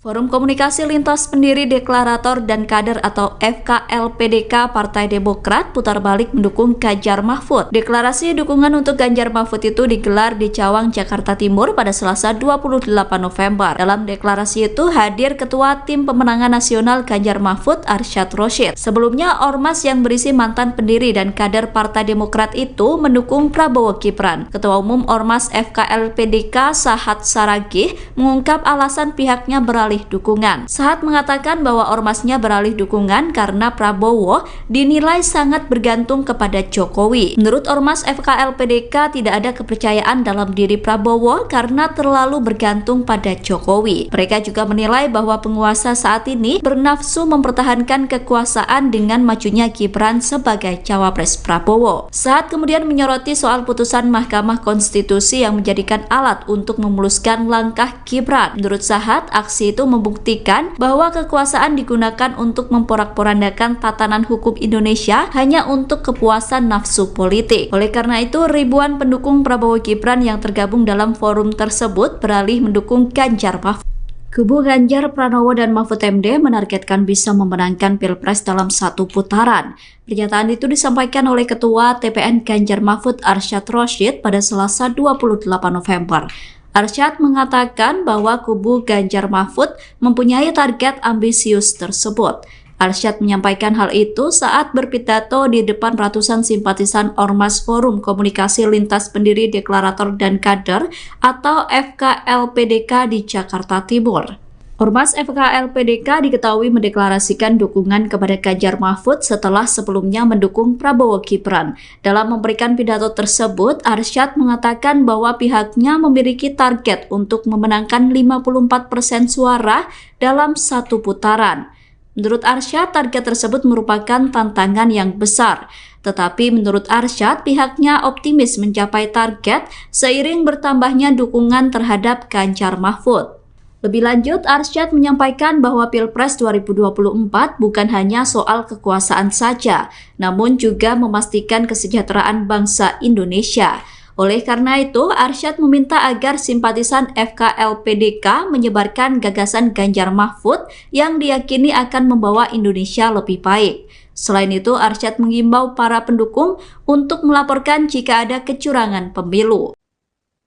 Forum Komunikasi Lintas Pendiri Deklarator dan Kader atau FKLPDK Partai Demokrat putar balik mendukung Ganjar Mahfud. Deklarasi dukungan untuk Ganjar Mahfud itu digelar di Cawang, Jakarta Timur pada Selasa 28 November. Dalam deklarasi itu hadir Ketua Tim Pemenangan Nasional Ganjar Mahfud, Arsyad Rashid. Sebelumnya, ormas yang berisi mantan pendiri dan kader Partai Demokrat itu mendukung Prabowo Gibran. Ketua Umum Ormas FKLPDK, Sahat Saragih, mengungkap alasan pihaknya beralih dukungan. Sahat mengatakan bahwa ormasnya beralih dukungan karena Prabowo dinilai sangat bergantung kepada Jokowi. Menurut ormas FKLPDK, tidak ada kepercayaan dalam diri Prabowo karena terlalu bergantung pada Jokowi. Mereka juga menilai bahwa penguasa saat ini bernafsu mempertahankan kekuasaan dengan majunya Gibran sebagai cawapres Prabowo. Sahat kemudian menyoroti soal putusan Mahkamah Konstitusi yang menjadikan alat untuk memuluskan langkah Gibran. Menurut Sahat, aksi itu membuktikan bahwa kekuasaan digunakan untuk memporak-porandakan tatanan hukum Indonesia hanya untuk kepuasan nafsu politik. Oleh karena itu, ribuan pendukung Prabowo Gibran yang tergabung dalam forum tersebut beralih mendukung Ganjar Mahfud. Kubu Ganjar Pranowo dan Mahfud MD menargetkan bisa memenangkan Pilpres dalam satu putaran. Pernyataan itu disampaikan oleh Ketua TPN Ganjar Mahfud, Arsyad Rashid, pada Selasa 28 November. Arsyad mengatakan bahwa kubu Ganjar Mahfud mempunyai target ambisius tersebut. Arsyad menyampaikan hal itu saat berpidato di depan ratusan simpatisan Ormas Forum Komunikasi Lintas Pendiri Deklarator dan Kader atau FKLPDK di Jakarta Timur. Ormas FKLPDK diketahui mendeklarasikan dukungan kepada Ganjar Mahfud setelah sebelumnya mendukung Prabowo Gibran. Dalam memberikan pidato tersebut, Arsyad mengatakan bahwa pihaknya memiliki target untuk memenangkan 54% suara dalam satu putaran. Menurut Arsyad, target tersebut merupakan tantangan yang besar. Tetapi menurut Arsyad, pihaknya optimis mencapai target seiring bertambahnya dukungan terhadap Ganjar Mahfud. Lebih lanjut, Arsyad menyampaikan bahwa Pilpres 2024 bukan hanya soal kekuasaan saja, namun juga memastikan kesejahteraan bangsa Indonesia. Oleh karena itu, Arsyad meminta agar simpatisan FKLPDK menyebarkan gagasan Ganjar Mahfud yang diyakini akan membawa Indonesia lebih baik. Selain itu, Arsyad mengimbau para pendukung untuk melaporkan jika ada kecurangan pemilu.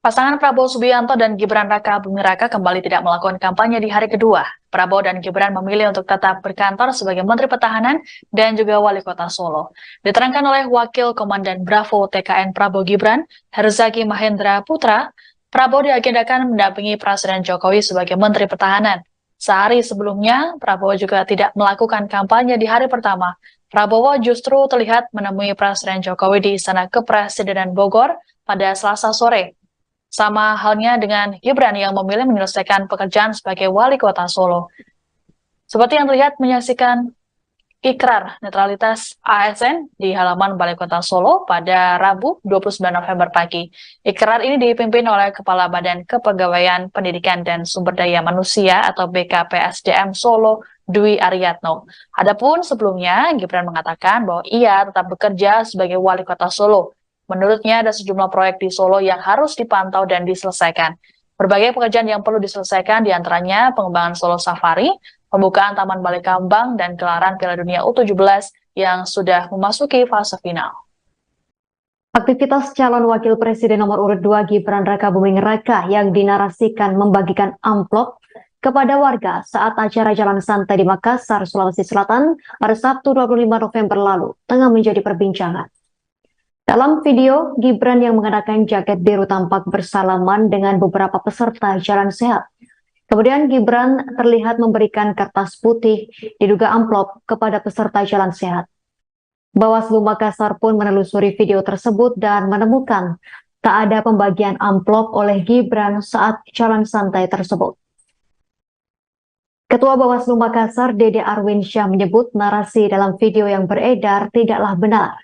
Pasangan Prabowo Subianto dan Gibran Raka Buming Raka kembali tidak melakukan kampanye di hari kedua. Prabowo dan Gibran memilih untuk tetap berkantor sebagai Menteri Pertahanan dan juga Wali Kota Solo. Diterangkan oleh Wakil Komandan Bravo TKN Prabowo Gibran, Herzaki Mahendra Putra, Prabowo diagendakan mendampingi Presiden Jokowi sebagai Menteri Pertahanan. Sehari sebelumnya, Prabowo juga tidak melakukan kampanye di hari pertama. Prabowo justru terlihat menemui Presiden Jokowi di Istana Kepresidenan Bogor pada Selasa sore. Sama halnya dengan Gibran yang memilih menyelesaikan pekerjaan sebagai Wali Kota Solo. Seperti yang terlihat menyaksikan ikrar netralitas ASN di halaman Balai Kota Solo pada Rabu 29 November pagi. Ikrar ini dipimpin oleh Kepala Badan Kepegawaian Pendidikan dan Sumber Daya Manusia atau BKPSDM Solo, Dwi Aryatno. Adapun sebelumnya, Gibran mengatakan bahwa ia tetap bekerja sebagai Wali Kota Solo. Menurutnya ada sejumlah proyek di Solo yang harus dipantau dan diselesaikan. Berbagai pekerjaan yang perlu diselesaikan diantaranya pengembangan Solo Safari, pembukaan Taman Balai Kambang, dan gelaran Piala Dunia U17 yang sudah memasuki fase final. Aktivitas calon wakil presiden nomor urut 2 Gibran Raka Buming Raka yang dinarasikan membagikan amplop kepada warga saat acara Jalan Santai di Makassar, Sulawesi Selatan pada Sabtu 25 November lalu tengah menjadi perbincangan. Dalam video, Gibran yang mengenakan jaket biru tampak bersalaman dengan beberapa peserta Jalan Sehat. Kemudian Gibran terlihat memberikan kertas putih diduga amplop kepada peserta Jalan Sehat. Bawaslu Makassar pun menelusuri video tersebut dan menemukan tak ada pembagian amplop oleh Gibran saat Jalan Santai tersebut. Ketua Bawaslu Makassar, Dede Arwinsyah, menyebut narasi dalam video yang beredar tidaklah benar.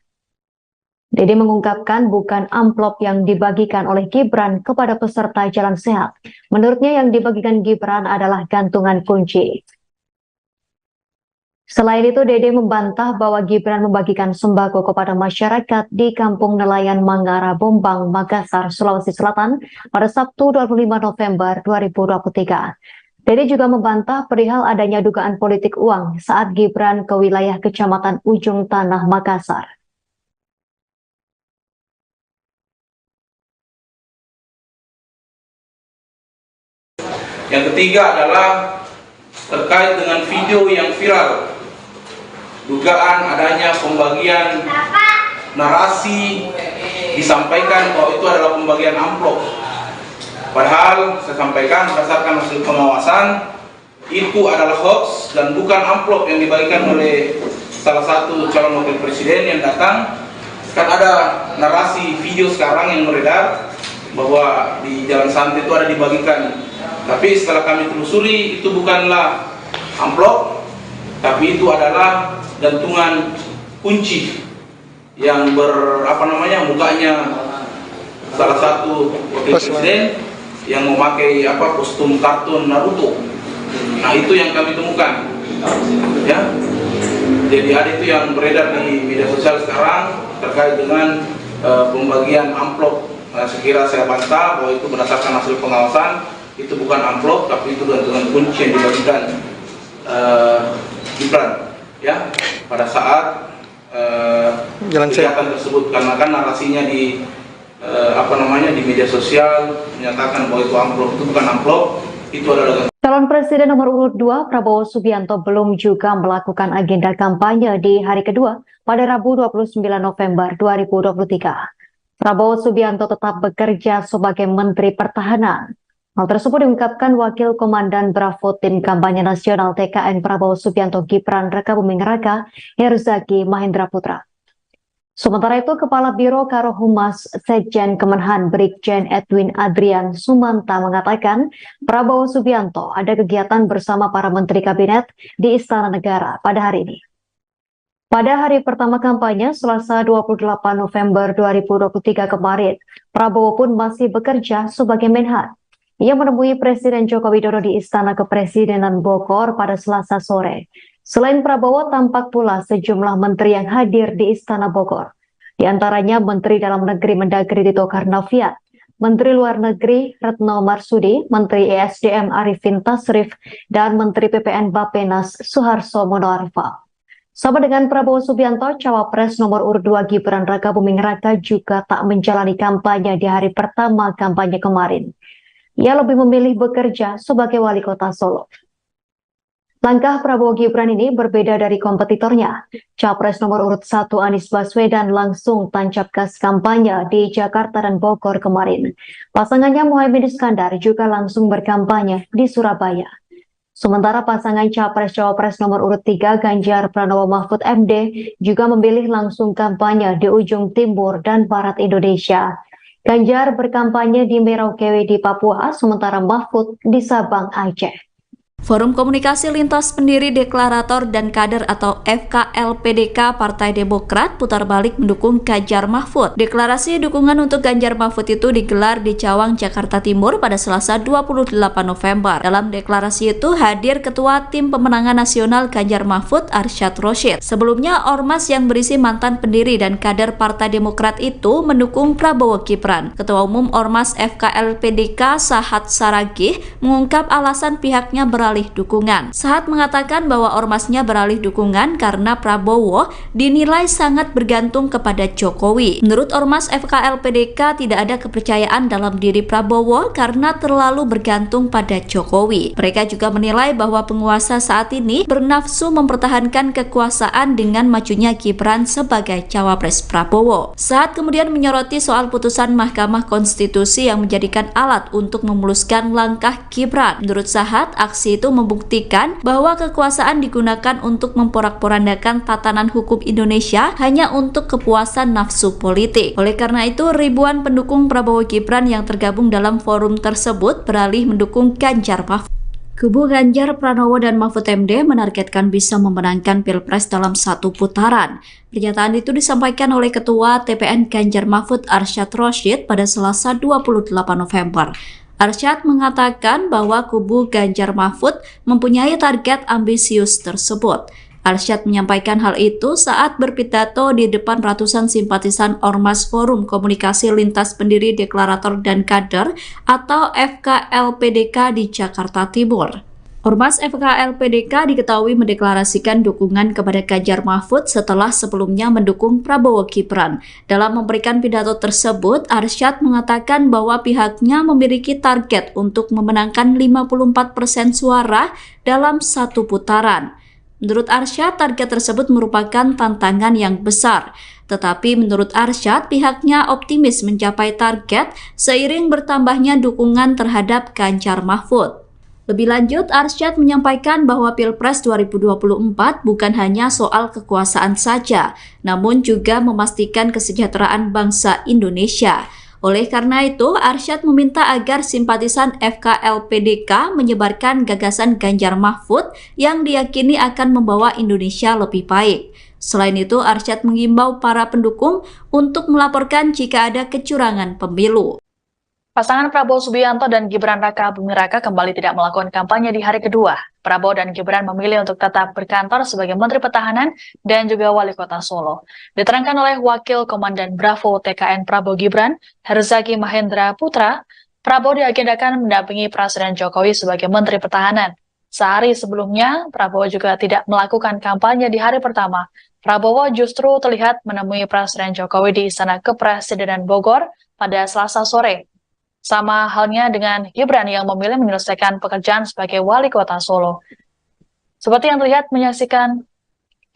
Dede mengungkapkan bukan amplop yang dibagikan oleh Gibran kepada peserta Jalan Sehat. Menurutnya yang dibagikan Gibran adalah gantungan kunci. Selain itu, Dede membantah bahwa Gibran membagikan sembako kepada masyarakat di Kampung Nelayan Mangara, Bombang, Makassar, Sulawesi Selatan pada Sabtu 25 November 2023. Dede juga membantah perihal adanya dugaan politik uang saat Gibran ke wilayah Kecamatan Ujung Tanah, Makassar. Yang ketiga adalah terkait dengan video yang viral, dugaan adanya pembagian narasi disampaikan bahwa itu adalah pembagian amplop. Padahal saya sampaikan berdasarkan hasil pengawasan itu adalah hoax dan bukan amplop yang dibagikan oleh salah satu calon wakil presiden yang datang. Kan ada narasi video sekarang yang beredar bahwa di Jalan Santai itu ada dibagikan. Tapi setelah kami telusuri itu bukanlah amplop, tapi itu adalah gantungan kunci yang mukanya salah satu wakil presiden yang memakai kostum kartun Naruto. Nah, itu yang kami temukan, ya. Jadi ada itu yang beredar di media sosial sekarang terkait dengan pembagian amplop. Nah, sekira saya bantah bahwa itu berdasarkan hasil pengawasan. Itu bukan amplop, tapi itu gantungan kunci yang dibagikan Gibran, ya, pada saat kegiatan tersebut. Karena kan narasinya di di media sosial menyatakan bahwa itu amplop, itu bukan amplop, itu adalah. Calon Presiden nomor urut 2 Prabowo Subianto belum juga melakukan agenda kampanye di hari kedua pada Rabu 29 November 2023. Prabowo Subianto tetap bekerja sebagai Menteri Pertahanan. Hal tersebut diungkapkan Wakil Komandan Bravo Tim Kampanye Nasional TKN Prabowo Subianto Gibran Rakabuming Raka, Herzaki Mahendra Putra. Sementara itu, Kepala Biro Karohumas Sekjen Kemenhan Brigjen Edwin Adrian Sumanta mengatakan Prabowo Subianto ada kegiatan bersama para Menteri Kabinet di Istana Negara pada hari ini. Pada hari pertama kampanye, Selasa 28 November 2023 kemarin, Prabowo pun masih bekerja sebagai Menhan. Ia menemui Presiden Joko Widodo di Istana Kepresidenan Bogor pada Selasa sore. Selain Prabowo, tampak pula sejumlah menteri yang hadir di Istana Bogor. Di antaranya Menteri Dalam Negeri Mendagri Tito Karnavian, Menteri Luar Negeri Retno Marsudi, Menteri ESDM Arifin Tasrif, dan Menteri PPN Bappenas Suharto Monoarfa. Sama dengan Prabowo Subianto, Cawapres nomor urut 2 Gibran Rakabuming Raka juga tak menjalani kampanye di hari pertama kampanye kemarin. Ia lebih memilih bekerja sebagai wali kota Solo. Langkah Prabowo Gibran ini berbeda dari kompetitornya. Capres nomor urut 1 Anies Baswedan langsung tancap gas kampanye di Jakarta dan Bogor kemarin. Pasangannya Muhaimin Iskandar juga langsung berkampanye di Surabaya. Sementara pasangan Capres-Cawapres nomor urut 3 Ganjar Pranowo Mahfud MD juga memilih langsung kampanye di ujung timur dan barat Indonesia. Ganjar berkampanye di Merauke di Papua, sementara Mahfud di Sabang, Aceh. Forum Komunikasi Lintas Pendiri Deklarator dan Kader atau FKLPDK Partai Demokrat putar balik mendukung Ganjar Mahfud. Deklarasi dukungan untuk Ganjar Mahfud itu digelar di Cawang, Jakarta Timur pada Selasa 28 November. Dalam deklarasi itu hadir Ketua Tim Pemenangan Nasional Ganjar Mahfud Arsyad Rashid. Sebelumnya, ormas yang berisi mantan pendiri dan kader Partai Demokrat itu mendukung Prabowo Gibran. Ketua Umum Ormas FKLPDK Sahat Saragih mengungkap alasan pihaknya beralih dukungan. Sahat mengatakan bahwa ormasnya beralih dukungan karena Prabowo dinilai sangat bergantung kepada Jokowi. Menurut ormas FKLPDK tidak ada kepercayaan dalam diri Prabowo karena terlalu bergantung pada Jokowi. Mereka juga menilai bahwa penguasa saat ini bernafsu mempertahankan kekuasaan dengan majunya Gibran sebagai cawapres Prabowo. Sahat kemudian menyoroti soal putusan Mahkamah Konstitusi yang menjadikan alat untuk memuluskan langkah Gibran. Menurut Sahat, aksi itu membuktikan bahwa kekuasaan digunakan untuk memporak-porandakan tatanan hukum Indonesia hanya untuk kepuasan nafsu politik. Oleh karena itu, ribuan pendukung Prabowo Gibran yang tergabung dalam forum tersebut beralih mendukung Ganjar Mahfud. Kubu Ganjar Pranowo dan Mahfud MD menargetkan bisa memenangkan Pilpres dalam satu putaran. Pernyataan itu disampaikan oleh Ketua TPN Ganjar Mahfud Arsyad Rashid pada Selasa 28 November. Arsyad mengatakan bahwa kubu Ganjar Mahfud mempunyai target ambisius tersebut. Arsyad menyampaikan hal itu saat berpidato di depan ratusan simpatisan Ormas Forum Komunikasi Lintas Pendiri Deklarator dan Kader atau FKLPDK di Jakarta Timur. Ormas FKLPDK diketahui mendeklarasikan dukungan kepada Ganjar Mahfud setelah sebelumnya mendukung Prabowo Gibran. Dalam memberikan pidato tersebut, Arsyad mengatakan bahwa pihaknya memiliki target untuk memenangkan 54% suara dalam satu putaran. Menurut Arsyad, target tersebut merupakan tantangan yang besar. Tetapi menurut Arsyad, pihaknya optimis mencapai target seiring bertambahnya dukungan terhadap Ganjar Mahfud. Lebih lanjut, Arsyad menyampaikan bahwa Pilpres 2024 bukan hanya soal kekuasaan saja, namun juga memastikan kesejahteraan bangsa Indonesia. Oleh karena itu, Arsyad meminta agar simpatisan FKLPDK menyebarkan gagasan Ganjar Mahfud yang diyakini akan membawa Indonesia lebih baik. Selain itu, Arsyad mengimbau para pendukung untuk melaporkan jika ada kecurangan pemilu. Pasangan Prabowo Subianto dan Gibran Raka Buming Raka kembali tidak melakukan kampanye di hari kedua. Prabowo dan Gibran memilih untuk tetap berkantor sebagai Menteri Pertahanan dan juga Wali Kota Solo. Diterangkan oleh Wakil Komandan Bravo TKN Prabowo Gibran, Herzaki Mahendra Putra, Prabowo diagendakan mendampingi Presiden Jokowi sebagai Menteri Pertahanan. Sehari sebelumnya, Prabowo juga tidak melakukan kampanye di hari pertama. Prabowo justru terlihat menemui Presiden Jokowi di Istana Kepresidenan Bogor pada Selasa sore. Sama halnya dengan Gibran yang memilih menyelesaikan pekerjaan sebagai Wali Kota Solo. Seperti yang terlihat menyaksikan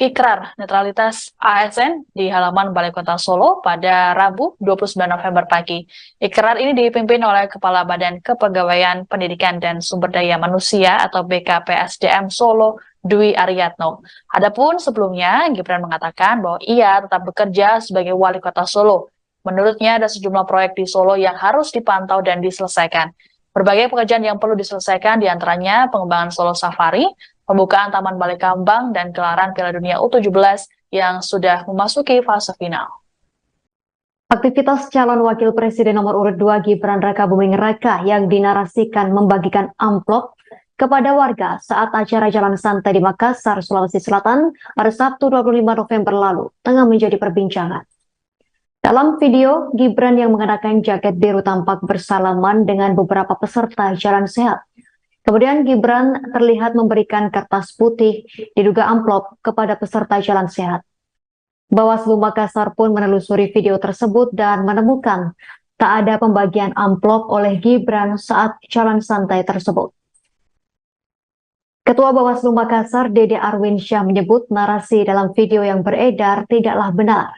ikrar netralitas ASN di halaman Balai Kota Solo pada Rabu 29 November pagi. Ikrar ini dipimpin oleh Kepala Badan Kepegawaian Pendidikan dan Sumber Daya Manusia atau BKPSDM Solo, Dwi Aryatno. Adapun sebelumnya, Gibran mengatakan bahwa ia tetap bekerja sebagai Wali Kota Solo. Menurutnya ada sejumlah proyek di Solo yang harus dipantau dan diselesaikan. Berbagai pekerjaan yang perlu diselesaikan diantaranya pengembangan Solo Safari, pembukaan Taman Balai Kambang, dan gelaran Piala Dunia U17 yang sudah memasuki fase final. Aktivitas calon wakil presiden nomor urut 2 Gibran Raka Buming Raka yang dinarasikan membagikan amplop kepada warga saat acara jalan santai di Makassar, Sulawesi Selatan pada Sabtu 25 November lalu tengah menjadi perbincangan. Dalam video, Gibran yang mengenakan jaket biru tampak bersalaman dengan beberapa peserta jalan sehat. Kemudian Gibran terlihat memberikan kertas putih diduga amplop kepada peserta jalan sehat. Bawaslu Makassar pun menelusuri video tersebut dan menemukan tak ada pembagian amplop oleh Gibran saat jalan santai tersebut. Ketua Bawaslu Makassar, Dede Arwinsyah, menyebut narasi dalam video yang beredar tidaklah benar.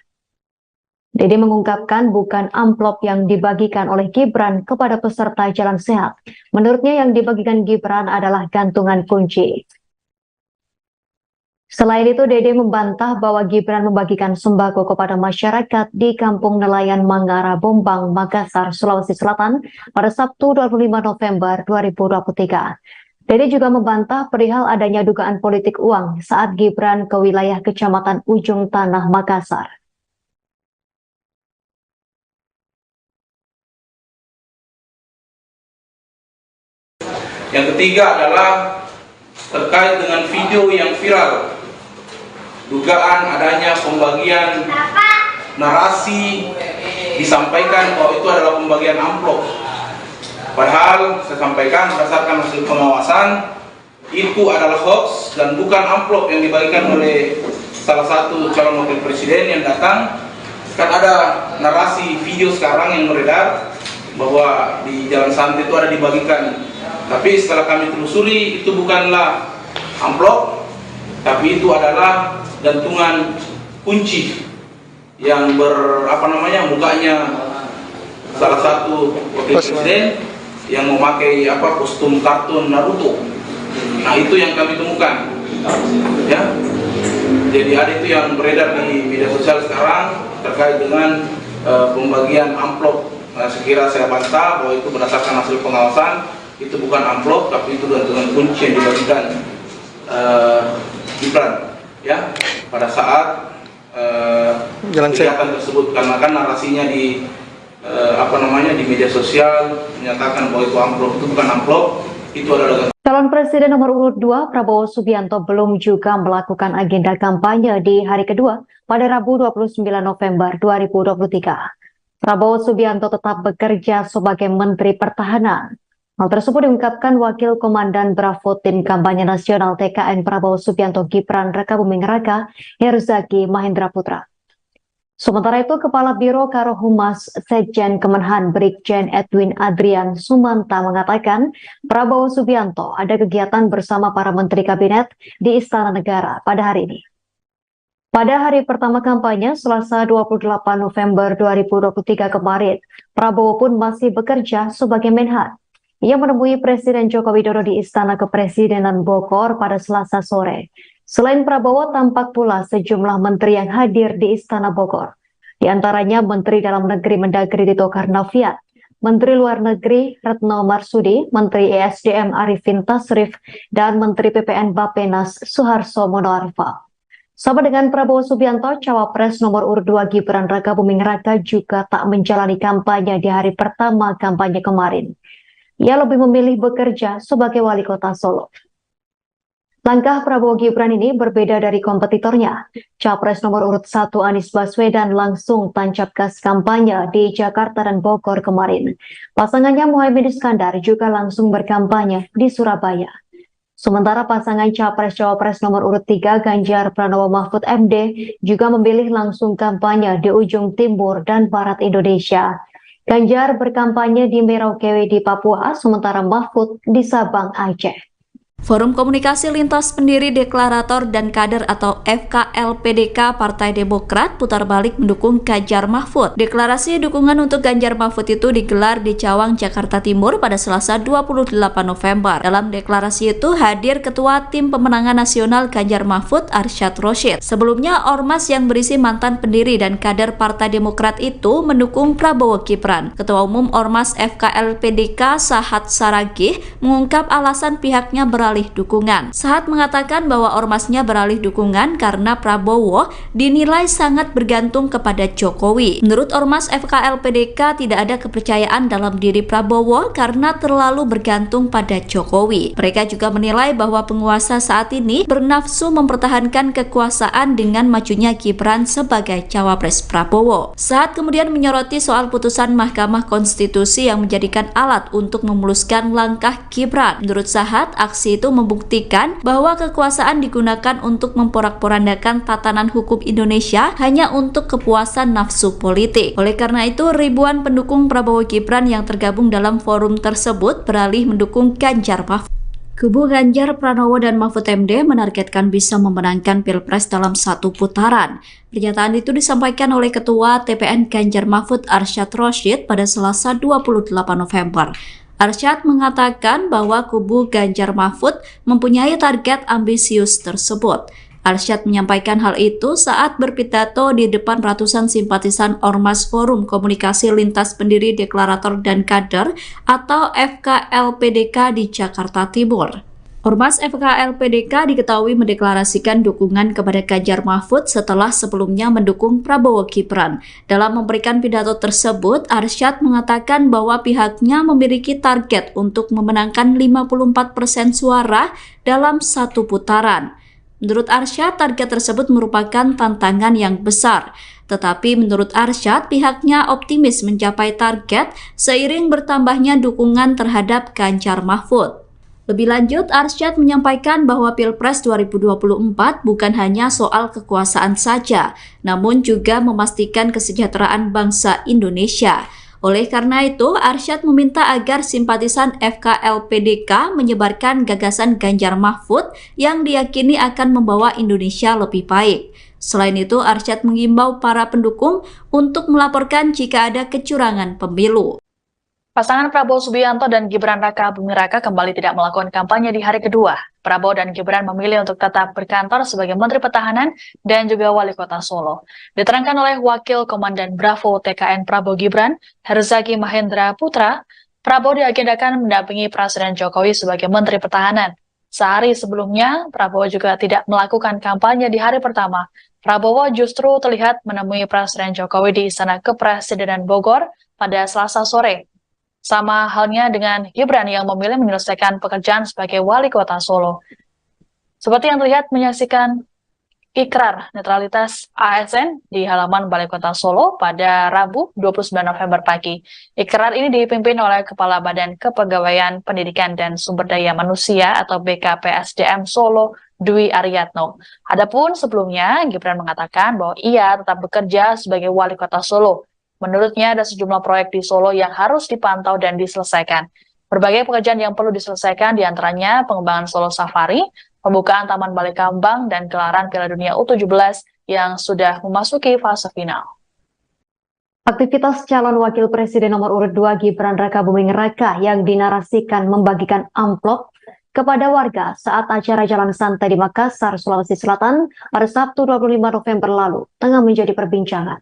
Dede mengungkapkan bukan amplop yang dibagikan oleh Gibran kepada peserta jalan sehat. Menurutnya yang dibagikan Gibran adalah gantungan kunci. Selain itu, Dede membantah bahwa Gibran membagikan sembako kepada masyarakat di Kampung Nelayan Mangara Bombang, Makassar, Sulawesi Selatan pada Sabtu 25 November 2023. Dede juga membantah perihal adanya dugaan politik uang saat Gibran ke wilayah Kecamatan Ujung Tanah, Makassar. Yang ketiga adalah terkait dengan video yang viral, dugaan adanya pembagian narasi disampaikan bahwa itu adalah pembagian amplop. Padahal saya sampaikan berdasarkan hasil pengawasan itu adalah hoax dan bukan amplop yang dibagikan oleh salah satu calon wakil presiden yang datang. Kan ada narasi video sekarang yang beredar bahwa di jalan santai itu ada dibagikan. Tapi setelah kami telusuri itu bukanlah amplop, tapi itu adalah gantungan kunci yang mukanya salah satu wakil presiden yang memakai kostum kartun Naruto. Nah, itu yang kami temukan. Ya. Jadi ada itu yang beredar di media sosial sekarang terkait dengan pembagian amplop. Nah, sekira saya bantah bahwa itu berdasarkan hasil pengawasan. Itu bukan amplop, tapi itu gantungan kunci yang dibagikan Gibran ya pada saat kegiatan tersebut, karena kan narasinya di di media sosial menyatakan bahwa itu amplop. Itu bukan amplop, itu adalah. Calon Presiden nomor urut 2 Prabowo Subianto belum juga melakukan agenda kampanye di hari kedua pada Rabu 29 November 2023. Prabowo Subianto tetap bekerja sebagai Menteri Pertahanan. Hal tersebut diungkapkan Wakil Komandan Bravo Tim Kampanye Nasional TKN Prabowo Subianto Gibran Rakabuming Raka, Herzaki Mahendra Putra. Sementara itu, Kepala Biro Karohumas Sekjen Kemenhan Brigjen Edwin Adrian Sumanta mengatakan Prabowo Subianto ada kegiatan bersama para Menteri Kabinet di Istana Negara pada hari ini. Pada hari pertama kampanye, Selasa 28 November 2023 kemarin, Prabowo pun masih bekerja sebagai Menhan. Ia menemui Presiden Joko Widodo di Istana Kepresidenan Bogor pada Selasa sore. Selain Prabowo, tampak pula sejumlah menteri yang hadir di Istana Bogor. Di antaranya Menteri Dalam Negeri Mendagri Tito Karnavian, Menteri Luar Negeri Retno Marsudi, Menteri ESDM Arifin Tasrif, dan Menteri PPN Bappenas Suharto Monoarfa. Sama dengan Prabowo Subianto, Cawapres nomor urut 2 Gibran Rakabuming Raka juga tak menjalani kampanye di hari pertama kampanye kemarin. Ia lebih memilih bekerja sebagai wali kota Solo. Langkah Prabowo Gibran ini berbeda dari kompetitornya. Capres nomor urut 1 Anies Baswedan langsung tancap gas kampanye di Jakarta dan Bogor kemarin. Pasangannya Muhaimin Iskandar juga langsung berkampanye di Surabaya. Sementara pasangan Capres-Cawapres nomor urut 3 Ganjar Pranowo Mahfud MD juga memilih langsung kampanye di ujung timur dan barat Indonesia. Ganjar berkampanye di Merauke di Papua, sementara Mahfud di Sabang, Aceh. Forum Komunikasi Lintas Pendiri Deklarator dan Kader atau FKLPDK Partai Demokrat putar balik mendukung Ganjar Mahfud. Deklarasi dukungan untuk Ganjar Mahfud itu digelar di Cawang, Jakarta Timur pada Selasa 28 November. Dalam deklarasi itu hadir Ketua Tim Pemenangan Nasional Ganjar Mahfud Arsyad Rashid. Sebelumnya, ormas yang berisi mantan pendiri dan kader Partai Demokrat itu mendukung Prabowo Gibran. Ketua Umum Ormas FKLPDK Sahat Saragih mengungkap alasan pihaknya beralih dukungan. Sahat mengatakan bahwa ormasnya beralih dukungan karena Prabowo dinilai sangat bergantung kepada Jokowi. Menurut ormas FKLPDK tidak ada kepercayaan dalam diri Prabowo karena terlalu bergantung pada Jokowi. Mereka juga menilai bahwa penguasa saat ini bernafsu mempertahankan kekuasaan dengan majunya Gibran sebagai cawapres Prabowo. Sahat kemudian menyoroti soal putusan Mahkamah Konstitusi yang menjadikan alat untuk memuluskan langkah Gibran. Menurut Sahat, aksi itu membuktikan bahwa kekuasaan digunakan untuk memporak-porandakan tatanan hukum Indonesia hanya untuk kepuasan nafsu politik. Oleh karena itu, ribuan pendukung Prabowo Gibran yang tergabung dalam forum tersebut beralih mendukung Ganjar Mahfud. Kubu Ganjar Pranowo dan Mahfud MD menargetkan bisa memenangkan Pilpres dalam satu putaran. Pernyataan itu disampaikan oleh Ketua TPN Ganjar Mahfud Arsyad Rashid pada Selasa 28 November. Arsyad mengatakan bahwa kubu Ganjar Mahfud mempunyai target ambisius tersebut. Arsyad menyampaikan hal itu saat berpidato di depan ratusan simpatisan Ormas Forum Komunikasi Lintas Pendiri Deklarator dan Kader atau FKLPDK di Jakarta Timur. Ormas FKLPDK diketahui mendeklarasikan dukungan kepada Ganjar Mahfud setelah sebelumnya mendukung Prabowo Gibran. Dalam memberikan pidato tersebut, Arsyad mengatakan bahwa pihaknya memiliki target untuk memenangkan 54% suara dalam satu putaran. Menurut Arsyad, target tersebut merupakan tantangan yang besar. Tetapi menurut Arsyad, pihaknya optimis mencapai target seiring bertambahnya dukungan terhadap Ganjar Mahfud. Lebih lanjut, Arsyad menyampaikan bahwa Pilpres 2024 bukan hanya soal kekuasaan saja, namun juga memastikan kesejahteraan bangsa Indonesia. Oleh karena itu, Arsyad meminta agar simpatisan FKLPDK menyebarkan gagasan Ganjar Mahfud yang diyakini akan membawa Indonesia lebih baik. Selain itu, Arsyad mengimbau para pendukung untuk melaporkan jika ada kecurangan pemilu. Pasangan Prabowo Subianto dan Gibran Rakabuming Raka kembali tidak melakukan kampanye di hari kedua. Prabowo dan Gibran memilih untuk tetap berkantor sebagai Menteri Pertahanan dan juga Wali Kota Solo. Diterangkan oleh Wakil Komandan Bravo TKN Prabowo Gibran, Herzaki Mahendra Putra, Prabowo diagendakan mendampingi Presiden Jokowi sebagai Menteri Pertahanan. Sehari sebelumnya, Prabowo juga tidak melakukan kampanye di hari pertama. Prabowo justru terlihat menemui Presiden Jokowi di Istana Kepresidenan Bogor pada Selasa sore. Sama halnya dengan Gibran yang memilih menyelesaikan pekerjaan sebagai Wali Kota Solo. Seperti yang terlihat menyaksikan ikrar netralitas ASN di halaman Balai Kota Solo pada Rabu 29 November pagi. Ikrar ini dipimpin oleh Kepala Badan Kepegawaian Pendidikan dan Sumber Daya Manusia atau BKPSDM Solo, Dwi Aryatno. Adapun sebelumnya, Gibran mengatakan bahwa ia tetap bekerja sebagai Wali Kota Solo. Menurutnya ada sejumlah proyek di Solo yang harus dipantau dan diselesaikan. Berbagai pekerjaan yang perlu diselesaikan diantaranya pengembangan Solo Safari, pembukaan Taman Balai Kambang, dan gelaran Piala Dunia U17 yang sudah memasuki fase final. Aktivitas calon wakil presiden nomor urut 2 Gibran Rakabuming Raka yang dinarasikan membagikan amplop kepada warga saat acara jalan santai di Makassar, Sulawesi Selatan pada Sabtu 25 November lalu tengah menjadi perbincangan.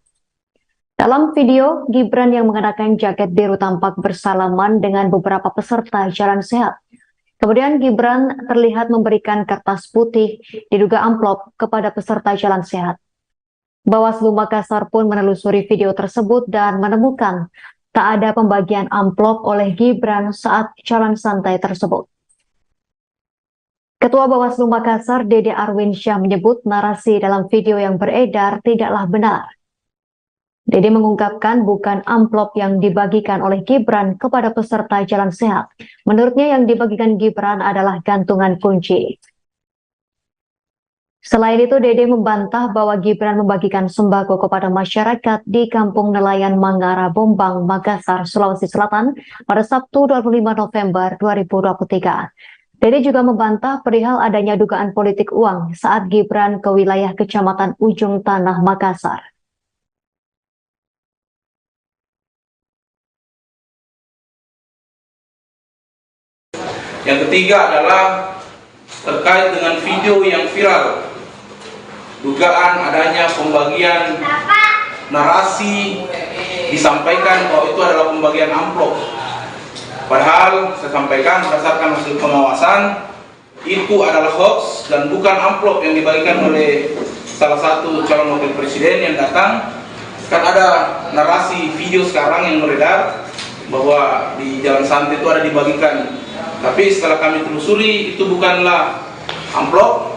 Dalam video, Gibran yang mengenakan jaket biru tampak bersalaman dengan beberapa peserta jalan sehat. Kemudian Gibran terlihat memberikan kertas putih diduga amplop kepada peserta jalan sehat. Bawaslu Makassar pun menelusuri video tersebut dan menemukan tak ada pembagian amplop oleh Gibran saat jalan santai tersebut. Ketua Bawaslu Makassar, Dede Arwinsyah, menyebut narasi dalam video yang beredar tidaklah benar. Dede mengungkapkan bukan amplop yang dibagikan oleh Gibran kepada peserta jalan sehat. Menurutnya yang dibagikan Gibran adalah gantungan kunci. Selain itu, Dede membantah bahwa Gibran membagikan sembako kepada masyarakat di Kampung Nelayan Mangara, Bombang, Makassar, Sulawesi Selatan pada Sabtu 25 November 2023. Dede juga membantah perihal adanya dugaan politik uang saat Gibran ke wilayah Kecamatan Ujung Tanah, Makassar. Yang ketiga adalah terkait dengan video yang viral, dugaan adanya pembagian narasi disampaikan bahwa itu adalah pembagian amplop. Padahal saya sampaikan berdasarkan hasil pengawasan itu adalah hoax dan bukan amplop yang dibagikan oleh salah satu calon wakil presiden yang datang. Kan ada narasi video sekarang yang beredar bahwa di jalan santai itu ada dibagikan. Tapi setelah kami telusuri itu bukanlah amplop,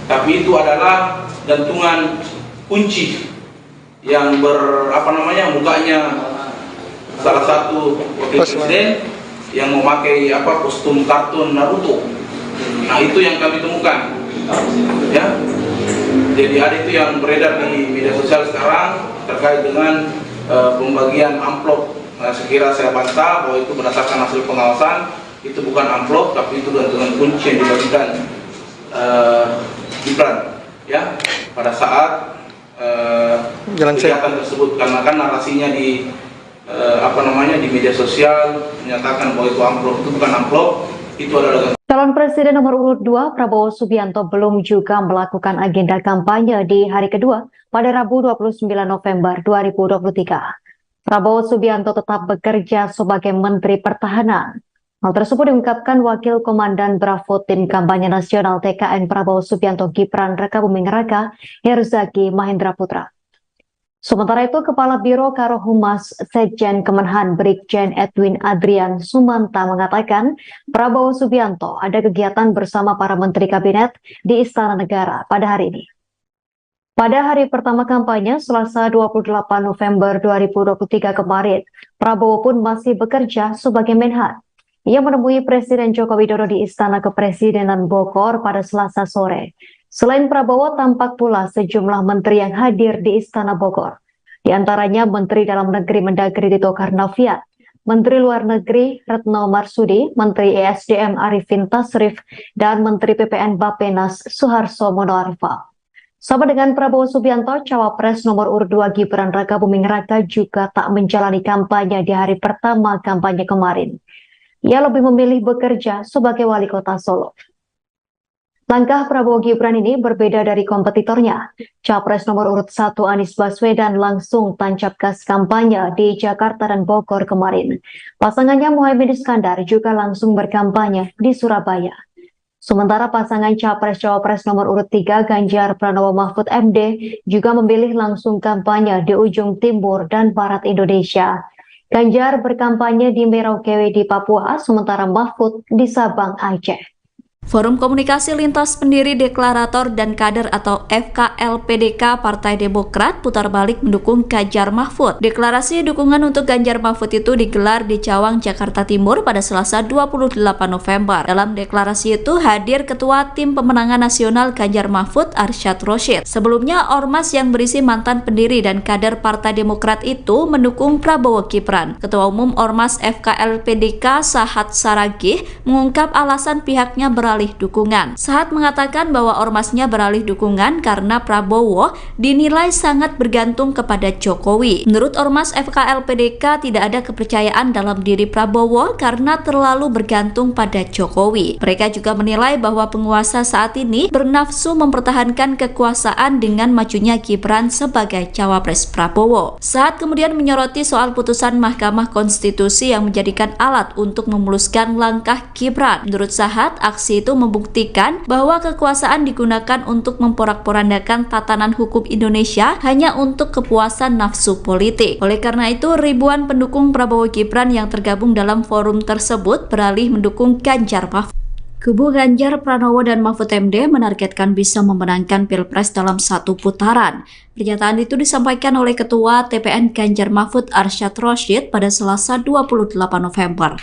tapi itu adalah gantungan kunci yang mukanya salah satu wakil presiden yang memakai kostum kartun Naruto. Nah, itu yang kami temukan. Ya. Jadi ada itu yang beredar di media sosial sekarang terkait dengan pembagian amplop. Nah, sekira saya bantah bahwa itu berdasarkan hasil pengawasan. Itu bukan amplop, tapi itu gantungan kunci yang dibagikan Gibran ya pada saat kegiatan tersebut, karena kan narasinya di di media sosial menyatakan bahwa itu amplop. Itu bukan amplop, itu adalah Calon Presiden nomor urut 2 Prabowo Subianto belum juga melakukan agenda kampanye di hari kedua pada Rabu 29 November 2023. Prabowo Subianto tetap bekerja sebagai Menteri Pertahanan. Hal tersebut diungkapkan Wakil Komandan Bravo Tim Kampanye Nasional TKN Prabowo Subianto Gibran Rakabuming Raka, Herzaki Mahendra Putra. Sementara itu, Kepala Biro Karohumas Sekjen Kemenhan Brigjen Edwin Adrian Sumanta mengatakan Prabowo Subianto ada kegiatan bersama para Menteri Kabinet di Istana Negara pada hari ini. Pada hari pertama kampanye, Selasa 28 November 2023 kemarin, Prabowo pun masih bekerja sebagai Menhan. Ia menemui Presiden Joko Widodo di Istana Kepresidenan Bogor pada Selasa sore. Selain Prabowo, tampak pula sejumlah menteri yang hadir di Istana Bogor. Di antaranya Menteri Dalam Negeri Mendagri Tito Karnavian, Menteri Luar Negeri Retno Marsudi, Menteri ESDM Arifin Tasrif, dan Menteri PPN Bappenas Suharto Monoarfa. Sama dengan Prabowo Subianto, Cawapres nomor urut 2 Gibran Rakabuming Raka juga tak menjalani kampanye di hari pertama kampanye kemarin. Ia lebih memilih bekerja sebagai wali kota Solo. Langkah Prabowo Gibran ini berbeda dari kompetitornya. Capres nomor urut 1 Anies Baswedan langsung tancap gas kampanye di Jakarta dan Bogor kemarin. Pasangannya Muhaimin Iskandar juga langsung berkampanye di Surabaya. Sementara pasangan Capres-Cawapres nomor urut 3 Ganjar Pranowo Mahfud MD juga memilih langsung kampanye di ujung timur dan barat Indonesia. Ganjar berkampanye di Merauke di Papua, sementara Mahfud di Sabang, Aceh. Forum Komunikasi Lintas Pendiri Deklarator dan Kader atau FKLPDK Partai Demokrat putar balik mendukung Ganjar Mahfud. Deklarasi dukungan untuk Ganjar Mahfud itu digelar di Cawang, Jakarta Timur pada Selasa 28 November. Dalam deklarasi itu hadir Ketua Tim Pemenangan Nasional Ganjar Mahfud Arsyad Rashid. Sebelumnya, ormas yang berisi mantan pendiri dan kader Partai Demokrat itu mendukung Prabowo Gibran. Ketua Umum Ormas FKLPDK Sahat Saragih mengungkap alasan pihaknya beralih dukungan. Sahat mengatakan bahwa ormasnya beralih dukungan karena Prabowo dinilai sangat bergantung kepada Jokowi. Menurut ormas FKLPDK tidak ada kepercayaan dalam diri Prabowo karena terlalu bergantung pada Jokowi. Mereka juga menilai bahwa penguasa saat ini bernafsu mempertahankan kekuasaan dengan majunya Gibran sebagai cawapres Prabowo. Sahat kemudian menyoroti soal putusan Mahkamah Konstitusi yang menjadikan alat untuk memuluskan langkah Gibran. Menurut Sahat, aksi itu membuktikan bahwa kekuasaan digunakan untuk memporak-porandakan tatanan hukum Indonesia hanya untuk kepuasan nafsu politik. Oleh karena itu, ribuan pendukung Prabowo Gibran yang tergabung dalam forum tersebut beralih mendukung Ganjar Mahfud. Kubu Ganjar Pranowo dan Mahfud MD menargetkan bisa memenangkan Pilpres dalam satu putaran. Pernyataan itu disampaikan oleh Ketua TPN Ganjar Mahfud Arsyad Rashid pada Selasa 28 November.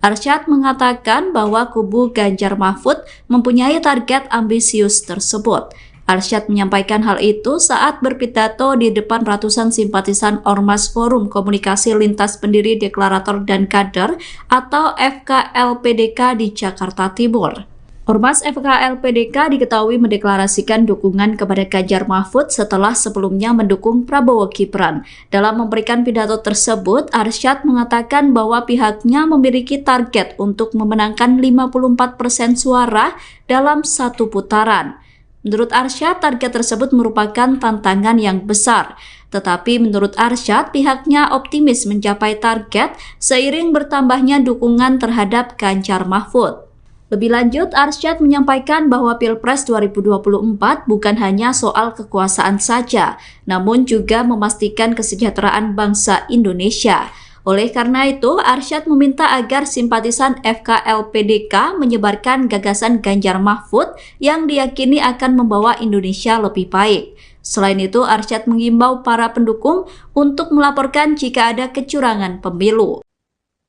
Arsyad mengatakan bahwa kubu Ganjar Mahfud mempunyai target ambisius tersebut. Arsyad menyampaikan hal itu saat berpidato di depan ratusan simpatisan Ormas Forum Komunikasi Lintas Pendiri Deklarator dan Kader atau FKLPDK di Jakarta Timur. Ormas FKLPDK diketahui mendeklarasikan dukungan kepada Ganjar Mahfud setelah sebelumnya mendukung Prabowo Gibran. Dalam memberikan pidato tersebut, Arsyad mengatakan bahwa pihaknya memiliki target untuk memenangkan 54% suara dalam satu putaran. Menurut Arsyad, target tersebut merupakan tantangan yang besar. Tetapi menurut Arsyad, pihaknya optimis mencapai target seiring bertambahnya dukungan terhadap Ganjar Mahfud. Lebih lanjut, Arsyad menyampaikan bahwa Pilpres 2024 bukan hanya soal kekuasaan saja, namun juga memastikan kesejahteraan bangsa Indonesia. Oleh karena itu, Arsyad meminta agar simpatisan FKLPDK menyebarkan gagasan Ganjar Mahfud yang diyakini akan membawa Indonesia lebih baik. Selain itu, Arsyad mengimbau para pendukung untuk melaporkan jika ada kecurangan pemilu.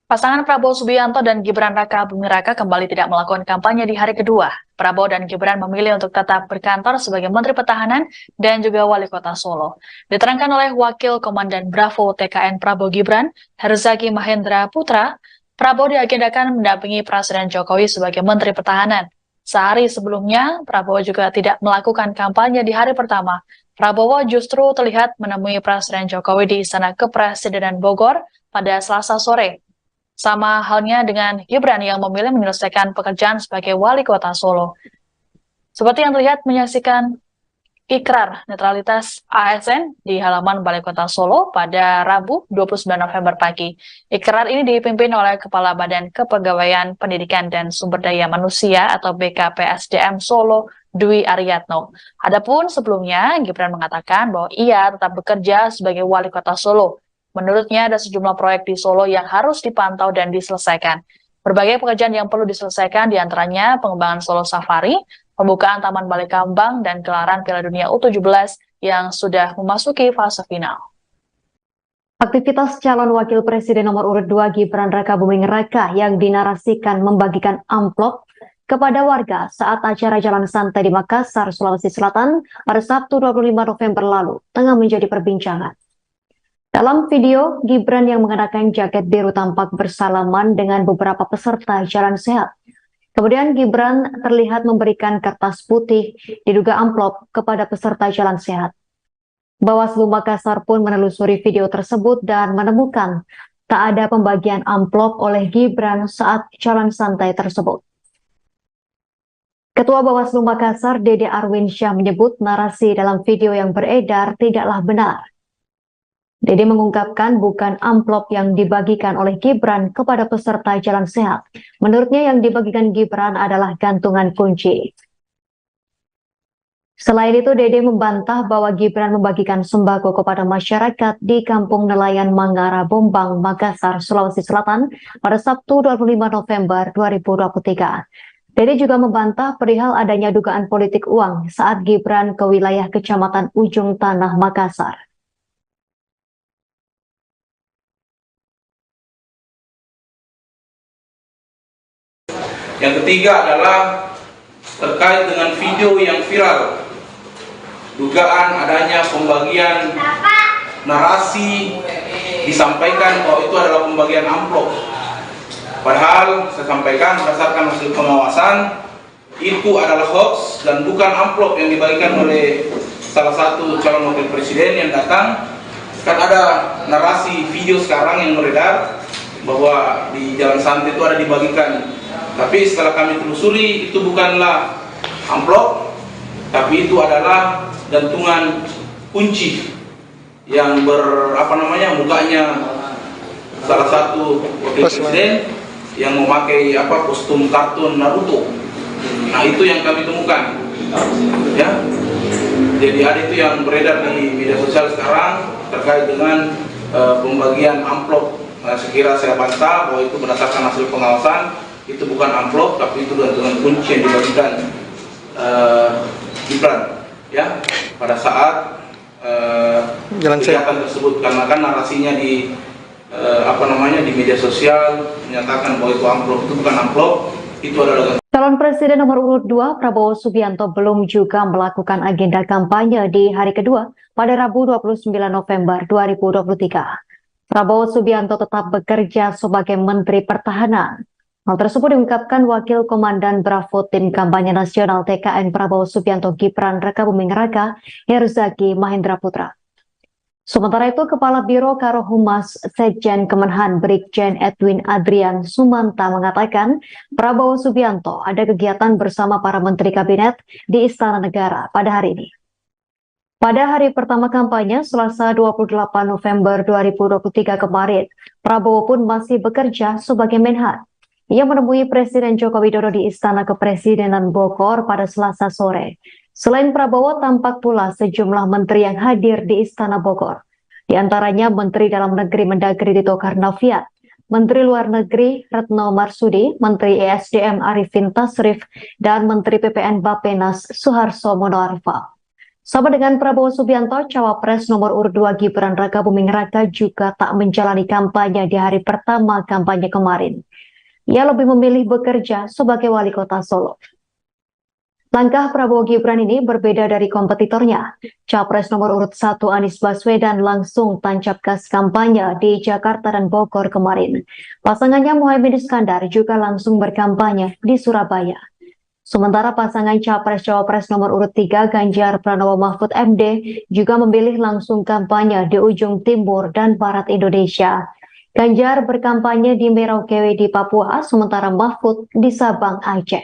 Pasangan Prabowo Subianto dan Gibran Raka Buming Raka kembali tidak melakukan kampanye di hari kedua. Prabowo dan Gibran memilih untuk tetap berkantor sebagai Menteri Pertahanan dan juga Wali Kota Solo. Diterangkan oleh Wakil Komandan Bravo TKN Prabowo Gibran, Herzaki Mahendra Putra, Prabowo diagendakan mendampingi Presiden Jokowi sebagai Menteri Pertahanan. Sehari sebelumnya, Prabowo juga tidak melakukan kampanye di hari pertama. Prabowo justru terlihat menemui Presiden Jokowi di Istana Kepresidenan Bogor pada Selasa sore. Sama halnya dengan Gibran yang memilih menyelesaikan pekerjaan sebagai Wali Kota Solo. Seperti yang terlihat menyaksikan ikrar netralitas ASN di halaman Balai Kota Solo pada Rabu 29 November pagi. Ikrar ini dipimpin oleh Kepala Badan Kepegawaian Pendidikan dan Sumber Daya Manusia atau BKPSDM Solo, Dwi Aryatno. Adapun sebelumnya, Gibran mengatakan bahwa ia tetap bekerja sebagai Wali Kota Solo. Menurutnya ada sejumlah proyek di Solo yang harus dipantau dan diselesaikan. Berbagai pekerjaan yang perlu diselesaikan diantaranya pengembangan Solo Safari, pembukaan Taman Balai Kambang, dan gelaran Piala Dunia U17 yang sudah memasuki fase final. Aktivitas calon wakil presiden nomor urut 2 Gibran Raka Buming Raka yang dinarasikan membagikan amplop kepada warga saat acara jalan santai di Makassar, Sulawesi Selatan pada Sabtu 25 November lalu tengah menjadi perbincangan. Dalam video, Gibran yang mengenakan jaket biru tampak bersalaman dengan beberapa peserta jalan sehat. Kemudian Gibran terlihat memberikan kertas putih diduga amplop kepada peserta jalan sehat. Bawaslu Makassar pun menelusuri video tersebut dan menemukan tak ada pembagian amplop oleh Gibran saat jalan santai tersebut. Ketua Bawaslu Makassar, Dede Arwinsyah, menyebut narasi dalam video yang beredar tidaklah benar. Dede mengungkapkan bukan amplop yang dibagikan oleh Gibran kepada peserta jalan sehat. Menurutnya yang dibagikan Gibran adalah gantungan kunci. Selain itu, Dede membantah bahwa Gibran membagikan sembako kepada masyarakat di Kampung Nelayan Mangara, Bombang, Makassar, Sulawesi Selatan pada Sabtu 25 November 2023. Dede juga membantah perihal adanya dugaan politik uang saat Gibran ke wilayah Kecamatan Ujung Tanah, Makassar. Yang ketiga adalah terkait dengan video yang viral, dugaan adanya pembagian narasi disampaikan bahwa itu adalah pembagian amplop. Padahal saya sampaikan berdasarkan hasil pengawasan itu adalah hoax dan bukan amplop yang dibagikan oleh salah satu calon wakil presiden yang datang. Kan ada narasi video sekarang yang beredar bahwa di Jalan Santai itu ada dibagikan. Tapi setelah kami telusuri itu bukanlah amplop, tapi itu adalah gantungan kunci yang mukanya salah satu wakil presiden yang memakai kostum kartun Naruto. Nah, itu yang kami temukan. Ya. Jadi ada itu yang beredar di media sosial sekarang terkait dengan pembagian amplop. Nah, sekira saya bantah bahwa itu berdasarkan hasil pengawasan, itu bukan amplop tapi itu gantungan kunci yang dibagikan Gibran ya pada saat kegiatan tersebut, karena kan narasinya di di media sosial menyatakan bahwa itu amplop, itu bukan amplop, itu adalah. Calon Presiden nomor urut 2 Prabowo Subianto belum juga melakukan agenda kampanye di hari kedua pada Rabu 29 November 2023. Prabowo Subianto tetap bekerja sebagai Menteri Pertahanan. Hal tersebut diungkapkan Wakil Komandan Bravo Tim Kampanye Nasional TKN Prabowo Subianto Gibran Rakabuming Raka, Herzaki Mahendra Putra. Sementara itu, Kepala Biro Karohumas Sekjen Kemenhan Brigjen Edwin Adrian Sumanta mengatakan Prabowo Subianto ada kegiatan bersama para Menteri Kabinet di Istana Negara pada hari ini. Pada hari pertama kampanye, Selasa 28 November 2023 kemarin, Prabowo pun masih bekerja sebagai Menhan. Ia menemui Presiden Joko Widodo di Istana Kepresidenan Bogor pada Selasa sore. Selain Prabowo, tampak pula sejumlah menteri yang hadir di Istana Bogor. Di antaranya Menteri Dalam Negeri Mendagri Tito Karnavian, Menteri Luar Negeri Retno Marsudi, Menteri ESDM Arifin Tasrif, dan Menteri PPN Bappenas Suharto Monoarfa. Sama dengan Prabowo Subianto, Cawapres nomor urut 2 Gibran Rakabuming Raka juga tak menjalani kampanye di hari pertama kampanye kemarin. Ia lebih memilih bekerja sebagai wali kota Solo. Langkah Prabowo Gibran ini berbeda dari kompetitornya. Capres nomor urut 1 Anies Baswedan langsung tancap gas kampanye di Jakarta dan Bogor kemarin. Pasangannya Muhaimin Iskandar juga langsung berkampanye di Surabaya. Sementara pasangan Capres-Cawapres nomor urut 3 Ganjar Pranowo Mahfud MD juga memilih langsung kampanye di ujung timur dan barat Indonesia. Ganjar berkampanye di Merauke di Papua, sementara Mahfud di Sabang, Aceh.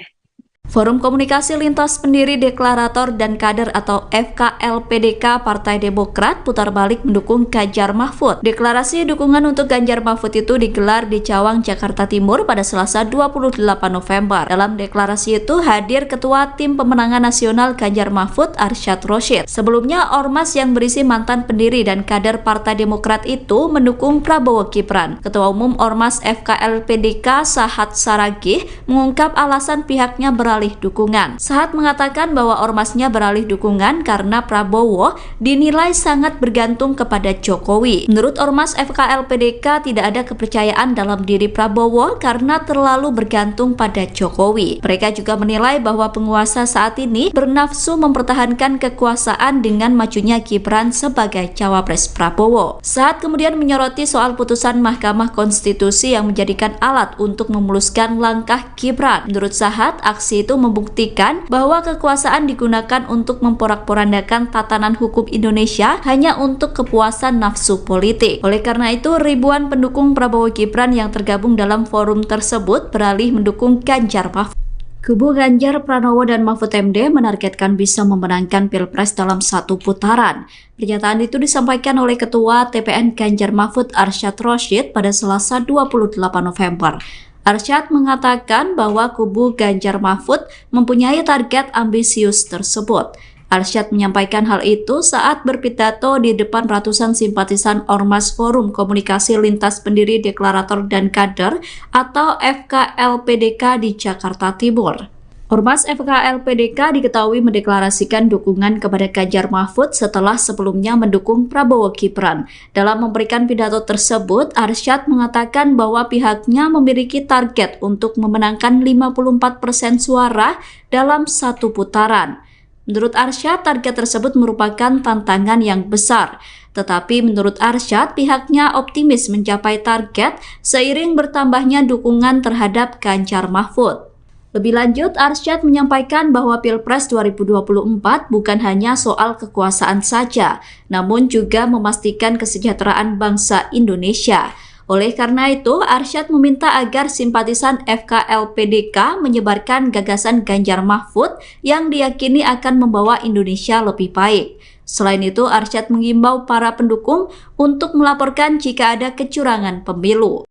Forum Komunikasi Lintas Pendiri Deklarator dan Kader atau FKLPDK Partai Demokrat putar balik mendukung Ganjar Mahfud. Deklarasi dukungan untuk Ganjar Mahfud itu digelar di Cawang, Jakarta Timur pada Selasa 28 November. Dalam deklarasi itu hadir Ketua Tim Pemenangan Nasional Ganjar Mahfud Arsyad Rashid. Sebelumnya, ormas yang berisi mantan pendiri dan kader Partai Demokrat itu mendukung Prabowo Gibran. Ketua Umum Ormas FKLPDK Sahat Saragih mengungkap alasan pihaknya beralih dukungan. Sahat mengatakan bahwa ormasnya beralih dukungan karena Prabowo dinilai sangat bergantung kepada Jokowi. Menurut ormas FKLPDK tidak ada kepercayaan dalam diri Prabowo karena terlalu bergantung pada Jokowi. Mereka juga menilai bahwa penguasa saat ini bernafsu mempertahankan kekuasaan dengan majunya Gibran sebagai cawapres Prabowo. Sahat kemudian menyoroti soal putusan Mahkamah Konstitusi yang menjadikan alat untuk memuluskan langkah Gibran. Menurut Sahat, aksi itu membuktikan bahwa kekuasaan digunakan untuk memporak-porandakan tatanan hukum Indonesia hanya untuk kepuasan nafsu politik. Oleh karena itu, ribuan pendukung Prabowo Gibran yang tergabung dalam forum tersebut beralih mendukung Ganjar Mahfud. Kubu Ganjar Pranowo dan Mahfud MD menargetkan bisa memenangkan Pilpres dalam satu putaran. Pernyataan itu disampaikan oleh Ketua TPN Ganjar Mahfud Arsyad Rashid pada Selasa 28 November. Arsyad mengatakan bahwa kubu Ganjar Mahfud mempunyai target ambisius tersebut. Arsyad menyampaikan hal itu saat berpidato di depan ratusan simpatisan Ormas Forum Komunikasi Lintas Pendiri Deklarator dan Kader atau FKLPDK di Jakarta Timur. Ormas FKLPDK diketahui mendeklarasikan dukungan kepada Ganjar Mahfud setelah sebelumnya mendukung Prabowo Gibran. Dalam memberikan pidato tersebut, Arsyad mengatakan bahwa pihaknya memiliki target untuk memenangkan 54% suara dalam satu putaran. Menurut Arsyad, target tersebut merupakan tantangan yang besar. Tetapi menurut Arsyad, pihaknya optimis mencapai target seiring bertambahnya dukungan terhadap Ganjar Mahfud. Lebih lanjut, Arsyad menyampaikan bahwa Pilpres 2024 bukan hanya soal kekuasaan saja, namun juga memastikan kesejahteraan bangsa Indonesia. Oleh karena itu, Arsyad meminta agar simpatisan FKLPDK menyebarkan gagasan Ganjar Mahfud yang diyakini akan membawa Indonesia lebih baik. Selain itu, Arsyad mengimbau para pendukung untuk melaporkan jika ada kecurangan pemilu.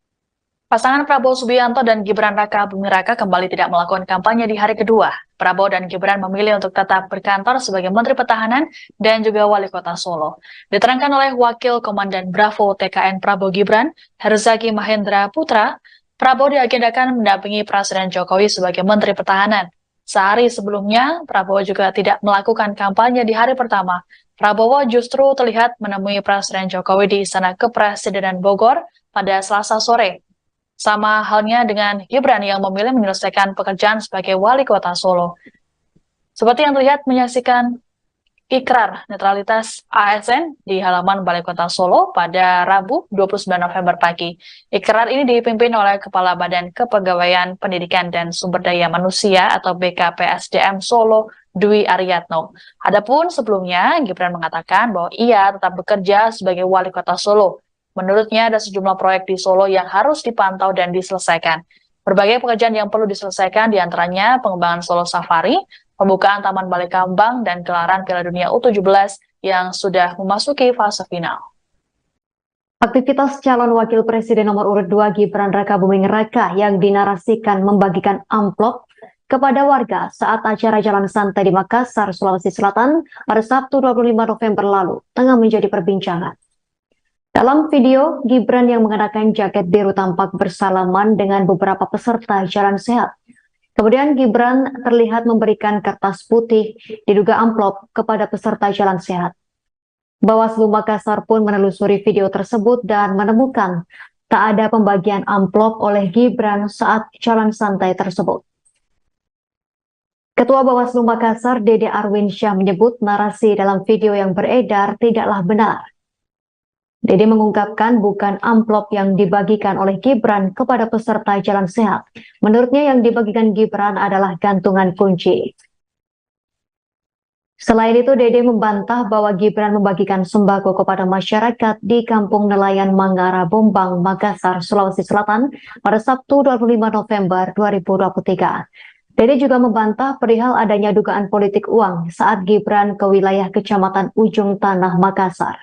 Pasangan Prabowo Subianto dan Gibran Raka Buming Raka kembali tidak melakukan kampanye di hari kedua. Prabowo dan Gibran memilih untuk tetap berkantor sebagai Menteri Pertahanan dan juga Wali Kota Solo. Diterangkan oleh Wakil Komandan Bravo TKN Prabowo Gibran, Herzaki Mahendra Putra, Prabowo diagendakan mendampingi Presiden Jokowi sebagai Menteri Pertahanan. Sehari sebelumnya, Prabowo juga tidak melakukan kampanye di hari pertama. Prabowo justru terlihat menemui Presiden Jokowi di Istana Kepresidenan Bogor pada Selasa sore. Sama halnya dengan Gibran yang memilih menyelesaikan pekerjaan sebagai Wali Kota Solo. Seperti yang terlihat menyaksikan ikrar netralitas ASN di halaman Balai Kota Solo pada Rabu 29 November pagi. Ikrar ini dipimpin oleh Kepala Badan Kepegawaian Pendidikan dan Sumber Daya Manusia atau BKPSDM Solo, Dwi Aryatno. Adapun sebelumnya, Gibran mengatakan bahwa ia tetap bekerja sebagai Wali Kota Solo. Menurutnya ada sejumlah proyek di Solo yang harus dipantau dan diselesaikan. Berbagai pekerjaan yang perlu diselesaikan diantaranya pengembangan Solo Safari, pembukaan Taman Balai Kambang, dan gelaran Piala Dunia U17 yang sudah memasuki fase final. Aktivitas calon wakil presiden nomor urut 2 Gibran Raka Buming Raka yang dinarasikan membagikan amplop kepada warga saat acara jalan santai di Makassar, Sulawesi Selatan pada Sabtu 25 November lalu tengah menjadi perbincangan. Dalam video, Gibran yang mengenakan jaket biru tampak bersalaman dengan beberapa peserta jalan sehat. Kemudian Gibran terlihat memberikan kertas putih diduga amplop kepada peserta jalan sehat. Bawaslu Makassar pun menelusuri video tersebut dan menemukan tak ada pembagian amplop oleh Gibran saat jalan santai tersebut. Ketua Bawaslu Makassar, Dede Arwinsyah, menyebut narasi dalam video yang beredar tidaklah benar. Dede mengungkapkan bukan amplop yang dibagikan oleh Gibran kepada peserta jalan sehat. Menurutnya yang dibagikan Gibran adalah gantungan kunci. Selain itu, Dede membantah bahwa Gibran membagikan sembako kepada masyarakat di Kampung Nelayan Mangara, Bombang, Makassar, Sulawesi Selatan pada Sabtu 25 November 2023. Dede juga membantah perihal adanya dugaan politik uang saat Gibran ke wilayah Kecamatan Ujung Tanah, Makassar.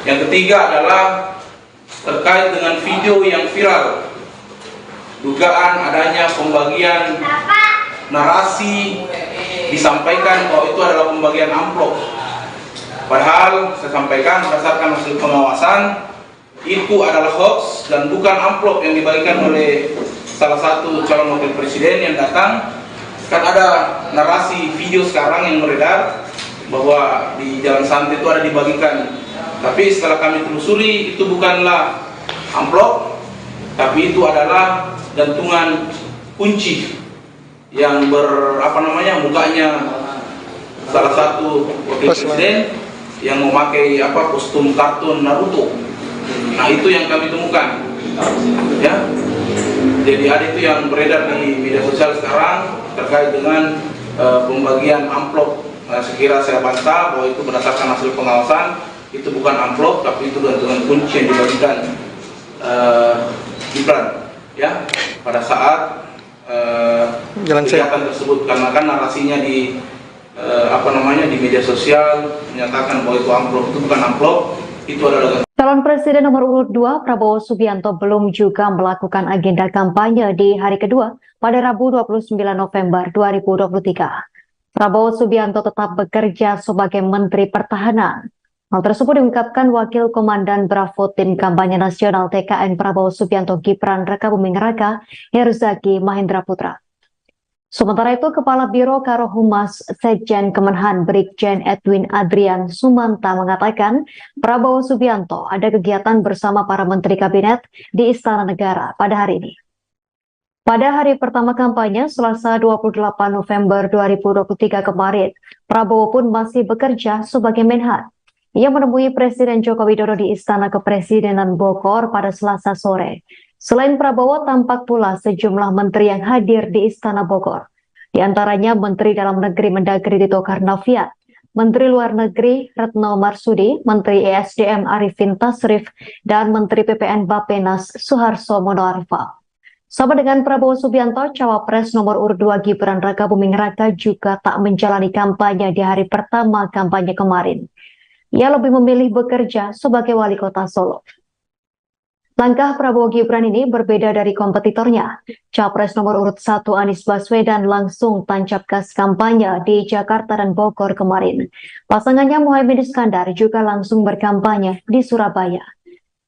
Yang ketiga adalah terkait dengan video yang viral, dugaan adanya pembagian narasi disampaikan bahwa itu adalah pembagian amplop. Padahal saya sampaikan berdasarkan hasil pengawasan itu adalah hoax dan bukan amplop yang dibagikan oleh salah satu calon wakil presiden yang datang. Kan ada narasi video sekarang yang beredar bahwa di jalan santai itu ada dibagikan. Tapi setelah kami telusuri itu bukanlah amplop, tapi itu adalah gantungan kunci yang mukanya salah satu wakil presiden yang memakai kostum kartun Naruto. Nah, itu yang kami temukan. Ya. Jadi ada itu yang beredar di media sosial sekarang terkait dengan pembagian amplop. Nah, sekira saya bantah bahwa itu berdasarkan hasil pengawasan. Itu bukan amplop, tapi itu gantungan kunci yang dibagikan Gibran ya pada saat kegiatan tersebut, karena kan narasinya di di media sosial menyatakan bahwa itu amplop. Itu bukan amplop, itu adalah. Calon Presiden nomor urut 2 Prabowo Subianto belum juga melakukan agenda kampanye di hari kedua pada Rabu 29 November 2023. Prabowo Subianto tetap bekerja sebagai Menteri Pertahanan. Hal tersebut diungkapkan Wakil Komandan Bravo Tim Kampanye Nasional TKN Prabowo Subianto Gibran Rakabuming Raka, Herzaki Mahendra Putra. Sementara itu, Kepala Biro Karohumas Sekjen Kemenhan Brigjen Edwin Adrian Sumanta mengatakan Prabowo Subianto ada kegiatan bersama para Menteri Kabinet di Istana Negara pada hari ini. Pada hari pertama kampanye, Selasa 28 November 2023 kemarin, Prabowo pun masih bekerja sebagai Menhan. Ia menemui Presiden Joko Widodo di Istana Kepresidenan Bogor pada Selasa sore. Selain Prabowo, tampak pula sejumlah menteri yang hadir di Istana Bogor. Di antaranya Menteri Dalam Negeri Mendagri Tito Karnavian, Menteri Luar Negeri Retno Marsudi, Menteri ESDM Arifin Tasrif, dan Menteri PPN Bappenas Suharto Monoarfa. Sama dengan Prabowo Subianto, Cawapres nomor urut 2 Gibran Rakabuming Raka juga tak menjalani kampanye di hari pertama kampanye kemarin. Ia lebih memilih bekerja sebagai wali kota Solo. Langkah Prabowo Gibran ini berbeda dari kompetitornya. Capres nomor urut 1 Anies Baswedan langsung tancap gas kampanye di Jakarta dan Bogor kemarin. Pasangannya Muhaimin Iskandar juga langsung berkampanye di Surabaya.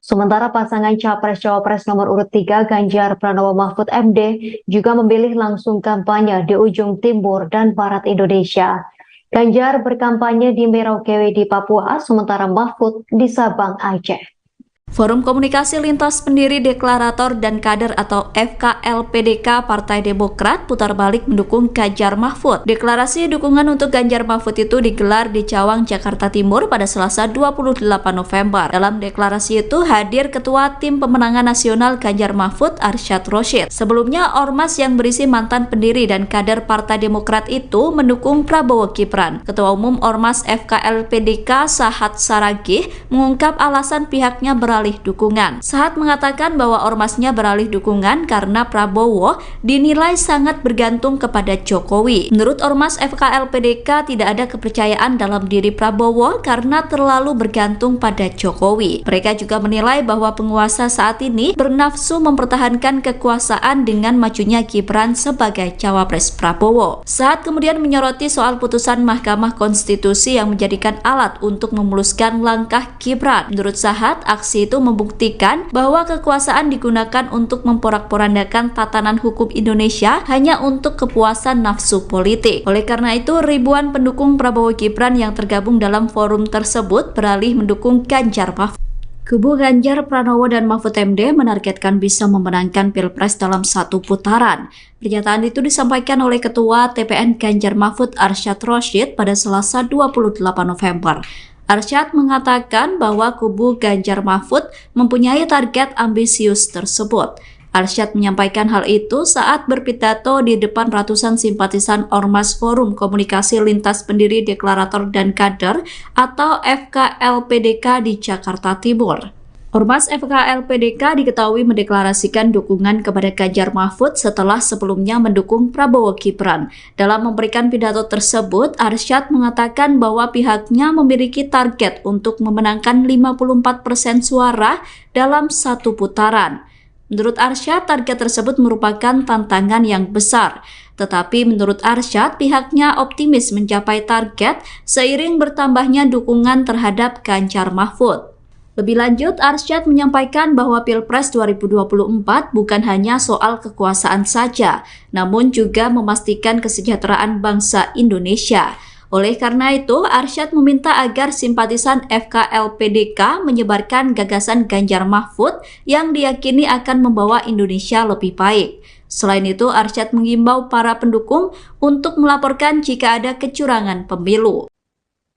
Sementara pasangan Capres-Cawapres nomor urut 3 Ganjar Pranowo Mahfud MD juga memilih langsung kampanye di ujung timur dan barat Indonesia. Ganjar berkampanye di Merauke di Papua, sementara Mahfud di Sabang, Aceh. Forum Komunikasi Lintas Pendiri Deklarator dan Kader atau FKLPDK Partai Demokrat putar balik mendukung Ganjar Mahfud. Deklarasi dukungan untuk Ganjar Mahfud itu digelar di Cawang, Jakarta Timur pada Selasa 28 November. Dalam deklarasi itu hadir Ketua Tim Pemenangan Nasional Ganjar Mahfud Arsyad Rashid. Sebelumnya, ormas yang berisi mantan pendiri dan kader Partai Demokrat itu mendukung Prabowo Gibran. Ketua Umum Ormas FKLPDK Sahat Saragih mengungkap alasan pihaknya beralih dukungan. Sahat mengatakan bahwa ormasnya beralih dukungan karena Prabowo dinilai sangat bergantung kepada Jokowi. Menurut ormas FKLPDK tidak ada kepercayaan dalam diri Prabowo karena terlalu bergantung pada Jokowi. Mereka juga menilai bahwa penguasa saat ini bernafsu mempertahankan kekuasaan dengan majunya Gibran sebagai cawapres Prabowo. Sahat kemudian menyoroti soal putusan Mahkamah Konstitusi yang menjadikan alat untuk memuluskan langkah Gibran. Menurut Sahat, aksi itu membuktikan bahwa kekuasaan digunakan untuk memporak-porandakan tatanan hukum Indonesia hanya untuk kepuasan nafsu politik. Oleh karena itu, ribuan pendukung Prabowo Gibran yang tergabung dalam forum tersebut beralih mendukung Ganjar Mahfud. Kubu Ganjar Pranowo dan Mahfud MD menargetkan bisa memenangkan Pilpres dalam satu putaran. Pernyataan itu disampaikan oleh Ketua TPN Ganjar Mahfud Arsyad Rashid pada Selasa 28 November. Arsyad mengatakan bahwa kubu Ganjar Mahfud mempunyai target ambisius tersebut. Arsyad menyampaikan hal itu saat berpidato di depan ratusan simpatisan Ormas Forum Komunikasi Lintas Pendiri Deklarator dan Kader atau FKLPDK di Jakarta Timur. Ormas FKLPDK diketahui mendeklarasikan dukungan kepada Ganjar Mahfud setelah sebelumnya mendukung Prabowo Gibran. Dalam memberikan pidato tersebut, Arsyad mengatakan bahwa pihaknya memiliki target untuk memenangkan 54% suara dalam satu putaran. Menurut Arsyad, target tersebut merupakan tantangan yang besar. Tetapi menurut Arsyad, pihaknya optimis mencapai target seiring bertambahnya dukungan terhadap Ganjar Mahfud. Lebih lanjut, Arsyad menyampaikan bahwa Pilpres 2024 bukan hanya soal kekuasaan saja, namun juga memastikan kesejahteraan bangsa Indonesia. Oleh karena itu, Arsyad meminta agar simpatisan FKLPDK menyebarkan gagasan Ganjar Mahfud yang diyakini akan membawa Indonesia lebih baik. Selain itu, Arsyad mengimbau para pendukung untuk melaporkan jika ada kecurangan pemilu.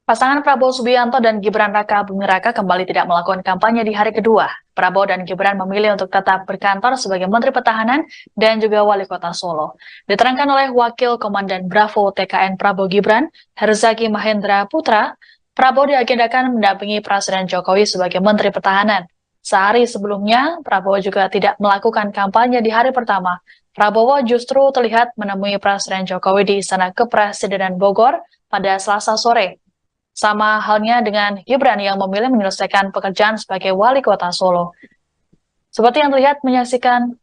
Pasangan Prabowo Subianto dan Gibran Rakabuming Raka kembali tidak melakukan kampanye di hari kedua. Prabowo dan Gibran memilih untuk tetap berkantor sebagai Menteri Pertahanan dan juga Wali Kota Solo. Diterangkan oleh Wakil Komandan Bravo TKN Prabowo Gibran, Herzaki Mahendra Putra, Prabowo diagendakan mendampingi Presiden Jokowi sebagai Menteri Pertahanan. Sehari sebelumnya, Prabowo juga tidak melakukan kampanye di hari pertama. Prabowo justru terlihat menemui Presiden Jokowi di Istana Kepresidenan Bogor pada Selasa sore. Sama halnya dengan Gibran yang memilih menyelesaikan pekerjaan sebagai Wali Kota Solo. Seperti yang terlihat menyaksikan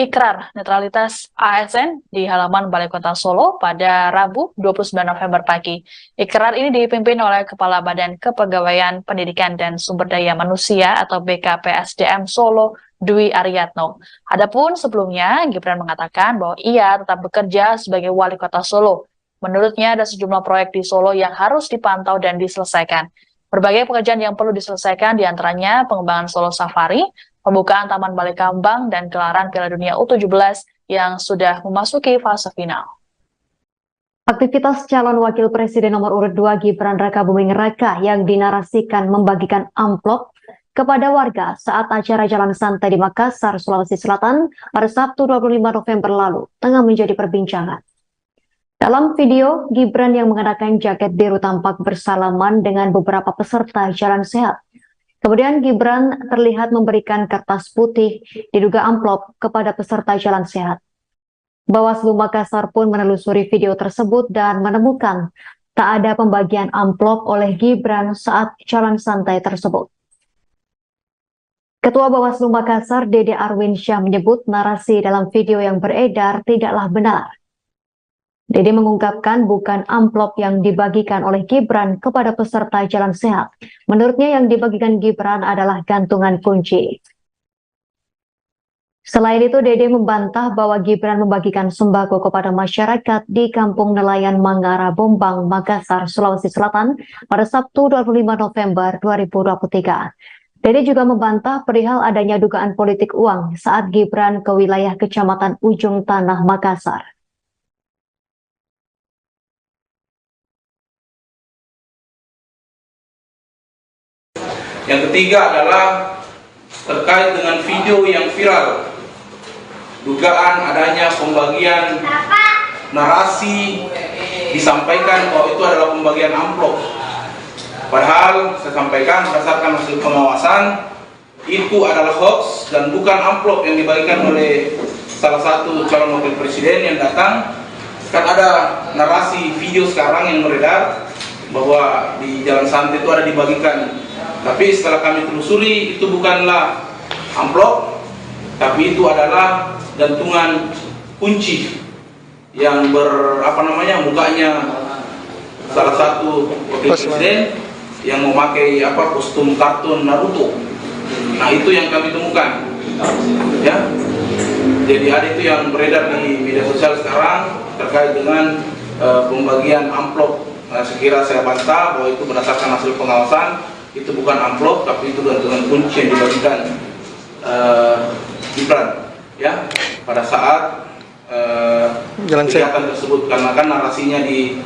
ikrar netralitas ASN di halaman Balai Kota Solo pada Rabu 29 November pagi. Ikrar ini dipimpin oleh Kepala Badan Kepegawaian Pendidikan dan Sumber Daya Manusia atau BKPSDM Solo, Dwi Aryatno. Adapun sebelumnya, Gibran mengatakan bahwa ia tetap bekerja sebagai Wali Kota Solo. Menurutnya ada sejumlah proyek di Solo yang harus dipantau dan diselesaikan. Berbagai pekerjaan yang perlu diselesaikan diantaranya pengembangan Solo Safari, pembukaan Taman Balai Kambang, dan gelaran Piala Dunia U17 yang sudah memasuki fase final. Aktivitas calon wakil presiden nomor urut 2 Gibran Rakabuming Raka yang dinarasikan membagikan amplop kepada warga saat acara jalan santai di Makassar, Sulawesi Selatan pada Sabtu 25 November lalu tengah menjadi perbincangan. Dalam video, Gibran yang mengenakan jaket biru tampak bersalaman dengan beberapa peserta jalan sehat. Kemudian Gibran terlihat memberikan kertas putih diduga amplop kepada peserta jalan sehat. Bawaslu Makassar pun menelusuri video tersebut dan menemukan tak ada pembagian amplop oleh Gibran saat jalan santai tersebut. Ketua Bawaslu Makassar, Dede Arwinsyah, menyebut narasi dalam video yang beredar tidaklah benar. Dede mengungkapkan bukan amplop yang dibagikan oleh Gibran kepada peserta jalan sehat. Menurutnya yang dibagikan Gibran adalah gantungan kunci. Selain itu, Dede membantah bahwa Gibran membagikan sembako kepada masyarakat di Kampung Nelayan Mangara Bombang, Makassar, Sulawesi Selatan pada Sabtu 25 November 2023. Dede juga membantah perihal adanya dugaan politik uang saat Gibran ke wilayah Kecamatan Ujung Tanah, Makassar. Yang ketiga adalah terkait dengan video yang viral, dugaan adanya pembagian narasi disampaikan bahwa itu adalah pembagian amplop. Padahal saya sampaikan berdasarkan hasil pengawasan itu adalah hoax dan bukan amplop yang dibagikan oleh salah satu calon wakil presiden yang datang. Kan ada narasi video sekarang yang beredar bahwa di jalan santai itu ada dibagikan. Tapi setelah kami telusuri itu bukanlah amplop, tapi itu adalah gantungan kunci yang mukanya salah satu wakil presiden yang memakai kostum kartun Naruto. Nah, itu yang kami temukan. Ya. Jadi ada itu yang beredar di media sosial sekarang terkait dengan pembagian amplop. Nah, sekira saya bantah bahwa itu berdasarkan hasil pengawasan. Itu bukan amplop, tapi itu gantungan kunci yang dibagikan Gibran ya pada saat kegiatan tersebut, karena kan narasinya di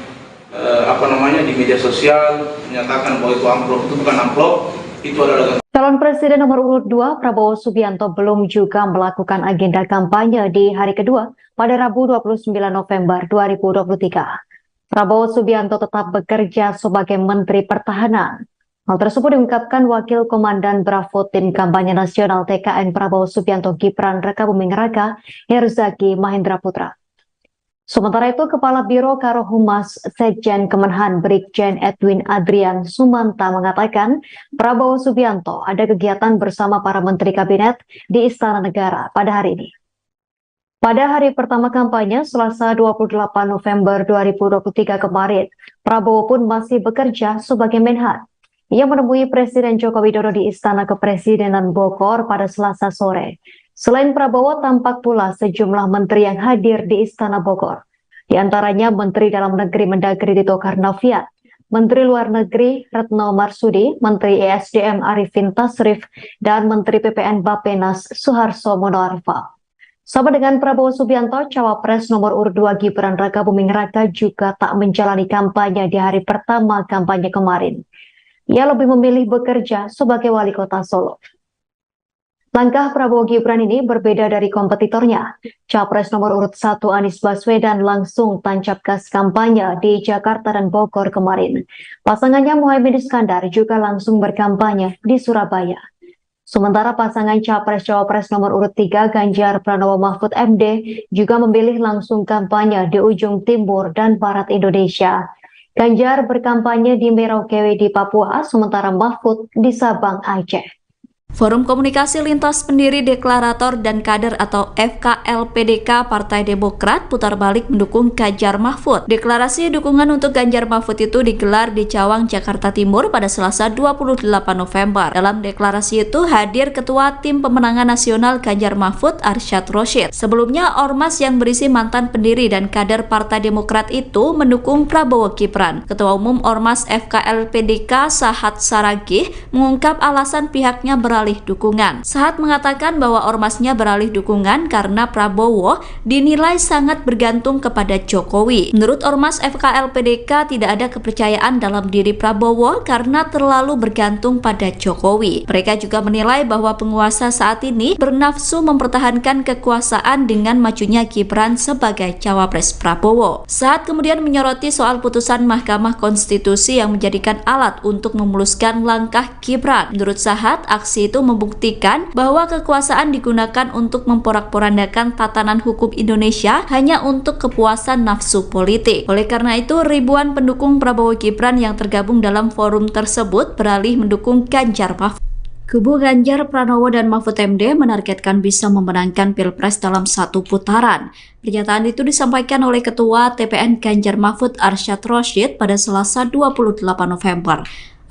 di media sosial menyatakan bahwa itu amplop. Itu bukan amplop, itu adalah Calon Presiden nomor urut 2 Prabowo Subianto belum juga melakukan agenda kampanye di hari kedua pada Rabu 29 November 2023. Prabowo Subianto tetap bekerja sebagai Menteri Pertahanan. Hal tersebut diungkapkan Wakil Komandan Bravo Tim Kampanye Nasional TKN Prabowo Subianto Gibran Rakabuming Raka, Herzaki Mahendra Putra. Sementara itu, Kepala Biro Karohumas Sekjen Kemenhan Brigjen Edwin Adrian Sumanta mengatakan Prabowo Subianto ada kegiatan bersama para Menteri Kabinet di Istana Negara pada hari ini. Pada hari pertama kampanye, Selasa 28 November 2023 kemarin, Prabowo pun masih bekerja sebagai Menhan. Ia menemui Presiden Joko Widodo di Istana Kepresidenan Bogor pada Selasa sore. Selain Prabowo, tampak pula sejumlah menteri yang hadir di Istana Bogor. Di antaranya Menteri Dalam Negeri Mendagri Tito Karnavian, Menteri Luar Negeri Retno Marsudi, Menteri ESDM Arifin Tasrif, dan Menteri PPN Bappenas Suharto Monoarfa. Sama dengan Prabowo Subianto, Cawapres nomor urut 2 Gibran Rakabuming Raka juga tak menjalani kampanye di hari pertama kampanye kemarin. Ia lebih memilih bekerja sebagai wali kota Solo. Langkah Prabowo Gibran ini berbeda dari kompetitornya. Capres nomor urut 1 Anies Baswedan langsung tancap gas kampanye di Jakarta dan Bogor kemarin. Pasangannya Muhaimin Iskandar juga langsung berkampanye di Surabaya. Sementara pasangan Capres-Cawapres nomor urut 3 Ganjar Pranowo Mahfud MD juga memilih langsung kampanye di ujung timur dan barat Indonesia. Ganjar berkampanye di Merauke di Papua, sementara Mahfud di Sabang, Aceh. Forum Komunikasi Lintas Pendiri Deklarator dan Kader atau FKLPDK Partai Demokrat putar balik mendukung Ganjar Mahfud. Deklarasi dukungan untuk Ganjar Mahfud itu digelar di Cawang, Jakarta Timur pada Selasa 28 November. Dalam deklarasi itu hadir Ketua Tim Pemenangan Nasional Ganjar Mahfud Arsyad Rashid. Sebelumnya, ormas yang berisi mantan pendiri dan kader Partai Demokrat itu mendukung Prabowo Gibran. Ketua Umum Ormas FKLPDK Sahat Saragih mengungkap alasan pihaknya beralih dukungan. Sahat mengatakan bahwa ormasnya beralih dukungan karena Prabowo dinilai sangat bergantung kepada Jokowi. Menurut ormas FKLPDK tidak ada kepercayaan dalam diri Prabowo karena terlalu bergantung pada Jokowi. Mereka juga menilai bahwa penguasa saat ini bernafsu mempertahankan kekuasaan dengan majunya Gibran sebagai cawapres Prabowo. Sahat kemudian menyoroti soal putusan Mahkamah Konstitusi yang menjadikan alat untuk memuluskan langkah Gibran. Menurut Sahat, aksi itu membuktikan bahwa kekuasaan digunakan untuk memporak-porandakan tatanan hukum Indonesia hanya untuk kepuasan nafsu politik. Oleh karena itu, ribuan pendukung Prabowo Gibran yang tergabung dalam forum tersebut beralih mendukung Ganjar Mahfud. Kubu Ganjar Pranowo dan Mahfud MD menargetkan bisa memenangkan Pilpres dalam satu putaran. Pernyataan itu disampaikan oleh Ketua TPN Ganjar Mahfud Arsyad Rashid pada Selasa 28 November.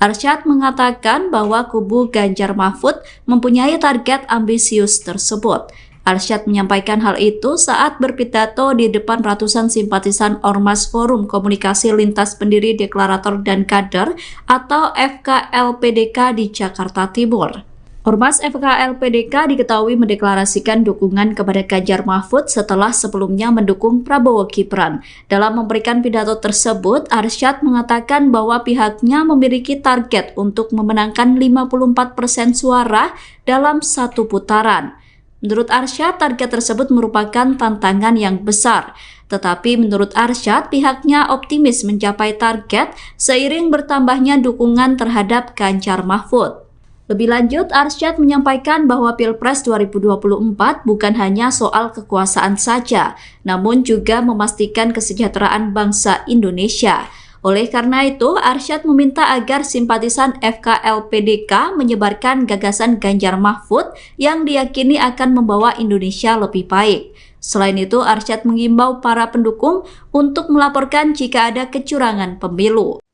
Arsyad mengatakan bahwa kubu Ganjar Mahfud mempunyai target ambisius tersebut. Arsyad menyampaikan hal itu saat berpidato di depan ratusan simpatisan Ormas Forum Komunikasi Lintas Pendiri Deklarator dan Kader atau FKLPDK di Jakarta Timur. Ormas FKLPDK diketahui mendeklarasikan dukungan kepada Ganjar Mahfud setelah sebelumnya mendukung Prabowo Gibran. Dalam memberikan pidato tersebut, Arsyad mengatakan bahwa pihaknya memiliki target untuk memenangkan 54% suara dalam satu putaran. Menurut Arsyad, target tersebut merupakan tantangan yang besar. Tetapi menurut Arsyad, pihaknya optimis mencapai target seiring bertambahnya dukungan terhadap Ganjar Mahfud. Lebih lanjut, Arsyad menyampaikan bahwa Pilpres 2024 bukan hanya soal kekuasaan saja, namun juga memastikan kesejahteraan bangsa Indonesia. Oleh karena itu, Arsyad meminta agar simpatisan FKLPDK menyebarkan gagasan Ganjar Mahfud yang diyakini akan membawa Indonesia lebih baik. Selain itu, Arsyad mengimbau para pendukung untuk melaporkan jika ada kecurangan pemilu.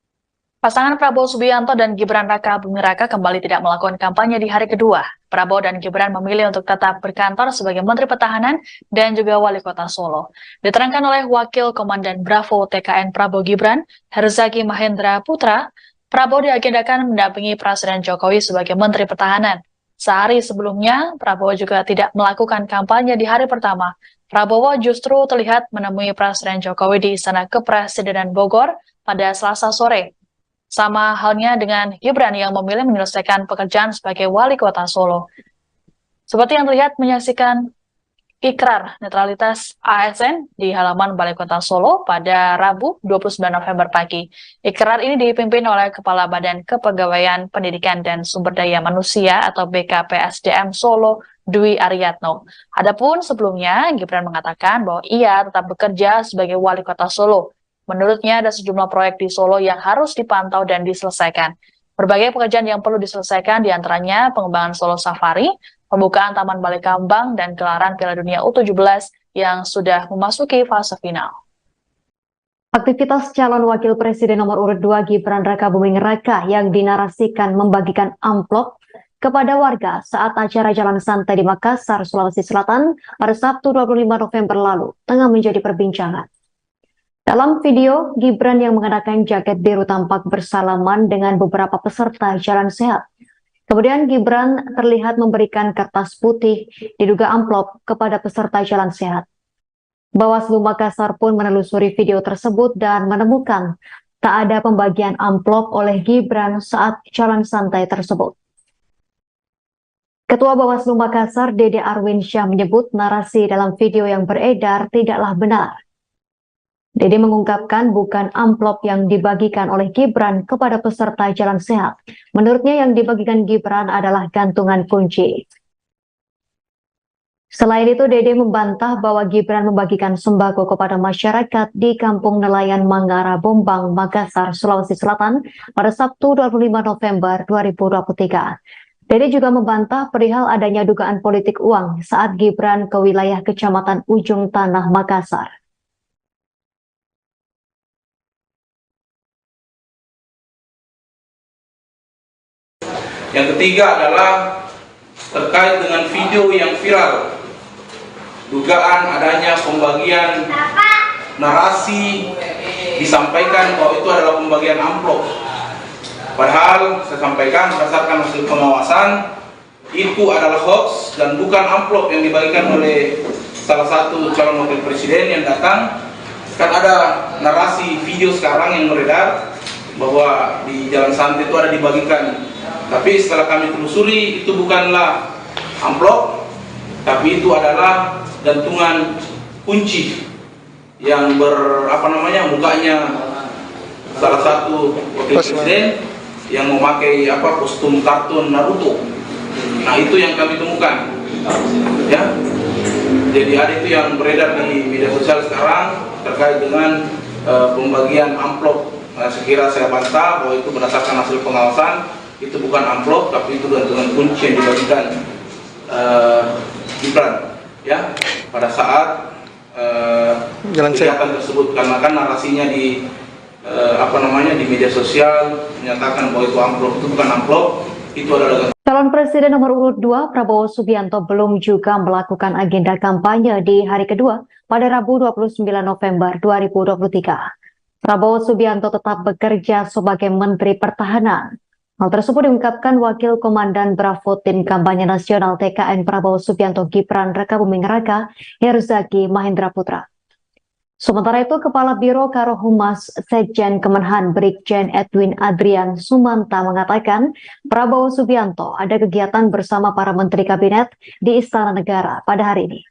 Pasangan Prabowo Subianto dan Gibran Raka Buming Raka kembali tidak melakukan kampanye di hari kedua. Prabowo dan Gibran memilih untuk tetap berkantor sebagai Menteri Pertahanan dan juga Wali Kota Solo. Diterangkan oleh Wakil Komandan Bravo TKN Prabowo Gibran, Herzaki Mahendra Putra, Prabowo diagendakan mendampingi Presiden Jokowi sebagai Menteri Pertahanan. Sehari sebelumnya, Prabowo juga tidak melakukan kampanye di hari pertama. Prabowo justru terlihat menemui Presiden Jokowi di Istana Kepresidenan Bogor pada Selasa sore. Sama halnya dengan Gibran yang memilih menyelesaikan pekerjaan sebagai Wali Kota Solo. Seperti yang terlihat menyaksikan ikrar netralitas ASN di halaman Balai Kota Solo pada Rabu 29 November pagi. Ikrar ini dipimpin oleh Kepala Badan Kepegawaian Pendidikan dan Sumber Daya Manusia atau BKPSDM Solo, Dwi Aryatno. Adapun sebelumnya, Gibran mengatakan bahwa ia tetap bekerja sebagai Wali Kota Solo. Menurutnya ada sejumlah proyek di Solo yang harus dipantau dan diselesaikan. Berbagai pekerjaan yang perlu diselesaikan diantaranya pengembangan Solo Safari, pembukaan Taman Balai Kambang, dan gelaran Piala Dunia U17 yang sudah memasuki fase final. Aktivitas calon wakil presiden nomor urut 2 Gibran Raka Buming Raka yang dinarasikan membagikan amplop kepada warga saat acara jalan santai di Makassar, Sulawesi Selatan pada Sabtu 25 November lalu tengah menjadi perbincangan. Dalam video, Gibran yang mengenakan jaket biru tampak bersalaman dengan beberapa peserta jalan sehat. Kemudian Gibran terlihat memberikan kertas putih diduga amplop kepada peserta jalan sehat. Bawaslu Makassar pun menelusuri video tersebut dan menemukan tak ada pembagian amplop oleh Gibran saat jalan santai tersebut. Ketua Bawaslu Makassar, Dede Arwinsyah, menyebut narasi dalam video yang beredar tidaklah benar. Dede mengungkapkan bukan amplop yang dibagikan oleh Gibran kepada peserta jalan sehat. Menurutnya yang dibagikan Gibran adalah gantungan kunci. Selain itu, Dede membantah bahwa Gibran membagikan sembako kepada masyarakat di Kampung Nelayan Mangara, Bombang, Makassar, Sulawesi Selatan pada Sabtu 25 November 2023. Dede juga membantah perihal adanya dugaan politik uang saat Gibran ke wilayah Kecamatan Ujung Tanah, Makassar. Yang ketiga adalah terkait dengan video yang viral, dugaan adanya pembagian narasi disampaikan bahwa itu adalah pembagian amplop. Padahal saya sampaikan berdasarkan hasil pengawasan itu adalah hoax dan bukan amplop yang dibagikan oleh salah satu calon wakil presiden yang datang. Kan ada narasi video sekarang yang beredar bahwa di Jalan Santai itu ada dibagikan. Tapi setelah kami telusuri itu bukanlah amplop, tapi itu adalah gantungan kunci yang mukanya salah satu wakil presiden yang memakai kostum kartun Naruto. Nah, itu yang kami temukan, ya. Jadi ada itu yang beredar di media sosial sekarang terkait dengan pembagian amplop. Nah, sekira saya bantah bahwa itu berdasarkan hasil pengawasan, itu bukan amplop, tapi itu gantungan kunci yang dibagikan Gibran, ya, pada saat kegiatan tersebut. Karena kan narasinya di di media sosial menyatakan bahwa itu amplop, itu bukan amplop, itu adalah. Calon Presiden nomor urut 2 Prabowo Subianto belum juga melakukan agenda kampanye di hari kedua pada Rabu 29 November 2023. Prabowo Subianto tetap bekerja sebagai Menteri Pertahanan. Hal tersebut diungkapkan Wakil Komandan Bravo Tim Kampanye Nasional TKN Prabowo Subianto Gibran Rakabuming Raka, Herzaki Mahendra Putra. Sementara itu, Kepala Biro Karohumas Sekjen Kemenhan Brigjen Edwin Adrian Sumanta mengatakan Prabowo Subianto ada kegiatan bersama para Menteri Kabinet di Istana Negara pada hari ini.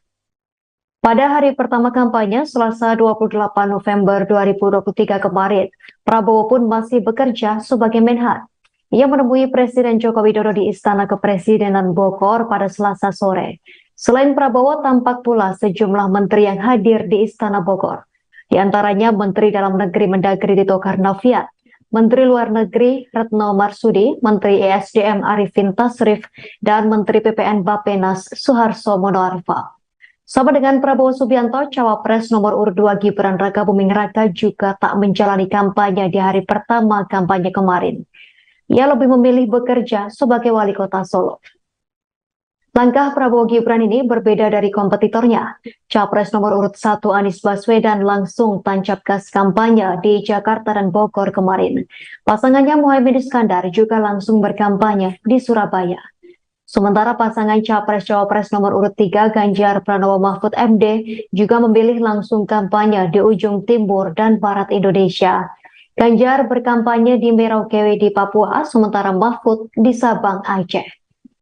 Pada hari pertama kampanye, Selasa 28 November 2023 kemarin, Prabowo pun masih bekerja sebagai Menhan. Ia menemui Presiden Joko Widodo di Istana Kepresidenan Bogor pada Selasa sore. Selain Prabowo, tampak pula sejumlah menteri yang hadir di Istana Bogor. Di antaranya Menteri Dalam Negeri Mendagri Tito Karnavian, Menteri Luar Negeri Retno Marsudi, Menteri ESDM Arifin Tasrif, dan Menteri PPN Bappenas Suharto Monoarfa. Sama dengan Prabowo Subianto, Cawapres nomor urut 2 Gibran Rakabuming Raka juga tak menjalani kampanye di hari pertama kampanye kemarin. Ia lebih memilih bekerja sebagai wali kota Solo. Langkah Prabowo Gibran ini berbeda dari kompetitornya. Capres nomor urut 1 Anies Baswedan langsung tancap gas kampanye di Jakarta dan Bogor kemarin. Pasangannya Muhaimin Iskandar juga langsung berkampanye di Surabaya. Sementara pasangan Capres-Cawapres nomor urut 3 Ganjar Pranowo Mahfud MD juga memilih langsung kampanye di ujung timur dan barat Indonesia. Ganjar berkampanye di Merauke di Papua, sementara Mahfud di Sabang, Aceh.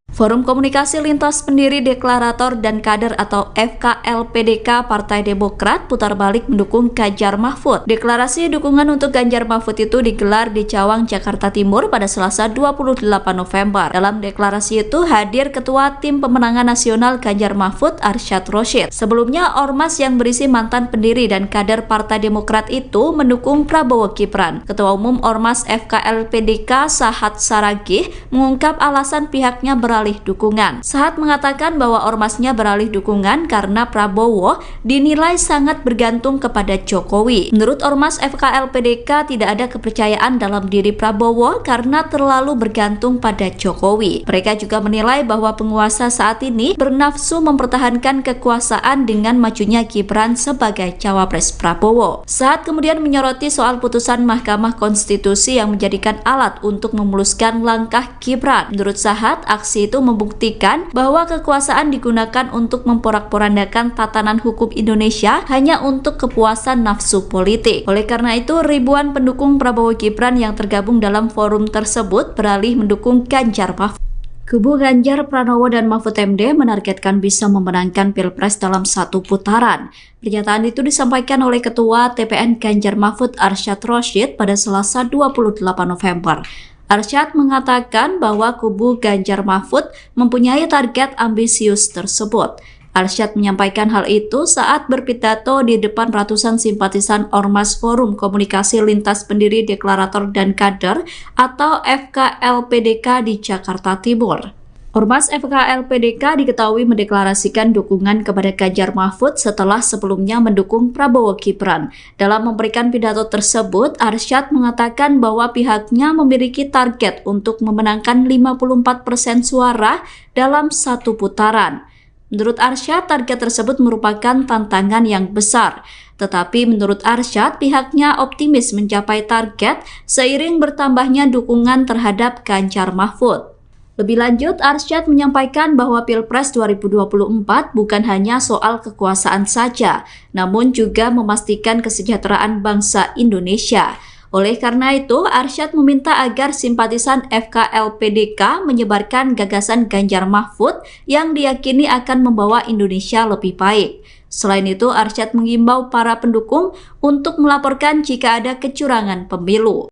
Forum Komunikasi Lintas Pendiri Deklarator dan Kader atau FKLPDK Partai Demokrat putar balik mendukung Ganjar Mahfud. Deklarasi dukungan untuk Ganjar Mahfud itu digelar di Cawang, Jakarta Timur pada Selasa 28 November. Dalam deklarasi itu hadir Ketua Tim Pemenangan Nasional Ganjar Mahfud Arsyad Rashid. Sebelumnya, ormas yang berisi mantan pendiri dan kader Partai Demokrat itu mendukung Prabowo Gibran. Ketua Umum Ormas FKLPDK Sahat Saragih mengungkap alasan pihaknya beralih dukungan. Sahat mengatakan bahwa ormasnya beralih dukungan karena Prabowo dinilai sangat bergantung kepada Jokowi. Menurut ormas FKLPDK tidak ada kepercayaan dalam diri Prabowo karena terlalu bergantung pada Jokowi. Mereka juga menilai bahwa penguasa saat ini bernafsu mempertahankan kekuasaan dengan majunya Gibran sebagai cawapres Prabowo. Sahat kemudian menyoroti soal putusan Mahkamah Konstitusi yang menjadikan alat untuk memuluskan langkah Gibran. Menurut Sahat, aksi itu membuktikan bahwa kekuasaan digunakan untuk memporak-porandakan tatanan hukum Indonesia hanya untuk kepuasan nafsu politik. Oleh karena itu, ribuan pendukung Prabowo Gibran yang tergabung dalam forum tersebut beralih mendukung Ganjar Mahfud. Kubu Ganjar Pranowo dan Mahfud MD menargetkan bisa memenangkan Pilpres dalam satu putaran. Pernyataan itu disampaikan oleh Ketua TPN Ganjar Mahfud Arsyad Rashid pada Selasa 28 November. Arsyad mengatakan bahwa kubu Ganjar Mahfud mempunyai target ambisius tersebut. Arsyad menyampaikan hal itu saat berpidato di depan ratusan simpatisan Ormas Forum Komunikasi Lintas Pendiri Deklarator dan Kader atau FKLPDK di Jakarta Timur. Ormas FKLPDK diketahui mendeklarasikan dukungan kepada Ganjar Mahfud setelah sebelumnya mendukung Prabowo Gibran. Dalam memberikan pidato tersebut, Arsyad mengatakan bahwa pihaknya memiliki target untuk memenangkan 54% suara dalam satu putaran. Menurut Arsyad, target tersebut merupakan tantangan yang besar. Tetapi menurut Arsyad, pihaknya optimis mencapai target seiring bertambahnya dukungan terhadap Ganjar Mahfud. Lebih lanjut, Arsyad menyampaikan bahwa Pilpres 2024 bukan hanya soal kekuasaan saja, namun juga memastikan kesejahteraan bangsa Indonesia. Oleh karena itu, Arsyad meminta agar simpatisan FKLPDK menyebarkan gagasan Ganjar Mahfud yang diyakini akan membawa Indonesia lebih baik. Selain itu, Arsyad mengimbau para pendukung untuk melaporkan jika ada kecurangan pemilu.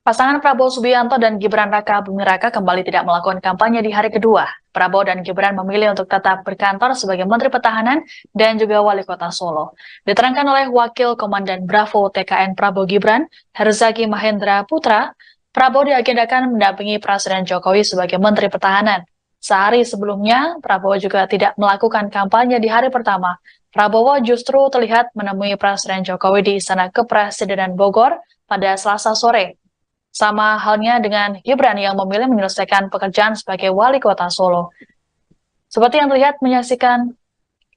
Pasangan Prabowo Subianto dan Gibran Raka Buming Raka kembali tidak melakukan kampanye di hari kedua. Prabowo dan Gibran memilih untuk tetap berkantor sebagai Menteri Pertahanan dan juga Wali Kota Solo. Diterangkan oleh Wakil Komandan Bravo TKN Prabowo Gibran, Herzaki Mahendra Putra, Prabowo diagendakan mendampingi Presiden Jokowi sebagai Menteri Pertahanan. Sehari sebelumnya, Prabowo juga tidak melakukan kampanye di hari pertama. Prabowo justru terlihat menemui Presiden Jokowi di Istana Kepresidenan Bogor pada Selasa sore. Sama halnya dengan Gibran yang memilih menyelesaikan pekerjaan sebagai Wali Kota Solo. Seperti yang terlihat menyaksikan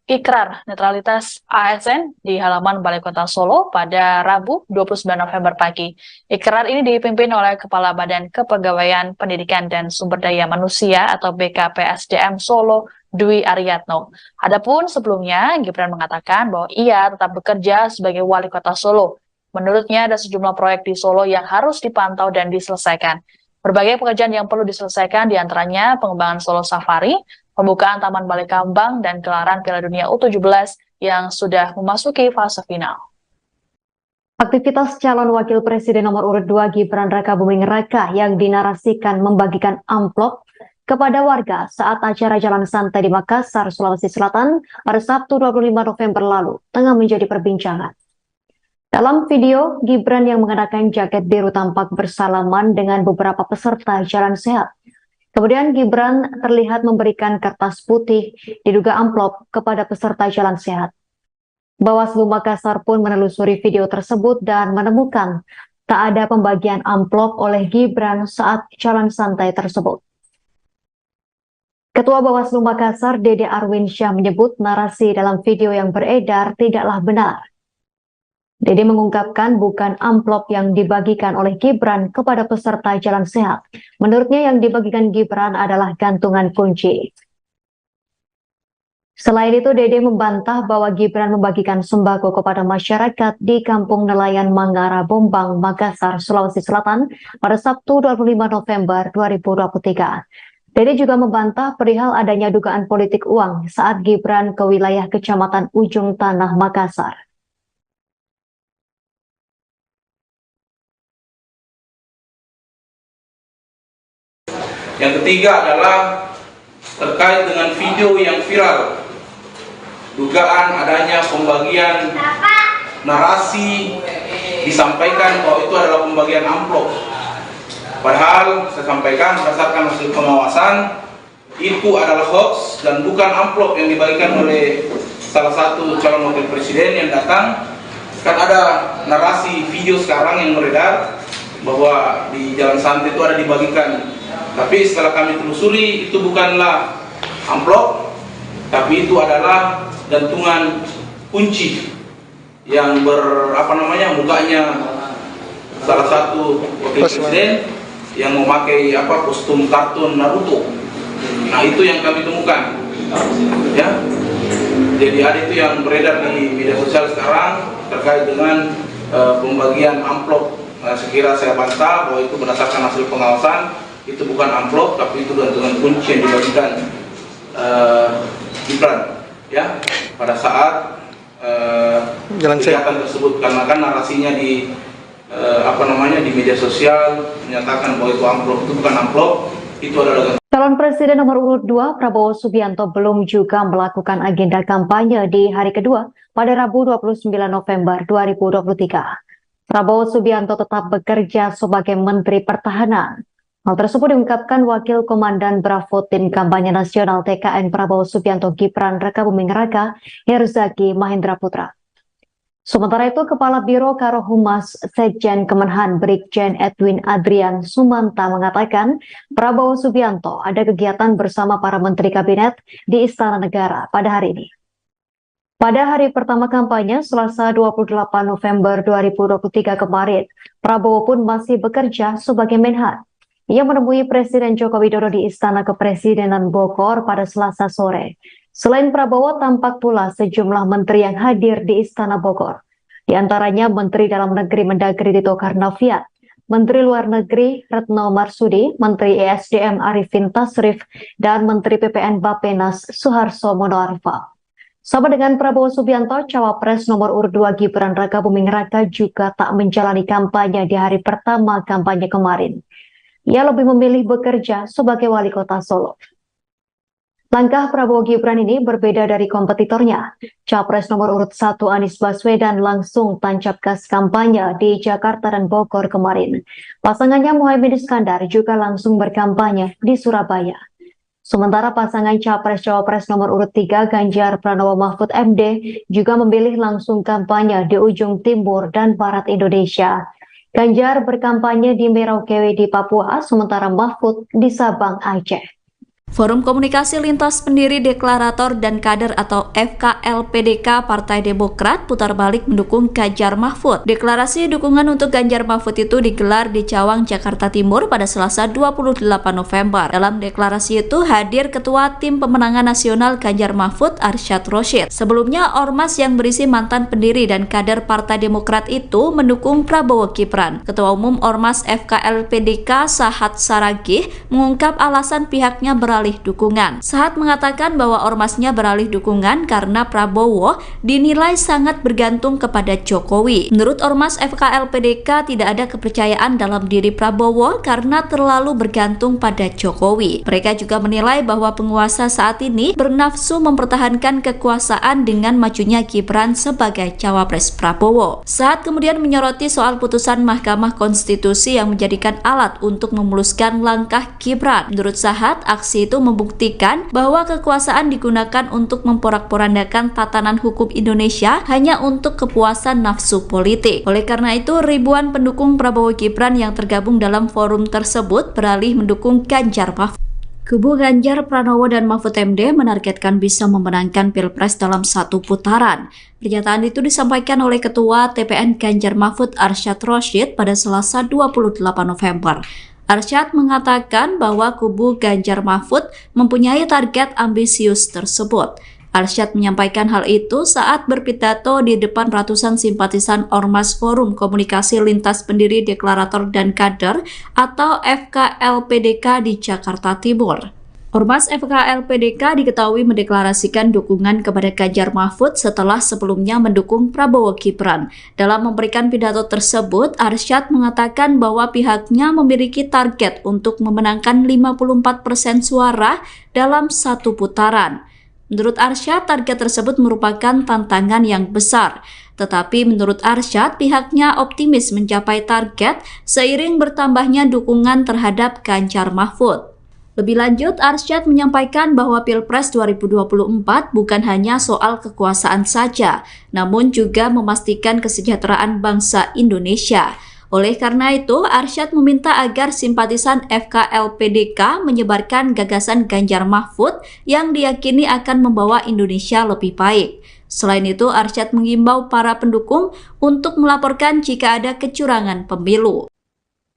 ikrar netralitas ASN di halaman Balai Kota Solo pada Rabu 29 November pagi. Ikrar ini dipimpin oleh Kepala Badan Kepegawaian Pendidikan dan Sumber Daya Manusia atau BKPSDM Solo, Dwi Aryatno. Adapun sebelumnya, Gibran mengatakan bahwa ia tetap bekerja sebagai Wali Kota Solo. Menurutnya ada sejumlah proyek di Solo yang harus dipantau dan diselesaikan. Berbagai pekerjaan yang perlu diselesaikan diantaranya pengembangan Solo Safari, pembukaan Taman Balai Kambang, dan gelaran Piala Dunia U17 yang sudah memasuki fase final. Aktivitas calon wakil presiden nomor urut 2 Gibran Raka Buming Raka yang dinarasikan membagikan amplop kepada warga saat acara jalan santai di Makassar, Sulawesi Selatan pada Sabtu 25 November lalu tengah menjadi perbincangan. Dalam video, Gibran yang mengenakan jaket biru tampak bersalaman dengan beberapa peserta jalan sehat. Kemudian Gibran terlihat memberikan kertas putih diduga amplop kepada peserta jalan sehat. Bawaslu Makassar pun menelusuri video tersebut dan menemukan tak ada pembagian amplop oleh Gibran saat jalan santai tersebut. Ketua Bawaslu Makassar, Dede Arwinsyah, menyebut narasi dalam video yang beredar tidaklah benar. Dede mengungkapkan bukan amplop yang dibagikan oleh Gibran kepada peserta jalan sehat. Menurutnya yang dibagikan Gibran adalah gantungan kunci. Selain itu, Dede membantah bahwa Gibran membagikan sembako kepada masyarakat di Kampung Nelayan Mangara, Bombang, Makassar, Sulawesi Selatan pada Sabtu 25 November 2023. Dede juga membantah perihal adanya dugaan politik uang saat Gibran ke wilayah Kecamatan Ujung Tanah, Makassar. Yang ketiga adalah terkait dengan video yang viral, dugaan adanya pembagian narasi disampaikan bahwa itu adalah pembagian amplop. Padahal saya sampaikan berdasarkan hasil pengawasan itu adalah hoax dan bukan amplop yang dibagikan oleh salah satu calon wakil presiden yang datang. Kan ada narasi video sekarang yang beredar bahwa di jalan santai itu ada dibagikan. Tapi setelah kami telusuri itu bukanlah amplop, tapi itu adalah gantungan kunci yang mukanya salah satu wakil presiden yang memakai kostum kartun Naruto. Nah, itu yang kami temukan. Ya. Jadi ada itu yang beredar di media sosial sekarang terkait dengan pembagian amplop. Nah, sekira saya bantah bahwa itu berdasarkan hasil pengawasan. Itu bukan amplop, tapi itu gantungan kunci yang dibagikan Gibran, ya, pada saat kegiatan tersebut. Karena kan narasinya di di media sosial menyatakan bahwa itu amplop, itu bukan amplop, itu adalah. Calon Presiden nomor urut 2 Prabowo Subianto belum juga melakukan agenda kampanye di hari kedua pada Rabu 29 November 2023. Prabowo Subianto tetap bekerja sebagai Menteri Pertahanan. Hal tersebut diungkapkan Wakil Komandan Bravo Tim Kampanye Nasional TKN Prabowo Subianto Gibran Rakabuming Raka, Herzaki Mahendra Putra. Sementara itu, Kepala Biro Karohumas Sekjen Kemenhan Brigjen Edwin Adrian Sumanta mengatakan Prabowo Subianto ada kegiatan bersama para Menteri Kabinet di Istana Negara pada hari ini. Pada hari pertama kampanye, Selasa 28 November 2023 kemarin, Prabowo pun masih bekerja sebagai Menhan. Ia menemui Presiden Joko Widodo di Istana Kepresidenan Bogor pada Selasa sore. Selain Prabowo, tampak pula sejumlah menteri yang hadir di Istana Bogor. Di antaranya Menteri Dalam Negeri Mendagri Tito Karnavian, Menteri Luar Negeri Retno Marsudi, Menteri ESDM Arifin Tasrif, dan Menteri PPN Bappenas Suharto Monoarfa. Sama dengan Prabowo Subianto, Cawapres nomor urut 2 Gibran Rakabuming Raka juga tak menjalani kampanye di hari pertama kampanye kemarin. Ia lebih memilih bekerja sebagai wali kota Solo. Langkah Prabowo Gibran ini berbeda dari kompetitornya. Capres nomor urut 1 Anies Baswedan langsung tancap gas kampanye di Jakarta dan Bogor kemarin. Pasangannya Muhaimin Iskandar juga langsung berkampanye di Surabaya. Sementara pasangan Capres-Cawapres nomor urut 3 Ganjar Pranowo Mahfud MD juga memilih langsung kampanye di ujung timur dan barat Indonesia. Ganjar berkampanye di Merauke di Papua, sementara Mahfud di Sabang, Aceh. Forum Komunikasi Lintas Pendiri Deklarator dan Kader atau FKLPDK Partai Demokrat putar balik mendukung Ganjar Mahfud. Deklarasi dukungan untuk Ganjar Mahfud itu digelar di Cawang, Jakarta Timur pada Selasa 28 November. Dalam deklarasi itu hadir Ketua Tim Pemenangan Nasional Ganjar Mahfud Arsyad Rashid. Sebelumnya, ormas yang berisi mantan pendiri dan kader Partai Demokrat itu mendukung Prabowo Gibran. Ketua Umum Ormas FKLPDK Sahat Saragih mengungkap alasan pihaknya beralih dukungan. Sahat mengatakan bahwa ormasnya beralih dukungan karena Prabowo dinilai sangat bergantung kepada Jokowi. Menurut ormas FKLPDK tidak ada kepercayaan dalam diri Prabowo karena terlalu bergantung pada Jokowi. Mereka juga menilai bahwa penguasa saat ini bernafsu mempertahankan kekuasaan dengan majunya Gibran sebagai cawapres Prabowo. Sahat kemudian menyoroti soal putusan Mahkamah Konstitusi yang menjadikan alat untuk memuluskan langkah Gibran. Menurut Sahat, aksi itu membuktikan bahwa kekuasaan digunakan untuk memporak-porandakan tatanan hukum Indonesia hanya untuk kepuasan nafsu politik. Oleh karena itu, ribuan pendukung Prabowo Gibran yang tergabung dalam forum tersebut beralih mendukung Ganjar Mahfud. Kubu Ganjar Pranowo dan Mahfud MD menargetkan bisa memenangkan Pilpres dalam satu putaran. Pernyataan itu disampaikan oleh Ketua TPN Ganjar Mahfud Arsyad Rashid pada Selasa 28 November. Arsyad mengatakan bahwa kubu Ganjar Mahfud mempunyai target ambisius tersebut. Arsyad menyampaikan hal itu saat berpidato di depan ratusan simpatisan Ormas Forum Komunikasi Lintas Pendiri Deklarator dan Kader atau FKLPDK di Jakarta Timur. Ormas FKLPDK diketahui mendeklarasikan dukungan kepada Ganjar Mahfud setelah sebelumnya mendukung Prabowo Gibran. Dalam memberikan pidato tersebut, Arsyad mengatakan bahwa pihaknya memiliki target untuk memenangkan 54% suara dalam satu putaran. Menurut Arsyad, target tersebut merupakan tantangan yang besar. Tetapi menurut Arsyad, pihaknya optimis mencapai target seiring bertambahnya dukungan terhadap Ganjar Mahfud. Lebih lanjut, Arsyad menyampaikan bahwa Pilpres 2024 bukan hanya soal kekuasaan saja, namun juga memastikan kesejahteraan bangsa Indonesia. Oleh karena itu, Arsyad meminta agar simpatisan FKLPDK menyebarkan gagasan Ganjar Mahfud yang diyakini akan membawa Indonesia lebih baik. Selain itu, Arsyad mengimbau para pendukung untuk melaporkan jika ada kecurangan pemilu.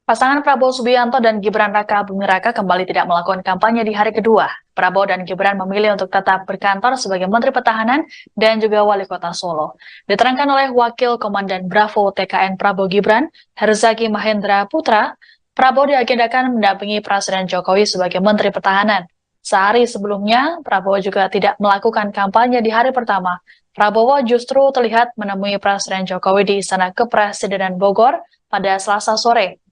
Pasangan Prabowo Subianto dan Gibran Rakabuming Raka kembali tidak melakukan kampanye di hari kedua. Prabowo dan Gibran memilih untuk tetap berkantor sebagai Menteri Pertahanan dan juga Wali Kota Solo. Diterangkan oleh Wakil Komandan Bravo TKN Prabowo Gibran, Herzaki Mahendra Putra, Prabowo diagendakan mendampingi Presiden Jokowi sebagai Menteri Pertahanan. Sehari sebelumnya, Prabowo juga tidak melakukan kampanye di hari pertama. Prabowo justru terlihat menemui Presiden Jokowi di Istana Kepresidenan Bogor pada Selasa sore.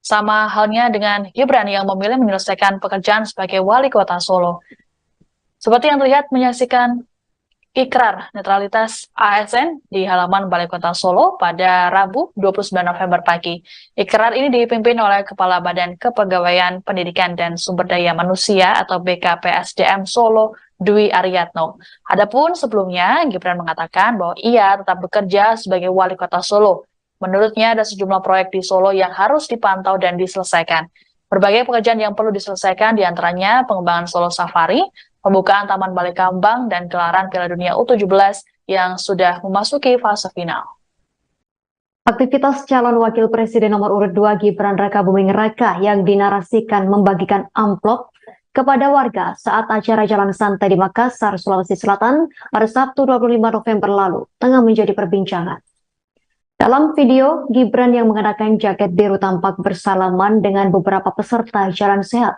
Sama halnya dengan Gibran yang memilih menyelesaikan pekerjaan sebagai Wali Kota Solo. Seperti yang terlihat menyaksikan ikrar netralitas ASN di halaman Balai Kota Solo pada Rabu 29 November pagi. Ikrar ini dipimpin oleh Kepala Badan Kepegawaian Pendidikan dan Sumber Daya Manusia atau BKPSDM Solo, Dwi Aryatno. Adapun sebelumnya, Gibran mengatakan bahwa ia tetap bekerja sebagai Wali Kota Solo. Menurutnya ada sejumlah proyek di Solo yang harus dipantau dan diselesaikan. Berbagai pekerjaan yang perlu diselesaikan diantaranya pengembangan Solo Safari, pembukaan Taman Balai Kambang, dan gelaran Piala Dunia U17 yang sudah memasuki fase final. Aktivitas calon wakil presiden nomor urut 2 Gibran Rakabuming Raka yang dinarasikan membagikan amplop kepada warga saat acara jalan santai di Makassar, Sulawesi Selatan pada Sabtu 25 November lalu tengah menjadi perbincangan. Dalam video, Gibran yang mengenakan jaket biru tampak bersalaman dengan beberapa peserta jalan sehat.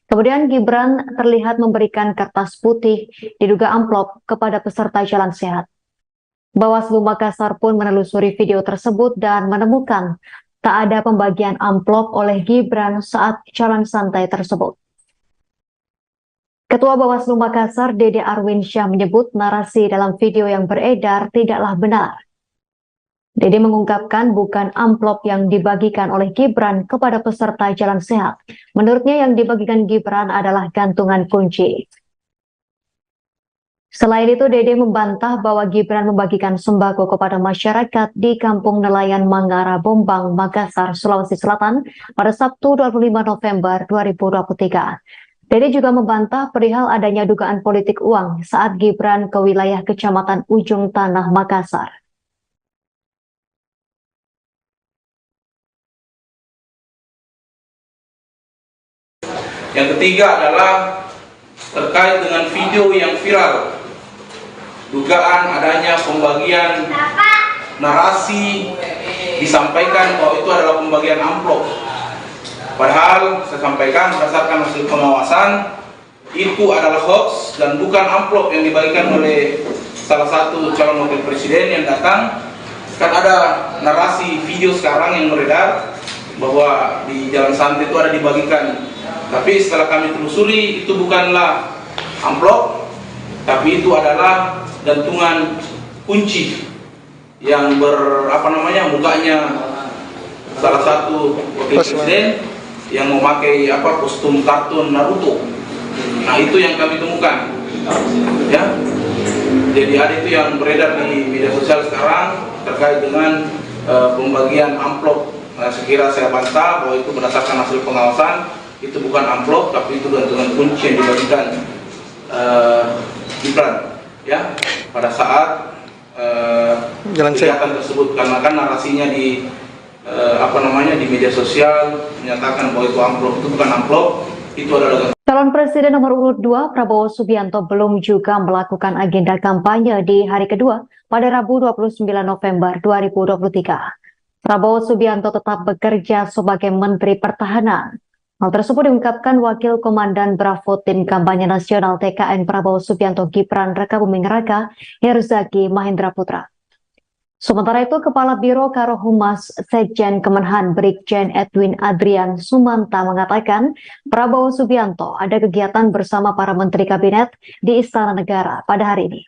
Kemudian Gibran terlihat memberikan kertas putih diduga amplop kepada peserta jalan sehat. Bawaslu Makassar pun menelusuri video tersebut dan menemukan tak ada pembagian amplop oleh Gibran saat jalan santai tersebut. Ketua Bawaslu Makassar, Dede Arwinsyah, menyebut narasi dalam video yang beredar tidaklah benar. Dede mengungkapkan bukan amplop yang dibagikan oleh Gibran kepada peserta jalan sehat. Menurutnya yang dibagikan Gibran adalah gantungan kunci. Selain itu, Dede membantah bahwa Gibran membagikan sembako kepada masyarakat di Kampung Nelayan Mangara, Bombang, Makassar, Sulawesi Selatan pada Sabtu 25 November 2023. Dede juga membantah perihal adanya dugaan politik uang saat Gibran ke wilayah Kecamatan Ujung Tanah, Makassar. Yang ketiga adalah terkait dengan video yang viral, dugaan adanya pembagian narasi disampaikan bahwa itu adalah pembagian amplop. Padahal saya sampaikan berdasarkan hasil pengawasan itu adalah hoax dan bukan amplop yang dibagikan oleh salah satu calon wakil presiden yang datang. Kan ada narasi video sekarang yang beredar bahwa di jalan santai itu ada dibagikan. Tapi setelah kami telusuri itu bukanlah amplop, tapi itu adalah gantungan kunci yang mukanya salah satu wakil presiden yang memakai kostum kartun Naruto. Nah, itu yang kami temukan. Ya. Jadi ada itu yang beredar di media sosial sekarang terkait dengan pembagian amplop. Nah, sekira saya bantah bahwa itu berdasarkan hasil pengawasan. Itu bukan amplop, tapi itu gantungan kunci yang dibagikan Gibran ya pada saat kegiatan tersebut, karena kan narasinya di di media sosial menyatakan bahwa itu amplop. Itu bukan amplop, itu adalah. Calon Presiden nomor urut 2 Prabowo Subianto belum juga melakukan agenda kampanye di hari kedua pada Rabu 29 November 2023. Prabowo Subianto tetap bekerja sebagai Menteri Pertahanan. Hal tersebut diungkapkan Wakil Komandan Bravo Tim Kampanye Nasional TKN Prabowo Subianto Gibran Rakabuming Raka, Herzaki Mahendra Putra. Sementara itu, Kepala Biro Karohumas Sekjen Kemenhan Brigjen Edwin Adrian Sumanta mengatakan Prabowo Subianto ada kegiatan bersama para Menteri Kabinet di Istana Negara pada hari ini.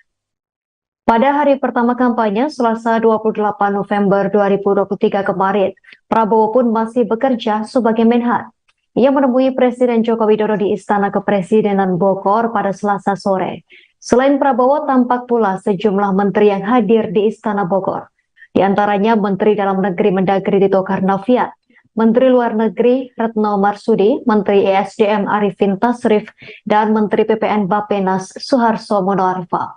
Pada hari pertama kampanye, Selasa 28 November 2023 kemarin, Prabowo pun masih bekerja sebagai Menhan. Ia menemui Presiden Joko Widodo di Istana Kepresidenan Bogor pada Selasa sore. Selain Prabowo, tampak pula sejumlah menteri yang hadir di Istana Bogor. Di antaranya Menteri Dalam Negeri Mendagri Tito Karnavian, Menteri Luar Negeri Retno Marsudi, Menteri ESDM Arifin Tasrif, dan Menteri PPN Bappenas Suharto Monoarfa.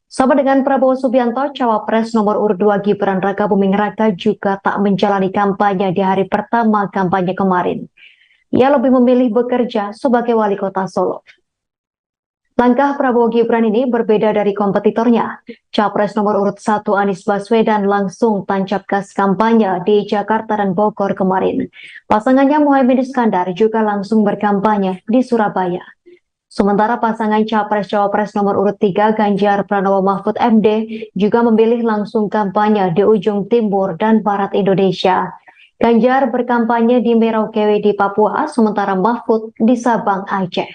Sama dengan Prabowo Subianto, Cawapres nomor urut 2 Gibran Rakabuming Raka juga tak menjalani kampanye di hari pertama kampanye kemarin. Ia lebih memilih bekerja sebagai wali kota Solo. Langkah Prabowo Gibran ini berbeda dari kompetitornya. Capres nomor urut 1 Anies Baswedan langsung tancap gas kampanye di Jakarta dan Bogor kemarin. Pasangannya Muhaimin Iskandar juga langsung berkampanye di Surabaya. Sementara pasangan Capres-Cawapres nomor urut 3 Ganjar Pranowo Mahfud MD juga memilih langsung kampanye di ujung timur dan barat Indonesia. Ganjar berkampanye di Merauke di Papua, sementara Mahfud di Sabang, Aceh.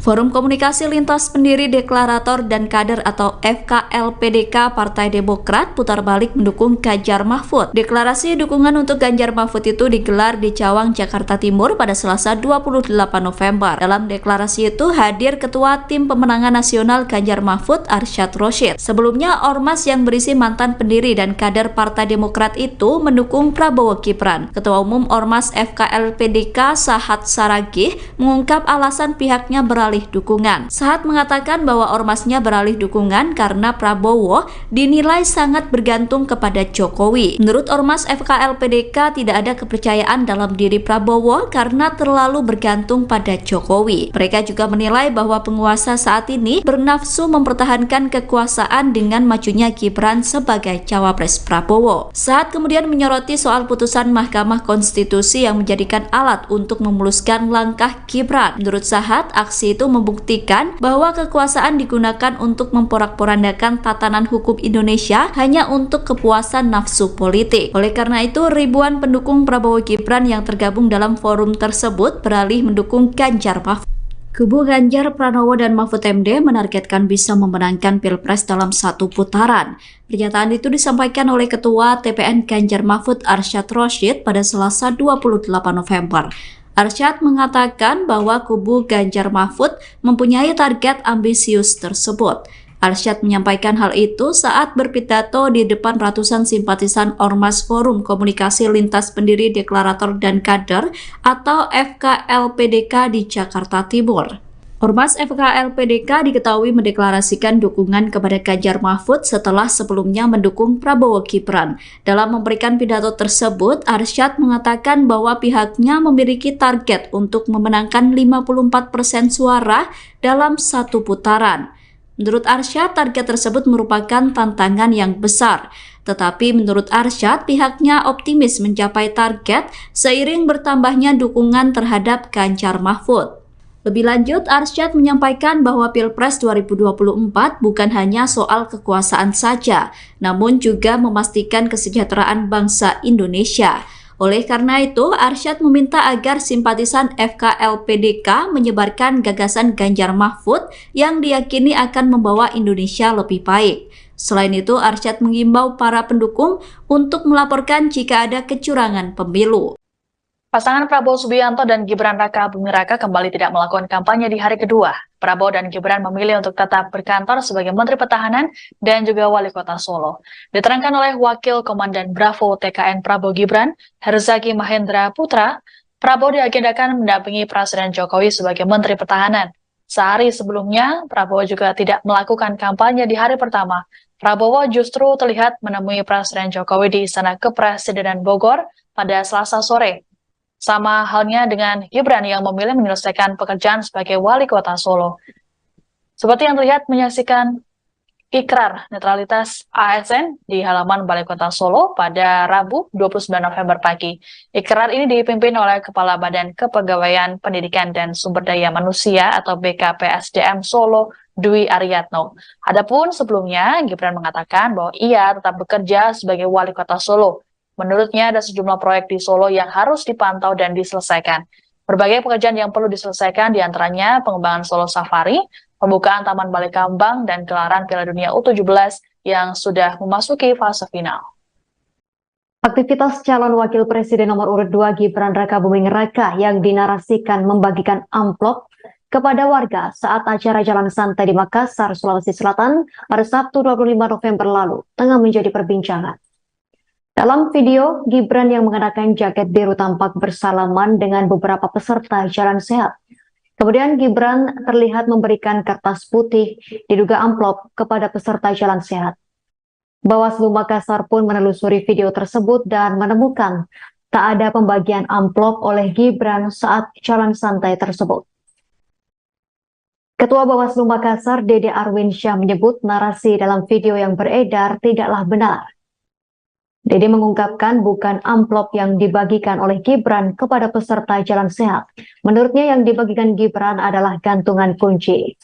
Forum Komunikasi Lintas Pendiri Deklarator dan Kader atau FKLPDK Partai Demokrat putar balik mendukung Ganjar Mahfud. Deklarasi dukungan untuk Ganjar Mahfud itu digelar di Cawang, Jakarta Timur pada Selasa 28 November. Dalam deklarasi itu hadir Ketua Tim Pemenangan Nasional Ganjar Mahfud Arsyad Rashid. Sebelumnya, ormas yang berisi mantan pendiri dan kader Partai Demokrat itu mendukung Prabowo Gibran. Ketua Umum Ormas FKLPDK Sahat Saragih mengungkap alasan pihaknya beralih dukungan. Sahat mengatakan bahwa ormasnya beralih dukungan karena Prabowo dinilai sangat bergantung kepada Jokowi. Menurut ormas FKLPDK tidak ada kepercayaan dalam diri Prabowo karena terlalu bergantung pada Jokowi. Mereka juga menilai bahwa penguasa saat ini bernafsu mempertahankan kekuasaan dengan majunya Gibran sebagai cawapres Prabowo. Sahat kemudian menyoroti soal putusan Mahkamah Konstitusi yang menjadikan alat untuk memuluskan langkah Gibran. Menurut Sahat, aksi itu membuktikan bahwa kekuasaan digunakan untuk memporak-porandakan tatanan hukum Indonesia hanya untuk kepuasan nafsu politik. Oleh karena itu, ribuan pendukung Prabowo Gibran yang tergabung dalam forum tersebut beralih mendukung Ganjar Mahfud. Kubu Ganjar Pranowo dan Mahfud MD menargetkan bisa memenangkan Pilpres dalam satu putaran. Pernyataan itu disampaikan oleh Ketua TPN Ganjar Mahfud Arsyad Rashid pada Selasa 28 November. Arsyad mengatakan bahwa kubu Ganjar Mahfud mempunyai target ambisius tersebut. Arsyad menyampaikan hal itu saat berpidato di depan ratusan simpatisan Ormas Forum Komunikasi Lintas Pendiri Deklarator dan Kader atau FKLPDK di Jakarta Timur. Ormas FKLPDK diketahui mendeklarasikan dukungan kepada Ganjar Mahfud setelah sebelumnya mendukung Prabowo Gibran. Dalam memberikan pidato tersebut, Arsyad mengatakan bahwa pihaknya memiliki target untuk memenangkan 54% suara dalam satu putaran. Menurut Arsyad, target tersebut merupakan tantangan yang besar. Tetapi menurut Arsyad, pihaknya optimis mencapai target seiring bertambahnya dukungan terhadap Ganjar Mahfud. Lebih lanjut, Arsyad menyampaikan bahwa Pilpres 2024 bukan hanya soal kekuasaan saja, namun juga memastikan kesejahteraan bangsa Indonesia. Oleh karena itu, Arsyad meminta agar simpatisan FKLPDK menyebarkan gagasan Ganjar Mahfud yang diyakini akan membawa Indonesia lebih baik. Selain itu, Arsyad mengimbau para pendukung untuk melaporkan jika ada kecurangan pemilu. Pasangan Prabowo Subianto dan Gibran Raka Buming Raka kembali tidak melakukan kampanye di hari kedua. Prabowo dan Gibran memilih untuk tetap berkantor sebagai Menteri Pertahanan dan juga Wali Kota Solo. Diterangkan oleh Wakil Komandan Bravo TKN Prabowo Gibran, Herzaki Mahendra Putra, Prabowo diagendakan mendampingi Presiden Jokowi sebagai Menteri Pertahanan. Sehari sebelumnya, Prabowo juga tidak melakukan kampanye di hari pertama. Prabowo justru terlihat menemui Presiden Jokowi di Istana Kepresidenan Bogor pada Selasa sore. Sama halnya dengan Gibran yang memilih menyelesaikan pekerjaan sebagai Wali Kota Solo. Seperti yang terlihat menyaksikan ikrar netralitas ASN di halaman Balai Kota Solo pada Rabu 29 November pagi. Ikrar ini dipimpin oleh Kepala Badan Kepegawaian Pendidikan dan Sumber Daya Manusia atau BKPSDM Solo, Dwi Ariatno. Adapun sebelumnya, Gibran mengatakan bahwa ia tetap bekerja sebagai Wali Kota Solo. Menurutnya ada sejumlah proyek di Solo yang harus dipantau dan diselesaikan. Berbagai pekerjaan yang perlu diselesaikan diantaranya pengembangan Solo Safari, pembukaan Taman Balai Kambang, dan gelaran Piala Dunia U17 yang sudah memasuki fase final. Aktivitas calon wakil presiden nomor urut 2 Gibran Raka Buming Raka yang dinarasikan membagikan amplop kepada warga saat acara Jalan Santai di Makassar, Sulawesi Selatan pada Sabtu 25 November lalu tengah menjadi perbincangan. Dalam video, Gibran yang mengenakan jaket biru tampak bersalaman dengan beberapa peserta Jalan Sehat. Kemudian Gibran terlihat memberikan kertas putih diduga amplop kepada peserta Jalan Sehat. Bawaslu Makassar pun menelusuri video tersebut dan menemukan tak ada pembagian amplop oleh Gibran saat Jalan Santai tersebut. Ketua Bawaslu Makassar, Dede Arwinsyah, menyebut narasi dalam video yang beredar tidaklah benar. Dede mengungkapkan bukan amplop yang dibagikan oleh Gibran kepada peserta Jalan Sehat. Menurutnya yang dibagikan Gibran adalah gantungan kunci.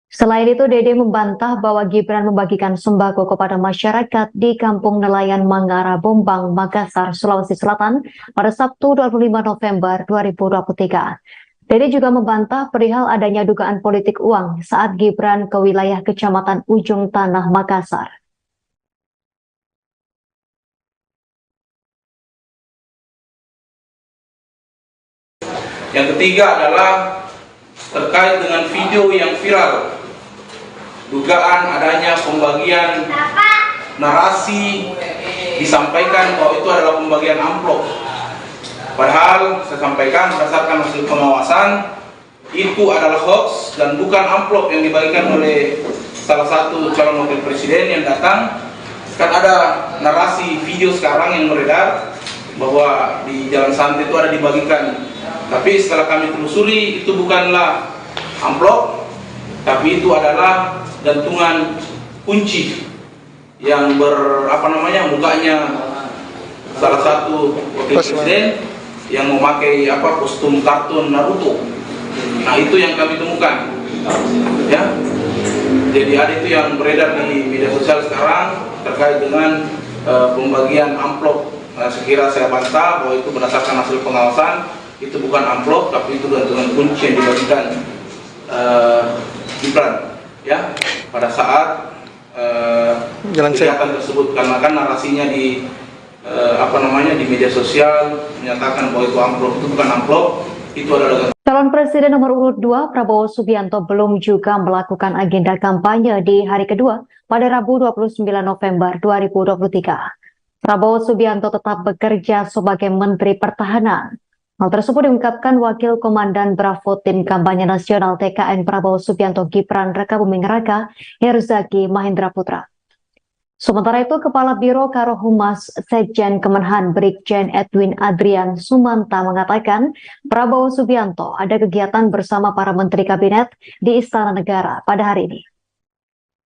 Selain itu, Dede membantah bahwa Gibran membagikan sembako kepada masyarakat di Kampung Nelayan Mangara, Bombang, Makassar, Sulawesi Selatan pada Sabtu 25 November 2023. Dede juga membantah perihal adanya dugaan politik uang saat Gibran ke wilayah Kecamatan Ujung Tanah, Makassar. Yang ketiga adalah terkait dengan video yang viral, dugaan adanya pembagian narasi disampaikan bahwa itu adalah pembagian amplop. Padahal saya sampaikan berdasarkan hasil pengawasan itu adalah hoax dan bukan amplop yang dibagikan oleh salah satu calon wakil presiden yang datang. Kan ada narasi video sekarang yang beredar bahwa di Jalan Santai itu ada dibagikan. Tapi setelah kami telusuri itu bukanlah amplop, tapi itu adalah gantungan kunci yang mukanya salah satu wakil presiden yang memakai kostum kartun Naruto. Nah, itu yang kami temukan, ya. Jadi ada itu yang beredar di media sosial sekarang terkait dengan pembagian amplop. Nah, sekira saya bantah bahwa itu berdasarkan hasil pengawasan, itu bukan amplop, tapi itu gantungan kunci yang dibagikan Gibran, ya, pada saat kegiatan tersebut, karena kan narasinya di di media sosial menyatakan bahwa itu amplop, itu bukan amplop, itu adalah. Calon Presiden nomor urut 2 Prabowo Subianto belum juga melakukan agenda kampanye di hari kedua pada Rabu 29 November 2023. Prabowo Subianto tetap bekerja sebagai Menteri Pertahanan. Hal tersebut diungkapkan Wakil Komandan Bravo Tim Kampanye Nasional TKN Prabowo Subianto Gibran Rakabuming Raka, Herzaki Mahendra Putra. Sementara itu, Kepala Biro Karohumas Sekjen Kemenhan Brigjen Edwin Adrian Sumanta mengatakan Prabowo Subianto ada kegiatan bersama para Menteri Kabinet di Istana Negara pada hari ini.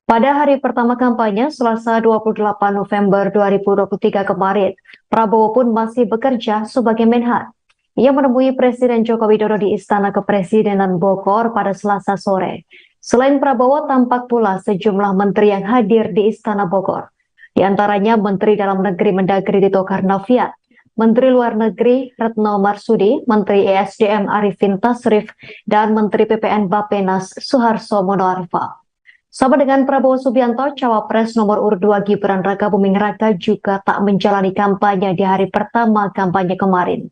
Pada hari pertama kampanye, Selasa 28 November 2023 kemarin, Prabowo pun masih bekerja sebagai Menhan. Ia menemui Presiden Joko Widodo di Istana Kepresidenan Bogor pada Selasa sore. Selain Prabowo, tampak pula sejumlah menteri yang hadir di Istana Bogor. Di antaranya Menteri Dalam Negeri Mendagri Tito Karnavian, Menteri Luar Negeri Retno Marsudi, Menteri ESDM Arifin Tasrif, dan Menteri PPN Bappenas Suharto Monoarfa. Sama dengan Prabowo Subianto, Cawapres nomor urut 2 Gibran Rakabuming Raka juga tak menjalani kampanye di hari pertama kampanye kemarin.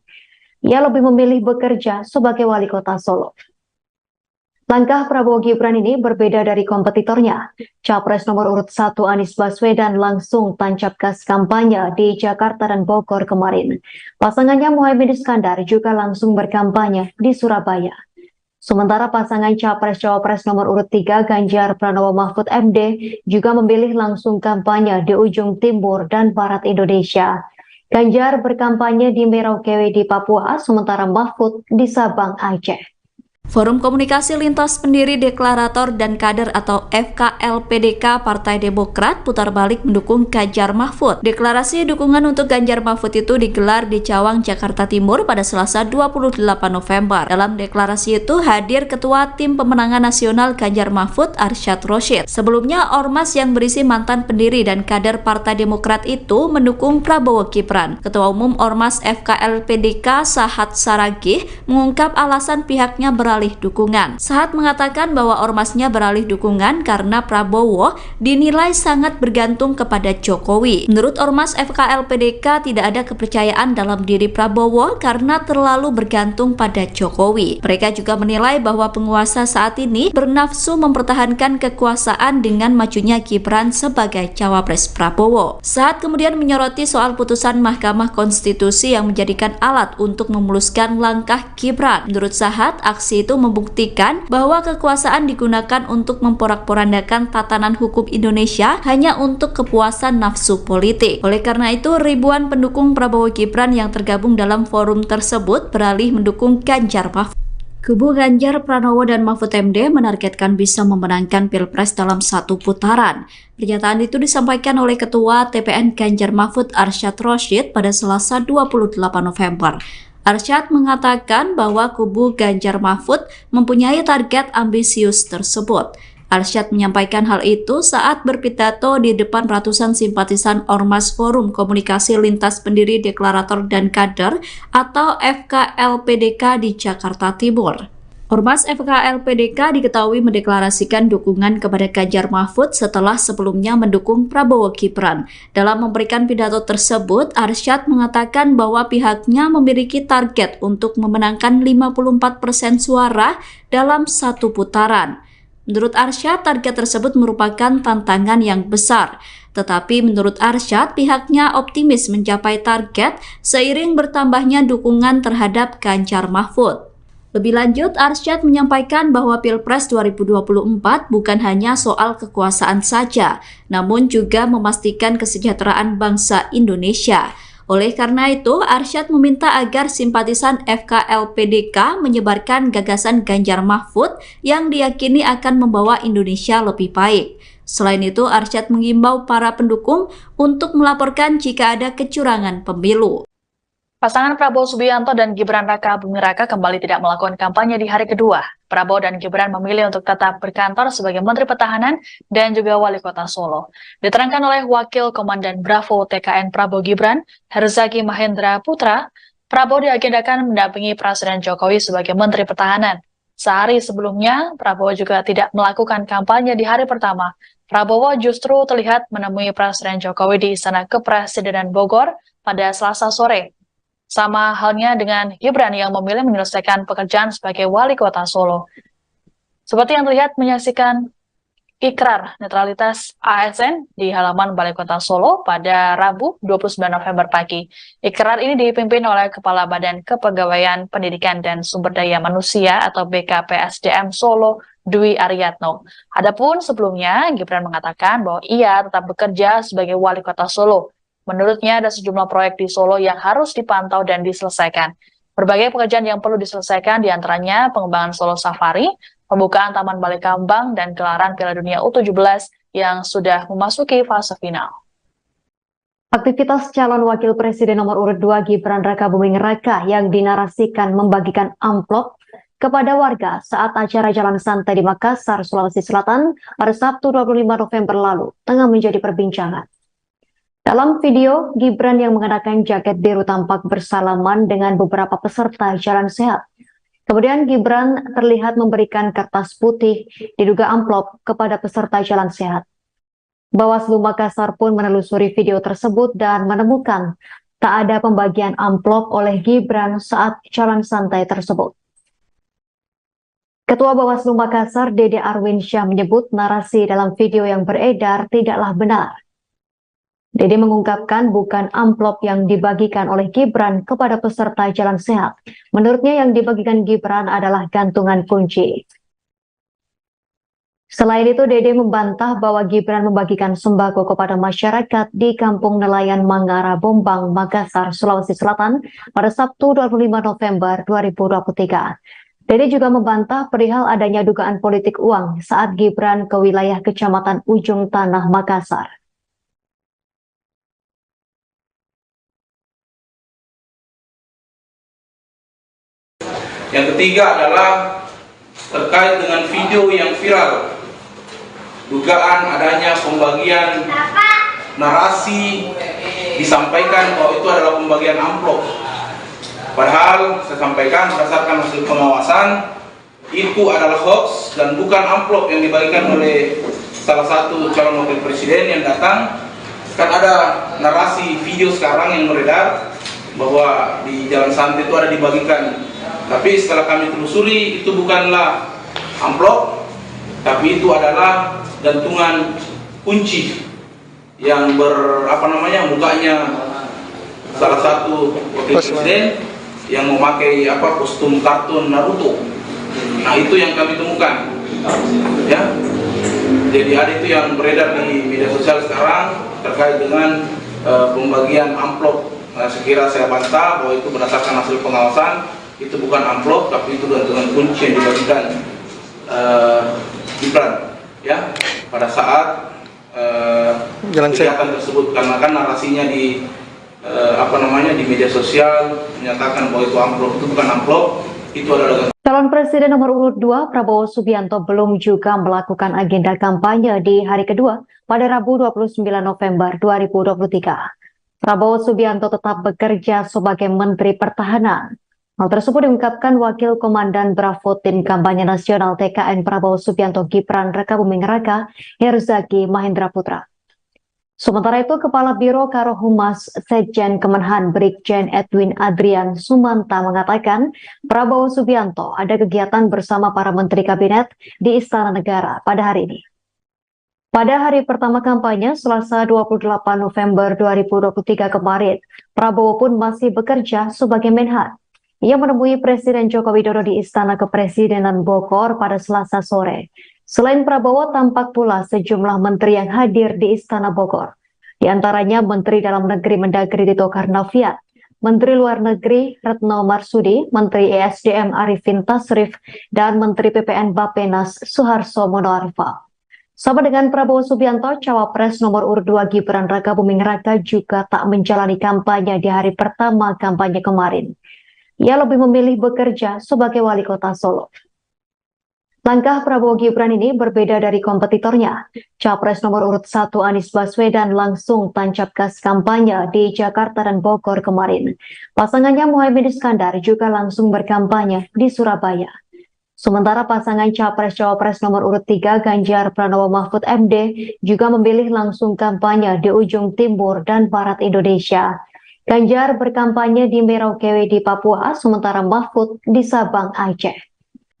Ia lebih memilih bekerja sebagai wali kota Solo. Langkah Prabowo Gibran ini berbeda dari kompetitornya. Capres nomor urut 1 Anies Baswedan langsung tancap gas kampanye di Jakarta dan Bogor kemarin. Pasangannya Muhaimin Iskandar juga langsung berkampanye di Surabaya. Sementara pasangan Capres-Cawapres nomor urut 3 Ganjar Pranowo Mahfud MD juga memilih langsung kampanye di ujung timur dan barat Indonesia. Ganjar berkampanye di Merauke di Papua, sementara Mahfud di Sabang, Aceh. Forum Komunikasi Lintas Pendiri Deklarator dan Kader atau FKLPDK Partai Demokrat putar balik mendukung Ganjar Mahfud. Deklarasi dukungan untuk Ganjar Mahfud itu digelar di Cawang, Jakarta Timur pada Selasa 28 November. Dalam deklarasi itu hadir Ketua Tim Pemenangan Nasional Ganjar Mahfud Arsyad Rashid. Sebelumnya, ormas yang berisi mantan pendiri dan kader Partai Demokrat itu mendukung Prabowo Gibran. Ketua Umum Ormas FKLPDK Sahat Saragih mengungkap alasan pihaknya beralih dukungan. Sahat mengatakan bahwa ormasnya beralih dukungan karena Prabowo dinilai sangat bergantung kepada Jokowi. Menurut ormas FKLPDK tidak ada kepercayaan dalam diri Prabowo karena terlalu bergantung pada Jokowi. Mereka juga menilai bahwa penguasa saat ini bernafsu mempertahankan kekuasaan dengan majunya Gibran sebagai cawapres Prabowo. Sahat kemudian menyoroti soal putusan Mahkamah Konstitusi yang menjadikan alat untuk memuluskan langkah Gibran. Menurut Sahat, aksi itu membuktikan bahwa kekuasaan digunakan untuk memporak-porandakan tatanan hukum Indonesia hanya untuk kepuasan nafsu politik. Oleh karena itu, ribuan pendukung Prabowo Gibran yang tergabung dalam forum tersebut beralih mendukung Ganjar Mahfud. Kubu Ganjar Pranowo dan Mahfud MD menargetkan bisa memenangkan Pilpres dalam satu putaran. Pernyataan itu disampaikan oleh Ketua TPN Ganjar Mahfud Arsyad Rashid pada Selasa 28 November. Arsyad mengatakan bahwa kubu Ganjar Mahfud mempunyai target ambisius tersebut. Arsyad menyampaikan hal itu saat berpidato di depan ratusan simpatisan Ormas Forum Komunikasi Lintas Pendiri Deklarator dan Kader atau FKLPDK di Jakarta Timur. Ormas FKLPDK diketahui mendeklarasikan dukungan kepada Ganjar Mahfud setelah sebelumnya mendukung Prabowo Gibran. Dalam memberikan pidato tersebut, Arsyad mengatakan bahwa pihaknya memiliki target untuk memenangkan 54% suara dalam satu putaran. Menurut Arsyad, target tersebut merupakan tantangan yang besar. Tetapi menurut Arsyad, pihaknya optimis mencapai target seiring bertambahnya dukungan terhadap Ganjar Mahfud. Lebih lanjut, Arsyad menyampaikan bahwa Pilpres 2024 bukan hanya soal kekuasaan saja, namun juga memastikan kesejahteraan bangsa Indonesia. Oleh karena itu, Arsyad meminta agar simpatisan FKLPDK menyebarkan gagasan Ganjar Mahfud yang diyakini akan membawa Indonesia lebih baik. Selain itu, Arsyad mengimbau para pendukung untuk melaporkan jika ada kecurangan pemilu. Pasangan Prabowo Subianto dan Gibran Raka Buming Raka kembali tidak melakukan kampanye di hari kedua. Prabowo dan Gibran memilih untuk tetap berkantor sebagai Menteri Pertahanan dan juga Wali Kota Solo. Diterangkan oleh Wakil Komandan Bravo TKN Prabowo Gibran, Herzaki Mahendra Putra, Prabowo diagendakan mendampingi Presiden Jokowi sebagai Menteri Pertahanan. Sehari sebelumnya, Prabowo juga tidak melakukan kampanye di hari pertama. Prabowo justru terlihat menemui Presiden Jokowi di Istana Kepresidenan Bogor pada Selasa sore. Sama halnya dengan Gibran yang memilih menyelesaikan pekerjaan sebagai Wali Kota Solo. Seperti yang terlihat menyaksikan ikrar netralitas ASN di halaman Balai Kota Solo pada Rabu 29 November pagi. Ikrar ini dipimpin oleh Kepala Badan Kepegawaian Pendidikan dan Sumber Daya Manusia atau BKPSDM Solo, Dwi Aryatno. Adapun sebelumnya, Gibran mengatakan bahwa ia tetap bekerja sebagai Wali Kota Solo. Menurutnya ada sejumlah proyek di Solo yang harus dipantau dan diselesaikan. Berbagai pekerjaan yang perlu diselesaikan diantaranya pengembangan Solo Safari, pembukaan Taman Balai Kambang, dan gelaran Piala Dunia U17 yang sudah memasuki fase final. Aktivitas calon wakil presiden nomor urut 2 Gibran Raka Buming Raka yang dinarasikan membagikan amplop kepada warga saat acara jalan santai di Makassar, Sulawesi Selatan pada Sabtu 25 November lalu tengah menjadi perbincangan. Dalam video, Gibran yang mengenakan jaket biru tampak bersalaman dengan beberapa peserta jalan sehat. Kemudian Gibran terlihat memberikan kertas putih diduga amplop kepada peserta jalan sehat. Bawaslu Makassar pun menelusuri video tersebut dan menemukan tak ada pembagian amplop oleh Gibran saat jalan santai tersebut. Ketua Bawaslu Makassar, Dede Arwinsyah, menyebut narasi dalam video yang beredar tidaklah benar. Dede mengungkapkan bukan amplop yang dibagikan oleh Gibran kepada peserta jalan sehat. Menurutnya yang dibagikan Gibran adalah gantungan kunci. Selain itu, Dede membantah bahwa Gibran membagikan sembako kepada masyarakat di Kampung Nelayan Mangara Bombang, Makassar, Sulawesi Selatan pada Sabtu 25 November 2023. Dede juga membantah perihal adanya dugaan politik uang saat Gibran ke wilayah Kecamatan Ujung Tanah, Makassar. Yang ketiga adalah terkait dengan video yang viral, dugaan adanya pembagian narasi disampaikan bahwa itu adalah pembagian amplop. Padahal saya sampaikan berdasarkan hasil pengawasan itu adalah hoax dan bukan amplop yang dibagikan oleh salah satu calon wakil presiden yang datang. Kan ada narasi video sekarang yang beredar bahwa di jalan santai itu ada dibagikan. Tapi setelah kami telusuri itu bukanlah amplop, tapi itu adalah gantungan kunci yang mukanya salah satu wakil presiden yang memakai kostum kartun Naruto. Nah, itu yang kami temukan. Ya. Jadi ada itu yang beredar di media sosial sekarang terkait dengan pembagian amplop. Nah, sekira saya bantah bahwa itu berdasarkan hasil pengawasan. Itu bukan amplop, tapi itu gantungan kunci yang dibagikan Gibran ya pada saat kegiatan tersebut, karena kan narasinya di di media sosial menyatakan bahwa itu amplop. Itu bukan amplop, itu adalah Calon Presiden nomor urut 2 Prabowo Subianto belum juga melakukan agenda kampanye di hari kedua pada Rabu 29 November 2023. Prabowo Subianto tetap bekerja sebagai Menteri Pertahanan. Hal tersebut diungkapkan Wakil Komandan Bravo Tim Kampanye Nasional TKN Prabowo Subianto Gibran Rakabuming Raka, Herzaki Mahendra Putra. Sementara itu, Kepala Biro Karohumas Sekjen Kemenhan Brigjen Edwin Adrian Sumanta mengatakan Prabowo Subianto ada kegiatan bersama para Menteri Kabinet di Istana Negara pada hari ini. Pada hari pertama kampanye, Selasa 28 November 2023 kemarin, Prabowo pun masih bekerja sebagai Menhan. Ia menemui Presiden Joko Widodo di Istana Kepresidenan Bogor pada Selasa sore. Selain Prabowo, tampak pula sejumlah menteri yang hadir di Istana Bogor. Di antaranya Menteri Dalam Negeri Mendagri Tito Karnavian, Menteri Luar Negeri Retno Marsudi, Menteri ESDM Arifin Tasrif, dan Menteri PPN Bappenas Suharto Monoarfa. Sama dengan Prabowo Subianto, Cawapres nomor urut 2 Gibran Rakabuming Raka juga tak menjalani kampanye di hari pertama kampanye kemarin. Ia lebih memilih bekerja sebagai wali kota Solo. Langkah Prabowo Gibran ini berbeda dari kompetitornya. Capres nomor urut 1 Anies Baswedan langsung tancap gas kampanye di Jakarta dan Bogor kemarin. Pasangannya Muhaimin Iskandar juga langsung berkampanye di Surabaya. Sementara pasangan Capres-Cawapres nomor urut 3 Ganjar Pranowo Mahfud MD juga memilih langsung kampanye di ujung timur dan barat Indonesia. Ganjar berkampanye di Merauke di Papua, sementara Mahfud di Sabang, Aceh.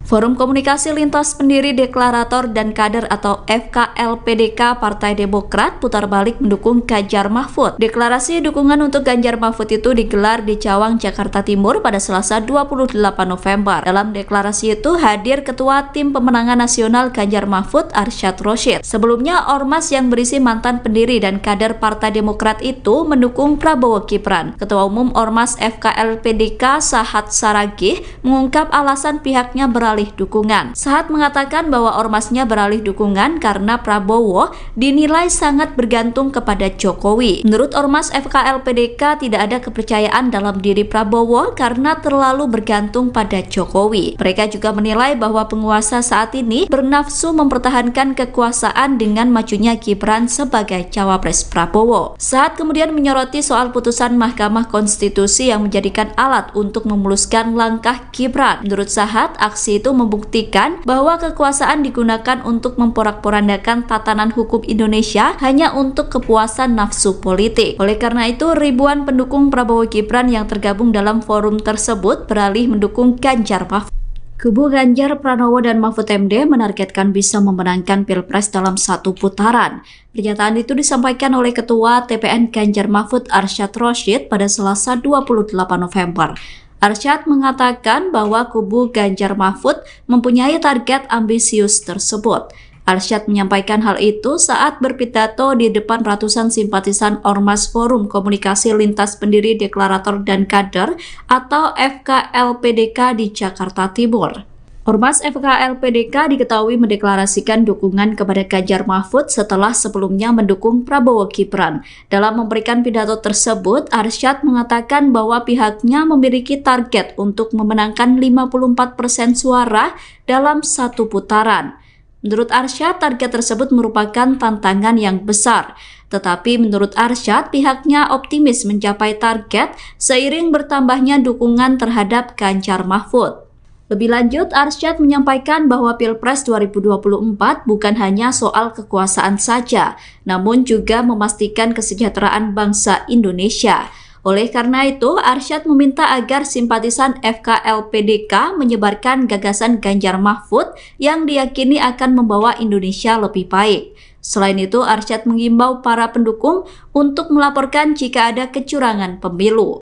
Forum Komunikasi Lintas Pendiri Deklarator dan Kader atau FKLPDK Partai Demokrat putar balik mendukung Ganjar Mahfud. Deklarasi dukungan untuk Ganjar Mahfud itu digelar di Cawang, Jakarta Timur pada Selasa 28 November. Dalam deklarasi itu hadir Ketua Tim Pemenangan Nasional Ganjar Mahfud Arsyad Rashid. Sebelumnya, ormas yang berisi mantan pendiri dan kader Partai Demokrat itu mendukung Prabowo Gibran. Ketua Umum Ormas FKLPDK Sahat Saragih mengungkap alasan pihaknya beralih dukungan. Sahat mengatakan bahwa ormasnya beralih dukungan karena Prabowo dinilai sangat bergantung kepada Jokowi. Menurut ormas FKLPDK tidak ada kepercayaan dalam diri Prabowo karena terlalu bergantung pada Jokowi. Mereka juga menilai bahwa penguasa saat ini bernafsu mempertahankan kekuasaan dengan majunya Gibran sebagai cawapres Prabowo. Sahat kemudian menyoroti soal putusan Mahkamah Konstitusi yang menjadikan alat untuk memuluskan langkah Gibran. Menurut Sahat, aksi itu membuktikan bahwa kekuasaan digunakan untuk memporak-porandakan tatanan hukum Indonesia hanya untuk kepuasan nafsu politik. Oleh karena itu, ribuan pendukung Prabowo Gibran yang tergabung dalam forum tersebut beralih mendukung Ganjar Mahfud. Kubu Ganjar Pranowo dan Mahfud MD menargetkan bisa memenangkan Pilpres dalam satu putaran. Pernyataan itu disampaikan oleh Ketua TPN Ganjar Mahfud Arsyad Rashid pada Selasa 28 November. Arsyad mengatakan bahwa kubu Ganjar Mahfud mempunyai target ambisius tersebut. Arsyad menyampaikan hal itu saat berpidato di depan ratusan simpatisan Ormas Forum Komunikasi Lintas Pendiri Deklarator dan Kader atau FKLPDK di Jakarta Timur. Ormas FKLPDK diketahui mendeklarasikan dukungan kepada Ganjar Mahfud setelah sebelumnya mendukung Prabowo Gibran. Dalam memberikan pidato tersebut, Arsyad mengatakan bahwa pihaknya memiliki target untuk memenangkan 54% suara dalam satu putaran. Menurut Arsyad, target tersebut merupakan tantangan yang besar. Tetapi menurut Arsyad, pihaknya optimis mencapai target seiring bertambahnya dukungan terhadap Ganjar Mahfud. Lebih lanjut, Arsyad menyampaikan bahwa Pilpres 2024 bukan hanya soal kekuasaan saja, namun juga memastikan kesejahteraan bangsa Indonesia. Oleh karena itu, Arsyad meminta agar simpatisan FKLPDK menyebarkan gagasan Ganjar Mahfud yang diyakini akan membawa Indonesia lebih baik. Selain itu, Arsyad mengimbau para pendukung untuk melaporkan jika ada kecurangan pemilu.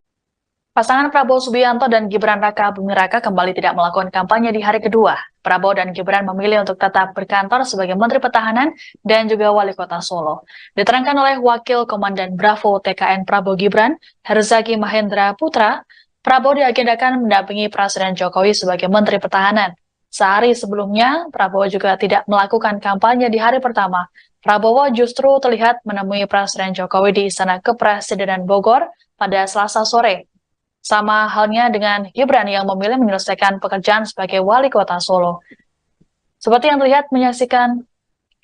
Pasangan Prabowo Subianto dan Gibran Rakabuming Raka kembali tidak melakukan kampanye di hari kedua. Prabowo dan Gibran memilih untuk tetap berkantor sebagai Menteri Pertahanan dan juga Wali Kota Solo. Diterangkan oleh Wakil Komandan Bravo TKN Prabowo Gibran, Herzaki Mahendra Putra, Prabowo diagendakan mendampingi Presiden Jokowi sebagai Menteri Pertahanan. Sehari sebelumnya, Prabowo juga tidak melakukan kampanye di hari pertama. Prabowo justru terlihat menemui Presiden Jokowi di Istana Kepresidenan Bogor pada Selasa sore. Sama halnya dengan Gibran yang memilih menyelesaikan pekerjaan sebagai Wali Kota Solo. Seperti yang terlihat menyaksikan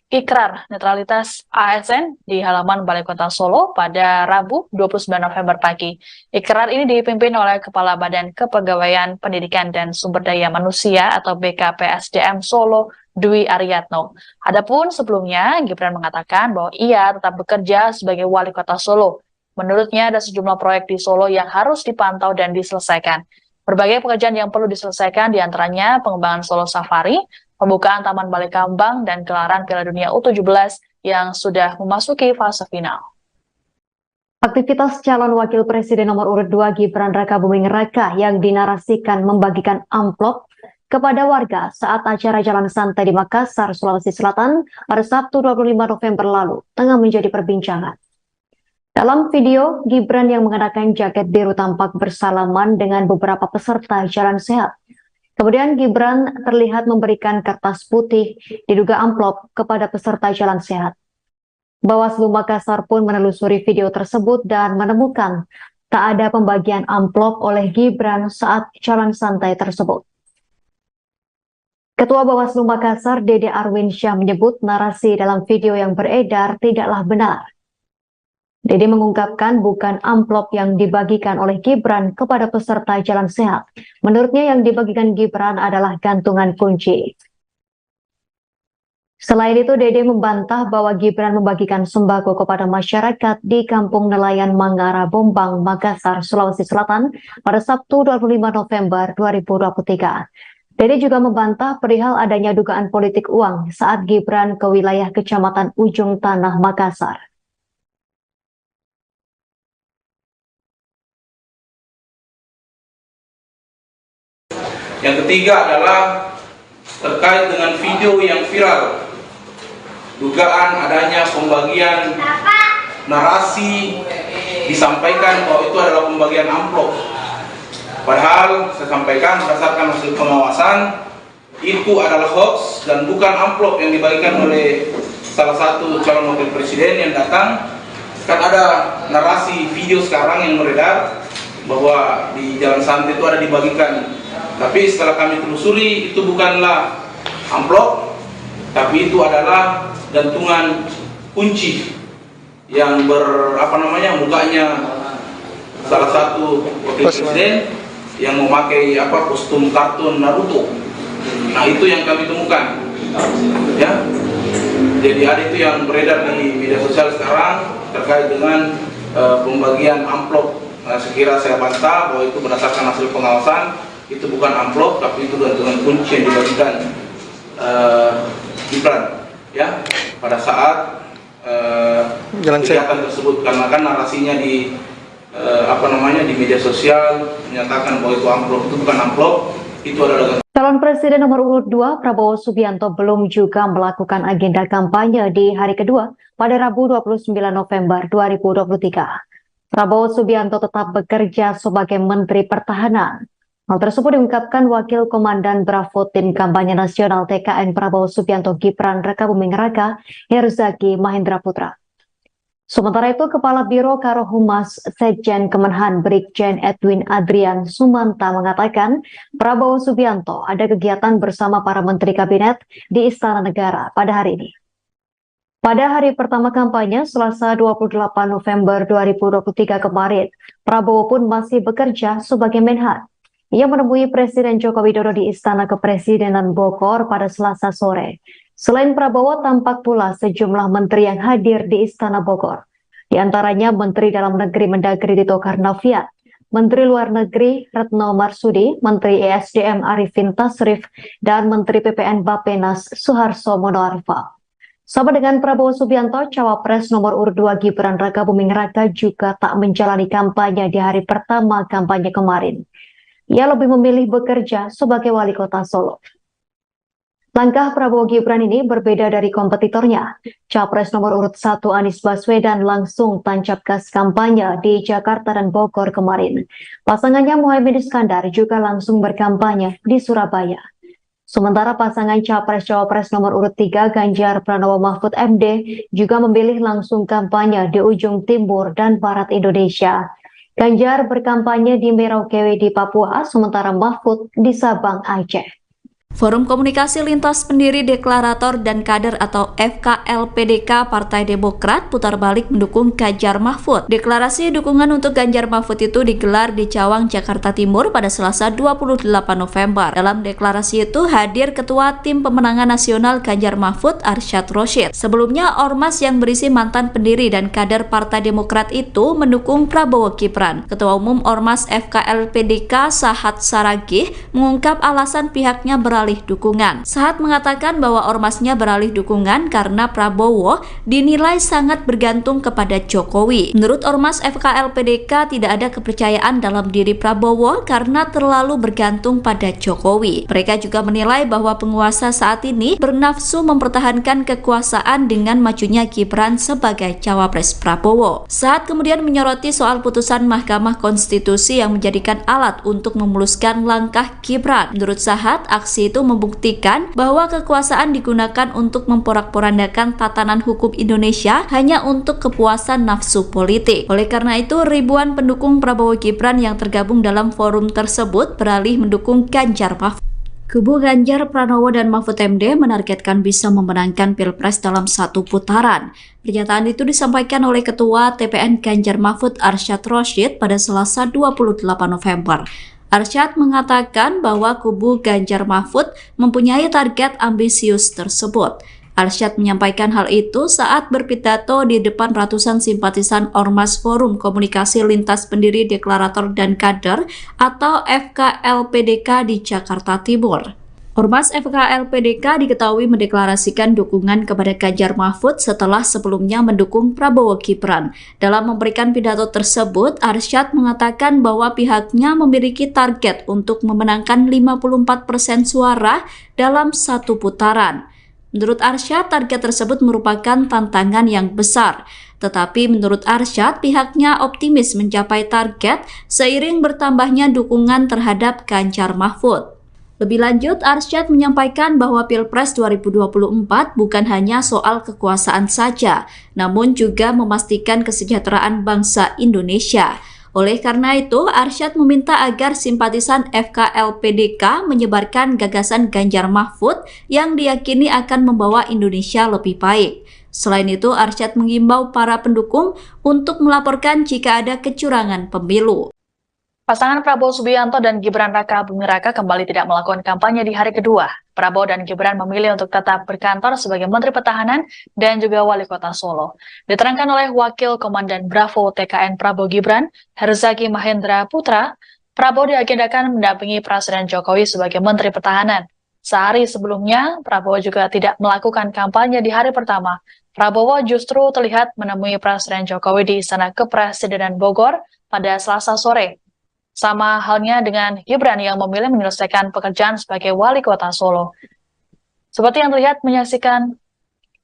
ikrar netralitas ASN di halaman Balai Kota Solo pada Rabu 29 November pagi. Ikrar ini dipimpin oleh Kepala Badan Kepegawaian Pendidikan dan Sumber Daya Manusia atau BKPSDM Solo, Dwi Aryatno. Adapun sebelumnya, Gibran mengatakan bahwa ia tetap bekerja sebagai Wali Kota Solo. Menurutnya ada sejumlah proyek di Solo yang harus dipantau dan diselesaikan. Berbagai pekerjaan yang perlu diselesaikan diantaranya pengembangan Solo Safari, pembukaan Taman Balai Kambang, dan gelaran Piala Dunia U17 yang sudah memasuki fase final. Aktivitas calon wakil presiden nomor urut 2 Gibran Rakabuming Raka yang dinarasikan membagikan amplop kepada warga saat acara jalan santai di Makassar, Sulawesi Selatan pada Sabtu 25 November lalu tengah menjadi perbincangan. Dalam video, Gibran yang mengenakan jaket biru tampak bersalaman dengan beberapa peserta jalan sehat. Kemudian Gibran terlihat memberikan kertas putih diduga amplop kepada peserta jalan sehat. Bawaslu Makassar pun menelusuri video tersebut dan menemukan tak ada pembagian amplop oleh Gibran saat jalan santai tersebut. Ketua Bawaslu Makassar, Dede Arwinsyah, menyebut narasi dalam video yang beredar tidaklah benar. Dede mengungkapkan bukan amplop yang dibagikan oleh Gibran kepada peserta jalan sehat. Menurutnya yang dibagikan Gibran adalah gantungan kunci. Selain itu, Dede membantah bahwa Gibran membagikan sembako kepada masyarakat di Kampung Nelayan Mangara Bombang, Makassar, Sulawesi Selatan pada Sabtu 25 November 2023. Dede juga membantah perihal adanya dugaan politik uang saat Gibran ke wilayah Kecamatan Ujung Tanah, Makassar. Yang ketiga adalah terkait dengan video yang viral, dugaan adanya pembagian narasi disampaikan bahwa itu adalah pembagian amplop. Padahal saya sampaikan berdasarkan hasil pengawasan itu adalah hoax dan bukan amplop yang dibagikan oleh salah satu calon wakil presiden yang datang. Kan ada narasi video sekarang yang beredar bahwa di jalan santai itu ada dibagikan. Tapi setelah kami telusuri itu bukanlah amplop, tapi itu adalah gantungan kunci yang mukanya salah satu wakil presiden yang memakai kostum kartun Naruto. Nah, itu yang kami temukan. Ya. Jadi ada itu yang beredar di media sosial sekarang terkait dengan pembagian amplop. Nah, sekira saya bantah bahwa itu berdasarkan hasil pengawasan. Itu bukan amplop, tapi itu gantungan kunci yang dibagikan Gibran ya pada saat kegiatan tersebut, karena kan narasinya di di media sosial menyatakan bahwa itu amplop. Itu bukan amplop, itu adalah Calon Presiden nomor urut 2 Prabowo Subianto belum juga melakukan agenda kampanye di hari kedua pada Rabu 29 November 2023. Prabowo Subianto tetap bekerja sebagai Menteri Pertahanan. Hal tersebut diungkapkan Wakil Komandan Bravo Tim Kampanye Nasional TKN Prabowo Subianto Gibran Rakabuming Raka, Herzaki Mahendra Putra. Sementara itu, Kepala Biro Karohumas Sekjen Kemenhan Brigjen Edwin Adrian Sumanta mengatakan Prabowo Subianto ada kegiatan bersama para Menteri Kabinet di Istana Negara pada hari ini. Pada hari pertama kampanye, Selasa 28 November 2023 kemarin, Prabowo pun masih bekerja sebagai Menhan. Ia menemui Presiden Joko Widodo di Istana Kepresidenan Bogor pada Selasa sore. Selain Prabowo, tampak pula sejumlah menteri yang hadir di Istana Bogor. Di antaranya Menteri Dalam Negeri Mendagri Tito Karnavian, Menteri Luar Negeri Retno Marsudi, Menteri ESDM Arifin Tasrif, dan Menteri PPN Bappenas Suharto Monoarfa. Sama dengan Prabowo Subianto, Cawapres nomor urut 2 Gibran Rakabuming Raka juga tak menjalani kampanye di hari pertama kampanye kemarin. Ia lebih memilih bekerja sebagai wali kota Solo. Langkah Prabowo Gibran ini berbeda dari kompetitornya. Capres nomor urut 1 Anies Baswedan langsung tancap gas kampanye di Jakarta dan Bogor kemarin. Pasangannya Muhaimin Iskandar juga langsung berkampanye di Surabaya. Sementara pasangan Capres-Cawapres nomor urut 3 Ganjar Pranowo Mahfud MD juga memilih langsung kampanye di ujung timur dan barat Indonesia. Ganjar berkampanye di Merauke di Papua, sementara Mahfud di Sabang, Aceh. Forum Komunikasi Lintas Pendiri Deklarator dan Kader atau FKLPDK Partai Demokrat putar balik mendukung Ganjar Mahfud. Deklarasi dukungan untuk Ganjar Mahfud itu digelar di Cawang, Jakarta Timur pada Selasa 28 November. Dalam deklarasi itu hadir Ketua Tim Pemenangan Nasional Ganjar Mahfud Arsyad Rashid. Sebelumnya, ormas yang berisi mantan pendiri dan kader Partai Demokrat itu mendukung Prabowo Gibran. Ketua Umum Ormas FKLPDK Sahat Saragih mengungkap alasan pihaknya beralih dukungan. Sahat mengatakan bahwa ormasnya beralih dukungan karena Prabowo dinilai sangat bergantung kepada Jokowi. Menurut ormas FKLPDK tidak ada kepercayaan dalam diri Prabowo karena terlalu bergantung pada Jokowi. Mereka juga menilai bahwa penguasa saat ini bernafsu mempertahankan kekuasaan dengan majunya Gibran sebagai cawapres Prabowo. Sahat kemudian menyoroti soal putusan Mahkamah Konstitusi yang menjadikan alat untuk memuluskan langkah Gibran. Menurut Sahat, aksi itu membuktikan bahwa kekuasaan digunakan untuk memporak-porandakan tatanan hukum Indonesia hanya untuk kepuasan nafsu politik. Oleh karena itu, ribuan pendukung Prabowo Gibran yang tergabung dalam forum tersebut beralih mendukung Ganjar Mahfud. Kubu Ganjar Pranowo dan Mahfud MD menargetkan bisa memenangkan Pilpres dalam satu putaran. Pernyataan itu disampaikan oleh Ketua TPN Ganjar Mahfud Arsyad Rashid pada Selasa 28 November. Arsyad mengatakan bahwa kubu Ganjar Mahfud mempunyai target ambisius tersebut. Arsyad menyampaikan hal itu saat berpidato di depan ratusan simpatisan Ormas Forum Komunikasi Lintas Pendiri Deklarator dan Kader atau FKLPDK di Jakarta Timur. Ormas FKLPDK diketahui mendeklarasikan dukungan kepada Ganjar Mahfud setelah sebelumnya mendukung Prabowo Gibran. Dalam memberikan pidato tersebut, Arsyad mengatakan bahwa pihaknya memiliki target untuk memenangkan 54% suara dalam satu putaran. Menurut Arsyad, target tersebut merupakan tantangan yang besar. Tetapi menurut Arsyad, pihaknya optimis mencapai target seiring bertambahnya dukungan terhadap Ganjar Mahfud. Lebih lanjut, Arsyad menyampaikan bahwa Pilpres 2024 bukan hanya soal kekuasaan saja, namun juga memastikan kesejahteraan bangsa Indonesia. Oleh karena itu, Arsyad meminta agar simpatisan FKLPDK menyebarkan gagasan Ganjar Mahfud yang diyakini akan membawa Indonesia lebih baik. Selain itu, Arsyad mengimbau para pendukung untuk melaporkan jika ada kecurangan pemilu. Pasangan Prabowo Subianto dan Gibran Raka Buming Raka kembali tidak melakukan kampanye di hari kedua. Prabowo dan Gibran memilih untuk tetap berkantor sebagai Menteri Pertahanan dan juga Wali Kota Solo. Diterangkan oleh Wakil Komandan Bravo TKN Prabowo Gibran, Herzaki Mahendra Putra, Prabowo diagendakan mendampingi Presiden Jokowi sebagai Menteri Pertahanan. Sehari sebelumnya, Prabowo juga tidak melakukan kampanye di hari pertama. Prabowo justru terlihat menemui Presiden Jokowi di Istana Kepresidenan Bogor pada Selasa sore. Sama halnya dengan Gibran yang memilih menyelesaikan pekerjaan sebagai Wali Kota Solo. Seperti yang terlihat menyaksikan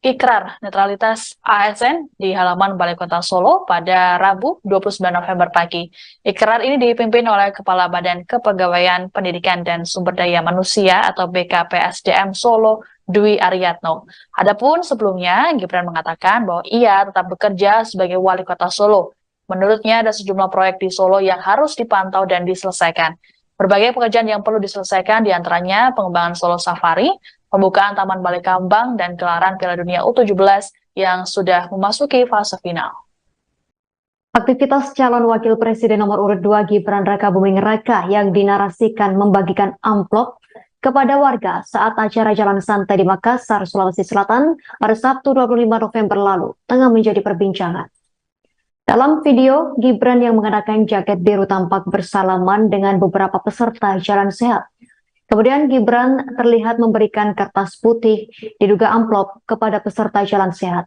ikrar netralitas ASN di halaman Balai Kota Solo pada Rabu 29 November pagi. Ikrar ini dipimpin oleh Kepala Badan Kepegawaian Pendidikan dan Sumber Daya Manusia atau BKPSDM Solo, Dwi Aryatno. Adapun sebelumnya, Gibran mengatakan bahwa ia tetap bekerja sebagai Wali Kota Solo. Menurutnya ada sejumlah proyek di Solo yang harus dipantau dan diselesaikan. Berbagai pekerjaan yang perlu diselesaikan diantaranya pengembangan Solo Safari, pembukaan Taman Balai Kambang, dan gelaran Piala Dunia U17 yang sudah memasuki fase final. Aktivitas calon wakil presiden nomor urut 2 Gibran Raka Buming Raka yang dinarasikan membagikan amplop kepada warga saat acara jalan santai di Makassar, Sulawesi Selatan pada Sabtu 25 November lalu tengah menjadi perbincangan. Dalam video, Gibran yang mengenakan jaket biru tampak bersalaman dengan beberapa peserta jalan sehat. Kemudian Gibran terlihat memberikan kertas putih diduga amplop kepada peserta jalan sehat.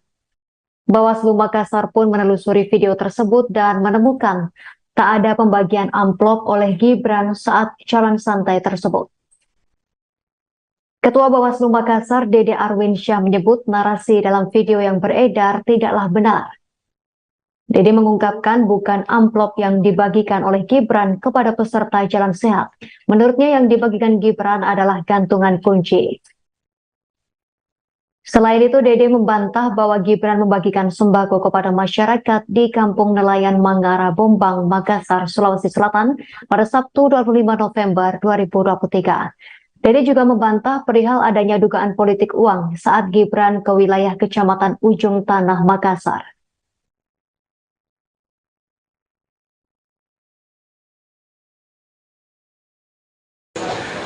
Bawaslu Makassar pun menelusuri video tersebut dan menemukan tak ada pembagian amplop oleh Gibran saat jalan santai tersebut. Ketua Bawaslu Makassar, Dede Arwinsyah, menyebut narasi dalam video yang beredar tidaklah benar. Dede mengungkapkan bukan amplop yang dibagikan oleh Gibran kepada peserta jalan sehat. Menurutnya yang dibagikan Gibran adalah gantungan kunci. Selain itu, Dede membantah bahwa Gibran membagikan sembako kepada masyarakat di Kampung Nelayan Mangara, Bombang, Makassar, Sulawesi Selatan pada Sabtu 25 November 2023. Dede juga membantah perihal adanya dugaan politik uang saat Gibran ke wilayah Kecamatan Ujung Tanah, Makassar.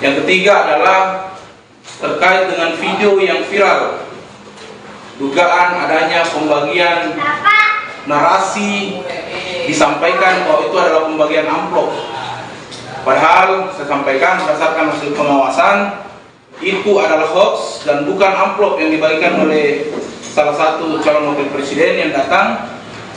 Yang ketiga adalah terkait dengan video yang viral, dugaan adanya pembagian narasi disampaikan bahwa itu adalah pembagian amplop. Padahal saya sampaikan berdasarkan hasil pengawasan itu adalah hoax dan bukan amplop yang dibagikan oleh salah satu calon wakil presiden yang datang.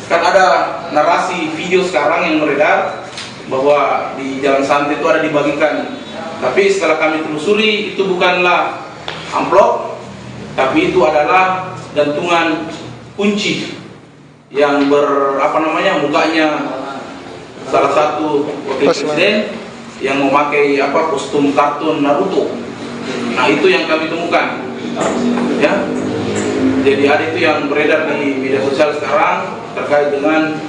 Kan ada narasi video sekarang yang beredar bahwa di Jalan Santai itu ada dibagikan. Tapi setelah kami telusuri itu bukanlah amplop, tapi itu adalah gantungan kunci yang mukanya salah satu wakil presiden yang memakai kostum kartun Naruto. Nah, itu yang kami temukan, ya. Jadi ada itu yang beredar di media sosial sekarang terkait dengan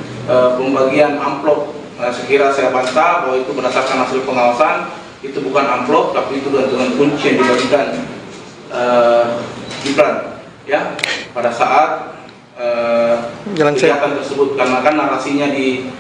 pembagian amplop. Nah, sekira saya bantah bahwa itu berdasarkan hasil pengawasan itu bukan amplop, tapi itu gantungan kunci yang dibagikan Gibran, ya, pada saat kegiatan tersebut, karena kan narasinya di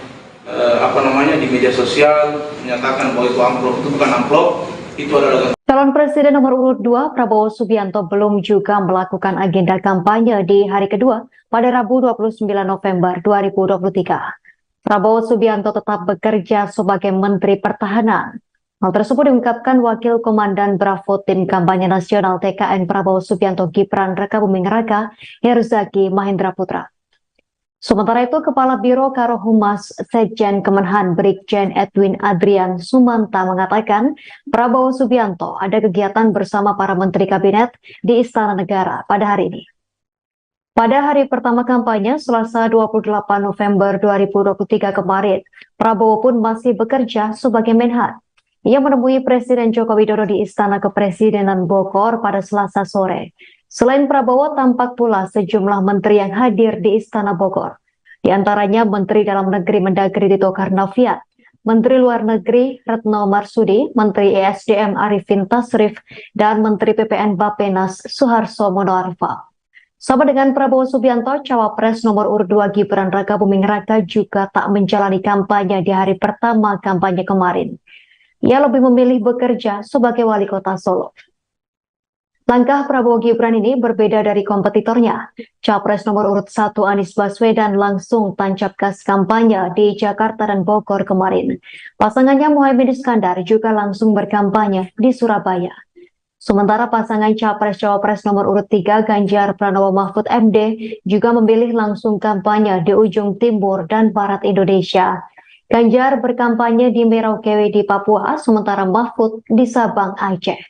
di media sosial menyatakan bahwa itu amplop. Itu bukan amplop, itu adalah. Calon Presiden nomor urut 2 Prabowo Subianto belum juga melakukan agenda kampanye di hari kedua pada Rabu 29 November 2023. Prabowo Subianto tetap bekerja sebagai Menteri Pertahanan. Hal tersebut diungkapkan Wakil Komandan Bravo Tim Kampanye Nasional TKN Prabowo Subianto Gibran Rakabuming Raka, Herzaki Mahendra Putra. Sementara itu, Kepala Biro Karohumas Sekjen Kemenhan Brigjen Edwin Adrian Sumanta mengatakan Prabowo Subianto ada kegiatan bersama para Menteri Kabinet di Istana Negara pada hari ini. Pada hari pertama kampanye, Selasa 28 November 2023 kemarin, Prabowo pun masih bekerja sebagai Menhan. Ia menemui Presiden Joko Widodo di Istana Kepresidenan Bogor pada Selasa sore. Selain Prabowo, tampak pula sejumlah menteri yang hadir di Istana Bogor. Di antaranya Menteri Dalam Negeri Mendagri Tito Karnavian, Menteri Luar Negeri Retno Marsudi, Menteri ESDM Arifin Tasrif, dan Menteri PPN Bappenas Suharto Monoarfa. Sama dengan Prabowo Subianto, Cawapres nomor urut 2 Gibran Rakabuming Raka juga tak menjalani kampanye di hari pertama kampanye kemarin. Ia lebih memilih bekerja sebagai wali kota Solo. Langkah Prabowo Gibran ini berbeda dari kompetitornya. Capres nomor urut 1 Anies Baswedan langsung tancap gas kampanye di Jakarta dan Bogor kemarin. Pasangannya Muhaimin Iskandar juga langsung berkampanye di Surabaya. Sementara pasangan Capres-Cawapres nomor urut 3 Ganjar Pranowo Mahfud MD juga memilih langsung kampanye di ujung timur dan barat Indonesia. Ganjar berkampanye di Merauke di Papua, sementara Mahfud di Sabang, Aceh.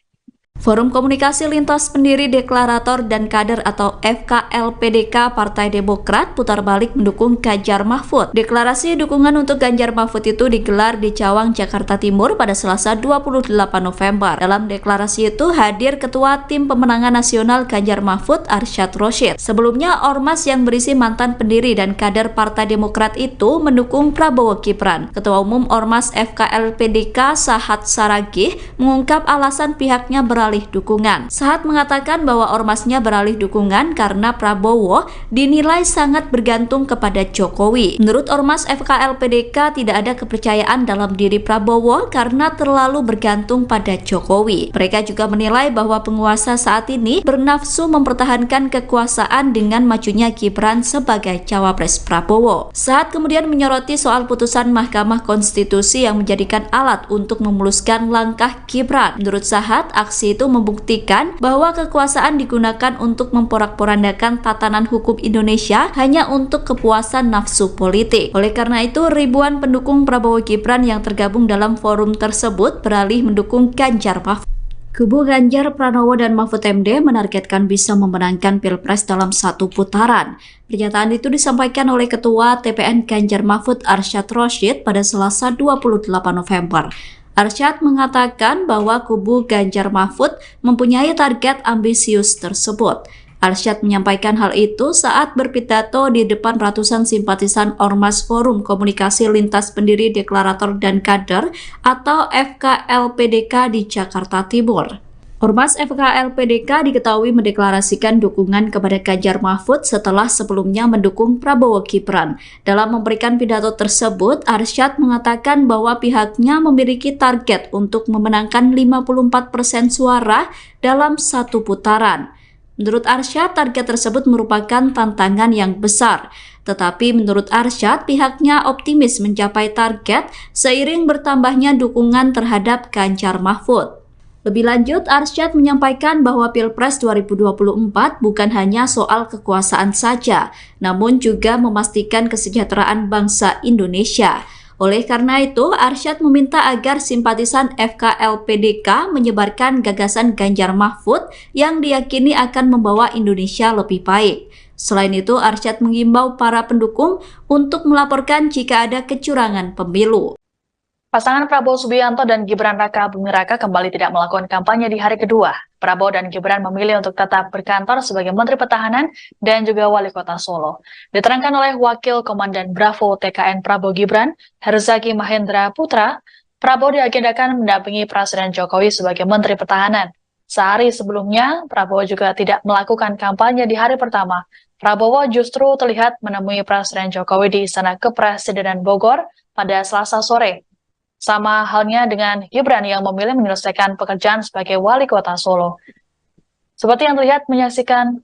Forum Komunikasi Lintas Pendiri Deklarator dan Kader atau FKLPDK Partai Demokrat putar balik mendukung Ganjar Mahfud. Deklarasi dukungan untuk Ganjar Mahfud itu digelar di Cawang, Jakarta Timur pada Selasa 28 November. Dalam deklarasi itu hadir Ketua Tim Pemenangan Nasional Ganjar Mahfud Arsyad Rashid. Sebelumnya, ormas yang berisi mantan pendiri dan kader Partai Demokrat itu mendukung Prabowo Gibran. Ketua Umum Ormas FKLPDK Sahat Saragih mengungkap alasan pihaknya beralih dukungan. Sahat mengatakan bahwa ormasnya beralih dukungan karena Prabowo dinilai sangat bergantung kepada Jokowi. Menurut ormas FKLPDK tidak ada kepercayaan dalam diri Prabowo karena terlalu bergantung pada Jokowi. Mereka juga menilai bahwa penguasa saat ini bernafsu mempertahankan kekuasaan dengan majunya Gibran sebagai cawapres Prabowo. Sahat kemudian menyoroti soal putusan Mahkamah Konstitusi yang menjadikan alat untuk memuluskan langkah Gibran. Menurut Sahat, aksi itu membuktikan bahwa kekuasaan digunakan untuk memporak-porandakan tatanan hukum Indonesia hanya untuk kepuasan nafsu politik. Oleh karena itu, ribuan pendukung Prabowo Gibran yang tergabung dalam forum tersebut beralih mendukung Ganjar Mahfud. Kubu Ganjar Pranowo dan Mahfud MD menargetkan bisa memenangkan Pilpres dalam satu putaran. Pernyataan itu disampaikan oleh Ketua TPN Ganjar Mahfud Arsyad Rashid pada Selasa 28 November. Arsyad mengatakan bahwa kubu Ganjar Mahfud mempunyai target ambisius tersebut. Arsyad menyampaikan hal itu saat berpidato di depan ratusan simpatisan Ormas Forum Komunikasi Lintas Pendiri Deklarator dan Kader atau FKLPDK di Jakarta Timur. Ormas FKLPDK diketahui mendeklarasikan dukungan kepada Ganjar Mahfud setelah sebelumnya mendukung Prabowo Gibran. Dalam memberikan pidato tersebut, Arsyad mengatakan bahwa pihaknya memiliki target untuk memenangkan 54% suara dalam satu putaran. Menurut Arsyad, target tersebut merupakan tantangan yang besar. Tetapi menurut Arsyad, pihaknya optimis mencapai target seiring bertambahnya dukungan terhadap Ganjar Mahfud. Lebih lanjut, Arsyad menyampaikan bahwa Pilpres 2024 bukan hanya soal kekuasaan saja, namun juga memastikan kesejahteraan bangsa Indonesia. Oleh karena itu, Arsyad meminta agar simpatisan FKLPDK menyebarkan gagasan Ganjar Mahfud yang diyakini akan membawa Indonesia lebih baik. Selain itu, Arsyad mengimbau para pendukung untuk melaporkan jika ada kecurangan pemilu. Pasangan Prabowo Subianto dan Gibran Raka Buming Raka kembali tidak melakukan kampanye di hari kedua. Prabowo dan Gibran memilih untuk tetap berkantor sebagai Menteri Pertahanan dan juga Wali Kota Solo. Diterangkan oleh Wakil Komandan Bravo TKN Prabowo Gibran, Herzaki Mahendra Putra, Prabowo diagendakan mendampingi Presiden Jokowi sebagai Menteri Pertahanan. Sehari sebelumnya, Prabowo juga tidak melakukan kampanye di hari pertama. Prabowo justru terlihat menemui Presiden Jokowi di Istana Kepresidenan Bogor pada Selasa sore. Sama halnya dengan Gibran yang memilih menyelesaikan pekerjaan sebagai Wali Kota Solo. Seperti yang terlihat menyaksikan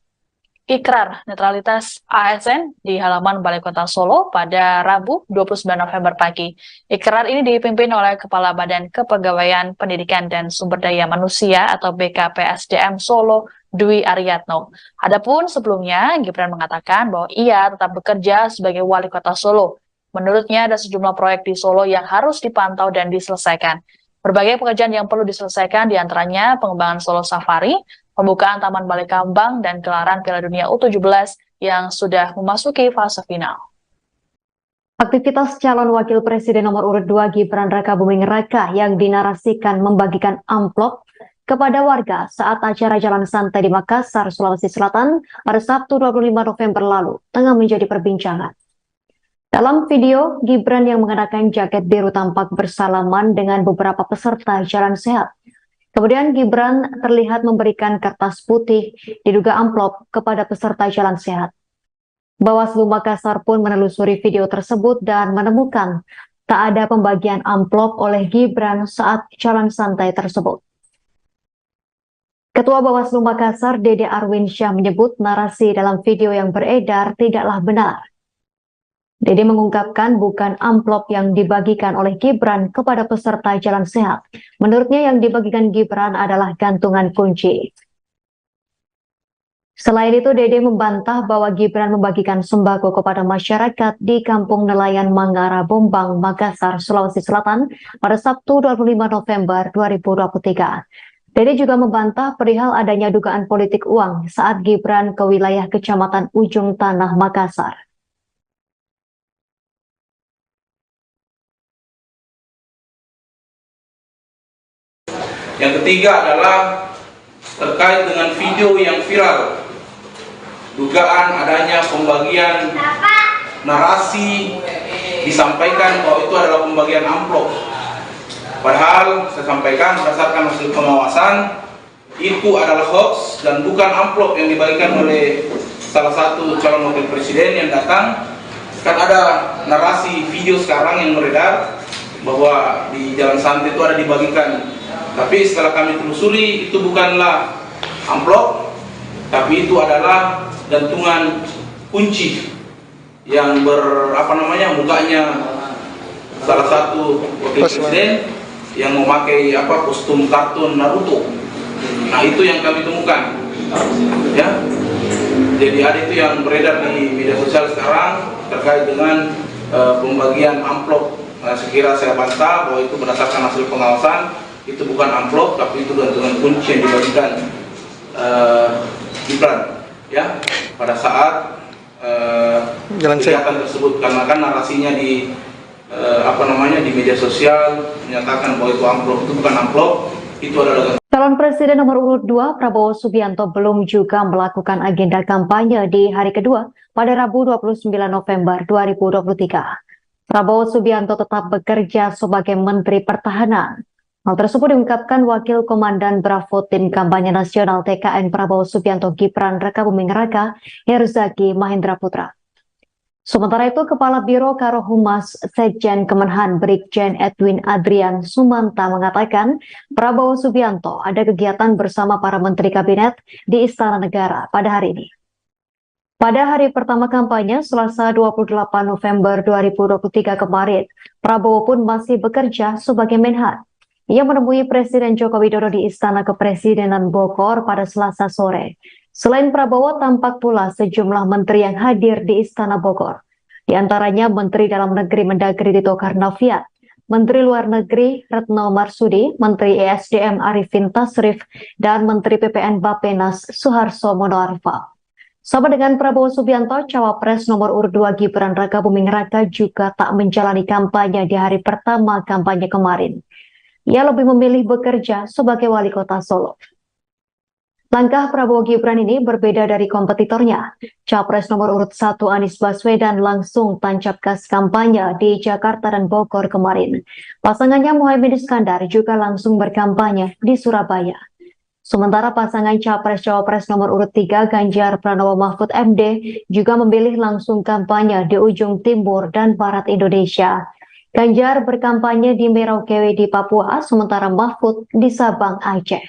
ikrar netralitas ASN di halaman Balai Kota Solo pada Rabu 29 November pagi. Ikrar ini dipimpin oleh Kepala Badan Kepegawaian Pendidikan dan Sumber Daya Manusia atau BKPSDM Solo, Dwi Aryatno. Adapun sebelumnya, Gibran mengatakan bahwa ia tetap bekerja sebagai Wali Kota Solo. Menurutnya ada sejumlah proyek di Solo yang harus dipantau dan diselesaikan. Berbagai pekerjaan yang perlu diselesaikan diantaranya pengembangan Solo Safari, pembukaan Taman Balai Kambang, dan gelaran Piala Dunia U17 yang sudah memasuki fase final. Aktivitas calon wakil presiden nomor urut 2 Gibran Raka Buming Raka yang dinarasikan membagikan amplop kepada warga saat acara jalan santai di Makassar, Sulawesi Selatan pada Sabtu 25 November lalu tengah menjadi perbincangan. Dalam video, Gibran yang mengenakan jaket biru tampak bersalaman dengan beberapa peserta jalan sehat. Kemudian Gibran terlihat memberikan kertas putih diduga amplop kepada peserta jalan sehat. Bawaslu Makassar pun menelusuri video tersebut dan menemukan tak ada pembagian amplop oleh Gibran saat jalan santai tersebut. Ketua Bawaslu Makassar, Dede Arwinsyah, menyebut narasi dalam video yang beredar tidaklah benar. Dede mengungkapkan bukan amplop yang dibagikan oleh Gibran kepada peserta jalan sehat. Menurutnya yang dibagikan Gibran adalah gantungan kunci. Selain itu, Dede membantah bahwa Gibran membagikan sembako kepada masyarakat di Kampung Nelayan Mangara Bombang, Makassar, Sulawesi Selatan pada Sabtu 25 November 2023. Dede juga membantah perihal adanya dugaan politik uang saat Gibran ke wilayah Kecamatan Ujung Tanah, Makassar. Yang ketiga adalah terkait dengan video yang viral, dugaan adanya pembagian narasi disampaikan bahwa itu adalah pembagian amplop. Padahal saya sampaikan berdasarkan hasil pengawasan itu adalah hoax dan bukan amplop yang dibagikan oleh salah satu calon wakil presiden yang datang. Kan ada narasi video sekarang yang beredar bahwa di jalan santai itu ada dibagikan. Tapi setelah kami telusuri itu bukanlah amplop, tapi itu adalah gantungan kunci yang mukanya salah satu wakil presiden yang memakai kostum kartun Naruto. Nah, itu yang kami temukan. Ya. Jadi ada itu yang beredar di media sosial sekarang terkait dengan pembagian amplop. Nah, sekira saya bantah bahwa itu berdasarkan hasil pengawasan. Itu bukan amplop, tapi itu gantungan kunci yang dibagikan Gibran ya pada saat kegiatan tersebut, karena kan narasinya di di media sosial menyatakan bahwa itu amplop. Itu bukan amplop, itu adalah Calon Presiden nomor urut 2 Prabowo Subianto belum juga melakukan agenda kampanye di hari kedua pada Rabu 29 November 2023. Prabowo Subianto tetap bekerja sebagai Menteri Pertahanan. Hal tersebut diungkapkan Wakil Komandan Bravo Tim Kampanye Nasional TKN Prabowo Subianto Gibran Rakabuming Raka, Herzaki Mahendra Putra. Sementara itu, Kepala Biro Karohumas Sekjen Kemenhan Brigjen Edwin Adrian Sumanta mengatakan Prabowo Subianto ada kegiatan bersama para Menteri Kabinet di Istana Negara pada hari ini. Pada hari pertama kampanye, Selasa 28 November 2023 kemarin, Prabowo pun masih bekerja sebagai Menhan. Ia menemui Presiden Joko Widodo di Istana Kepresidenan Bogor pada Selasa sore. Selain Prabowo, tampak pula sejumlah menteri yang hadir di Istana Bogor. Di antaranya Menteri Dalam Negeri Mendagri Tito Karnavian, Menteri Luar Negeri Retno Marsudi, Menteri ESDM Arifin Tasrif, dan Menteri PPN Bappenas Suharto Monoarfa. Sama dengan Prabowo Subianto, Cawapres nomor urut 2 Gibran Rakabuming Raka juga tak menjalani kampanye di hari pertama kampanye kemarin. Ia lebih memilih bekerja sebagai wali kota Solo. Langkah Prabowo Gibran ini berbeda dari kompetitornya. Capres nomor urut 1 Anies Baswedan langsung tancap gas kampanye di Jakarta dan Bogor kemarin. Pasangannya Muhaimin Iskandar juga langsung berkampanye di Surabaya. Sementara pasangan Capres-Cawapres nomor urut 3 Ganjar Pranowo Mahfud MD juga memilih langsung kampanye di ujung timur dan barat Indonesia. Ganjar berkampanye di Merauke di Papua, sementara Mahfud di Sabang, Aceh.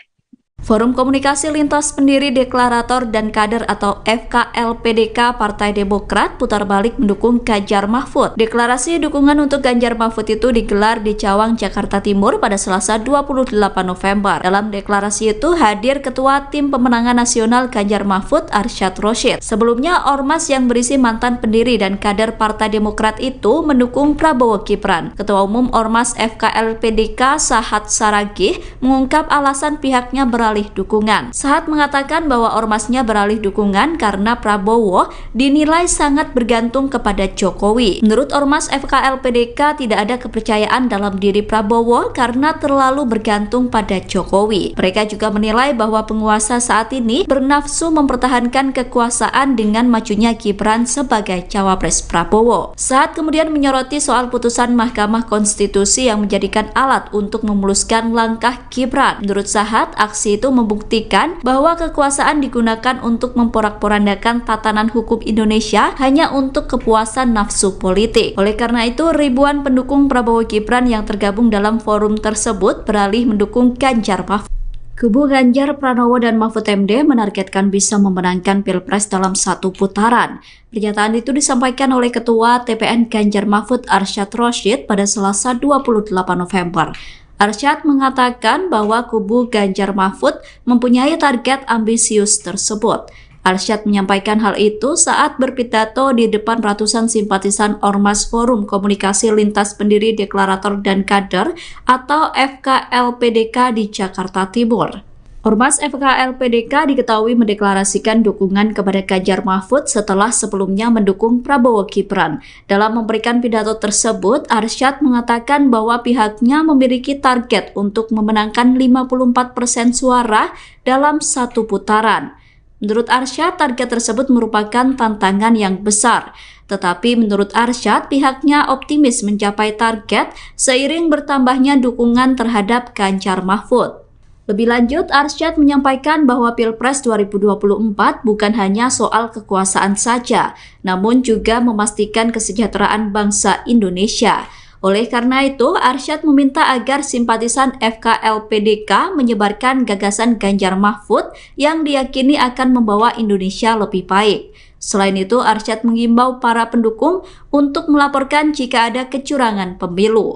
Forum Komunikasi Lintas Pendiri Deklarator dan Kader atau FKLPDK Partai Demokrat putar balik mendukung Ganjar Mahfud. Deklarasi dukungan untuk Ganjar Mahfud itu digelar di Cawang, Jakarta Timur pada Selasa 28 November. Dalam deklarasi itu hadir Ketua Tim Pemenangan Nasional Ganjar Mahfud Arsyad Rashid. Sebelumnya, ormas yang berisi mantan pendiri dan kader Partai Demokrat itu mendukung Prabowo Gibran. Ketua Umum Ormas FKLPDK Sahat Saragih mengungkap alasan pihaknya beralih dukungan. Sahat mengatakan bahwa ormasnya beralih dukungan karena Prabowo dinilai sangat bergantung kepada Jokowi. Menurut ormas FKLPDK tidak ada kepercayaan dalam diri Prabowo karena terlalu bergantung pada Jokowi. Mereka juga menilai bahwa penguasa saat ini bernafsu mempertahankan kekuasaan dengan majunya Gibran sebagai cawapres Prabowo. Sahat kemudian menyoroti soal putusan Mahkamah Konstitusi yang menjadikan alat untuk memuluskan langkah Gibran. Menurut Sahat, aksi itu membuktikan bahwa kekuasaan digunakan untuk memporak-porandakan tatanan hukum Indonesia hanya untuk kepuasan nafsu politik. Oleh karena itu, ribuan pendukung Prabowo Gibran yang tergabung dalam forum tersebut beralih mendukung Ganjar Mahfud. Kubu Ganjar Pranowo dan Mahfud MD menargetkan bisa memenangkan Pilpres dalam satu putaran. Pernyataan itu disampaikan oleh Ketua TPN Ganjar Mahfud Arsyad Rashid pada Selasa 28 November. Arsyad mengatakan bahwa kubu Ganjar Mahfud mempunyai target ambisius tersebut. Arsyad menyampaikan hal itu saat berpidato di depan ratusan simpatisan Ormas Forum Komunikasi Lintas Pendiri Deklarator dan Kader atau FKLPDK di Jakarta Timur. Ormas FKLPDK diketahui mendeklarasikan dukungan kepada Ganjar Mahfud setelah sebelumnya mendukung Prabowo Gibran. Dalam memberikan pidato tersebut, Arsyad mengatakan bahwa pihaknya memiliki target untuk memenangkan 54% suara dalam satu putaran. Menurut Arsyad, target tersebut merupakan tantangan yang besar. Tetapi menurut Arsyad, pihaknya optimis mencapai target seiring bertambahnya dukungan terhadap Ganjar Mahfud. Lebih lanjut, Arsyad menyampaikan bahwa Pilpres 2024 bukan hanya soal kekuasaan saja, namun juga memastikan kesejahteraan bangsa Indonesia. Oleh karena itu, Arsyad meminta agar simpatisan FKLPDK menyebarkan gagasan Ganjar Mahfud yang diyakini akan membawa Indonesia lebih baik. Selain itu, Arsyad mengimbau para pendukung untuk melaporkan jika ada kecurangan pemilu.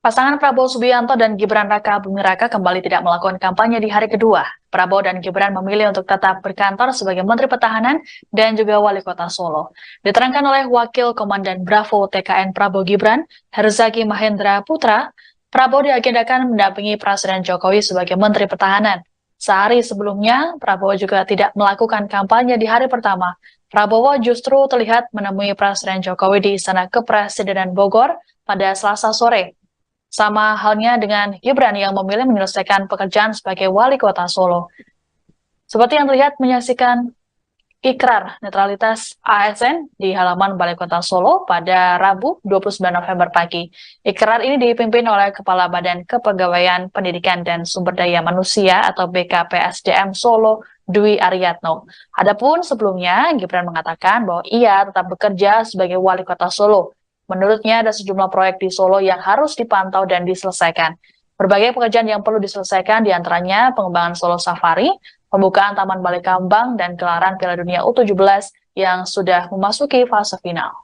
Pasangan Prabowo Subianto dan Gibran Rakabuming Raka kembali tidak melakukan kampanye di hari kedua. Prabowo dan Gibran memilih untuk tetap berkantor sebagai Menteri Pertahanan dan juga Wali Kota Solo. Diterangkan oleh Wakil Komandan Bravo TKN Prabowo Gibran, Herzaki Mahendra Putra, Prabowo diagendakan mendampingi Presiden Jokowi sebagai Menteri Pertahanan. Sehari sebelumnya, Prabowo juga tidak melakukan kampanye di hari pertama. Prabowo justru terlihat menemui Presiden Jokowi di Istana Kepresidenan Bogor pada Selasa sore. Sama halnya dengan Gibran yang memilih menyelesaikan pekerjaan sebagai Wali Kota Solo. Seperti yang terlihat menyaksikan ikrar netralitas ASN di halaman Balai Kota Solo pada Rabu 29 November pagi. Ikrar ini dipimpin oleh Kepala Badan Kepegawaian Pendidikan dan Sumber Daya Manusia atau BKPSDM Solo, Dwi Aryatno. Adapun sebelumnya, Gibran mengatakan bahwa ia tetap bekerja sebagai Wali Kota Solo. Menurutnya ada sejumlah proyek di Solo yang harus dipantau dan diselesaikan. Berbagai pekerjaan yang perlu diselesaikan diantaranya pengembangan Solo Safari, pembukaan Taman Balai Kambang, dan gelaran Piala Dunia U17 yang sudah memasuki fase final.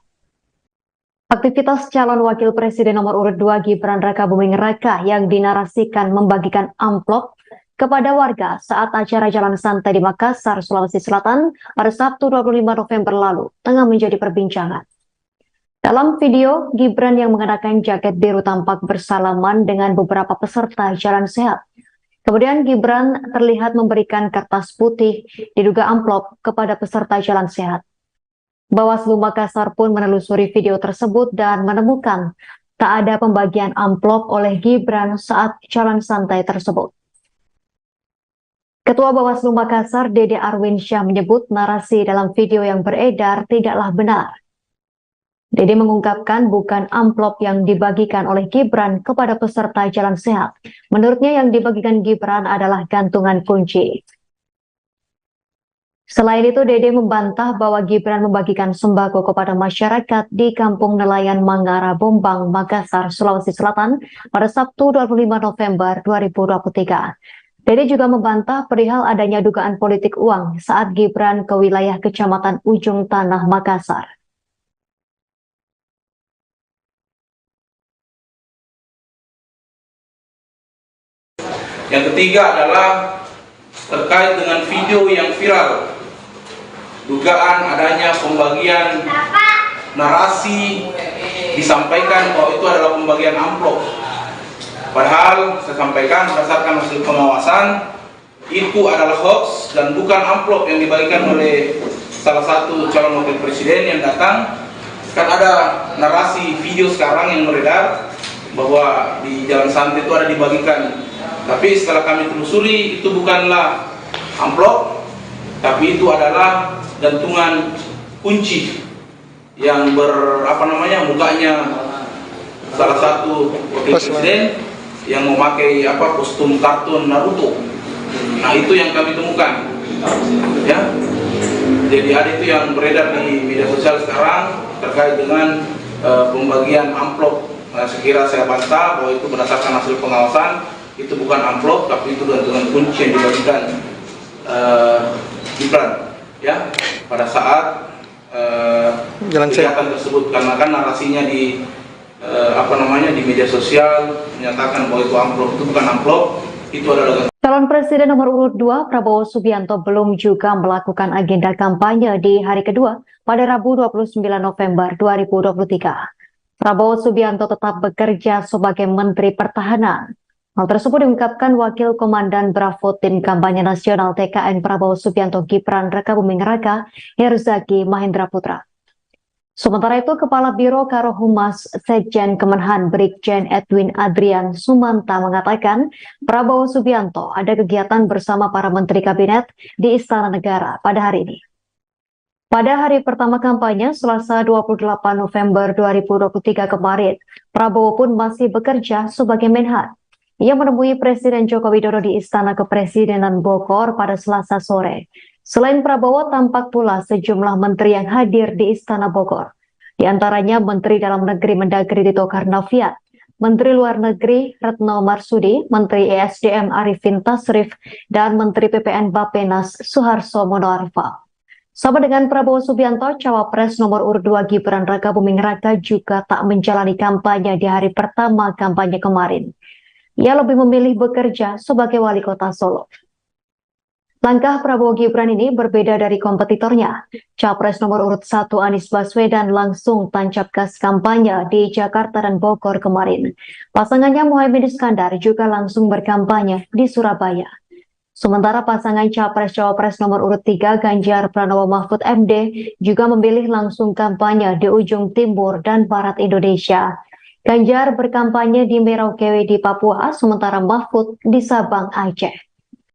Aktivitas calon wakil presiden nomor urut 2 Gibran Rakabuming Raka yang dinarasikan membagikan amplop kepada warga saat acara jalan santai di Makassar, Sulawesi Selatan pada Sabtu 25 November lalu tengah menjadi perbincangan. Dalam video, Gibran yang mengenakan jaket biru tampak bersalaman dengan beberapa peserta jalan sehat. Kemudian Gibran terlihat memberikan kertas putih diduga amplop kepada peserta jalan sehat. Bawaslu Makassar pun menelusuri video tersebut dan menemukan tak ada pembagian amplop oleh Gibran saat jalan santai tersebut. Ketua Bawaslu Makassar, Dede Arwinsyah, menyebut narasi dalam video yang beredar tidaklah benar. Dede mengungkapkan bukan amplop yang dibagikan oleh Gibran kepada peserta jalan sehat. Menurutnya yang dibagikan Gibran adalah gantungan kunci. Selain itu, Dede membantah bahwa Gibran membagikan sembako kepada masyarakat di Kampung Nelayan Mangara, Bombang, Makassar, Sulawesi Selatan pada Sabtu 25 November 2023. Dede juga membantah perihal adanya dugaan politik uang saat Gibran ke wilayah Kecamatan Ujung Tanah, Makassar. Yang ketiga adalah terkait dengan video yang viral, dugaan adanya pembagian narasi disampaikan bahwa itu adalah pembagian amplop. Padahal saya sampaikan berdasarkan hasil pengawasan itu adalah hoax dan bukan amplop yang dibagikan oleh salah satu calon wakil presiden yang datang. Kan ada narasi video sekarang yang beredar bahwa di jalan santai itu ada dibagikan. Tapi setelah kami telusuri itu bukanlah amplop, tapi itu adalah gantungan kunci yang mukanya salah satu wakil presiden yang memakai kostum kartun Naruto. Nah, itu yang kami temukan. Ya. Jadi ada itu yang beredar di media sosial sekarang terkait dengan pembagian amplop. Nah, sekira saya bantah bahwa itu berdasarkan hasil pengawasan. Itu bukan amplop, tapi itu gantungan kunci yang dibagikan Gibran ya pada saat kegiatan tersebut, karena kan narasinya di di media sosial menyatakan bahwa itu amplop. Itu bukan amplop, itu adalah Calon Presiden nomor urut 2 Prabowo Subianto belum juga melakukan agenda kampanye di hari kedua pada Rabu 29 November 2023. Prabowo Subianto tetap bekerja sebagai Menteri Pertahanan. Hal tersebut diungkapkan Wakil Komandan Bravo Tim Kampanye Nasional TKN Prabowo Subianto Gibran Rakabuming Raka, Herzaki Mahendra Putra. Sementara itu, Kepala Biro Karohumas Sekjen Kemenhan Brigjen Edwin Adrian Sumanta mengatakan Prabowo Subianto ada kegiatan bersama para Menteri Kabinet di Istana Negara pada hari ini. Pada hari pertama kampanye, Selasa 28 November 2023 kemarin, Prabowo pun masih bekerja sebagai Menhan. Ia menemui Presiden Joko Widodo di Istana Kepresidenan Bogor pada Selasa sore. Selain Prabowo, tampak pula sejumlah menteri yang hadir di Istana Bogor. Di antaranya Menteri Dalam Negeri Mendagri Tito Karnavian, Menteri Luar Negeri Retno Marsudi, Menteri ESDM Arifin Tasrif, dan Menteri PPN Bappenas Suharto Monoarfa. Sama dengan Prabowo Subianto, Cawapres nomor urut 2 Gibran Rakabuming Raka juga tak menjalani kampanye di hari pertama kampanye kemarin. Ia lebih memilih bekerja sebagai wali kota Solo. Langkah Prabowo Gibran ini berbeda dari kompetitornya. Capres nomor urut 1 Anies Baswedan langsung tancap gas kampanye di Jakarta dan Bogor kemarin. Pasangannya Muhaimin Iskandar juga langsung berkampanye di Surabaya. Sementara pasangan Capres-Cawapres nomor urut 3 Ganjar Pranowo Mahfud MD juga memilih langsung kampanye di ujung timur dan barat Indonesia. Ganjar berkampanye di Merauke di Papua, sementara Mahfud di Sabang, Aceh.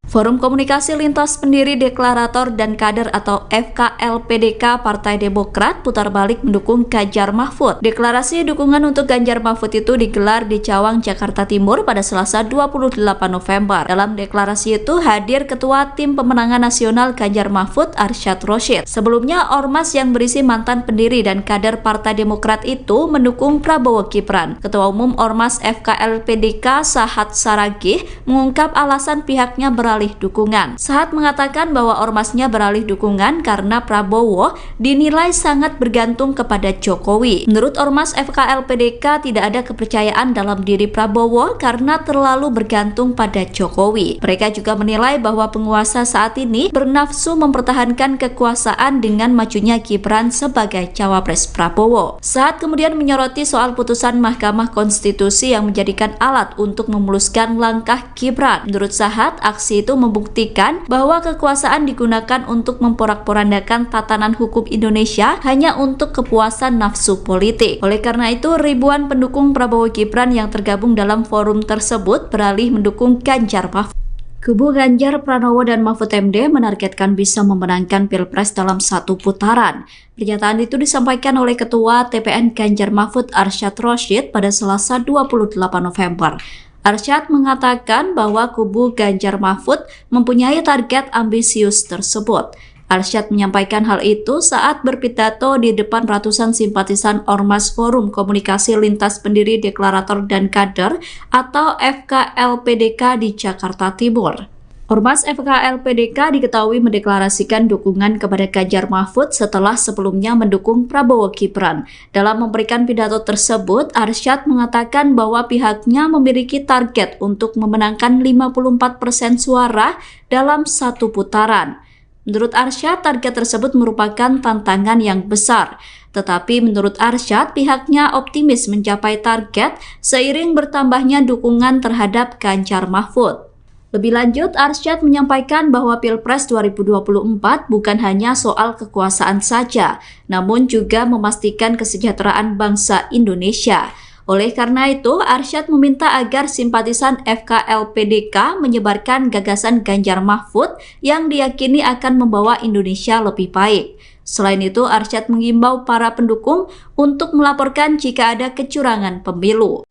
Forum Komunikasi Lintas Pendiri Deklarator dan Kader atau FKLPDK Partai Demokrat putar balik mendukung Ganjar Mahfud. Deklarasi dukungan untuk Ganjar Mahfud itu digelar di Cawang, Jakarta Timur pada Selasa 28 November. Dalam deklarasi itu hadir Ketua Tim Pemenangan Nasional Ganjar Mahfud Arsyad Rashid. Sebelumnya, ormas yang berisi mantan pendiri dan kader Partai Demokrat itu mendukung Prabowo Gibran. Ketua Umum Ormas FKLPDK Sahat Saragih mengungkap alasan pihaknya beralih dukungan. Sahat mengatakan bahwa ormasnya beralih dukungan karena Prabowo dinilai sangat bergantung kepada Jokowi. Menurut ormas FKLPDK tidak ada kepercayaan dalam diri Prabowo karena terlalu bergantung pada Jokowi. Mereka juga menilai bahwa penguasa saat ini bernafsu mempertahankan kekuasaan dengan majunya Gibran sebagai cawapres Prabowo. Sahat kemudian menyoroti soal putusan Mahkamah Konstitusi yang menjadikan alat untuk memuluskan langkah Gibran. Menurut Sahat, aksi itu membuktikan bahwa kekuasaan digunakan untuk memporak-porandakan tatanan hukum Indonesia hanya untuk kepuasan nafsu politik. Oleh karena itu, ribuan pendukung Prabowo Gibran yang tergabung dalam forum tersebut beralih mendukung Ganjar Mahfud. Kubu Ganjar Pranowo dan Mahfud MD menargetkan bisa memenangkan Pilpres dalam satu putaran. Pernyataan itu disampaikan oleh Ketua TPN Ganjar Mahfud Arsyad Rashid pada Selasa 28 November. Arsyad mengatakan bahwa kubu Ganjar Mahfud mempunyai target ambisius tersebut. Arsyad menyampaikan hal itu saat berpidato di depan ratusan simpatisan Ormas Forum Komunikasi Lintas Pendiri Deklarator dan Kader atau FKLPDK di Jakarta Timur. Ormas FKLPDK diketahui mendeklarasikan dukungan kepada Ganjar Mahfud setelah sebelumnya mendukung Prabowo Gibran. Dalam memberikan pidato tersebut, Arsyad mengatakan bahwa pihaknya memiliki target untuk memenangkan 54% suara dalam satu putaran. Menurut Arsyad, target tersebut merupakan tantangan yang besar. Tetapi menurut Arsyad, pihaknya optimis mencapai target seiring bertambahnya dukungan terhadap Ganjar Mahfud. Lebih lanjut, Arsyad menyampaikan bahwa Pilpres 2024 bukan hanya soal kekuasaan saja, namun juga memastikan kesejahteraan bangsa Indonesia. Oleh karena itu, Arsyad meminta agar simpatisan FKLPDK menyebarkan gagasan Ganjar Mahfud yang diyakini akan membawa Indonesia lebih baik. Selain itu, Arsyad mengimbau para pendukung untuk melaporkan jika ada kecurangan pemilu.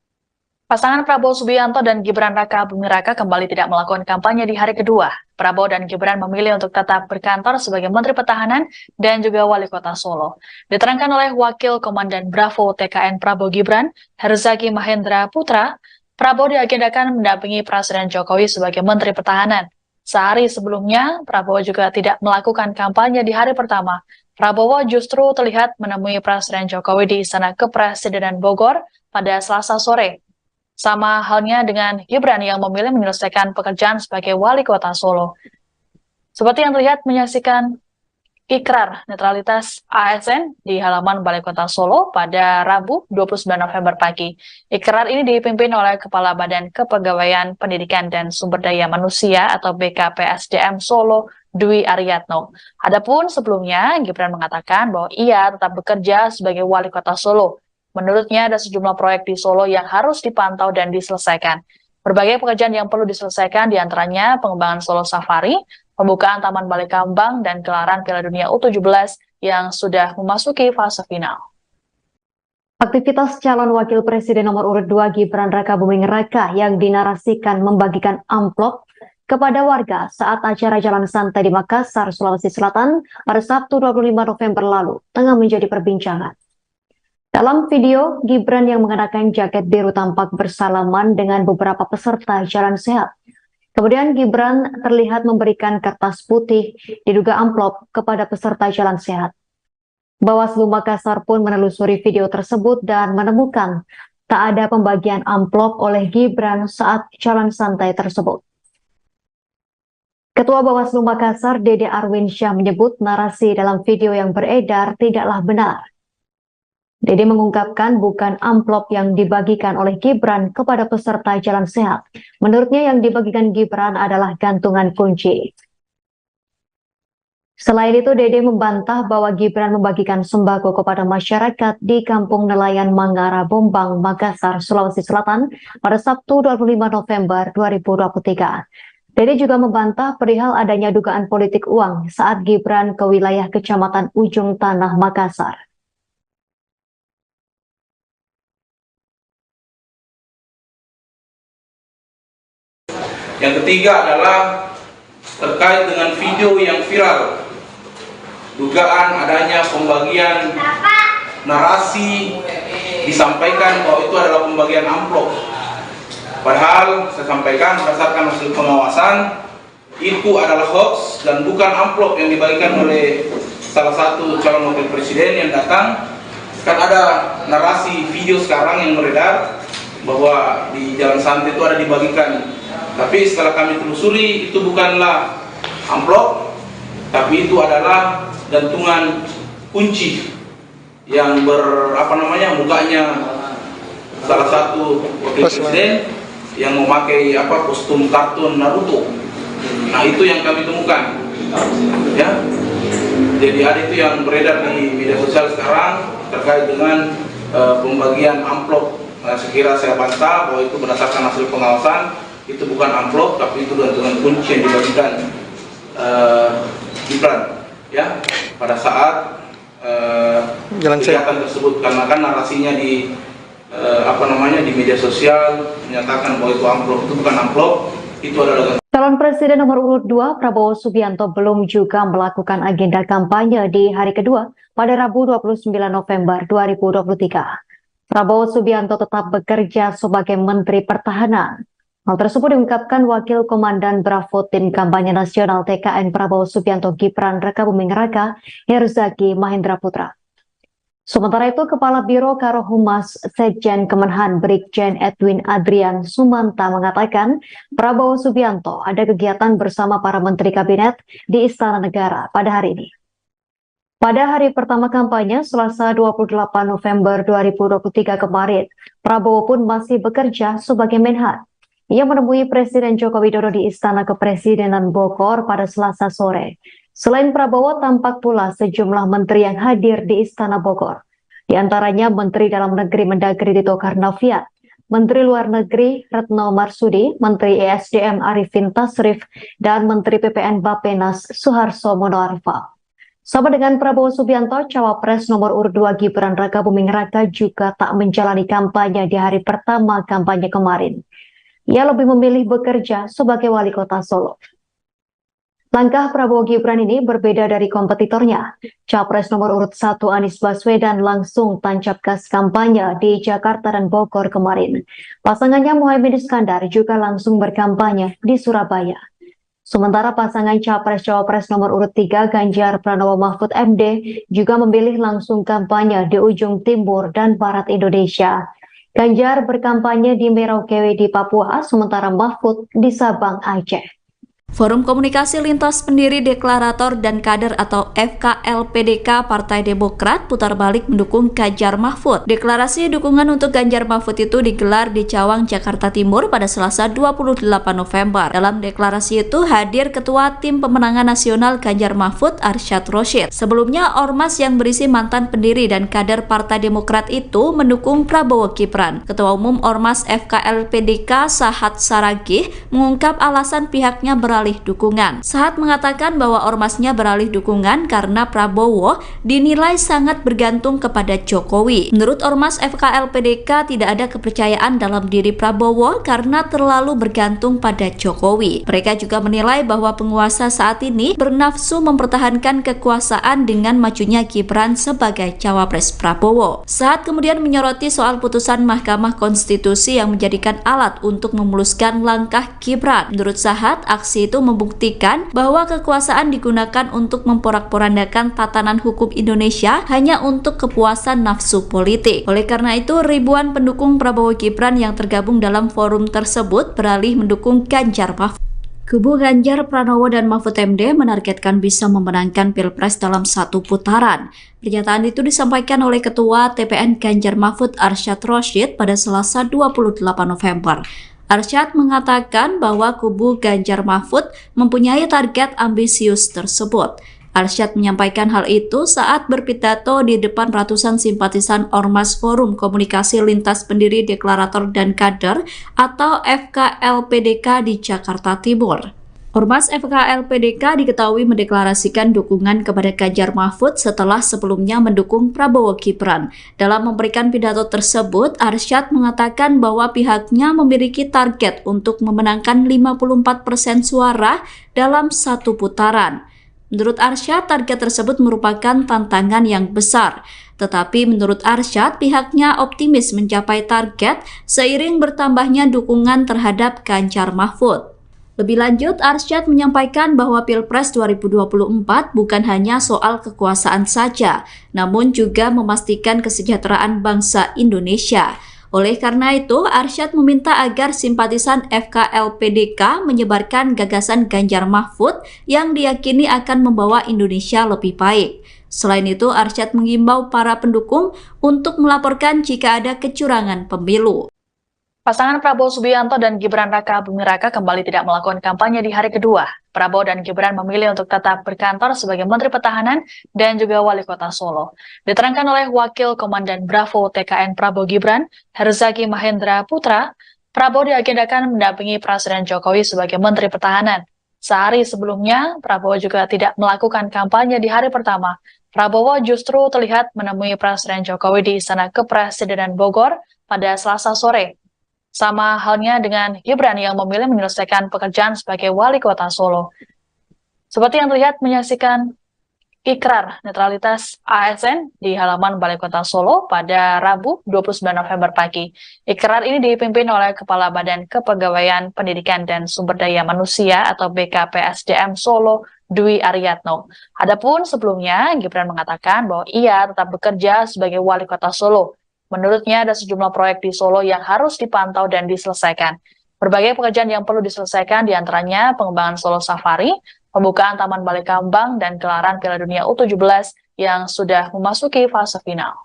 Pasangan Prabowo Subianto dan Gibran Raka Buming Raka kembali tidak melakukan kampanye di hari kedua. Prabowo dan Gibran memilih untuk tetap berkantor sebagai Menteri Pertahanan dan juga Wali Kota Solo. Diterangkan oleh Wakil Komandan Bravo TKN Prabowo Gibran, Herzaki Mahendra Putra, Prabowo diagendakan mendampingi Presiden Jokowi sebagai Menteri Pertahanan. Sehari sebelumnya, Prabowo juga tidak melakukan kampanye di hari pertama. Prabowo justru terlihat menemui Presiden Jokowi di Istana Kepresidenan Bogor pada Selasa sore. Sama halnya dengan Gibran yang memilih menyelesaikan pekerjaan sebagai Wali Kota Solo. Seperti yang terlihat menyaksikan ikrar netralitas ASN di halaman Balai Kota Solo pada Rabu 29 November pagi. Ikrar ini dipimpin oleh Kepala Badan Kepegawaian Pendidikan dan Sumber Daya Manusia atau BKPSDM Solo, Dwi Aryatno. Adapun sebelumnya, Gibran mengatakan bahwa ia tetap bekerja sebagai Wali Kota Solo. Menurutnya ada sejumlah proyek di Solo yang harus dipantau dan diselesaikan. Berbagai pekerjaan yang perlu diselesaikan diantaranya pengembangan Solo Safari, pembukaan Taman Balai Kambang, dan gelaran Piala Dunia U17 yang sudah memasuki fase final. Aktivitas calon wakil presiden nomor urut 2 Gibran Raka Buming Raka yang dinarasikan membagikan amplop kepada warga saat acara Jalan Santai di Makassar, Sulawesi Selatan pada Sabtu 25 November lalu tengah menjadi perbincangan. Dalam video, Gibran yang mengenakan jaket biru tampak bersalaman dengan beberapa peserta Jalan Sehat. Kemudian Gibran terlihat memberikan kertas putih diduga amplop kepada peserta Jalan Sehat. Bawaslu Makassar pun menelusuri video tersebut dan menemukan tak ada pembagian amplop oleh Gibran saat Jalan Santai tersebut. Ketua Bawaslu Makassar, Dede Arwinsyah, menyebut narasi dalam video yang beredar tidaklah benar. Dede mengungkapkan bukan amplop yang dibagikan oleh Gibran kepada peserta Jalan Sehat. Menurutnya yang dibagikan Gibran adalah gantungan kunci. Selain itu, Dede membantah bahwa Gibran membagikan sembako kepada masyarakat di Kampung Nelayan Mangara, Bombang, Makassar, Sulawesi Selatan pada Sabtu 25 November 2023. Dede juga membantah perihal adanya dugaan politik uang saat Gibran ke wilayah Kecamatan Ujung Tanah, Makassar. Yang ketiga adalah terkait dengan video yang viral, dugaan adanya pembagian narasi disampaikan bahwa itu adalah pembagian amplop. Padahal saya sampaikan berdasarkan hasil pengawasan itu adalah hoax dan bukan amplop yang dibagikan oleh salah satu calon wakil presiden yang datang. Kan ada narasi video sekarang yang beredar bahwa di Jalan Santai itu ada dibagikan. Tapi setelah kami telusuri itu bukanlah amplop, tapi itu adalah gantungan kunci yang mukanya salah satu wakil presiden yang memakai kostum kartun Naruto. Nah, itu yang kami temukan. Ya. Jadi ada itu yang beredar di media sosial sekarang terkait dengan pembagian amplop. Nah, sekira saya bantah bahwa itu berdasarkan hasil pengawasan. Itu bukan amplop, tapi itu gantungan kunci yang dibagikan Gibran, ya, pada saat kegiatan tersebut, karena kan narasinya di di media sosial menyatakan bahwa itu amplop. Itu bukan amplop, itu adalah. Calon Presiden nomor urut 2 Prabowo Subianto belum juga melakukan agenda kampanye di hari kedua pada Rabu 29 November 2023. Prabowo Subianto tetap bekerja sebagai Menteri Pertahanan. Hal tersebut diungkapkan Wakil Komandan Bravo Tim Kampanye Nasional TKN Prabowo Subianto Gibran Rakabuming Raka, Herzaki Mahendra Putra. Sementara itu, Kepala Biro Karohumas Sekjen Kemenhan Brigjen Edwin Adrian Sumanta mengatakan Prabowo Subianto ada kegiatan bersama para Menteri Kabinet di Istana Negara pada hari ini. Pada hari pertama kampanye, Selasa 28 November 2023 kemarin, Prabowo pun masih bekerja sebagai Menhan. Ia menemui Presiden Joko Widodo di Istana Kepresidenan Bogor pada Selasa sore. Selain Prabowo, tampak pula sejumlah menteri yang hadir di Istana Bogor. Di antaranya Menteri Dalam Negeri Mendagri Tito Karnavian, Menteri Luar Negeri Retno Marsudi, Menteri ESDM Arifin Tasrif, dan Menteri PPN Bappenas Suharto Monoarfa. Sama dengan Prabowo Subianto, Cawapres nomor urut 2 Gibran Rakabuming Raka juga tak menjalani kampanye di hari pertama kampanye kemarin. Ia lebih memilih bekerja sebagai wali kota Solo. Langkah Prabowo Gibran ini berbeda dari kompetitornya. Capres nomor urut 1 Anies Baswedan langsung tancap gas kampanye di Jakarta dan Bogor kemarin. Pasangannya Muhaimin Iskandar juga langsung berkampanye di Surabaya. Sementara pasangan Capres-Cawapres nomor urut 3 Ganjar Pranowo Mahfud MD juga memilih langsung kampanye di ujung timur dan barat Indonesia. Ganjar berkampanye di Merauke di Papua, sementara Mahfud di Sabang, Aceh. Forum Komunikasi Lintas Pendiri Deklarator dan Kader atau FKLPDK Partai Demokrat putar balik mendukung Ganjar Mahfud. Deklarasi dukungan untuk Ganjar Mahfud itu digelar di Cawang, Jakarta Timur pada Selasa 28 November. Dalam deklarasi itu hadir Ketua Tim Pemenangan Nasional Ganjar Mahfud Arsyad Rashid. Sebelumnya, ormas yang berisi mantan pendiri dan kader Partai Demokrat itu mendukung Prabowo Gibran. Ketua Umum Ormas FKLPDK Sahat Saragih mengungkap alasan pihaknya beralih dukungan. Sahat mengatakan bahwa ormasnya beralih dukungan karena Prabowo dinilai sangat bergantung kepada Jokowi. Menurut ormas FKLPDK tidak ada kepercayaan dalam diri Prabowo karena terlalu bergantung pada Jokowi. Mereka juga menilai bahwa penguasa saat ini bernafsu mempertahankan kekuasaan dengan majunya Gibran sebagai cawapres Prabowo. Sahat kemudian menyoroti soal putusan Mahkamah Konstitusi yang menjadikan alat untuk memuluskan langkah Gibran. Menurut Sahat, aksi itu membuktikan bahwa kekuasaan digunakan untuk memporak-porandakan tatanan hukum Indonesia hanya untuk kepuasan nafsu politik. Oleh karena itu, ribuan pendukung Prabowo Gibran yang tergabung dalam forum tersebut beralih mendukung Ganjar Mahfud. Kubu Ganjar Pranowo dan Mahfud MD menargetkan bisa memenangkan Pilpres dalam satu putaran. Pernyataan itu disampaikan oleh Ketua TPN Ganjar Mahfud Arsyad Rashid pada Selasa 28 November. Arsyad mengatakan bahwa kubu Ganjar Mahfud mempunyai target ambisius tersebut. Arsyad menyampaikan hal itu saat berpidato di depan ratusan simpatisan Ormas Forum Komunikasi Lintas Pendiri Deklarator dan Kader atau FKLPDK di Jakarta Timur. Ormas FKLPDK diketahui mendeklarasikan dukungan kepada Ganjar Mahfud setelah sebelumnya mendukung Prabowo Gibran. Dalam memberikan pidato tersebut, Arsyad mengatakan bahwa pihaknya memiliki target untuk memenangkan 54% suara dalam satu putaran. Menurut Arsyad, target tersebut merupakan tantangan yang besar. Tetapi menurut Arsyad, pihaknya optimis mencapai target seiring bertambahnya dukungan terhadap Ganjar Mahfud. Lebih lanjut, Arsyad menyampaikan bahwa Pilpres 2024 bukan hanya soal kekuasaan saja, namun juga memastikan kesejahteraan bangsa Indonesia. Oleh karena itu, Arsyad meminta agar simpatisan FKLPDK menyebarkan gagasan Ganjar Mahfud yang diyakini akan membawa Indonesia lebih baik. Selain itu, Arsyad mengimbau para pendukung untuk melaporkan jika ada kecurangan pemilu. Pasangan Prabowo Subianto dan Gibran Raka Buming Raka kembali tidak melakukan kampanye di hari kedua. Prabowo dan Gibran memilih untuk tetap berkantor sebagai Menteri Pertahanan dan juga Wali Kota Solo. Diterangkan oleh Wakil Komandan Bravo TKN Prabowo Gibran, Herzaki Mahendra Putra, Prabowo diagendakan mendampingi Presiden Jokowi sebagai Menteri Pertahanan. Sehari sebelumnya, Prabowo juga tidak melakukan kampanye di hari pertama. Prabowo justru terlihat menemui Presiden Jokowi di Istana Kepresidenan Bogor pada Selasa sore. Sama halnya dengan Gibran yang memilih menyelesaikan pekerjaan sebagai Wali Kota Solo. Seperti yang terlihat menyaksikan ikrar netralitas ASN di halaman Balai Kota Solo pada Rabu 29 November pagi. Ikrar ini dipimpin oleh Kepala Badan Kepegawaian Pendidikan dan Sumber Daya Manusia atau BKPSDM Solo, Dwi Aryatno. Adapun sebelumnya, Gibran mengatakan bahwa ia tetap bekerja sebagai Wali Kota Solo. Menurutnya ada sejumlah proyek di Solo yang harus dipantau dan diselesaikan. Berbagai pekerjaan yang perlu diselesaikan diantaranya pengembangan Solo Safari, pembukaan Taman Balai Kambang, dan gelaran Piala Dunia U17 yang sudah memasuki fase final.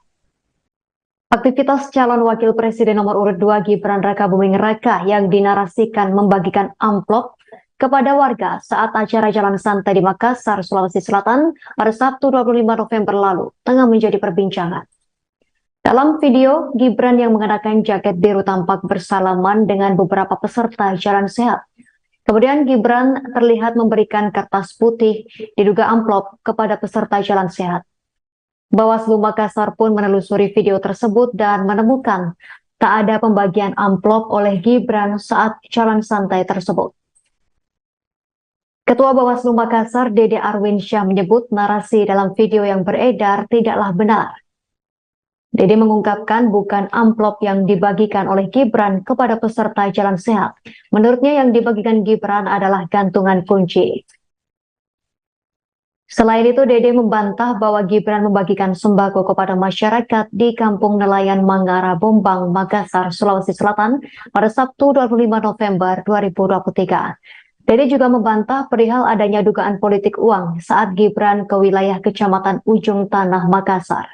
Aktivitas calon wakil presiden nomor urut 2 Gibran Raka Buming Raka yang dinarasikan membagikan amplop kepada warga saat acara jalan santai di Makassar, Sulawesi Selatan pada Sabtu 25 November lalu tengah menjadi perbincangan. Dalam video, Gibran yang mengenakan jaket biru tampak bersalaman dengan beberapa peserta jalan sehat. Kemudian Gibran terlihat memberikan kertas putih diduga amplop kepada peserta jalan sehat. Bawaslu Makassar pun menelusuri video tersebut dan menemukan tak ada pembagian amplop oleh Gibran saat jalan santai tersebut. Ketua Bawaslu Makassar, Dede Arwinsyah, menyebut narasi dalam video yang beredar tidaklah benar. Dede mengungkapkan bukan amplop yang dibagikan oleh Gibran kepada peserta jalan sehat. Menurutnya yang dibagikan Gibran adalah gantungan kunci. Selain itu, Dede membantah bahwa Gibran membagikan sembako kepada masyarakat di Kampung Nelayan Mangara, Bombang, Makassar, Sulawesi Selatan pada Sabtu 25 November 2023. Dede juga membantah perihal adanya dugaan politik uang saat Gibran ke wilayah Kecamatan Ujung Tanah, Makassar.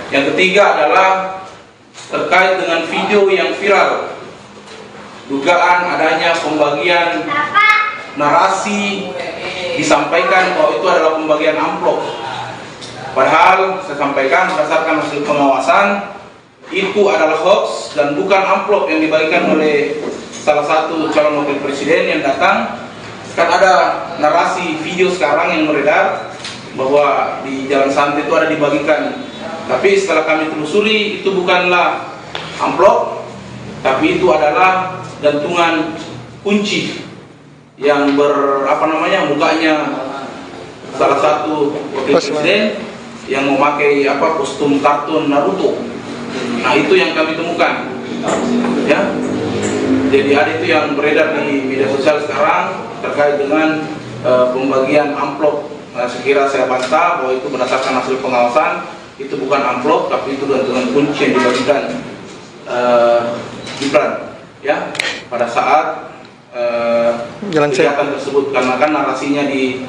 Yang ketiga adalah terkait dengan video yang viral, dugaan adanya pembagian narasi disampaikan bahwa itu adalah pembagian amplop. Padahal saya sampaikan berdasarkan hasil pengawasan itu adalah hoax dan bukan amplop yang dibagikan oleh salah satu calon wakil presiden yang datang. Kan ada narasi video sekarang yang beredar bahwa di jalan santai itu ada dibagikan. Tapi setelah kami telusuri itu bukanlah amplop, tapi itu adalah gantungan kunci yang mukanya salah satu wakil presiden yang memakai kostum kartun Naruto. Nah, itu yang kami temukan. Ya. Jadi ada itu yang beredar di media sosial sekarang terkait dengan pembagian amplop. Nah, sekira saya bantah bahwa itu berdasarkan hasil pengawasan. Itu bukan amplop, tapi itu gantungan kunci yang dibagikan Gibran ya pada saat kegiatan tersebut, karena kan narasinya di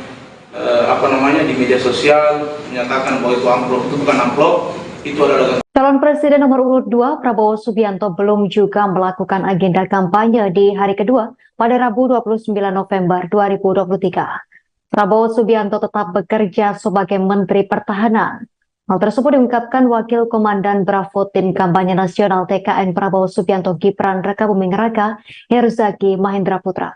di media sosial menyatakan bahwa itu amplop. Itu bukan amplop, itu adalah. Calon Presiden nomor urut 2 Prabowo Subianto belum juga melakukan agenda kampanye di hari kedua pada Rabu 29 November 2023. Prabowo Subianto tetap bekerja sebagai Menteri Pertahanan. Hal tersebut diungkapkan Wakil Komandan Bravo Tim Kampanye Nasional TKN Prabowo Subianto Gibran Rakabuming Raka, Herzaki Mahendra Putra.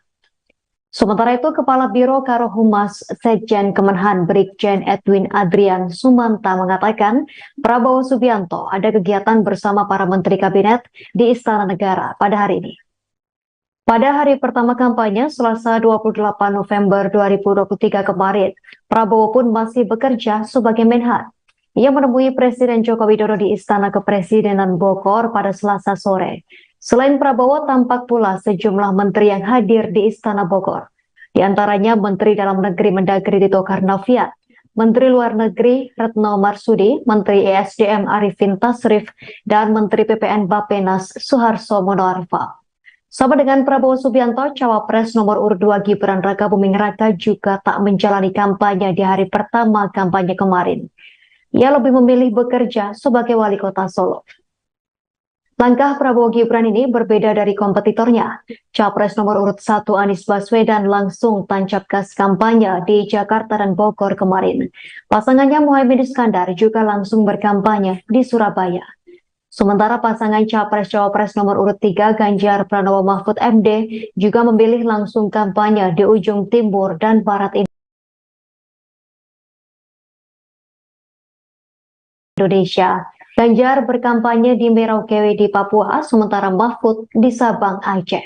Sementara itu, Kepala Biro Karohumas Sekjen Kemenhan Brigjen Edwin Adrian Sumanta mengatakan Prabowo Subianto ada kegiatan bersama para Menteri Kabinet di Istana Negara pada hari ini. Pada hari pertama kampanye, Selasa 28 November 2023 kemarin, Prabowo pun masih bekerja sebagai Menhan. Ia menemui Presiden Joko Widodo di Istana Kepresidenan Bogor pada Selasa sore. Selain Prabowo, tampak pula sejumlah menteri yang hadir di Istana Bogor. Di antaranya Menteri Dalam Negeri Mendagri Tito Karnavian, Menteri Luar Negeri Retno Marsudi, Menteri ESDM Arifin Tasrif, dan Menteri PPN Bappenas Suharto Monoarfa. Sama dengan Prabowo Subianto, Cawapres nomor urut 2 Gibran Rakabuming Raka juga tak menjalani kampanye di hari pertama kampanye kemarin. Ia lebih memilih bekerja sebagai wali kota Solo. Langkah Prabowo Gibran ini berbeda dari kompetitornya. Capres nomor urut 1 Anies Baswedan langsung tancap gas kampanye di Jakarta dan Bogor kemarin. Pasangannya Muhaimin Iskandar juga langsung berkampanye di Surabaya. Sementara pasangan Capres-Cawapres nomor urut 3 Ganjar Pranowo Mahfud MD juga memilih langsung kampanye di ujung timur dan barat Indonesia. Ganjar berkampanye di Merauke di Papua, sementara Mahfud di Sabang, Aceh.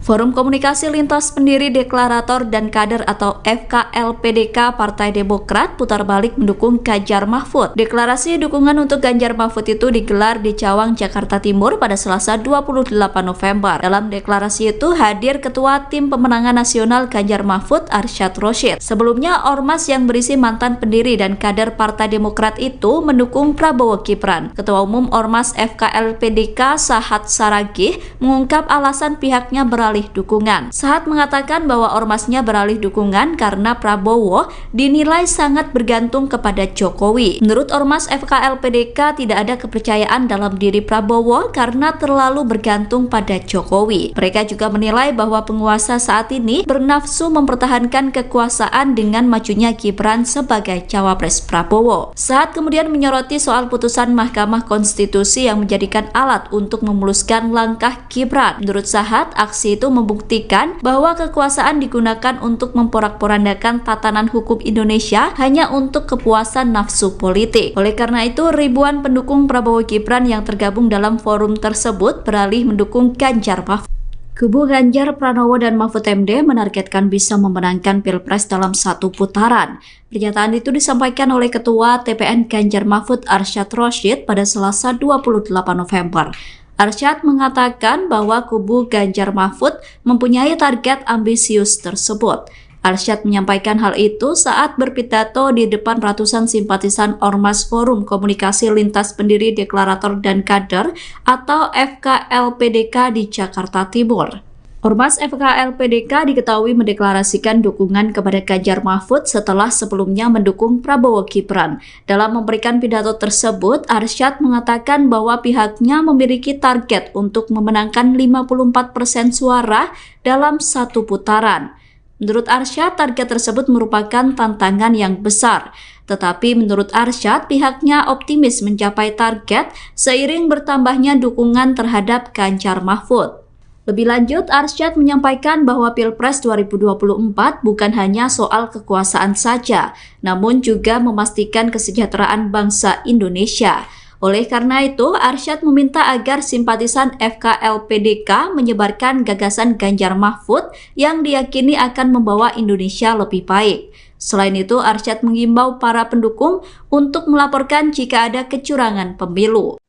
Forum Komunikasi Lintas Pendiri Deklarator dan Kader atau FKLPDK Partai Demokrat putar balik mendukung Ganjar Mahfud. Deklarasi dukungan untuk Ganjar Mahfud itu digelar di Cawang, Jakarta Timur pada Selasa 28 November. Dalam deklarasi itu hadir Ketua Tim Pemenangan Nasional Ganjar Mahfud Arsyad Rashid. Sebelumnya, ormas yang berisi mantan pendiri dan kader Partai Demokrat itu mendukung Prabowo Gibran. Ketua Umum Ormas FKLPDK Sahat Saragih mengungkap alasan pihaknya beralih dukungan. Sahat mengatakan bahwa ormasnya beralih dukungan karena Prabowo dinilai sangat bergantung kepada Jokowi. Menurut ormas FKLPDK tidak ada kepercayaan dalam diri Prabowo karena terlalu bergantung pada Jokowi. Mereka juga menilai bahwa penguasa saat ini bernafsu mempertahankan kekuasaan dengan majunya Gibran sebagai cawapres Prabowo. Sahat kemudian menyoroti soal putusan Mahkamah Konstitusi yang menjadikan alat untuk memuluskan langkah Gibran. Menurut Sahat, aksi itu membuktikan bahwa kekuasaan digunakan untuk memporak-porandakan tatanan hukum Indonesia hanya untuk kepuasan nafsu politik. Oleh karena itu, ribuan pendukung Prabowo Gibran yang tergabung dalam forum tersebut beralih mendukung Ganjar Mahfud. Kubu Ganjar Pranowo dan Mahfud MD menargetkan bisa memenangkan Pilpres dalam satu putaran. Pernyataan itu disampaikan oleh Ketua TPN Ganjar Mahfud Arsyad Rashid pada Selasa 28 November. Arsyad mengatakan bahwa kubu Ganjar Mahfud mempunyai target ambisius tersebut. Arsyad menyampaikan hal itu saat berpidato di depan ratusan simpatisan Ormas Forum Komunikasi Lintas Pendiri Deklarator dan Kader atau FKLPDK di Jakarta Timur. Ormas FKLPDK diketahui mendeklarasikan dukungan kepada Ganjar Mahfud setelah sebelumnya mendukung Prabowo Gibran. Dalam memberikan pidato tersebut, Arsyad mengatakan bahwa pihaknya memiliki target untuk memenangkan 54% suara dalam satu putaran. Menurut Arsyad, target tersebut merupakan tantangan yang besar. Tetapi menurut Arsyad, pihaknya optimis mencapai target seiring bertambahnya dukungan terhadap Ganjar Mahfud. Lebih lanjut, Arsyad menyampaikan bahwa Pilpres 2024 bukan hanya soal kekuasaan saja, namun juga memastikan kesejahteraan bangsa Indonesia. Oleh karena itu, Arsyad meminta agar simpatisan FKLPDK menyebarkan gagasan Ganjar Mahfud yang diyakini akan membawa Indonesia lebih baik. Selain itu, Arsyad mengimbau para pendukung untuk melaporkan jika ada kecurangan pemilu.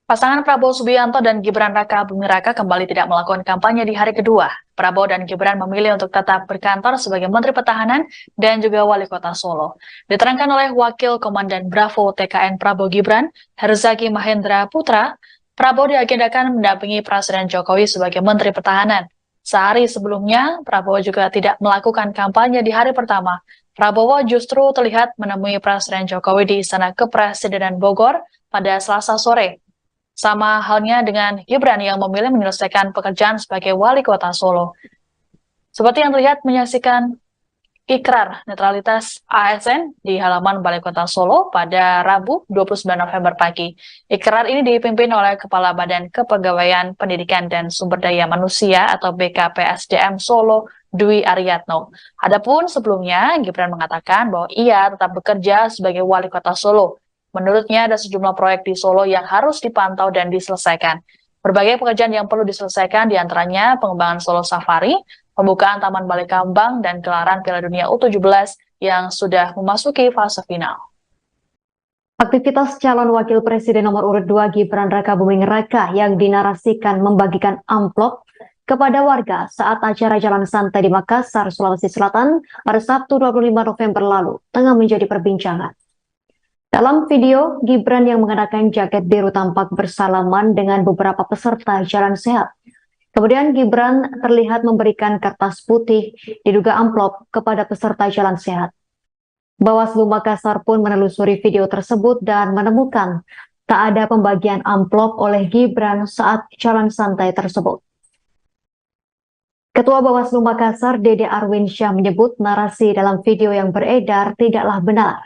Pasangan Prabowo Subianto dan Gibran Rakabuming Raka kembali tidak melakukan kampanye di hari kedua. Prabowo dan Gibran memilih untuk tetap berkantor sebagai Menteri Pertahanan dan juga Wali Kota Solo. Diterangkan oleh Wakil Komandan Bravo TKN Prabowo Gibran, Herzaki Mahendra Putra, Prabowo diagendakan mendampingi Presiden Jokowi sebagai Menteri Pertahanan. Sehari sebelumnya, Prabowo juga tidak melakukan kampanye di hari pertama. Prabowo justru terlihat menemui Presiden Jokowi di Istana Kepresidenan Bogor pada Selasa sore. Sama halnya dengan Gibran yang memilih menyelesaikan pekerjaan sebagai Wali Kota Solo. Seperti yang terlihat menyaksikan ikrar netralitas ASN di halaman Balai Kota Solo pada Rabu 29 November pagi. Ikrar ini dipimpin oleh Kepala Badan Kepegawaian Pendidikan dan Sumber Daya Manusia atau BKPSDM Solo, Dwi Aryatno. Adapun sebelumnya, Gibran mengatakan bahwa ia tetap bekerja sebagai Wali Kota Solo. Menurutnya ada sejumlah proyek di Solo yang harus dipantau dan diselesaikan. Berbagai pekerjaan yang perlu diselesaikan diantaranya pengembangan Solo Safari, pembukaan Taman Balai Kambang, dan gelaran Piala Dunia U17 yang sudah memasuki fase final. Aktivitas calon wakil presiden nomor urut 2 Gibran Rakabuming Raka yang dinarasikan membagikan amplop kepada warga saat acara jalan santai di Makassar, Sulawesi Selatan pada Sabtu 25 November lalu tengah menjadi perbincangan. Dalam video, Gibran yang mengenakan jaket biru tampak bersalaman dengan beberapa peserta jalan sehat. Kemudian Gibran terlihat memberikan kertas putih diduga amplop kepada peserta jalan sehat. Bawaslu Makassar pun menelusuri video tersebut dan menemukan tak ada pembagian amplop oleh Gibran saat jalan santai tersebut. Ketua Bawaslu Makassar, Dede Arwinsyah, menyebut narasi dalam video yang beredar tidaklah benar.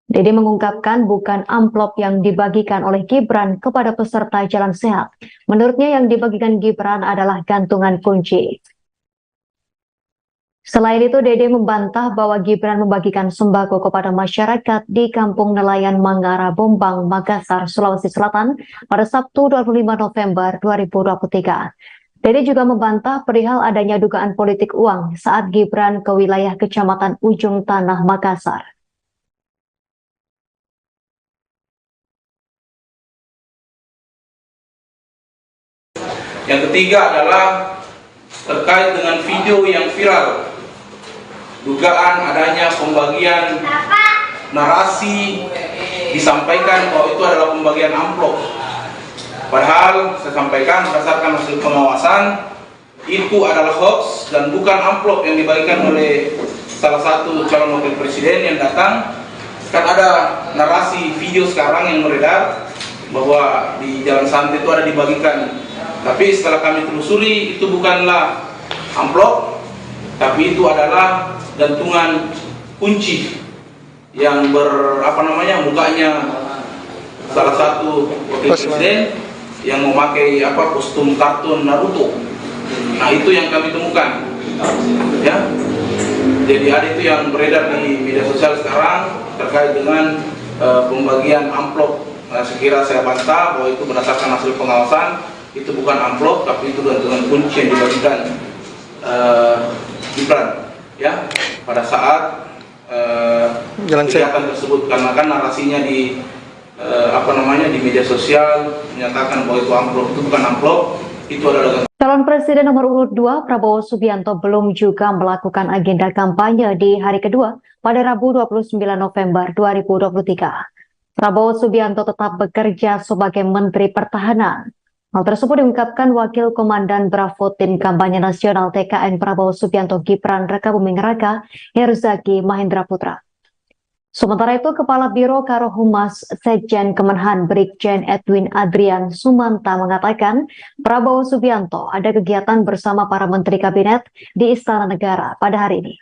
Dede mengungkapkan bukan amplop yang dibagikan oleh Gibran kepada peserta jalan sehat. Menurutnya yang dibagikan Gibran adalah gantungan kunci. Selain itu, Dede membantah bahwa Gibran membagikan sembako kepada masyarakat di Kampung Nelayan Mangara, Bombang, Makassar, Sulawesi Selatan pada Sabtu 25 November 2023. Dede juga membantah perihal adanya dugaan politik uang saat Gibran ke wilayah Kecamatan Ujung Tanah, Makassar. Yang ketiga adalah terkait dengan video yang viral, dugaan adanya pembagian narasi disampaikan bahwa itu adalah pembagian amplop. Padahal saya sampaikan berdasarkan hasil pengawasan itu adalah hoax dan bukan amplop yang dibagikan oleh salah satu calon wakil presiden yang datang. Kan ada narasi video sekarang yang beredar bahwa di jalan santai itu ada dibagikan. Tapi setelah kami telusuri itu bukanlah amplop, tapi itu adalah gantungan kunci yang mukanya salah satu wakil presiden yang memakai kostum kartun Naruto. Nah, itu yang kami temukan. Ya. Jadi ada itu yang beredar di media sosial sekarang terkait dengan pembagian amplop. Nah, sekira saya bantah bahwa itu berdasarkan hasil pengawasan. Itu bukan amplop, tapi itu gantungan kunci yang dibagikan Gibran ya pada saat kegiatan tersebut, karena kan narasinya di di media sosial menyatakan bahwa itu amplop. Itu bukan amplop, itu adalah Calon Presiden nomor urut 2 Prabowo Subianto belum juga melakukan agenda kampanye di hari kedua pada Rabu 29 November 2023. Prabowo Subianto tetap bekerja sebagai Menteri Pertahanan. Hal tersebut diungkapkan Wakil Komandan Bravo Tim Kampanye Nasional TKN Prabowo Subianto Gibran Rakabuming Raka, Herzaki Mahendra Putra. Sementara itu, Kepala Biro Karohumas Sekjen Kemenhan Brigjen Edwin Adrian Sumanta mengatakan Prabowo Subianto ada kegiatan bersama para Menteri Kabinet di Istana Negara pada hari ini.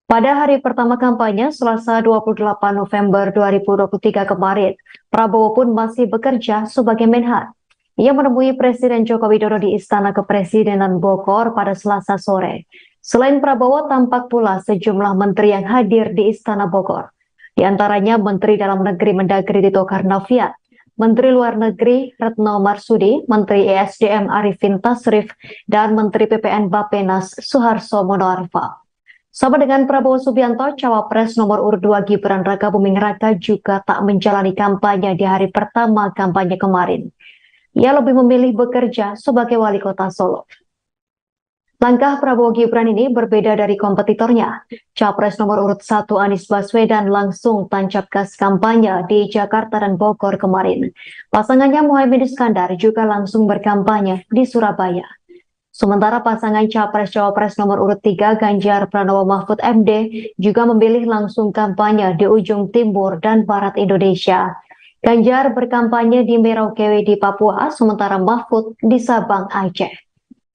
Pada hari pertama kampanye, Selasa 28 November 2023 kemarin, Prabowo pun masih bekerja sebagai Menhan. Ia menemui Presiden Joko Widodo di Istana Kepresidenan Bogor pada Selasa sore. Selain Prabowo, tampak pula sejumlah menteri yang hadir di Istana Bogor. Di antaranya Menteri Dalam Negeri Mendagri Tito Karnavian, Menteri Luar Negeri Retno Marsudi, Menteri ESDM Arifin Tasrif, dan Menteri PPN Bappenas Suharto Monoarfa. Sama dengan Prabowo Subianto, Cawapres nomor urut 2 Gibran Rakabuming Raka juga tak menjalani kampanye di hari pertama kampanye kemarin. Ia lebih memilih bekerja sebagai wali kota Solo. Langkah Prabowo Gibran ini berbeda dari kompetitornya. Capres nomor urut 1 Anies Baswedan langsung tancap gas kampanye di Jakarta dan Bogor kemarin. Pasangannya Muhaimin Iskandar juga langsung berkampanye di Surabaya. Sementara pasangan Capres-Cawapres nomor urut 3 Ganjar Pranowo Mahfud MD juga memilih langsung kampanye di ujung timur dan barat Indonesia. Ganjar berkampanye di Merauke di Papua, sementara Mahfud di Sabang, Aceh.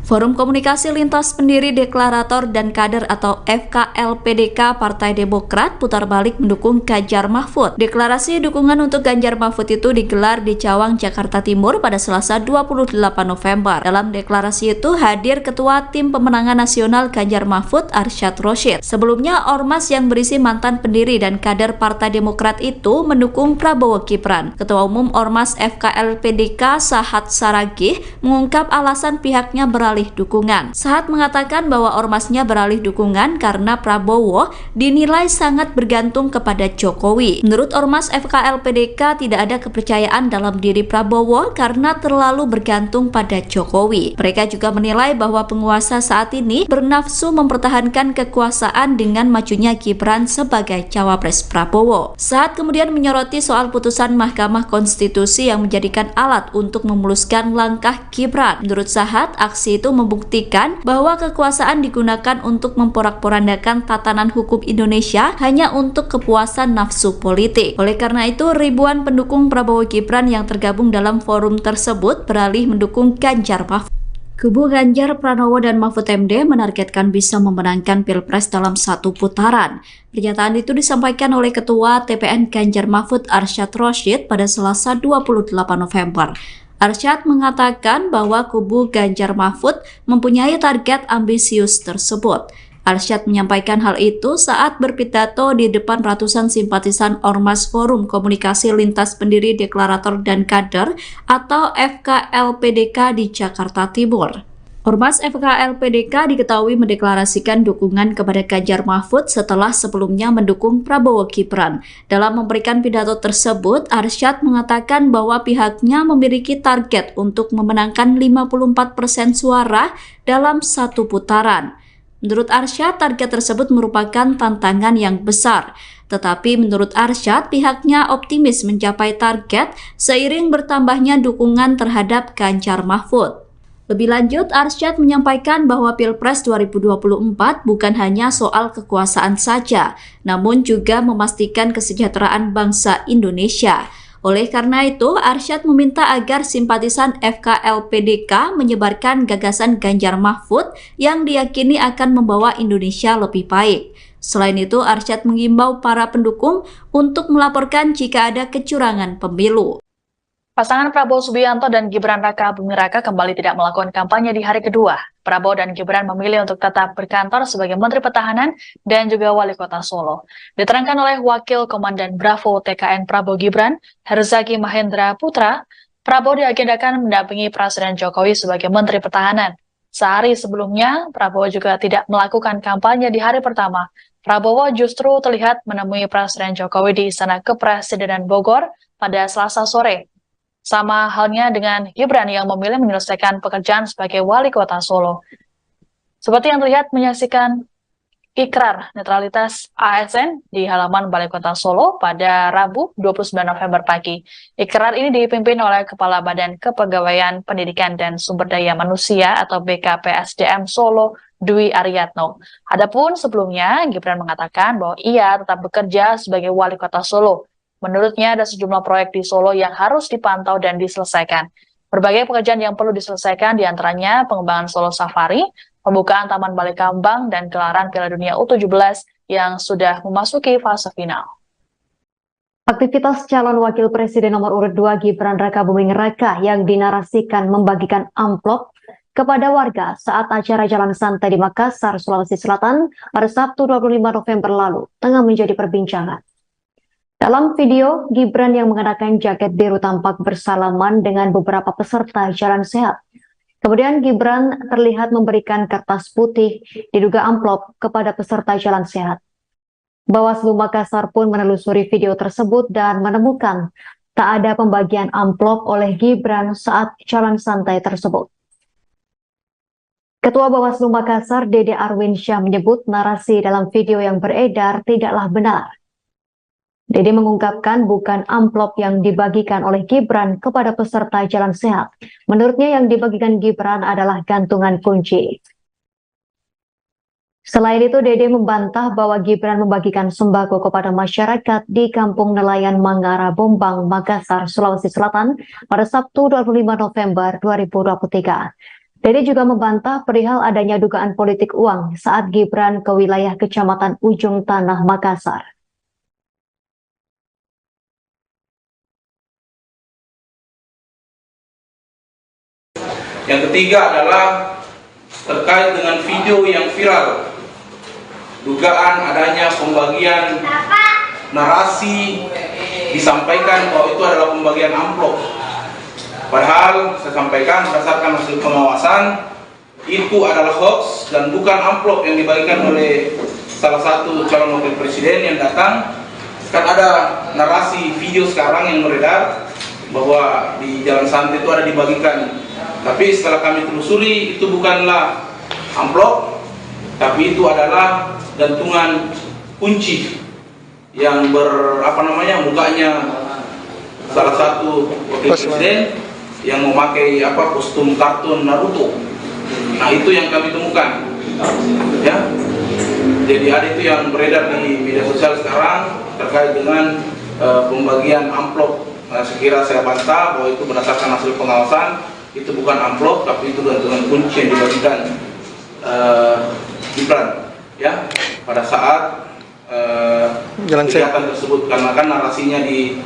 Forum Komunikasi Lintas Pendiri Deklarator dan Kader atau FKLPDK Partai Demokrat putar balik mendukung Ganjar Mahfud. Deklarasi dukungan untuk Ganjar Mahfud itu digelar di Cawang, Jakarta Timur pada Selasa 28 November. Dalam deklarasi itu hadir Ketua Tim Pemenangan Nasional Ganjar Mahfud Arsyad Rashid. Sebelumnya Ormas yang berisi mantan pendiri dan kader Partai Demokrat itu mendukung Prabowo Gibran. Ketua Umum Ormas FKLPDK Sahat Saragih mengungkap alasan pihaknya beralih dukungan. Sahat mengatakan bahwa ormasnya beralih dukungan karena Prabowo dinilai sangat bergantung kepada Jokowi. Menurut Ormas FKLPDK tidak ada kepercayaan dalam diri Prabowo karena terlalu bergantung pada Jokowi. Mereka juga menilai bahwa penguasa saat ini bernafsu mempertahankan kekuasaan dengan majunya Gibran sebagai cawapres Prabowo. Sahat kemudian menyoroti soal putusan Mahkamah Konstitusi yang menjadikan alat untuk memuluskan langkah Gibran. Menurut Sahat, aksi itu membuktikan bahwa kekuasaan digunakan untuk memporak-porandakan tatanan hukum Indonesia hanya untuk kepuasan nafsu politik. Oleh karena itu, ribuan pendukung Prabowo Gibran yang tergabung dalam forum tersebut beralih mendukung Ganjar Mahfud. Kubu Ganjar Pranowo dan Mahfud MD menargetkan bisa memenangkan Pilpres dalam satu putaran. Pernyataan itu disampaikan oleh Ketua TPN Ganjar Mahfud Arsyad Rashid pada Selasa 28 November. Arsyad mengatakan bahwa kubu Ganjar Mahfud mempunyai target ambisius tersebut. Arsyad menyampaikan hal itu saat berpidato di depan ratusan simpatisan Ormas Forum Komunikasi Lintas Pendiri Deklarator dan Kader atau FKLPDK di Jakarta Timur. Ormas FKLPDK diketahui mendeklarasikan dukungan kepada Ganjar Mahfud setelah sebelumnya mendukung Prabowo Gibran. Dalam memberikan pidato tersebut, Arsyad mengatakan bahwa pihaknya memiliki target untuk memenangkan 54% suara dalam satu putaran. Menurut Arsyad, target tersebut merupakan tantangan yang besar. Tetapi menurut Arsyad, pihaknya optimis mencapai target seiring bertambahnya dukungan terhadap Ganjar Mahfud. Lebih lanjut, Arsyad menyampaikan bahwa Pilpres 2024 bukan hanya soal kekuasaan saja, namun juga memastikan kesejahteraan bangsa Indonesia. Oleh karena itu, Arsyad meminta agar simpatisan FKLPDK menyebarkan gagasan Ganjar Mahfud yang diyakini akan membawa Indonesia lebih baik. Selain itu, Arsyad mengimbau para pendukung untuk melaporkan jika ada kecurangan pemilu. Pasangan Prabowo Subianto dan Gibran Raka Buming Raka kembali tidak melakukan kampanye di hari kedua. Prabowo dan Gibran memilih untuk tetap berkantor sebagai Menteri Pertahanan dan juga Wali Kota Solo. Diterangkan oleh Wakil Komandan Bravo TKN Prabowo Gibran, Herzaki Mahendra Putra, Prabowo diagendakan mendampingi Presiden Jokowi sebagai Menteri Pertahanan. Sehari sebelumnya, Prabowo juga tidak melakukan kampanye di hari pertama. Prabowo justru terlihat menemui Presiden Jokowi di Istana Kepresidenan Bogor pada Selasa sore. Sama halnya dengan Gibran yang memilih menyelesaikan pekerjaan sebagai Wali Kota Solo. Seperti yang terlihat menyaksikan ikrar netralitas ASN di halaman Balai Kota Solo pada Rabu 29 November pagi. Ikrar ini dipimpin oleh Kepala Badan Kepegawaian Pendidikan dan Sumber Daya Manusia atau BKPSDM Solo, Dwi Aryatno. Adapun sebelumnya, Gibran mengatakan bahwa ia tetap bekerja sebagai Wali Kota Solo. Menurutnya ada sejumlah proyek di Solo yang harus dipantau dan diselesaikan. Berbagai pekerjaan yang perlu diselesaikan diantaranya pengembangan Solo Safari, pembukaan Taman Balai Kambang, dan gelaran Piala Dunia U17 yang sudah memasuki fase final. Aktivitas calon wakil presiden nomor urut 2 Gibran Raka Buming Raka yang dinarasikan membagikan amplop kepada warga saat acara jalan santai di Makassar, Sulawesi Selatan pada Sabtu 25 November lalu tengah menjadi perbincangan. Dalam video, Gibran yang mengenakan jaket biru tampak bersalaman dengan beberapa peserta jalan sehat. Kemudian Gibran terlihat memberikan kertas putih diduga amplop kepada peserta jalan sehat. Bawaslu Makassar pun menelusuri video tersebut dan menemukan tak ada pembagian amplop oleh Gibran saat jalan santai tersebut. Ketua Bawaslu Makassar, Dede Arwinsyah, menyebut narasi dalam video yang beredar tidaklah benar. Dede mengungkapkan bukan amplop yang dibagikan oleh Gibran kepada peserta jalan sehat. Menurutnya yang dibagikan Gibran adalah gantungan kunci. Selain itu, Dede membantah bahwa Gibran membagikan sembako kepada masyarakat di Kampung Nelayan Mangara Bombang, Makassar, Sulawesi Selatan pada Sabtu 25 November 2023. Dede juga membantah perihal adanya dugaan politik uang saat Gibran ke wilayah Kecamatan Ujung Tanah, Makassar. Yang ketiga adalah terkait dengan video yang viral, dugaan adanya pembagian narasi disampaikan bahwa itu adalah pembagian amplop. Padahal saya sampaikan berdasarkan hasil pengawasan itu adalah hoax dan bukan amplop yang dibagikan oleh salah satu calon wakil presiden yang datang. Kan ada narasi video sekarang yang beredar bahwa di Jalan Santai itu ada dibagikan. Tapi setelah kami telusuri itu bukanlah amplop, tapi itu adalah gantungan kunci yang mukanya salah satu wakil presiden yang memakai kostum kartun Naruto. Nah, itu yang kami temukan, ya. Jadi ada itu yang beredar di media sosial sekarang terkait dengan pembagian amplop. Nah, sekira saya bantah bahwa itu berdasarkan hasil pengawasan itu bukan amplop, tapi itu gantungan kunci yang dibagikan Gibran, ya, pada saat kegiatan tersebut, karena kan narasinya di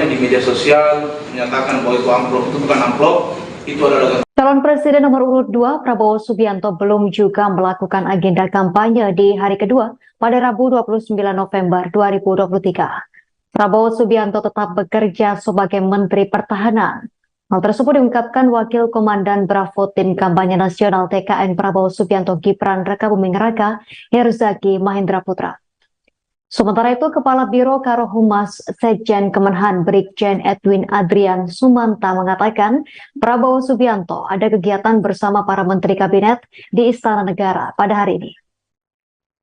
di media sosial menyatakan bahwa itu amplop, itu bukan amplop, itu adalah. Calon Presiden nomor urut 2 Prabowo Subianto belum juga melakukan agenda kampanye di hari kedua pada Rabu 29 November 2023. Prabowo Subianto tetap bekerja sebagai Menteri Pertahanan. Hal tersebut diungkapkan Wakil Komandan Bravo Tim Kampanye Nasional TKN Prabowo Subianto Gibran Rakabuming Raka, Herzaki Mahendra Putra. Sementara itu, Kepala Biro Karohumas Sekjen Kemenhan Brigjen Edwin Adrian Sumanta mengatakan Prabowo Subianto ada kegiatan bersama para Menteri Kabinet di Istana Negara pada hari ini.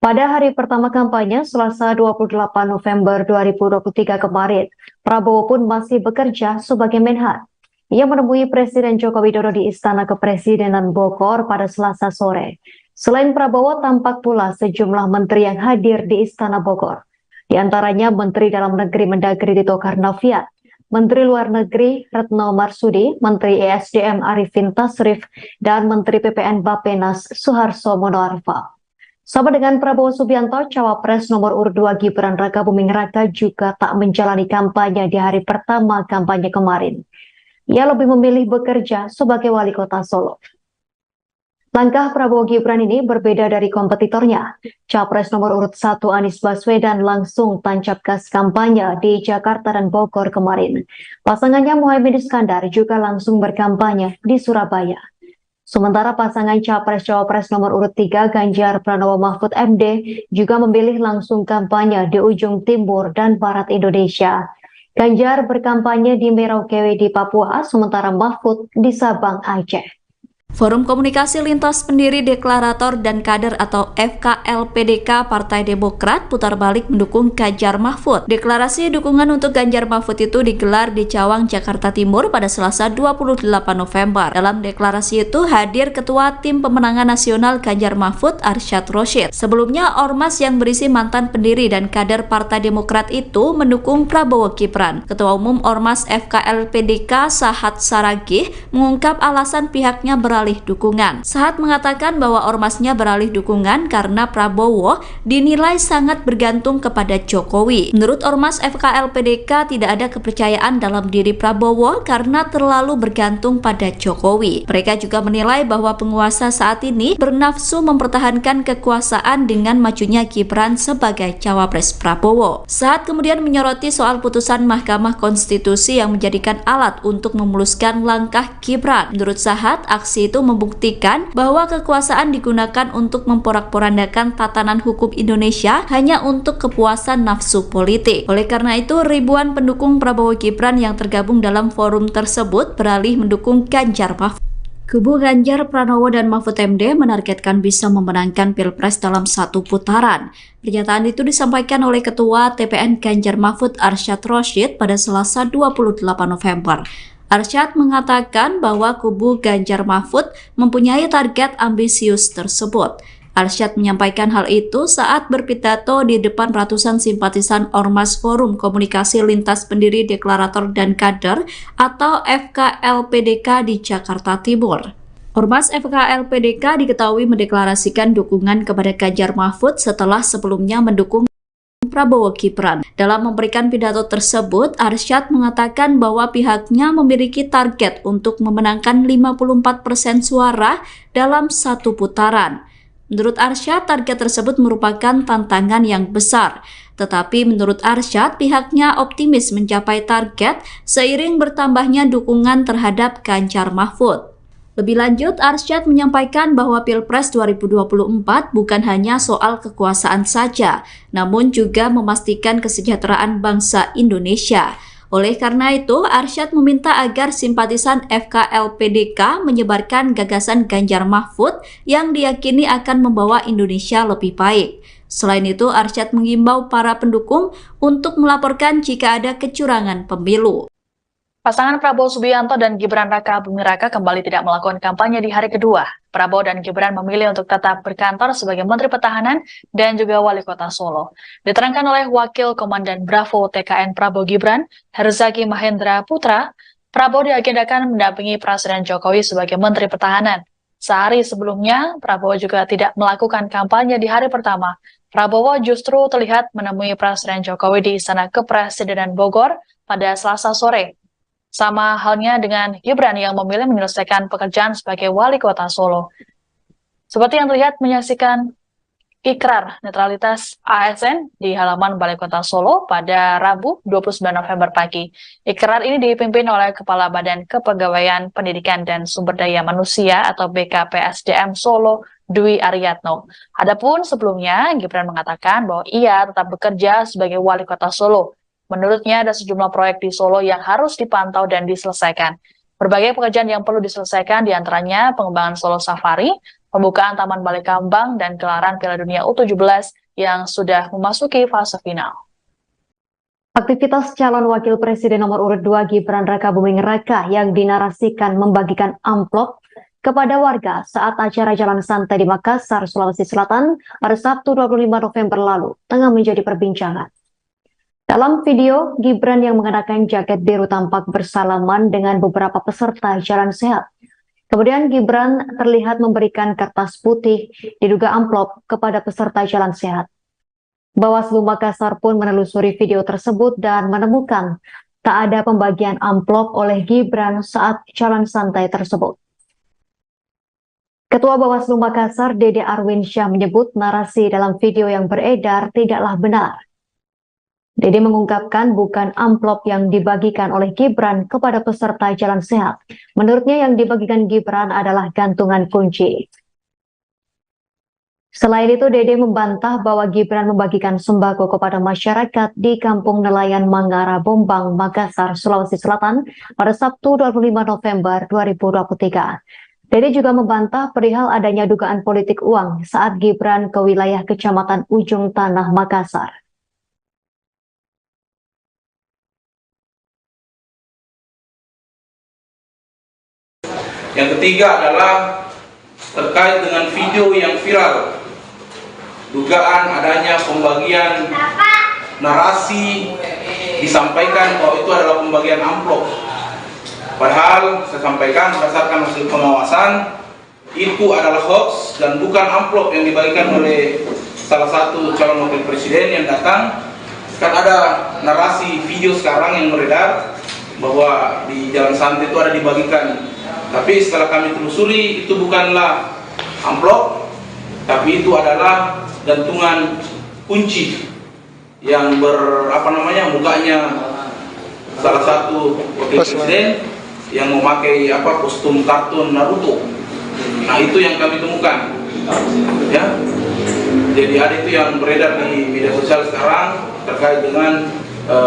Pada hari pertama kampanye, Selasa 28 November 2023 kemarin, Prabowo pun masih bekerja sebagai Menhan. Ia menemui Presiden Joko Widodo di Istana Kepresidenan Bogor pada Selasa sore. Selain Prabowo, tampak pula sejumlah menteri yang hadir di Istana Bogor. Di antaranya Menteri Dalam Negeri Mendagri Tito Karnavian, Menteri Luar Negeri Retno Marsudi, Menteri ESDM Arifin Tasrif, dan Menteri PPN Bappenas Suharto Monoarfa. Sama dengan Prabowo Subianto, Cawapres nomor urut 2 Gibran Rakabuming Raka juga tak menjalani kampanye di hari pertama kampanye kemarin. Ia lebih memilih bekerja sebagai wali kota Solo. Langkah Prabowo Gibran ini berbeda dari kompetitornya. Capres nomor urut 1 Anies Baswedan langsung tancap gas kampanye di Jakarta dan Bogor kemarin. Pasangannya Muhaimin Iskandar juga langsung berkampanye di Surabaya. Sementara pasangan Capres-Cawapres nomor urut 3 Ganjar Pranowo Mahfud MD juga memilih langsung kampanye di ujung timur dan barat Indonesia. Ganjar berkampanye di Merauke di Papua, sementara Mahfud di Sabang, Aceh. Forum Komunikasi Lintas Pendiri Deklarator dan Kader atau FKLPDK Partai Demokrat putar balik mendukung Ganjar Mahfud. Deklarasi dukungan untuk Ganjar Mahfud itu digelar di Cawang, Jakarta Timur pada Selasa 28 November. Dalam deklarasi itu hadir Ketua Tim Pemenangan Nasional Ganjar Mahfud Arsyad Rashid. Sebelumnya, ormas yang berisi mantan pendiri dan kader Partai Demokrat itu mendukung Prabowo Gibran. Ketua Umum Ormas FKLPDK Sahat Saragih mengungkap alasan pihaknya beralih dukungan. Sahat mengatakan bahwa ormasnya beralih dukungan karena Prabowo dinilai sangat bergantung kepada Jokowi. Menurut ormas FKLPDK tidak ada kepercayaan dalam diri Prabowo karena terlalu bergantung pada Jokowi. Mereka juga menilai bahwa penguasa saat ini bernafsu mempertahankan kekuasaan dengan majunya Gibran sebagai cawapres Prabowo. Sahat kemudian menyoroti soal putusan Mahkamah Konstitusi yang menjadikan alat untuk memuluskan langkah Gibran. Menurut Sahat, aksi itu membuktikan bahwa kekuasaan digunakan untuk memporak-porandakan tatanan hukum Indonesia hanya untuk kepuasan nafsu politik. Oleh karena itu, ribuan pendukung Prabowo Gibran yang tergabung dalam forum tersebut beralih mendukung Ganjar Mahfud. Kubu Ganjar Pranowo dan Mahfud MD menargetkan bisa memenangkan Pilpres dalam satu putaran. Pernyataan itu disampaikan oleh Ketua TPN Ganjar Mahfud Arsyad Rashid pada Selasa 28 November. Arsyad mengatakan bahwa kubu Ganjar Mahfud mempunyai target ambisius tersebut. Arsyad menyampaikan hal itu saat berpidato di depan ratusan simpatisan Ormas Forum Komunikasi Lintas Pendiri Deklarator dan Kader atau FKLPDK di Jakarta Timur. Ormas FKLPDK diketahui mendeklarasikan dukungan kepada Ganjar Mahfud setelah sebelumnya mendukung Prabowo Gibran. Dalam memberikan pidato tersebut, Arsyad mengatakan bahwa pihaknya memiliki target untuk memenangkan 54% suara dalam satu putaran. Menurut Arsyad, target tersebut merupakan tantangan yang besar. Tetapi menurut Arsyad, pihaknya optimis mencapai target seiring bertambahnya dukungan terhadap Ganjar Mahfud. Lebih lanjut, Arsyad menyampaikan bahwa Pilpres 2024 bukan hanya soal kekuasaan saja, namun juga memastikan kesejahteraan bangsa Indonesia. Oleh karena itu, Arsyad meminta agar simpatisan FKLPDK menyebarkan gagasan Ganjar Mahfud yang diyakini akan membawa Indonesia lebih baik. Selain itu, Arsyad mengimbau para pendukung untuk melaporkan jika ada kecurangan pemilu. Pasangan Prabowo Subianto dan Gibran Raka Buming Raka kembali tidak melakukan kampanye di hari kedua. Prabowo dan Gibran memilih untuk tetap berkantor sebagai Menteri Pertahanan dan juga Wali Kota Solo. Diterangkan oleh Wakil Komandan Bravo TKN Prabowo Gibran, Herzaki Mahendra Putra, Prabowo diagendakan mendampingi Presiden Jokowi sebagai Menteri Pertahanan. Sehari sebelumnya, Prabowo juga tidak melakukan kampanye di hari pertama. Prabowo justru terlihat menemui Presiden Jokowi di Istana Kepresidenan Bogor pada Selasa sore. Sama halnya dengan Gibran yang memilih menyelesaikan pekerjaan sebagai Wali Kota Solo. Seperti yang terlihat menyaksikan ikrar netralitas ASN di halaman Balai Kota Solo pada Rabu 29 November pagi. Ikrar ini dipimpin oleh Kepala Badan Kepegawaian Pendidikan dan Sumber Daya Manusia atau BKPSDM Solo, Dwi Ariatno. Adapun sebelumnya, Gibran mengatakan bahwa ia tetap bekerja sebagai Wali Kota Solo. Menurutnya ada sejumlah proyek di Solo yang harus dipantau dan diselesaikan. Berbagai pekerjaan yang perlu diselesaikan diantaranya pengembangan Solo Safari, pembukaan Taman Balai Kambang, dan gelaran Piala Dunia U17 yang sudah memasuki fase final. Aktivitas calon wakil presiden nomor urut 2 Gibran Raka Buming Raka yang dinarasikan membagikan amplop kepada warga saat acara jalan santai di Makassar, Sulawesi Selatan pada Sabtu 25 November lalu tengah menjadi perbincangan. Dalam video, Gibran yang mengenakan jaket biru tampak bersalaman dengan beberapa peserta jalan sehat. Kemudian Gibran terlihat memberikan kertas putih diduga amplop kepada peserta jalan sehat. Bawaslu Makassar pun menelusuri video tersebut dan menemukan tak ada pembagian amplop oleh Gibran saat jalan santai tersebut. Ketua Bawaslu Makassar, Dede Arwinsyah, menyebut narasi dalam video yang beredar tidaklah benar. Dede mengungkapkan bukan amplop yang dibagikan oleh Gibran kepada peserta jalan sehat. Menurutnya yang dibagikan Gibran adalah gantungan kunci. Selain itu, Dede membantah bahwa Gibran membagikan sembako kepada masyarakat di Kampung Nelayan Mangara, Bombang, Makassar, Sulawesi Selatan pada Sabtu 25 November 2023. Dede juga membantah perihal adanya dugaan politik uang saat Gibran ke wilayah Kecamatan Ujung Tanah, Makassar. Yang ketiga adalah terkait dengan video yang viral, dugaan adanya pembagian narasi disampaikan bahwa itu adalah pembagian amplop. Padahal saya sampaikan berdasarkan hasil pengawasan itu adalah hoax dan bukan amplop yang dibagikan oleh salah satu calon wakil presiden yang datang. Kan ada narasi video sekarang yang beredar bahwa di jalan santai itu ada dibagikan. Tapi setelah kami telusuri itu bukanlah amplop, tapi itu adalah gantungan kunci yang mukanya salah satu wakil presiden yang memakai kostum kartun Naruto. Nah, itu yang kami temukan. Ya. Jadi ada itu yang beredar di media sosial sekarang terkait dengan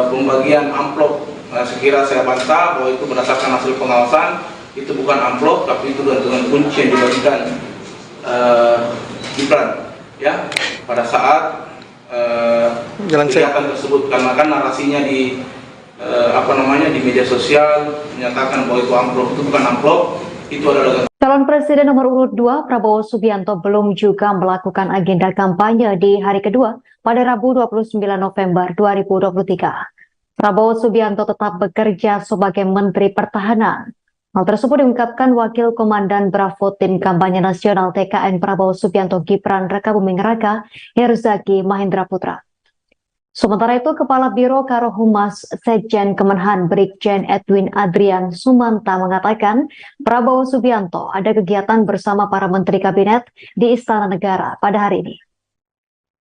pembagian amplop. Nah, sekira saya bantah bahwa itu berdasarkan hasil pengawasan. Itu bukan amplop, tapi itu gantungan kunci yang dibagikan Gibran ya pada saat kegiatan tersebut, karena kan narasinya di di media sosial menyatakan bahwa itu amplop. Itu bukan amplop, itu adalah. Calon Presiden nomor urut 2 Prabowo Subianto belum juga melakukan agenda kampanye di hari kedua pada Rabu 29 November 2023. Prabowo Subianto tetap bekerja sebagai Menteri Pertahanan. Hal tersebut diungkapkan Wakil Komandan Bravo Tim Kampanye Nasional TKN Prabowo Subianto Gibran Rakabuming Raka, Herzaki Mahendra Putra. Sementara itu, Kepala Biro Karohumas Sekjen Kemenhan Brigjen Edwin Adrian Sumanta mengatakan Prabowo Subianto ada kegiatan bersama para Menteri Kabinet di Istana Negara pada hari ini.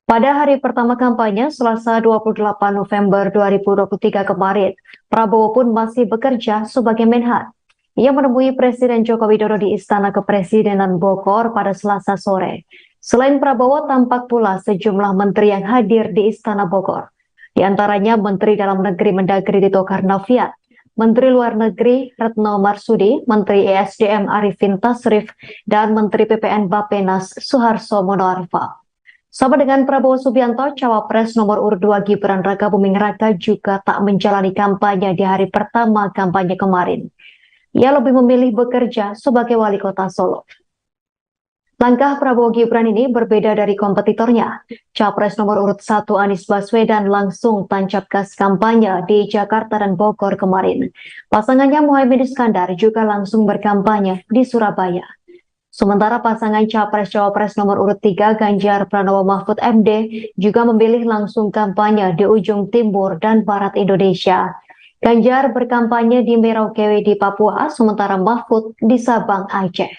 Pada hari pertama kampanye, Selasa 28 November 2023 kemarin, Prabowo pun masih bekerja sebagai Menhan. Ia menemui Presiden Joko Widodo di Istana Kepresidenan Bogor pada Selasa sore. Selain Prabowo, tampak pula sejumlah menteri yang hadir di Istana Bogor. Di antaranya Menteri Dalam Negeri Mendagri Tito Karnavian, Menteri Luar Negeri Retno Marsudi, Menteri ESDM Arifin Tasrif, dan Menteri PPN Bappenas Suharto Monoarfa. Sama dengan Prabowo Subianto, Cawapres nomor urut 2 Gibran Rakabuming Raka juga tak menjalani kampanye di hari pertama kampanye kemarin. Ia lebih memilih bekerja sebagai wali kota Solo. Langkah Prabowo Gibran ini berbeda dari kompetitornya. Capres nomor urut 1 Anies Baswedan langsung tancap gas kampanye di Jakarta dan Bogor kemarin. Pasangannya Muhaimin Iskandar juga langsung berkampanye di Surabaya. Sementara pasangan Capres-Cawapres nomor urut 3 Ganjar Pranowo Mahfud MD juga memilih langsung kampanye di ujung timur dan barat Indonesia. Ganjar berkampanye di Merauke di Papua, sementara Mahfud di Sabang, Aceh.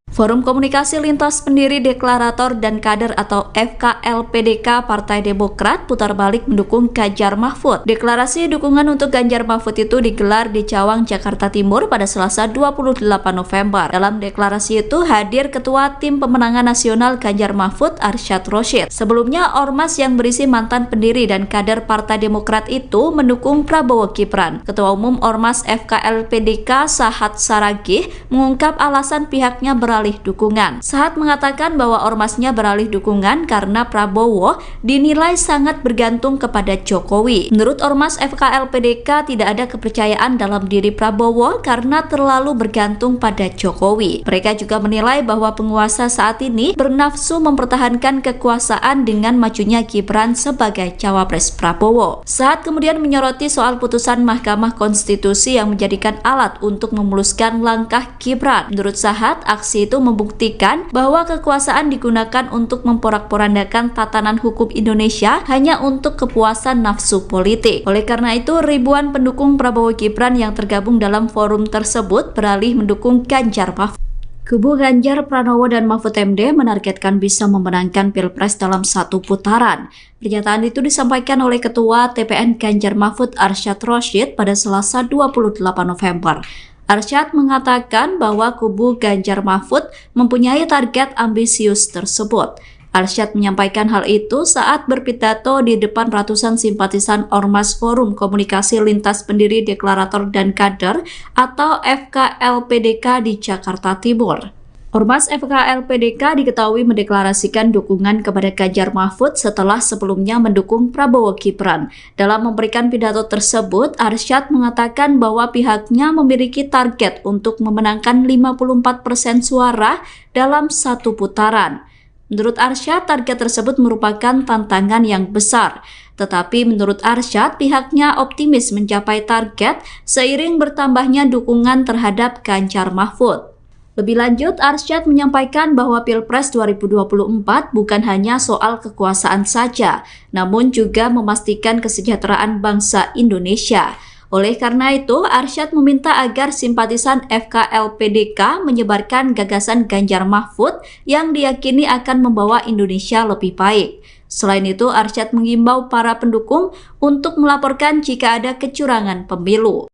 Forum Komunikasi Lintas Pendiri Deklarator dan Kader atau FKLPDK Partai Demokrat putar balik mendukung Ganjar Mahfud. Deklarasi dukungan untuk Ganjar Mahfud itu digelar di Cawang, Jakarta Timur pada Selasa 28 November. Dalam deklarasi itu hadir Ketua Tim Pemenangan Nasional Ganjar Mahfud Arsyad Rashid. Sebelumnya Ormas yang berisi mantan pendiri dan kader Partai Demokrat itu mendukung Prabowo Gibran. Ketua Umum Ormas FKLPDK Sahat Saragih mengungkap alasan pihaknya beralih dukungan. Sahat mengatakan bahwa ormasnya beralih dukungan karena Prabowo dinilai sangat bergantung kepada Jokowi. Menurut Ormas FKLPDK tidak ada kepercayaan dalam diri Prabowo karena terlalu bergantung pada Jokowi. Mereka juga menilai bahwa penguasa saat ini bernafsu mempertahankan kekuasaan dengan majunya Gibran sebagai cawapres Prabowo. Sahat kemudian menyoroti soal putusan Mahkamah Konstitusi yang menjadikan alat untuk memuluskan langkah Gibran. Menurut Sahat, aksi itu membuktikan bahwa kekuasaan digunakan untuk memporak-porandakan tatanan hukum Indonesia hanya untuk kepuasan nafsu politik. Oleh karena itu, ribuan pendukung Prabowo Gibran yang tergabung dalam forum tersebut beralih mendukung Ganjar Mahfud. Kubu Ganjar Pranowo dan Mahfud MD menargetkan bisa memenangkan Pilpres dalam satu putaran. Pernyataan itu disampaikan oleh Ketua TPN Ganjar Mahfud Arsyad Rashid pada Selasa 28 November. Arsyad mengatakan bahwa kubu Ganjar Mahfud mempunyai target ambisius tersebut. Arsyad menyampaikan hal itu saat berpidato di depan ratusan simpatisan Ormas Forum Komunikasi Lintas Pendiri Deklarator dan Kader atau FKLPDK di Jakarta Timur. Ormas FKLPDK diketahui mendeklarasikan dukungan kepada Ganjar Mahfud setelah sebelumnya mendukung Prabowo Gibran. Dalam memberikan pidato tersebut, Arsyad mengatakan bahwa pihaknya memiliki target untuk memenangkan 54% suara dalam satu putaran. Menurut Arsyad, target tersebut merupakan tantangan yang besar. Tetapi menurut Arsyad, pihaknya optimis mencapai target seiring bertambahnya dukungan terhadap Ganjar Mahfud. Lebih lanjut, Arsyad menyampaikan bahwa Pilpres 2024 bukan hanya soal kekuasaan saja, namun juga memastikan kesejahteraan bangsa Indonesia. Oleh karena itu, Arsyad meminta agar simpatisan FKLPDK menyebarkan gagasan Ganjar Mahfud yang diyakini akan membawa Indonesia lebih baik. Selain itu, Arsyad mengimbau para pendukung untuk melaporkan jika ada kecurangan pemilu.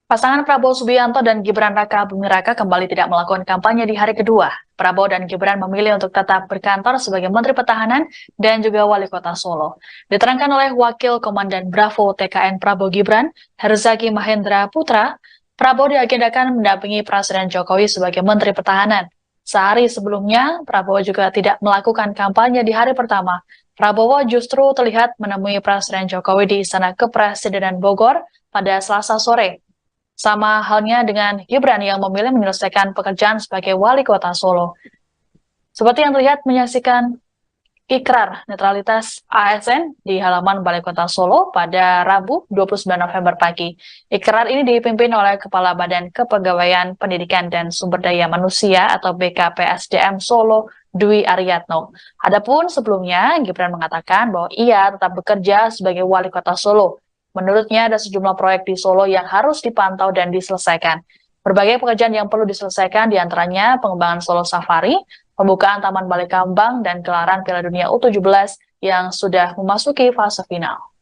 Pasangan Prabowo Subianto dan Gibran Rakabuming Raka kembali tidak melakukan kampanye di hari kedua. Prabowo dan Gibran memilih untuk tetap berkantor sebagai Menteri Pertahanan dan juga Wali Kota Solo. Diterangkan oleh Wakil Komandan Bravo TKN Prabowo Gibran, Herzaki Mahendra Putra, Prabowo diagendakan mendampingi Presiden Jokowi sebagai Menteri Pertahanan. Sehari sebelumnya, Prabowo juga tidak melakukan kampanye di hari pertama. Prabowo justru terlihat menemui Presiden Jokowi di Istana Kepresidenan Bogor pada Selasa sore. Sama halnya dengan Gibran yang memilih menyelesaikan pekerjaan sebagai Wali Kota Solo. Seperti yang terlihat menyaksikan ikrar netralitas ASN di halaman Balai Kota Solo pada Rabu 29 November pagi. Ikrar ini dipimpin oleh Kepala Badan Kepegawaian Pendidikan dan Sumber Daya Manusia atau BKPSDM Solo, Dwi Aryatno. Adapun sebelumnya, Gibran mengatakan bahwa ia tetap bekerja sebagai Wali Kota Solo. Menurutnya ada sejumlah proyek di Solo yang harus dipantau dan diselesaikan. Berbagai pekerjaan yang perlu diselesaikan diantaranya pengembangan Solo Safari, pembukaan Taman Balai Kambang, dan gelaran Piala Dunia U17 yang sudah memasuki fase final.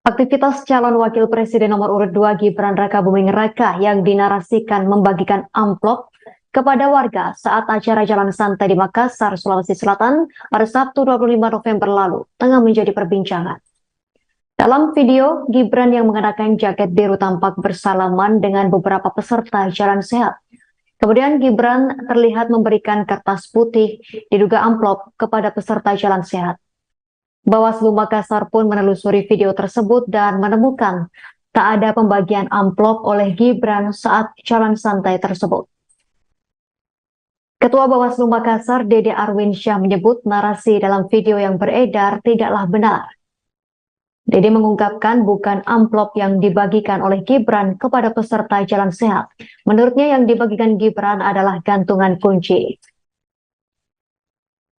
Aktivitas calon wakil presiden nomor urut 2 Gibran Rakabuming Raka yang dinarasikan membagikan amplop kepada warga saat acara jalan santai di Makassar, Sulawesi Selatan pada Sabtu 25 November lalu tengah menjadi perbincangan. Dalam video, Gibran yang mengenakan jaket biru tampak bersalaman dengan beberapa peserta jalan sehat. Kemudian Gibran terlihat memberikan kertas putih diduga amplop kepada peserta jalan sehat. Bawaslu Makassar pun menelusuri video tersebut dan menemukan tak ada pembagian amplop oleh Gibran saat jalan santai tersebut. Ketua Bawaslu Makassar, Dede Arwinsyah, menyebut narasi dalam video yang beredar tidaklah benar. Dede mengungkapkan bukan amplop yang dibagikan oleh Gibran kepada peserta jalan sehat. Menurutnya yang dibagikan Gibran adalah gantungan kunci.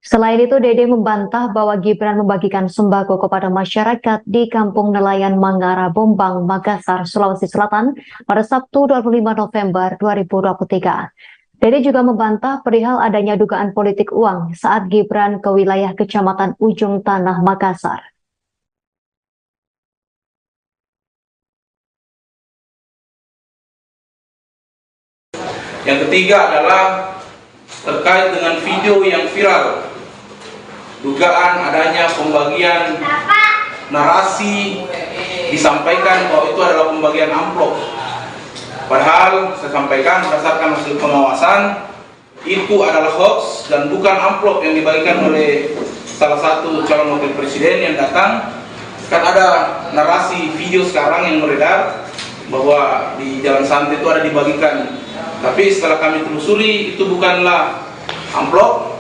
Selain itu, Dede membantah bahwa Gibran membagikan sembako kepada masyarakat di Kampung Nelayan Mangara Bombang, Makassar, Sulawesi Selatan pada Sabtu 25 November 2023. Dede juga membantah perihal adanya dugaan politik uang saat Gibran ke wilayah Kecamatan Ujung Tanah, Makassar. Yang ketiga adalah terkait dengan video yang viral, dugaan adanya pembagian narasi disampaikan bahwa itu adalah pembagian amplop. Padahal saya sampaikan berdasarkan hasil pengawasan itu adalah hoax dan bukan amplop yang dibagikan oleh salah satu calon wakil presiden yang datang. Kan ada narasi video sekarang yang beredar bahwa di jalan santai itu ada dibagikan. Tapi setelah kami telusuri itu bukanlah amplop,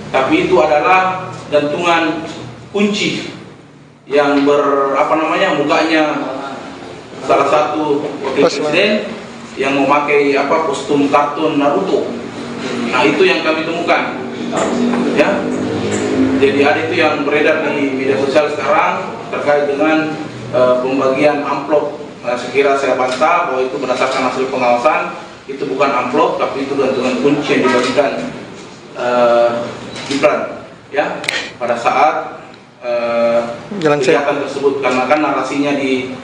tapi itu adalah gantungan kunci yang mukanya salah satu wakil presiden yang memakai kostum kartun Naruto. Nah, itu yang kami temukan. Ya. Jadi ada itu yang beredar di media sosial sekarang terkait dengan pembagian amplop. Nah, sekira saya bantah bahwa itu berdasarkan hasil pengawasan. Itu bukan amplop, tapi itu gantungan kunci yang dibagikan Gibran ya pada saat kegiatan tersebut, karena kan narasinya di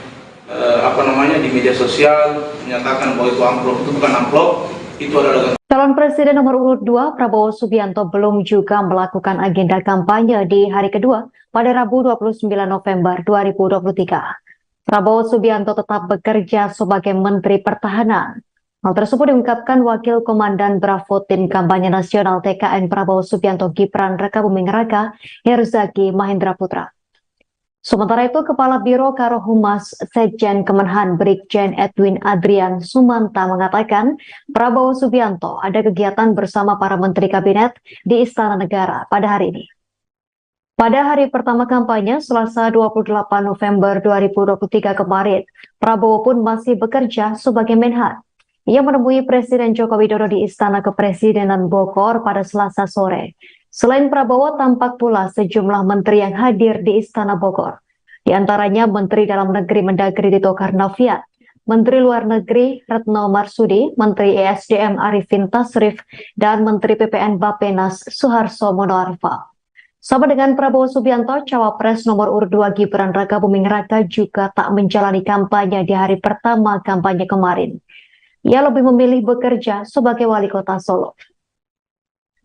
di media sosial menyatakan bahwa itu amplop. Itu bukan amplop, itu adalah Calon Presiden nomor urut 2 Prabowo Subianto belum juga melakukan agenda kampanye di hari kedua pada Rabu 29 November 2023. Prabowo Subianto tetap bekerja sebagai Menteri Pertahanan. Hal tersebut diungkapkan Wakil Komandan Bravo Tim Kampanye Nasional TKN Prabowo Subianto Gibran Rakabuming Raka, Herzaki Mahendra Putra. Sementara itu, Kepala Biro Karohumas Sekjen Kemenhan Brigjen Edwin Adrian Sumanta mengatakan Prabowo Subianto ada kegiatan bersama para Menteri Kabinet di Istana Negara pada hari ini. Pada hari pertama kampanye, Selasa 28 November 2023 kemarin, Prabowo pun masih bekerja sebagai Menhan. Ia menemui Presiden Joko Widodo di Istana Kepresidenan Bogor pada Selasa sore. Selain Prabowo, tampak pula sejumlah menteri yang hadir di Istana Bogor. Di antaranya Menteri Dalam Negeri Mendagri Tito Karnavian, Menteri Luar Negeri Retno Marsudi, Menteri ESDM Arifin Tasrif, dan Menteri PPN Bappenas Suharto Monoarfa. Sama dengan Prabowo Subianto, Cawapres nomor urut 2 Gibran Rakabuming Raka juga tak menjalani kampanye di hari pertama kampanye kemarin. Ia lebih memilih bekerja sebagai wali kota Solo.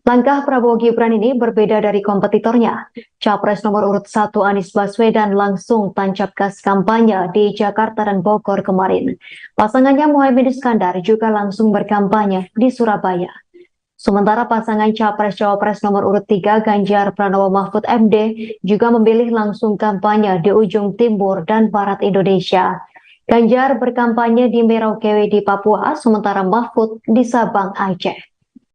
Langkah Prabowo Gibran ini berbeda dari kompetitornya. Capres nomor urut 1 Anies Baswedan langsung tancap gas kampanye di Jakarta dan Bogor kemarin. Pasangannya Muhaimin Iskandar juga langsung berkampanye di Surabaya. Sementara pasangan Capres-Cawapres nomor urut 3 Ganjar Pranowo Mahfud MD juga memilih langsung kampanye di ujung timur dan barat Indonesia. Ganjar berkampanye di Merauke di Papua, sementara Mahfud di Sabang, Aceh.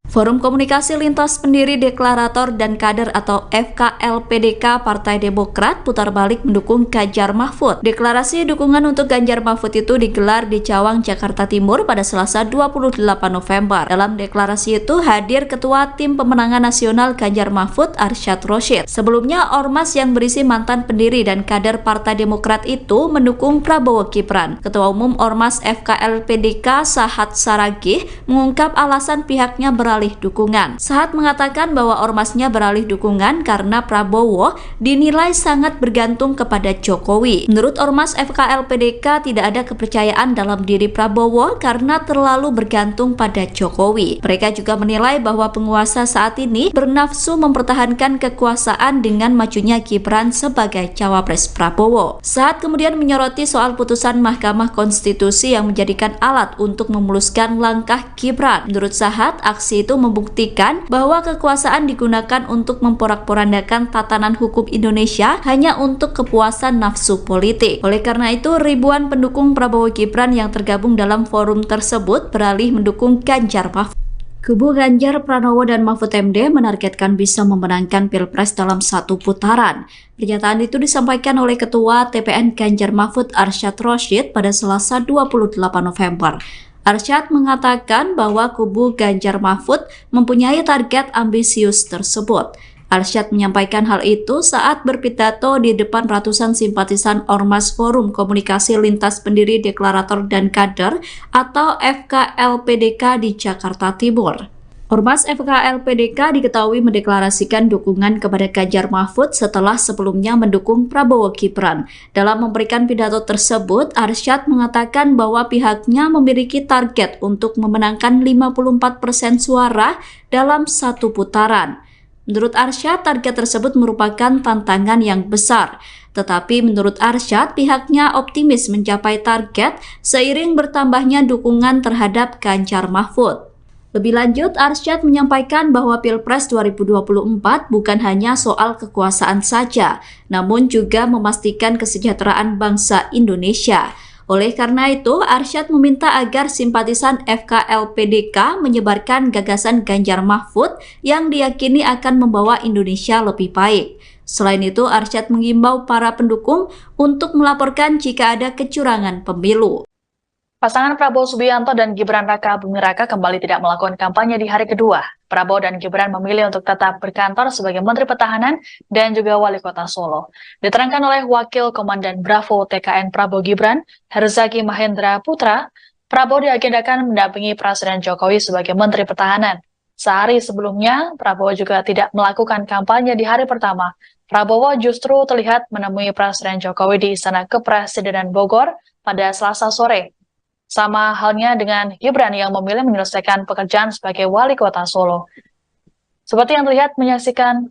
Forum Komunikasi Lintas Pendiri Deklarator dan Kader atau FKLPDK Partai Demokrat putar balik mendukung Ganjar Mahfud. Deklarasi dukungan untuk Ganjar Mahfud itu digelar di Cawang, Jakarta Timur pada Selasa 28 November. Dalam deklarasi itu hadir Ketua Tim Pemenangan Nasional Ganjar Mahfud Arsyad Rashid. Sebelumnya, ormas yang berisi mantan pendiri dan kader Partai Demokrat itu mendukung Prabowo Gibran. Ketua Umum Ormas FKLPDK Sahat Saragih mengungkap alasan pihaknya beralih dukungan. Sahat mengatakan bahwa ormasnya beralih dukungan karena Prabowo dinilai sangat bergantung kepada Jokowi. Menurut ormas FKLPDK tidak ada kepercayaan dalam diri Prabowo karena terlalu bergantung pada Jokowi. Mereka juga menilai bahwa penguasa saat ini bernafsu mempertahankan kekuasaan dengan majunya Gibran sebagai cawapres Prabowo. Sahat kemudian menyoroti soal putusan Mahkamah Konstitusi yang menjadikan alat untuk memuluskan langkah Gibran. Menurut Sahat, aksi itu membuktikan bahwa kekuasaan digunakan untuk memporak-porandakan tatanan hukum Indonesia hanya untuk kepuasan nafsu politik. Oleh karena itu, ribuan pendukung Prabowo Gibran yang tergabung dalam forum tersebut beralih mendukung Ganjar Mahfud. Kubu Ganjar Pranowo dan Mahfud MD menargetkan bisa memenangkan Pilpres dalam satu putaran. Pernyataan itu disampaikan oleh Ketua TPN Ganjar Mahfud Arsyad Rashid pada Selasa 28 November. Arsyad mengatakan bahwa kubu Ganjar Mahfud mempunyai target ambisius tersebut. Arsyad menyampaikan hal itu saat berpidato di depan ratusan simpatisan Ormas Forum Komunikasi Lintas Pendiri Deklarator dan Kader atau FKLPDK di Jakarta Timur. Ormas FKLPDK diketahui mendeklarasikan dukungan kepada Ganjar Mahfud setelah sebelumnya mendukung Prabowo Gibran. Dalam memberikan pidato tersebut, Arsyad mengatakan bahwa pihaknya memiliki target untuk memenangkan 54% suara dalam satu putaran. Menurut Arsyad, target tersebut merupakan tantangan yang besar. Tetapi menurut Arsyad, pihaknya optimis mencapai target seiring bertambahnya dukungan terhadap Ganjar Mahfud. Lebih lanjut, Arsyad menyampaikan bahwa Pilpres 2024 bukan hanya soal kekuasaan saja, namun juga memastikan kesejahteraan bangsa Indonesia. Oleh karena itu, Arsyad meminta agar simpatisan FKLPDK menyebarkan gagasan Ganjar Mahfud yang diyakini akan membawa Indonesia lebih baik. Selain itu, Arsyad mengimbau para pendukung untuk melaporkan jika ada kecurangan pemilu. Pasangan Prabowo Subianto dan Gibran Raka Buming Raka kembali tidak melakukan kampanye di hari kedua. Prabowo dan Gibran memilih untuk tetap berkantor sebagai Menteri Pertahanan dan juga Wali Kota Solo. Diterangkan oleh Wakil Komandan Bravo TKN Prabowo Gibran, Herzaki Mahendra Putra, Prabowo diagendakan mendampingi Presiden Jokowi sebagai Menteri Pertahanan. Sehari sebelumnya, Prabowo juga tidak melakukan kampanye di hari pertama. Prabowo justru terlihat menemui Presiden Jokowi di Istana Kepresidenan Bogor pada Selasa sore. Sama halnya dengan Gibran yang memilih menyelesaikan pekerjaan sebagai Wali Kota Solo. Seperti yang terlihat menyaksikan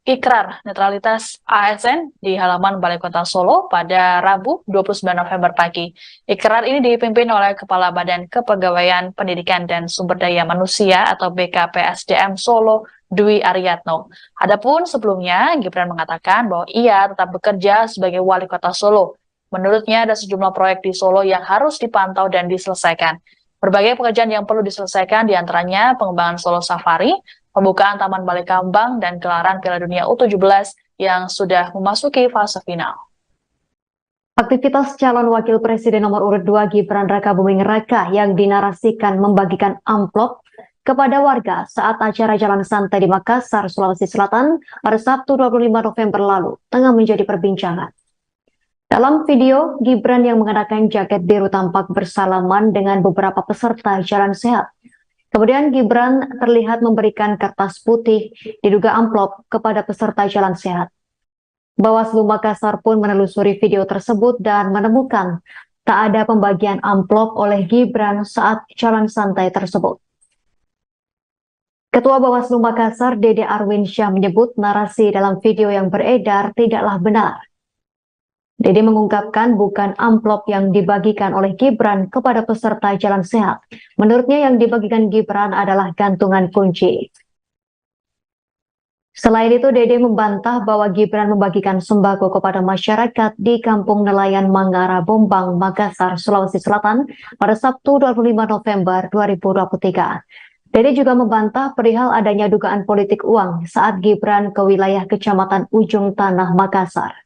ikrar netralitas ASN di halaman Balai Kota Solo pada Rabu 29 November pagi. Ikrar ini dipimpin oleh Kepala Badan Kepegawaian Pendidikan dan Sumber Daya Manusia atau BKPSDM Solo, Dwi Ariatno. Adapun sebelumnya, Gibran mengatakan bahwa ia tetap bekerja sebagai Wali Kota Solo. Menurutnya ada sejumlah proyek di Solo yang harus dipantau dan diselesaikan. Berbagai pekerjaan yang perlu diselesaikan diantaranya pengembangan Solo Safari, pembukaan Taman Balai Kambang, dan gelaran Piala Dunia U17 yang sudah memasuki fase final. Aktivitas calon wakil presiden nomor urut 2 Gibran Raka Buming Raka yang dinarasikan membagikan amplop kepada warga saat acara Jalan Santai di Makassar, Sulawesi Selatan pada Sabtu 25 November lalu tengah menjadi perbincangan. Dalam video, Gibran yang mengenakan jaket biru tampak bersalaman dengan beberapa peserta Jalan Sehat. Kemudian Gibran terlihat memberikan kertas putih diduga amplop kepada peserta Jalan Sehat. Bawaslu Makassar pun menelusuri video tersebut dan menemukan tak ada pembagian amplop oleh Gibran saat Jalan Santai tersebut. Ketua Bawaslu Makassar, Dede Arwinsyah, menyebut narasi dalam video yang beredar tidaklah benar. Dede mengungkapkan bukan amplop yang dibagikan oleh Gibran kepada peserta Jalan Sehat. Menurutnya yang dibagikan Gibran adalah gantungan kunci. Selain itu, Dede membantah bahwa Gibran membagikan sembako kepada masyarakat di Kampung Nelayan Mangara, Bombang, Makassar, Sulawesi Selatan pada Sabtu 25 November 2023. Dede juga membantah perihal adanya dugaan politik uang saat Gibran ke wilayah Kecamatan Ujung Tanah, Makassar.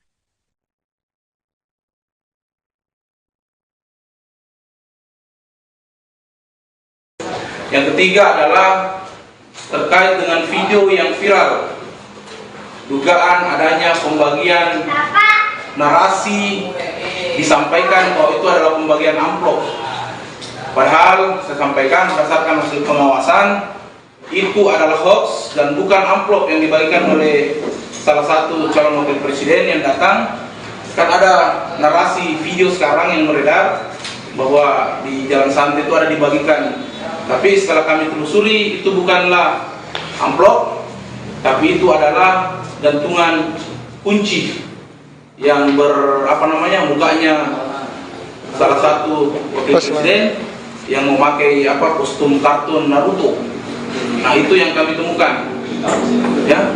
Yang ketiga adalah terkait dengan video yang viral, dugaan adanya pembagian narasi disampaikan bahwa itu adalah pembagian amplop. Padahal saya sampaikan berdasarkan hasil pengawasan itu adalah hoax dan bukan amplop yang dibagikan oleh salah satu calon wakil presiden yang datang. Kan ada narasi video sekarang yang beredar bahwa di Jalan Santai itu ada dibagikan. Tapi setelah kami telusuri itu bukanlah amplop, tapi itu adalah gantungan kunci yang mukanya salah satu wakil presiden yang memakai kostum kartun Naruto. Nah, itu yang kami temukan, ya.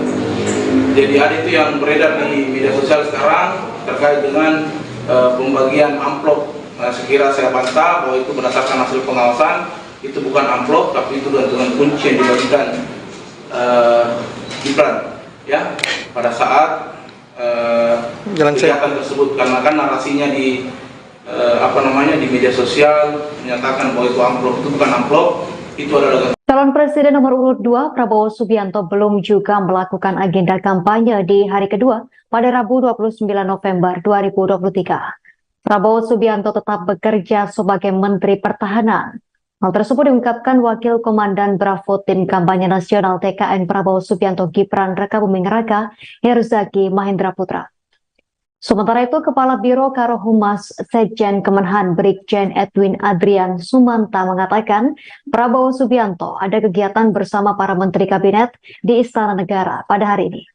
Jadi ada itu yang beredar di media sosial sekarang terkait dengan pembagian amplop. Nah, sekira saya bantah bahwa itu berdasarkan hasil pengawasan, itu bukan amplop, tapi itu gantungan kunci yang dibagikan Gibran, ya, pada saat kegiatan tersebut. Karena kan narasinya di di media sosial menyatakan bahwa itu amplop, itu bukan amplop, itu adalah. Calon Presiden nomor urut 2 Prabowo Subianto belum juga melakukan agenda kampanye di hari kedua pada Rabu 29 November 2023. Prabowo Subianto tetap bekerja sebagai Menteri Pertahanan. Hal tersebut diungkapkan Wakil Komandan Bravo Tim Kampanye Nasional TKN Prabowo Subianto Gibran Rakabuming Raka, Herzaki Mahendra Putra. Sementara itu, Kepala Biro Karohumas Sekjen Kemenhan Brigjen Edwin Adrian Sumanta mengatakan Prabowo Subianto ada kegiatan bersama para Menteri Kabinet di Istana Negara pada hari ini.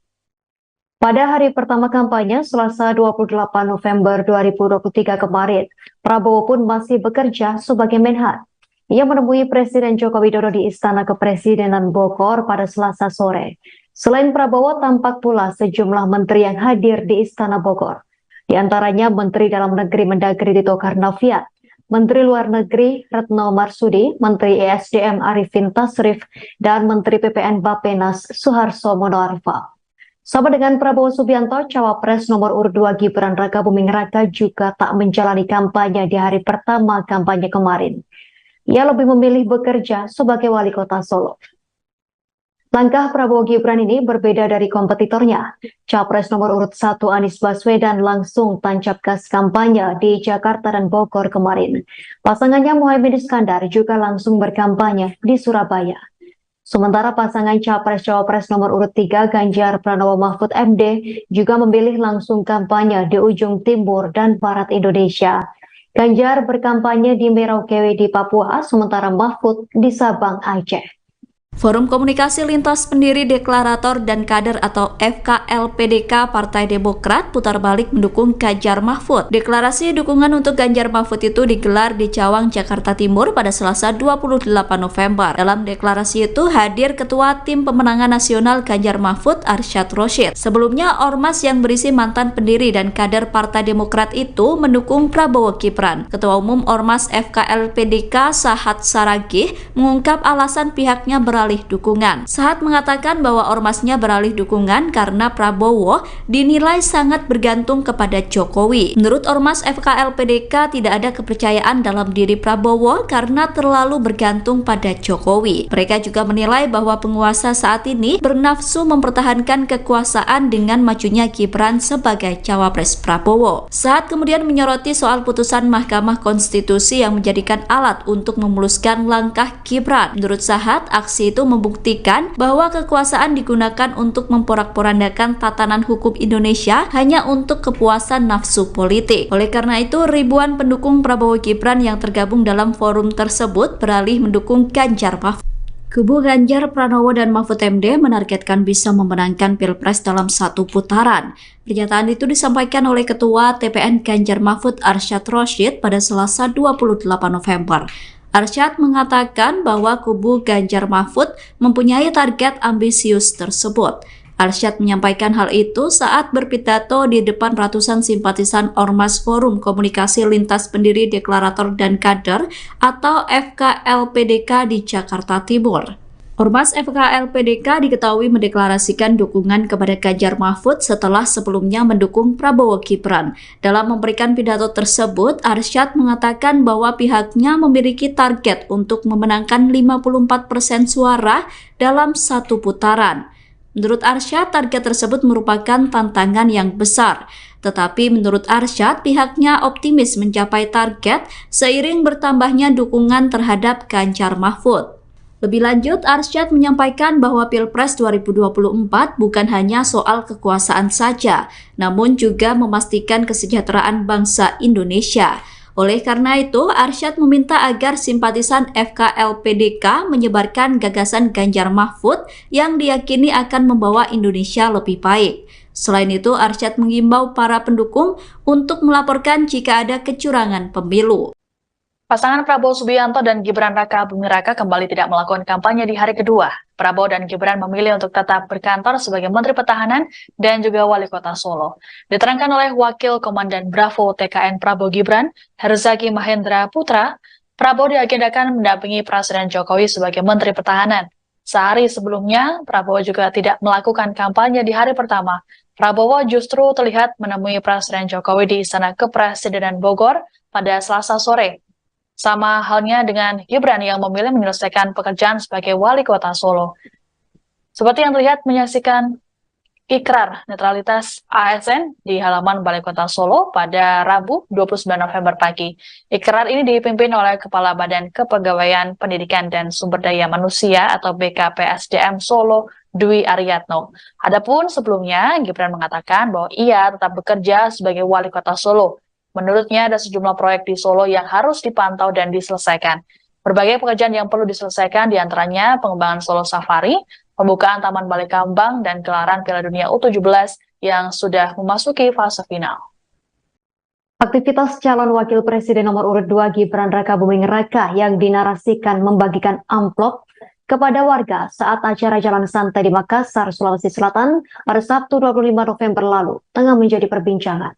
Pada hari pertama kampanye, Selasa 28 November 2023 kemarin, Prabowo pun masih bekerja sebagai Menhan. Ia menemui Presiden Joko Widodo di Istana Kepresidenan Bogor pada Selasa sore. Selain Prabowo, tampak pula sejumlah menteri yang hadir di Istana Bogor. Di antaranya Menteri Dalam Negeri Mendagri Tito Karnavian, Menteri Luar Negeri Retno Marsudi, Menteri ESDM Arifin Tasrif, dan Menteri PPN Bappenas Suharto Monoarfa. Sama dengan Prabowo Subianto, Cawapres nomor urut 2 Gibran Rakabuming Raka juga tak menjalani kampanye di hari pertama kampanye kemarin. Ia lebih memilih bekerja sebagai wali kota Solo. Langkah Prabowo Gibran ini berbeda dari kompetitornya. Capres nomor urut 1 Anies Baswedan langsung tancap gas kampanye di Jakarta dan Bogor kemarin. Pasangannya Muhaimin Iskandar juga langsung berkampanye di Surabaya. Sementara pasangan Capres-Cawapres nomor urut 3 Ganjar Pranowo Mahfud MD juga memilih langsung kampanye di ujung timur dan barat Indonesia. Ganjar berkampanye di Merauke di Papua, sementara Mahfud di Sabang, Aceh. Forum Komunikasi Lintas Pendiri Deklarator dan Kader atau FKLPDK Partai Demokrat putar balik mendukung Ganjar Mahfud. Deklarasi dukungan untuk Ganjar Mahfud itu digelar di Cawang, Jakarta Timur pada Selasa 28 November. Dalam deklarasi itu hadir Ketua Tim Pemenangan Nasional Ganjar Mahfud Arsyad Rashid. Sebelumnya, ormas yang berisi mantan pendiri dan kader Partai Demokrat itu mendukung Prabowo Gibran. Ketua Umum Ormas FKLPDK Sahat Saragih mengungkap alasan pihaknya beralih dukungan. Sahat mengatakan bahwa ormasnya beralih dukungan karena Prabowo dinilai sangat bergantung kepada Jokowi. Menurut ormas FKLPDK tidak ada kepercayaan dalam diri Prabowo karena terlalu bergantung pada Jokowi. Mereka juga menilai bahwa penguasa saat ini bernafsu mempertahankan kekuasaan dengan majunya Gibran sebagai cawapres Prabowo. Sahat kemudian menyoroti soal putusan Mahkamah Konstitusi yang menjadikan alat untuk memuluskan langkah Gibran. Menurut Sahat, aksi itu membuktikan bahwa kekuasaan digunakan untuk memporak-porandakan tatanan hukum Indonesia hanya untuk kepuasan nafsu politik. Oleh karena itu, ribuan pendukung Prabowo Gibran yang tergabung dalam forum tersebut beralih mendukung Ganjar Mahfud. Kubu Ganjar Pranowo dan Mahfud MD menargetkan bisa memenangkan Pilpres dalam satu putaran. Pernyataan itu disampaikan oleh Ketua TPN Ganjar Mahfud Arsyad Rashid pada Selasa 28 November. Arsyad mengatakan bahwa kubu Ganjar Mahfud mempunyai target ambisius tersebut. Arsyad menyampaikan hal itu saat berpidato di depan ratusan simpatisan Ormas Forum Komunikasi Lintas Pendiri Deklarator dan Kader atau FKLPDK di Jakarta Timur. Ormas FKLPDK diketahui mendeklarasikan dukungan kepada Ganjar Mahfud setelah sebelumnya mendukung Prabowo Gibran. Dalam memberikan pidato tersebut, Arsyad mengatakan bahwa pihaknya memiliki target untuk memenangkan 54% suara dalam satu putaran. Menurut Arsyad, target tersebut merupakan tantangan yang besar. Tetapi menurut Arsyad, pihaknya optimis mencapai target seiring bertambahnya dukungan terhadap Ganjar Mahfud. Lebih lanjut, Arsyad menyampaikan bahwa Pilpres 2024 bukan hanya soal kekuasaan saja, namun juga memastikan kesejahteraan bangsa Indonesia. Oleh karena itu, Arsyad meminta agar simpatisan FKLPDK menyebarkan gagasan Ganjar Mahfud yang diyakini akan membawa Indonesia lebih baik. Selain itu, Arsyad mengimbau para pendukung untuk melaporkan jika ada kecurangan pemilu. Pasangan Prabowo Subianto dan Gibran Raka Buming Raka kembali tidak melakukan kampanye di hari kedua. Prabowo dan Gibran memilih untuk tetap berkantor sebagai Menteri Pertahanan dan juga Wali Kota Solo. Diterangkan oleh Wakil Komandan Bravo TKN Prabowo Gibran, Herzaki Mahendra Putra, Prabowo diagendakan mendampingi Presiden Jokowi sebagai Menteri Pertahanan. Sehari sebelumnya, Prabowo juga tidak melakukan kampanye di hari pertama. Prabowo justru terlihat menemui Presiden Jokowi di Istana Kepresidenan Bogor pada Selasa sore. Sama halnya dengan Gibran yang memilih menyelesaikan pekerjaan sebagai Wali Kota Solo. Seperti yang terlihat menyaksikan ikrar netralitas ASN di halaman Balai Kota Solo pada Rabu 29 November pagi. Ikrar ini dipimpin oleh Kepala Badan Kepegawaian Pendidikan dan Sumber Daya Manusia atau BKPSDM Solo, Dwi Ariatno. Adapun sebelumnya, Gibran mengatakan bahwa ia tetap bekerja sebagai Wali Kota Solo. Menurutnya ada sejumlah proyek di Solo yang harus dipantau dan diselesaikan. Berbagai pekerjaan yang perlu diselesaikan diantaranya pengembangan Solo Safari, pembukaan Taman Balai Kambang, dan gelaran Piala Dunia U17 yang sudah memasuki fase final. Aktivitas calon wakil presiden nomor urut 2 Gibran Raka Buming Raka yang dinarasikan membagikan amplop kepada warga saat acara jalan santai di Makassar, Sulawesi Selatan pada Sabtu 25 November lalu tengah menjadi perbincangan.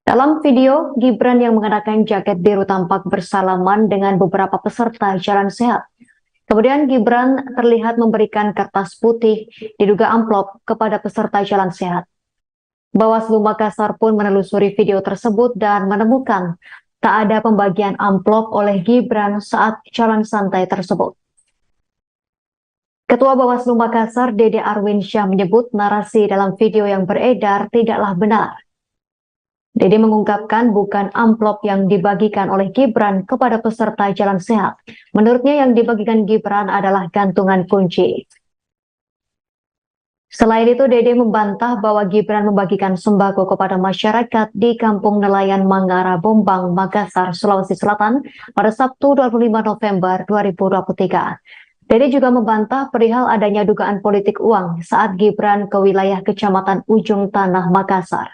Dalam video, Gibran yang mengenakan jaket biru tampak bersalaman dengan beberapa peserta jalan sehat. Kemudian Gibran terlihat memberikan kertas putih diduga amplop kepada peserta jalan sehat. Bawaslu Makassar pun menelusuri video tersebut dan menemukan tak ada pembagian amplop oleh Gibran saat jalan santai tersebut. Ketua Bawaslu Makassar, Dede Arwinsyah, menyebut narasi dalam video yang beredar tidaklah benar. Dede mengungkapkan bukan amplop yang dibagikan oleh Gibran kepada peserta jalan sehat. Menurutnya yang dibagikan Gibran adalah gantungan kunci. Selain itu, Dede membantah bahwa Gibran membagikan sembako kepada masyarakat di Kampung Nelayan Mangara, Bombang, Makassar, Sulawesi Selatan pada Sabtu 25 November 2023. Dede juga membantah perihal adanya dugaan politik uang saat Gibran ke wilayah Kecamatan Ujung Tanah, Makassar.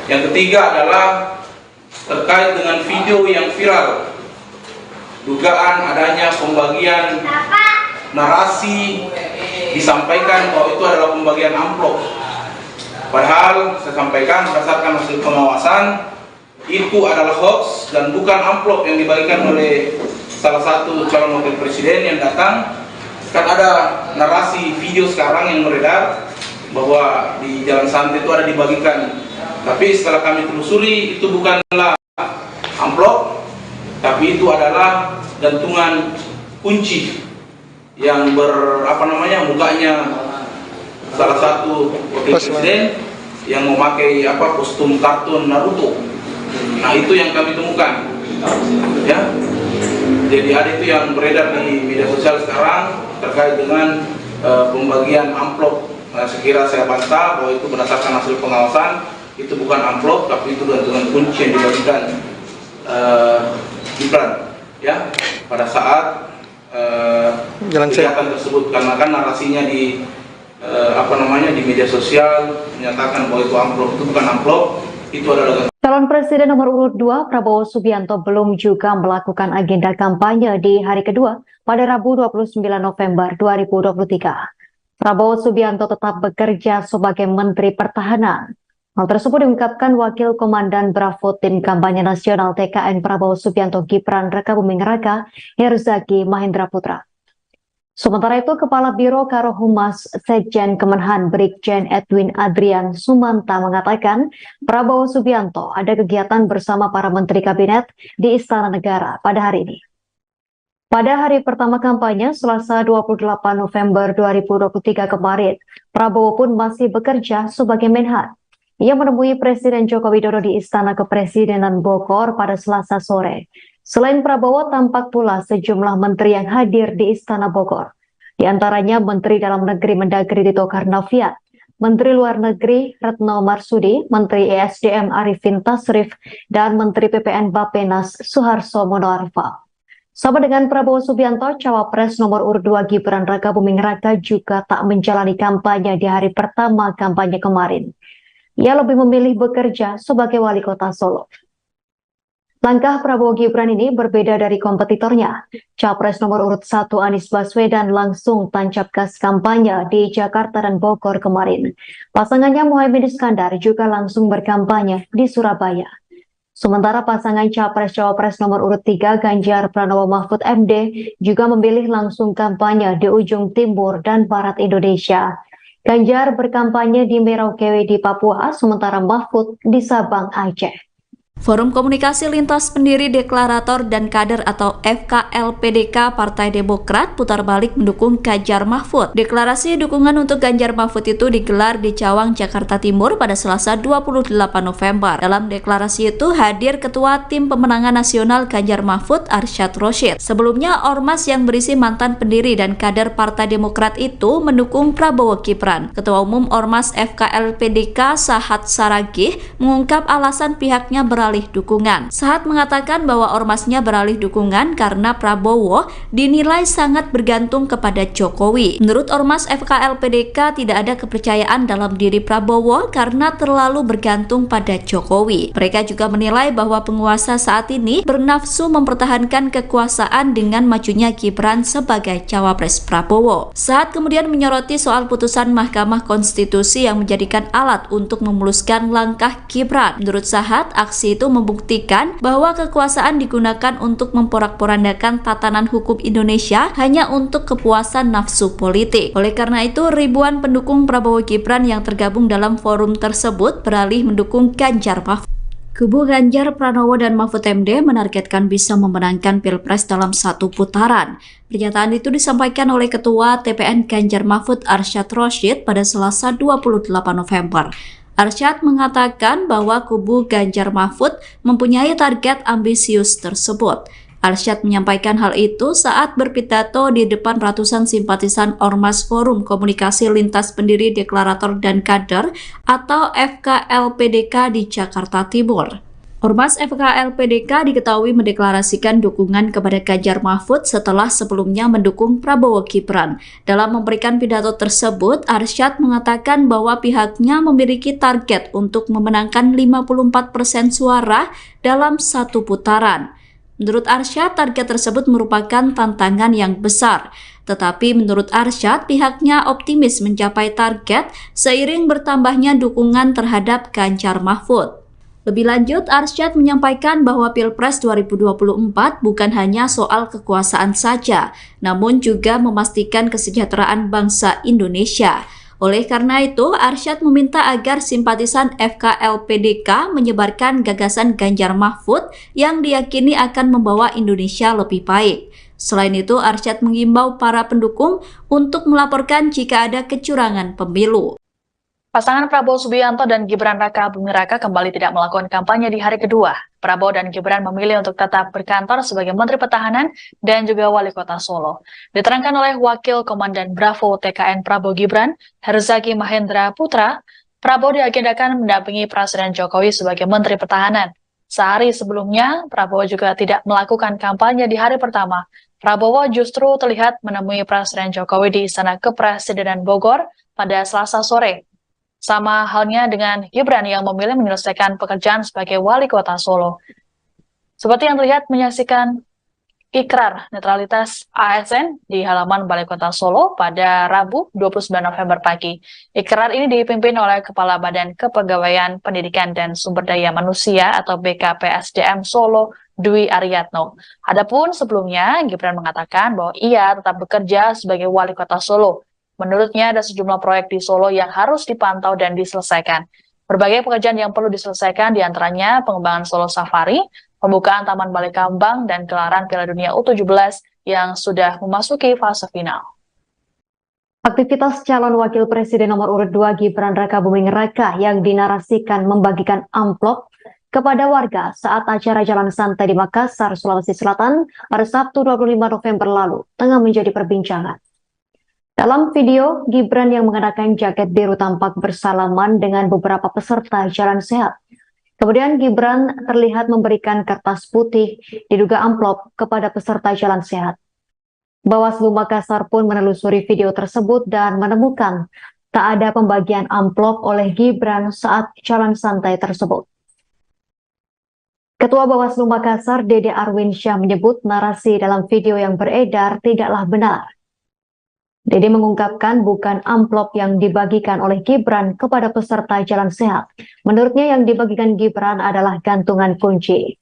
Yang ketiga adalah terkait dengan video yang viral, dugaan adanya pembagian narasi disampaikan bahwa itu adalah pembagian amplop. Padahal saya sampaikan berdasarkan hasil pengawasan itu adalah hoax dan bukan amplop yang dibagikan oleh salah satu calon wakil presiden yang datang. Kan ada narasi video sekarang yang beredar bahwa di jalan santai itu ada dibagikan. Tapi setelah kami telusuri itu bukanlah amplop, tapi itu adalah gantungan kunci yang mukanya salah satu wakil presiden yang memakai kostum kartun Naruto. Nah, itu yang kami temukan. Ya. Jadi ada itu yang beredar di media sosial sekarang terkait dengan pembagian amplop. Nah, sekira saya bantah bahwa itu berdasarkan hasil pengawasan. Itu bukan amplop, tapi itu gantungan kunci yang dibagikan Gibran ya pada saat kegiatan tersebut, karena kan narasinya di di media sosial menyatakan bahwa itu amplop. Itu bukan amplop, itu adalah. Calon Presiden nomor urut 2 Prabowo Subianto belum juga melakukan agenda kampanye di hari kedua pada Rabu 29 November 2023. Prabowo Subianto tetap bekerja sebagai Menteri Pertahanan. Hal tersebut diungkapkan Wakil Komandan Bravo Tim Kampanye Nasional TKN Prabowo Subianto Gibran Rakabuming Raka, Herzaki Mahendra Putra. Sementara itu, Kepala Biro Karohumas Sekjen Kemenhan Brigjen Edwin Adrian Sumanta mengatakan Prabowo Subianto ada kegiatan bersama para Menteri Kabinet di Istana Negara pada hari ini. Pada hari pertama kampanye, Selasa 28 November 2023 kemarin, Prabowo pun masih bekerja sebagai Menhan. Ia menemui Presiden Joko Widodo di Istana Kepresidenan Bogor pada Selasa sore. Selain Prabowo, tampak pula sejumlah menteri yang hadir di Istana Bogor. Di antaranya Menteri Dalam Negeri Mendagri Tito Karnavian, Menteri Luar Negeri Retno Marsudi, Menteri ESDM Arifin Tasrif, dan Menteri PPN Bappenas Suharto Monoarfa. Sama dengan Prabowo Subianto, Cawapres nomor urut 2 Gibran Rakabuming Raka juga tak menjalani kampanye di hari pertama kampanye kemarin. Ia lebih memilih bekerja sebagai wali kota Solo. Langkah Prabowo Gibran ini berbeda dari kompetitornya. Capres nomor urut 1 Anies Baswedan langsung tancap gas kampanye di Jakarta dan Bogor kemarin. Pasangannya Muhaimin Iskandar juga langsung berkampanye di Surabaya. Sementara pasangan Capres-Cawapres nomor urut 3 Ganjar Pranowo Mahfud MD juga memilih langsung kampanye di ujung timur dan barat Indonesia. Ganjar berkampanye di Merauke di Papua, sementara Mahfud di Sabang, Aceh. Forum Komunikasi Lintas Pendiri Deklarator dan Kader atau FKLPDK Partai Demokrat putar balik mendukung Ganjar Mahfud. Deklarasi dukungan untuk Ganjar Mahfud itu digelar di Cawang, Jakarta Timur pada Selasa 28 November. Dalam deklarasi itu hadir Ketua Tim Pemenangan Nasional Ganjar Mahfud Arsyad Rashid. Sebelumnya, ormas yang berisi mantan pendiri dan kader Partai Demokrat itu mendukung Prabowo Gibran. Ketua Umum Ormas FKLPDK Sahat Saragih mengungkap alasan pihaknya beralih dukungan. Sahat mengatakan bahwa ormasnya beralih dukungan karena Prabowo dinilai sangat bergantung kepada Jokowi. Menurut ormas FKLPDK tidak ada kepercayaan dalam diri Prabowo karena terlalu bergantung pada Jokowi. Mereka juga menilai bahwa penguasa saat ini bernafsu mempertahankan kekuasaan dengan majunya Gibran sebagai cawapres Prabowo. Sahat kemudian menyoroti soal putusan Mahkamah Konstitusi yang menjadikan alat untuk memuluskan langkah Gibran. Menurut Sahat, aksi itu membuktikan bahwa kekuasaan digunakan untuk memporak-porandakan tatanan hukum Indonesia hanya untuk kepuasan nafsu politik. Oleh karena itu, ribuan pendukung Prabowo Gibran yang tergabung dalam forum tersebut beralih mendukung Ganjar Mahfud. Kubu Ganjar Pranowo dan Mahfud MD menargetkan bisa memenangkan Pilpres dalam satu putaran. Pernyataan itu disampaikan oleh Ketua TPN Ganjar Mahfud Arsyad Rashid pada Selasa 28 November. Arsyad mengatakan bahwa kubu Ganjar Mahfud mempunyai target ambisius tersebut. Arsyad menyampaikan hal itu saat berpidato di depan ratusan simpatisan Ormas Forum Komunikasi Lintas Pendiri Deklarator dan Kader atau FKLPDK di Jakarta Timur. Ormas FKLPDK diketahui mendeklarasikan dukungan kepada Ganjar Mahfud setelah sebelumnya mendukung Prabowo Gibran. Dalam memberikan pidato tersebut, Arsyad mengatakan bahwa pihaknya memiliki target untuk memenangkan 54% suara dalam satu putaran. Menurut Arsyad, target tersebut merupakan tantangan yang besar. Tetapi menurut Arsyad, pihaknya optimis mencapai target seiring bertambahnya dukungan terhadap Ganjar Mahfud. Lebih lanjut, Arsyad menyampaikan bahwa Pilpres 2024 bukan hanya soal kekuasaan saja, namun juga memastikan kesejahteraan bangsa Indonesia. Oleh karena itu, Arsyad meminta agar simpatisan FKLPDK menyebarkan gagasan Ganjar Mahfud yang diyakini akan membawa Indonesia lebih baik. Selain itu, Arsyad mengimbau para pendukung untuk melaporkan jika ada kecurangan pemilu. Pasangan Prabowo Subianto dan Gibran Rakabuming Raka kembali tidak melakukan kampanye di hari kedua. Prabowo dan Gibran memilih untuk tetap berkantor sebagai Menteri Pertahanan dan juga Wali Kota Solo. Diterangkan oleh Wakil Komandan Bravo TKN Prabowo Gibran, Herzaki Mahendra Putra, Prabowo diagendakan mendampingi Presiden Jokowi sebagai Menteri Pertahanan. Sehari sebelumnya, Prabowo juga tidak melakukan kampanye di hari pertama. Prabowo justru terlihat menemui Presiden Jokowi di Istana Kepresidenan Bogor pada Selasa sore. Sama halnya dengan Gibran yang memilih menyelesaikan pekerjaan sebagai Wali Kota Solo. Seperti yang terlihat menyaksikan ikrar netralitas ASN di halaman Balai Kota Solo pada Rabu 29 November pagi. Ikrar ini dipimpin oleh Kepala Badan Kepegawaian Pendidikan dan Sumber Daya Manusia atau BKPSDM Solo, Dwi Aryatno. Adapun sebelumnya, Gibran mengatakan bahwa ia tetap bekerja sebagai Wali Kota Solo. Menurutnya ada sejumlah proyek di Solo yang harus dipantau dan diselesaikan. Berbagai pekerjaan yang perlu diselesaikan diantaranya pengembangan Solo Safari, pembukaan Taman Balai Kambang, dan gelaran Piala Dunia U17 yang sudah memasuki fase final. Aktivitas calon wakil presiden nomor urut 2 Gibran Rakabuming Raka yang dinarasikan membagikan amplop kepada warga saat acara jalan santai di Makassar, Sulawesi Selatan pada Sabtu 25 November lalu tengah menjadi perbincangan. Dalam video, Gibran yang mengenakan jaket biru tampak bersalaman dengan beberapa peserta jalan sehat. Kemudian Gibran terlihat memberikan kertas putih diduga amplop kepada peserta jalan sehat. Bawaslu Makassar pun menelusuri video tersebut dan menemukan tak ada pembagian amplop oleh Gibran saat jalan santai tersebut. Ketua Bawaslu Makassar, Dede Arwinsyah, menyebut narasi dalam video yang beredar tidaklah benar. Dede mengungkapkan bukan amplop yang dibagikan oleh Gibran kepada peserta jalan sehat. Menurutnya yang dibagikan Gibran adalah gantungan kunci.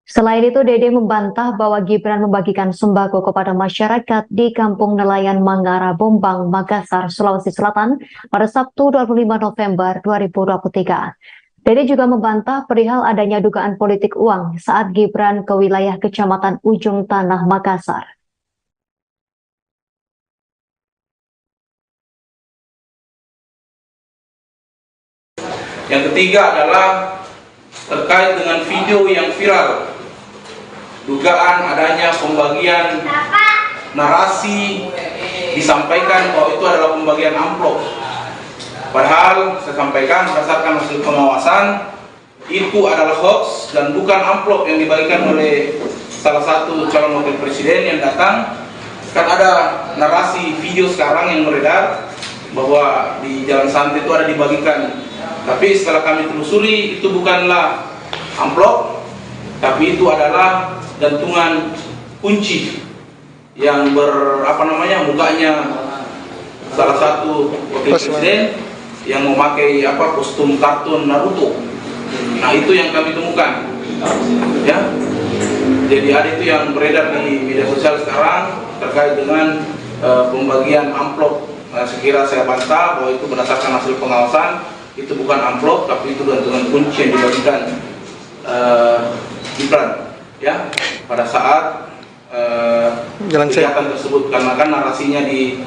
Selain itu, Dede membantah bahwa Gibran membagikan sembako kepada masyarakat di Kampung Nelayan Mangara Bombang, Makassar, Sulawesi Selatan pada Sabtu 25 November 2023. Dede juga membantah perihal adanya dugaan politik uang saat Gibran ke wilayah Kecamatan Ujung Tanah, Makassar. Yang ketiga adalah terkait dengan video yang viral, dugaan adanya pembagian narasi disampaikan bahwa itu adalah pembagian amplop. Padahal saya sampaikan berdasarkan hasil pengawasan itu adalah hoax dan bukan amplop yang dibagikan oleh salah satu calon wakil presiden yang datang. Kan ada narasi video sekarang yang beredar bahwa di jalan santai itu ada dibagikan. Tapi setelah kami telusuri itu bukanlah amplop, tapi itu adalah gantungan kunci yang mukanya salah satu wakil presiden yang memakai kostum kartun Naruto. Nah, itu yang kami temukan. Ya. Jadi ada itu yang beredar di media sosial sekarang terkait dengan pembagian amplop. Nah, sekira saya bantah bahwa itu berdasarkan hasil pengawasan. Itu bukan amplop, tapi itu gantungan kunci yang dibagikan Gibran ya pada saat kegiatan tersebut, karena kan narasinya di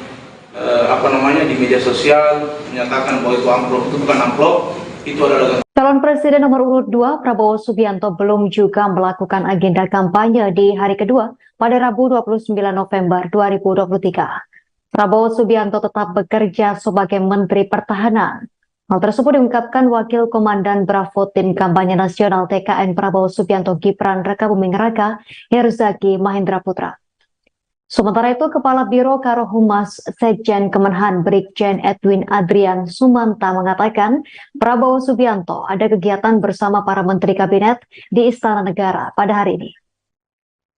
di media sosial menyatakan bahwa itu amplop. Itu bukan amplop, itu adalah Calon Presiden nomor urut 2 Prabowo Subianto belum juga melakukan agenda kampanye di hari kedua pada Rabu 29 November 2023. Prabowo Subianto tetap bekerja sebagai Menteri Pertahanan. Hal tersebut diungkapkan Wakil Komandan Bravo Tim Kampanye Nasional TKN Prabowo Subianto Gibran Rakabuming Raka, Herzaki Mahendra Putra. Sementara itu, Kepala Biro Karohumas Sekjen Kemenhan Brigjen Edwin Adrian Sumanta mengatakan Prabowo Subianto ada kegiatan bersama para Menteri Kabinet di Istana Negara pada hari ini.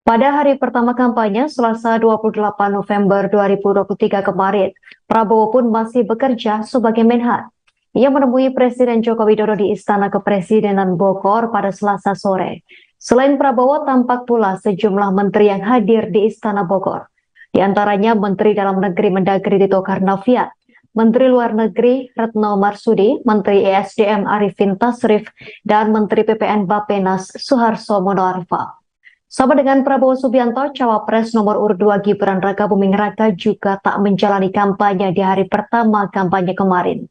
Pada hari pertama kampanye, Selasa 28 November 2023 kemarin, Prabowo pun masih bekerja sebagai Menhan. Ia menemui Presiden Joko Widodo di Istana Kepresidenan Bogor pada Selasa sore. Selain Prabowo, tampak pula sejumlah menteri yang hadir di Istana Bogor. Di antaranya Menteri Dalam Negeri Mendagri Tito Karnavian, Menteri Luar Negeri Retno Marsudi, Menteri ESDM Arifin Tasrif, dan Menteri PPN Bappenas Suharto Monoarfa. Sama dengan Prabowo Subianto, Cawapres nomor urut 2 Gibran Rakabuming Raka juga tak menjalani kampanye di hari pertama kampanye kemarin.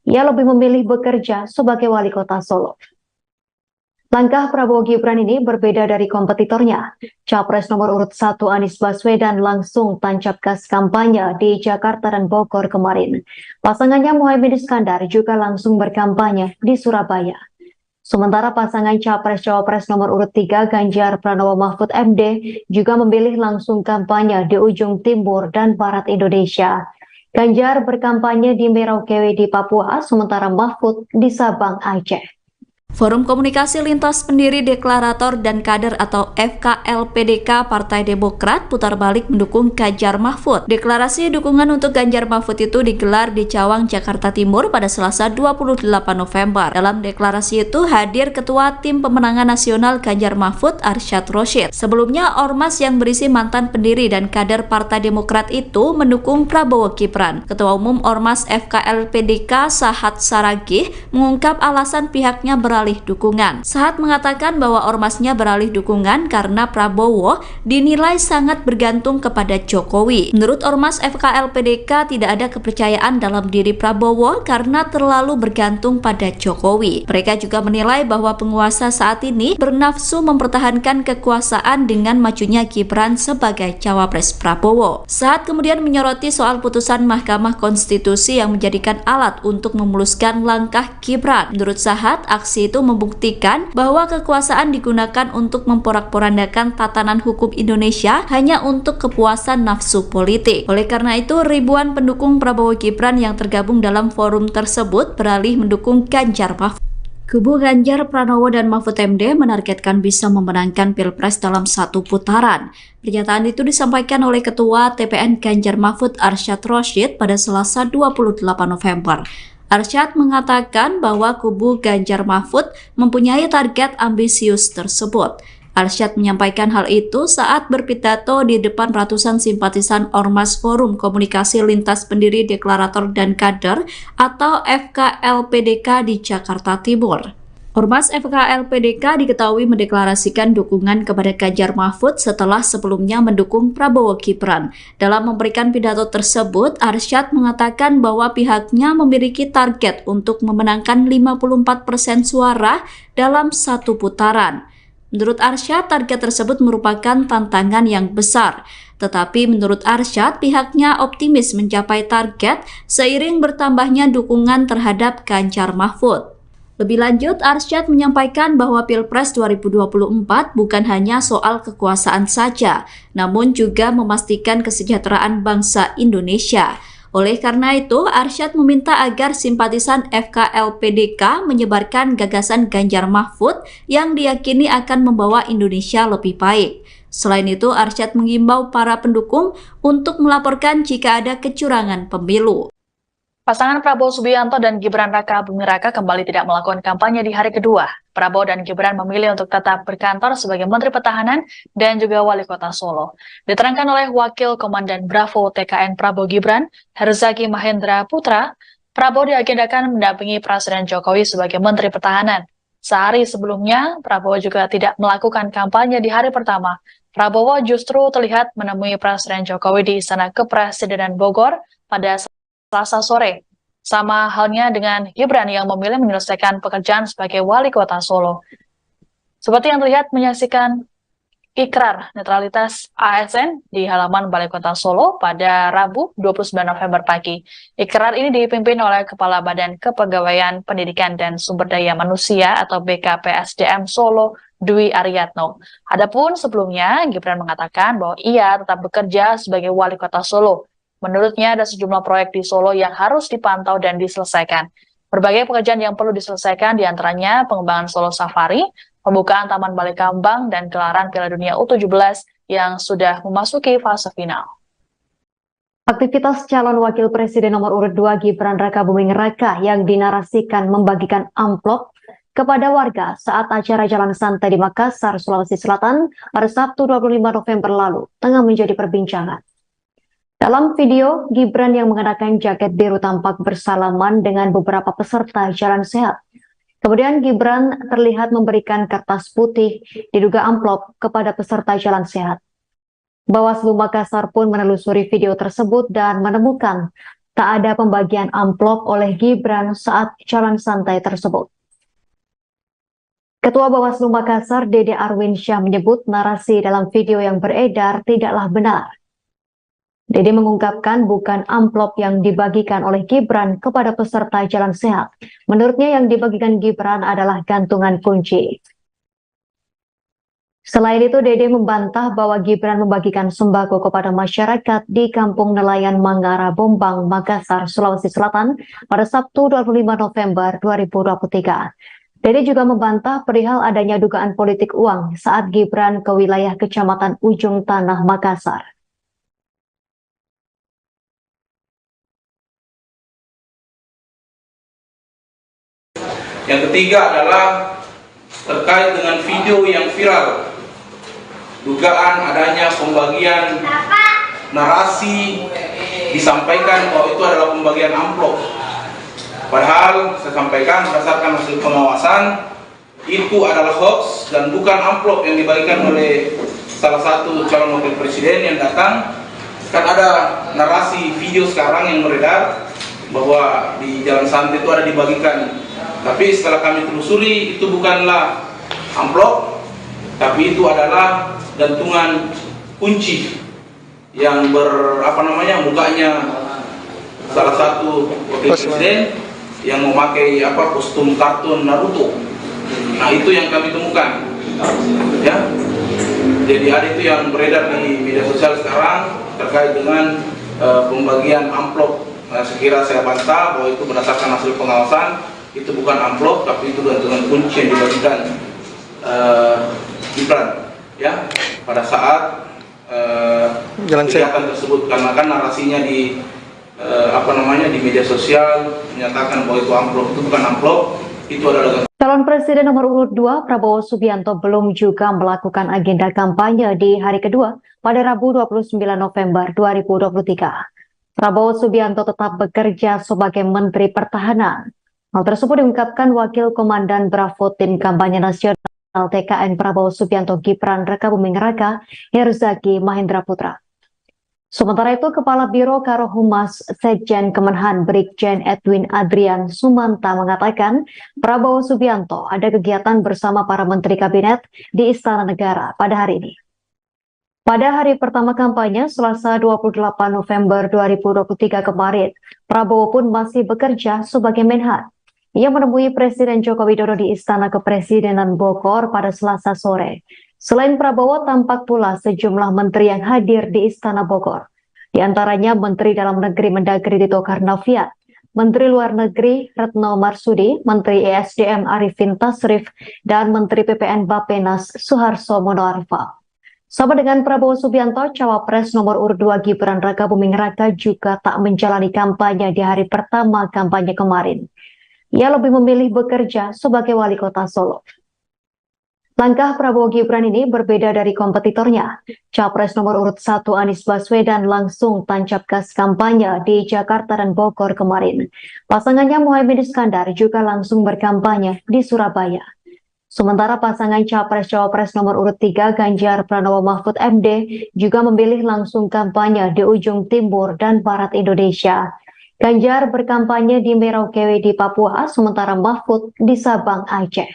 Ia lebih memilih bekerja sebagai wali kota Solo. Langkah Prabowo Gibran ini berbeda dari kompetitornya. Capres nomor urut 1 Anies Baswedan langsung tancap gas kampanye di Jakarta dan Bogor kemarin. Pasangannya Muhaimin Iskandar juga langsung berkampanye di Surabaya. Sementara pasangan Capres-Cawapres nomor urut 3 Ganjar Pranowo Mahfud MD juga memilih langsung kampanye di ujung timur dan barat Indonesia. Ganjar berkampanye di Merauke di Papua, sementara Mahfud di Sabang, Aceh. Forum Komunikasi Lintas Pendiri Deklarator dan Kader atau FKLPDK Partai Demokrat putar balik mendukung Ganjar Mahfud. Deklarasi dukungan untuk Ganjar Mahfud itu digelar di Cawang, Jakarta Timur pada Selasa 28 November. Dalam deklarasi itu hadir Ketua Tim Pemenangan Nasional Ganjar Mahfud Arsyad Rashid. Sebelumnya, ormas yang berisi mantan pendiri dan kader Partai Demokrat itu mendukung Prabowo Gibran. Ketua Umum Ormas FKLPDK Sahat Saragih mengungkap alasan pihaknya beralih dukungan. Sahat mengatakan bahwa ormasnya beralih dukungan karena Prabowo dinilai sangat bergantung kepada Jokowi. Menurut ormas FKLPDK tidak ada kepercayaan dalam diri Prabowo karena terlalu bergantung pada Jokowi. Mereka juga menilai bahwa penguasa saat ini bernafsu mempertahankan kekuasaan dengan majunya Gibran sebagai cawapres Prabowo. Sahat kemudian menyoroti soal putusan Mahkamah Konstitusi yang menjadikan alat untuk memuluskan langkah Gibran. Menurut Sahat, aksi itu membuktikan bahwa kekuasaan digunakan untuk memporak-porandakan tatanan hukum Indonesia hanya untuk kepuasan nafsu politik. Oleh karena itu, ribuan pendukung Prabowo Gibran yang tergabung dalam forum tersebut beralih mendukung Ganjar Mahfud. Kubu Ganjar Pranowo dan Mahfud MD menargetkan bisa memenangkan Pilpres dalam satu putaran. Pernyataan itu disampaikan oleh Ketua TPN Ganjar Mahfud Arsyad Rashid pada Selasa 28 November. Arsyad mengatakan bahwa kubu Ganjar Mahfud mempunyai target ambisius tersebut. Arsyad menyampaikan hal itu saat berpidato di depan ratusan simpatisan Ormas Forum Komunikasi Lintas Pendiri Deklarator dan Kader atau FKLPDK di Jakarta Timur. Ormas FKLPDK diketahui mendeklarasikan dukungan kepada Ganjar Mahfud setelah sebelumnya mendukung Prabowo Gibran. Dalam memberikan pidato tersebut, Arsyad mengatakan bahwa pihaknya memiliki target untuk memenangkan 54% suara dalam satu putaran. Menurut Arsyad, target tersebut merupakan tantangan yang besar. Tetapi menurut Arsyad, pihaknya optimis mencapai target seiring bertambahnya dukungan terhadap Ganjar Mahfud. Lebih lanjut, Arsyad menyampaikan bahwa Pilpres 2024 bukan hanya soal kekuasaan saja, namun juga memastikan kesejahteraan bangsa Indonesia. Oleh karena itu, Arsyad meminta agar simpatisan FKLPDK menyebarkan gagasan Ganjar Mahfud yang diyakini akan membawa Indonesia lebih baik. Selain itu, Arsyad mengimbau para pendukung untuk melaporkan jika ada kecurangan pemilu. Pasangan Prabowo Subianto dan Gibran Raka Buming Raka kembali tidak melakukan kampanye di hari kedua. Prabowo dan Gibran memilih untuk tetap berkantor sebagai Menteri Pertahanan dan juga Wali Kota Solo. Diterangkan oleh Wakil Komandan Bravo TKN Prabowo Gibran, Herzaki Mahendra Putra, Prabowo diagendakan mendampingi Presiden Jokowi sebagai Menteri Pertahanan. Sehari sebelumnya, Prabowo juga tidak melakukan kampanye di hari pertama. Prabowo justru terlihat menemui Presiden Jokowi di Istana Kepresidenan Bogor pada Selasa sore. Sama halnya dengan Gibran yang memilih menyelesaikan pekerjaan sebagai Wali Kota Solo. Seperti yang terlihat menyaksikan ikrar netralitas ASN di halaman Balai Kota Solo pada Rabu 29 November pagi. Ikrar ini dipimpin oleh Kepala Badan Kepegawaian Pendidikan dan Sumber Daya Manusia atau BKPSDM Solo, Dwi Aryatno. Adapun sebelumnya, Gibran mengatakan bahwa ia tetap bekerja sebagai Wali Kota Solo. Menurutnya ada sejumlah proyek di Solo yang harus dipantau dan diselesaikan. Berbagai pekerjaan yang perlu diselesaikan diantaranya pengembangan Solo Safari, pembukaan Taman Balai Kambang, dan gelaran Piala Dunia U17 yang sudah memasuki fase final. Aktivitas calon wakil presiden nomor urut 2 Gibran Raka Buming Raka yang dinarasikan membagikan amplop kepada warga saat acara jalan santai di Makassar, Sulawesi Selatan pada Sabtu 25 November lalu tengah menjadi perbincangan. Dalam video, Gibran yang mengenakan jaket biru tampak bersalaman dengan beberapa peserta jalan sehat. Kemudian Gibran terlihat memberikan kertas putih diduga amplop kepada peserta jalan sehat. Bawaslu Makassar pun menelusuri video tersebut dan menemukan tak ada pembagian amplop oleh Gibran saat jalan santai tersebut. Ketua Bawaslu Makassar, Dede Arwinsyah, menyebut narasi dalam video yang beredar tidaklah benar. Dede mengungkapkan bukan amplop yang dibagikan oleh Gibran kepada peserta jalan sehat. Menurutnya yang dibagikan Gibran adalah gantungan kunci. Selain itu, Dede membantah bahwa Gibran membagikan sembako kepada masyarakat di Kampung Nelayan Mangara, Bombang, Makassar, Sulawesi Selatan pada Sabtu 25 November 2023. Dede juga membantah perihal adanya dugaan politik uang saat Gibran ke wilayah Kecamatan Ujung Tanah, Makassar. Yang ketiga adalah terkait dengan video yang viral, dugaan adanya pembagian narasi disampaikan bahwa itu adalah pembagian amplop. Padahal saya sampaikan berdasarkan hasil pengawasan itu adalah hoax dan bukan amplop yang dibagikan oleh salah satu calon wakil presiden yang datang. Kan ada narasi video sekarang yang beredar bahwa di Jalan Santai itu ada dibagikan. Tapi setelah kami telusuri itu bukanlah amplop, tapi itu adalah gantungan kunci yang mukanya salah satu wakil presiden yang memakai kostum kartun Naruto. Nah, itu yang kami temukan. Ya. Jadi ada itu yang beredar di media sosial sekarang terkait dengan pembagian amplop. Nah, sekira saya bantah bahwa itu berdasarkan hasil pengawasan. Itu bukan amplop, tapi itu gantungan kunci yang dibagikan Gibran, ya, pada saat kegiatan tersebut. Karena kan narasinya di di media sosial menyatakan bahwa itu amplop, itu bukan amplop, itu adalah. Calon Presiden nomor urut 2 Prabowo Subianto belum juga melakukan agenda kampanye di hari kedua pada Rabu 29 November 2023. Prabowo Subianto tetap bekerja sebagai Menteri Pertahanan. Hal tersebut diungkapkan Wakil Komandan Bravo Tim Kampanye Nasional TKN Prabowo Subianto Gibran Rakabuming Raka, Herzaki Mahendra Putra. Sementara itu, Kepala Biro Karohumas Sekjen Kemenhan Brigjen Edwin Adrian Sumanta mengatakan Prabowo Subianto ada kegiatan bersama para Menteri Kabinet di Istana Negara pada hari ini. Pada hari pertama kampanye, Selasa 28 November 2023 kemarin, Prabowo pun masih bekerja sebagai Menhan. Ia menemui Presiden Joko Widodo di Istana Kepresidenan Bogor pada Selasa sore. Selain Prabowo, tampak pula sejumlah menteri yang hadir di Istana Bogor. Di antaranya Menteri Dalam Negeri Mendagri Tito Karnavian, Menteri Luar Negeri Retno Marsudi, Menteri ESDM Arifin Tasrif, dan Menteri PPN Bappenas Suharto Monoarfa. Sama dengan Prabowo Subianto, Cawapres nomor urut 2 Gibran Rakabuming Raka juga tak menjalani kampanye di hari pertama kampanye kemarin. Ia lebih memilih bekerja sebagai wali kota Solo. Langkah Prabowo Gibran ini berbeda dari kompetitornya. Capres nomor urut 1 Anies Baswedan langsung tancap gas kampanye di Jakarta dan Bogor kemarin. Pasangannya Muhaimin Iskandar juga langsung berkampanye di Surabaya. Sementara pasangan Capres-Cawapres nomor urut 3 Ganjar Pranowo Mahfud MD juga memilih langsung kampanye di ujung timur dan barat Indonesia. Ganjar berkampanye di Merauke di Papua, sementara Mahfud di Sabang, Aceh.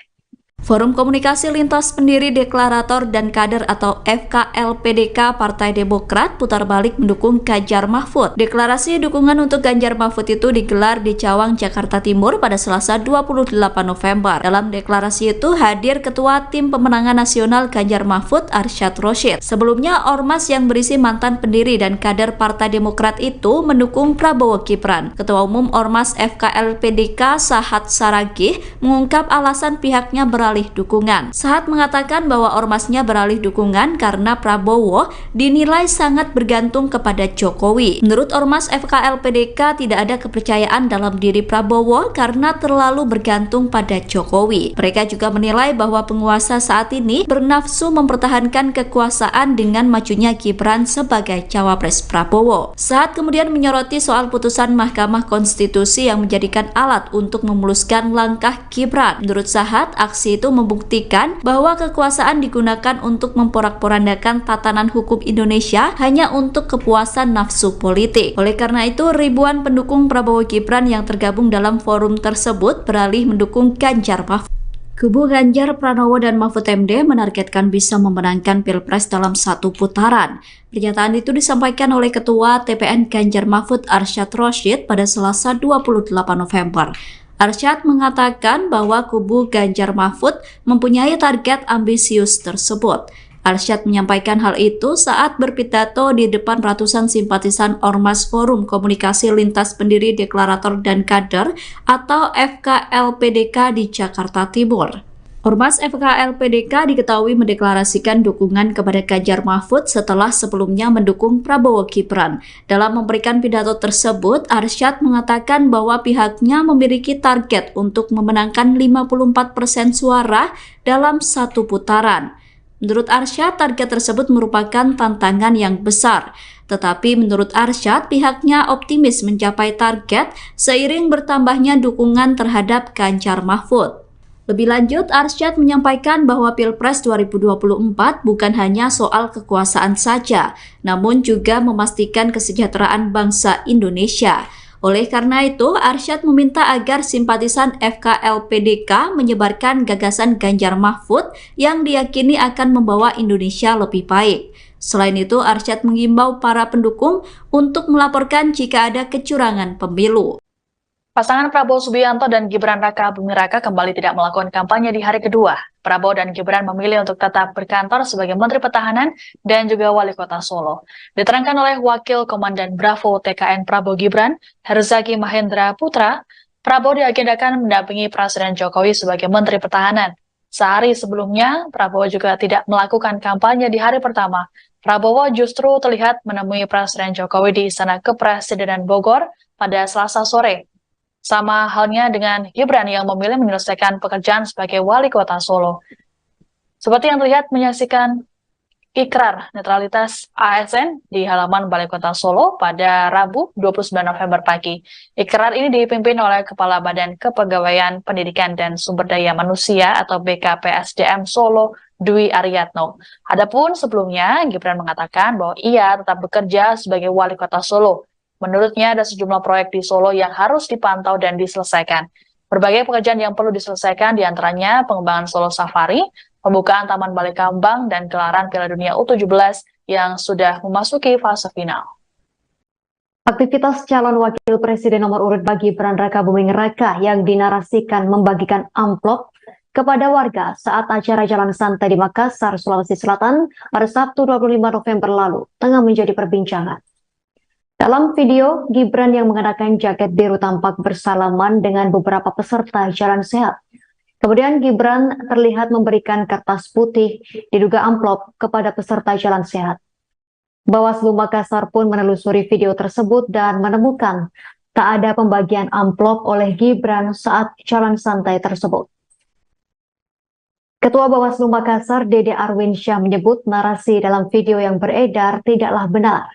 Forum Komunikasi Lintas Pendiri Deklarator dan Kader atau FKLPDK Partai Demokrat putar balik mendukung Ganjar Mahfud. Deklarasi dukungan untuk Ganjar Mahfud itu digelar di Cawang, Jakarta Timur pada Selasa 28 November. Dalam deklarasi itu hadir Ketua Tim Pemenangan Nasional Ganjar Mahfud Arsyad Rashid. Sebelumnya, ormas yang berisi mantan pendiri dan kader Partai Demokrat itu mendukung Prabowo Gibran. Ketua Umum Ormas FKLPDK Sahat Saragih mengungkap alasan pihaknya beralih dukungan. Sahat mengatakan bahwa ormasnya beralih dukungan karena Prabowo dinilai sangat bergantung kepada Jokowi. Menurut ormas FKLPDK tidak ada kepercayaan dalam diri Prabowo karena terlalu bergantung pada Jokowi. Mereka juga menilai bahwa penguasa saat ini bernafsu mempertahankan kekuasaan dengan majunya Gibran sebagai cawapres Prabowo. Sahat kemudian menyoroti soal putusan Mahkamah Konstitusi yang menjadikan alat untuk memuluskan langkah Gibran. Menurut Sahat, aksi itu membuktikan bahwa kekuasaan digunakan untuk memporak-porandakan tatanan hukum Indonesia hanya untuk kepuasan nafsu politik. Oleh karena itu, ribuan pendukung Prabowo Gibran yang tergabung dalam forum tersebut beralih mendukung Ganjar Mahfud. Kubu Ganjar Pranowo dan Mahfud MD menargetkan bisa memenangkan Pilpres dalam satu putaran. Pernyataan itu disampaikan oleh Ketua TPN Ganjar Mahfud Arsyad Rashid pada Selasa 28 November. Arsyad mengatakan bahwa kubu Ganjar Mahfud mempunyai target ambisius tersebut. Arsyad menyampaikan hal itu saat berpidato di depan ratusan simpatisan Ormas Forum Komunikasi Lintas Pendiri Deklarator dan Kader atau FKLPDK di Jakarta Timur. Ormas FKLPDK diketahui mendeklarasikan dukungan kepada Ganjar Mahfud setelah sebelumnya mendukung Prabowo Gibran. Dalam memberikan pidato tersebut, Arsyad mengatakan bahwa pihaknya memiliki target untuk memenangkan 54% suara dalam satu putaran. Menurut Arsyad, target tersebut merupakan tantangan yang besar. Tetapi menurut Arsyad, pihaknya optimis mencapai target seiring bertambahnya dukungan terhadap Ganjar Mahfud. Lebih lanjut, Arsyad menyampaikan bahwa Pilpres 2024 bukan hanya soal kekuasaan saja, namun juga memastikan kesejahteraan bangsa Indonesia. Oleh karena itu, Arsyad meminta agar simpatisan FKLPDK menyebarkan gagasan Ganjar Mahfud yang diyakini akan membawa Indonesia lebih baik. Selain itu, Arsyad mengimbau para pendukung untuk melaporkan jika ada kecurangan pemilu. Pasangan Prabowo Subianto dan Gibran Raka Buming Raka kembali tidak melakukan kampanye di hari kedua. Prabowo dan Gibran memilih untuk tetap berkantor sebagai Menteri Pertahanan dan juga Wali Kota Solo. Diterangkan oleh Wakil Komandan Bravo TKN Prabowo Gibran, Herzaki Mahendra Putra, Prabowo diagendakan mendampingi Presiden Jokowi sebagai Menteri Pertahanan. Sehari sebelumnya, Prabowo juga tidak melakukan kampanye di hari pertama. Prabowo justru terlihat menemui Presiden Jokowi di Istana Kepresidenan Bogor pada Selasa sore. Sama halnya dengan Gibran yang memilih menyelesaikan pekerjaan sebagai Wali Kota Solo. Seperti yang terlihat menyaksikan ikrar netralitas ASN di halaman Balai Kota Solo pada Rabu 29 November pagi. Ikrar ini dipimpin oleh Kepala Badan Kepegawaian Pendidikan dan Sumber Daya Manusia atau BKPSDM Solo, Dwi Aryatno. Adapun sebelumnya, Gibran mengatakan bahwa ia tetap bekerja sebagai Wali Kota Solo. Menurutnya ada sejumlah proyek di Solo yang harus dipantau dan diselesaikan. Berbagai pekerjaan yang perlu diselesaikan diantaranya pengembangan Solo Safari, pembukaan Taman Balai Kambang, dan gelaran Piala Dunia U17 yang sudah memasuki fase final. Aktivitas calon wakil presiden nomor urut Gibran Raka Buming Raka yang dinarasikan membagikan amplop kepada warga saat acara Jalan Santai di Makassar, Sulawesi Selatan pada Sabtu 25 November lalu tengah menjadi perbincangan. Dalam video, Gibran yang mengenakan jaket biru tampak bersalaman dengan beberapa peserta Jalan Sehat. Kemudian Gibran terlihat memberikan kertas putih diduga amplop kepada peserta Jalan Sehat. Bawaslu Makassar pun menelusuri video tersebut dan menemukan tak ada pembagian amplop oleh Gibran saat Jalan Santai tersebut. Ketua Bawaslu Makassar, Dede Arwinsyah, menyebut narasi dalam video yang beredar tidaklah benar.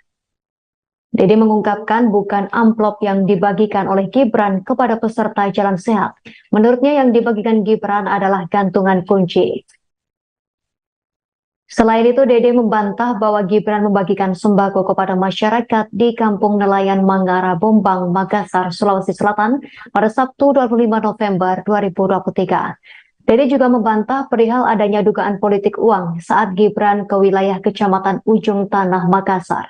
Dede mengungkapkan bukan amplop yang dibagikan oleh Gibran kepada peserta Jalan Sehat. Menurutnya yang dibagikan Gibran adalah gantungan kunci. Selain itu, Dede membantah bahwa Gibran membagikan sembako kepada masyarakat di Kampung Nelayan Mangara Bombang, Makassar, Sulawesi Selatan pada Sabtu 25 November 2023. Dede juga membantah perihal adanya dugaan politik uang saat Gibran ke wilayah Kecamatan Ujung Tanah, Makassar.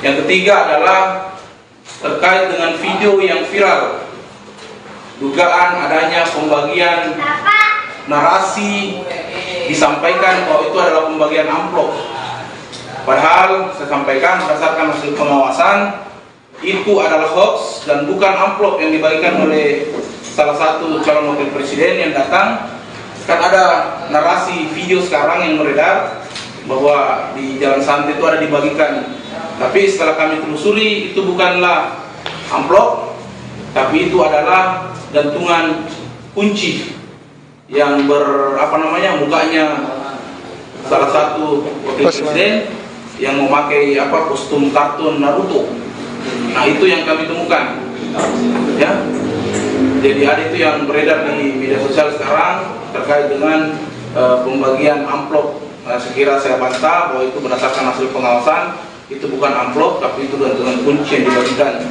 Yang ketiga adalah terkait dengan video yang viral, dugaan adanya pembagian narasi disampaikan bahwa itu adalah pembagian amplop. Padahal saya sampaikan berdasarkan hasil pengawasan itu adalah hoax dan bukan amplop yang dibagikan oleh salah satu calon wakil presiden yang datang. Kan ada narasi video sekarang yang beredar bahwa di Jalan Santai itu ada dibagikan. Tapi setelah kami telusuri itu bukanlah amplop, tapi itu adalah gantungan kunci yang mukanya salah satu wakil presiden yang memakai kostum kartun Naruto. Nah, itu yang kami temukan. Ya. Jadi ada itu yang beredar di media sosial sekarang terkait dengan pembagian amplop. Nah, sekira saya bantah bahwa itu berdasarkan hasil pengawasan. Itu bukan amplop, tapi itu gantungan kunci yang dibagikan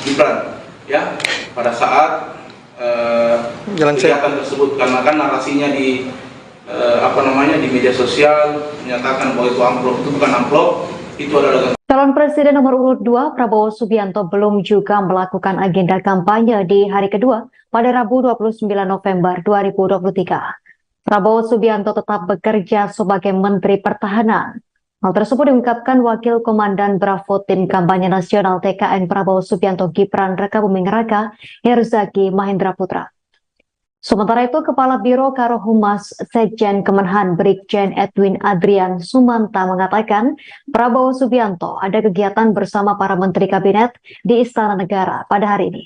Gibran ya pada saat kegiatan tersebut, karena kan narasinya di di media sosial menyatakan bahwa itu amplop. Itu bukan amplop, itu adalah Calon Presiden nomor urut 2 Prabowo Subianto belum juga melakukan agenda kampanye di hari kedua pada Rabu 29 November 2023. Prabowo Subianto tetap bekerja sebagai Menteri Pertahanan. Hal tersebut diungkapkan Wakil Komandan Bravo Tim Kampanye Nasional TKN Prabowo Subianto Gibran Rakabuming Raka, Herzaki Mahendra Putra. Sementara itu, Kepala Biro Karohumas Sekjen Kemenhan Brigjen Edwin Adrian Sumanta mengatakan Prabowo Subianto ada kegiatan bersama para Menteri Kabinet di Istana Negara pada hari ini.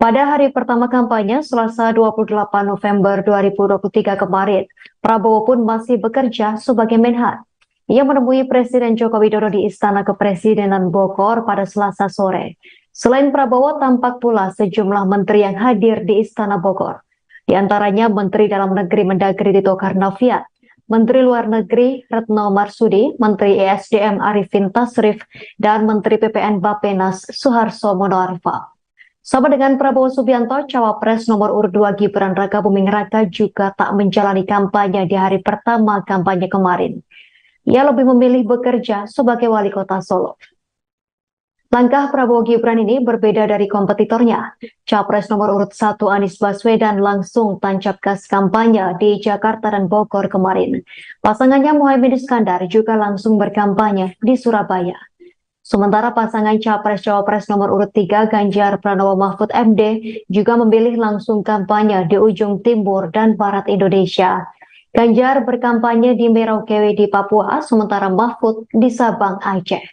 Pada hari pertama kampanye, Selasa 28 November 2023 kemarin, Prabowo pun masih bekerja sebagai Menhan. Ia menemui Presiden Joko Widodo di Istana Kepresidenan Bogor pada Selasa sore. Selain Prabowo, tampak pula sejumlah menteri yang hadir di Istana Bogor. Di antaranya Menteri Dalam Negeri Mendagri Tito Karnavian, Menteri Luar Negeri Retno Marsudi, Menteri ESDM Arifin Tasrif, dan Menteri PPN Bappenas Suharto Monoarfa. Sama dengan Prabowo Subianto, Cawapres nomor urut 2 Gibran Rakabuming Raka juga tak menjalani kampanye di hari pertama kampanye kemarin. Ia lebih memilih bekerja sebagai wali kota Solo. Langkah Prabowo Gibran ini berbeda dari kompetitornya. Capres nomor urut 1 Anies Baswedan langsung tancap gas kampanye di Jakarta dan Bogor kemarin. Pasangannya Muhaimin Iskandar juga langsung berkampanye di Surabaya. Sementara pasangan Capres-Cawapres nomor urut 3 Ganjar Pranowo Mahfud MD juga memilih langsung kampanye di ujung timur dan barat Indonesia. Ganjar berkampanye di Merauke di Papua, sementara Mahfud di Sabang, Aceh.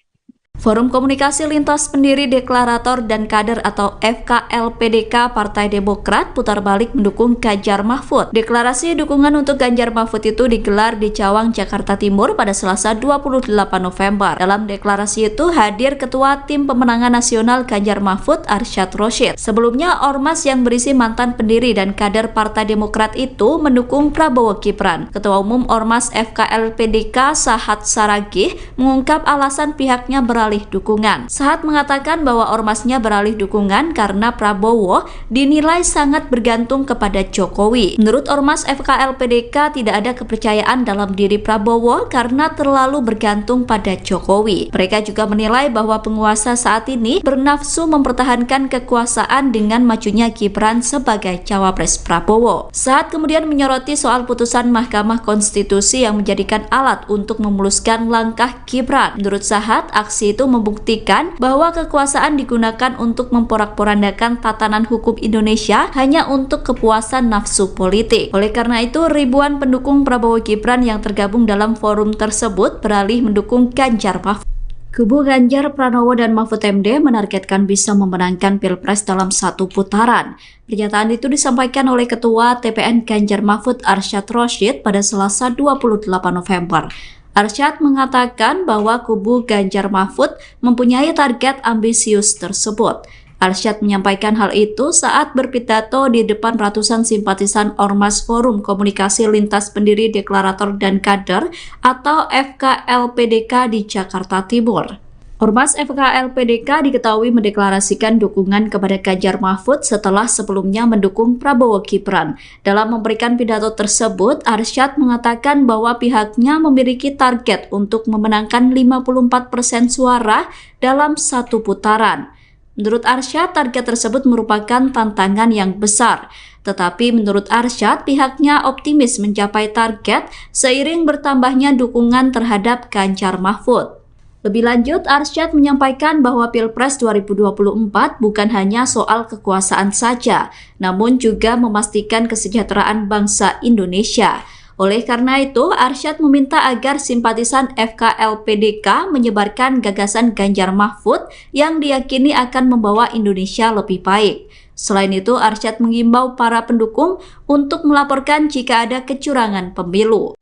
Forum Komunikasi Lintas Pendiri Deklarator dan Kader atau FKLPDK Partai Demokrat putar balik mendukung Ganjar Mahfud. Deklarasi dukungan untuk Ganjar Mahfud itu digelar di Cawang, Jakarta Timur pada Selasa 28 November. Dalam deklarasi itu hadir Ketua Tim Pemenangan Nasional Ganjar Mahfud Arsyad Rashid. Sebelumnya, ormas yang berisi mantan pendiri dan kader Partai Demokrat itu mendukung Prabowo Gibran. Ketua Umum Ormas FKLPDK Sahat Saragih mengungkap alasan pihaknya beralih dukungan. Sahat mengatakan bahwa ormasnya beralih dukungan karena Prabowo dinilai sangat bergantung kepada Jokowi. Menurut ormas FKLPDK tidak ada kepercayaan dalam diri Prabowo karena terlalu bergantung pada Jokowi. Mereka juga menilai bahwa penguasa saat ini bernafsu mempertahankan kekuasaan dengan majunya Gibran sebagai cawapres Prabowo. Sahat kemudian menyoroti soal putusan Mahkamah Konstitusi yang menjadikan alat untuk memuluskan langkah Gibran. Menurut Sahat, aksi itu membuktikan bahwa kekuasaan digunakan untuk memporak-porandakan tatanan hukum Indonesia hanya untuk kepuasan nafsu politik. Oleh karena itu, ribuan pendukung Prabowo Gibran yang tergabung dalam forum tersebut beralih mendukung Ganjar Mahfud. Kubu Ganjar Pranowo dan Mahfud MD menargetkan bisa memenangkan Pilpres dalam satu putaran. Pernyataan itu disampaikan oleh Ketua TPN Ganjar Mahfud Arsyad Rashid pada Selasa 28 November. Arsyad mengatakan bahwa kubu Ganjar Mahfud mempunyai target ambisius tersebut. Arsyad menyampaikan hal itu saat berpidato di depan ratusan simpatisan Ormas Forum Komunikasi Lintas Pendiri Deklarator dan Kader atau FKLPDK di Jakarta Timur. Ormas FKLPDK diketahui mendeklarasikan dukungan kepada Ganjar Mahfud setelah sebelumnya mendukung Prabowo Gibran. Dalam memberikan pidato tersebut, Arsyad mengatakan bahwa pihaknya memiliki target untuk memenangkan 54% suara dalam satu putaran. Menurut Arsyad, target tersebut merupakan tantangan yang besar. Tetapi menurut Arsyad, pihaknya optimis mencapai target seiring bertambahnya dukungan terhadap Ganjar Mahfud. Lebih lanjut, Arsyad menyampaikan bahwa Pilpres 2024 bukan hanya soal kekuasaan saja, namun juga memastikan kesejahteraan bangsa Indonesia. Oleh karena itu, Arsyad meminta agar simpatisan FKLPDK menyebarkan gagasan Ganjar Mahfud yang diyakini akan membawa Indonesia lebih baik. Selain itu, Arsyad mengimbau para pendukung untuk melaporkan jika ada kecurangan pemilu.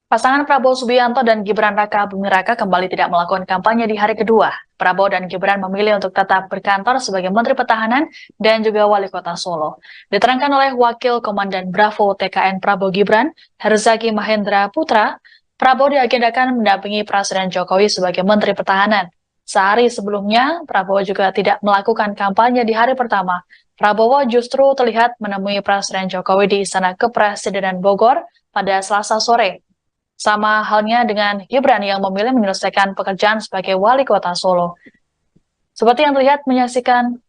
Pasangan Prabowo Subianto dan Gibran Rakabuming Raka kembali tidak melakukan kampanye di hari kedua. Prabowo dan Gibran memilih untuk tetap berkantor sebagai Menteri Pertahanan dan juga Wali Kota Solo. Diterangkan oleh Wakil Komandan Bravo TKN Prabowo Gibran, Herzaki Mahendra Putra, Prabowo diagendakan mendampingi Presiden Jokowi sebagai Menteri Pertahanan. Sehari sebelumnya, Prabowo juga tidak melakukan kampanye di hari pertama. Prabowo justru terlihat menemui Presiden Jokowi di Istana Kepresidenan Bogor pada Selasa sore. Sama halnya dengan Gibran yang memilih menyelesaikan pekerjaan sebagai wali kota Solo. Seperti yang terlihat menyaksikan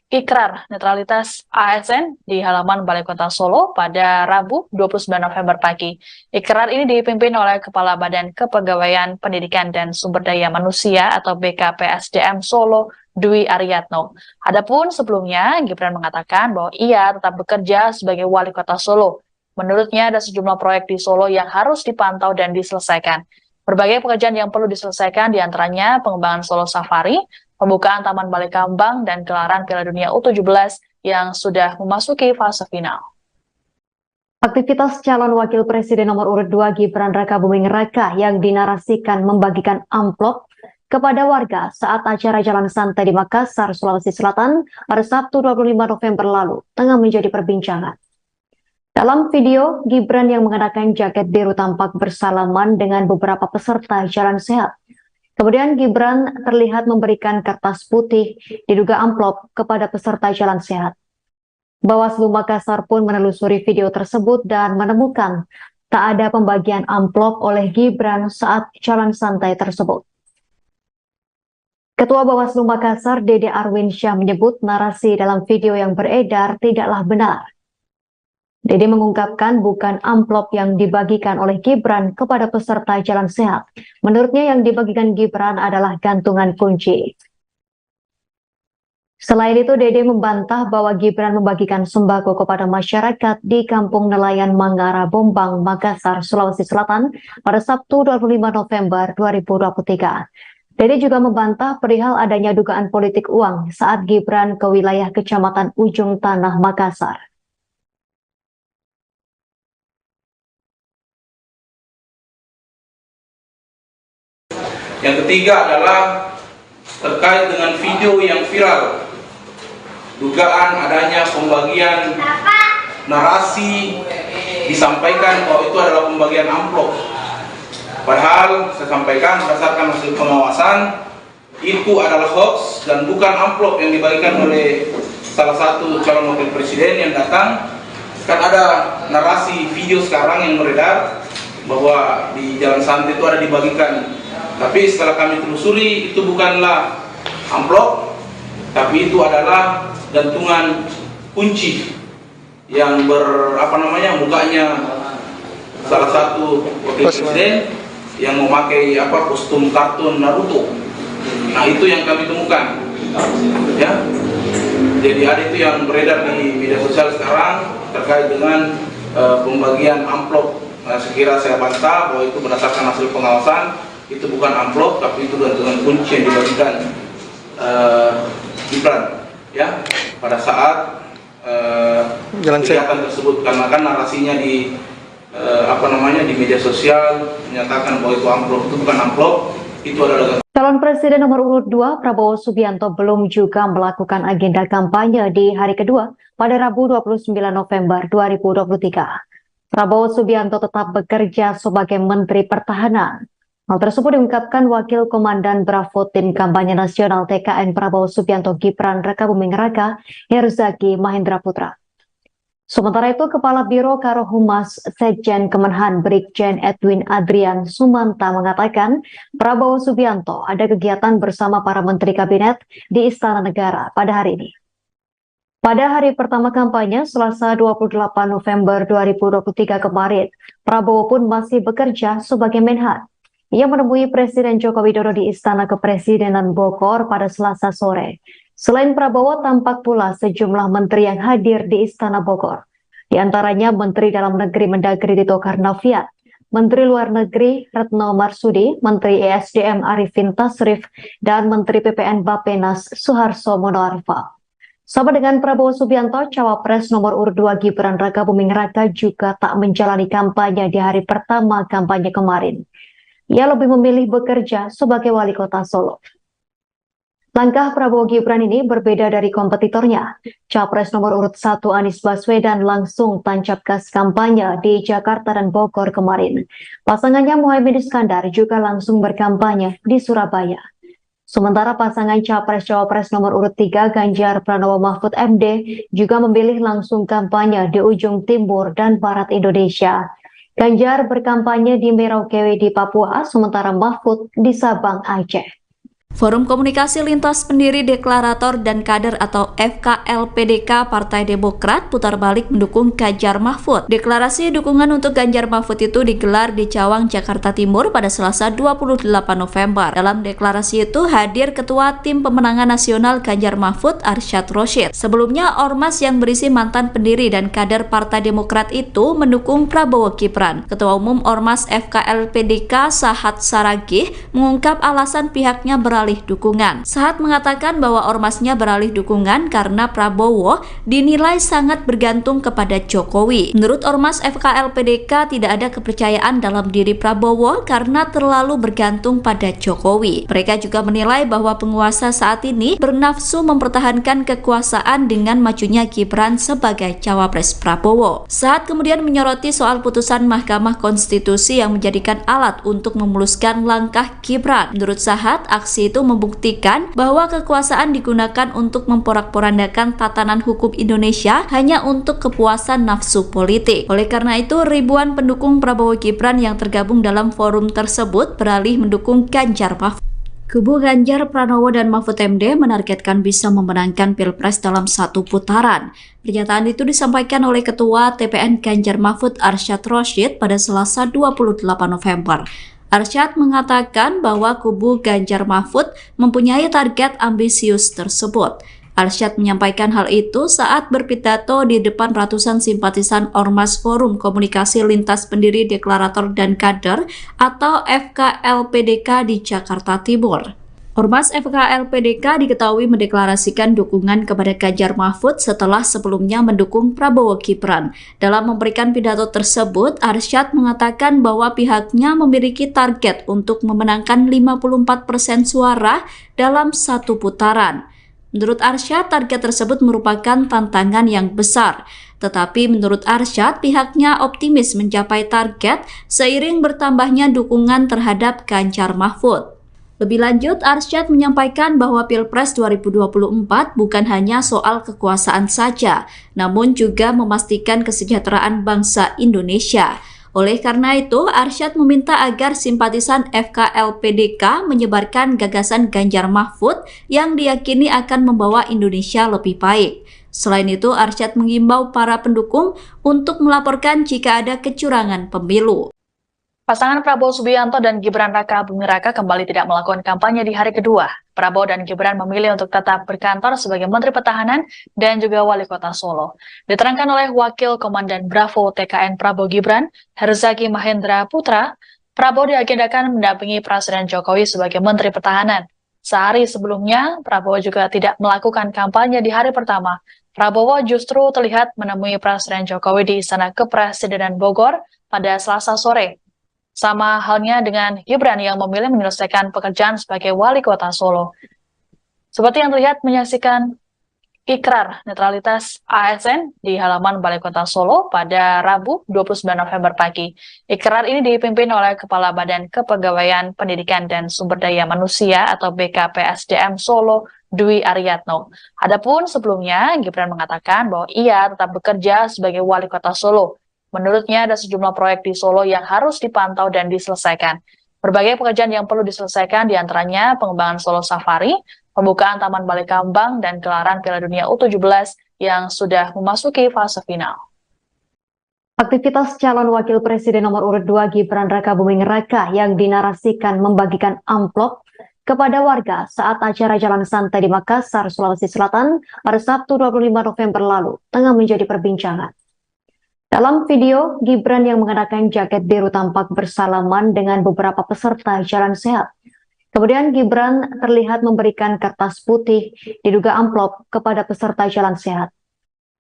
ikrar netralitas ASN di halaman Balai Kota Solo pada Rabu 29 November pagi. Ikrar ini dipimpin oleh Kepala Badan Kepegawaian Pendidikan dan Sumber Daya Manusia atau BKPSDM Solo, Dwi Aryatno. Adapun sebelumnya, Gibran mengatakan bahwa ia tetap bekerja sebagai wali kota Solo. Menurutnya ada sejumlah proyek di Solo yang harus dipantau dan diselesaikan. Berbagai pekerjaan yang perlu diselesaikan diantaranya pengembangan Solo Safari, pembukaan Taman Balai Kambang, dan gelaran Piala Dunia U17 yang sudah memasuki fase final. Aktivitas calon wakil presiden nomor urut 2 Gibran Rakabuming Raka yang dinarasikan membagikan amplop kepada warga saat acara jalan santai di Makassar, Sulawesi Selatan pada Sabtu 25 November lalu tengah menjadi perbincangan. Dalam video, Gibran yang mengenakan jaket biru tampak bersalaman dengan beberapa peserta jalan sehat. Kemudian Gibran terlihat memberikan kertas putih diduga amplop kepada peserta jalan sehat. Bawaslu Makassar pun menelusuri video tersebut dan menemukan tak ada pembagian amplop oleh Gibran saat jalan santai tersebut. Ketua Bawaslu Makassar, Dede Arwinsyah, menyebut narasi dalam video yang beredar tidaklah benar. Dede mengungkapkan bukan amplop yang dibagikan oleh Gibran kepada peserta jalan sehat. Menurutnya yang dibagikan Gibran adalah gantungan kunci. Selain itu, Dede membantah bahwa Gibran membagikan sembako kepada masyarakat di Kampung Nelayan Mangara, Bombang, Makassar, Sulawesi Selatan pada Sabtu 25 November 2023. Dede juga membantah perihal adanya dugaan politik uang saat Gibran ke wilayah Kecamatan Ujung Tanah, Makassar. Yang ketiga adalah terkait dengan video yang viral, dugaan adanya pembagian narasi disampaikan bahwa itu adalah pembagian amplop. Padahal saya sampaikan berdasarkan hasil pengawasan itu adalah hoax dan bukan amplop yang dibagikan oleh salah satu calon wakil presiden yang datang. Kan ada narasi video sekarang yang beredar bahwa di jalan santai itu ada dibagikan. Tapi setelah kami telusuri itu bukanlah amplop, tapi itu adalah gantungan kunci yang mukanya salah satu wakil presiden yang memakai kostum kartun Naruto. Nah, itu yang kami temukan. Ya. Jadi ada itu yang beredar di media sosial sekarang terkait dengan pembagian amplop. Nah, sekira saya bantah bahwa itu berdasarkan hasil pengawasan. Itu bukan amplop, tapi itu gantungan kunci yang dibagikan Gibran ya pada saat kegiatan tersebut, karena kan narasinya di di media sosial menyatakan bahwa itu amplop. Itu bukan amplop, itu adalah. Calon Presiden nomor urut 2 Prabowo Subianto belum juga melakukan agenda kampanye di hari kedua pada Rabu 29 November 2023. Prabowo Subianto tetap bekerja sebagai Menteri Pertahanan. Hal tersebut diungkapkan Wakil Komandan Bravo Tim Kampanye Nasional TKN Prabowo Subianto Gibran Rakabuming Raka, Herzaki Mahendra Putra. Sementara itu, Kepala Biro Karohumas Sekjen Kemenhan Brigjen Edwin Adrian Sumanta mengatakan Prabowo Subianto ada kegiatan bersama para Menteri Kabinet di Istana Negara pada hari ini. Pada hari pertama kampanye, Selasa 28 November 2023 kemarin, Prabowo pun masih bekerja sebagai Menhan. Ia menemui Presiden Joko Widodo di Istana Kepresidenan Bogor pada Selasa sore. Selain Prabowo, tampak pula sejumlah menteri yang hadir di Istana Bogor. Di antaranya Menteri Dalam Negeri Mendagri Tito Karnavian, Menteri Luar Negeri Retno Marsudi, Menteri ESDM Arifin Tasrif, dan Menteri PPN Bappenas Suharto Monoarfa. Sama dengan Prabowo Subianto, Cawapres nomor urut 2 Gibran Rakabuming Raka juga tak menjalani kampanye di hari pertama kampanye kemarin. Ia lebih memilih bekerja sebagai wali kota Solo. Langkah Prabowo Gibran ini berbeda dari kompetitornya. Capres nomor urut 1 Anies Baswedan langsung tancap gas kampanye di Jakarta dan Bogor kemarin. Pasangannya Muhaimin Iskandar juga langsung berkampanye di Surabaya. Sementara pasangan Capres-Cawapres nomor urut 3 Ganjar Pranowo Mahfud MD juga memilih langsung kampanye di ujung timur dan barat Indonesia. Ganjar berkampanye di Merauke di Papua, sementara Mahfud di Sabang, Aceh. Forum Komunikasi Lintas Pendiri Deklarator dan Kader atau FKLPDK Partai Demokrat putar balik mendukung Ganjar Mahfud. Deklarasi dukungan untuk Ganjar Mahfud itu digelar di Cawang, Jakarta Timur pada Selasa 28 November. Dalam deklarasi itu hadir Ketua Tim Pemenangan Nasional Ganjar Mahfud, Arsyad Rashid. Sebelumnya, ormas yang berisi mantan pendiri dan kader Partai Demokrat itu mendukung Prabowo Gibran. Ketua Umum Ormas FKLPDK, Sahat Saragih, mengungkap alasan pihaknya beralih dukungan. Sahat mengatakan bahwa ormasnya beralih dukungan karena Prabowo dinilai sangat bergantung kepada Jokowi. Menurut ormas FKLPDK, tidak ada kepercayaan dalam diri Prabowo karena terlalu bergantung pada Jokowi. Mereka juga menilai bahwa penguasa saat ini bernafsu mempertahankan kekuasaan dengan majunya Gibran sebagai cawapres Prabowo. Sahat kemudian menyoroti soal putusan Mahkamah Konstitusi yang menjadikan alat untuk memuluskan langkah Gibran. Menurut Sahat, aksi itu membuktikan bahwa kekuasaan digunakan untuk memporak-porandakan tatanan hukum Indonesia hanya untuk kepuasan nafsu politik. Oleh karena itu, ribuan pendukung Prabowo Gibran yang tergabung dalam forum tersebut beralih mendukung Ganjar Mahfud. Kubu Ganjar Pranowo dan Mahfud MD menargetkan bisa memenangkan Pilpres dalam satu putaran. Pernyataan itu disampaikan oleh Ketua TPN Ganjar Mahfud, Arsyad Rashid, pada Selasa 28 November. Arsyad mengatakan bahwa kubu Ganjar Mahfud mempunyai target ambisius tersebut. Arsyad menyampaikan hal itu saat berpidato di depan ratusan simpatisan Ormas Forum Komunikasi Lintas Pendiri Deklarator dan Kader atau FKLPDK di Jakarta Timur. Ormas FKLPDK diketahui mendeklarasikan dukungan kepada Ganjar Mahfud setelah sebelumnya mendukung Prabowo Gibran. Dalam memberikan pidato tersebut, Arsyad mengatakan bahwa pihaknya memiliki target untuk memenangkan 54% suara dalam satu putaran. Menurut Arsyad, target tersebut merupakan tantangan yang besar. Tetapi menurut Arsyad, pihaknya optimis mencapai target seiring bertambahnya dukungan terhadap Ganjar Mahfud. Lebih lanjut, Arsyad menyampaikan bahwa Pilpres 2024 bukan hanya soal kekuasaan saja, namun juga memastikan kesejahteraan bangsa Indonesia. Oleh karena itu, Arsyad meminta agar simpatisan FKLPDK menyebarkan gagasan Ganjar Mahfud yang diyakini akan membawa Indonesia lebih baik. Selain itu, Arsyad mengimbau para pendukung untuk melaporkan jika ada kecurangan pemilu. Pasangan Prabowo Subianto dan Gibran Raka Buming Raka kembali tidak melakukan kampanye di hari kedua. Prabowo dan Gibran memilih untuk tetap berkantor sebagai Menteri Pertahanan dan juga Wali Kota Solo. Diterangkan oleh Wakil Komandan Bravo TKN Prabowo Gibran, Herzaki Mahendra Putra, Prabowo diagendakan mendampingi Presiden Jokowi sebagai Menteri Pertahanan. Sehari sebelumnya, Prabowo juga tidak melakukan kampanye di hari pertama. Prabowo justru terlihat menemui Presiden Jokowi di Istana Kepresidenan Bogor pada Selasa sore. Sama halnya dengan Gibran yang memilih menyelesaikan pekerjaan sebagai Wali Kota Solo. Seperti yang terlihat menyaksikan ikrar netralitas ASN di halaman Balai Kota Solo pada Rabu 29 November pagi. Ikrar ini dipimpin oleh Kepala Badan Kepegawaian Pendidikan dan Sumber Daya Manusia atau BKPSDM Solo, Dwi Ariatno. Adapun sebelumnya, Gibran mengatakan bahwa ia tetap bekerja sebagai Wali Kota Solo. Menurutnya ada sejumlah proyek di Solo yang harus dipantau dan diselesaikan. Berbagai pekerjaan yang perlu diselesaikan diantaranya pengembangan Solo Safari, pembukaan Taman Balai Kambang, dan gelaran Piala Dunia U17 yang sudah memasuki fase final. Aktivitas calon wakil presiden nomor urut 2 Gibran Raka Buming Raka yang dinarasikan membagikan amplop kepada warga saat acara Jalan Santai di Makassar, Sulawesi Selatan pada Sabtu 25 November lalu tengah menjadi perbincangan. Dalam video, Gibran yang mengenakan jaket biru tampak bersalaman dengan beberapa peserta Jalan Sehat. Kemudian Gibran terlihat memberikan kertas putih diduga amplop kepada peserta Jalan Sehat.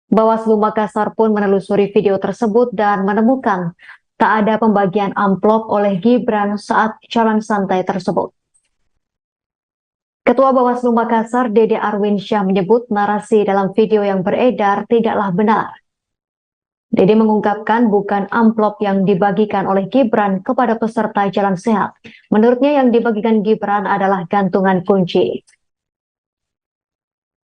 Bawaslu Makassar pun menelusuri video tersebut dan menemukan tak ada pembagian amplop oleh Gibran saat Jalan Santai tersebut. Ketua Bawaslu Makassar, Dede Arwinsyah, menyebut narasi dalam video yang beredar tidaklah benar. Dede mengungkapkan bukan amplop yang dibagikan oleh Gibran kepada peserta Jalan Sehat. Menurutnya yang dibagikan Gibran adalah gantungan kunci.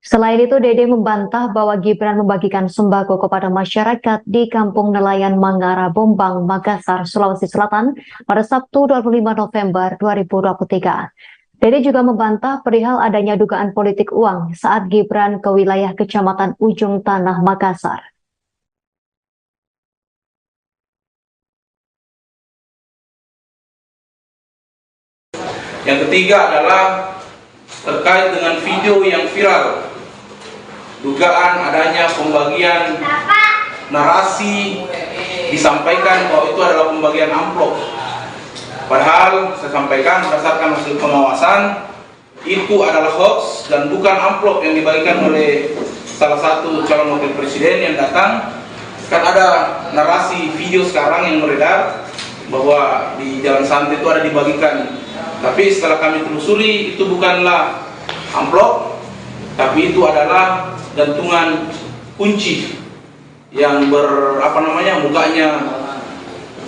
Selain itu, Dede membantah bahwa Gibran membagikan sembako kepada masyarakat di Kampung Nelayan Mangara, Bombang, Makassar, Sulawesi Selatan pada Sabtu 25 November 2023. Dede juga membantah perihal adanya dugaan politik uang saat Gibran ke wilayah Kecamatan Ujung Tanah, Makassar. Yang ketiga adalah terkait dengan video yang viral, dugaan adanya pembagian narasi disampaikan bahwa itu adalah pembagian amplop. Padahal saya sampaikan berdasarkan hasil pengawasan itu adalah hoax dan bukan amplop yang dibagikan oleh salah satu calon wakil presiden yang datang. Kan ada narasi video sekarang yang beredar bahwa di Jalan Santai itu ada dibagikan. Tapi setelah kami telusuri itu bukanlah amplop, tapi itu adalah gantungan kunci yang mukanya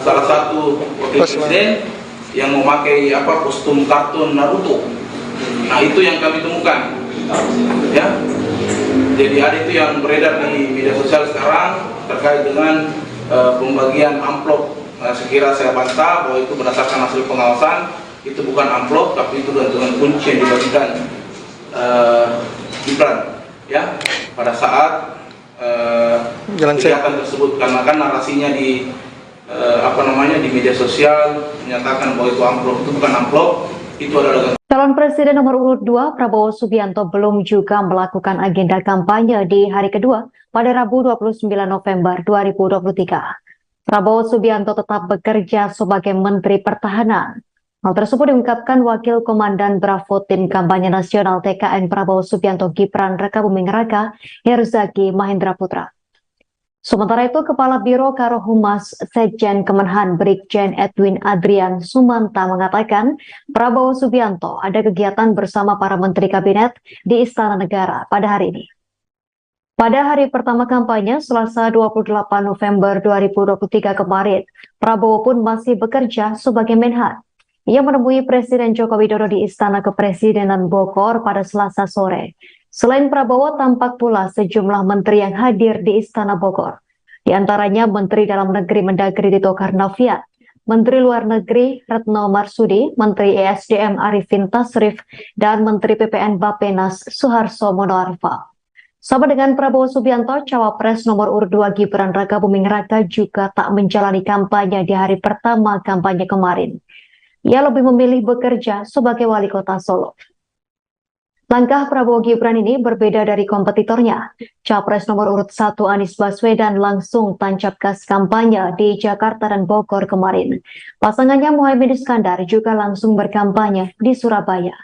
salah satu wakil presiden yang memakai kostum kartun Naruto. Nah, itu yang kami temukan, ya. Jadi ada itu yang beredar di media sosial sekarang terkait dengan pembagian amplop. Nah, sekira saya bantah bahwa itu berdasarkan hasil pengawasan, itu bukan amplop, tapi itu gantungan kunci yang dibagikan Gibran, ya, pada saat kegiatan tersebut. Karena kan narasinya di di media sosial menyatakan bahwa itu amplop, itu bukan amplop, itu adalah. Calon Presiden nomor urut 2 Prabowo Subianto belum juga melakukan agenda kampanye di hari kedua pada Rabu 29 November 2023. Prabowo Subianto tetap bekerja sebagai Menteri Pertahanan. Hal tersebut diungkapkan Wakil Komandan Bravo Tim Kampanye Nasional TKN Prabowo Subianto Gibran Rakabuming Raka, Herzaki Mahendra Putra. Sementara itu, Kepala Biro Karohumas Sekjen Kemenhan Brigjen Edwin Adrian Sumanta mengatakan Prabowo Subianto ada kegiatan bersama para Menteri Kabinet di Istana Negara pada hari ini. Pada hari pertama kampanye, Selasa 28 November 2023 kemarin, Prabowo pun masih bekerja sebagai Menhan. Ia menemui Presiden Joko Widodo di Istana Kepresidenan Bogor pada Selasa sore. Selain Prabowo, tampak pula sejumlah menteri yang hadir di Istana Bogor. Di antaranya Menteri Dalam Negeri Mendagri Tito Karnavian, Menteri Luar Negeri Retno Marsudi, Menteri ESDM Arifin Tasrif, dan Menteri PPN Bappenas Suharto Monoarfa. Sama dengan Prabowo Subianto, Cawapres nomor urut 2 Gibran Rakabuming Raka juga tak menjalani kampanye di hari pertama kampanye kemarin. Ia lebih memilih bekerja sebagai wali kota Solo. Langkah Prabowo Gibran ini berbeda dari kompetitornya. Capres nomor urut 1 Anies Baswedan langsung tancap gas kampanye di Jakarta dan Bogor kemarin. Pasangannya Muhaimin Iskandar juga langsung berkampanye di Surabaya.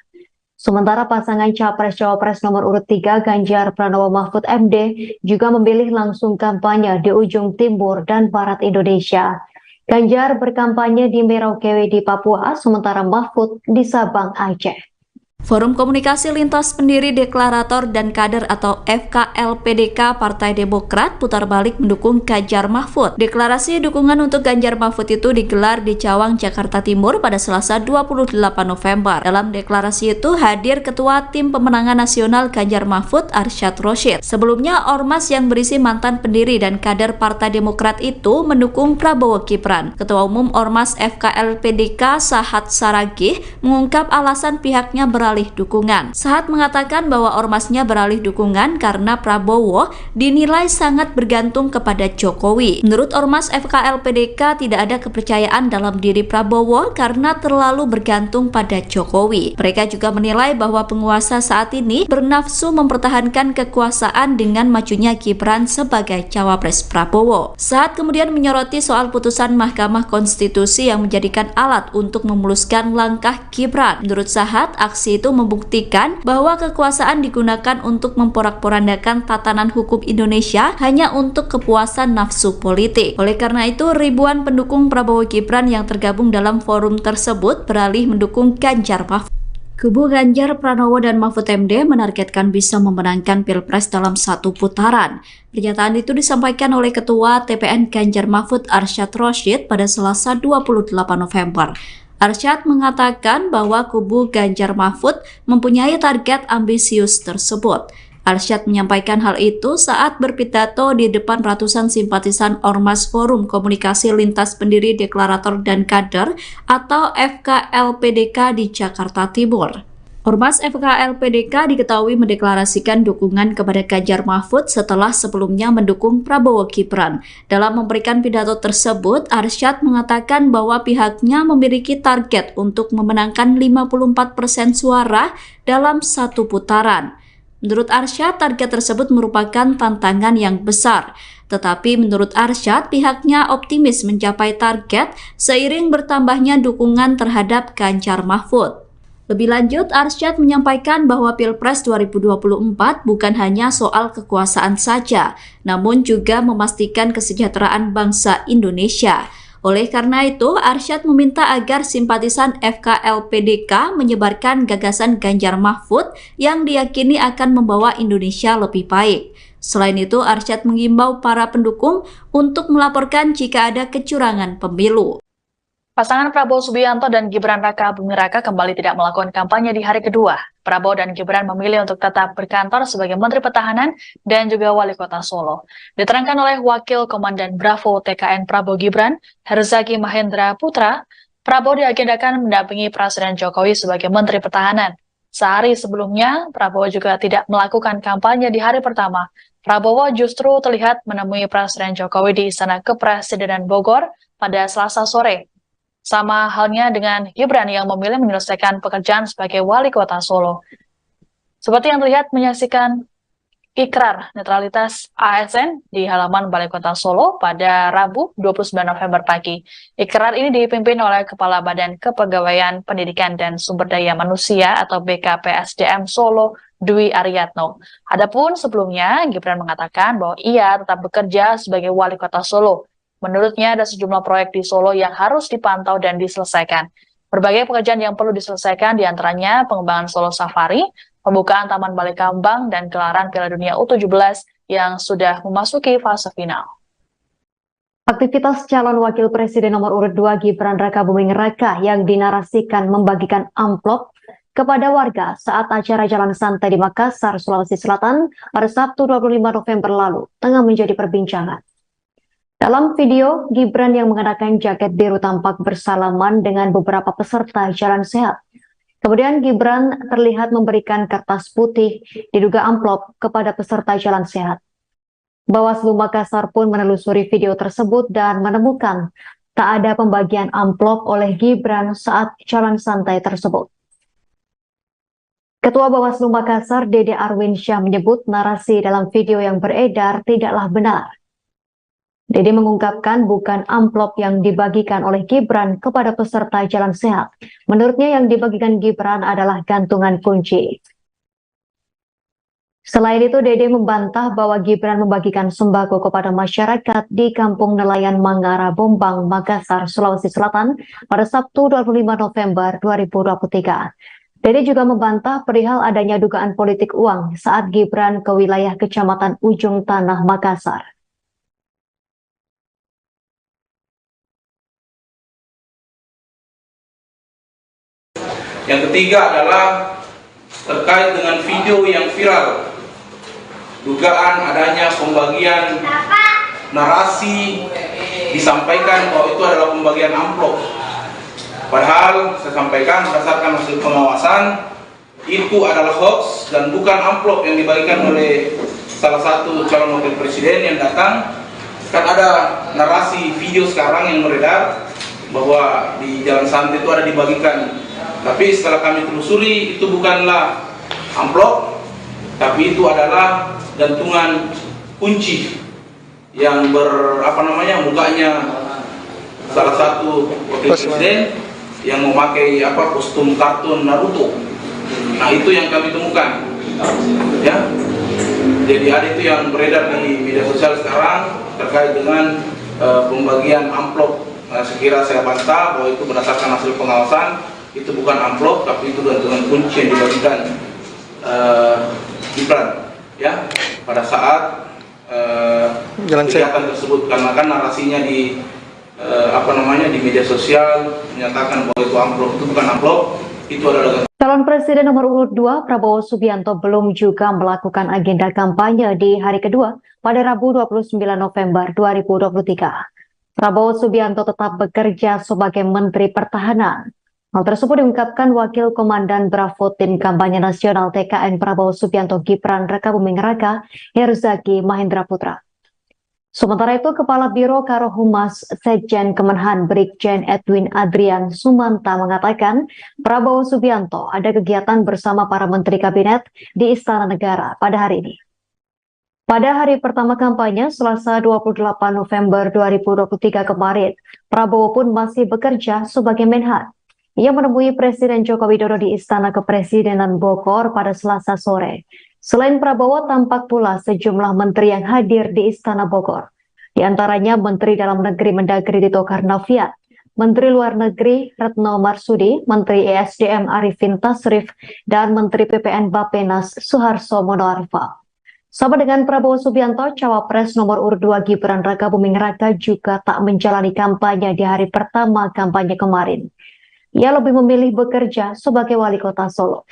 Sementara pasangan Capres-Cawapres nomor urut 3 Ganjar Pranowo Mahfud MD juga memilih langsung kampanye di ujung timur dan barat Indonesia. Ganjar berkampanye di Merauke di Papua, sementara Mahfud di Sabang, Aceh. Forum Komunikasi Lintas Pendiri Deklarator dan Kader atau FKLPDK Partai Demokrat putar balik mendukung Ganjar Mahfud. Deklarasi dukungan untuk Ganjar Mahfud itu digelar di Cawang, Jakarta Timur pada Selasa 28 November. Dalam deklarasi itu hadir Ketua Tim Pemenangan Nasional Ganjar Mahfud Arsyad Rashid. Sebelumnya, ormas yang berisi mantan pendiri dan kader Partai Demokrat itu mendukung Prabowo Gibran. Ketua Umum Ormas FKLPDK Sahat Saragih mengungkap alasan pihaknya beralih dukungan. Sahat mengatakan bahwa ormasnya beralih dukungan karena Prabowo dinilai sangat bergantung kepada Jokowi. Menurut ormas FKLPDK tidak ada kepercayaan dalam diri Prabowo karena terlalu bergantung pada Jokowi. Mereka juga menilai bahwa penguasa saat ini bernafsu mempertahankan kekuasaan dengan majunya Gibran sebagai cawapres Prabowo. Sahat kemudian menyoroti soal putusan Mahkamah Konstitusi yang menjadikan alat untuk memuluskan langkah Gibran. Menurut Sahat, aksi itu membuktikan bahwa kekuasaan digunakan untuk memporak-porandakan tatanan hukum Indonesia hanya untuk kepuasan nafsu politik. Oleh karena itu, ribuan pendukung Prabowo Gibran yang tergabung dalam forum tersebut beralih mendukung Ganjar Mahfud. Kubu Ganjar Pranowo dan Mahfud MD menargetkan bisa memenangkan Pilpres dalam satu putaran. Pernyataan itu disampaikan oleh Ketua TPN Ganjar Mahfud Arsyad Rashid pada Selasa 28 November. Arsyad mengatakan bahwa kubu Ganjar Mahfud mempunyai target ambisius tersebut. Arsyad menyampaikan hal itu saat berpidato di depan ratusan simpatisan Ormas Forum Komunikasi Lintas Pendiri Deklarator dan Kader atau FKLPDK di Jakarta Timur. Ormas FKLPDK diketahui mendeklarasikan dukungan kepada Ganjar Mahfud setelah sebelumnya mendukung Prabowo Gibran. Dalam memberikan pidato tersebut, Arsyad mengatakan bahwa pihaknya memiliki target untuk memenangkan 54% suara dalam satu putaran. Menurut Arsyad, target tersebut merupakan tantangan yang besar. Tetapi menurut Arsyad, pihaknya optimis mencapai target seiring bertambahnya dukungan terhadap Ganjar Mahfud. Lebih lanjut, Arsyad menyampaikan bahwa Pilpres 2024 bukan hanya soal kekuasaan saja, namun juga memastikan kesejahteraan bangsa Indonesia. Oleh karena itu, Arsyad meminta agar simpatisan FKLPDK menyebarkan gagasan Ganjar Mahfud yang diyakini akan membawa Indonesia lebih baik. Selain itu, Arsyad mengimbau para pendukung untuk melaporkan jika ada kecurangan pemilu. Pasangan Prabowo Subianto dan Gibran Raka Buming Raka kembali tidak melakukan kampanye di hari kedua. Prabowo dan Gibran memilih untuk tetap berkantor sebagai Menteri Pertahanan dan juga Wali Kota Solo. Diterangkan oleh Wakil Komandan Bravo TKN Prabowo Gibran, Herzaki Mahendra Putra, Prabowo diagendakan mendampingi Presiden Jokowi sebagai Menteri Pertahanan. Sehari sebelumnya, Prabowo juga tidak melakukan kampanye di hari pertama. Prabowo justru terlihat menemui Presiden Jokowi di Istana Kepresidenan Bogor pada Selasa sore. Sama halnya dengan Gibran yang memilih menyelesaikan pekerjaan sebagai Wali Kota Solo. Seperti yang terlihat menyaksikan ikrar netralitas ASN di halaman Balai Kota Solo pada Rabu 29 November pagi. Ikrar ini dipimpin oleh Kepala Badan Kepegawaian Pendidikan dan Sumber Daya Manusia atau BKPSDM Solo, Dwi Aryatno. Adapun sebelumnya, Gibran mengatakan bahwa ia tetap bekerja sebagai Wali Kota Solo. Menurutnya ada sejumlah proyek di Solo yang harus dipantau dan diselesaikan. Berbagai pekerjaan yang perlu diselesaikan diantaranya pengembangan Solo Safari, pembukaan Taman Balai Kambang, dan gelaran Piala Dunia U17 yang sudah memasuki fase final. Aktivitas calon wakil presiden nomor urut 2 Gibran Raka Buming Raka yang dinarasikan membagikan amplop kepada warga saat acara jalan santai di Makassar, Sulawesi Selatan pada Sabtu 25 November lalu tengah menjadi perbincangan. Dalam video, Gibran yang mengenakan jaket biru tampak bersalaman dengan beberapa peserta jalan sehat. Kemudian Gibran terlihat memberikan kertas putih diduga amplop kepada peserta jalan sehat. Bawaslu Makassar pun menelusuri video tersebut dan menemukan tak ada pembagian amplop oleh Gibran saat jalan santai tersebut. Ketua Bawaslu Makassar, Dede Arwinsyah, menyebut narasi dalam video yang beredar tidaklah benar. Dede mengungkapkan bukan amplop yang dibagikan oleh Gibran kepada peserta jalan sehat. Menurutnya yang dibagikan Gibran adalah gantungan kunci. Selain itu, Dede membantah bahwa Gibran membagikan sembako kepada masyarakat di Kampung Nelayan Mangara, Bombang, Makassar, Sulawesi Selatan pada Sabtu 25 November 2023. Dede juga membantah perihal adanya dugaan politik uang saat Gibran ke wilayah Kecamatan Ujung Tanah, Makassar. Yang ketiga adalah terkait dengan video yang viral, dugaan adanya pembagian narasi disampaikan bahwa itu adalah pembagian amplop. Padahal saya sampaikan berdasarkan hasil pengawasan itu adalah hoax dan bukan amplop yang dibagikan oleh salah satu calon wakil presiden yang datang. Kan ada narasi video sekarang yang beredar bahwa di jalan santai itu ada dibagikan. Tapi setelah kami telusuri itu bukanlah amplop, tapi itu adalah gantungan kunci yang mukanya salah satu wakil presiden yang memakai kostum kartun Naruto. Nah, itu yang kami temukan. Ya. Jadi ada itu yang beredar di media sosial sekarang terkait dengan pembagian amplop. Nah, sekira saya bantah bahwa itu berdasarkan hasil pengawasan. Itu bukan amplop, tapi itu gantungan kunci yang dibagikan Gibran ya pada saat kegiatan tersebut, karena kan narasinya di di media sosial menyatakan bahwa itu amplop, itu bukan amplop, itu adalah Calon Presiden nomor urut 2 Prabowo Subianto belum juga melakukan agenda kampanye di hari kedua pada Rabu 29 November 2023. Prabowo Subianto tetap bekerja sebagai Menteri Pertahanan. Hal tersebut diungkapkan Wakil Komandan Bravo Tim Kampanye Nasional TKN Prabowo Subianto Gibran Rakabuming Raka, Herzaki Mahendra Putra. Sementara itu, Kepala Biro Karohumas Sekjen Kemenhan Brigjen Edwin Adrian Sumanta mengatakan Prabowo Subianto ada kegiatan bersama para Menteri Kabinet di Istana Negara pada hari ini. Pada hari pertama kampanye, Selasa 28 November 2023 kemarin, Prabowo pun masih bekerja sebagai Menhan. Ia menemui Presiden Joko Widodo di Istana Kepresidenan Bogor pada Selasa sore. Selain Prabowo, tampak pula sejumlah menteri yang hadir di Istana Bogor. Di antaranya Menteri Dalam Negeri Mendagri Tito Karnavian, Menteri Luar Negeri Retno Marsudi, Menteri ESDM Arifin Tasrif, dan Menteri PPN Bappenas Suharto Monoarfa. Sama dengan Prabowo Subianto, Cawapres nomor urut 2 Gibran Rakabuming Raka juga tak menjalani kampanye di hari pertama kampanye kemarin. Ia lebih memilih bekerja sebagai wali kota Solo.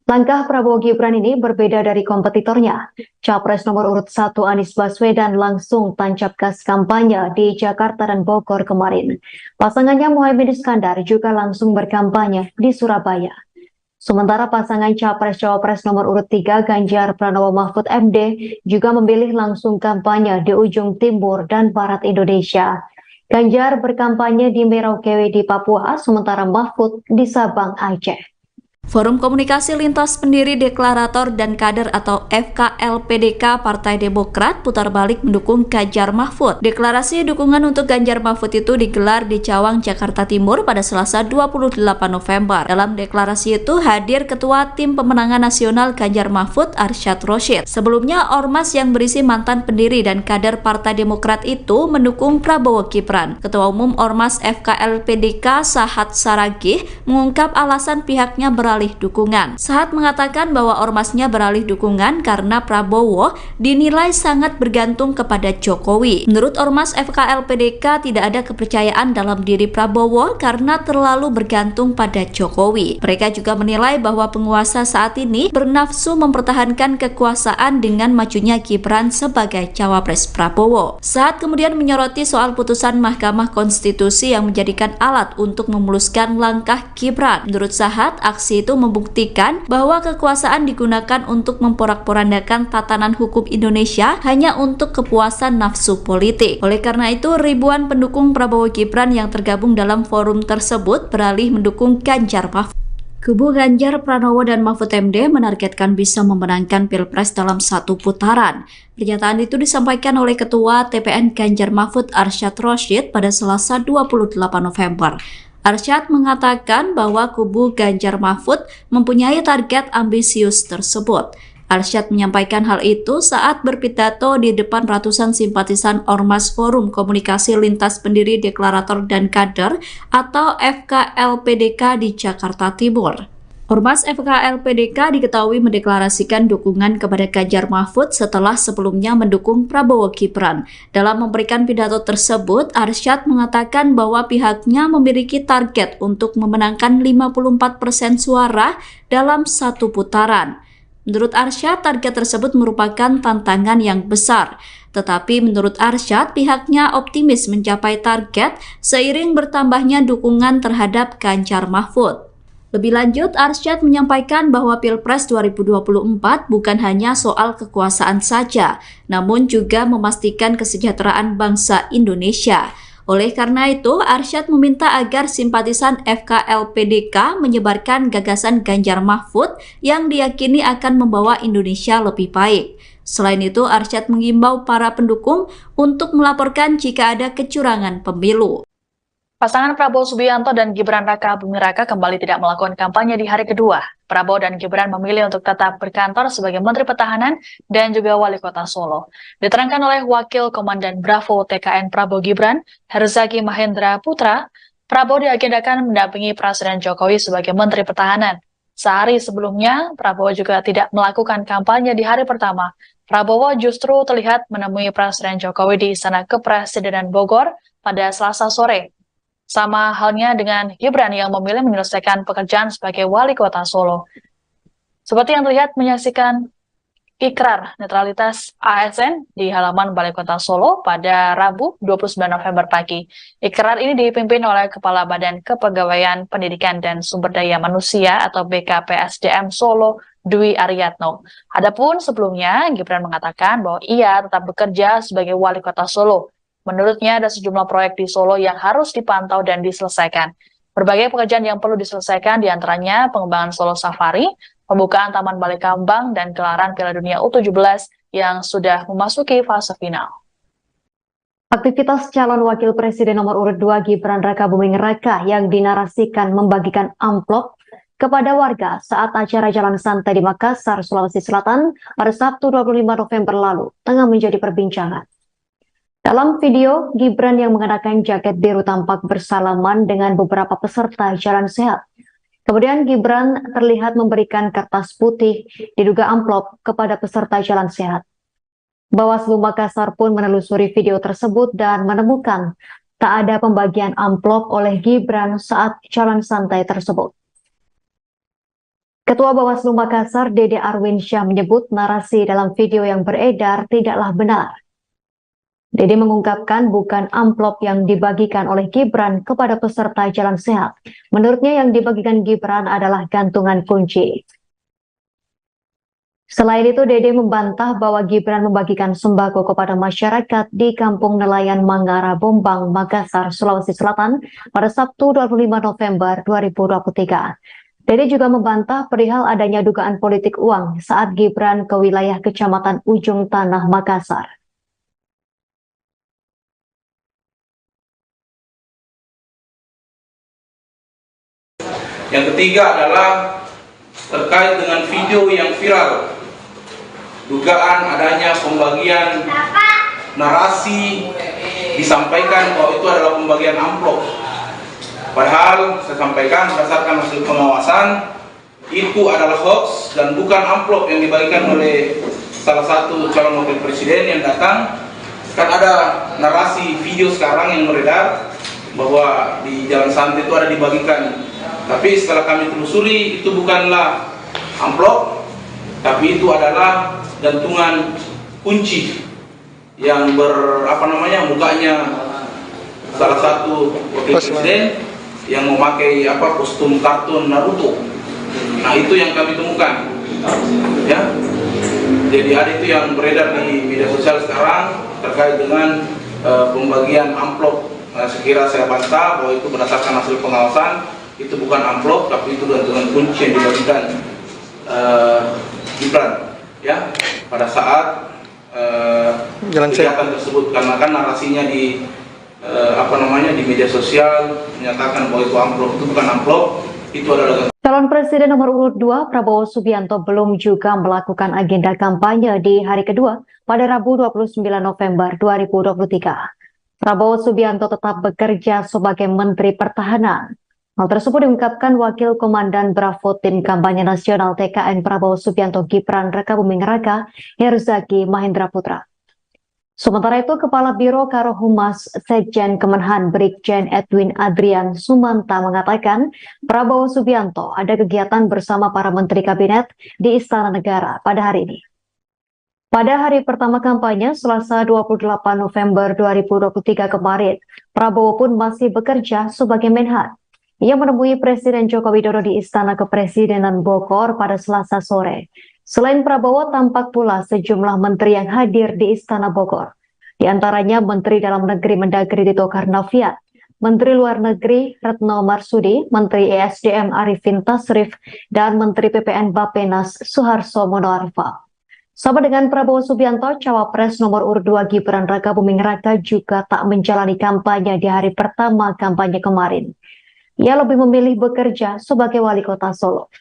Langkah Prabowo Gibran ini berbeda dari kompetitornya. Capres nomor urut 1 Anies Baswedan langsung tancap gas kampanye di Jakarta dan Bogor kemarin. Pasangannya Muhaimin Iskandar juga langsung berkampanye di Surabaya. Sementara pasangan Capres-Cawapres nomor urut 3 Ganjar Pranowo Mahfud MD juga memilih langsung kampanye di ujung timur dan barat Indonesia. Ganjar berkampanye di Merauke di Papua, sementara Mahfud di Sabang, Aceh. Forum Komunikasi Lintas Pendiri Deklarator dan Kader atau FKLPDK Partai Demokrat putar balik mendukung Ganjar Mahfud. Deklarasi dukungan untuk Ganjar Mahfud itu digelar di Cawang, Jakarta Timur pada Selasa 28 November. Dalam deklarasi itu hadir Ketua Tim Pemenangan Nasional Ganjar Mahfud Arsyad Rashid. Sebelumnya, ormas yang berisi mantan pendiri dan kader Partai Demokrat itu mendukung Prabowo Gibran. Ketua Umum Ormas FKLPDK Sahat Saragih mengungkap alasan pihaknya beralih dukungan. Sahat mengatakan bahwa ormasnya beralih dukungan karena Prabowo dinilai sangat bergantung kepada Jokowi. Menurut ormas FKLPDK tidak ada kepercayaan dalam diri Prabowo karena terlalu bergantung pada Jokowi. Mereka juga menilai bahwa penguasa saat ini bernafsu mempertahankan kekuasaan dengan majunya Gibran sebagai cawapres Prabowo. Sahat kemudian menyoroti soal putusan Mahkamah Konstitusi yang menjadikan alat untuk memuluskan langkah Gibran. Menurut Sahat, aksi itu membuktikan bahwa kekuasaan digunakan untuk memporak-porandakan tatanan hukum Indonesia hanya untuk kepuasan nafsu politik. Oleh karena itu, ribuan pendukung Prabowo Gibran yang tergabung dalam forum tersebut beralih mendukung Ganjar Mahfud. Kubu Ganjar Pranowo dan Mahfud MD menargetkan bisa memenangkan Pilpres dalam satu putaran. Pernyataan itu disampaikan oleh Ketua TPN Ganjar Mahfud Arsyad Rashid pada Selasa 28 November. Arsyad mengatakan bahwa kubu Ganjar Mahfud mempunyai target ambisius tersebut. Arsyad menyampaikan hal itu saat berpidato di depan ratusan simpatisan Ormas Forum Komunikasi Lintas Pendiri Deklarator dan Kader atau FKLPDK di Jakarta Timur. Ormas FKLPDK diketahui mendeklarasikan dukungan kepada Ganjar Mahfud setelah sebelumnya mendukung Prabowo Gibran. Dalam memberikan pidato tersebut, Arsyad mengatakan bahwa pihaknya memiliki target untuk memenangkan 54% suara dalam satu putaran. Menurut Arsyad, target tersebut merupakan tantangan yang besar. Tetapi menurut Arsyad, pihaknya optimis mencapai target seiring bertambahnya dukungan terhadap Ganjar Mahfud. Lebih lanjut, Arsyad menyampaikan bahwa Pilpres 2024 bukan hanya soal kekuasaan saja, namun juga memastikan kesejahteraan bangsa Indonesia. Oleh karena itu, Arsyad meminta agar simpatisan FKLPDK menyebarkan gagasan Ganjar Mahfud yang diyakini akan membawa Indonesia lebih baik. Selain itu, Arsyad mengimbau para pendukung untuk melaporkan jika ada kecurangan pemilu. Pasangan Prabowo Subianto dan Gibran Rakabuming Raka kembali tidak melakukan kampanye di hari kedua. Prabowo dan Gibran memilih untuk tetap berkantor sebagai Menteri Pertahanan dan juga Wali Kota Solo. Diterangkan oleh Wakil Komandan Bravo TKN Prabowo Gibran, Herzaki Mahendra Putra, Prabowo diagendakan mendampingi Presiden Jokowi sebagai Menteri Pertahanan. Sehari sebelumnya, Prabowo juga tidak melakukan kampanye di hari pertama. Prabowo justru terlihat menemui Presiden Jokowi di Istana Kepresidenan Bogor pada Selasa sore. Sama halnya dengan Gibran yang memilih menyelesaikan pekerjaan sebagai wali kota Solo. Seperti yang terlihat menyaksikan ikrar netralitas ASN di halaman Balai Kota Solo pada Rabu 29 November pagi. Ikrar ini dipimpin oleh Kepala Badan Kepegawaian Pendidikan dan Sumber Daya Manusia atau BKPSDM Solo, Dwi Aryatno. Adapun sebelumnya, Gibran mengatakan bahwa ia tetap bekerja sebagai wali kota Solo. Menurutnya ada sejumlah proyek di Solo yang harus dipantau dan diselesaikan. Berbagai pekerjaan yang perlu diselesaikan diantaranya pengembangan Solo Safari, pembukaan Taman Balai Kambang, dan gelaran Piala Dunia U17 yang sudah memasuki fase final. Aktivitas calon wakil presiden nomor urut 2 Gibran Rakabuming Raka yang dinarasikan membagikan amplop kepada warga saat acara jalan santai di Makassar, Sulawesi Selatan pada Sabtu 25 November lalu tengah menjadi perbincangan. Dalam video, Gibran yang mengenakan jaket biru tampak bersalaman dengan beberapa peserta jalan sehat. Kemudian Gibran terlihat memberikan kertas putih diduga amplop kepada peserta jalan sehat. Bawaslu Makassar pun menelusuri video tersebut dan menemukan tak ada pembagian amplop oleh Gibran saat jalan santai tersebut. Ketua Bawaslu Makassar, Dede Arwinsyah, menyebut narasi dalam video yang beredar tidaklah benar. Dede mengungkapkan bukan amplop yang dibagikan oleh Gibran kepada peserta jalan sehat. Menurutnya yang dibagikan Gibran adalah gantungan kunci. Selain itu, Dede membantah bahwa Gibran membagikan sembako kepada masyarakat di Kampung Nelayan Mangara, Bombang, Makassar, Sulawesi Selatan pada Sabtu 25 November 2023. Dede juga membantah perihal adanya dugaan politik uang saat Gibran ke wilayah Kecamatan Ujung Tanah, Makassar. Yang ketiga adalah terkait dengan video yang viral, dugaan adanya pembagian narasi disampaikan bahwa itu adalah pembagian amplop. Padahal saya sampaikan berdasarkan hasil pengawasan itu adalah hoax dan bukan amplop yang dibagikan oleh salah satu calon wakil presiden yang datang. Kan ada narasi video sekarang yang beredar bahwa di jalan santai itu ada dibagikan. Tapi setelah kami telusuri itu bukanlah amplop, tapi itu adalah gantungan kunci yang mukanya salah satu wakil presiden yang memakai kostum kartun Naruto. Nah, itu yang kami temukan. Ya. Jadi ada itu yang beredar di media sosial sekarang terkait dengan pembagian amplop. Nah, sekira saya bantah bahwa itu berdasarkan hasil pengawasan. Itu bukan amplop, tapi itu gantungan kunci yang dibagikan Gibran, ya, pada saat kegiatan tersebut. Karena kan narasinya di di media sosial menyatakan bahwa itu amplop, itu bukan amplop, itu adalah. Calon Presiden nomor urut 2 Prabowo Subianto belum juga melakukan agenda kampanye di hari kedua pada Rabu 29 November 2023. Prabowo Subianto tetap bekerja sebagai Menteri Pertahanan. Hal tersebut diungkapkan Wakil Komandan Bravo Tim Kampanye Nasional TKN Prabowo Subianto Gibran Rakabuming Raka, Herzaki Mahendra Putra. Sementara itu, Kepala Biro Karohumas Sekjen Kemenhan Brigjen Edwin Adrian Sumanta mengatakan Prabowo Subianto ada kegiatan bersama para Menteri Kabinet di Istana Negara pada hari ini. Pada hari pertama kampanye, Selasa 28 November 2023 kemarin, Prabowo pun masih bekerja sebagai Menhan. Ia menemui Presiden Joko Widodo di Istana Kepresidenan Bogor pada Selasa sore. Selain Prabowo, tampak pula sejumlah menteri yang hadir di Istana Bogor. Di antaranya Menteri Dalam Negeri Mendagri Tito Karnavian, Menteri Luar Negeri Retno Marsudi, Menteri ESDM Arifin Tasrif, dan Menteri PPN Bappenas Suharto Monoarfa. Sama dengan Prabowo Subianto, Cawapres nomor urut 2 Gibran Rakabuming Raka juga tak menjalani kampanye di hari pertama kampanye kemarin. Ia lebih memilih bekerja sebagai wali kota Solo.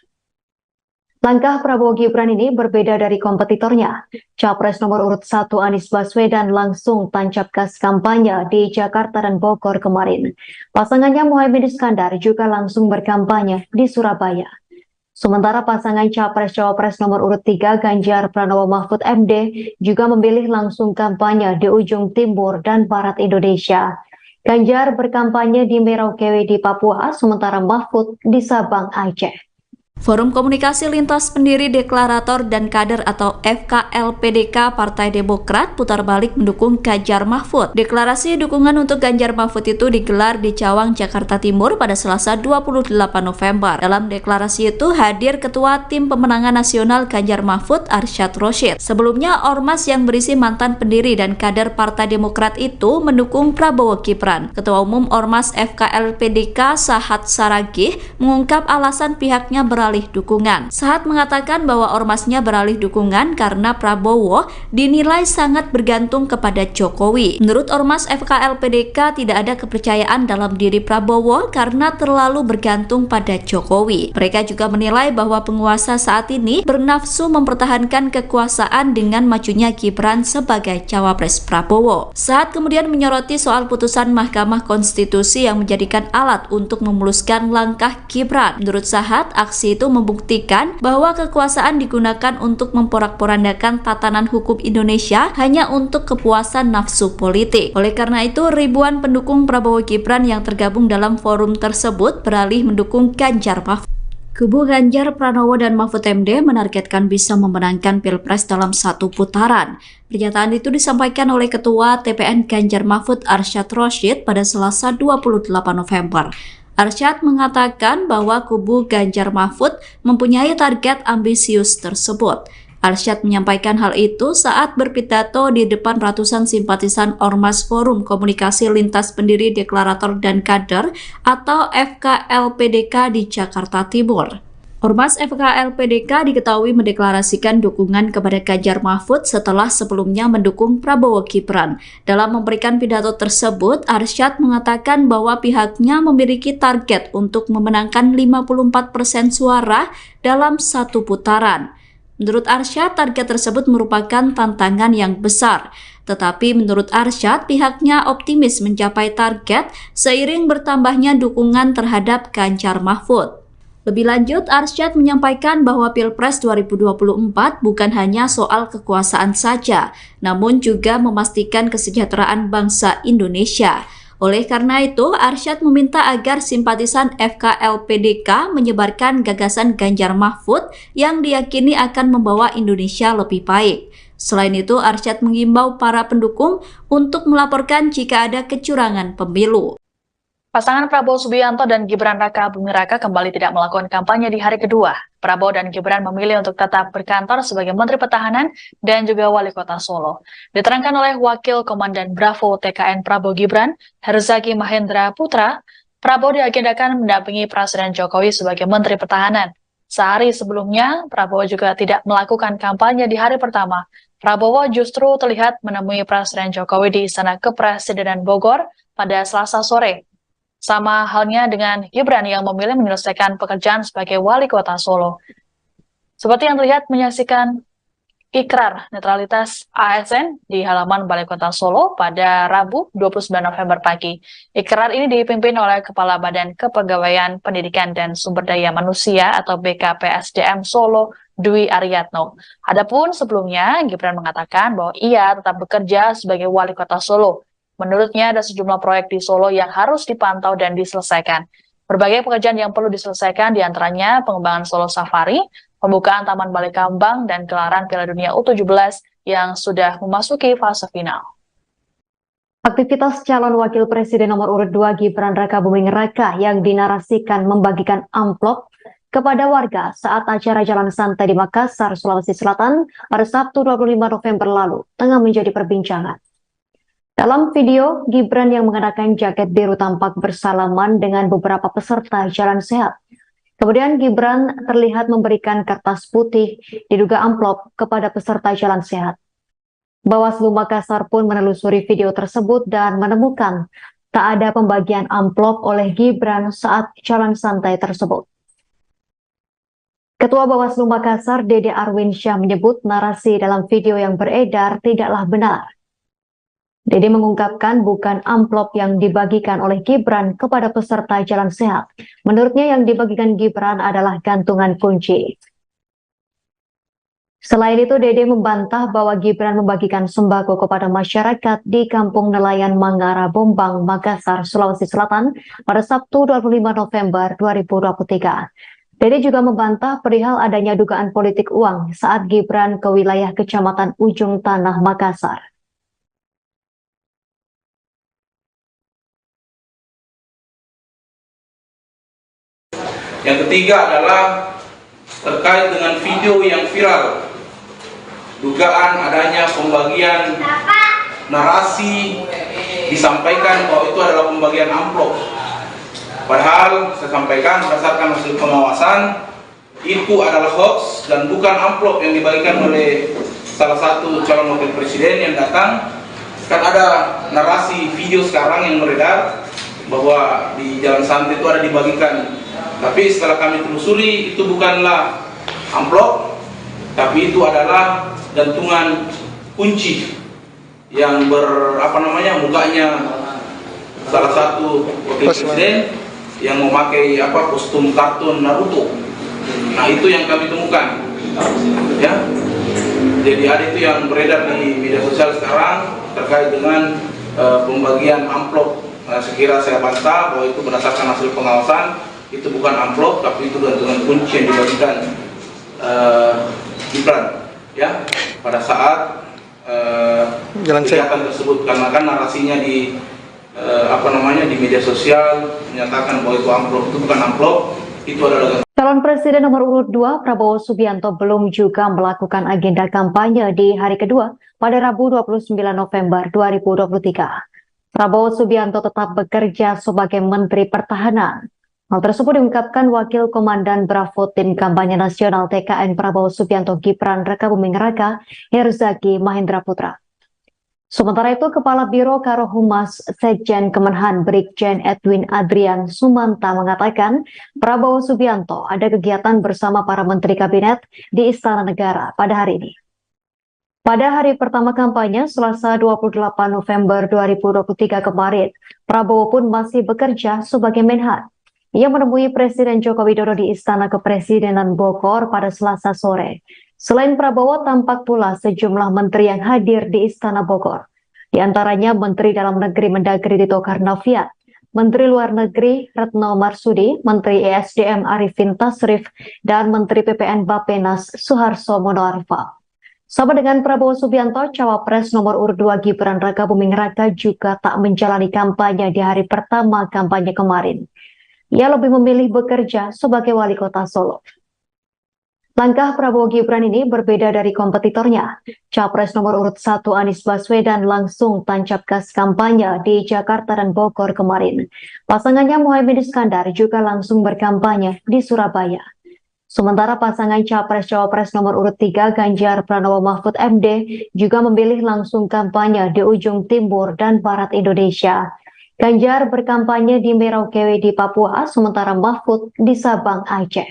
Langkah Prabowo Gibran ini berbeda dari kompetitornya. Capres nomor urut 1 Anies Baswedan langsung tancap gas kampanye di Jakarta dan Bogor kemarin. Pasangannya Muhaimin Iskandar juga langsung berkampanye di Surabaya. Sementara pasangan Capres-Cawapres nomor urut 3 Ganjar Pranowo Mahfud MD juga memilih langsung kampanye di ujung timur dan barat Indonesia. Ganjar berkampanye di Merauke di Papua, sementara Mahfud di Sabang, Aceh. Forum Komunikasi Lintas Pendiri Deklarator dan Kader atau FKLPDK Partai Demokrat putar balik mendukung Ganjar Mahfud. Deklarasi dukungan untuk Ganjar Mahfud itu digelar di Cawang, Jakarta Timur pada Selasa 28 November. Dalam deklarasi itu hadir Ketua Tim Pemenangan Nasional Ganjar Mahfud, Arsyad Rashid. Sebelumnya, ormas yang berisi mantan pendiri dan kader Partai Demokrat itu mendukung Prabowo Gibran. Ketua Umum Ormas FKLPDK, Sahat Saragih, mengungkap alasan pihaknya beralih dukungan. Sahat mengatakan bahwa ormasnya beralih dukungan karena Prabowo dinilai sangat bergantung kepada Jokowi. Menurut ormas FKLPDK, tidak ada kepercayaan dalam diri Prabowo karena terlalu bergantung pada Jokowi. Mereka juga menilai bahwa penguasa saat ini bernafsu mempertahankan kekuasaan dengan majunya Gibran sebagai cawapres Prabowo. Sahat kemudian menyoroti soal putusan Mahkamah Konstitusi yang menjadikan alat untuk memuluskan langkah Gibran. Menurut Sahat, aksi itu membuktikan bahwa kekuasaan digunakan untuk memporak-porandakan tatanan hukum Indonesia hanya untuk kepuasan nafsu politik. Oleh karena itu, ribuan pendukung Prabowo Gibran yang tergabung dalam forum tersebut beralih mendukung Ganjar Mahfud. Kubu Ganjar Pranowo dan Mahfud MD menargetkan bisa memenangkan Pilpres dalam satu putaran. Pernyataan itu disampaikan oleh Ketua TPN Ganjar Mahfud, Arsyad Rashid, pada Selasa 28 November. Arsyad mengatakan bahwa kubu Ganjar Mahfud mempunyai target ambisius tersebut. Arsyad menyampaikan hal itu saat berpidato di depan ratusan simpatisan Ormas Forum Komunikasi Lintas Pendiri Deklarator dan Kader atau FKLPDK di Jakarta Timur. Ormas FKLPDK diketahui mendeklarasikan dukungan kepada Ganjar Mahfud setelah sebelumnya mendukung Prabowo Gibran. Dalam memberikan pidato tersebut, Arsyad mengatakan bahwa pihaknya memiliki target untuk memenangkan 54% suara dalam satu putaran. Menurut Arsyad, target tersebut merupakan tantangan yang besar. Tetapi menurut Arsyad, pihaknya optimis mencapai target seiring bertambahnya dukungan terhadap Ganjar Mahfud. Lebih lanjut, Arsyad menyampaikan bahwa Pilpres 2024 bukan hanya soal kekuasaan saja, namun juga memastikan kesejahteraan bangsa Indonesia. Oleh karena itu, Arsyad meminta agar simpatisan FKLPDK menyebarkan gagasan Ganjar Mahfud yang diyakini akan membawa Indonesia lebih baik. Selain itu, Arsyad mengimbau para pendukung untuk melaporkan jika ada kecurangan pemilu. Pasangan Prabowo Subianto dan Gibran Raka Buming Raka kembali tidak melakukan kampanye di hari kedua. Prabowo dan Gibran memilih untuk tetap berkantor sebagai Menteri Pertahanan dan juga Wali Kota Solo. Diterangkan oleh Wakil Komandan Bravo TKN Prabowo Gibran, Herzaki Mahendra Putra, Prabowo diagendakan mendampingi Presiden Jokowi sebagai Menteri Pertahanan. Sehari sebelumnya, Prabowo juga tidak melakukan kampanye di hari pertama. Prabowo justru terlihat menemui Presiden Jokowi di Istana Kepresidenan Bogor pada Selasa sore. Sama halnya dengan Gibran yang memilih menyelesaikan pekerjaan sebagai Wali Kota Solo. Seperti yang terlihat menyaksikan ikrar netralitas ASN di halaman Balai Kota Solo pada Rabu 29 November pagi. Ikrar ini dipimpin oleh Kepala Badan Kepegawaian Pendidikan dan Sumber Daya Manusia atau BKPSDM Solo, Dwi Aryatno. Adapun sebelumnya, Gibran mengatakan bahwa ia tetap bekerja sebagai Wali Kota Solo. Menurutnya ada sejumlah proyek di Solo yang harus dipantau dan diselesaikan. Berbagai pekerjaan yang perlu diselesaikan diantaranya pengembangan Solo Safari, pembukaan Taman Balai Kambang, dan gelaran Piala Dunia U17 yang sudah memasuki fase final. Aktivitas calon wakil presiden nomor urut 2 Gibran Raka Buming Raka yang dinarasikan membagikan amplop kepada warga saat acara jalan santai di Makassar, Sulawesi Selatan pada Sabtu 25 November lalu tengah menjadi perbincangan. Dalam video, Gibran yang mengenakan jaket biru tampak bersalaman dengan beberapa peserta jalan sehat. Kemudian Gibran terlihat memberikan kertas putih diduga amplop kepada peserta jalan sehat. Bawaslu Makassar pun menelusuri video tersebut dan menemukan tak ada pembagian amplop oleh Gibran saat jalan santai tersebut. Ketua Bawaslu Makassar, Dede Arwinsyah, menyebut narasi dalam video yang beredar tidaklah benar. Dede mengungkapkan bukan amplop yang dibagikan oleh Gibran kepada peserta jalan sehat. Menurutnya yang dibagikan Gibran adalah gantungan kunci. Selain itu, Dede membantah bahwa Gibran membagikan sembako kepada masyarakat di Kampung Nelayan Mangara, Bombang, Makassar, Sulawesi Selatan pada Sabtu 25 November 2023. Dede juga membantah perihal adanya dugaan politik uang saat Gibran ke wilayah Kecamatan Ujung Tanah, Makassar. Yang ketiga adalah terkait dengan video yang viral, dugaan adanya pembagian narasi disampaikan bahwa itu adalah pembagian amplop. Padahal saya sampaikan berdasarkan hasil pengawasan itu adalah hoax dan bukan amplop yang dibagikan oleh salah satu calon wakil presiden yang datang. Kan ada narasi video sekarang yang beredar bahwa di Jalan Santai itu ada dibagikan. Tapi setelah kami telusuri itu bukanlah amplop, tapi itu adalah gantungan kunci yang mukanya salah satu wakil presiden yang memakai kostum kartun Naruto. Nah, itu yang kami temukan. Ya. Jadi ada itu yang beredar di media sosial sekarang terkait dengan pembagian amplop. Nah, sekira saya bantah bahwa itu berdasarkan hasil pengawasan. Itu bukan amplop, tapi itu gantungan kunci yang dibagikan Gibran, ya, pada saat kegiatan tersebut. Karena kan narasinya di di media sosial menyatakan bahwa itu amplop, itu bukan amplop, itu adalah. Calon Presiden nomor urut 2 Prabowo Subianto belum juga melakukan agenda kampanye di hari kedua pada Rabu 29 November 2023. Prabowo Subianto tetap bekerja sebagai Menteri Pertahanan. Hal tersebut diungkapkan Wakil Komandan Bravo Tim Kampanye Nasional TKN Prabowo Subianto Gibran Rakabuming Raka, Herzaki Mahendra Putra. Sementara itu, Kepala Biro Karohumas Sekjen Kemenhan Brigjen Edwin Adrian Sumanta mengatakan Prabowo Subianto ada kegiatan bersama para Menteri Kabinet di Istana Negara pada hari ini. Pada hari pertama kampanye, Selasa 28 November 2023 kemarin, Prabowo pun masih bekerja sebagai Menhan. Ia menemui Presiden Joko Widodo di Istana Kepresidenan Bogor pada Selasa sore. Selain Prabowo, tampak pula sejumlah menteri yang hadir di Istana Bogor. Di antaranya Menteri Dalam Negeri Mendagri Tito Karnavian, Menteri Luar Negeri Retno Marsudi, Menteri ESDM Arifin Tasrif, dan Menteri PPN Bappenas Suharto Monoarfa. Sama dengan Prabowo Subianto, Cawapres nomor urut 2 Gibran Rakabuming Raka juga tak menjalani kampanye di hari pertama kampanye kemarin. Ia lebih memilih bekerja sebagai wali kota Solo. Langkah Prabowo Gibran ini berbeda dari kompetitornya. Capres nomor urut 1 Anies Baswedan langsung tancap gas kampanye di Jakarta dan Bogor kemarin. Pasangannya Muhaimin Iskandar juga langsung berkampanye di Surabaya. Sementara pasangan Capres-Cawapres nomor urut 3 Ganjar Pranowo Mahfud MD juga memilih langsung kampanye di ujung timur dan barat Indonesia. Ganjar berkampanye di Merauke di Papua, sementara Mahfud di Sabang, Aceh.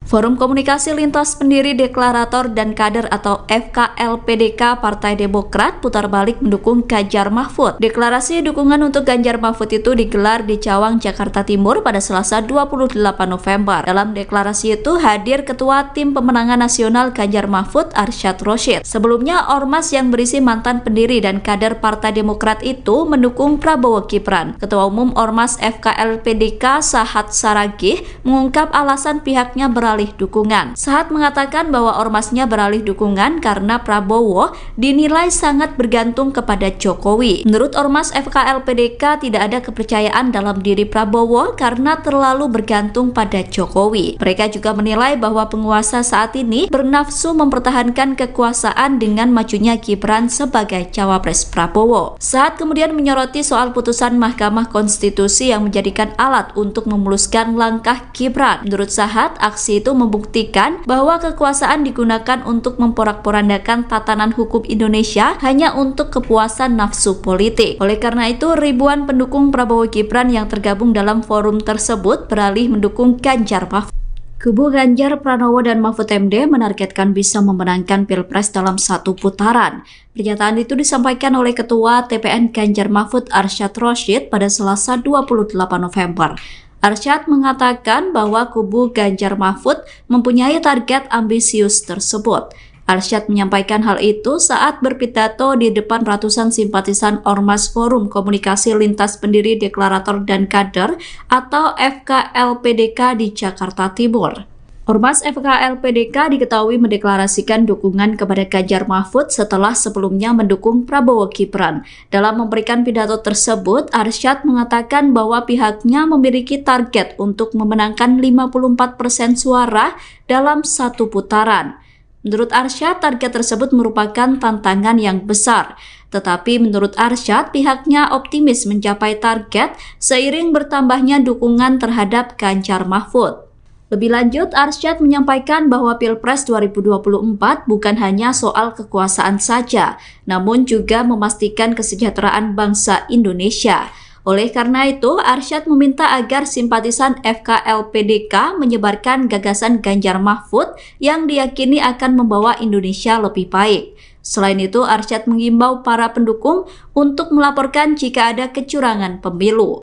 Forum Komunikasi Lintas Pendiri Deklarator dan Kader atau FKLPDK Partai Demokrat putar balik mendukung Ganjar Mahfud. Deklarasi dukungan untuk Ganjar Mahfud itu digelar di Cawang, Jakarta Timur pada Selasa 28 November. Dalam deklarasi itu hadir Ketua Tim Pemenangan Nasional Ganjar Mahfud Arsyad Rashid. Sebelumnya, ormas yang berisi mantan pendiri dan kader Partai Demokrat itu mendukung Prabowo Gibran. Ketua Umum Ormas FKLPDK Sahat Saragih mengungkap alasan pihaknya beralih dukungan. Sahat mengatakan bahwa ormasnya beralih dukungan karena Prabowo dinilai sangat bergantung kepada Jokowi. Menurut ormas FKLPDK tidak ada kepercayaan dalam diri Prabowo karena terlalu bergantung pada Jokowi. Mereka juga menilai bahwa penguasa saat ini bernafsu mempertahankan kekuasaan dengan majunya Gibran sebagai cawapres Prabowo. Sahat kemudian menyoroti soal putusan Mahkamah Konstitusi yang menjadikan alat untuk memuluskan langkah Gibran. Menurut Sahat, aksi itu membuktikan bahwa kekuasaan digunakan untuk memporak-porandakan tatanan hukum Indonesia hanya untuk kepuasan nafsu politik. Oleh karena itu, ribuan pendukung Prabowo Gibran yang tergabung dalam forum tersebut beralih mendukung Ganjar Mahfud. Kubu Ganjar Pranowo dan Mahfud MD menargetkan bisa memenangkan Pilpres dalam satu putaran. Pernyataan itu disampaikan oleh Ketua TPN Ganjar Mahfud Arsyad Rashid pada Selasa 28 November. Arsyad mengatakan bahwa kubu Ganjar Mahfud mempunyai target ambisius tersebut. Arsyad menyampaikan hal itu saat berpidato di depan ratusan simpatisan Ormas Forum Komunikasi Lintas Pendiri Deklarator dan Kader atau FKLPDK di Jakarta Timur. Ormas FKLPDK diketahui mendeklarasikan dukungan kepada Ganjar Mahfud setelah sebelumnya mendukung Prabowo Gibran. Dalam memberikan pidato tersebut, Arsyad mengatakan bahwa pihaknya memiliki target untuk memenangkan 54% suara dalam satu putaran. Menurut Arsyad, target tersebut merupakan tantangan yang besar. Tetapi menurut Arsyad, pihaknya optimis mencapai target seiring bertambahnya dukungan terhadap Ganjar Mahfud. Lebih lanjut, Arsyad menyampaikan bahwa Pilpres 2024 bukan hanya soal kekuasaan saja, namun juga memastikan kesejahteraan bangsa Indonesia. Oleh karena itu, Arsyad meminta agar simpatisan FKLPDK menyebarkan gagasan Ganjar Mahfud yang diyakini akan membawa Indonesia lebih baik. Selain itu, Arsyad mengimbau para pendukung untuk melaporkan jika ada kecurangan pemilu.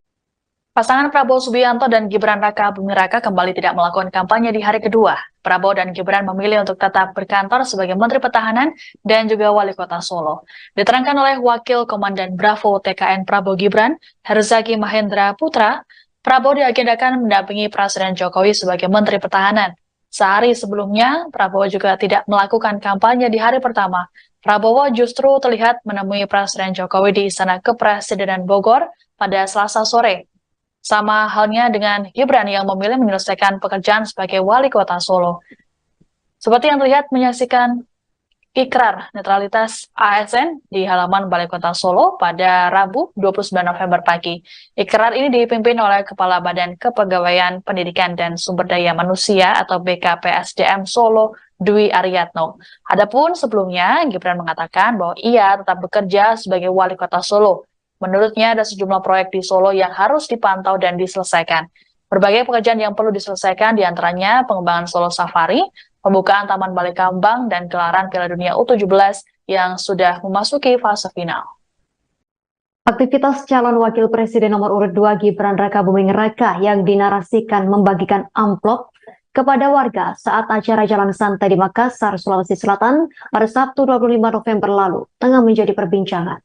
Pasangan Prabowo Subianto dan Gibran Raka Buming Raka kembali tidak melakukan kampanye di hari kedua. Prabowo dan Gibran memilih untuk tetap berkantor sebagai Menteri Pertahanan dan juga Wali Kota Solo. Diterangkan oleh Wakil Komandan Bravo TKN Prabowo Gibran, Herzaki Mahendra Putra, Prabowo diagendakan mendampingi Presiden Jokowi sebagai Menteri Pertahanan. Sehari sebelumnya, Prabowo juga tidak melakukan kampanye di hari pertama. Prabowo justru terlihat menemui Presiden Jokowi di Istana Kepresidenan Bogor pada Selasa sore. Sama halnya dengan Gibran yang memilih menyelesaikan pekerjaan sebagai Wali Kota Solo. Seperti yang terlihat menyaksikan ikrar netralitas ASN di halaman Balai Kota Solo pada Rabu 29 November pagi. Ikrar ini dipimpin oleh Kepala Badan Kepegawaian Pendidikan dan Sumber Daya Manusia atau BKPSDM Solo, Dwi Aryatno. Adapun sebelumnya, Gibran mengatakan bahwa ia tetap bekerja sebagai Wali Kota Solo. Menurutnya ada sejumlah proyek di Solo yang harus dipantau dan diselesaikan. Berbagai pekerjaan yang perlu diselesaikan diantaranya pengembangan Solo Safari, pembukaan Taman Balai Kambang, dan gelaran Piala Dunia U17 yang sudah memasuki fase final. Aktivitas calon wakil presiden nomor urut 2 Gibran Raka Buming Raka yang dinarasikan membagikan amplop kepada warga saat acara Jalan Santai di Makassar, Sulawesi Selatan pada Sabtu 25 November lalu tengah menjadi perbincangan.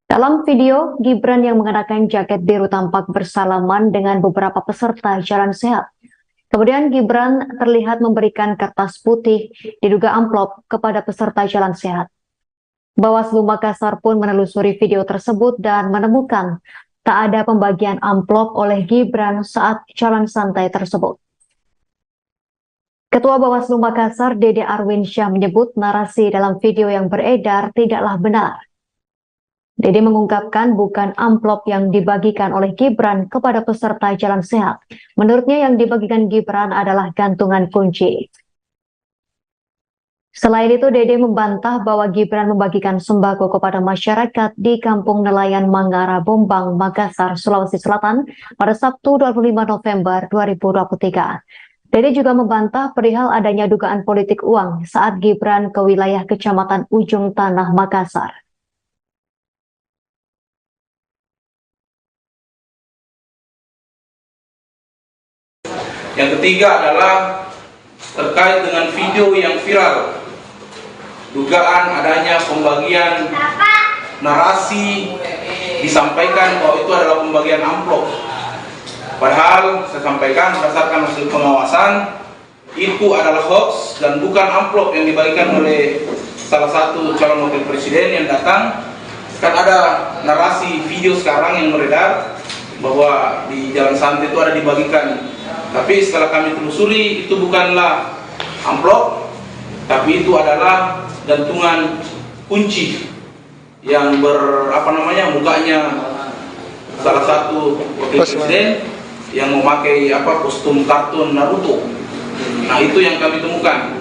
Dalam video, Gibran yang mengenakan jaket biru tampak bersalaman dengan beberapa peserta Jalan Sehat. Kemudian Gibran terlihat memberikan kertas putih diduga amplop kepada peserta Jalan Sehat. Bawaslu Makassar pun menelusuri video tersebut dan menemukan tak ada pembagian amplop oleh Gibran saat Jalan Santai tersebut. Ketua Bawaslu Makassar, Dede Arwinsyah, menyebut narasi dalam video yang beredar tidaklah benar. Dede mengungkapkan bukan amplop yang dibagikan oleh Gibran kepada peserta Jalan Sehat. Menurutnya yang dibagikan Gibran adalah gantungan kunci. Selain itu, Dede membantah bahwa Gibran membagikan sembako kepada masyarakat di Kampung Nelayan Mangara, Bombang, Makassar, Sulawesi Selatan pada Sabtu 25 November 2023. Dede juga membantah perihal adanya dugaan politik uang saat Gibran ke wilayah Kecamatan Ujung Tanah, Makassar. Yang ketiga adalah terkait dengan video yang viral, dugaan adanya pembagian narasi disampaikan bahwa itu adalah pembagian amplop. Padahal saya sampaikan berdasarkan hasil pengawasan itu adalah hoax dan bukan amplop yang dibagikan oleh salah satu calon wakil presiden yang datang. Kan ada narasi video sekarang yang beredar bahwa di Jalan Santai itu ada dibagikan. Tapi setelah kami telusuri itu bukanlah amplop, tapi itu adalah gantungan kunci yang mukanya salah satu wakil presiden yang memakai kostum kartun Naruto. Nah, itu yang kami temukan.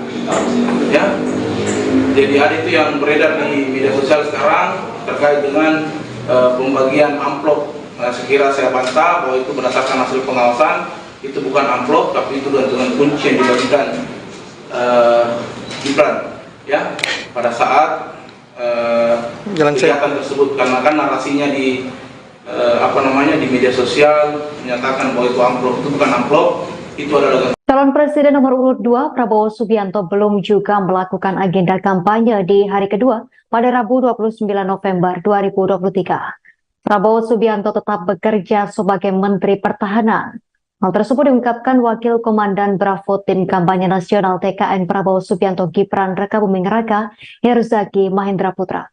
Ya. Jadi ada itu yang beredar di media sosial sekarang terkait dengan pembagian amplop. Nah, sekira saya bantah bahwa itu berdasarkan hasil pengawasan. Itu bukan amplop, tapi itu gantungan kunci yang dibagikan Gibran ya pada saat kegiatan tersebut, karena kan narasinya di di media sosial menyatakan bahwa itu amplop, itu bukan amplop, itu adalah Calon Presiden nomor urut 2 Prabowo Subianto belum juga melakukan agenda kampanye di hari kedua pada Rabu 29 November 2023. Prabowo Subianto tetap bekerja sebagai Menteri Pertahanan. Hal tersebut diungkapkan Wakil Komandan Bravo Tim Kampanye Nasional TKN Prabowo Subianto Gibran Rakabuming Raka, Herzaki Mahendra Putra.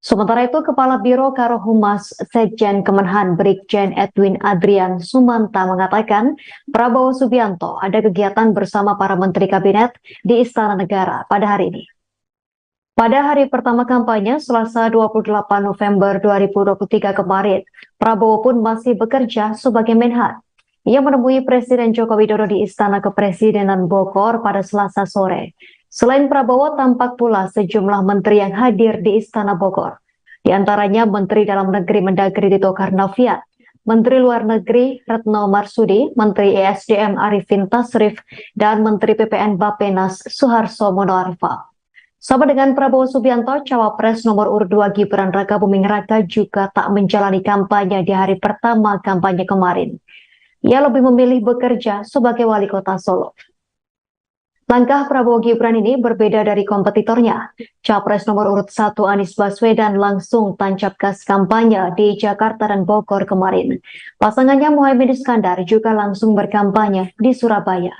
Sementara itu, Kepala Biro Karohumas Sekjen Kemenhan Brigjen Edwin Adrian Sumanta mengatakan Prabowo Subianto ada kegiatan bersama para Menteri Kabinet di Istana Negara pada hari ini. Pada hari pertama kampanye, Selasa 28 November 2023 kemarin, Prabowo pun masih bekerja sebagai Menhan. Ia menemui Presiden Joko Widodo di Istana Kepresidenan Bogor pada Selasa sore. Selain Prabowo, tampak pula sejumlah menteri yang hadir di Istana Bogor. Di antaranya Menteri Dalam Negeri Mendagri Tito Karnavian, Menteri Luar Negeri Retno Marsudi, Menteri ESDM Arifin Tasrif, dan Menteri PPN Bappenas Suharto Monoarfa. Sama dengan Prabowo Subianto, Cawapres nomor urut 2 Gibran Rakabuming Raka juga tak menjalani kampanye di hari pertama kampanye kemarin. Ia lebih memilih bekerja sebagai wali kota Solo. Langkah Prabowo Gibran ini berbeda dari kompetitornya. Capres nomor urut 1 Anies Baswedan langsung tancap gas kampanye di Jakarta dan Bogor kemarin. Pasangannya Muhaimin Iskandar juga langsung berkampanye di Surabaya.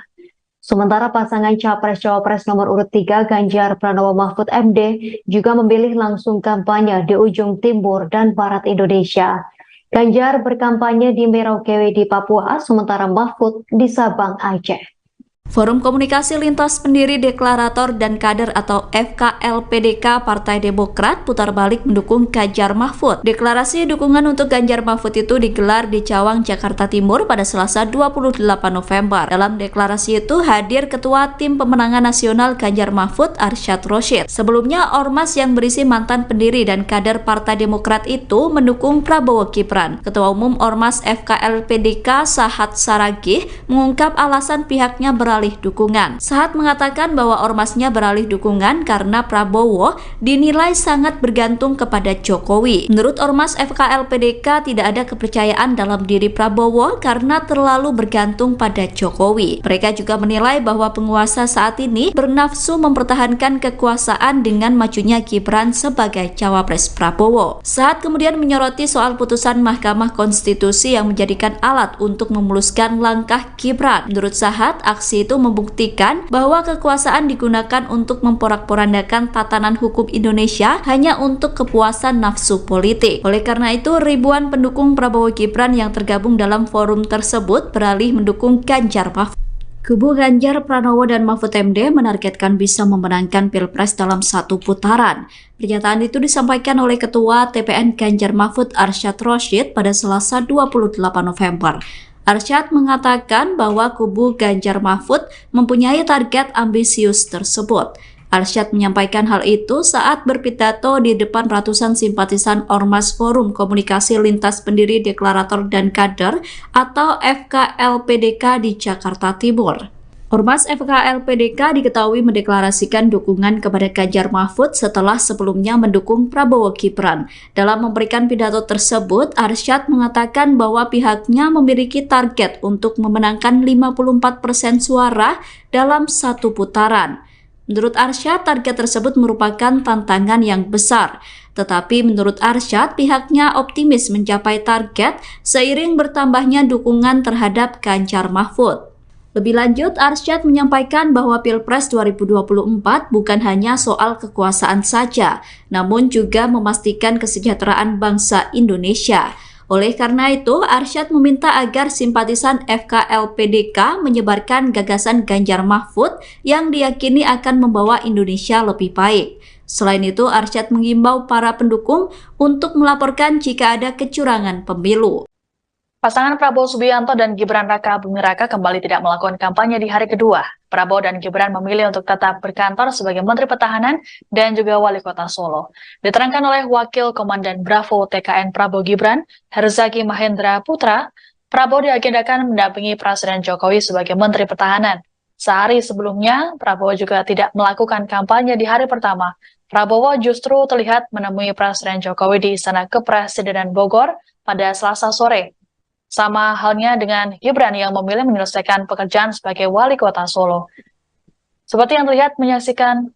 Sementara pasangan Capres-Cawapres nomor urut 3 Ganjar Pranowo Mahfud MD juga memilih langsung kampanye di ujung timur dan barat Indonesia. Ganjar berkampanye di Merauke di Papua, sementara Mahfud di Sabang, Aceh. Forum Komunikasi Lintas Pendiri Deklarator dan Kader atau FKLPDK Partai Demokrat putar balik mendukung Ganjar Mahfud. Deklarasi dukungan untuk Ganjar Mahfud itu digelar di Cawang, Jakarta Timur pada Selasa 28 November. Dalam deklarasi itu hadir Ketua Tim Pemenangan Nasional Ganjar Mahfud Arsyad Rashid. Sebelumnya Ormas yang berisi mantan pendiri dan kader Partai Demokrat itu mendukung Prabowo Gibran. Ketua Umum Ormas FKLPDK Sahat Saragih mengungkap alasan pihaknya beralih dukungan. Sahat mengatakan bahwa ormasnya beralih dukungan karena Prabowo dinilai sangat bergantung kepada Jokowi. Menurut Ormas FKLPDK tidak ada kepercayaan dalam diri Prabowo karena terlalu bergantung pada Jokowi. Mereka juga menilai bahwa penguasa saat ini bernafsu mempertahankan kekuasaan dengan majunya Gibran sebagai cawapres Prabowo. Sahat kemudian menyoroti soal putusan Mahkamah Konstitusi yang menjadikan alat untuk memuluskan langkah Gibran. Menurut Sahat, aksi itu membuktikan bahwa kekuasaan digunakan untuk memporak-porandakan tatanan hukum Indonesia hanya untuk kepuasan nafsu politik. Oleh karena itu, ribuan pendukung Prabowo Gibran yang tergabung dalam forum tersebut beralih mendukung Ganjar Mahfud. Kubu Ganjar Pranowo dan Mahfud MD menargetkan bisa memenangkan Pilpres dalam satu putaran. Pernyataan itu disampaikan oleh Ketua TPN Ganjar Mahfud Arsyad Rashid pada Selasa 28 November. Arsyad mengatakan bahwa kubu Ganjar Mahfud mempunyai target ambisius tersebut. Arsyad menyampaikan hal itu saat berpidato di depan ratusan simpatisan Ormas Forum Komunikasi Lintas Pendiri Deklarator dan Kader atau FKLPDK di Jakarta Timur. Ormas FKLPDK diketahui mendeklarasikan dukungan kepada Ganjar Mahfud setelah sebelumnya mendukung Prabowo Gibran. Dalam memberikan pidato tersebut, Arsyad mengatakan bahwa pihaknya memiliki target untuk memenangkan 54% suara dalam satu putaran. Menurut Arsyad, target tersebut merupakan tantangan yang besar. Tetapi menurut Arsyad, pihaknya optimis mencapai target seiring bertambahnya dukungan terhadap Ganjar Mahfud. Lebih lanjut, Arsyad menyampaikan bahwa Pilpres 2024 bukan hanya soal kekuasaan saja, namun juga memastikan kesejahteraan bangsa Indonesia. Oleh karena itu, Arsyad meminta agar simpatisan FKLPDK menyebarkan gagasan Ganjar Mahfud yang diyakini akan membawa Indonesia lebih baik. Selain itu, Arsyad mengimbau para pendukung untuk melaporkan jika ada kecurangan pemilu. Pasangan Prabowo Subianto dan Gibran Rakabuming Raka kembali tidak melakukan kampanye di hari kedua. Prabowo dan Gibran memilih untuk tetap berkantor sebagai Menteri Pertahanan dan juga Wali Kota Solo. Diterangkan oleh Wakil Komandan Bravo TKN Prabowo Gibran, Herzaki Mahendra Putra, Prabowo diagendakan mendampingi Presiden Jokowi sebagai Menteri Pertahanan. Sehari sebelumnya, Prabowo juga tidak melakukan kampanye di hari pertama. Prabowo justru terlihat menemui Presiden Jokowi di Istana Kepresidenan Bogor pada Selasa sore. Sama halnya dengan Gibran yang memilih menyelesaikan pekerjaan sebagai wali kota Solo. Seperti yang terlihat menyaksikan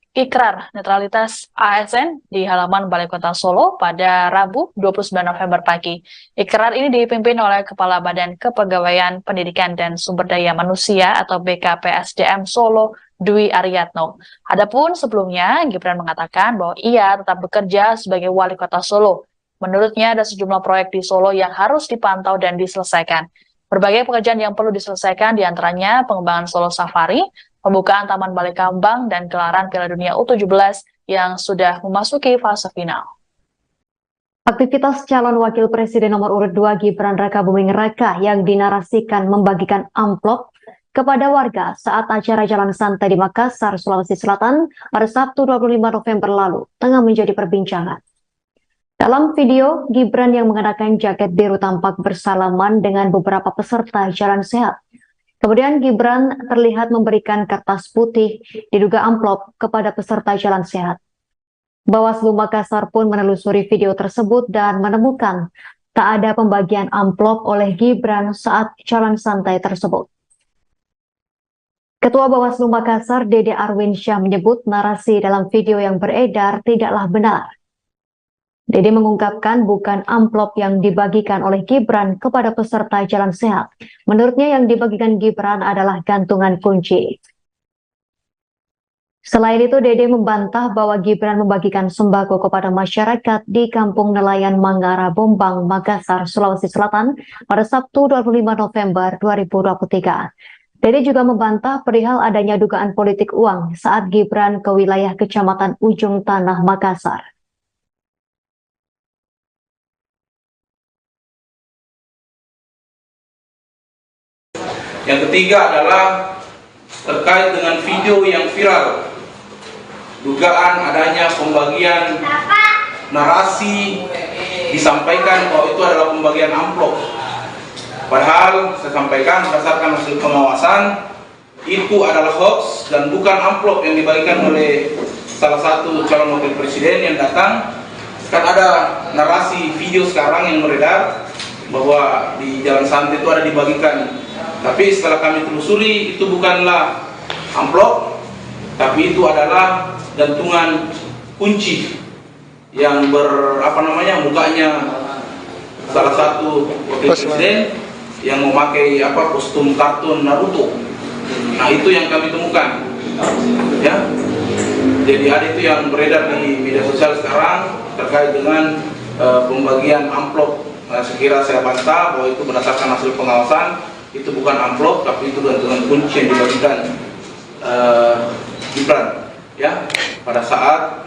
ikrar netralitas ASN di halaman Balai Kota Solo pada Rabu 29 November pagi. Ikrar ini dipimpin oleh Kepala Badan Kepegawaian Pendidikan dan Sumber Daya Manusia atau BKPSDM Solo, Dwi Aryatno. Adapun sebelumnya, Gibran mengatakan bahwa ia tetap bekerja sebagai wali kota Solo. Menurutnya ada sejumlah proyek di Solo yang harus dipantau dan diselesaikan. Berbagai pekerjaan yang perlu diselesaikan diantaranya pengembangan Solo Safari, pembukaan Taman Balai Kambang, dan gelaran Piala Dunia U17 yang sudah memasuki fase final. Aktivitas calon wakil presiden nomor urut 2 Gibran Rakabuming Raka yang dinarasikan membagikan amplop kepada warga saat acara jalan santai di Makassar, Sulawesi Selatan pada Sabtu 25 November lalu tengah menjadi perbincangan. Dalam video, Gibran yang mengenakan jaket biru tampak bersalaman dengan beberapa peserta jalan sehat. Kemudian Gibran terlihat memberikan kertas putih diduga amplop kepada peserta jalan sehat. Bawaslu Makassar pun menelusuri video tersebut dan menemukan tak ada pembagian amplop oleh Gibran saat jalan santai tersebut. Ketua Bawaslu Makassar, Dede Arwinsyah, menyebut narasi dalam video yang beredar tidaklah benar. Dede mengungkapkan bukan amplop yang dibagikan oleh Gibran kepada peserta jalan sehat. Menurutnya yang dibagikan Gibran adalah gantungan kunci. Selain itu, Dede membantah bahwa Gibran membagikan sembako kepada masyarakat di Kampung Nelayan Mangara, Bombang, Makassar, Sulawesi Selatan pada Sabtu 25 November 2023. Dede juga membantah perihal adanya dugaan politik uang saat Gibran ke wilayah Kecamatan Ujung Tanah, Makassar. Yang ketiga adalah terkait dengan video yang viral, dugaan adanya pembagian narasi disampaikan bahwa itu adalah pembagian amplop. Padahal saya sampaikan berdasarkan hasil pengawasan itu adalah hoax dan bukan amplop yang dibagikan oleh salah satu calon wakil presiden yang datang. Kan ada narasi video sekarang yang beredar bahwa di jalan santai itu ada dibagikan. Tapi setelah kami telusuri itu bukanlah amplop, tapi itu adalah gantungan kunci yang mukanya salah satu wakil presiden yang memakai kostum kartun Naruto. Nah, itu yang kami temukan. Ya. Jadi ada itu yang beredar di media sosial sekarang terkait dengan pembagian amplop. Nah, sekira saya bantah bahwa itu berdasarkan hasil pengawasan. Itu bukan amplop, tapi itu gantungan kunci yang dibagikan Gibran ya pada saat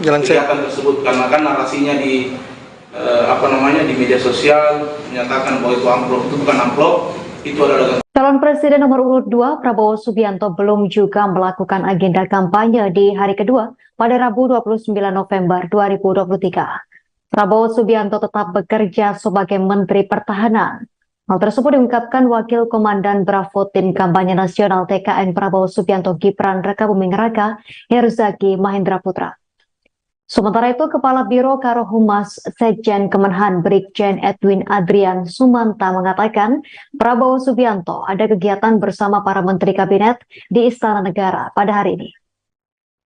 kegiatan tersebut, karena kan narasinya di di media sosial menyatakan bahwa itu amplop. Itu bukan amplop, itu adalah Calon Presiden nomor urut 2 Prabowo Subianto belum juga melakukan agenda kampanye di hari kedua pada Rabu 29 November 2023. Prabowo Subianto tetap bekerja sebagai Menteri Pertahanan. Hal tersebut diungkapkan Wakil Komandan Bravo Tim Kampanye Nasional TKN Prabowo Subianto Gibran Rakabuming Raka, Herzaki Mahendra Putra. Sementara itu, Kepala Biro Karohumas Sekjen Kemenhan Brigjen Edwin Adrian Sumanta mengatakan Prabowo Subianto ada kegiatan bersama para Menteri Kabinet di Istana Negara pada hari ini.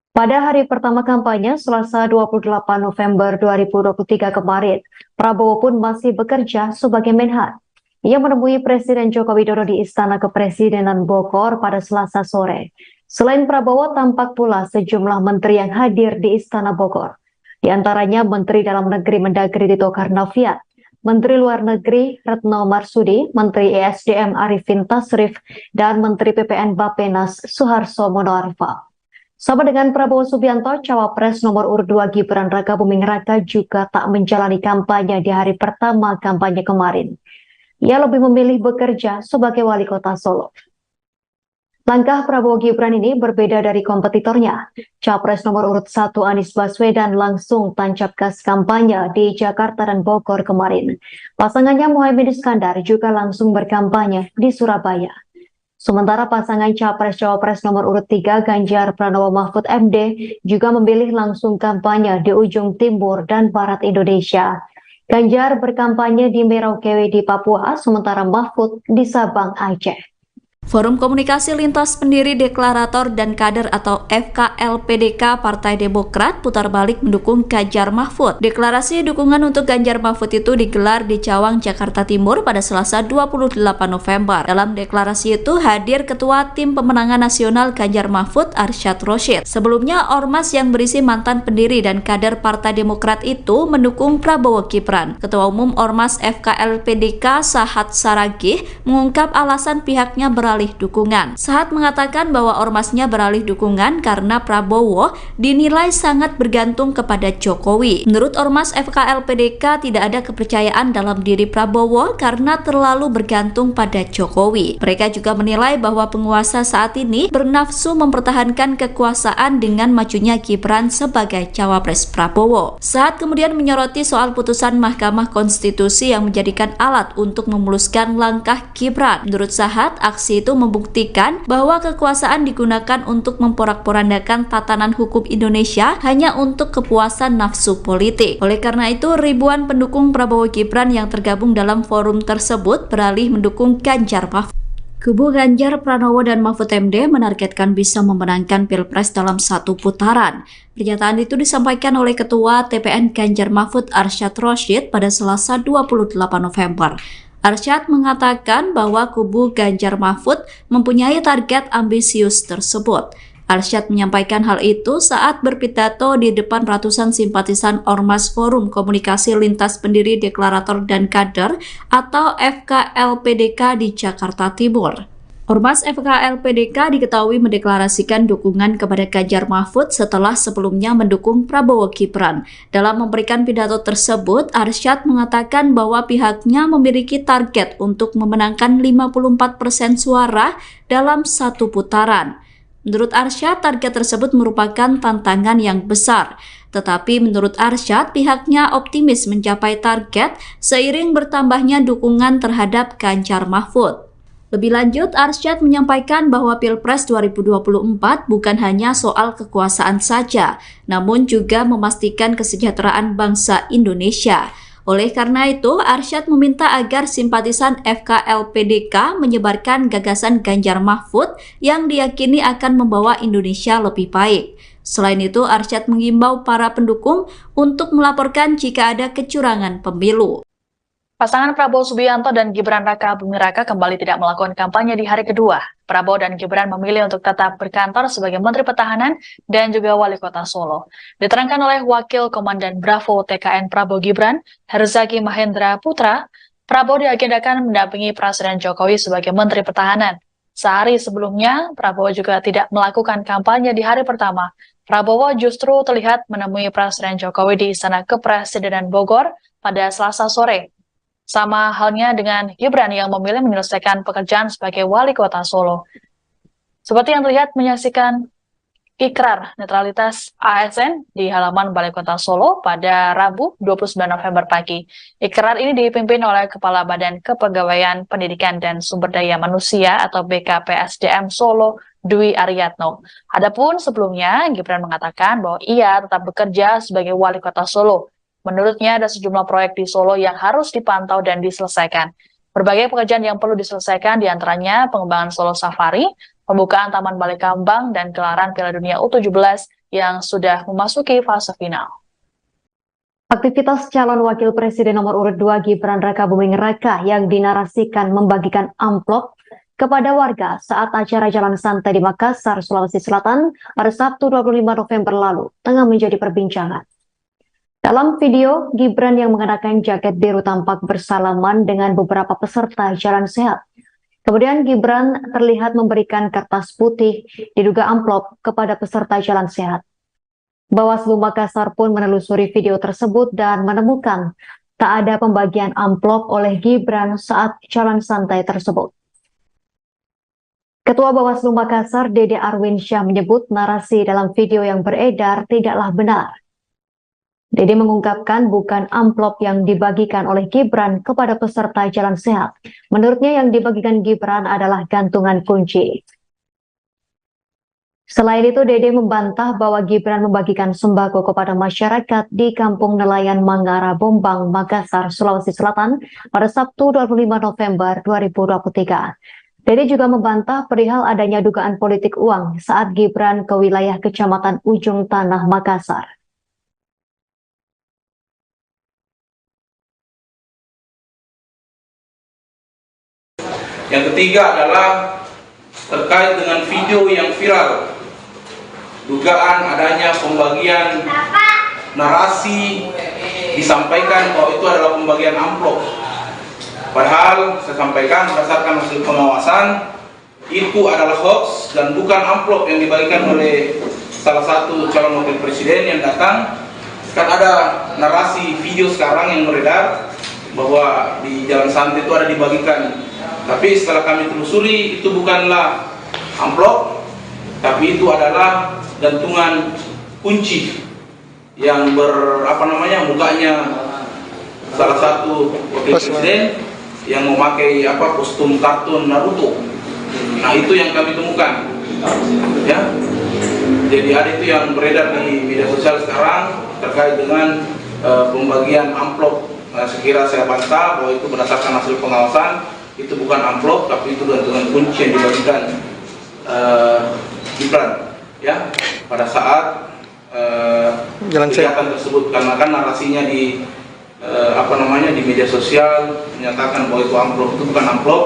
Pada hari pertama kampanye, Selasa 28 November 2023 kemarin, Prabowo pun masih bekerja sebagai Menhan. Ia menemui Presiden Joko Widodo di Istana Kepresidenan Bogor pada Selasa sore. Selain Prabowo, tampak pula sejumlah menteri yang hadir di Istana Bogor. Di antaranya Menteri Dalam Negeri Mendagri Tito Karnavian, Menteri Luar Negeri Retno Marsudi, Menteri ESDM Arifin Tasrif, dan Menteri PPN Bappenas Suharto Monoarfa. Sama dengan Prabowo Subianto, Cawapres nomor urut 2 Gibran Rakabuming Raka juga tak menjalani kampanye di hari pertama kampanye kemarin. Ia lebih memilih bekerja sebagai wali kota Solo. Langkah Prabowo Gibran ini berbeda dari kompetitornya. Capres nomor urut 1 Anies Baswedan langsung tancap gas kampanye di Jakarta dan Bogor kemarin. Pasangannya Muhaimin Iskandar juga langsung berkampanye di Surabaya. Sementara pasangan Capres-Cawapres nomor urut 3 Ganjar Pranowo Mahfud MD juga memilih langsung kampanye di ujung timur dan barat Indonesia. Ganjar berkampanye di Merauke di Papua, sementara Mahfud di Sabang, Aceh. Forum Komunikasi Lintas Pendiri Deklarator dan Kader atau FKLPDK Partai Demokrat putar balik mendukung Ganjar Mahfud. Deklarasi dukungan untuk Ganjar Mahfud itu digelar di Cawang, Jakarta Timur pada Selasa 28 November. Dalam deklarasi itu hadir Ketua Tim Pemenangan Nasional Ganjar Mahfud, Arsyad Rashid. Sebelumnya, ormas yang berisi mantan pendiri dan kader Partai Demokrat itu mendukung Prabowo Gibran. Ketua Umum Ormas FKLPDK Sahat Saragih mengungkap alasan pihaknya beralih dukungan. Sahat mengatakan bahwa ormasnya beralih dukungan karena Prabowo dinilai sangat bergantung kepada Jokowi. Menurut ormas FKLPDK tidak ada kepercayaan dalam diri Prabowo karena terlalu bergantung pada Jokowi. Mereka juga menilai bahwa penguasa saat ini bernafsu mempertahankan kekuasaan dengan majunya Gibran sebagai cawapres Prabowo. Sahat kemudian menyoroti soal putusan Mahkamah Konstitusi yang menjadikan alat untuk memuluskan langkah Gibran. Menurut Sahat, aksi itu membuktikan bahwa kekuasaan digunakan untuk memporak-porandakan tatanan hukum Indonesia hanya untuk kepuasan nafsu politik. Oleh karena itu, ribuan pendukung Prabowo Gibran yang tergabung dalam forum tersebut beralih mendukung Ganjar Mahfud. Kubu Ganjar Pranowo dan Mahfud MD menargetkan bisa memenangkan Pilpres dalam satu putaran. Pernyataan itu disampaikan oleh Ketua TPN Ganjar Mahfud Arsyad Rashid pada Selasa 28 November. Arsyad mengatakan bahwa kubu Ganjar Mahfud mempunyai target ambisius tersebut. Arsyad menyampaikan hal itu saat berpidato di depan ratusan simpatisan Ormas Forum Komunikasi Lintas Pendiri Deklarator dan Kader atau FKLPDK di Jakarta Timur. Ormas FKLPDK diketahui mendeklarasikan dukungan kepada Ganjar Mahfud setelah sebelumnya mendukung Prabowo Gibran. Dalam memberikan pidato tersebut, Arsyad mengatakan bahwa pihaknya memiliki target untuk memenangkan 54% suara dalam satu putaran. Menurut Arsyad, target tersebut merupakan tantangan yang besar. Tetapi menurut Arsyad, pihaknya optimis mencapai target seiring bertambahnya dukungan terhadap Ganjar Mahfud. Lebih lanjut, Arsyad menyampaikan bahwa Pilpres 2024 bukan hanya soal kekuasaan saja, namun juga memastikan kesejahteraan bangsa Indonesia. Oleh karena itu, Arsyad meminta agar simpatisan FKLPDK menyebarkan gagasan Ganjar Mahfud yang diyakini akan membawa Indonesia lebih baik. Selain itu, Arsyad mengimbau para pendukung untuk melaporkan jika ada kecurangan pemilu. Pasangan Prabowo Subianto dan Gibran Raka Buming Raka kembali tidak melakukan kampanye di hari kedua. Prabowo dan Gibran memilih untuk tetap berkantor sebagai Menteri Pertahanan dan juga Wali Kota Solo. Diterangkan oleh Wakil Komandan Bravo TKN Prabowo Gibran, Herzaki Mahendra Putra, Prabowo diagendakan mendampingi Presiden Jokowi sebagai Menteri Pertahanan. Sehari sebelumnya, Prabowo juga tidak melakukan kampanye di hari pertama. Prabowo justru terlihat menemui Presiden Jokowi di Istana Kepresidenan Bogor pada Selasa sore. Sama halnya dengan Gibran yang memilih menyelesaikan pekerjaan sebagai Wali Kota Solo. Seperti yang terlihat menyaksikan ikrar netralitas ASN di halaman Balai Kota Solo pada Rabu 29 November pagi. Ikrar ini dipimpin oleh Kepala Badan Kepegawaian Pendidikan dan Sumber Daya Manusia atau BKPSDM Solo, Dwi Aryatno. Adapun sebelumnya, Gibran mengatakan bahwa ia tetap bekerja sebagai Wali Kota Solo. Menurutnya ada sejumlah proyek di Solo yang harus dipantau dan diselesaikan. Berbagai pekerjaan yang perlu diselesaikan diantaranya pengembangan Solo Safari, pembukaan Taman Balai Kambang, dan gelaran Piala Dunia U17 yang sudah memasuki fase final. Aktivitas calon wakil presiden nomor urut 2 Gibran Raka Buming Raka yang dinarasikan membagikan amplop kepada warga saat acara jalan santai di Makassar, Sulawesi Selatan pada Sabtu 25 November lalu tengah menjadi perbincangan. Dalam video, Gibran yang mengenakan jaket biru tampak bersalaman dengan beberapa peserta jalan sehat. Kemudian Gibran terlihat memberikan kertas putih diduga amplop kepada peserta jalan sehat. Bawaslu Makassar pun menelusuri video tersebut dan menemukan tak ada pembagian amplop oleh Gibran saat jalan santai tersebut. Ketua Bawaslu Makassar, Dede Arwinsyah, menyebut narasi dalam video yang beredar tidaklah benar. Dede mengungkapkan bukan amplop yang dibagikan oleh Gibran kepada peserta jalan sehat. Menurutnya yang dibagikan Gibran adalah gantungan kunci. Selain itu, Dede membantah bahwa Gibran membagikan sembako kepada masyarakat di Kampung Nelayan Mangara, Bombang, Makassar, Sulawesi Selatan pada Sabtu 25 November 2023. Dede juga membantah perihal adanya dugaan politik uang saat Gibran ke wilayah Kecamatan Ujung Tanah, Makassar. Yang ketiga adalah terkait dengan video yang viral, dugaan adanya pembagian narasi disampaikan bahwa itu adalah pembagian amplop. Padahal saya sampaikan berdasarkan hasil pengawasan itu adalah hoax dan bukan amplop yang dibagikan oleh salah satu calon wakil presiden yang datang. Kan ada narasi video sekarang yang beredar bahwa di Jalan Santai itu ada dibagikan. Tapi setelah kami telusuri itu bukanlah amplop, tapi itu adalah gantungan kunci yang mukanya salah satu wakil presiden yang memakai kostum kartun Naruto. Nah, itu yang kami temukan. Ya. Jadi ada itu yang beredar di media sosial sekarang terkait dengan pembagian amplop. Nah, sekira saya bantah bahwa itu berdasarkan hasil pengawasan, itu bukan amplop tapi itu gantungan kunci yang dibagikan Gibran ya pada saat kegiatan tersebut, karena kan narasinya di di media sosial menyatakan bahwa itu amplop, itu bukan amplop,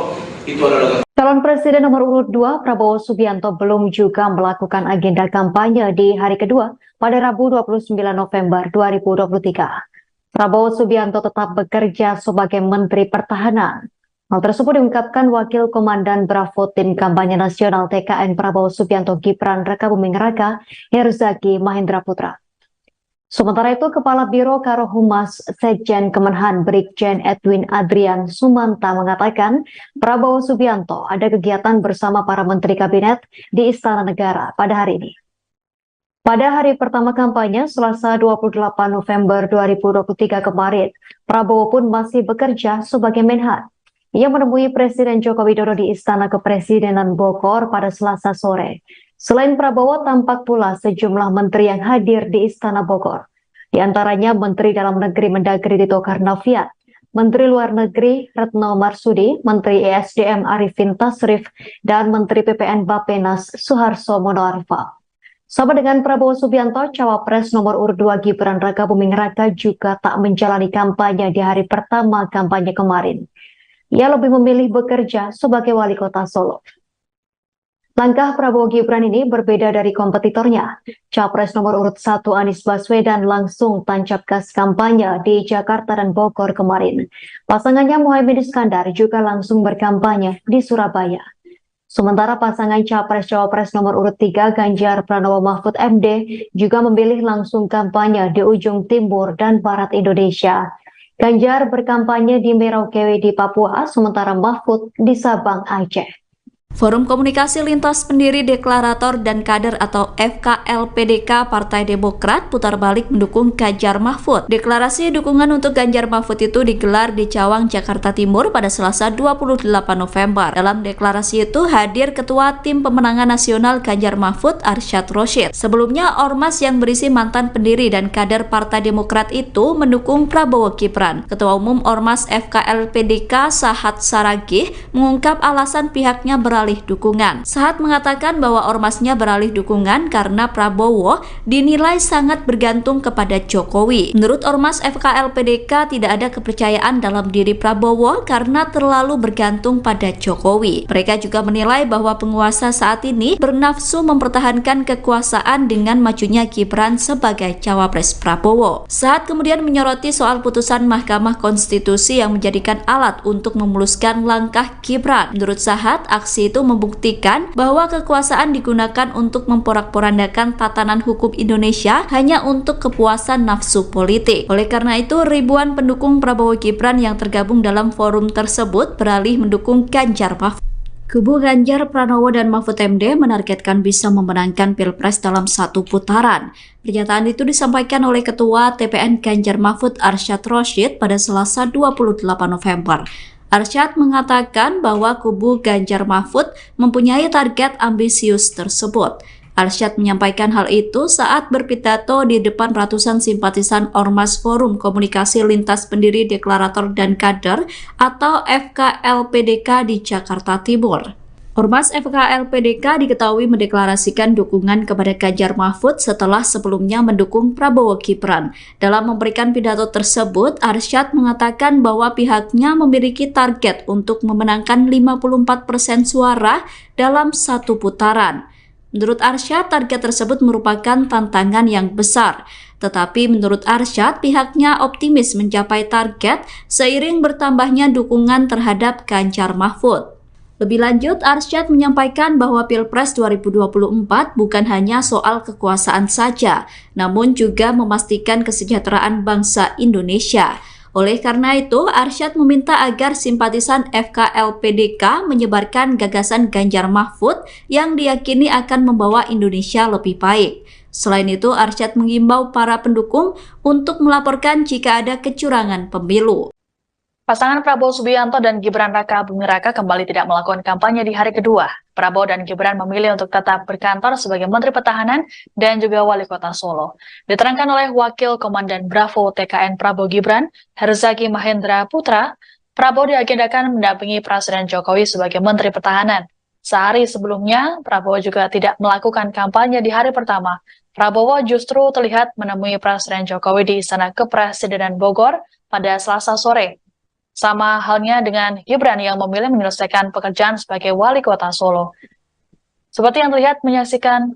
itu adalah. Calon Presiden nomor urut 2 Prabowo Subianto belum juga melakukan agenda kampanye di hari kedua pada Rabu 29 November 2023. Prabowo Subianto tetap bekerja sebagai Menteri Pertahanan. Hal tersebut diungkapkan Wakil Komandan Bravo Tim Kampanye Nasional TKN Prabowo Subianto Gibran Rakabuming Raka, Herzaki Mahendra Putra. Sementara itu, Kepala Biro Karohumas Sekjen Kemenhan Brigjen Edwin Adrian Sumanta mengatakan Prabowo Subianto ada kegiatan bersama para Menteri Kabinet di Istana Negara pada hari ini. Pada hari pertama kampanye, Selasa 28 November 2023 kemarin, Prabowo pun masih bekerja sebagai Menhan. Ia menemui Presiden Joko Widodo di Istana Kepresidenan Bogor pada Selasa sore. Selain Prabowo, tampak pula sejumlah menteri yang hadir di Istana Bogor. Di antaranya Menteri Dalam Negeri Mendagri Tito Karnavian, Menteri Luar Negeri Retno Marsudi, Menteri ESDM Arifin Tasrif, dan Menteri PPN Bappenas Suharto Monoarfa. Sama dengan Prabowo Subianto, Cawapres nomor urut 2 Gibran Rakabuming Raka juga tak menjalani kampanye di hari pertama kampanye kemarin. Ia lebih memilih bekerja sebagai wali kota Solo. Langkah Prabowo Gibran ini berbeda dari kompetitornya. Capres nomor urut 1 Anies Baswedan langsung tancap gas kampanye di Jakarta dan Bogor kemarin. Pasangannya Muhaimin Iskandar juga langsung berkampanye di Surabaya. Sementara pasangan Capres-Cawapres nomor urut 3 Ganjar Pranowo Mahfud MD juga memilih langsung kampanye di ujung timur dan barat Indonesia. Ganjar berkampanye di Merauke di Papua, sementara Mahfud di Sabang, Aceh. Forum Komunikasi Lintas Pendiri Deklarator dan Kader atau FKLPDK Partai Demokrat putar balik mendukung Ganjar Mahfud. Deklarasi dukungan untuk Ganjar Mahfud itu digelar di Cawang, Jakarta Timur pada Selasa 28 November. Dalam deklarasi itu hadir Ketua Tim Pemenangan Nasional Ganjar Mahfud Arsyad Rashid. Sebelumnya, ormas yang berisi mantan pendiri dan kader Partai Demokrat itu mendukung Prabowo Gibran. Ketua Umum Ormas FKLPDK Sahat Saragih mengungkap alasan pihaknya beralih dukungan. Sahat mengatakan bahwa ormasnya beralih dukungan karena Prabowo dinilai sangat bergantung kepada Jokowi. Menurut ormas FKLPDK tidak ada kepercayaan dalam diri Prabowo karena terlalu bergantung pada Jokowi. Mereka juga menilai bahwa penguasa saat ini bernafsu mempertahankan kekuasaan dengan majunya Gibran sebagai cawapres Prabowo. Sahat kemudian menyoroti soal putusan Mahkamah Konstitusi yang menjadikan alat untuk memuluskan langkah Gibran. Menurut Sahat, aksi itu membuktikan bahwa kekuasaan digunakan untuk memporak-porandakan tatanan hukum Indonesia hanya untuk kepuasan nafsu politik. Oleh karena itu, ribuan pendukung Prabowo Gibran yang tergabung dalam forum tersebut beralih mendukung Ganjar Mahfud. Kubu Ganjar Pranowo dan Mahfud MD menargetkan bisa memenangkan Pilpres dalam satu putaran. Pernyataan itu disampaikan oleh Ketua TPN Ganjar Mahfud Arsyad Rashid pada Selasa 28 November. Arsyad mengatakan bahwa kubu Ganjar Mahfud mempunyai target ambisius tersebut. Arsyad menyampaikan hal itu saat berpidato di depan ratusan simpatisan Ormas Forum Komunikasi Lintas Pendiri Deklarator dan Kader atau FKLPDK di Jakarta Timur. Ormas FKLPDK diketahui mendeklarasikan dukungan kepada Ganjar Mahfud setelah sebelumnya mendukung Prabowo Gibran. Dalam memberikan pidato tersebut, Arsyad mengatakan bahwa pihaknya memiliki target untuk memenangkan 54% suara dalam satu putaran. Menurut Arsyad, target tersebut merupakan tantangan yang besar. Tetapi menurut Arsyad, pihaknya optimis mencapai target seiring bertambahnya dukungan terhadap Ganjar Mahfud. Lebih lanjut, Arsyad menyampaikan bahwa Pilpres 2024 bukan hanya soal kekuasaan saja, namun juga memastikan kesejahteraan bangsa Indonesia. Oleh karena itu, Arsyad meminta agar simpatisan FKLPDK menyebarkan gagasan Ganjar Mahfud yang diyakini akan membawa Indonesia lebih baik. Selain itu, Arsyad mengimbau para pendukung untuk melaporkan jika ada kecurangan pemilu. Pasangan Prabowo Subianto dan Gibran Raka Buming Raka kembali tidak melakukan kampanye di hari kedua. Prabowo dan Gibran memilih untuk tetap berkantor sebagai Menteri Pertahanan dan juga Wali Kota Solo. Diterangkan oleh Wakil Komandan Bravo TKN Prabowo Gibran, Herzaki Mahendra Putra, Prabowo diagendakan mendampingi Presiden Jokowi sebagai Menteri Pertahanan. Sehari sebelumnya, Prabowo juga tidak melakukan kampanye di hari pertama. Prabowo justru terlihat menemui Presiden Jokowi di Istana Kepresidenan Bogor pada Selasa sore. Sama halnya dengan Gibran yang memilih menyelesaikan pekerjaan sebagai Wali Kota Solo. Seperti yang terlihat menyaksikan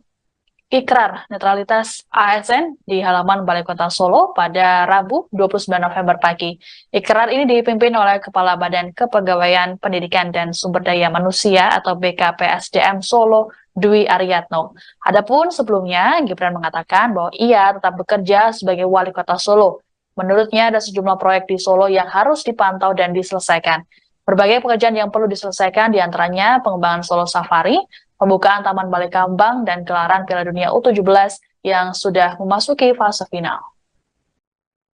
ikrar netralitas ASN di halaman Balai Kota Solo pada Rabu 29 November pagi. Ikrar ini dipimpin oleh Kepala Badan Kepegawaian Pendidikan dan Sumber Daya Manusia atau BKPSDM Solo, Dwi Aryatno. Adapun sebelumnya, Gibran mengatakan bahwa ia tetap bekerja sebagai Wali Kota Solo. Menurutnya ada sejumlah proyek di Solo yang harus dipantau dan diselesaikan. Berbagai pekerjaan yang perlu diselesaikan diantaranya pengembangan Solo Safari, pembukaan Taman Balai Kambang, dan gelaran Piala Dunia U17 yang sudah memasuki fase final.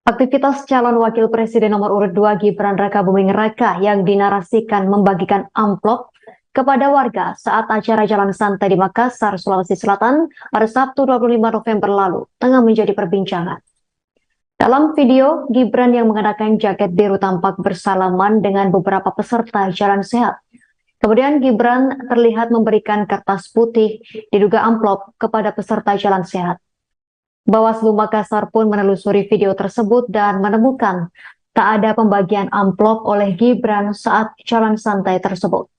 Aktivitas calon wakil presiden nomor urut 2 Gibran Raka Buming Raka yang dinarasikan membagikan amplop kepada warga saat acara Jalan Santai di Makassar, Sulawesi Selatan pada Sabtu 25 November lalu tengah menjadi perbincangan. Dalam video, Gibran yang mengenakan jaket biru tampak bersalaman dengan beberapa peserta Jalan Sehat. Kemudian Gibran terlihat memberikan kertas putih diduga amplop kepada peserta Jalan Sehat. Bawaslu Makassar pun menelusuri video tersebut dan menemukan tak ada pembagian amplop oleh Gibran saat Jalan Santai tersebut.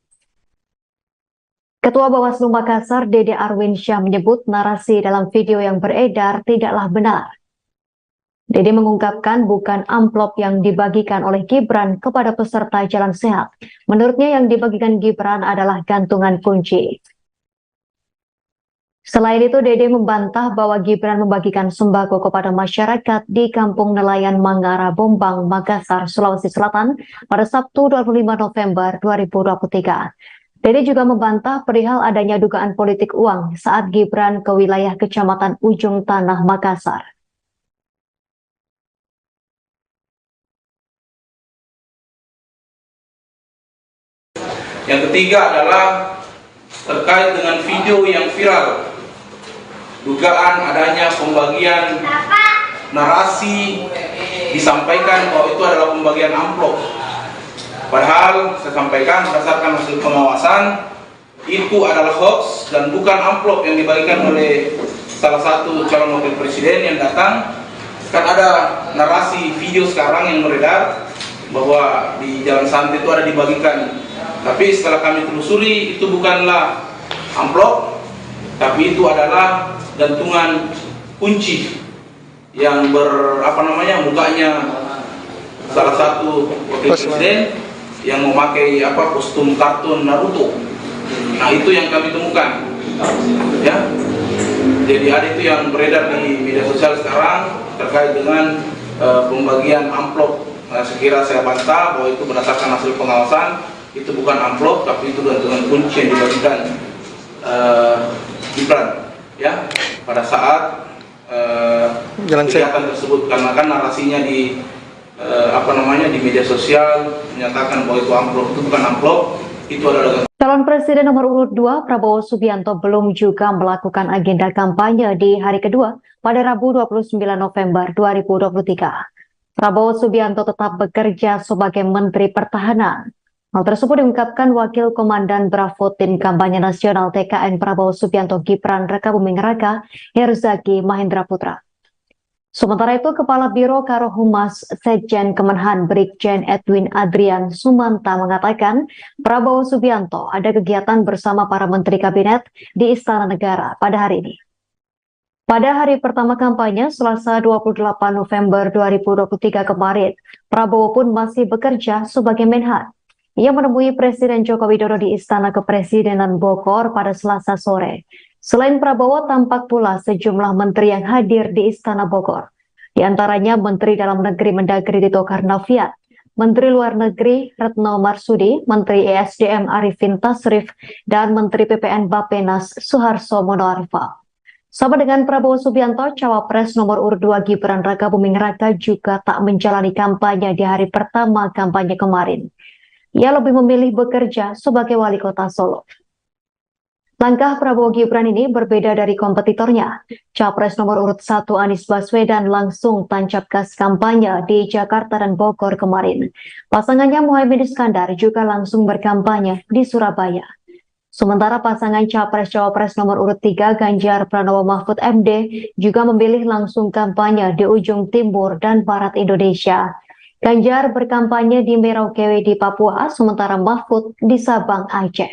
Ketua Bawaslu Makassar, Dede Arwinsyah, menyebut narasi dalam video yang beredar tidaklah benar. Dede mengungkapkan bukan amplop yang dibagikan oleh Gibran kepada peserta Jalan Sehat. Menurutnya yang dibagikan Gibran adalah gantungan kunci. Selain itu, Dede membantah bahwa Gibran membagikan sembako kepada masyarakat di Kampung Nelayan Mangara Bombang, Makassar, Sulawesi Selatan pada Sabtu 25 November 2023. Dede juga membantah perihal adanya dugaan politik uang saat Gibran ke wilayah Kecamatan Ujung Tanah, Makassar. Yang ketiga adalah terkait dengan video yang viral, dugaan adanya pembagian narasi disampaikan bahwa itu adalah pembagian amplop. Padahal saya sampaikan berdasarkan hasil pengawasan itu adalah hoax dan bukan amplop yang dibagikan oleh salah satu calon wakil presiden yang datang. Kan ada narasi video sekarang yang beredar bahwa di Jalan Santai itu ada dibagikan. Tapi setelah kami telusuri itu bukanlah amplop, tapi itu adalah gantungan kunci yang mukanya salah satu wakil presiden yang memakai kostum kartun Naruto. Nah, itu yang kami temukan. Ya. Jadi ada itu yang beredar di media sosial sekarang terkait dengan pembagian amplop. Nah, sekira saya bantah bahwa itu berdasarkan hasil pengawasan. Itu bukan amplop, tapi itu gantungan kunci yang dibagikan Gibran ya pada saat kegiatan tersebut, karena kan narasinya di di media sosial menyatakan bahwa itu amplop, itu bukan amplop, itu adalah Calon Presiden nomor urut 2 Prabowo Subianto belum juga melakukan agenda kampanye di hari kedua pada Rabu 29 November 2023. Prabowo Subianto tetap bekerja sebagai Menteri Pertahanan. Hal tersebut diungkapkan Wakil Komandan Bravo Tim Kampanye Nasional TKN Prabowo Subianto Gibran Rakabuming Raka, Herzaki Mahendra Putra. Sementara itu, Kepala Biro Karohumas Sekjen Kemenhan Brigjen Edwin Adrian Sumanta mengatakan Prabowo Subianto ada kegiatan bersama para Menteri Kabinet di Istana Negara pada hari ini. Pada hari pertama kampanye, Selasa 28 November 2023 kemarin, Prabowo pun masih bekerja sebagai Menhan. Ia menemui Presiden Joko Widodo di Istana Kepresidenan Bogor pada Selasa sore. Selain Prabowo, tampak pula sejumlah menteri yang hadir di Istana Bogor. Di antaranya Menteri Dalam Negeri Mendagri Tito Karnavian, Menteri Luar Negeri Retno Marsudi, Menteri ESDM Arifin Tasrif, dan Menteri PPN Bappenas Suharto Monoarfa. Sama dengan Prabowo Subianto, Cawapres nomor urut 2 Gibran Rakabuming Raka juga tak menjalani kampanye di hari pertama kampanye kemarin. Ia lebih memilih bekerja sebagai wali kota Solo. Langkah Prabowo Gibran ini berbeda dari kompetitornya. Capres nomor urut 1 Anies Baswedan langsung tancap gas kampanye di Jakarta dan Bogor kemarin. Pasangannya Muhaimin Iskandar juga langsung berkampanye di Surabaya. Sementara pasangan Capres-Cawapres nomor urut 3 Ganjar Pranowo Mahfud MD juga memilih langsung kampanye di ujung timur dan barat Indonesia. Ganjar berkampanye di Merauke di Papua, sementara Mahfud di Sabang, Aceh.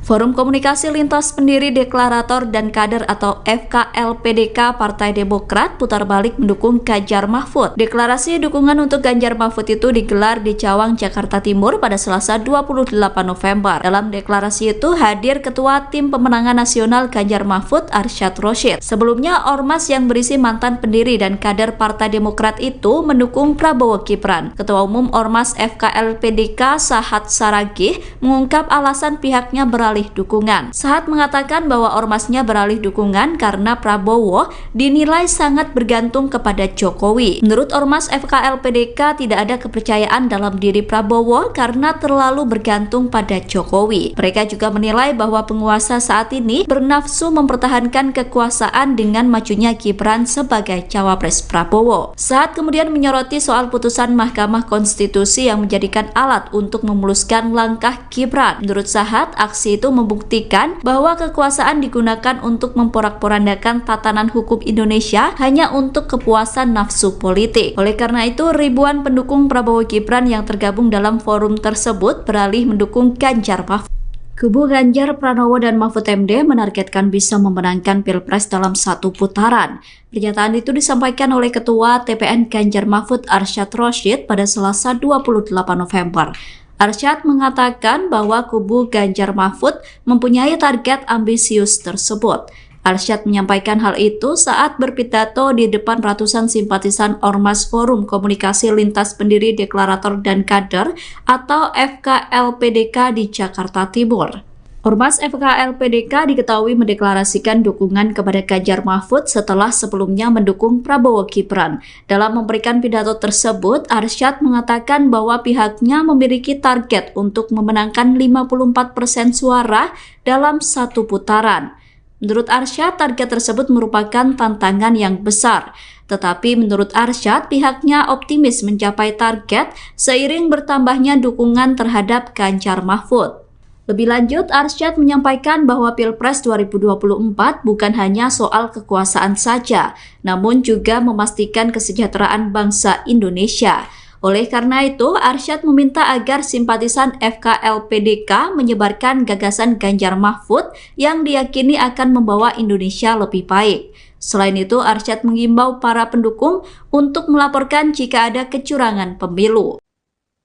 Forum Komunikasi Lintas Pendiri Deklarator dan Kader atau FKLPDK Partai Demokrat putar balik mendukung Ganjar Mahfud. Deklarasi dukungan untuk Ganjar Mahfud itu digelar di Cawang, Jakarta Timur pada Selasa 28 November. Dalam deklarasi itu hadir Ketua Tim Pemenangan Nasional Ganjar Mahfud Arsyad Rashid. Sebelumnya, ormas yang berisi mantan pendiri dan kader Partai Demokrat itu mendukung Prabowo Gibran. Ketua Umum Ormas FKLPDK Sahat Saragih mengungkap alasan pihaknya beralih dukungan. Sahat mengatakan bahwa ormasnya beralih dukungan karena Prabowo dinilai sangat bergantung kepada Jokowi. Menurut ormas FKLPDK tidak ada kepercayaan dalam diri Prabowo karena terlalu bergantung pada Jokowi. Mereka juga menilai bahwa penguasa saat ini bernafsu mempertahankan kekuasaan dengan majunya Gibran sebagai cawapres Prabowo. Sahat kemudian menyoroti soal putusan Mahkamah Konstitusi yang menjadikan alat untuk memuluskan langkah Gibran. Menurut Sahat, aksi itu membuktikan bahwa kekuasaan digunakan untuk memporak-porandakan tatanan hukum Indonesia hanya untuk kepuasan nafsu politik. Oleh karena itu, ribuan pendukung Prabowo Gibran yang tergabung dalam forum tersebut beralih mendukung Ganjar Mahfud. Kubu Ganjar Pranowo dan Mahfud MD menargetkan bisa memenangkan Pilpres dalam satu putaran. Pernyataan itu disampaikan oleh Ketua TPN Ganjar Mahfud Arsyad Rashid pada Selasa 28 November. Arsyad mengatakan bahwa kubu Ganjar Mahfud mempunyai target ambisius tersebut. Arsyad menyampaikan hal itu saat berpidato di depan ratusan simpatisan Ormas Forum Komunikasi Lintas Pendiri Deklarator dan Kader atau FKLPDK di Jakarta Timur. Ormas FKLPDK diketahui mendeklarasikan dukungan kepada Ganjar Mahfud setelah sebelumnya mendukung Prabowo Gibran. Dalam memberikan pidato tersebut, Arsyad mengatakan bahwa pihaknya memiliki target untuk memenangkan 54% suara dalam satu putaran. Menurut Arsyad, target tersebut merupakan tantangan yang besar. Tetapi menurut Arsyad, pihaknya optimis mencapai target seiring bertambahnya dukungan terhadap Ganjar Mahfud. Lebih lanjut, Arsyad menyampaikan bahwa Pilpres 2024 bukan hanya soal kekuasaan saja, namun juga memastikan kesejahteraan bangsa Indonesia. Oleh karena itu, Arsyad meminta agar simpatisan FKLPDK menyebarkan gagasan Ganjar Mahfud yang diyakini akan membawa Indonesia lebih baik. Selain itu, Arsyad mengimbau para pendukung untuk melaporkan jika ada kecurangan pemilu.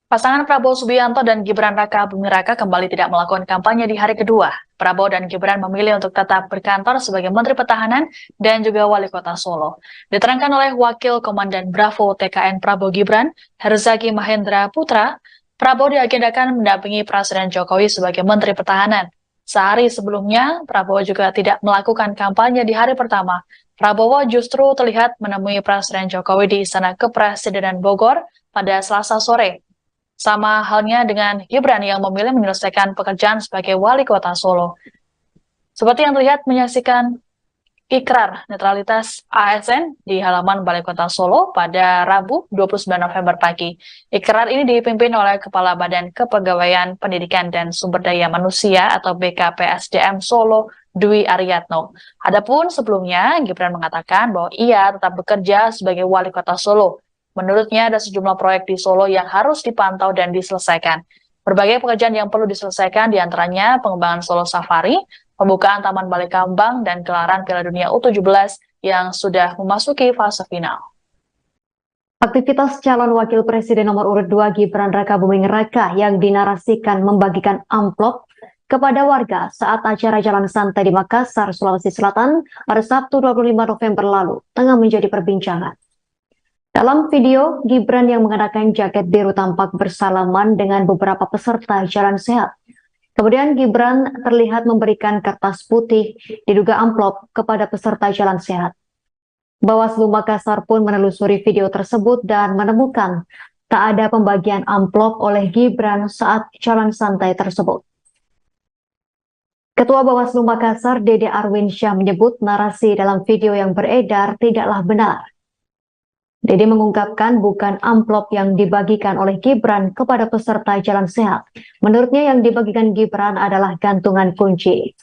Pasangan Prabowo Subianto dan Gibran Rakabuming Raka kembali tidak melakukan kampanye di hari kedua. Prabowo dan Gibran memilih untuk tetap berkantor sebagai Menteri Pertahanan dan juga Wali Kota Solo. Diterangkan oleh Wakil Komandan Bravo TKN Prabowo Gibran, Herzaki Mahendra Putra, Prabowo diagendakan mendampingi Presiden Jokowi sebagai Menteri Pertahanan. Sehari sebelumnya, Prabowo juga tidak melakukan kampanye di hari pertama. Prabowo justru terlihat menemui Presiden Jokowi di Istana Kepresidenan Bogor pada Selasa sore. Sama halnya dengan Gibran yang memilih menyelesaikan pekerjaan sebagai wali kota Solo. Seperti yang terlihat menyaksikan ikrar netralitas ASN di halaman Balai Kota Solo pada Rabu 29 November pagi. Ikrar ini dipimpin oleh Kepala Badan Kepegawaian Pendidikan dan Sumber Daya Manusia atau BKPSDM Solo, Dwi Ariatno. Adapun sebelumnya, Gibran mengatakan bahwa ia tetap bekerja sebagai wali kota Solo. Menurutnya ada sejumlah proyek di Solo yang harus dipantau dan diselesaikan. Berbagai pekerjaan yang perlu diselesaikan diantaranya pengembangan Solo Safari, pembukaan Taman Balai Kambang, dan gelaran Piala Dunia U17 yang sudah memasuki fase final. Aktivitas calon wakil presiden nomor urut 2 Gibran Rakabuming Raka yang dinarasikan membagikan amplop kepada warga saat acara jalan santai di Makassar, Sulawesi Selatan pada Sabtu 25 November lalu tengah menjadi perbincangan. Dalam video, Gibran yang mengenakan jaket biru tampak bersalaman dengan beberapa peserta jalan sehat. Kemudian Gibran terlihat memberikan kertas putih diduga amplop kepada peserta jalan sehat. Bawaslu Makassar pun menelusuri video tersebut dan menemukan tak ada pembagian amplop oleh Gibran saat jalan santai tersebut. Ketua Bawaslu Makassar, Dede Arwinsyah, menyebut narasi dalam video yang beredar tidaklah benar. Dede mengungkapkan bukan amplop yang dibagikan oleh Gibran kepada peserta jalan sehat. Menurutnya yang dibagikan Gibran adalah gantungan kunci.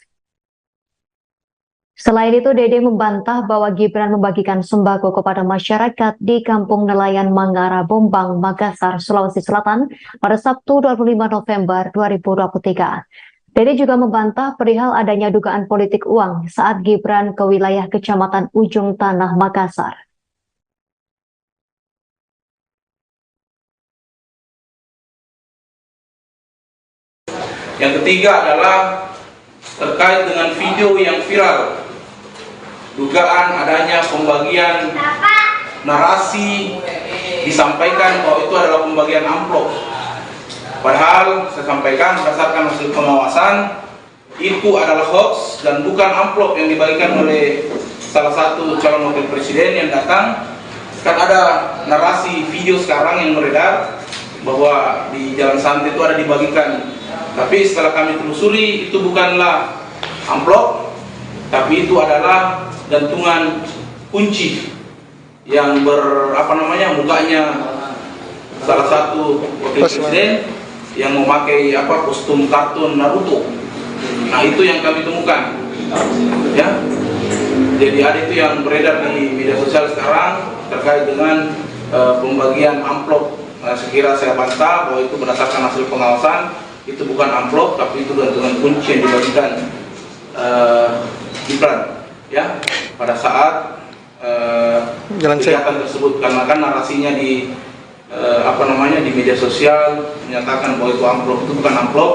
Selain itu, Dede membantah bahwa Gibran membagikan sembako kepada masyarakat di Kampung Nelayan Mangara, Bombang, Makassar, Sulawesi Selatan pada Sabtu 25 November 2023. Dede juga membantah perihal adanya dugaan politik uang saat Gibran ke wilayah Kecamatan Ujung Tanah, Makassar. Yang ketiga adalah terkait dengan video yang viral, dugaan adanya pembagian narasi disampaikan bahwa itu adalah pembagian amplop. Padahal saya sampaikan berdasarkan hasil pengawasan itu adalah hoax dan bukan amplop yang dibagikan oleh salah satu calon wakil presiden yang datang. Kan ada narasi video sekarang yang beredar bahwa di jalan santai itu ada dibagikan. Tapi setelah kami telusuri itu bukanlah amplop, tapi itu adalah gantungan kunci yang mukanya salah satu wakil presiden yang memakai kostum kartun Naruto. Nah, itu yang kami temukan. Ya. Jadi ada itu yang beredar di media sosial sekarang terkait dengan pembagian amplop. Sekira saya bantah bahwa itu berdasarkan hasil pengawasan. Itu bukan amplop, tapi itu gantungan kunci yang dibagikan Gibran ya pada saat kegiatan tersebut, karena kan narasinya di di media sosial menyatakan bahwa itu amplop. Itu bukan amplop,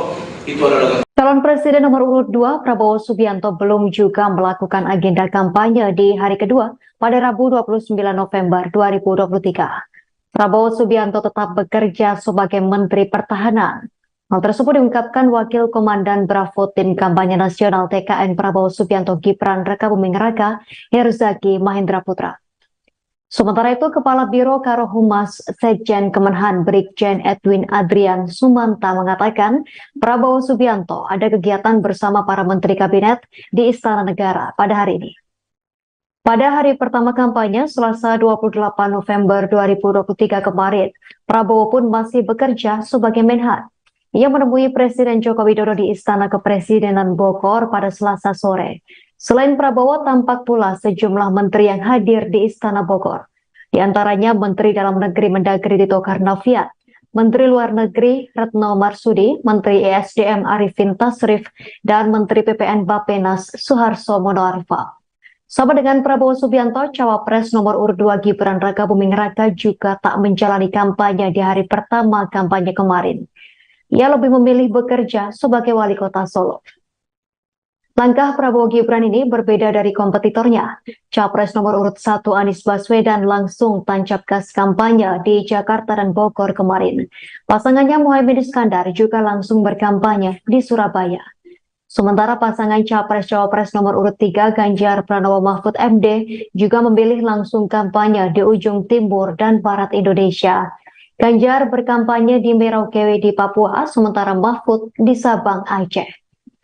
itu adalah Calon Presiden nomor urut 2 Prabowo Subianto belum juga melakukan agenda kampanye di hari kedua pada Rabu 29 November 2023. Prabowo Subianto tetap bekerja sebagai Menteri Pertahanan. Hal tersebut diungkapkan Wakil Komandan Bravo Tim Kampanye Nasional TKN Prabowo Subianto Gibran Rakabuming Raka, Herzaki Mahendra Putra. Sementara itu, Kepala Biro Karohumas Sekjen Kemenhan Brigjen Edwin Adrian Sumanta mengatakan Prabowo Subianto ada kegiatan bersama para Menteri Kabinet di Istana Negara pada hari ini. Pada hari pertama kampanye, Selasa 28 November 2023 kemarin, Prabowo pun masih bekerja sebagai Menhan. Ia menemui Presiden Joko Widodo di Istana Kepresidenan Bogor pada Selasa sore. Selain Prabowo, tampak pula sejumlah menteri yang hadir di Istana Bogor. Di antaranya Menteri Dalam Negeri Mendagri Tito Karnavian, Menteri Luar Negeri Retno Marsudi, Menteri ESDM Arifin Tasrif, dan Menteri PPN Bappenas Suharto Monoarfa. Sama dengan Prabowo Subianto, Cawapres nomor urut 2 Gibran Rakabuming Raka juga tak menjalani kampanye di hari pertama kampanye kemarin. Ia lebih memilih bekerja sebagai wali kota Solo. Langkah Prabowo Gibran ini berbeda dari kompetitornya. Capres nomor urut 1 Anies Baswedan langsung tancap gas kampanye di Jakarta dan Bogor kemarin. Pasangannya Muhaimin Iskandar juga langsung berkampanye di Surabaya. Sementara pasangan Capres-Cawapres nomor urut 3 Ganjar Pranowo Mahfud MD juga memilih langsung kampanye di ujung timur dan barat Indonesia. Ganjar berkampanye di Merauke di Papua, sementara Mahfud di Sabang, Aceh.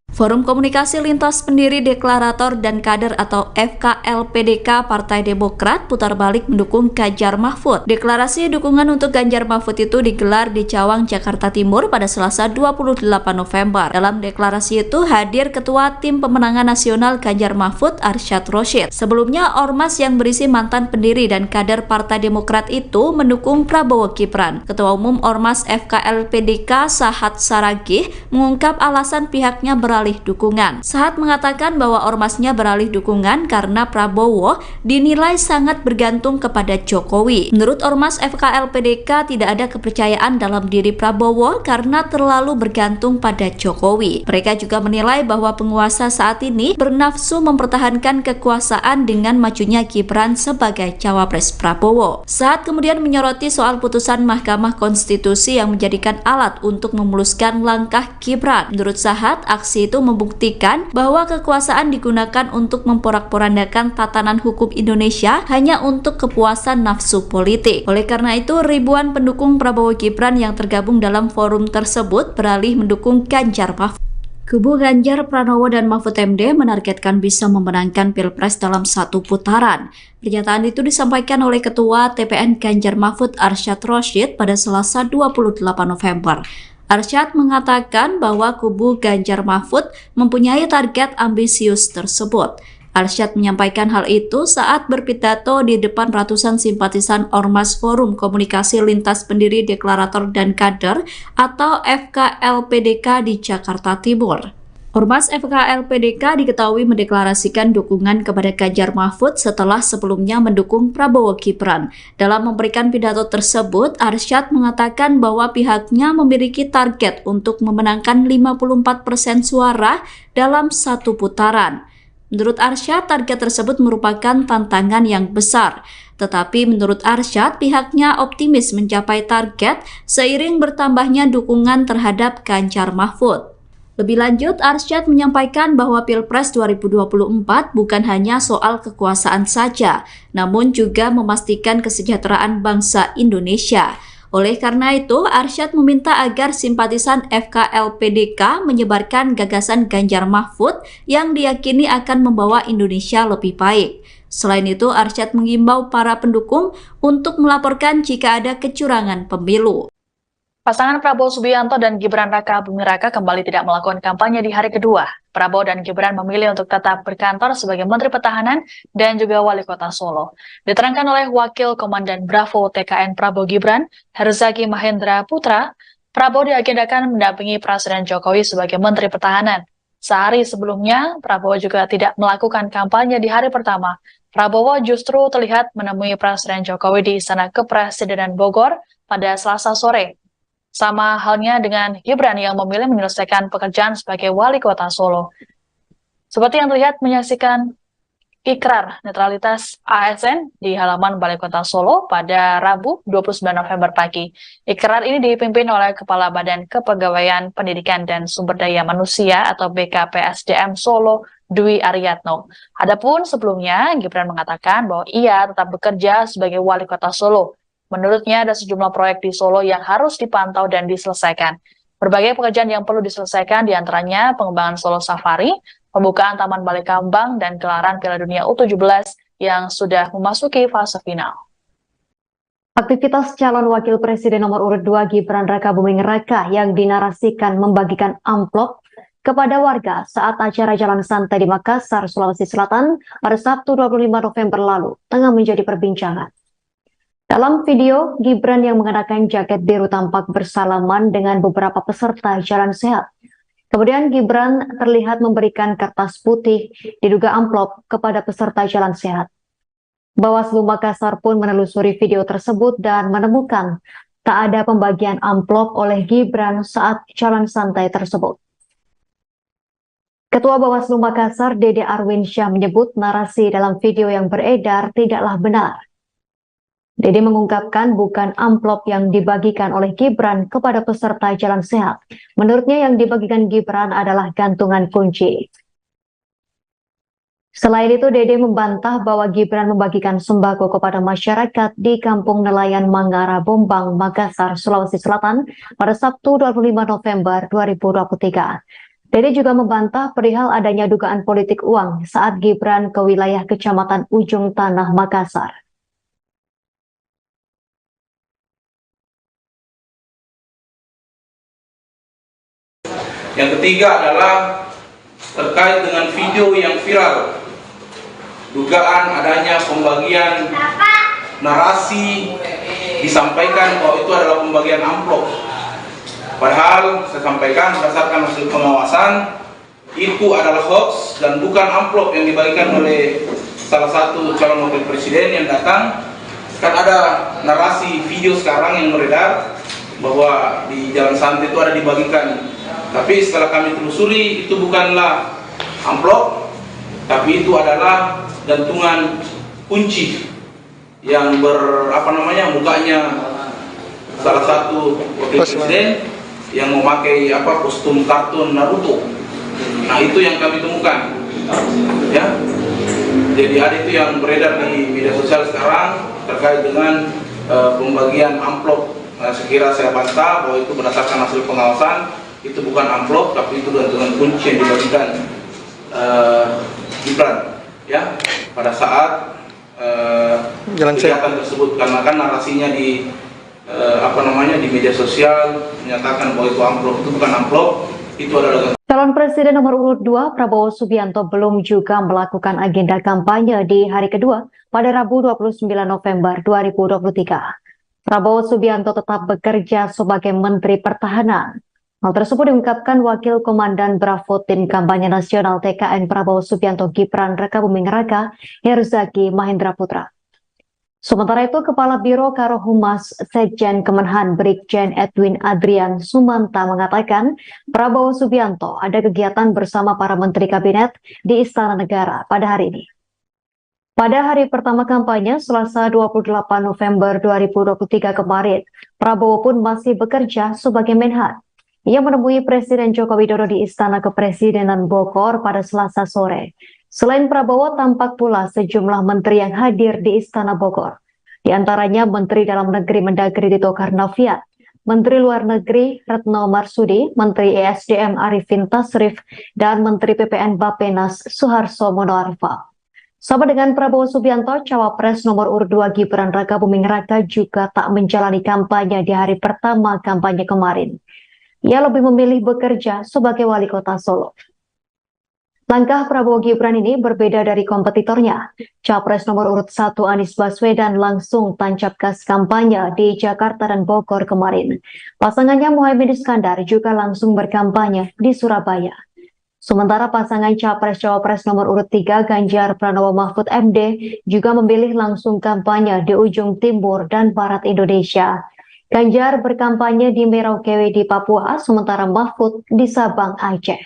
Forum Komunikasi Lintas Pendiri Deklarator dan Kader atau FKLPDK Partai Demokrat putar balik mendukung Ganjar Mahfud. Deklarasi dukungan untuk Ganjar Mahfud itu digelar di Cawang, Jakarta Timur pada Selasa 28 November. Dalam deklarasi itu hadir Ketua Tim Pemenangan Nasional Ganjar Mahfud, Arsyad Rashid. Sebelumnya, ormas yang berisi mantan pendiri dan kader Partai Demokrat itu mendukung Prabowo Gibran. Ketua Umum Ormas FKLPDK, Sahat Saragih, mengungkap alasan pihaknya beralih dukungan. Sahat mengatakan bahwa ormasnya beralih dukungan karena Prabowo dinilai sangat bergantung kepada Jokowi. Menurut ormas FKLPDK, tidak ada kepercayaan dalam diri Prabowo karena terlalu bergantung pada Jokowi. Mereka juga menilai bahwa penguasa saat ini bernafsu mempertahankan kekuasaan dengan majunya Gibran sebagai cawapres Prabowo. Sahat kemudian menyoroti soal putusan Mahkamah Konstitusi yang menjadikan alat untuk memuluskan langkah Gibran. Menurut Sahat, aksi itu membuktikan bahwa kekuasaan digunakan untuk memporak-porandakan tatanan hukum Indonesia hanya untuk kepuasan nafsu politik. Oleh karena itu, ribuan pendukung Prabowo Gibran yang tergabung dalam forum tersebut beralih mendukung Ganjar Mahfud. Kubu Ganjar Pranowo dan Mahfud MD menargetkan bisa memenangkan Pilpres dalam satu putaran. Pernyataan itu disampaikan oleh Ketua TPN Ganjar Mahfud, Arsyad Rashid, pada Selasa 28 November. Arsyad mengatakan bahwa kubu Ganjar Mahfud mempunyai target ambisius tersebut. Arsyad menyampaikan hal itu saat berpidato di depan ratusan simpatisan Ormas Forum Komunikasi Lintas Pendiri Deklarator dan Kader atau FKLPDK di Jakarta Timur. Ormas FKLPDK diketahui mendeklarasikan dukungan kepada Ganjar Mahfud setelah sebelumnya mendukung Prabowo Gibran. Dalam memberikan pidato tersebut, Arsyad mengatakan bahwa pihaknya memiliki target untuk memenangkan 54% suara dalam satu putaran. Menurut Arsyad, target tersebut merupakan tantangan yang besar. Tetapi menurut Arsyad, pihaknya optimis mencapai target seiring bertambahnya dukungan terhadap Ganjar Mahfud. Lebih lanjut, Arsyad menyampaikan bahwa Pilpres 2024 bukan hanya soal kekuasaan saja, namun juga memastikan kesejahteraan bangsa Indonesia. Oleh karena itu, Arsyad meminta agar simpatisan FKLPDK menyebarkan gagasan Ganjar Mahfud yang diyakini akan membawa Indonesia lebih baik. Selain itu, Arsyad mengimbau para pendukung untuk melaporkan jika ada kecurangan pemilu. Pasangan Prabowo Subianto dan Gibran Raka Buming Raka kembali tidak melakukan kampanye di hari kedua. Prabowo dan Gibran memilih untuk tetap berkantor sebagai Menteri Pertahanan dan juga Wali Kota Solo. Diterangkan oleh Wakil Komandan Bravo TKN Prabowo Gibran, Herzaki Mahendra Putra, Prabowo diagendakan mendampingi Presiden Jokowi sebagai Menteri Pertahanan. Sehari sebelumnya, Prabowo juga tidak melakukan kampanye di hari pertama. Prabowo justru terlihat menemui Presiden Jokowi di Istana Kepresidenan Bogor pada Selasa sore. Sama halnya dengan Gibran yang memilih menyelesaikan pekerjaan sebagai Wali Kota Solo. Seperti yang terlihat menyaksikan ikrar netralitas ASN di halaman Balai Kota Solo pada Rabu 29 November pagi. Ikrar ini dipimpin oleh Kepala Badan Kepegawaian Pendidikan dan Sumber Daya Manusia atau BKPSDM Solo, Dwi Aryatno. Adapun sebelumnya, Gibran mengatakan bahwa ia tetap bekerja sebagai Wali Kota Solo. Menurutnya ada sejumlah proyek di Solo yang harus dipantau dan diselesaikan. Berbagai pekerjaan yang perlu diselesaikan diantaranya pengembangan Solo Safari, pembukaan Taman Balai Kambang, dan gelaran Piala Dunia U17 yang sudah memasuki fase final. Aktivitas calon wakil presiden nomor urut 2 Gibran Raka Buming Raka yang dinarasikan membagikan amplop kepada warga saat acara jalan santai di Makassar, Sulawesi Selatan pada Sabtu 25 November lalu tengah menjadi perbincangan. Dalam video, Gibran yang mengenakan jaket biru tampak bersalaman dengan beberapa peserta jalan sehat. Kemudian Gibran terlihat memberikan kertas putih diduga amplop kepada peserta jalan sehat. Bawaslu Makassar pun menelusuri video tersebut dan menemukan tak ada pembagian amplop oleh Gibran saat jalan santai tersebut. Ketua Bawaslu Makassar, Dede Arwinsyah, menyebut narasi dalam video yang beredar tidaklah benar. Dede mengungkapkan bukan amplop yang dibagikan oleh Gibran kepada peserta jalan sehat. Menurutnya yang dibagikan Gibran adalah gantungan kunci. Selain itu, Dede membantah bahwa Gibran membagikan sembako kepada masyarakat di Kampung Nelayan Mangara, Bombang, Makassar, Sulawesi Selatan pada Sabtu 25 November 2023. Dede juga membantah perihal adanya dugaan politik uang saat Gibran ke wilayah Kecamatan Ujung Tanah, Makassar. Yang ketiga adalah terkait dengan video yang viral, dugaan adanya pembagian narasi disampaikan bahwa itu adalah pembagian amplop. Padahal saya sampaikan berdasarkan hasil pengawasan itu adalah hoax dan bukan amplop yang dibagikan oleh salah satu calon wakil presiden yang datang. Kan ada narasi video sekarang yang beredar bahwa di Jalan Santai itu ada dibagikan. Tapi setelah kami telusuri itu bukanlah amplop, tapi itu adalah gantungan kunci yang mukanya salah satu wakil presiden yang memakai kostum kartun Naruto. Nah, itu yang kami temukan, ya. Jadi ada itu yang beredar di media sosial sekarang terkait dengan pembagian amplop. Nah, sekira saya bantah bahwa itu berdasarkan hasil pengawasan itu bukan amplop, tapi itu gantungan kunci yang dibagikan Gibran, ya, pada saat kegiatan tersebut, karena kan narasinya di di media sosial menyatakan bahwa itu amplop. Itu bukan amplop, itu adalah. Calon Presiden nomor urut 2 Prabowo Subianto belum juga melakukan agenda kampanye di hari kedua pada Rabu 29 November 2023. Prabowo Subianto tetap bekerja sebagai Menteri Pertahanan. Hal tersebut diungkapkan Wakil Komandan Bravo Tim Kampanye Nasional TKN Prabowo Subianto Gibran Rakabuming Raka, Herzaki Mahendra Putra. Sementara itu, Kepala Biro Karohumas Sekjen Kemenhan Brigjen Edwin Adrian Sumanta mengatakan Prabowo Subianto ada kegiatan bersama para Menteri Kabinet di Istana Negara pada hari ini. Pada hari pertama kampanye, Selasa 28 November 2023 kemarin, Prabowo pun masih bekerja sebagai Menhan. Ia menemui Presiden Joko Widodo di Istana Kepresidenan Bogor pada Selasa sore. Selain Prabowo, tampak pula sejumlah menteri yang hadir di Istana Bogor. Di antaranya Menteri Dalam Negeri Mendagri Tito Karnavian, Menteri Luar Negeri Retno Marsudi, Menteri ESDM Arifin Tasrif, dan Menteri PPN Bappenas Suharto Monoarfa. Sama dengan Prabowo Subianto, Cawapres nomor urut 2 Gibran Rakabuming Raka juga tak menjalani kampanye di hari pertama kampanye kemarin. Ia lebih memilih bekerja sebagai wali kota Solo. Langkah Prabowo Gibran ini berbeda dari kompetitornya. Capres nomor urut 1 Anies Baswedan langsung tancap gas kampanye di Jakarta dan Bogor kemarin. Pasangannya Muhaimin Iskandar juga langsung berkampanye di Surabaya. Sementara pasangan Capres-Cawapres nomor urut 3 Ganjar Pranowo Mahfud MD juga memilih langsung kampanye di ujung timur dan barat Indonesia. Ganjar berkampanye di Merauke di Papua, sementara Mahfud di Sabang, Aceh.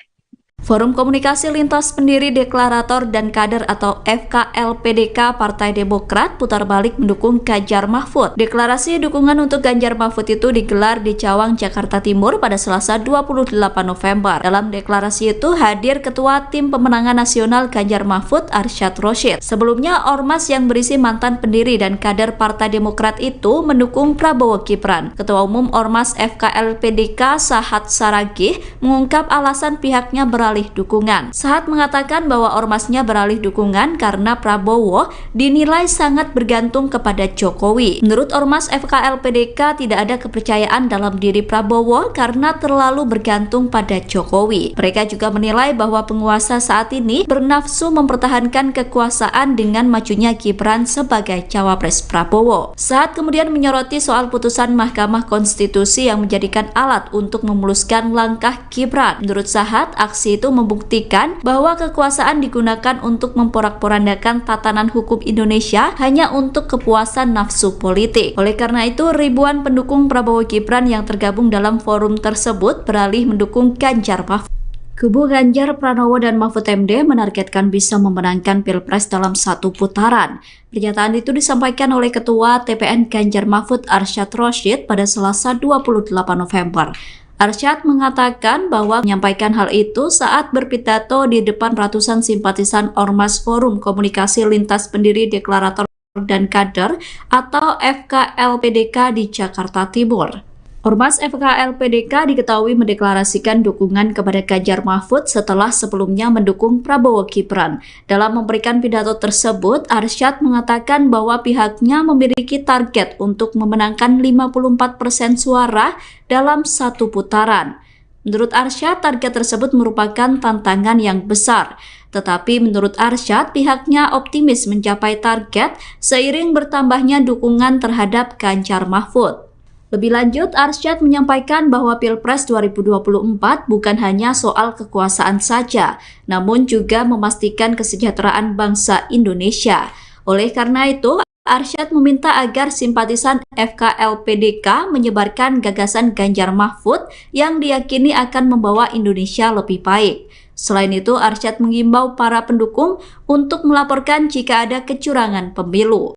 Forum Komunikasi Lintas Pendiri Deklarator dan Kader atau FKLPDK Partai Demokrat putar balik mendukung Ganjar Mahfud. Deklarasi dukungan untuk Ganjar Mahfud itu digelar di Cawang, Jakarta Timur pada Selasa 28 November. Dalam deklarasi itu hadir Ketua Tim Pemenangan Nasional Ganjar Mahfud Arsyad Rashid. Sebelumnya, ormas yang berisi mantan pendiri dan kader Partai Demokrat itu mendukung Prabowo Gibran. Ketua Umum Ormas FKLPDK Sahat Saragih mengungkap alasan pihaknya beralih dukungan. Sahat mengatakan bahwa ormasnya beralih dukungan karena Prabowo dinilai sangat bergantung kepada Jokowi. Menurut ormas FKLPDK tidak ada kepercayaan dalam diri Prabowo karena terlalu bergantung pada Jokowi. Mereka juga menilai bahwa penguasa saat ini bernafsu mempertahankan kekuasaan dengan majunya Gibran sebagai cawapres Prabowo. Sahat kemudian menyoroti soal putusan Mahkamah Konstitusi yang menjadikan alat untuk memuluskan langkah Gibran. Menurut Sahat, aksi itu membuktikan bahwa kekuasaan digunakan untuk memporak-porandakan tatanan hukum Indonesia hanya untuk kepuasan nafsu politik. Oleh karena itu, ribuan pendukung Prabowo Gibran yang tergabung dalam forum tersebut beralih mendukung Ganjar Mahfud. Kubu Ganjar Pranowo dan Mahfud MD menargetkan bisa memenangkan Pilpres dalam satu putaran. Pernyataan itu disampaikan oleh Ketua TPN Ganjar Mahfud Arsyad Rashid pada Selasa 28 November. Arsyad mengatakan bahwa menyampaikan hal itu saat berpidato di depan ratusan simpatisan Ormas Forum Komunikasi Lintas Pendiri Deklarator dan Kader atau FKLPDK di Jakarta Timur. Ormas FKLPDK diketahui mendeklarasikan dukungan kepada Ganjar Mahfud setelah sebelumnya mendukung Prabowo Gibran. Dalam memberikan pidato tersebut, Arsyad mengatakan bahwa pihaknya memiliki target untuk memenangkan 54% suara dalam satu putaran. Menurut Arsyad, target tersebut merupakan tantangan yang besar. Tetapi menurut Arsyad, pihaknya optimis mencapai target seiring bertambahnya dukungan terhadap Ganjar Mahfud. Lebih lanjut, Arsyad menyampaikan bahwa Pilpres 2024 bukan hanya soal kekuasaan saja, namun juga memastikan kesejahteraan bangsa Indonesia. Oleh karena itu, Arsyad meminta agar simpatisan FKLPDK menyebarkan gagasan Ganjar Mahfud yang diyakini akan membawa Indonesia lebih baik. Selain itu, Arsyad mengimbau para pendukung untuk melaporkan jika ada kecurangan pemilu.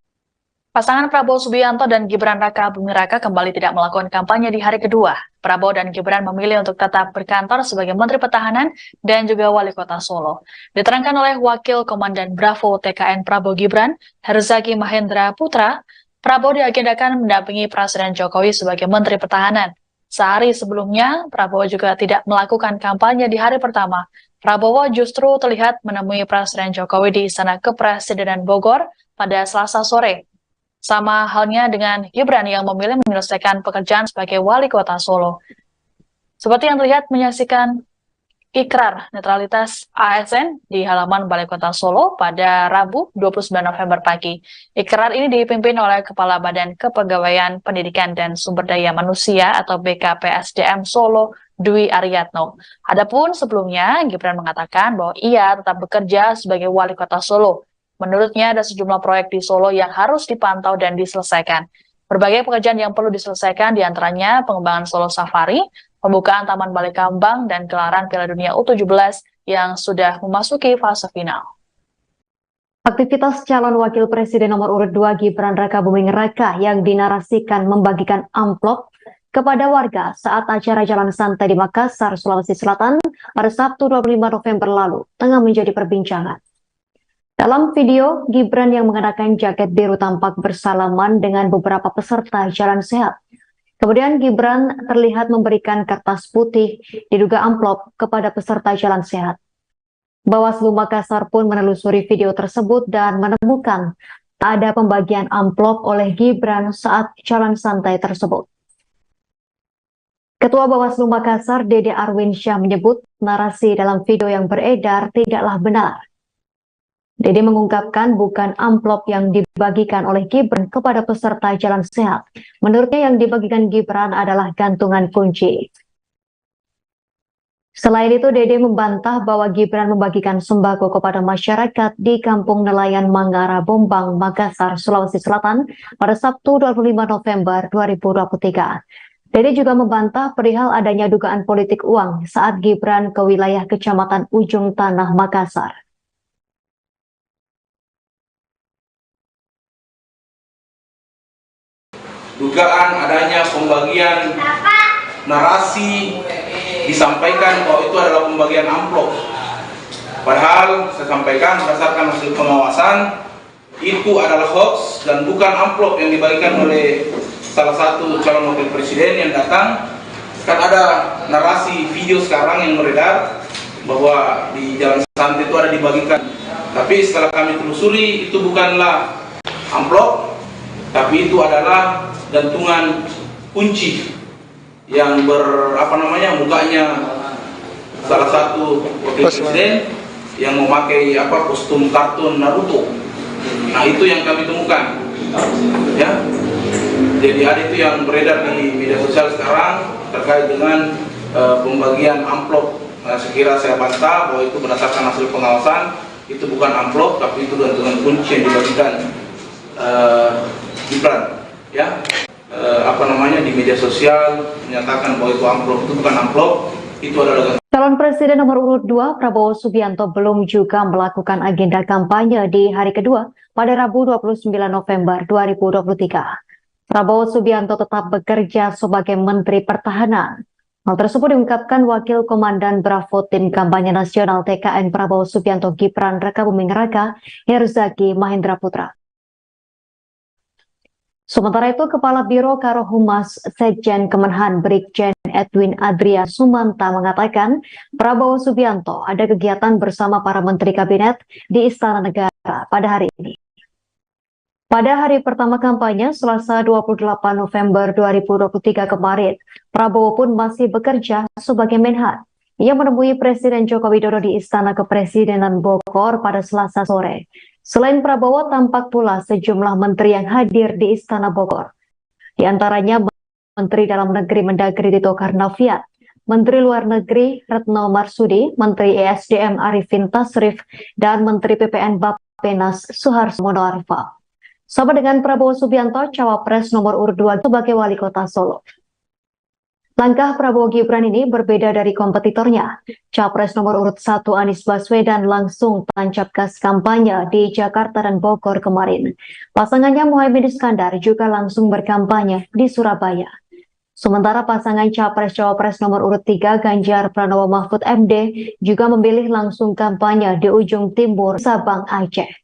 Pasangan Prabowo Subianto dan Gibran Raka Buming Raka kembali tidak melakukan kampanye di hari kedua. Prabowo dan Gibran memilih untuk tetap berkantor sebagai Menteri Pertahanan dan juga Wali Kota Solo. Diterangkan oleh Wakil Komandan Bravo TKN Prabowo Gibran, Herzaki Mahendra Putra, Prabowo diagendakan mendampingi Presiden Jokowi sebagai Menteri Pertahanan. Sehari sebelumnya, Prabowo juga tidak melakukan kampanye di hari pertama. Prabowo justru terlihat menemui Presiden Jokowi di Istana Kepresidenan Bogor pada Selasa sore. Sama halnya dengan Gibran yang memilih menyelesaikan pekerjaan sebagai Wali Kota Solo. Seperti yang terlihat menyaksikan ikrar netralitas ASN di halaman Balai Kota Solo pada Rabu 29 November pagi. Ikrar ini dipimpin oleh Kepala Badan Kepegawaian Pendidikan dan Sumber Daya Manusia atau BKPSDM Solo, Dwi Ariatno. Adapun sebelumnya, Gibran mengatakan bahwa ia tetap bekerja sebagai Wali Kota Solo. Menurutnya ada sejumlah proyek di Solo yang harus dipantau dan diselesaikan. Berbagai pekerjaan yang perlu diselesaikan diantaranya pengembangan Solo Safari, pembukaan Taman Balai Kambang, dan gelaran Piala Dunia U17 yang sudah memasuki fase final. Aktivitas calon wakil presiden nomor urut 2 Gibran Raka Buming Raka yang dinarasikan membagikan amplop kepada warga saat acara Jalan Santai di Makassar, Sulawesi Selatan pada Sabtu 25 November lalu tengah menjadi perbincangan. Dalam video, Gibran yang mengenakan jaket biru tampak bersalaman dengan beberapa peserta Jalan Sehat. Kemudian Gibran terlihat memberikan kertas putih diduga amplop kepada peserta Jalan Sehat. Bawaslu Makassar pun menelusuri video tersebut dan menemukan tak ada pembagian amplop oleh Gibran saat Jalan Santai tersebut. Ketua Bawaslu Makassar, Dede Arwinsyah, menyebut narasi dalam video yang beredar tidaklah benar. Dede mengungkapkan bukan amplop yang dibagikan oleh Gibran kepada peserta Jalan Sehat. Menurutnya yang dibagikan Gibran adalah gantungan kunci. Selain itu, Dede membantah bahwa Gibran membagikan sembako kepada masyarakat di Kampung Nelayan Mangara Bombang, Makassar, Sulawesi Selatan pada Sabtu 25 November 2023. Dede juga membantah perihal adanya dugaan politik uang saat Gibran ke wilayah Kecamatan Ujung Tanah, Makassar. Dugaan adanya pembagian narasi disampaikan bahwa itu adalah pembagian amplop. Padahal saya sampaikan berdasarkan hasil pengawasan itu adalah hoax dan bukan amplop yang dibagikan oleh salah satu calon wakil presiden yang datang. Kan ada narasi video sekarang yang beredar bahwa di Jalan Santai itu ada dibagikan. Tapi setelah kami telusuri itu bukanlah amplop, tapi itu adalah gantungan kunci yang mukanya salah satu wakil presiden yang memakai kostum kartun Naruto. Nah, itu yang kami temukan. Ya. Jadi ada itu yang beredar di media sosial sekarang terkait dengan pembagian amplop. Nah, sekira saya bantah bahwa itu berdasarkan hasil pengawasan itu bukan amplop tapi itu gantungan kunci yang dibagikan Gibran. Ya, di media sosial menyatakan bahwa itu amplop, itu bukan amplop, itu adalah. Calon Presiden nomor urut 2 Prabowo Subianto belum juga melakukan agenda kampanye di hari kedua pada Rabu 29 November 2023. Prabowo Subianto tetap bekerja sebagai Menteri Pertahanan. Hal tersebut diungkapkan Wakil Komandan Bravo Tim Kampanye Nasional TKN Prabowo Subianto Gibran Rakabuming Raka, Herzaki Mahendra Putra. Sementara itu, Kepala Biro Karohumas Sekjen Kemenhan Brigjen Edwin Adria Sumanta mengatakan Prabowo Subianto ada kegiatan bersama para Menteri Kabinet di Istana Negara pada hari ini. Pada hari pertama kampanye, Selasa 28 November 2023 kemarin, Prabowo pun masih bekerja sebagai Menhan. Ia menemui Presiden Joko Widodo di Istana Kepresidenan Bogor pada Selasa sore. Selain Prabowo, tampak pula sejumlah menteri yang hadir di Istana Bogor. Di antaranya Menteri Dalam Negeri Mendagri Tito Karnavian, Menteri Luar Negeri Retno Marsudi, Menteri ESDM Arifin Tasrif, dan Menteri PPN Bappenas Suharto Monoarfa. Sama dengan Prabowo Subianto, Cawapres nomor urut 2 sebagai Wali Kota Solo. Langkah Prabowo Gibran ini berbeda dari kompetitornya. Capres nomor urut 1 Anies Baswedan langsung tancap gas kampanye di Jakarta dan Bogor kemarin. Pasangannya Muhaimin Iskandar juga langsung berkampanye di Surabaya. Sementara pasangan Capres-Cawapres nomor urut 3 Ganjar Pranowo Mahfud MD juga memilih langsung kampanye di ujung timur Sabang Aceh.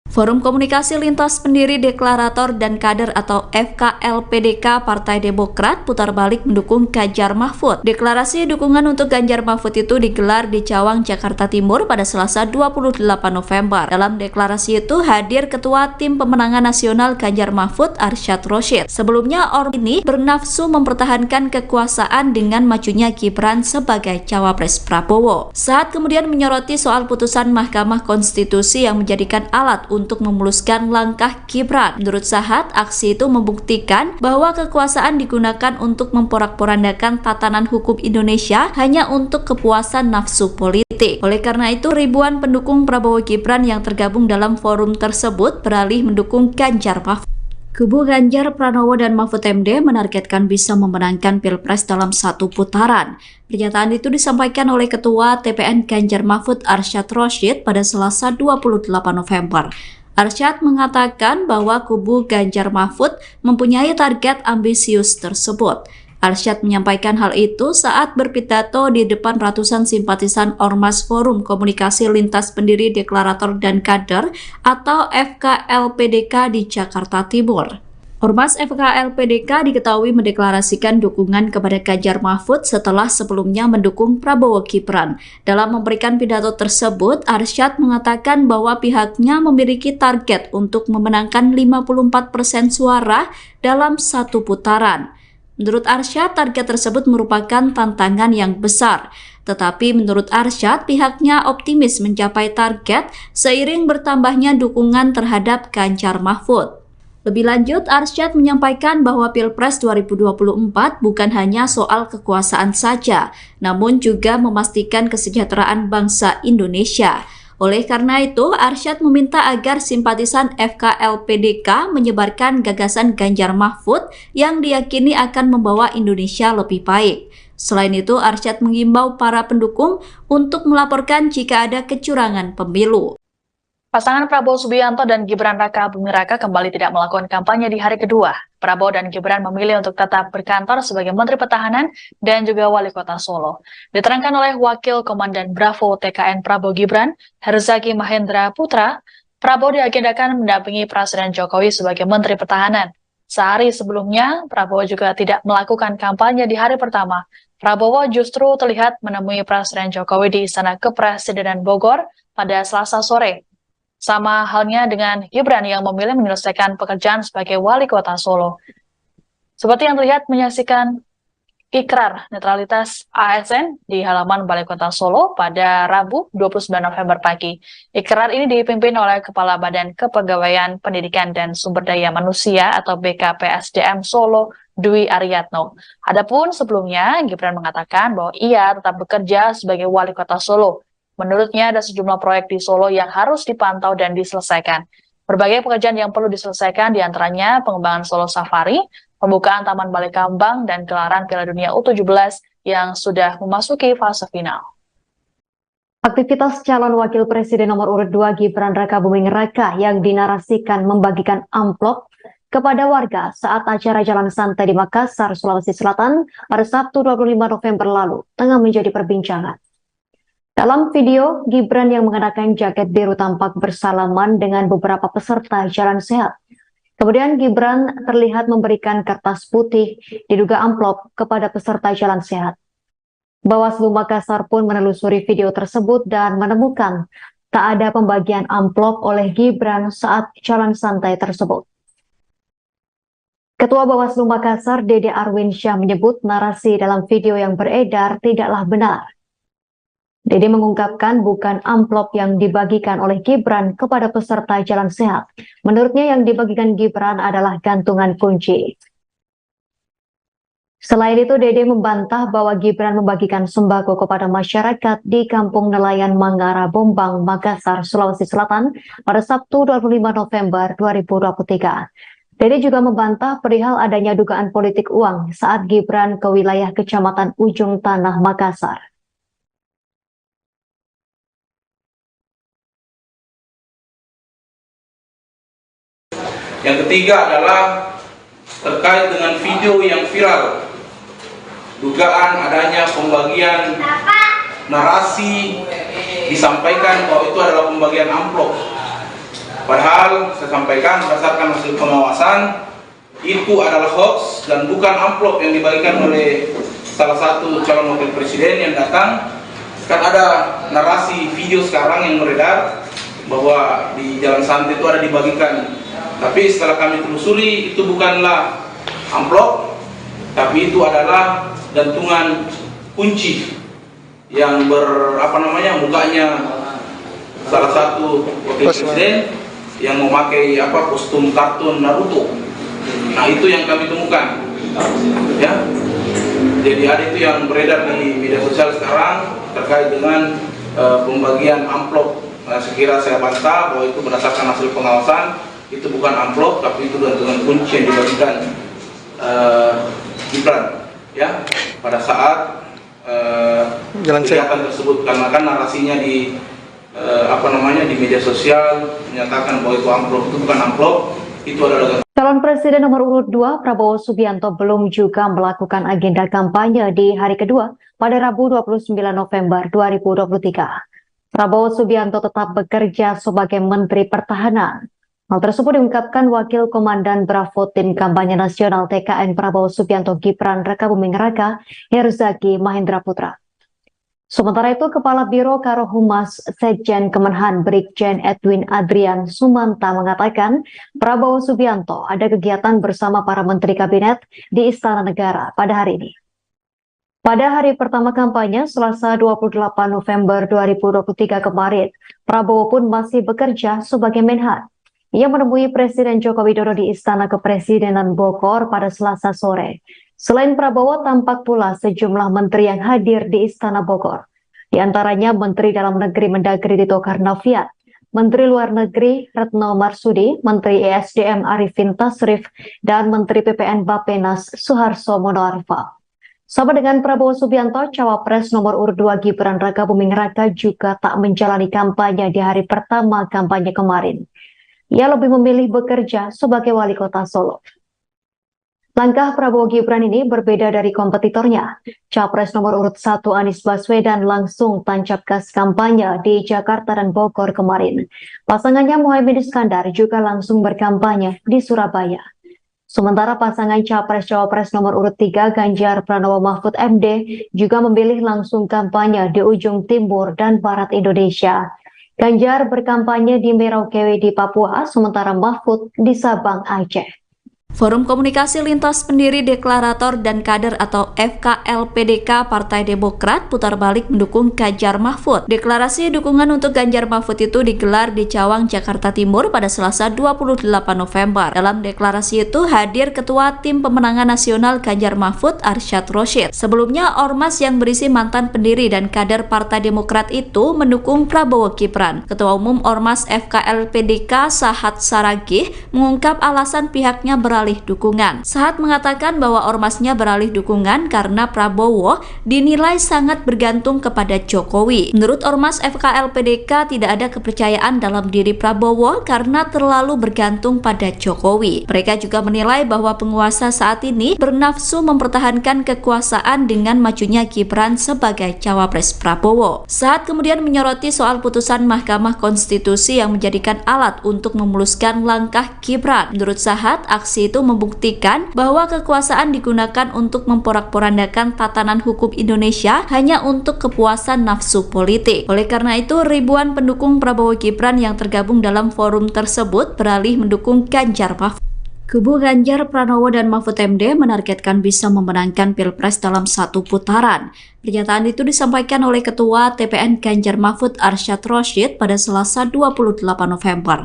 Forum Komunikasi Lintas Pendiri Deklarator dan Kader atau FKLPDK Partai Demokrat putar balik mendukung Ganjar Mahfud. Deklarasi dukungan untuk Ganjar Mahfud itu digelar di Cawang, Jakarta Timur pada Selasa 28 November. Dalam deklarasi itu hadir Ketua Tim Pemenangan Nasional Ganjar Mahfud Arsyad Rashid. Sebelumnya orang ini bernafsu mempertahankan kekuasaan dengan majunya Gibran sebagai Cawapres Prabowo. Saat kemudian menyoroti soal putusan Mahkamah Konstitusi yang menjadikan alat untuk memuluskan langkah Gibran. Menurut Sahat, aksi itu membuktikan bahwa kekuasaan digunakan untuk memporak-porandakan tatanan hukum Indonesia hanya untuk kepuasan nafsu politik. Oleh karena itu, ribuan pendukung Prabowo Gibran yang tergabung dalam forum tersebut beralih mendukung Ganjar Mahfud. Kubu Ganjar Pranowo dan Mahfud MD menargetkan bisa memenangkan Pilpres dalam satu putaran. Pernyataan itu disampaikan oleh Ketua TPN Ganjar Mahfud Arsyad Rashid pada Selasa 28 November. Arsyad mengatakan bahwa kubu Ganjar Mahfud mempunyai target ambisius tersebut. Arsyad menyampaikan hal itu saat berpidato di depan ratusan simpatisan Ormas Forum Komunikasi Lintas Pendiri Deklarator dan Kader atau FKLPDK di Jakarta Timur. Ormas FKLPDK diketahui mendeklarasikan dukungan kepada Ganjar Mahfud setelah sebelumnya mendukung Prabowo Gibran. Dalam memberikan pidato tersebut, Arsyad mengatakan bahwa pihaknya memiliki target untuk memenangkan 54% suara dalam satu putaran. Menurut Arsyad, target tersebut merupakan tantangan yang besar. Tetapi menurut Arsyad, pihaknya optimis mencapai target seiring bertambahnya dukungan terhadap Ganjar Mahfud. Lebih lanjut, Arsyad menyampaikan bahwa Pilpres 2024 bukan hanya soal kekuasaan saja, namun juga memastikan kesejahteraan bangsa Indonesia. Oleh karena itu, Arsyad meminta agar simpatisan FKLPDK menyebarkan gagasan Ganjar Mahfud yang diyakini akan membawa Indonesia lebih baik. Selain itu, Arsyad mengimbau para pendukung untuk melaporkan jika ada kecurangan pemilu. Pasangan Prabowo Subianto dan Gibran Rakabuming Raka kembali tidak melakukan kampanye di hari kedua. Prabowo dan Gibran memilih untuk tetap berkantor sebagai Menteri Pertahanan dan juga Wali Kota Solo. Diterangkan oleh Wakil Komandan Bravo TKN Prabowo Gibran, Herzaki Mahendra Putra, Prabowo diagendakan mendampingi Presiden Jokowi sebagai Menteri Pertahanan. Sehari sebelumnya, Prabowo juga tidak melakukan kampanye di hari pertama. Prabowo justru terlihat menemui Presiden Jokowi di Istana Kepresidenan Bogor pada Selasa sore. Sama halnya dengan Gibran yang memilih menyelesaikan pekerjaan sebagai Wali Kota Solo. Seperti yang terlihat menyaksikan ikrar netralitas ASN di halaman Balai Kota Solo pada Rabu 29 November pagi. Ikrar ini dipimpin oleh Kepala Badan Kepegawaian Pendidikan dan Sumber Daya Manusia atau BKPSDM Solo, Dwi Ariatno. Adapun sebelumnya, Gibran mengatakan bahwa ia tetap bekerja sebagai Wali Kota Solo. Menurutnya ada sejumlah proyek di Solo yang harus dipantau dan diselesaikan. Berbagai pekerjaan yang perlu diselesaikan diantaranya pengembangan Solo Safari, pembukaan Taman Balai Kambang, dan gelaran Piala Dunia U17 yang sudah memasuki fase final. Aktivitas calon wakil presiden nomor urut 2 Gibran Rakabuming Raka yang dinarasikan membagikan amplop kepada warga saat acara jalan santai di Makassar, Sulawesi Selatan pada Sabtu 25 November lalu tengah menjadi perbincangan. Dalam video, Gibran yang mengenakan jaket biru tampak bersalaman dengan beberapa peserta jalan sehat. Kemudian Gibran terlihat memberikan kertas putih diduga amplop kepada peserta jalan sehat. Bawaslu Makassar pun menelusuri video tersebut dan menemukan tak ada pembagian amplop oleh Gibran saat jalan santai tersebut. Ketua Bawaslu Makassar, Dede Arwinsyah, menyebut narasi dalam video yang beredar tidaklah benar. Dede mengungkapkan bukan amplop yang dibagikan oleh Gibran kepada peserta jalan sehat. Menurutnya yang dibagikan Gibran adalah gantungan kunci. Selain itu, Dede membantah bahwa Gibran membagikan sembako kepada masyarakat di Kampung Nelayan Mangara, Bombang, Makassar, Sulawesi Selatan pada Sabtu 25 November 2023. Dede juga membantah perihal adanya dugaan politik uang saat Gibran ke wilayah Kecamatan Ujung Tanah, Makassar. Yang ketiga adalah terkait dengan video yang viral, dugaan adanya pembagian narasi disampaikan bahwa itu adalah pembagian amplop. Padahal saya sampaikan berdasarkan hasil pengawasan itu adalah hoax dan bukan amplop yang dibagikan oleh salah satu calon wakil presiden yang datang. Kan ada narasi video sekarang yang beredar bahwa di jalan santai itu ada dibagikan. Tapi setelah kami telusuri itu bukanlah amplop, tapi itu adalah gantungan kunci yang mukanya salah satu wakil presiden yang memakai kostum kartun Naruto. Nah, itu yang kami temukan, ya. Jadi ada itu yang beredar di media sosial sekarang terkait dengan pembagian amplop. Nah, sekira saya bantah bahwa itu berdasarkan hasil pengawasan itu bukan amplop, tapi itu gantungan kunci yang dibagikan Gibran, ya, pada saat kegiatan tersebut. Karena kan narasinya di di media sosial menyatakan bahwa itu amplop, itu bukan amplop, itu adalah. Calon Presiden nomor urut 2 Prabowo Subianto belum juga melakukan agenda kampanye di hari kedua pada Rabu 29 November 2023. Prabowo Subianto tetap bekerja sebagai Menteri Pertahanan. Hal tersebut diungkapkan Wakil Komandan Bravo Tim Kampanye Nasional TKN Prabowo Subianto Gibran Rakabuming Raka, Herzaki Mahendra Putra. Sementara itu, Kepala Biro Karohumas Sekjen Kemenhan Brigjen Edwin Adrian Sumanta mengatakan Prabowo Subianto ada kegiatan bersama para Menteri Kabinet di Istana Negara pada hari ini. Pada hari pertama kampanye, Selasa 28 November 2023 kemarin, Prabowo pun masih bekerja sebagai Menhan. Ia menemui Presiden Joko Widodo di Istana Kepresidenan Bogor pada Selasa sore. Selain Prabowo, tampak pula sejumlah menteri yang hadir di Istana Bogor. Di antaranya Menteri Dalam Negeri Mendagri Tito Karnavian, Menteri Luar Negeri Retno Marsudi, Menteri ESDM Arifin Tasrif, dan Menteri PPN Bappenas Suharto Monoarfa. Sama dengan Prabowo Subianto, Cawapres nomor urut 2 Gibran Rakabuming Raka juga tak menjalani kampanye di hari pertama kampanye kemarin. Ia lebih memilih bekerja sebagai wali kota Solo. Langkah Prabowo Gibran ini berbeda dari kompetitornya. Capres nomor urut 1 Anies Baswedan langsung tancap gas kampanye di Jakarta dan Bogor kemarin. Pasangannya Muhaimin Iskandar juga langsung berkampanye di Surabaya. Sementara pasangan Capres-Cawapres nomor urut 3 Ganjar Pranowo Mahfud MD juga memilih langsung kampanye di ujung timur dan barat Indonesia. Ganjar berkampanye di Merauke di Papua, sementara Mahfud di Sabang, Aceh. Forum Komunikasi Lintas Pendiri Deklarator dan Kader atau FKLPDK Partai Demokrat putar balik mendukung Ganjar Mahfud. Deklarasi dukungan untuk Ganjar Mahfud itu digelar di Cawang, Jakarta Timur pada Selasa 28 November. Dalam deklarasi itu hadir Ketua Tim Pemenangan Nasional Ganjar Mahfud, Arsyad Rashid. Sebelumnya, ormas yang berisi mantan pendiri dan kader Partai Demokrat itu mendukung Prabowo Gibran. Ketua Umum Ormas FKLPDK Sahat Saragih mengungkap alasan pihaknya beralih beralih dukungan. Sahat mengatakan bahwa ormasnya beralih dukungan karena Prabowo dinilai sangat bergantung kepada Jokowi. Menurut ormas FKLPDK tidak ada kepercayaan dalam diri Prabowo karena terlalu bergantung pada Jokowi. Mereka juga menilai bahwa penguasa saat ini bernafsu mempertahankan kekuasaan dengan majunya Gibran sebagai cawapres Prabowo. Saat kemudian menyoroti soal putusan Mahkamah Konstitusi yang menjadikan alat untuk memuluskan langkah Gibran. Menurut Sahat, aksi itu membuktikan bahwa kekuasaan digunakan untuk memporak-porandakan tatanan hukum Indonesia hanya untuk kepuasan nafsu politik. Oleh karena itu, ribuan pendukung Prabowo Gibran yang tergabung dalam forum tersebut beralih mendukung Ganjar Mahfud. Kubu Ganjar Pranowo dan Mahfud MD menargetkan bisa memenangkan Pilpres dalam satu putaran. Pernyataan itu disampaikan oleh Ketua TPN Ganjar Mahfud Arsyad Rashid pada Selasa 28 November.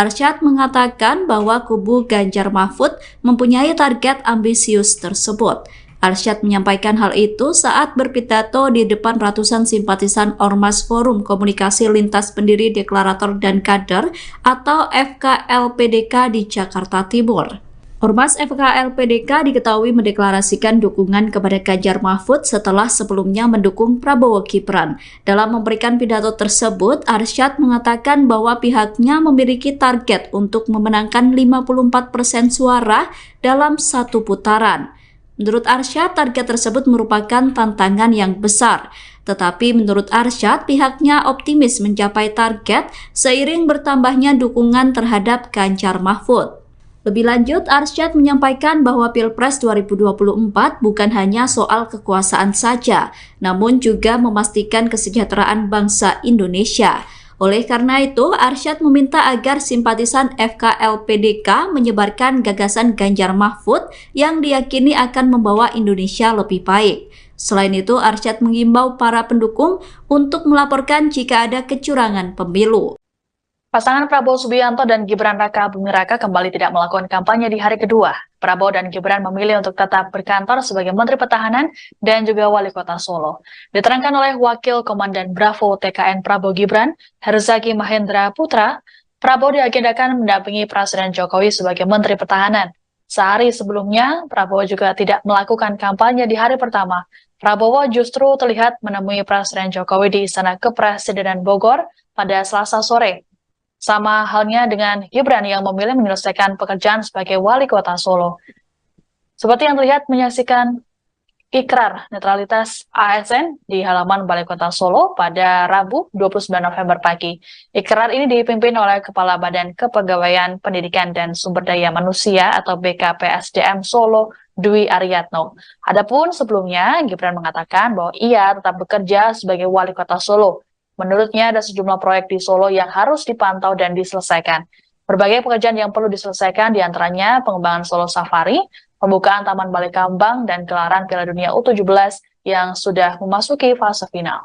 Arsyad mengatakan bahwa kubu Ganjar Mahfud mempunyai target ambisius tersebut. Arsyad menyampaikan hal itu saat berpidato di depan ratusan simpatisan Ormas Forum Komunikasi Lintas Pendiri Deklarator dan Kader atau FKLPDK di Jakarta Timur. Ormas FKLPDK diketahui mendeklarasikan dukungan kepada Ganjar Mahfud setelah sebelumnya mendukung Prabowo Gibran. Dalam memberikan pidato tersebut, Arsyad mengatakan bahwa pihaknya memiliki target untuk memenangkan 54% suara dalam satu putaran. Menurut Arsyad, target tersebut merupakan tantangan yang besar. Tetapi menurut Arsyad, pihaknya optimis mencapai target seiring bertambahnya dukungan terhadap Ganjar Mahfud. Lebih lanjut, Arsyad menyampaikan bahwa Pilpres 2024 bukan hanya soal kekuasaan saja, namun juga memastikan kesejahteraan bangsa Indonesia. Oleh karena itu, Arsyad meminta agar simpatisan FKLPDK menyebarkan gagasan Ganjar Mahfud yang diyakini akan membawa Indonesia lebih baik. Selain itu, Arsyad mengimbau para pendukung untuk melaporkan jika ada kecurangan pemilu. Pasangan Prabowo Subianto dan Gibran Raka Buming Raka kembali tidak melakukan kampanye di hari kedua. Prabowo dan Gibran memilih untuk tetap berkantor sebagai Menteri Pertahanan dan juga Wali Kota Solo. Diterangkan oleh Wakil Komandan Bravo TKN Prabowo Gibran, Herzaki Mahendra Putra, Prabowo diagendakan mendampingi Presiden Jokowi sebagai Menteri Pertahanan. Sehari sebelumnya, Prabowo juga tidak melakukan kampanye di hari pertama. Prabowo justru terlihat menemui Presiden Jokowi di Istana Kepresidenan Bogor pada Selasa sore. Sama halnya dengan Gibran yang memilih menyelesaikan pekerjaan sebagai Wali Kota Solo. Seperti yang terlihat menyaksikan ikrar netralitas ASN di halaman Balai Kota Solo pada Rabu 29 November pagi. Ikrar ini dipimpin oleh Kepala Badan Kepegawaian Pendidikan dan Sumber Daya Manusia atau BKPSDM Solo, Dwi Aryatno. Adapun sebelumnya, Gibran mengatakan bahwa ia tetap bekerja sebagai Wali Kota Solo. Menurutnya ada sejumlah proyek di Solo yang harus dipantau dan diselesaikan. Berbagai pekerjaan yang perlu diselesaikan diantaranya pengembangan Solo Safari, pembukaan Taman Balai Kambang, dan gelaran Piala Dunia U17 yang sudah memasuki fase final.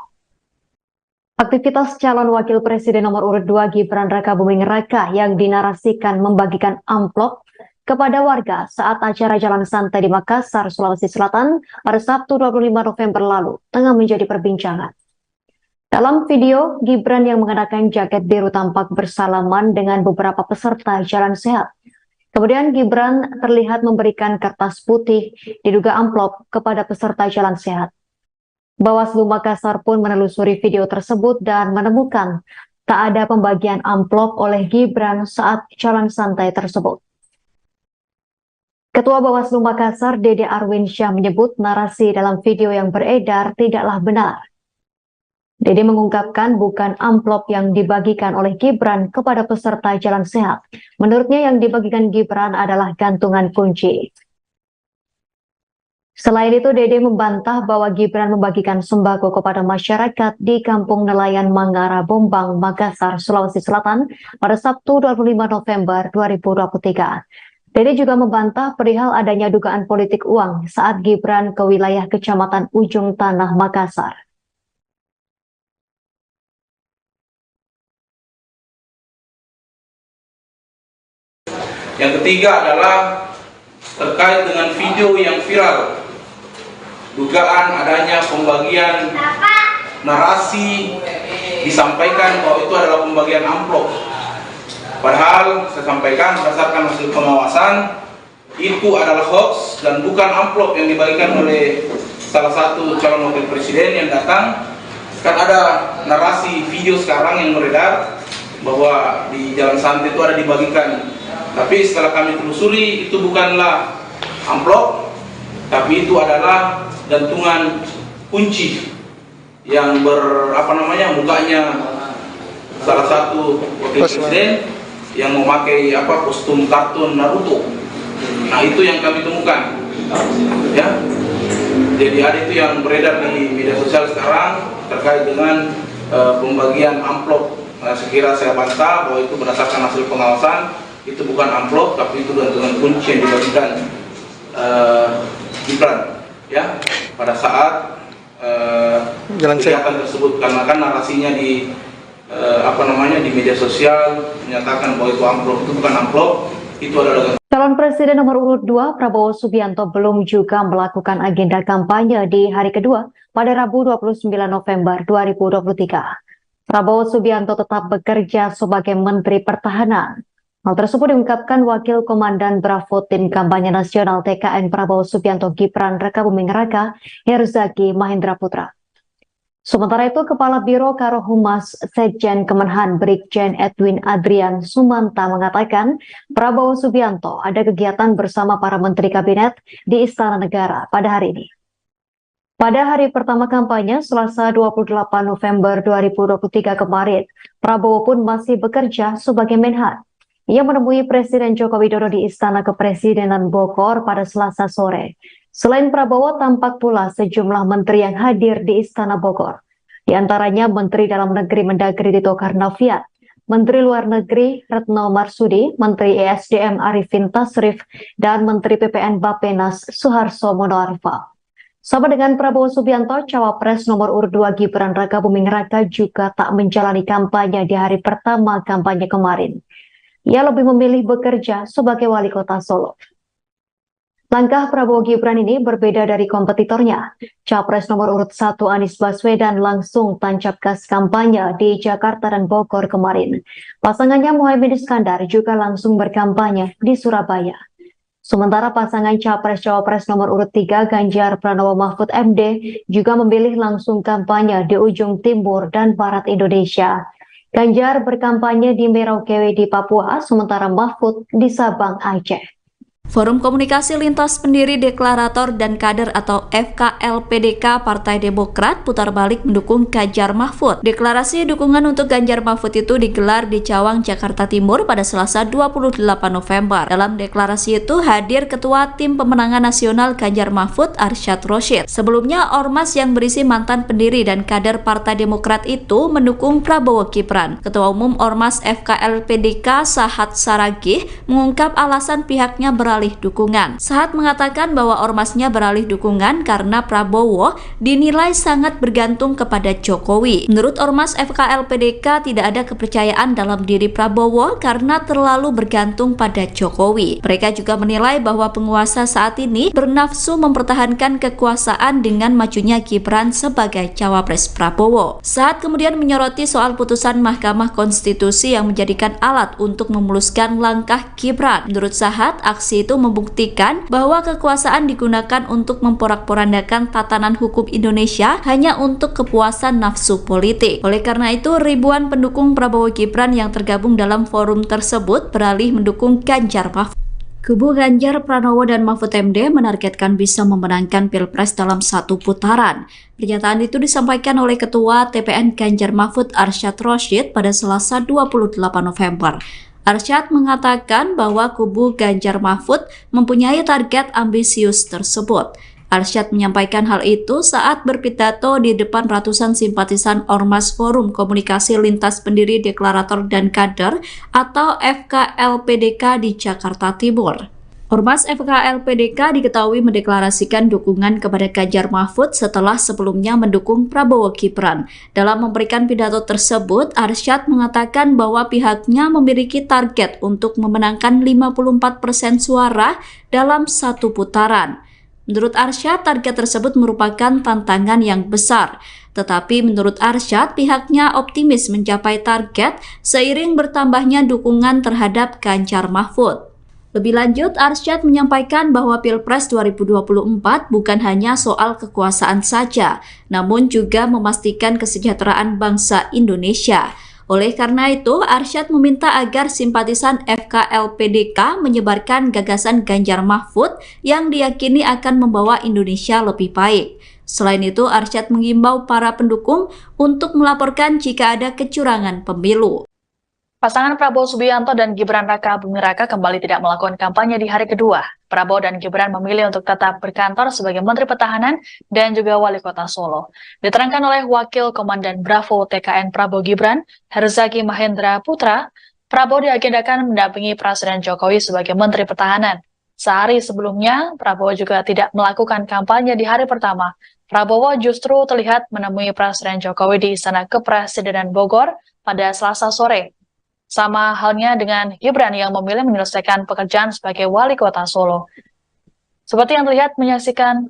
Aktivitas calon wakil presiden nomor urut 2 Gibran Raka Buming Raka yang dinarasikan membagikan amplop kepada warga saat acara jalan santai di Makassar, Sulawesi Selatan pada Sabtu 25 November lalu tengah menjadi perbincangan. Dalam video, Gibran yang mengenakan jaket biru tampak bersalaman dengan beberapa peserta jalan sehat. Kemudian Gibran terlihat memberikan kertas putih diduga amplop kepada peserta jalan sehat. Bawaslu Makassar pun menelusuri video tersebut dan menemukan tak ada pembagian amplop oleh Gibran saat jalan santai tersebut. Ketua Bawaslu Makassar, Dede Arwinsyah, menyebut narasi dalam video yang beredar tidaklah benar. Dede mengungkapkan bukan amplop yang dibagikan oleh Gibran kepada peserta jalan sehat. Menurutnya yang dibagikan Gibran adalah gantungan kunci. Selain itu, Dede membantah bahwa Gibran membagikan sembako kepada masyarakat di Kampung Nelayan Mangara Bombang, Makassar, Sulawesi Selatan pada Sabtu 25 November 2023. Dede juga membantah perihal adanya dugaan politik uang saat Gibran ke wilayah Kecamatan Ujung Tanah, Makassar. Yang ketiga adalah terkait dengan video yang viral, dugaan adanya pembagian narasi disampaikan bahwa itu adalah pembagian amplop. Padahal saya sampaikan berdasarkan hasil pengawasan itu adalah hoax dan bukan amplop yang dibagikan oleh salah satu calon wakil presiden yang datang. Kan ada narasi video sekarang yang beredar bahwa di Jalan Santai itu ada dibagikan, tapi setelah kami telusuri itu bukanlah amplop, tapi itu adalah gantungan kunci yang mukanya salah satu wakil presiden yang memakai kostum kartun Naruto. Nah, itu yang kami temukan, ya. Jadi ada itu yang beredar di media sosial sekarang terkait dengan pembagian amplop. Nah, sekira saya bantah bahwa itu berdasarkan hasil pengawasan, itu bukan amplop, tapi itu gantungan kunci yang dibagikan Gibran, ya, pada saat kegiatan tersebut. Karena kan narasinya di di media sosial menyatakan bahwa itu amplop, itu bukan amplop, itu adalah. Calon Presiden nomor urut 2 Prabowo Subianto belum juga melakukan agenda kampanye di hari kedua pada Rabu 29 November 2023. Prabowo Subianto tetap bekerja sebagai Menteri Pertahanan. Hal tersebut diungkapkan Wakil Komandan Bravo Tim Kampanye Nasional TKN Prabowo Subianto Gibran Rakabuming Raka, Herzaki Mahendra Putra. Sementara itu, Kepala Biro Karohumas Sekjen Kemenhan Brigjen Edwin Adrian Sumanta mengatakan Prabowo Subianto ada kegiatan bersama para Menteri Kabinet di Istana Negara pada hari ini. Pada hari pertama kampanye, Selasa 28 November 2023 kemarin, Prabowo pun masih bekerja sebagai Menhan. Ia menemui Presiden Joko Widodo di Istana Kepresidenan Bogor pada Selasa sore. Selain Prabowo, tampak pula sejumlah menteri yang hadir di Istana Bogor. Di antaranya Menteri Dalam Negeri Mendagri Tito Karnavian, Menteri Luar Negeri Retno Marsudi, Menteri ESDM Arifin Tasrif, dan Menteri PPN Bappenas Suharto Monoarfa. Sama dengan Prabowo Subianto, Cawapres nomor urut 2 Gibran Rakabuming Raka juga tak menjalani kampanye di hari pertama kampanye kemarin. Ia lebih memilih bekerja sebagai wali kota Solo. Langkah Prabowo Gibran ini berbeda dari kompetitornya. Capres nomor urut 1 Anies Baswedan langsung tancap gas kampanye di Jakarta dan Bogor kemarin. Pasangannya Muhaimin Iskandar juga langsung berkampanye di Surabaya. Sementara pasangan Capres-Cawapres nomor urut 3 Ganjar Pranowo Mahfud MD juga memilih langsung kampanye di ujung timur dan barat Indonesia. Ganjar berkampanye di Merauke di Papua, sementara Mahfud di Sabang, Aceh. Forum Komunikasi Lintas Pendiri Deklarator dan Kader atau FKLPDK Partai Demokrat putar balik mendukung Ganjar Mahfud. Deklarasi dukungan untuk Ganjar Mahfud itu digelar di Cawang, Jakarta Timur pada Selasa 28 November. Dalam deklarasi itu hadir Ketua Tim Pemenangan Nasional Ganjar Mahfud Arsyad Rashid. Sebelumnya, ormas yang berisi mantan pendiri dan kader Partai Demokrat itu mendukung Prabowo Gibran. Ketua Umum Ormas FKLPDK Sahat Saragih mengungkap alasan pihaknya beralih dukungan. Sahat mengatakan bahwa ormasnya beralih dukungan karena Prabowo dinilai sangat bergantung kepada Jokowi. Menurut ormas FKLPDK tidak ada kepercayaan dalam diri Prabowo karena terlalu bergantung pada Jokowi. Mereka juga menilai bahwa penguasa saat ini bernafsu mempertahankan kekuasaan dengan majunya Gibran sebagai cawapres Prabowo. Sahat kemudian menyoroti soal putusan Mahkamah Konstitusi yang menjadikan alat untuk memuluskan langkah Gibran. Menurut Sahat, aksi itu membuktikan bahwa kekuasaan digunakan untuk memporak-porandakan tatanan hukum Indonesia hanya untuk kepuasan nafsu politik. Oleh karena itu, ribuan pendukung Prabowo Gibran yang tergabung dalam forum tersebut beralih mendukung Ganjar Mahfud. Kubu Ganjar Pranowo dan Mahfud MD menargetkan bisa memenangkan Pilpres dalam satu putaran. Pernyataan itu disampaikan oleh Ketua TPN Ganjar Mahfud Arsyad Rashid pada Selasa 28 November. Arsyad mengatakan bahwa kubu Ganjar Mahfud mempunyai target ambisius tersebut. Arsyad menyampaikan hal itu saat berpidato di depan ratusan simpatisan Ormas Forum Komunikasi Lintas Pendiri Deklarator dan Kader atau FKLPDK di Jakarta Timur. Ormas FKLPDK diketahui mendeklarasikan dukungan kepada Ganjar Mahfud setelah sebelumnya mendukung Prabowo Gibran. Dalam memberikan pidato tersebut, Arsyad mengatakan bahwa pihaknya memiliki target untuk memenangkan 54% suara dalam satu putaran. Menurut Arsyad, target tersebut merupakan tantangan yang besar. Tetapi menurut Arsyad, pihaknya optimis mencapai target seiring bertambahnya dukungan terhadap Ganjar Mahfud. Lebih lanjut, Arsyad menyampaikan bahwa Pilpres 2024 bukan hanya soal kekuasaan saja, namun juga memastikan kesejahteraan bangsa Indonesia. Oleh karena itu, Arsyad meminta agar simpatisan FKLPDK menyebarkan gagasan Ganjar Mahfud yang diyakini akan membawa Indonesia lebih baik. Selain itu, Arsyad mengimbau para pendukung untuk melaporkan jika ada kecurangan pemilu. Pasangan Prabowo Subianto dan Gibran Raka Buming Raka kembali tidak melakukan kampanye di hari kedua. Prabowo dan Gibran memilih untuk tetap berkantor sebagai Menteri Pertahanan dan juga Wali Kota Solo. Diterangkan oleh Wakil Komandan Bravo TKN Prabowo Gibran, Herzaki Mahendra Putra, Prabowo diagendakan mendampingi Presiden Jokowi sebagai Menteri Pertahanan. Sehari sebelumnya, Prabowo juga tidak melakukan kampanye di hari pertama. Prabowo justru terlihat menemui Presiden Jokowi di Istana Kepresidenan Bogor pada Selasa sore. Sama halnya dengan Gibran yang memilih menyelesaikan pekerjaan sebagai wali kota Solo. Seperti yang terlihat menyaksikan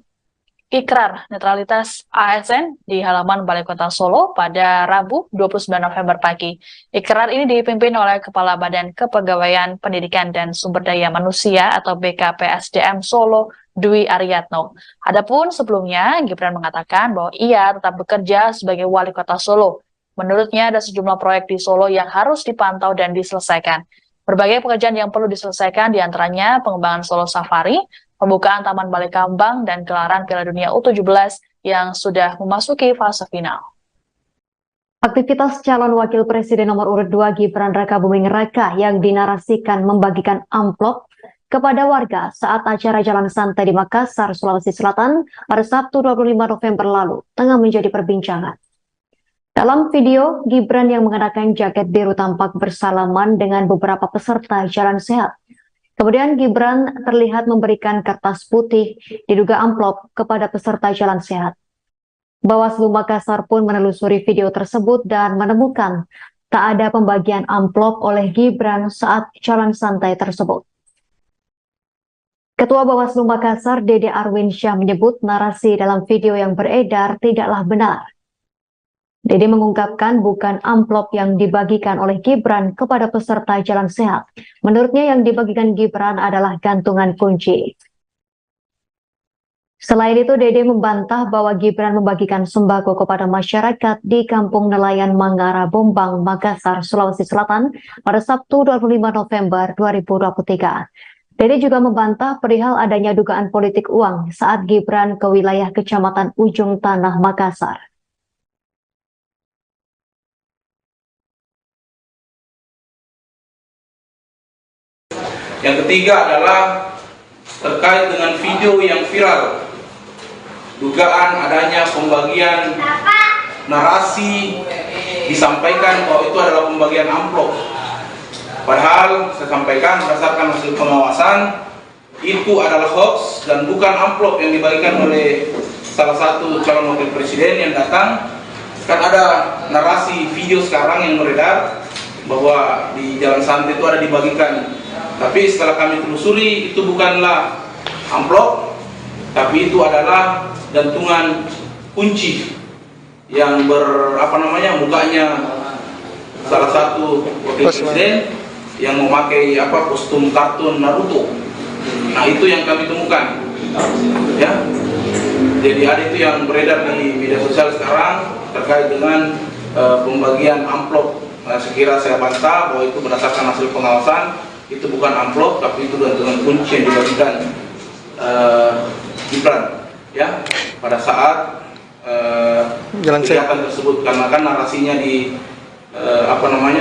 ikrar netralitas ASN di halaman Balai Kota Solo pada Rabu 29 November pagi. Ikrar ini dipimpin oleh Kepala Badan Kepegawaian Pendidikan dan Sumber Daya Manusia atau BKPSDM Solo, Dwi Aryatno. Adapun sebelumnya, Gibran mengatakan bahwa ia tetap bekerja sebagai wali kota Solo. Menurutnya ada sejumlah proyek di Solo yang harus dipantau dan diselesaikan. Berbagai pekerjaan yang perlu diselesaikan diantaranya pengembangan Solo Safari, pembukaan Taman Balai Kambang, dan gelaran Piala Dunia U17 yang sudah memasuki fase final. Aktivitas calon wakil presiden nomor urut 2 Gibran Raka Buming Raka yang dinarasikan membagikan amplop kepada warga saat acara Jalan Santai di Makassar, Sulawesi Selatan pada Sabtu 25 November lalu tengah menjadi perbincangan. Dalam video, Gibran yang mengenakan jaket biru tampak bersalaman dengan beberapa peserta Jalan Sehat. Kemudian Gibran terlihat memberikan kertas putih diduga amplop kepada peserta Jalan Sehat. Bawaslu Makassar pun menelusuri video tersebut dan menemukan tak ada pembagian amplop oleh Gibran saat Jalan Santai tersebut. Ketua Bawaslu Makassar, Dede Arwinsyah, menyebut narasi dalam video yang beredar tidaklah benar. Dede mengungkapkan bukan amplop yang dibagikan oleh Gibran kepada peserta Jalan Sehat. Menurutnya yang dibagikan Gibran adalah gantungan kunci. Selain itu, Dede membantah bahwa Gibran membagikan sembako kepada masyarakat di Kampung Nelayan Mangara Bombang, Makassar, Sulawesi Selatan pada Sabtu 25 November 2023. Dede juga membantah perihal adanya dugaan politik uang saat Gibran ke wilayah Kecamatan Ujung Tanah, Makassar. Yang ketiga adalah terkait dengan video yang viral, dugaan adanya pembagian narasi disampaikan bahwa itu adalah pembagian amplop. Padahal saya sampaikan berdasarkan hasil pengawasan itu adalah hoax dan bukan amplop yang dibagikan oleh salah satu calon wakil presiden yang datang. Kan ada narasi video sekarang yang beredar bahwa di Jalan Santai itu ada dibagikan. Tapi setelah kami telusuri itu bukanlah amplop, tapi itu adalah gantungan kunci yang mukanya salah satu wakil presiden yang memakai kostum kartun Naruto. Nah, itu yang kami temukan. Ya. Jadi ada itu yang beredar di media sosial sekarang terkait dengan pembagian amplop. Nah, sekira saya bantah bahwa itu berdasarkan hasil pengawasan. Itu bukan amplop, tapi itu gantungan kunci yang dibagikan Gibran ya pada saat kegiatan tersebut, karena kan narasinya di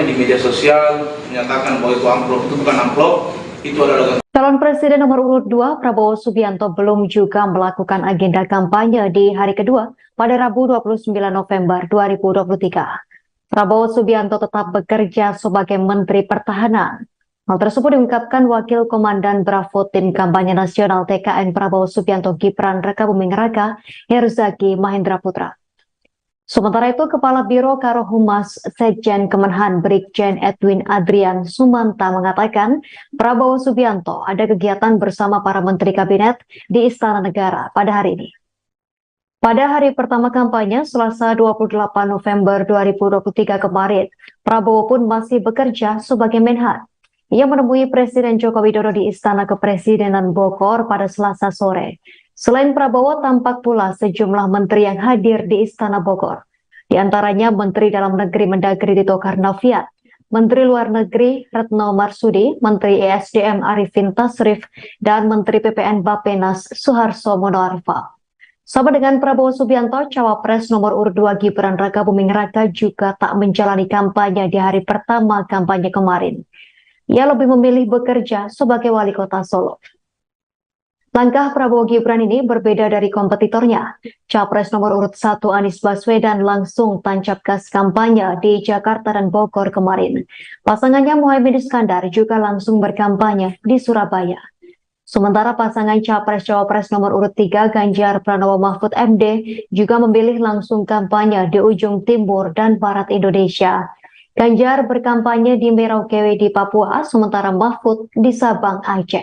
di media sosial menyatakan bahwa itu amplop. Itu bukan amplop, itu adalah Calon Presiden nomor urut 2 Prabowo Subianto belum juga melakukan agenda kampanye di hari kedua pada Rabu 29 November 2023. Prabowo Subianto tetap bekerja sebagai Menteri Pertahanan. Hal tersebut diungkapkan Wakil Komandan Bravo Tim Kampanye Nasional TKN Prabowo Subianto Gibran Raka Buming Raka, Herzaki Mahendra Putra. Sementara itu, Kepala Biro Karohumas Sekjen Kemenhan Brigjen Edwin Adrian Sumanta mengatakan Prabowo Subianto ada kegiatan bersama para Menteri Kabinet di Istana Negara pada hari ini. Pada hari pertama kampanye, Selasa 28 November 2023 kemarin, Prabowo pun masih bekerja sebagai Menhan. Ia menemui Presiden Joko Widodo di Istana Kepresidenan Bogor pada Selasa sore. Selain Prabowo, tampak pula sejumlah menteri yang hadir di Istana Bogor. Di antaranya Menteri Dalam Negeri Mendagri Tito Karnavian, Menteri Luar Negeri Retno Marsudi, Menteri ESDM Arifin Tasrif, dan Menteri PPN Bappenas Suharto Monoarfa. Sama dengan Prabowo Subianto, Cawapres nomor urut 2 Gibran Rakabuming Raka juga tak menjalani kampanye di hari pertama kampanye kemarin. Ia lebih memilih bekerja sebagai wali kota Solo. Langkah Prabowo Gibran ini berbeda dari kompetitornya. Capres nomor urut 1 Anies Baswedan langsung tancap gas kampanye di Jakarta dan Bogor kemarin. Pasangannya Muhaimin Iskandar juga langsung berkampanye di Surabaya. Sementara pasangan Capres-Cawapres nomor urut 3 Ganjar Pranowo Mahfud MD juga memilih langsung kampanye di ujung timur dan barat Indonesia. Ganjar berkampanye di Merauke di Papua, sementara Mahfud di Sabang, Aceh.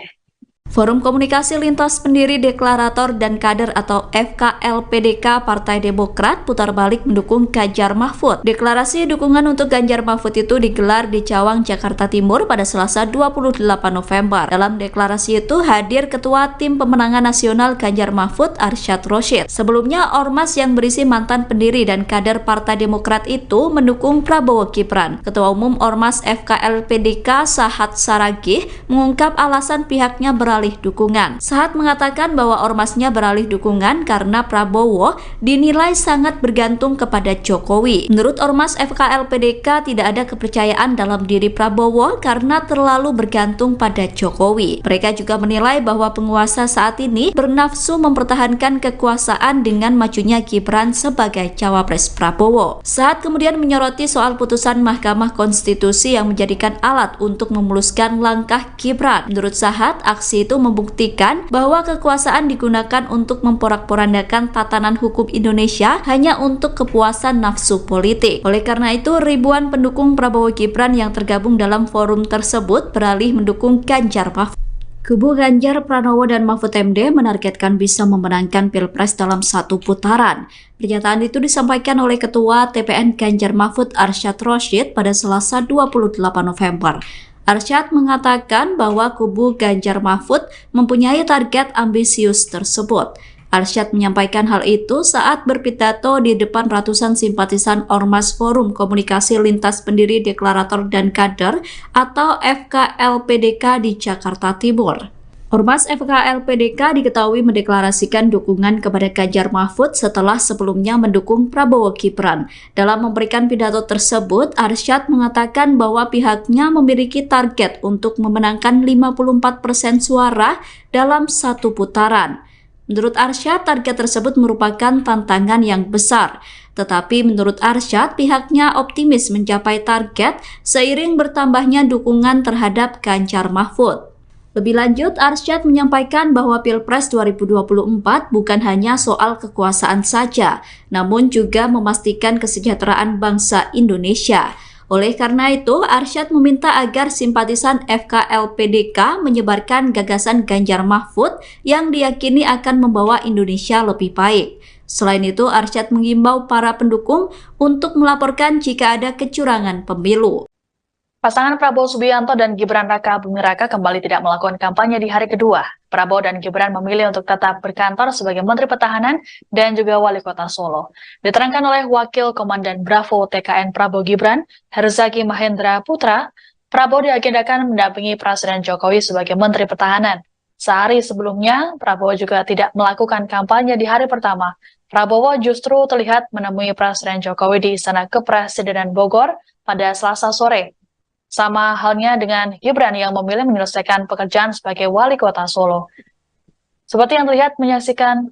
Forum Komunikasi Lintas Pendiri Deklarator dan Kader atau FKLPDK Partai Demokrat putar balik mendukung Ganjar Mahfud. Deklarasi dukungan untuk Ganjar Mahfud itu digelar di Cawang, Jakarta Timur pada Selasa 28 November. Dalam deklarasi itu hadir Ketua Tim Pemenangan Nasional Ganjar Mahfud Arsyad Rashid. Sebelumnya, ormas yang berisi mantan pendiri dan kader Partai Demokrat itu mendukung Prabowo Gibran. Ketua Umum Ormas FKLPDK Sahat Saragih mengungkap alasan pihaknya beralih dukungan. Sahat mengatakan bahwa ormasnya beralih dukungan karena Prabowo dinilai sangat bergantung kepada Jokowi. Menurut ormas FKLPDK tidak ada kepercayaan dalam diri Prabowo karena terlalu bergantung pada Jokowi. Mereka juga menilai bahwa penguasa saat ini bernafsu mempertahankan kekuasaan dengan majunya Gibran sebagai cawapres Prabowo. Sahat kemudian menyoroti soal putusan Mahkamah Konstitusi yang menjadikan alat untuk memuluskan langkah Gibran. Menurut Sahat, aksi itu membuktikan bahwa kekuasaan digunakan untuk memporak-porandakan tatanan hukum Indonesia hanya untuk kepuasan nafsu politik. Oleh karena itu, ribuan pendukung Prabowo Gibran yang tergabung dalam forum tersebut beralih mendukung Ganjar Mahfud. Kubu Ganjar Pranowo dan Mahfud MD menargetkan bisa memenangkan Pilpres dalam satu putaran. Pernyataan itu disampaikan oleh Ketua TPN Ganjar Mahfud Arsyad Rashid pada Selasa 28 November. Arsyad mengatakan bahwa kubu Ganjar Mahfud mempunyai target ambisius tersebut. Arsyad menyampaikan hal itu saat berpidato di depan ratusan simpatisan Ormas Forum Komunikasi Lintas Pendiri Deklarator dan Kader atau FKLPDK di Jakarta Timur. Ormas FKLPDK diketahui mendeklarasikan dukungan kepada Ganjar Mahfud setelah sebelumnya mendukung Prabowo Gibran. Dalam memberikan pidato tersebut, Arsyad mengatakan bahwa pihaknya memiliki target untuk memenangkan 54% suara dalam satu putaran. Menurut Arsyad, target tersebut merupakan tantangan yang besar. Tetapi menurut Arsyad, pihaknya optimis mencapai target seiring bertambahnya dukungan terhadap Ganjar Mahfud. Lebih lanjut, Arsyad menyampaikan bahwa Pilpres 2024 bukan hanya soal kekuasaan saja, namun juga memastikan kesejahteraan bangsa Indonesia. Oleh karena itu, Arsyad meminta agar simpatisan FKLPDK menyebarkan gagasan Ganjar Mahfud yang diyakini akan membawa Indonesia lebih baik. Selain itu, Arsyad mengimbau para pendukung untuk melaporkan jika ada kecurangan pemilu. Pasangan Prabowo Subianto dan Gibran Rakabuming Raka kembali tidak melakukan kampanye di hari kedua. Prabowo dan Gibran memilih untuk tetap berkantor sebagai Menteri Pertahanan dan juga Wali Kota Solo. Diterangkan oleh Wakil Komandan Bravo TKN Prabowo Gibran, Herzaki Mahendra Putra, Prabowo diagendakan mendampingi Presiden Jokowi sebagai Menteri Pertahanan. Sehari sebelumnya, Prabowo juga tidak melakukan kampanye di hari pertama. Prabowo justru terlihat menemui Presiden Jokowi di Istana Kepresidenan Bogor pada Selasa sore. Sama halnya dengan Gibran yang memilih menyelesaikan pekerjaan sebagai Wali Kota Solo. Seperti yang terlihat menyaksikan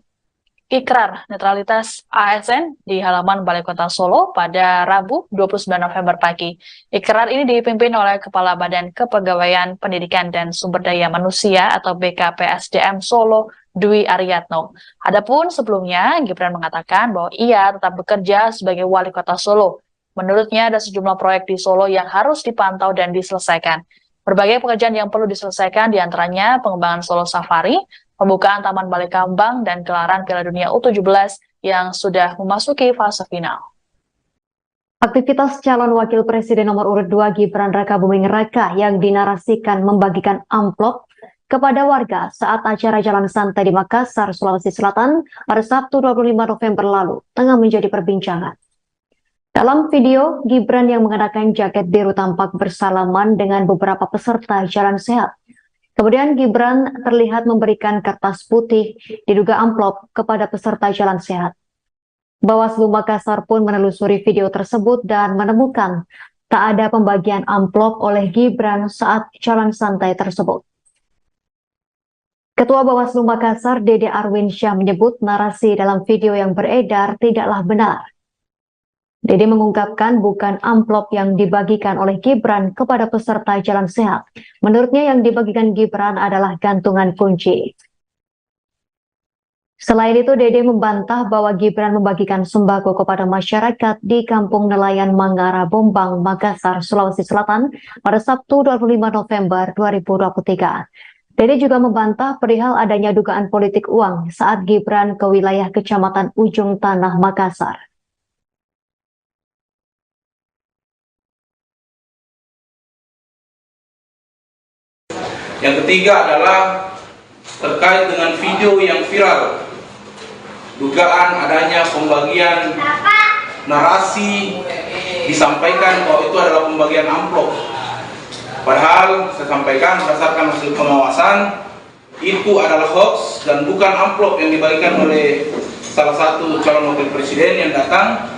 ikrar netralitas ASN di halaman Balai Kota Solo pada Rabu 29 November pagi. Ikrar ini dipimpin oleh Kepala Badan Kepegawaian Pendidikan dan Sumber Daya Manusia atau BKPSDM Solo, Dwi Ariatno. Adapun sebelumnya, Gibran mengatakan bahwa ia tetap bekerja sebagai Wali Kota Solo. Menurutnya ada sejumlah proyek di Solo yang harus dipantau dan diselesaikan. Berbagai pekerjaan yang perlu diselesaikan diantaranya pengembangan Solo Safari, pembukaan Taman Balai Kambang, dan gelaran Piala Dunia U17 yang sudah memasuki fase final. Aktivitas calon wakil presiden nomor urut 2 Gibran Rakabuming Raka yang dinarasikan membagikan amplop kepada warga saat acara jalan santai di Makassar, Sulawesi Selatan pada Sabtu 25 November lalu tengah menjadi perbincangan. Dalam video, Gibran yang mengenakan jaket biru tampak bersalaman dengan beberapa peserta jalan sehat. Kemudian Gibran terlihat memberikan kertas putih diduga amplop kepada peserta jalan sehat. Bawaslu Makassar pun menelusuri video tersebut dan menemukan tak ada pembagian amplop oleh Gibran saat jalan santai tersebut. Ketua Bawaslu Makassar, Dede Arwinsyah, menyebut narasi dalam video yang beredar tidaklah benar. Dede mengungkapkan bukan amplop yang dibagikan oleh Gibran kepada peserta jalan sehat. Menurutnya yang dibagikan Gibran adalah gantungan kunci. Selain itu, Dede membantah bahwa Gibran membagikan sembako kepada masyarakat di Kampung Nelayan Mangara, Bombang, Makassar, Sulawesi Selatan pada Sabtu 25 November 2023. Dede juga membantah perihal adanya dugaan politik uang saat Gibran ke wilayah Kecamatan Ujung Tanah, Makassar. Yang ketiga adalah terkait dengan video yang viral, dugaan adanya pembagian narasi disampaikan bahwa itu adalah pembagian amplop. Padahal saya sampaikan berdasarkan hasil pengawasan itu adalah hoax dan bukan amplop yang dibagikan oleh salah satu calon wakil presiden yang datang.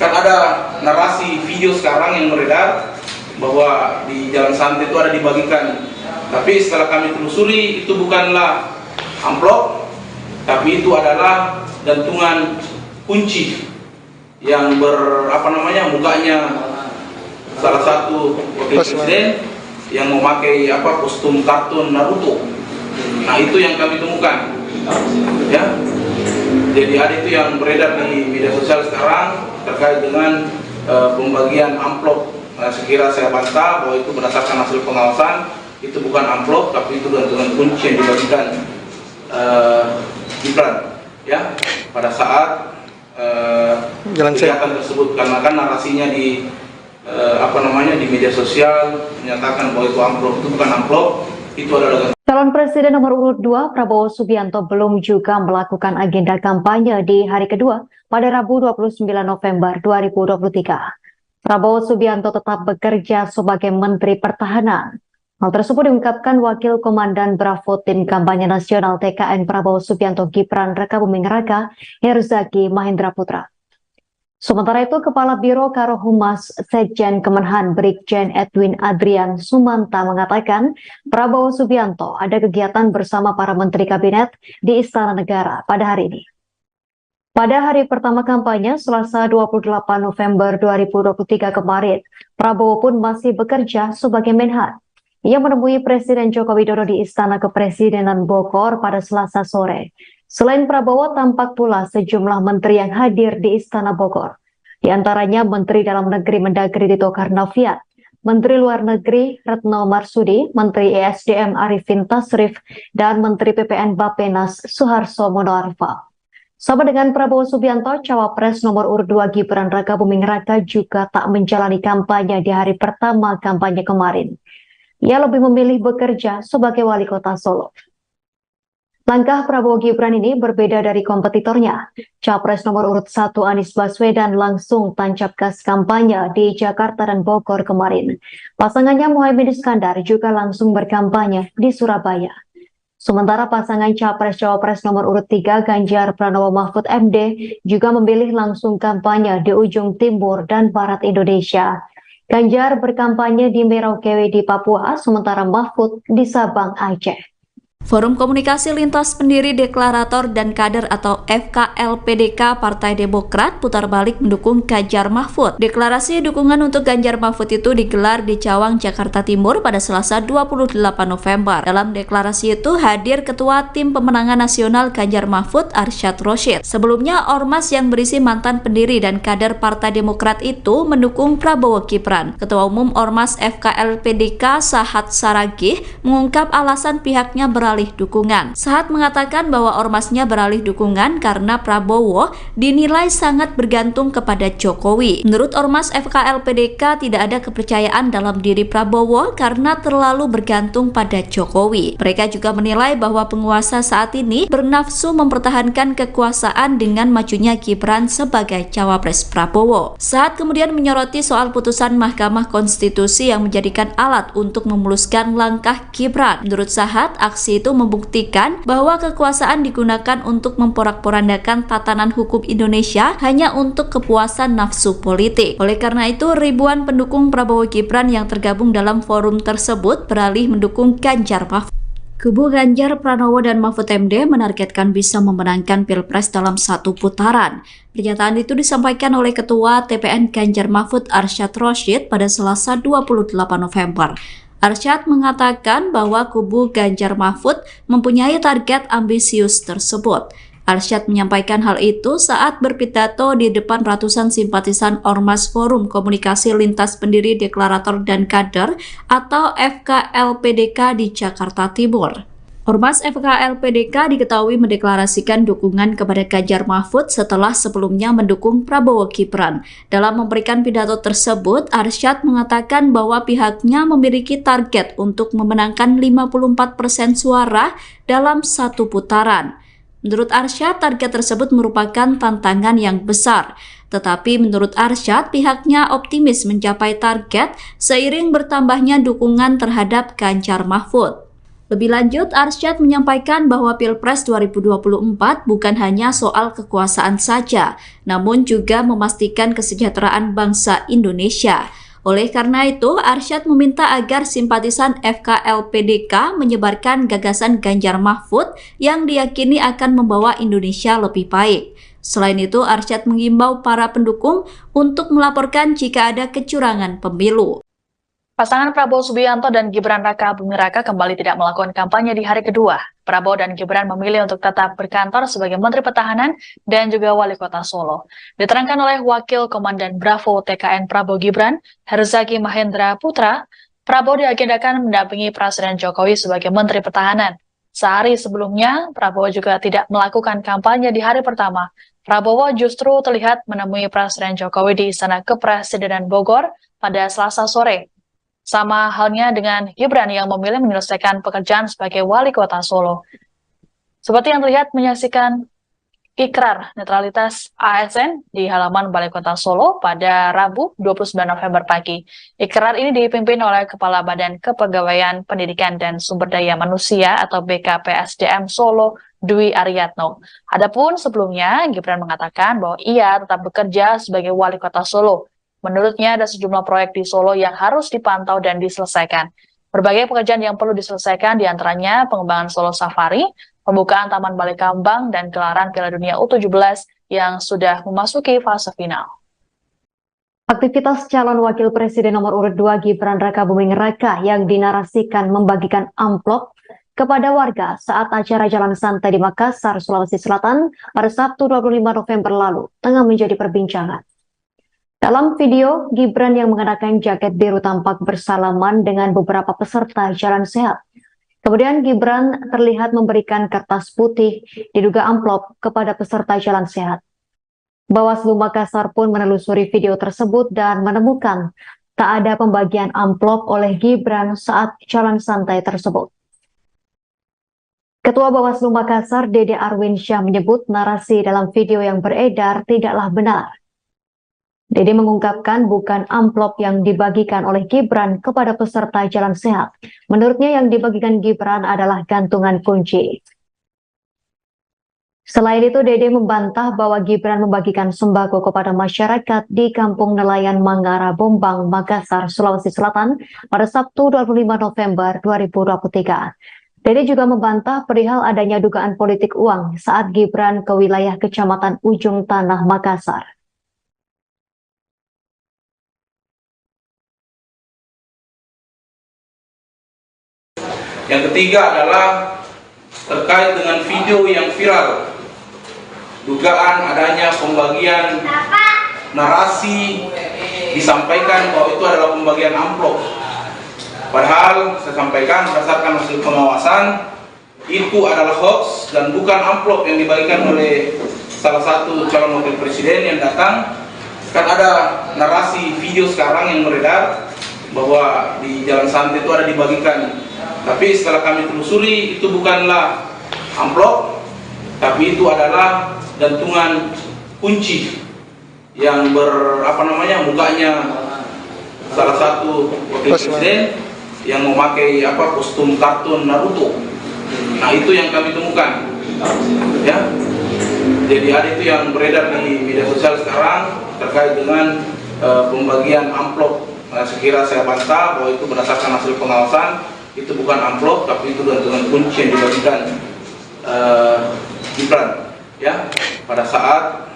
Kan ada narasi video sekarang yang beredar bahwa di jalan santai itu ada dibagikan. Tapi setelah kami telusuri itu bukanlah amplop, tapi itu adalah gantungan kunci yang mukanya salah satu wakil presiden yang memakai kostum kartun Naruto. Nah, itu yang kami temukan, ya. Jadi ada itu yang beredar di media sosial sekarang terkait dengan pembagian amplop. Nah, sekira saya bantah bahwa itu berdasarkan hasil pengawasan, itu bukan amplop, tapi itu gantungan kunci yang dibagikan Gibran, ya, pada saat kegiatan tersebut. Karena kan narasinya di di media sosial menyatakan bahwa itu amplop, itu bukan amplop, itu adalah. Calon Presiden nomor urut 2 Prabowo Subianto belum juga melakukan agenda kampanye di hari kedua pada Rabu 29 November 2023. Prabowo Subianto tetap bekerja sebagai Menteri Pertahanan. Hal tersebut diungkapkan Wakil Komandan Bravo Tim Kampanye Nasional TKN Prabowo Subianto Gibran Rakabuming Raka, Herzaki Mahendra Putra. Sementara itu, Kepala Biro Karohumas Sekjen Kemenhan Brigjen Edwin Adrian Sumanta mengatakan Prabowo Subianto ada kegiatan bersama para Menteri Kabinet di Istana Negara pada hari ini. Pada hari pertama kampanye, Selasa 28 November 2023 kemarin, Prabowo pun masih bekerja sebagai Menhan. Ia menemui Presiden Joko Widodo di Istana Kepresidenan Bogor pada Selasa sore. Selain Prabowo, tampak pula sejumlah menteri yang hadir di Istana Bogor. Di antaranya Menteri Dalam Negeri Mendagri Tito Karnavian, Menteri Luar Negeri Retno Marsudi, Menteri ESDM Arifin Tasrif, dan Menteri PPN Bappenas Suharto Monoarfa. Sama dengan Prabowo Subianto, Cawapres nomor urut 2 Gibran Rakabuming Raka juga tak menjalani kampanye di hari pertama kampanye kemarin. Ia lebih memilih bekerja sebagai wali kota Solo. Langkah Prabowo Gibran ini berbeda dari kompetitornya. Capres nomor urut 1 Anies Baswedan langsung tancap gas kampanye di Jakarta dan Bogor kemarin. Pasangannya Muhaimin Iskandar juga langsung berkampanye di Surabaya. Sementara pasangan Capres-Cawapres nomor urut 3 Ganjar Pranowo Mahfud MD juga memilih langsung kampanye di ujung timur dan barat Indonesia. Ganjar berkampanye di Merauke di Papua, sementara Mahfud di Sabang, Aceh. Forum Komunikasi Lintas Pendiri Deklarator dan Kader atau FKLPDK Partai Demokrat putar balik mendukung Ganjar Mahfud. Deklarasi dukungan untuk Ganjar Mahfud itu digelar di Cawang, Jakarta Timur pada Selasa 28 November. Dalam deklarasi itu hadir Ketua Tim Pemenangan Nasional Ganjar Mahfud Arsyad Rashid. Sebelumnya, ormas yang berisi mantan pendiri dan kader Partai Demokrat itu mendukung Prabowo Gibran. Ketua Umum Ormas FKLPDK Sahat Saragih mengungkap alasan pihaknya beralih beralih dukungan. Sahat mengatakan bahwa ormasnya beralih dukungan karena Prabowo dinilai sangat bergantung kepada Jokowi. Menurut ormas FKLPDK tidak ada kepercayaan dalam diri Prabowo karena terlalu bergantung pada Jokowi. Mereka juga menilai bahwa penguasa saat ini bernafsu mempertahankan kekuasaan dengan majunya Gibran sebagai cawapres Prabowo. Saat kemudian menyoroti soal putusan Mahkamah Konstitusi yang menjadikan alat untuk memuluskan langkah Gibran. Menurut Sahat, aksi itu membuktikan bahwa kekuasaan digunakan untuk memporak-porandakan tatanan hukum Indonesia hanya untuk kepuasan nafsu politik. Oleh karena itu, ribuan pendukung Prabowo Gibran yang tergabung dalam forum tersebut beralih mendukung Ganjar Mahfud. Kubu Ganjar Pranowo dan Mahfud MD menargetkan bisa memenangkan Pilpres dalam satu putaran. Pernyataan itu disampaikan oleh Ketua TPN Ganjar Mahfud Arsyad Rashid pada Selasa 28 November. Arsyad mengatakan bahwa kubu Ganjar Mahfud mempunyai target ambisius tersebut. Arsyad menyampaikan hal itu saat berpidato di depan ratusan simpatisan Ormas Forum Komunikasi Lintas Pendiri Deklarator dan Kader atau FKLPDK di Jakarta Timur. Ormas FKLPDK diketahui mendeklarasikan dukungan kepada Ganjar Mahfud setelah sebelumnya mendukung Prabowo Gibran. Dalam memberikan pidato tersebut, Arsyad mengatakan bahwa pihaknya memiliki target untuk memenangkan 54% suara dalam satu putaran. Menurut Arsyad, target tersebut merupakan tantangan yang besar. Tetapi menurut Arsyad, pihaknya optimis mencapai target seiring bertambahnya dukungan terhadap Ganjar Mahfud. Lebih lanjut, Arsyad menyampaikan bahwa Pilpres 2024 bukan hanya soal kekuasaan saja, namun juga memastikan kesejahteraan bangsa Indonesia. Oleh karena itu, Arsyad meminta agar simpatisan FKLPDK menyebarkan gagasan Ganjar Mahfud yang diyakini akan membawa Indonesia lebih baik. Selain itu, Arsyad mengimbau para pendukung untuk melaporkan jika ada kecurangan pemilu. Pasangan Prabowo Subianto dan Gibran Raka Buming Raka kembali tidak melakukan kampanye di hari kedua. Prabowo dan Gibran memilih untuk tetap berkantor sebagai Menteri Pertahanan dan juga Wali Kota Solo. Diterangkan oleh Wakil Komandan Bravo TKN Prabowo Gibran, Herzaki Mahendra Putra, Prabowo diagendakan mendampingi Presiden Jokowi sebagai Menteri Pertahanan. Sehari sebelumnya, Prabowo juga tidak melakukan kampanye di hari pertama. Prabowo justru terlihat menemui Presiden Jokowi di Istana Kepresidenan Bogor pada Selasa sore. Sama halnya dengan Gibran yang memilih menyelesaikan pekerjaan sebagai Wali Kota Solo. Seperti yang terlihat menyaksikan ikrar netralitas ASN di halaman Balai Kota Solo pada Rabu 29 November pagi. Ikrar ini dipimpin oleh Kepala Badan Kepegawaian Pendidikan dan Sumber Daya Manusia atau BKPSDM Solo, Dwi Aryatno. Adapun sebelumnya, Gibran mengatakan bahwa ia tetap bekerja sebagai Wali Kota Solo. Menurutnya ada sejumlah proyek di Solo yang harus dipantau dan diselesaikan. Berbagai pekerjaan yang perlu diselesaikan diantaranya pengembangan Solo Safari, pembukaan Taman Balai Kambang, dan gelaran Piala Dunia U17 yang sudah memasuki fase final. Aktivitas calon wakil presiden nomor urut 2 Gibran Raka Buming Raka yang dinarasikan membagikan amplop kepada warga saat acara jalan santai di Makassar, Sulawesi Selatan pada Sabtu 25 November lalu tengah menjadi perbincangan. Dalam video, Gibran yang mengenakan jaket biru tampak bersalaman dengan beberapa peserta jalan sehat. Kemudian Gibran terlihat memberikan kertas putih diduga amplop kepada peserta jalan sehat. Bawaslu Makassar pun menelusuri video tersebut dan menemukan tak ada pembagian amplop oleh Gibran saat jalan santai tersebut. Ketua Bawaslu Makassar, Dede Arwinsyah, menyebut narasi dalam video yang beredar tidaklah benar. Dede mengungkapkan bukan amplop yang dibagikan oleh Gibran kepada peserta jalan sehat. Menurutnya yang dibagikan Gibran adalah gantungan kunci. Selain itu, Dede membantah bahwa Gibran membagikan sembako kepada masyarakat di Kampung Nelayan Mangara, Bombang, Makassar, Sulawesi Selatan pada Sabtu 25 November 2023. Dede juga membantah perihal adanya dugaan politik uang saat Gibran ke wilayah Kecamatan Ujung Tanah, Makassar. Yang ketiga adalah terkait dengan video yang viral, dugaan adanya pembagian narasi disampaikan bahwa itu adalah pembagian amplop. Padahal saya sampaikan berdasarkan hasil pengawasan itu adalah hoax dan bukan amplop yang dibagikan oleh salah satu calon wakil presiden yang datang. Kan ada narasi video sekarang yang beredar bahwa di Jalan Santai itu ada dibagikan, tapi setelah kami telusuri itu bukanlah amplop, tapi itu adalah gantungan kunci yang mukanya salah satu wakil presiden yang memakai kostum kartun Naruto. Nah, itu yang kami temukan, ya. Jadi ada itu yang beredar di media sosial sekarang terkait dengan pembagian amplop. Nah, sekira saya bantah bahwa itu berdasarkan hasil pengawasan, itu bukan amplop, tapi itu gantungan kunci yang dibagikan Gibran, ya, pada saat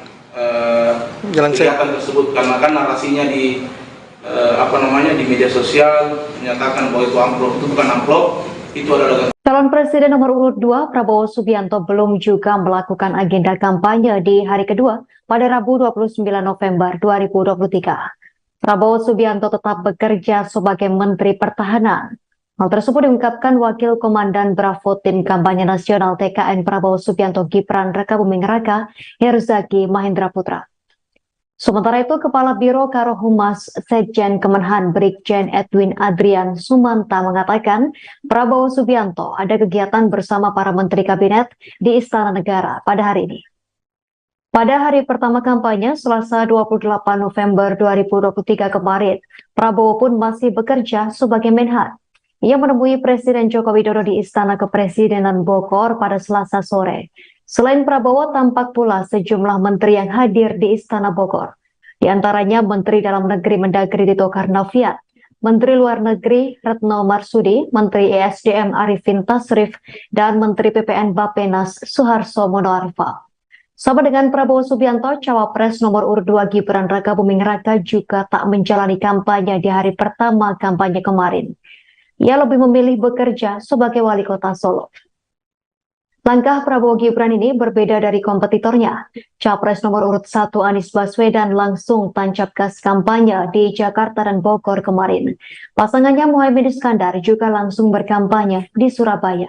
kegiatan tersebut. Karena kan narasinya di di media sosial menyatakan bahwa itu amplop, itu bukan amplop, itu adalah. Calon Presiden nomor urut 2 Prabowo Subianto belum juga melakukan agenda kampanye di hari kedua pada Rabu 29 November 2023. Prabowo Subianto tetap bekerja sebagai Menteri Pertahanan. Hal tersebut diungkapkan Wakil Komandan Bravo Tim Kampanye Nasional TKN Prabowo Subianto Gibran Rakabuming Raka, Herzaki Mahendra Putra. Sementara itu, Kepala Biro Karohumas Sekjen Kemenhan Brigjen Edwin Adrian Sumanta mengatakan Prabowo Subianto ada kegiatan bersama para Menteri Kabinet di Istana Negara pada hari ini. Pada hari pertama kampanye, Selasa 28 November 2023 kemarin, Prabowo pun masih bekerja sebagai Menhan. Ia menemui Presiden Joko Widodo di Istana Kepresidenan Bogor pada Selasa sore. Selain Prabowo, tampak pula sejumlah menteri yang hadir di Istana Bogor. Di antaranya Menteri Dalam Negeri Mendagri Tito Karnavian, Menteri Luar Negeri Retno Marsudi, Menteri ESDM Arifin Tasrif, dan Menteri PPN Bappenas Suharto Monoarfa. Sama dengan Prabowo Subianto, Cawapres nomor urut 2 Gibran Rakabuming Raka juga tak menjalani kampanye di hari pertama kampanye kemarin. Ia lebih memilih bekerja sebagai wali kota Solo. Langkah Prabowo Gibran ini berbeda dari kompetitornya. Capres nomor urut 1 Anies Baswedan langsung tancap gas kampanye di Jakarta dan Bogor kemarin. Pasangannya Muhaimin Iskandar juga langsung berkampanye di Surabaya.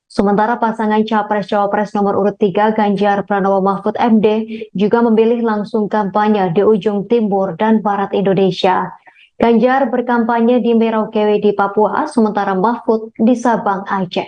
Sementara pasangan Capres-Cawapres nomor urut 3 Ganjar Pranowo Mahfud MD juga memilih langsung kampanye di ujung timur dan barat Indonesia. Ganjar berkampanye di Merauke di Papua, sementara Mahfud di Sabang, Aceh.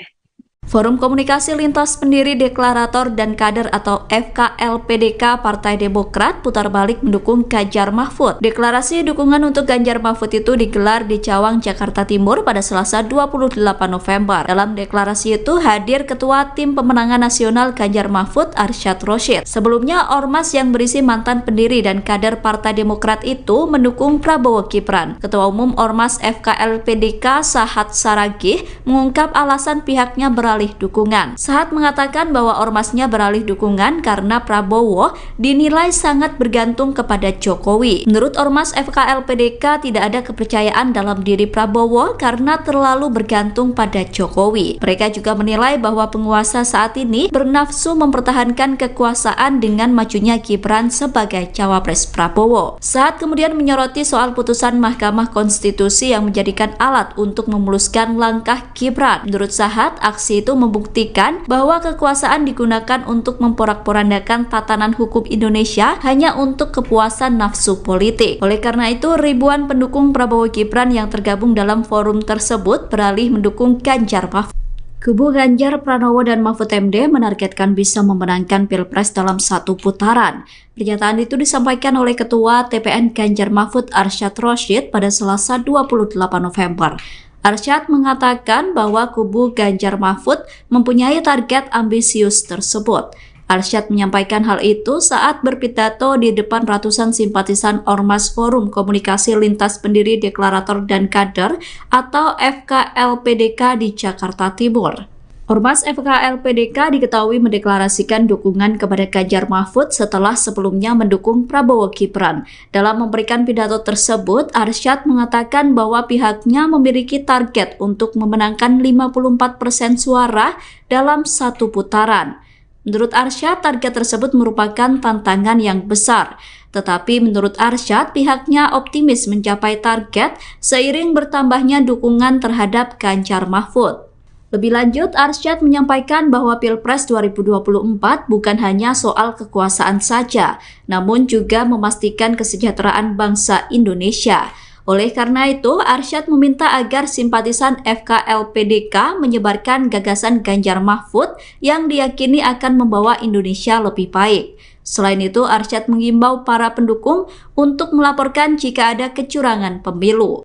Forum Komunikasi Lintas Pendiri Deklarator dan Kader atau FKLPDK Partai Demokrat putar balik mendukung Ganjar Mahfud. Deklarasi dukungan untuk Ganjar Mahfud itu digelar di Cawang, Jakarta Timur pada Selasa 28 November. Dalam deklarasi itu hadir Ketua Tim Pemenangan Nasional Ganjar Mahfud Arsyad Rashid. Sebelumnya, ormas yang berisi mantan pendiri dan kader Partai Demokrat itu mendukung Prabowo Gibran. Ketua Umum Ormas FKLPDK Sahat Saragih mengungkap alasan pihaknya beralih dukungan. Sahat mengatakan bahwa ormasnya beralih dukungan karena Prabowo dinilai sangat bergantung kepada Jokowi. Menurut ormas FKLPDK tidak ada kepercayaan dalam diri Prabowo karena terlalu bergantung pada Jokowi. Mereka juga menilai bahwa penguasa saat ini bernafsu mempertahankan kekuasaan dengan majunya Gibran sebagai cawapres Prabowo. Sahat kemudian menyoroti soal putusan Mahkamah Konstitusi yang menjadikan alat untuk memuluskan langkah Gibran. Menurut Sahat, aksi itu membuktikan bahwa kekuasaan digunakan untuk memporak-porandakan tatanan hukum Indonesia hanya untuk kepuasan nafsu politik. Oleh karena itu, ribuan pendukung Prabowo Gibran yang tergabung dalam forum tersebut beralih mendukung Ganjar Mahfud. Kubu Ganjar Pranowo dan Mahfud MD menargetkan bisa memenangkan Pilpres dalam satu putaran. Pernyataan itu disampaikan oleh Ketua TPN Ganjar Mahfud Arsyad Rashid pada Selasa 28 November. Arsyad mengatakan bahwa kubu Ganjar Mahfud mempunyai target ambisius tersebut. Arsyad menyampaikan hal itu saat berpidato di depan ratusan simpatisan Ormas Forum Komunikasi Lintas Pendiri Deklarator dan Kader atau FKLPDK di Jakarta Timur. Ormas FKLPDK diketahui mendeklarasikan dukungan kepada Ganjar Mahfud setelah sebelumnya mendukung Prabowo Gibran. Dalam memberikan pidato tersebut, Arsyad mengatakan bahwa pihaknya memiliki target untuk memenangkan 54% suara dalam satu putaran. Menurut Arsyad, target tersebut merupakan tantangan yang besar. Tetapi menurut Arsyad, pihaknya optimis mencapai target seiring bertambahnya dukungan terhadap Ganjar Mahfud. Lebih lanjut, Arsyad menyampaikan bahwa Pilpres 2024 bukan hanya soal kekuasaan saja, namun juga memastikan kesejahteraan bangsa Indonesia. Oleh karena itu, Arsyad meminta agar simpatisan FKLPDK menyebarkan gagasan Ganjar Mahfud yang diyakini akan membawa Indonesia lebih baik. Selain itu, Arsyad mengimbau para pendukung untuk melaporkan jika ada kecurangan pemilu.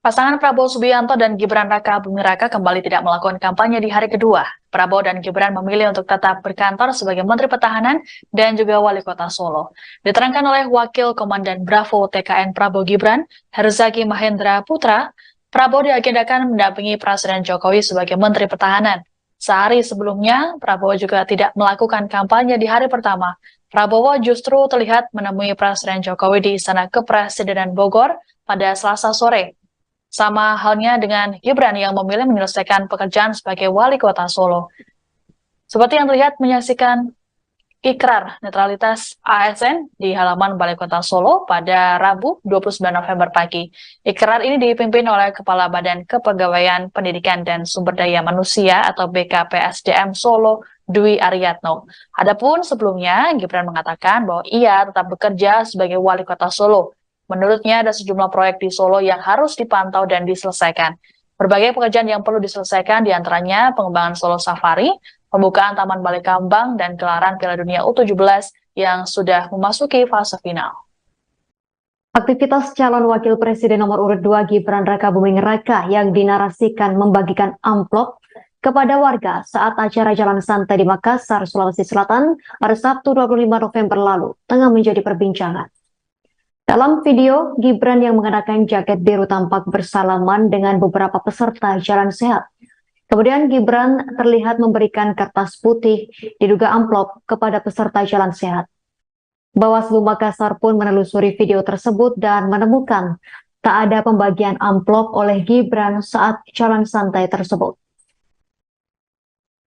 Pasangan Prabowo Subianto dan Gibran Raka Buming Raka kembali tidak melakukan kampanye di hari kedua. Prabowo dan Gibran memilih untuk tetap berkantor sebagai Menteri Pertahanan dan juga Wali Kota Solo. Diterangkan oleh Wakil Komandan Bravo TKN Prabowo Gibran, Herzaki Mahendra Putra, Prabowo diagendakan mendampingi Presiden Jokowi sebagai Menteri Pertahanan. Sehari sebelumnya, Prabowo juga tidak melakukan kampanye di hari pertama. Prabowo justru terlihat menemui Presiden Jokowi di Istana Kepresidenan Bogor pada Selasa sore. Sama halnya dengan Gibran yang memilih menyelesaikan pekerjaan sebagai Wali Kota Solo. Seperti yang terlihat menyaksikan ikrar netralitas ASN di halaman Balai Kota Solo pada Rabu 29 November pagi. Ikrar ini dipimpin oleh Kepala Badan Kepegawaian Pendidikan dan Sumber Daya Manusia atau BKPSDM Solo, Dwi Aryatno. Adapun sebelumnya, Gibran mengatakan bahwa ia tetap bekerja sebagai Wali Kota Solo. Menurutnya ada sejumlah proyek di Solo yang harus dipantau dan diselesaikan. Berbagai pekerjaan yang perlu diselesaikan diantaranya pengembangan Solo Safari, pembukaan Taman Balai Kambang, dan gelaran Piala Dunia U17 yang sudah memasuki fase final. Aktivitas calon wakil presiden nomor urut 2 Gibran Raka Buming Raka yang dinarasikan membagikan amplop kepada warga saat acara Jalan Santai di Makassar, Sulawesi Selatan pada Sabtu 25 November lalu tengah menjadi perbincangan. Dalam video, Gibran yang mengenakan jaket biru tampak bersalaman dengan beberapa peserta Jalan Sehat. Kemudian Gibran terlihat memberikan kertas putih diduga amplop kepada peserta Jalan Sehat. Bawaslu Makassar pun menelusuri video tersebut dan menemukan tak ada pembagian amplop oleh Gibran saat Jalan Santai tersebut.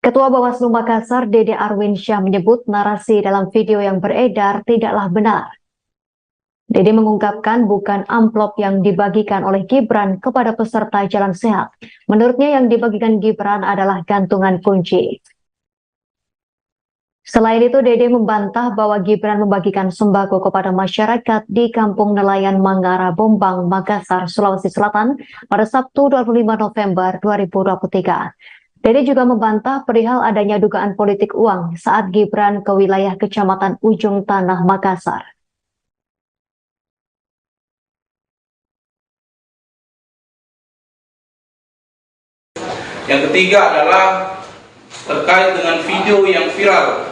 Ketua Bawaslu Makassar, Dede Arwinsyah, menyebut narasi dalam video yang beredar tidaklah benar. Dede mengungkapkan bukan amplop yang dibagikan oleh Gibran kepada peserta Jalan Sehat. Menurutnya yang dibagikan Gibran adalah gantungan kunci. Selain itu, Dede membantah bahwa Gibran membagikan sembako kepada masyarakat di Kampung Nelayan Mangara, Bombang, Makassar, Sulawesi Selatan pada Sabtu 25 November 2023. Dede juga membantah perihal adanya dugaan politik uang saat Gibran ke wilayah Kecamatan Ujung Tanah, Makassar. Yang ketiga adalah terkait dengan video yang viral,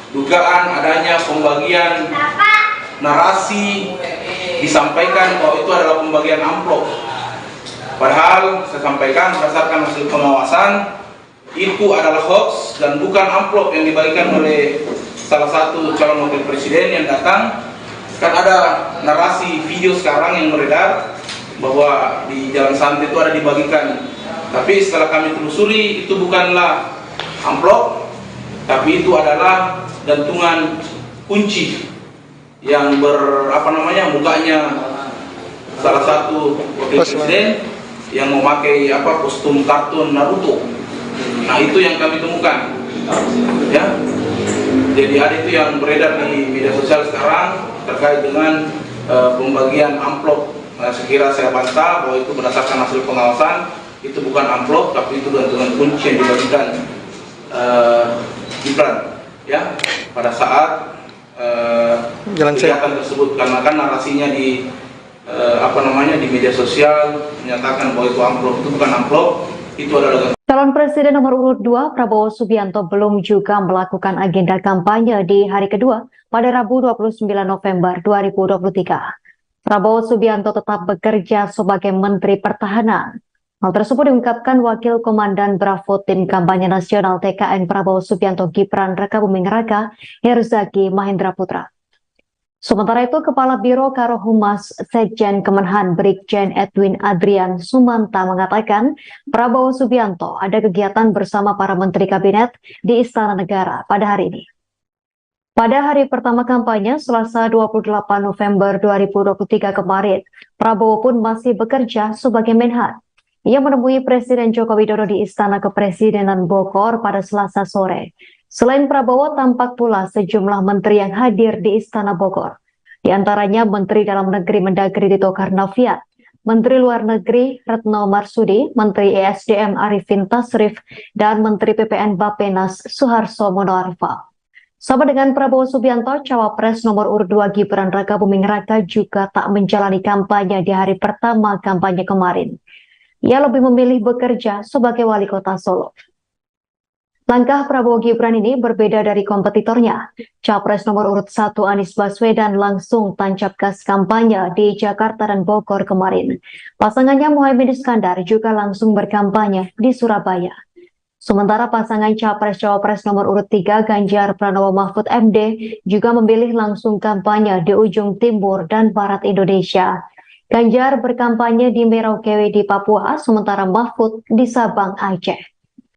dugaan adanya pembagian narasi disampaikan bahwa itu adalah pembagian amplop. Padahal saya sampaikan berdasarkan hasil pengawasan itu adalah hoax dan bukan amplop yang dibagikan oleh salah satu calon wakil presiden yang datang. Kan ada narasi video sekarang yang beredar bahwa di Jalan Santai itu ada dibagikan. Tapi setelah kami telusuri itu bukanlah amplop, tapi itu adalah gantungan kunci yang mukanya salah satu wakil presiden yang memakai kostum kartun Naruto. Nah, itu yang kami temukan. Ya. Jadi ada itu yang beredar di media sosial sekarang terkait dengan pembagian amplop. Nah, sekira saya bantah bahwa itu berdasarkan hasil pengawasan. Itu bukan amplop, tapi itu gantungan kunci yang dibagikan Gibran ya pada saat kegiatan tersebut, karena kan narasinya di di media sosial menyatakan bahwa itu amplop. Itu bukan amplop, itu adalah Calon Presiden nomor urut 2 Prabowo Subianto belum juga melakukan agenda kampanye di hari kedua pada Rabu 29 November 2023. Prabowo Subianto tetap bekerja sebagai Menteri Pertahanan. Hal tersebut diungkapkan Wakil Komandan Bravo Tim Kampanye Nasional TKN Prabowo Subianto Gibran Raka Buming Raka, Herzaki Mahendra Putra. Sementara itu, Kepala Biro Karohumas Sekjen Kemenhan Brigjen Edwin Adrian Sumanta mengatakan Prabowo Subianto ada kegiatan bersama para Menteri Kabinet di Istana Negara pada hari ini. Pada hari pertama kampanye, Selasa 28 November 2023 kemarin, Prabowo pun masih bekerja sebagai Menhan. Ia menemui Presiden Joko Widodo di Istana Kepresidenan Bogor pada Selasa sore. Selain Prabowo, tampak pula sejumlah menteri yang hadir di Istana Bogor. Di antaranya Menteri Dalam Negeri Mendagri Tito Karnavian, Menteri Luar Negeri Retno Marsudi, Menteri ESDM Arifin Tasrif, dan Menteri PPN Bappenas Suharto Monoarfa. Sama dengan Prabowo Subianto, Cawapres nomor urut 2 Gibran Rakabuming Raka juga tak menjalani kampanye di hari pertama kampanye kemarin. Ia lebih memilih bekerja sebagai wali kota Solo. Langkah Prabowo Gibran ini berbeda dari kompetitornya. Capres nomor urut 1 Anies Baswedan langsung tancap gas kampanye di Jakarta dan Bogor kemarin. Pasangannya Muhaimin Iskandar juga langsung berkampanye di Surabaya. Sementara pasangan Capres-Cawapres nomor urut 3 Ganjar Pranowo Mahfud MD juga memilih langsung kampanye di ujung timur dan barat Indonesia. Ganjar berkampanye di Merauke di Papua, sementara Mahfud di Sabang, Aceh.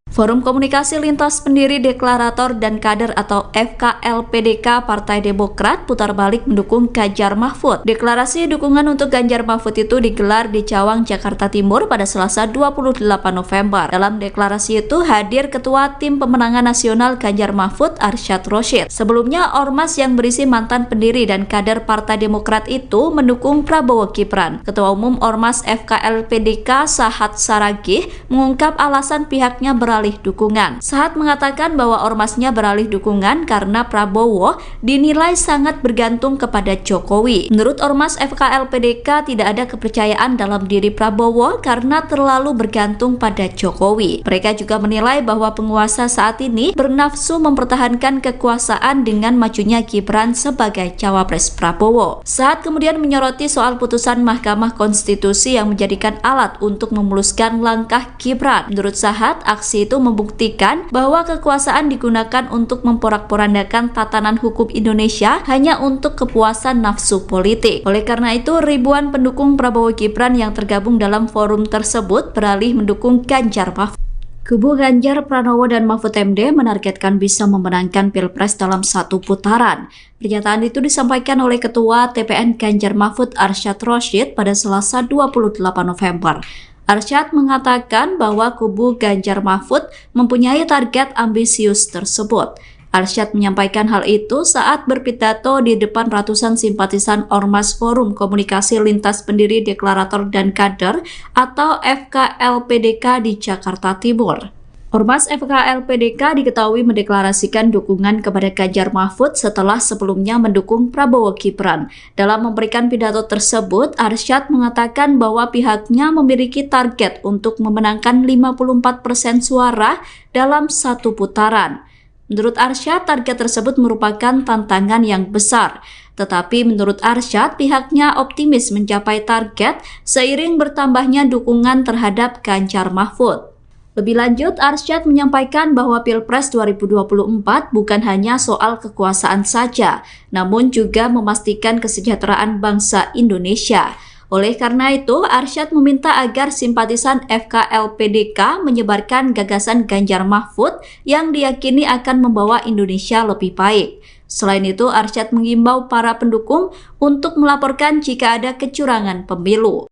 Forum Komunikasi Lintas Pendiri Deklarator dan Kader atau FKLPDK Partai Demokrat putar balik mendukung Ganjar Mahfud. Deklarasi dukungan untuk Ganjar Mahfud itu digelar di Cawang, Jakarta Timur pada Selasa 28 November. Dalam deklarasi itu hadir Ketua Tim Pemenangan Nasional Ganjar Mahfud Arsyad Rashid. Sebelumnya Ormas yang berisi mantan pendiri dan kader Partai Demokrat itu mendukung Prabowo Gibran. Ketua Umum Ormas FKLPDK Sahat Saragih mengungkap alasan pihaknya beralih dukungan. Sahat mengatakan bahwa ormasnya beralih dukungan karena Prabowo dinilai sangat bergantung kepada Jokowi. Menurut Ormas FKLPDK tidak ada kepercayaan dalam diri Prabowo karena terlalu bergantung pada Jokowi. Mereka juga menilai bahwa penguasa saat ini bernafsu mempertahankan kekuasaan dengan majunya Gibran sebagai cawapres Prabowo. Sahat kemudian menyoroti soal putusan Mahkamah Konstitusi yang menjadikan alat untuk memuluskan langkah Gibran. Menurut Sahat, aksi itu membuktikan bahwa kekuasaan digunakan untuk memporak-porandakan tatanan hukum Indonesia hanya untuk kepuasan nafsu politik. Oleh karena itu, ribuan pendukung Prabowo Gibran yang tergabung dalam forum tersebut beralih mendukung Ganjar Mahfud. Kubu Ganjar Pranowo dan Mahfud MD menargetkan bisa memenangkan Pilpres dalam satu putaran. Pernyataan itu disampaikan oleh Ketua TPN Ganjar Mahfud Arsyad Rashid pada Selasa 28 November. Arsyad mengatakan bahwa kubu Ganjar Mahfud mempunyai target ambisius tersebut. Arsyad menyampaikan hal itu saat berpidato di depan ratusan simpatisan Ormas Forum Komunikasi Lintas Pendiri Deklarator dan Kader atau FKLPDK di Jakarta Timur. Ormas FKLPDK diketahui mendeklarasikan dukungan kepada Ganjar Mahfud setelah sebelumnya mendukung Prabowo Gibran. Dalam memberikan pidato tersebut, Arsyad mengatakan bahwa pihaknya memiliki target untuk memenangkan 54% suara dalam satu putaran. Menurut Arsyad, target tersebut merupakan tantangan yang besar. Tetapi menurut Arsyad, pihaknya optimis mencapai target seiring bertambahnya dukungan terhadap Ganjar Mahfud. Lebih lanjut, Arsyad menyampaikan bahwa Pilpres 2024 bukan hanya soal kekuasaan saja, namun juga memastikan kesejahteraan bangsa Indonesia. Oleh karena itu, Arsyad meminta agar simpatisan FKLPDK menyebarkan gagasan Ganjar Mahfud yang diyakini akan membawa Indonesia lebih baik. Selain itu, Arsyad mengimbau para pendukung untuk melaporkan jika ada kecurangan pemilu.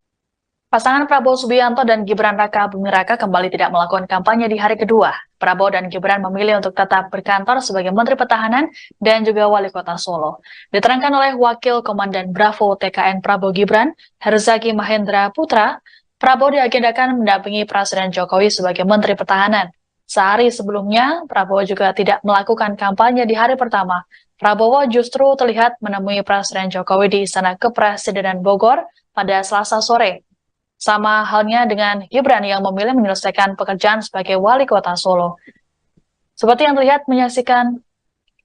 Pasangan Prabowo Subianto dan Gibran Rakabuming Raka kembali tidak melakukan kampanye di hari kedua. Prabowo dan Gibran memilih untuk tetap berkantor sebagai Menteri Pertahanan dan juga Wali Kota Solo. Diterangkan oleh Wakil Komandan Bravo TKN Prabowo Gibran, Herzaki Mahendra Putra, Prabowo diagendakan mendampingi Presiden Jokowi sebagai Menteri Pertahanan. Sehari sebelumnya, Prabowo juga tidak melakukan kampanye di hari pertama. Prabowo justru terlihat menemui Presiden Jokowi di Istana Kepresidenan Bogor pada Selasa sore. Sama halnya dengan Gibran yang memilih menyelesaikan pekerjaan sebagai Wali Kota Solo. Seperti yang terlihat menyaksikan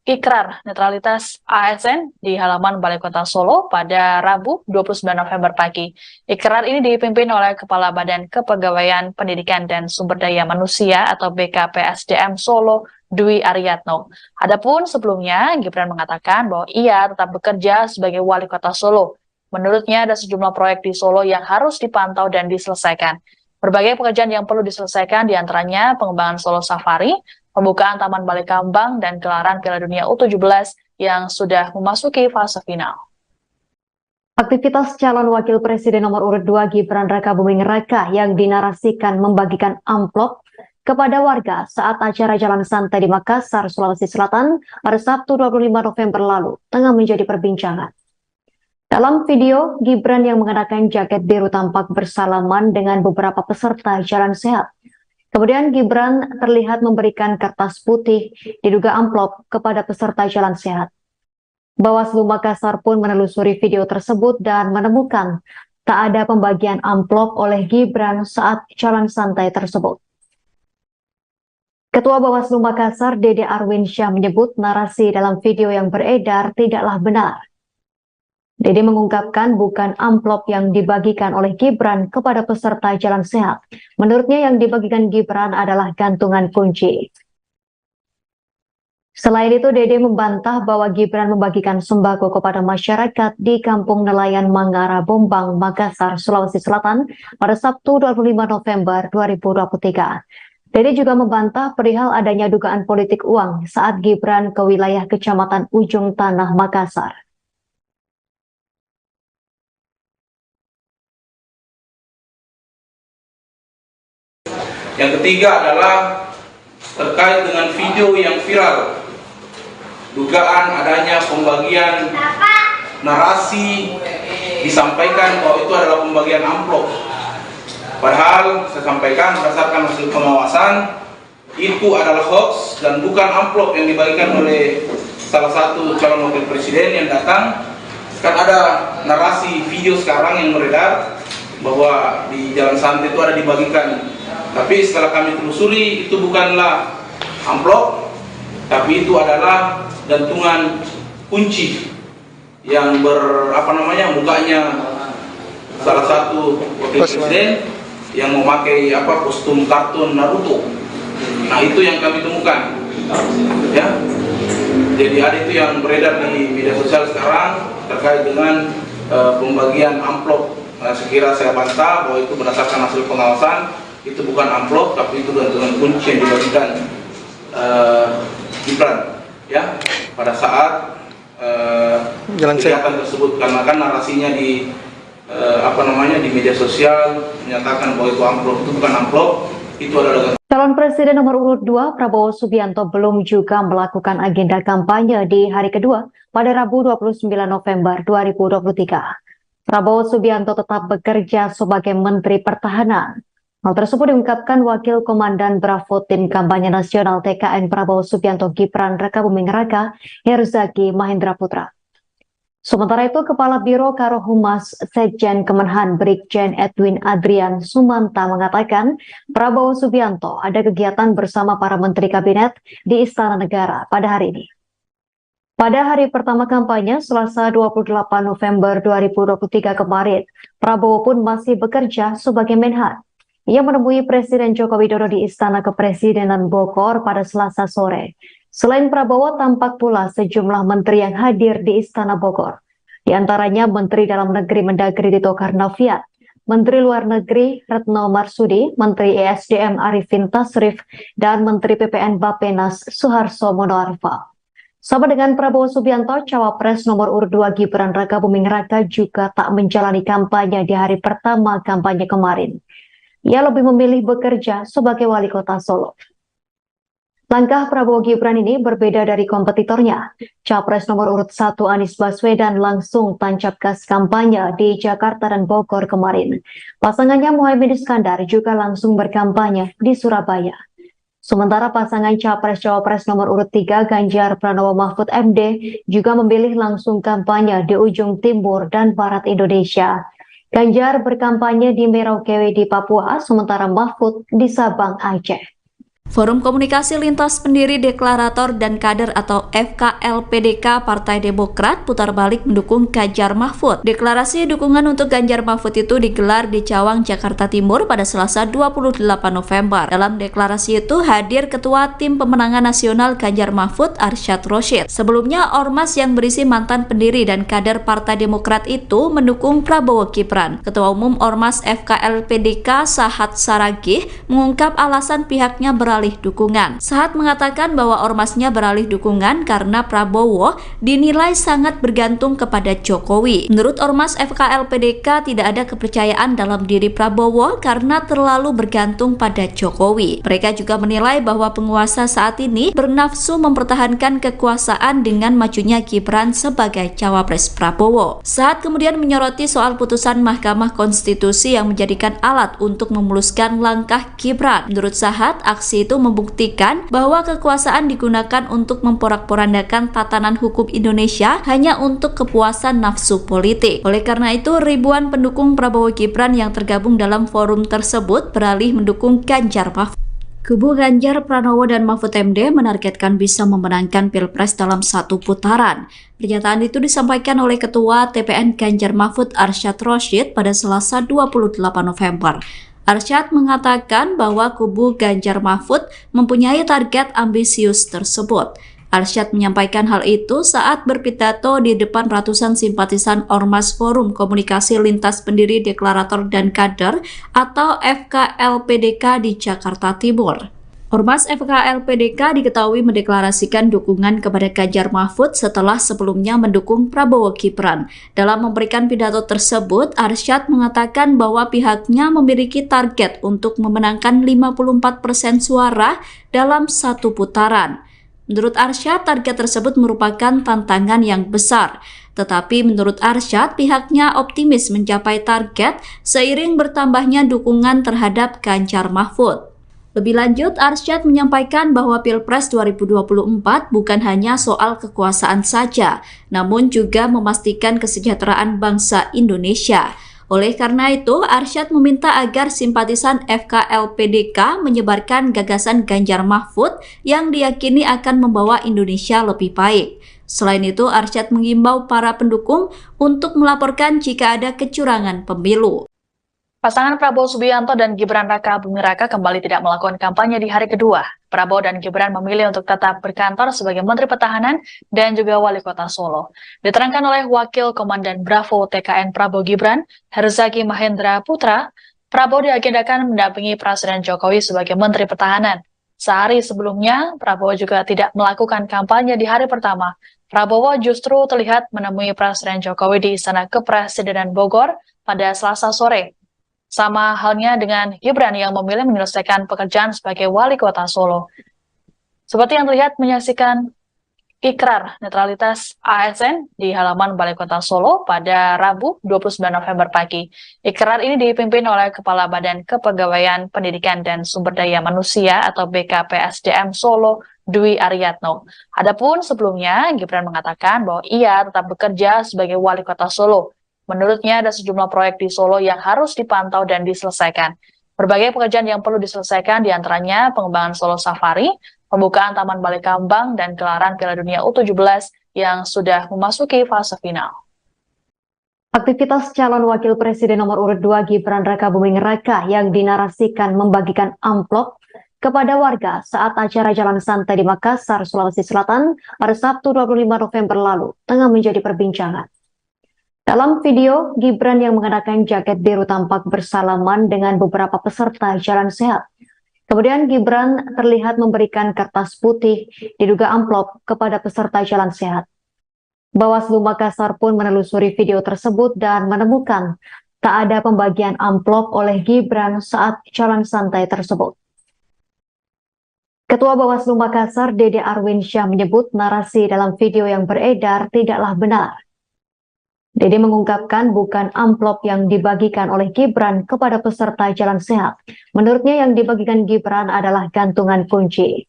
ikrar netralitas ASN di halaman Balai Kota Solo pada Rabu 29 November pagi. Ikrar ini dipimpin oleh Kepala Badan Kepegawaian Pendidikan dan Sumber Daya Manusia atau BKPSDM Solo, Dwi Aryatno. Adapun sebelumnya, Gibran mengatakan bahwa ia tetap bekerja sebagai Wali Kota Solo. Menurutnya ada sejumlah proyek di Solo yang harus dipantau dan diselesaikan. Berbagai pekerjaan yang perlu diselesaikan diantaranya pengembangan Solo Safari, pembukaan Taman Balai Kambang, dan gelaran Piala Dunia U17 yang sudah memasuki fase final. Aktivitas calon wakil presiden nomor urut 2 Gibran Rakabuming Raka yang dinarasikan membagikan amplop kepada warga saat acara jalan santai di Makassar, Sulawesi Selatan pada Sabtu 25 November lalu tengah menjadi perbincangan. Dalam video, Gibran yang mengenakan jaket biru tampak bersalaman dengan beberapa peserta jalan sehat. Kemudian Gibran terlihat memberikan kertas putih diduga amplop kepada peserta jalan sehat. Bawaslu Makassar pun menelusuri video tersebut dan menemukan tak ada pembagian amplop oleh Gibran saat jalan santai tersebut. Ketua Bawaslu Makassar, Dede Arwinsyah, menyebut narasi dalam video yang beredar tidaklah benar. Dede mengungkapkan bukan amplop yang dibagikan oleh Gibran kepada peserta jalan sehat. Menurutnya yang dibagikan Gibran adalah gantungan kunci. Selain itu, Dede membantah bahwa Gibran membagikan sembako kepada masyarakat di Kampung Nelayan Mangara, Bombang, Makassar, Sulawesi Selatan pada Sabtu 25 November 2023. Dede juga membantah perihal adanya dugaan politik uang saat Gibran ke wilayah Kecamatan Ujung Tanah, Makassar. Yang ketiga adalah terkait dengan video yang viral, dugaan adanya pembagian narasi disampaikan bahwa itu adalah pembagian amplop. Padahal saya sampaikan berdasarkan hasil pengawasan itu adalah hoax dan bukan amplop yang dibagikan oleh salah satu calon wakil presiden yang datang. Kan ada narasi video sekarang yang beredar bahwa di jalan santai itu ada dibagikan. Tapi setelah kami telusuri itu bukanlah amplop, tapi itu adalah gantungan kunci yang mukanya salah satu wakil presiden yang memakai kostum kartun Naruto. Nah, itu yang kami temukan. Ya. Jadi ada itu yang beredar di media sosial sekarang terkait dengan pembagian amplop. Nah, sekira saya bantah bahwa itu berdasarkan hasil pengawasan. Itu bukan amplop, tapi itu gantungan kunci yang dibagikan Gibran, ya, pada saat kegiatan tersebut. Karena kan narasinya di di media sosial menyatakan bahwa itu amplop, itu bukan amplop, itu adalah. Calon Presiden nomor urut 2 Prabowo Subianto belum juga melakukan agenda kampanye di hari kedua pada Rabu 29 November 2023. Prabowo Subianto tetap bekerja sebagai Menteri Pertahanan. Hal tersebut diungkapkan Wakil Komandan Bravo Tim Kampanye Nasional TKN Prabowo Subianto Gibran Rakabuming Raka, Herzaki Mahendra Putra. Sementara itu, Kepala Biro Karohumas Sekjen Kemenhan Brigjen Edwin Adrian Sumanta mengatakan Prabowo Subianto ada kegiatan bersama para Menteri Kabinet di Istana Negara pada hari ini. Pada hari pertama kampanye, Selasa 28 November 2023 kemarin, Prabowo pun masih bekerja sebagai Menhan. Ia menemui Presiden Joko Widodo di Istana Kepresidenan Bogor pada Selasa sore. Selain Prabowo, tampak pula sejumlah menteri yang hadir di Istana Bogor. Di antaranya Menteri Dalam Negeri Mendagri Tito Karnavian, Menteri Luar Negeri Retno Marsudi, Menteri ESDM Arifin Tasrif, dan Menteri PPN Bappenas Suharto Monoarfa. Sama dengan Prabowo Subianto, Cawapres nomor urut 2 Gibran Rakabuming Raka juga tak menjalani kampanye di hari pertama kampanye kemarin. Ia lebih memilih bekerja sebagai wali kota Solo. Langkah Prabowo Gibran ini berbeda dari kompetitornya. Capres nomor urut 1 Anies Baswedan langsung tancap gas kampanye di Jakarta dan Bogor kemarin. Pasangannya Muhaimin Iskandar juga langsung berkampanye di Surabaya. Sementara pasangan Capres-Cawapres nomor urut 3 Ganjar Pranowo Mahfud MD juga memilih langsung kampanye di ujung timur dan barat Indonesia. Ganjar berkampanye di Merauke di Papua, sementara Mahfud di Sabang, Aceh. Forum Komunikasi Lintas Pendiri Deklarator dan Kader atau FKLPDK Partai Demokrat putar balik mendukung Ganjar Mahfud. Deklarasi dukungan untuk Ganjar Mahfud itu digelar di Cawang, Jakarta Timur pada Selasa 28 November. Dalam deklarasi itu hadir Ketua Tim Pemenangan Nasional Ganjar Mahfud, Arsyad Rashid. Sebelumnya, ormas yang berisi mantan pendiri dan kader Partai Demokrat itu mendukung Prabowo Gibran. Ketua Umum Ormas FKLPDK Sahat Saragih mengungkap alasan pihaknya berada beralih dukungan. Sahat mengatakan bahwa ormasnya beralih dukungan karena Prabowo dinilai sangat bergantung kepada Jokowi. Menurut ormas FKLPDK tidak ada kepercayaan dalam diri Prabowo karena terlalu bergantung pada Jokowi. Mereka juga menilai bahwa penguasa saat ini bernafsu mempertahankan kekuasaan dengan majunya Gibran sebagai cawapres Prabowo. Saat kemudian menyoroti soal putusan Mahkamah Konstitusi yang menjadikan alat untuk memuluskan langkah Gibran. Menurut Sahat, aksi itu membuktikan bahwa kekuasaan digunakan untuk memporak-porandakan tatanan hukum Indonesia hanya untuk kepuasan nafsu politik. Oleh karena itu, ribuan pendukung Prabowo Gibran yang tergabung dalam forum tersebut beralih mendukung Ganjar Mahfud. Kubu Ganjar Pranowo dan Mahfud MD menargetkan bisa memenangkan Pilpres dalam satu putaran. Pernyataan itu disampaikan oleh Ketua TPN Ganjar Mahfud Arsyad Rashid pada Selasa 28 November. Arsyad mengatakan bahwa kubu Ganjar Mahfud mempunyai target ambisius tersebut. Arsyad menyampaikan hal itu saat berpidato di depan ratusan simpatisan Ormas Forum Komunikasi Lintas Pendiri Deklarator dan Kader atau FKLPDK di Jakarta Timur. Ormas FKLPDK diketahui mendeklarasikan dukungan kepada Ganjar Mahfud setelah sebelumnya mendukung Prabowo Gibran. Dalam memberikan pidato tersebut, Arsyad mengatakan bahwa pihaknya memiliki target untuk memenangkan 54% suara dalam satu putaran. Menurut Arsyad, target tersebut merupakan tantangan yang besar. Tetapi menurut Arsyad, pihaknya optimis mencapai target seiring bertambahnya dukungan terhadap Ganjar Mahfud. Lebih lanjut, Arsyad menyampaikan bahwa Pilpres 2024 bukan hanya soal kekuasaan saja, namun juga memastikan kesejahteraan bangsa Indonesia. Oleh karena itu, Arsyad meminta agar simpatisan FKLPDK menyebarkan gagasan Ganjar Mahfud yang diyakini akan membawa Indonesia lebih baik. Selain itu, Arsyad mengimbau para pendukung untuk melaporkan jika ada kecurangan pemilu. Pasangan Prabowo Subianto dan Gibran Raka Buming Raka kembali tidak melakukan kampanye di hari kedua. Prabowo dan Gibran memilih untuk tetap berkantor sebagai Menteri Pertahanan dan juga Wali Kota Solo. Diterangkan oleh Wakil Komandan Bravo TKN Prabowo Gibran, Herzaki Mahendra Putra, Prabowo diagendakan mendampingi Presiden Jokowi sebagai Menteri Pertahanan. Sehari sebelumnya, Prabowo juga tidak melakukan kampanye di hari pertama. Prabowo justru terlihat menemui Presiden Jokowi di Istana Kepresidenan Bogor pada Selasa sore. Sama halnya dengan Gibran yang memilih menyelesaikan pekerjaan sebagai Wali Kota Solo. Seperti yang terlihat menyaksikan ikrar netralitas ASN di halaman Balai Kota Solo pada Rabu 29 November pagi. Ikrar ini dipimpin oleh Kepala Badan Kepegawaian Pendidikan dan Sumber Daya Manusia atau BKPSDM Solo, Dwi Aryatno. Adapun sebelumnya, Gibran mengatakan bahwa ia tetap bekerja sebagai Wali Kota Solo. Menurutnya ada sejumlah proyek di Solo yang harus dipantau dan diselesaikan. Berbagai pekerjaan yang perlu diselesaikan diantaranya pengembangan Solo Safari, pembukaan Taman Balai Kambang, dan gelaran Piala Dunia U17 yang sudah memasuki fase final. Aktivitas calon wakil presiden nomor urut 2 Gibran Raka Buming Raka yang dinarasikan membagikan amplop kepada warga saat acara jalan santai di Makassar, Sulawesi Selatan pada Sabtu 25 November lalu tengah menjadi perbincangan. Dalam video, Gibran yang mengenakan jaket biru tampak bersalaman dengan beberapa peserta jalan sehat. Kemudian Gibran terlihat memberikan kertas putih diduga amplop kepada peserta jalan sehat. Bawaslu Makassar pun menelusuri video tersebut dan menemukan tak ada pembagian amplop oleh Gibran saat jalan santai tersebut. Ketua Bawaslu Makassar, Dede Arwinsyah, menyebut narasi dalam video yang beredar tidaklah benar. Dede mengungkapkan bukan amplop yang dibagikan oleh Gibran kepada peserta jalan sehat. Menurutnya yang dibagikan Gibran adalah gantungan kunci.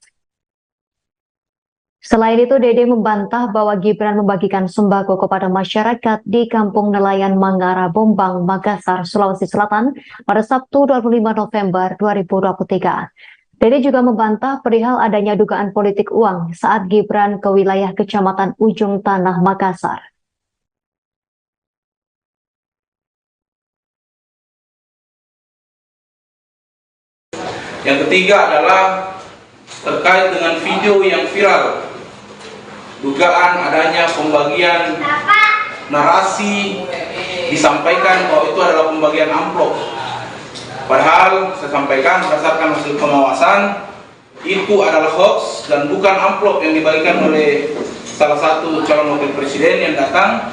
Selain itu, Dede membantah bahwa Gibran membagikan sembako kepada masyarakat di Kampung Nelayan Mangara, Bombang, Makassar, Sulawesi Selatan pada Sabtu 25 November 2023. Dede juga membantah perihal adanya dugaan politik uang saat Gibran ke wilayah Kecamatan Ujung Tanah, Makassar. Yang ketiga adalah terkait dengan video yang viral, dugaan adanya pembagian narasi disampaikan bahwa itu adalah pembagian amplop. Padahal saya sampaikan berdasarkan hasil pengawasan itu adalah hoax dan bukan amplop yang dibagikan oleh salah satu calon wakil presiden yang datang.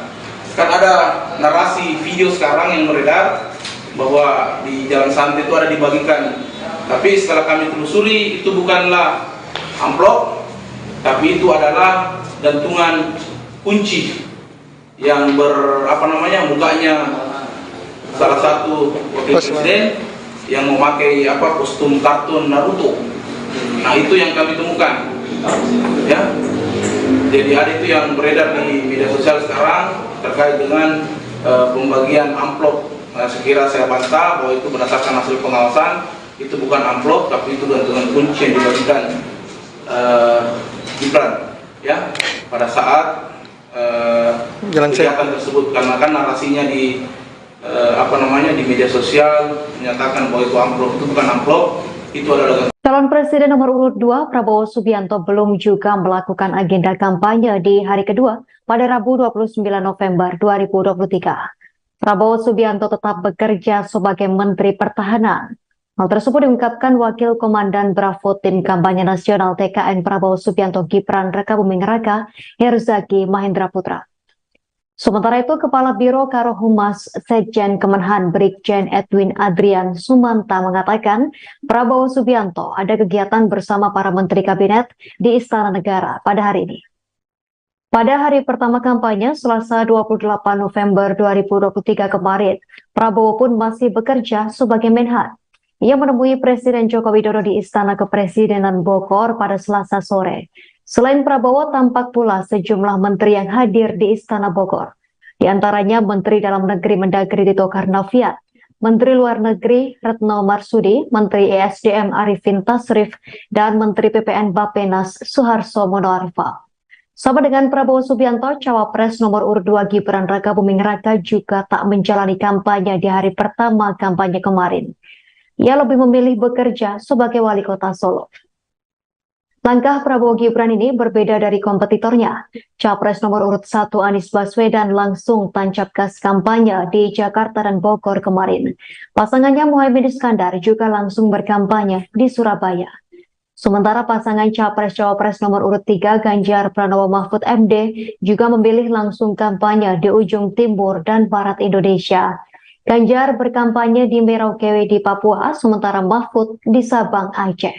Kan ada narasi video sekarang yang beredar bahwa di Jalan Santai itu ada dibagikan, tapi setelah kami telusuri itu bukanlah amplop, tapi itu adalah gantungan kunci yang mukanya salah satu wakil presiden yang memakai kostum kartun Naruto. Nah, itu yang kami temukan, ya. Jadi ada itu yang beredar di media sosial sekarang terkait dengan pembagian amplop. Nah, sekira saya bantah bahwa itu berdasarkan hasil pengawasan, itu bukan amplop, tapi itu gantungan kunci yang dibagikan Gibran, ya, pada saat kegiatan tersebut. Karena kan narasinya di di media sosial menyatakan bahwa itu amplop, itu bukan amplop, itu adalah. Calon Presiden nomor urut 2 Prabowo Subianto belum juga melakukan agenda kampanye di hari kedua pada Rabu 29 November 2023. Prabowo Subianto tetap bekerja sebagai Menteri Pertahanan. Hal tersebut diungkapkan Wakil Komandan Bravo Tim Kampanye Nasional TKN Prabowo Subianto Gibran Rakabuming Raka, Herzaki Mahendra Putra. Sementara itu, Kepala Biro Karohumas Sekjen Kemenhan Brigjen Edwin Adrian Sumanta mengatakan Prabowo Subianto ada kegiatan bersama para Menteri Kabinet di Istana Negara pada hari ini. Pada hari pertama kampanye, Selasa 28 November 2023 kemarin, Prabowo pun masih bekerja sebagai Menhan. Ia menemui Presiden Joko Widodo di Istana Kepresidenan Bogor pada Selasa sore. Selain Prabowo, tampak pula sejumlah menteri yang hadir di Istana Bogor. Di antaranya Menteri Dalam Negeri Mendagri Tito Karnavian, Menteri Luar Negeri Retno Marsudi, Menteri ESDM Arifin Tasrif, dan Menteri PPN Bappenas Suharto Monoarfa. Sama dengan Prabowo Subianto, Cawapres nomor urut 2 Gibran Rakabuming Raka juga tak menjalani kampanye di hari pertama kampanye kemarin. Ia lebih memilih bekerja sebagai wali kota Solo. Langkah Prabowo Gibran ini berbeda dari kompetitornya. Capres nomor urut 1 Anies Baswedan langsung tancap gas kampanye di Jakarta dan Bogor kemarin. Pasangannya Muhaimin Iskandar juga langsung berkampanye di Surabaya. Sementara pasangan Capres-Cawapres nomor urut 3 Ganjar Pranowo Mahfud MD juga memilih langsung kampanye di ujung timur dan barat Indonesia. Ganjar berkampanye di Merauke di Papua, sementara Mahfud di Sabang, Aceh.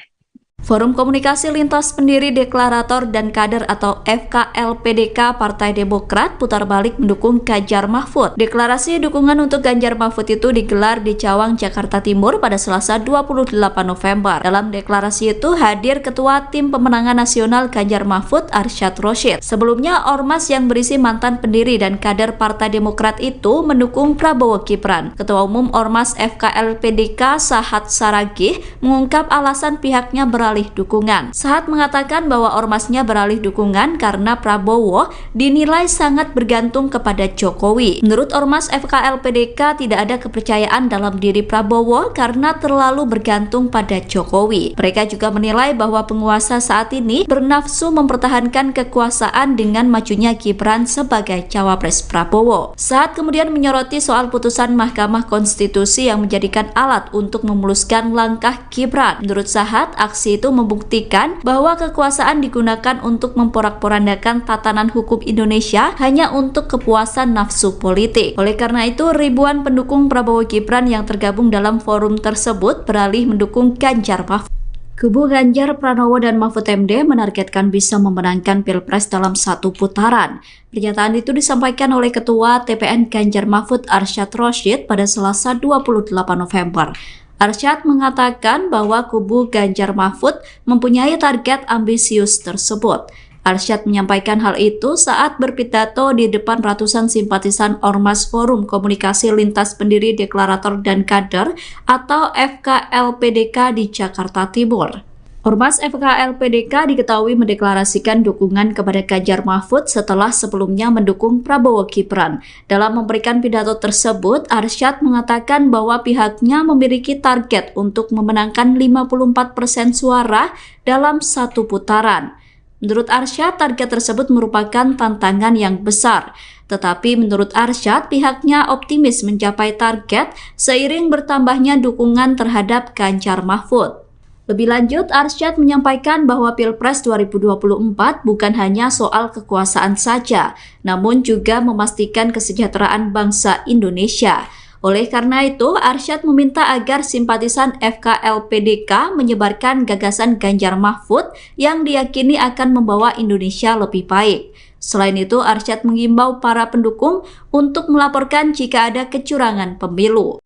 Forum Komunikasi Lintas Pendiri Deklarator dan Kader atau FKLPDK Partai Demokrat putar balik mendukung Ganjar Mahfud. Deklarasi dukungan untuk Ganjar Mahfud itu digelar di Cawang, Jakarta Timur pada Selasa 28 November. Dalam deklarasi itu hadir Ketua Tim Pemenangan Nasional Ganjar Mahfud Arsyad Rashid. Sebelumnya, ormas yang berisi mantan pendiri dan kader Partai Demokrat itu mendukung Prabowo Gibran. Ketua Umum Ormas FKLPDK Sahat Saragih mengungkap alasan pihaknya beralih dukungan. Sahat mengatakan bahwa ormasnya beralih dukungan karena Prabowo dinilai sangat bergantung kepada Jokowi. Menurut ormas FKLPDK tidak ada kepercayaan dalam diri Prabowo karena terlalu bergantung pada Jokowi. Mereka juga menilai bahwa penguasa saat ini bernafsu mempertahankan kekuasaan dengan majunya Gibran sebagai cawapres Prabowo. Sahat kemudian menyoroti soal putusan Mahkamah Konstitusi yang menjadikan alat untuk memuluskan langkah Gibran. Menurut Sahat, aksi itu membuktikan bahwa kekuasaan digunakan untuk memporak-porandakan tatanan hukum Indonesia hanya untuk kepuasan nafsu politik. Oleh karena itu, ribuan pendukung Prabowo Gibran yang tergabung dalam forum tersebut beralih mendukung Ganjar Mahfud. Kubu Ganjar Pranowo dan Mahfud MD menargetkan bisa memenangkan Pilpres dalam satu putaran. Pernyataan itu disampaikan oleh Ketua TPN Ganjar Mahfud Arsyad Rashid pada Selasa 28 November. Arsyad mengatakan bahwa kubu Ganjar Mahfud mempunyai target ambisius tersebut. Arsyad menyampaikan hal itu saat berpidato di depan ratusan simpatisan Ormas Forum Komunikasi Lintas Pendiri Deklarator dan Kader atau FKLPDK di Jakarta Timur. Ormas FKLPDK diketahui mendeklarasikan dukungan kepada Ganjar Mahfud setelah sebelumnya mendukung Prabowo Gibran. Dalam memberikan pidato tersebut, Arsyad mengatakan bahwa pihaknya memiliki target untuk memenangkan 54% suara dalam satu putaran. Menurut Arsyad, target tersebut merupakan tantangan yang besar. Tetapi menurut Arsyad, pihaknya optimis mencapai target seiring bertambahnya dukungan terhadap Ganjar Mahfud. Lebih lanjut, Arsyad menyampaikan bahwa Pilpres 2024 bukan hanya soal kekuasaan saja, namun juga memastikan kesejahteraan bangsa Indonesia. Oleh karena itu, Arsyad meminta agar simpatisan FKLPDK menyebarkan gagasan Ganjar Mahfud yang diyakini akan membawa Indonesia lebih baik. Selain itu, Arsyad mengimbau para pendukung untuk melaporkan jika ada kecurangan pemilu.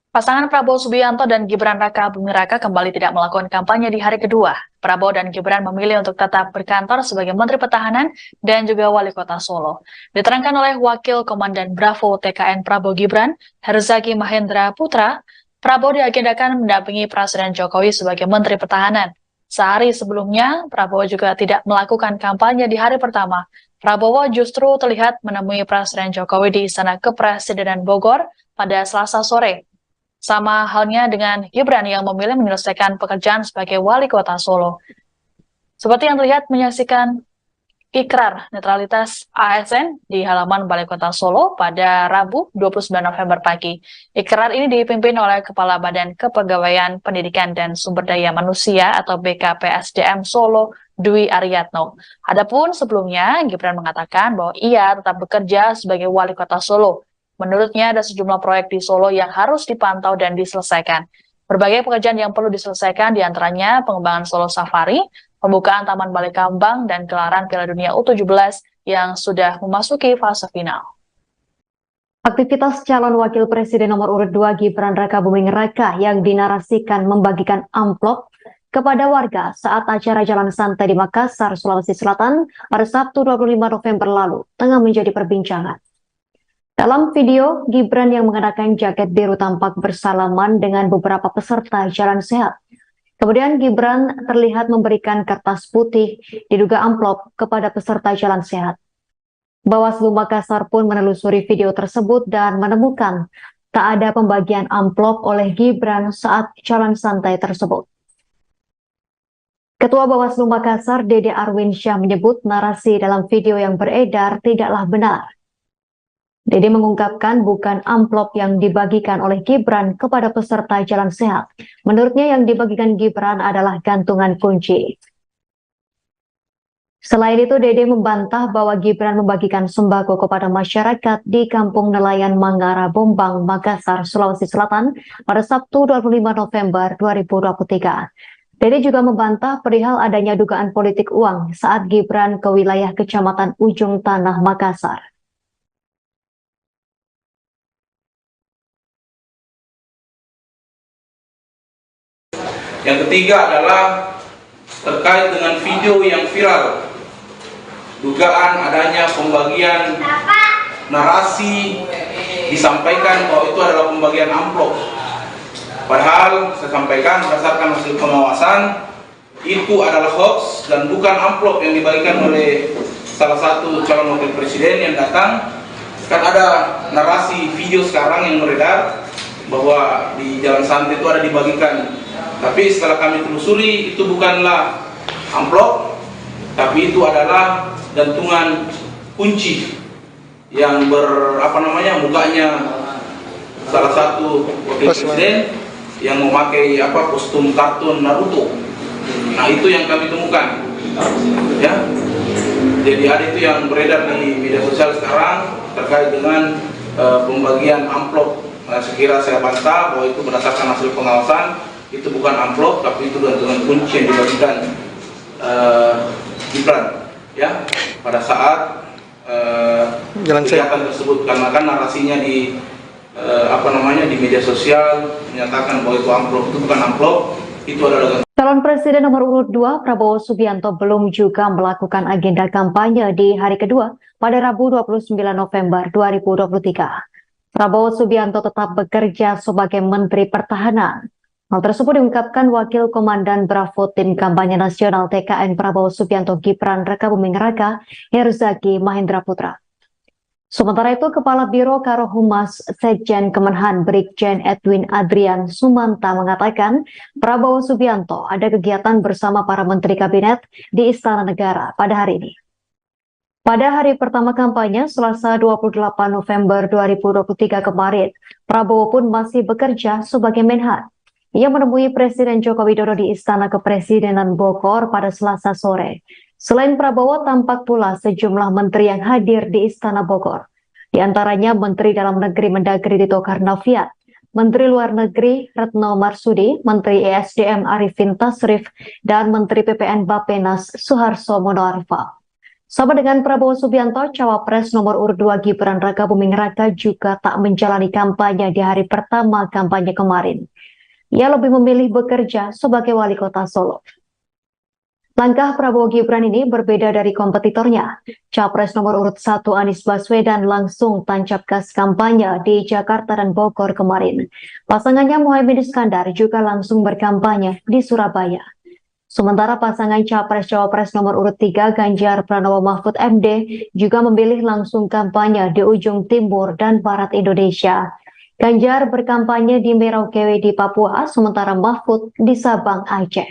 Pasangan Prabowo Subianto dan Gibran Raka Buming Raka kembali tidak melakukan kampanye di hari kedua. Prabowo dan Gibran memilih untuk tetap berkantor sebagai Menteri Pertahanan dan juga Wali Kota Solo. Diterangkan oleh Wakil Komandan Bravo TKN Prabowo Gibran, Herzaki Mahendra Putra, Prabowo diagendakan mendampingi Presiden Jokowi sebagai Menteri Pertahanan. Sehari sebelumnya, Prabowo juga tidak melakukan kampanye di hari pertama. Prabowo justru terlihat menemui Presiden Jokowi di Istana Kepresidenan Bogor pada Selasa sore. Sama halnya dengan Gibran yang memilih menyelesaikan pekerjaan sebagai Wali Kota Solo. Seperti yang terlihat menyaksikan ikrar netralitas ASN di halaman Balai Kota Solo pada Rabu 29 November pagi. Ikrar ini dipimpin oleh Kepala Badan Kepegawaian Pendidikan dan Sumber Daya Manusia atau BKPSDM Solo, Dwi Aryatno. Adapun sebelumnya, Gibran mengatakan bahwa ia tetap bekerja sebagai Wali Kota Solo. Menurutnya ada sejumlah proyek di Solo yang harus dipantau dan diselesaikan. Berbagai pekerjaan yang perlu diselesaikan diantaranya pengembangan Solo Safari, pembukaan Taman Balai Kambang, dan gelaran Piala Dunia U17 yang sudah memasuki fase final. Aktivitas calon wakil presiden nomor urut 2 Gibran Raka Buming Raka yang dinarasikan membagikan amplop kepada warga saat acara jalan santai di Makassar, Sulawesi Selatan pada Sabtu 25 November lalu tengah menjadi perbincangan. Dalam video, Gibran yang mengenakan jaket biru tampak bersalaman dengan beberapa peserta jalan sehat. Kemudian Gibran terlihat memberikan kertas putih diduga amplop kepada peserta jalan sehat. Bawaslu Makassar pun menelusuri video tersebut dan menemukan tak ada pembagian amplop oleh Gibran saat jalan santai tersebut. Ketua Bawaslu Makassar, Dede Arwinsyah, menyebut narasi dalam video yang beredar tidaklah benar. Dede mengungkapkan bukan amplop yang dibagikan oleh Gibran kepada peserta jalan sehat. Menurutnya yang dibagikan Gibran adalah gantungan kunci. Selain itu, Dede membantah bahwa Gibran membagikan sembako kepada masyarakat di Kampung Nelayan Mangara Bombang, Makassar, Sulawesi Selatan pada Sabtu 25 November 2023. Dede juga membantah perihal adanya dugaan politik uang saat Gibran ke wilayah Kecamatan Ujung Tanah, Makassar. Yang ketiga adalah terkait dengan video yang viral, dugaan adanya pembagian narasi disampaikan bahwa itu adalah pembagian amplop. Padahal saya sampaikan berdasarkan hasil pengawasan itu adalah hoax dan bukan amplop yang dibagikan oleh salah satu calon wakil presiden yang datang. Kan ada narasi video sekarang yang beredar bahwa di jalan santai itu ada dibagikan. Tapi setelah kami telusuri itu bukanlah amplop, tapi itu adalah gantungan kunci yang mukanya salah satu wakil presiden yang memakai kostum kartun Naruto. Nah, itu yang kami temukan. Ya. Jadi ada itu yang beredar di media sosial sekarang terkait dengan pembagian amplop. Nah, sekira saya bantah bahwa itu berdasarkan hasil pengawasan. Itu bukan amplop, tapi itu gantungan kunci yang dibagikan Gibran ya pada saat kegiatan tersebut, karena kan narasinya di di media sosial menyatakan bahwa itu amplop. Itu bukan amplop, itu adalah Calon Presiden nomor urut 2 Prabowo Subianto belum juga melakukan agenda kampanye di hari kedua pada Rabu 29 November 2023. Prabowo Subianto tetap bekerja sebagai Menteri Pertahanan. Hal tersebut diungkapkan Wakil Komandan Bravo Tim Kampanye Nasional TKN Prabowo Subianto Gibran Raka Buming Raka, Herzaki Mahendra Putra. Sementara itu, Kepala Biro Karohumas Sekjen Kemenhan Brigjen Edwin Adrian Sumanta mengatakan Prabowo Subianto ada kegiatan bersama para Menteri Kabinet di Istana Negara pada hari ini. Pada hari pertama kampanye, Selasa 28 November 2023 kemarin, Prabowo pun masih bekerja sebagai Menhan. Ia menemui Presiden Joko Widodo di Istana Kepresidenan Bogor pada Selasa sore. Selain Prabowo, tampak pula sejumlah menteri yang hadir di Istana Bogor. Di antaranya Menteri Dalam Negeri Mendagri Tito Karnavian, Menteri Luar Negeri Retno Marsudi, Menteri ESDM Arifin Tasrif, dan Menteri PPN Bappenas Suharto Monoarfa. Sama dengan Prabowo Subianto, Cawapres nomor urut 2 Gibran Raka Buming Raka juga tak menjalani kampanye di hari pertama kampanye kemarin. Ia lebih memilih bekerja sebagai wali kota Solo. Langkah Prabowo Gibran ini berbeda dari kompetitornya. Capres nomor urut 1 Anies Baswedan langsung tancap gas kampanye di Jakarta dan Bogor kemarin. Pasangannya Muhaimin Iskandar juga langsung berkampanye di Surabaya. Sementara pasangan Capres-Cawapres nomor urut 3 Ganjar Pranowo Mahfud MD juga memilih langsung kampanye di ujung timur dan barat Indonesia. Ganjar berkampanye di Merauke di Papua, sementara Mahfud di Sabang, Aceh.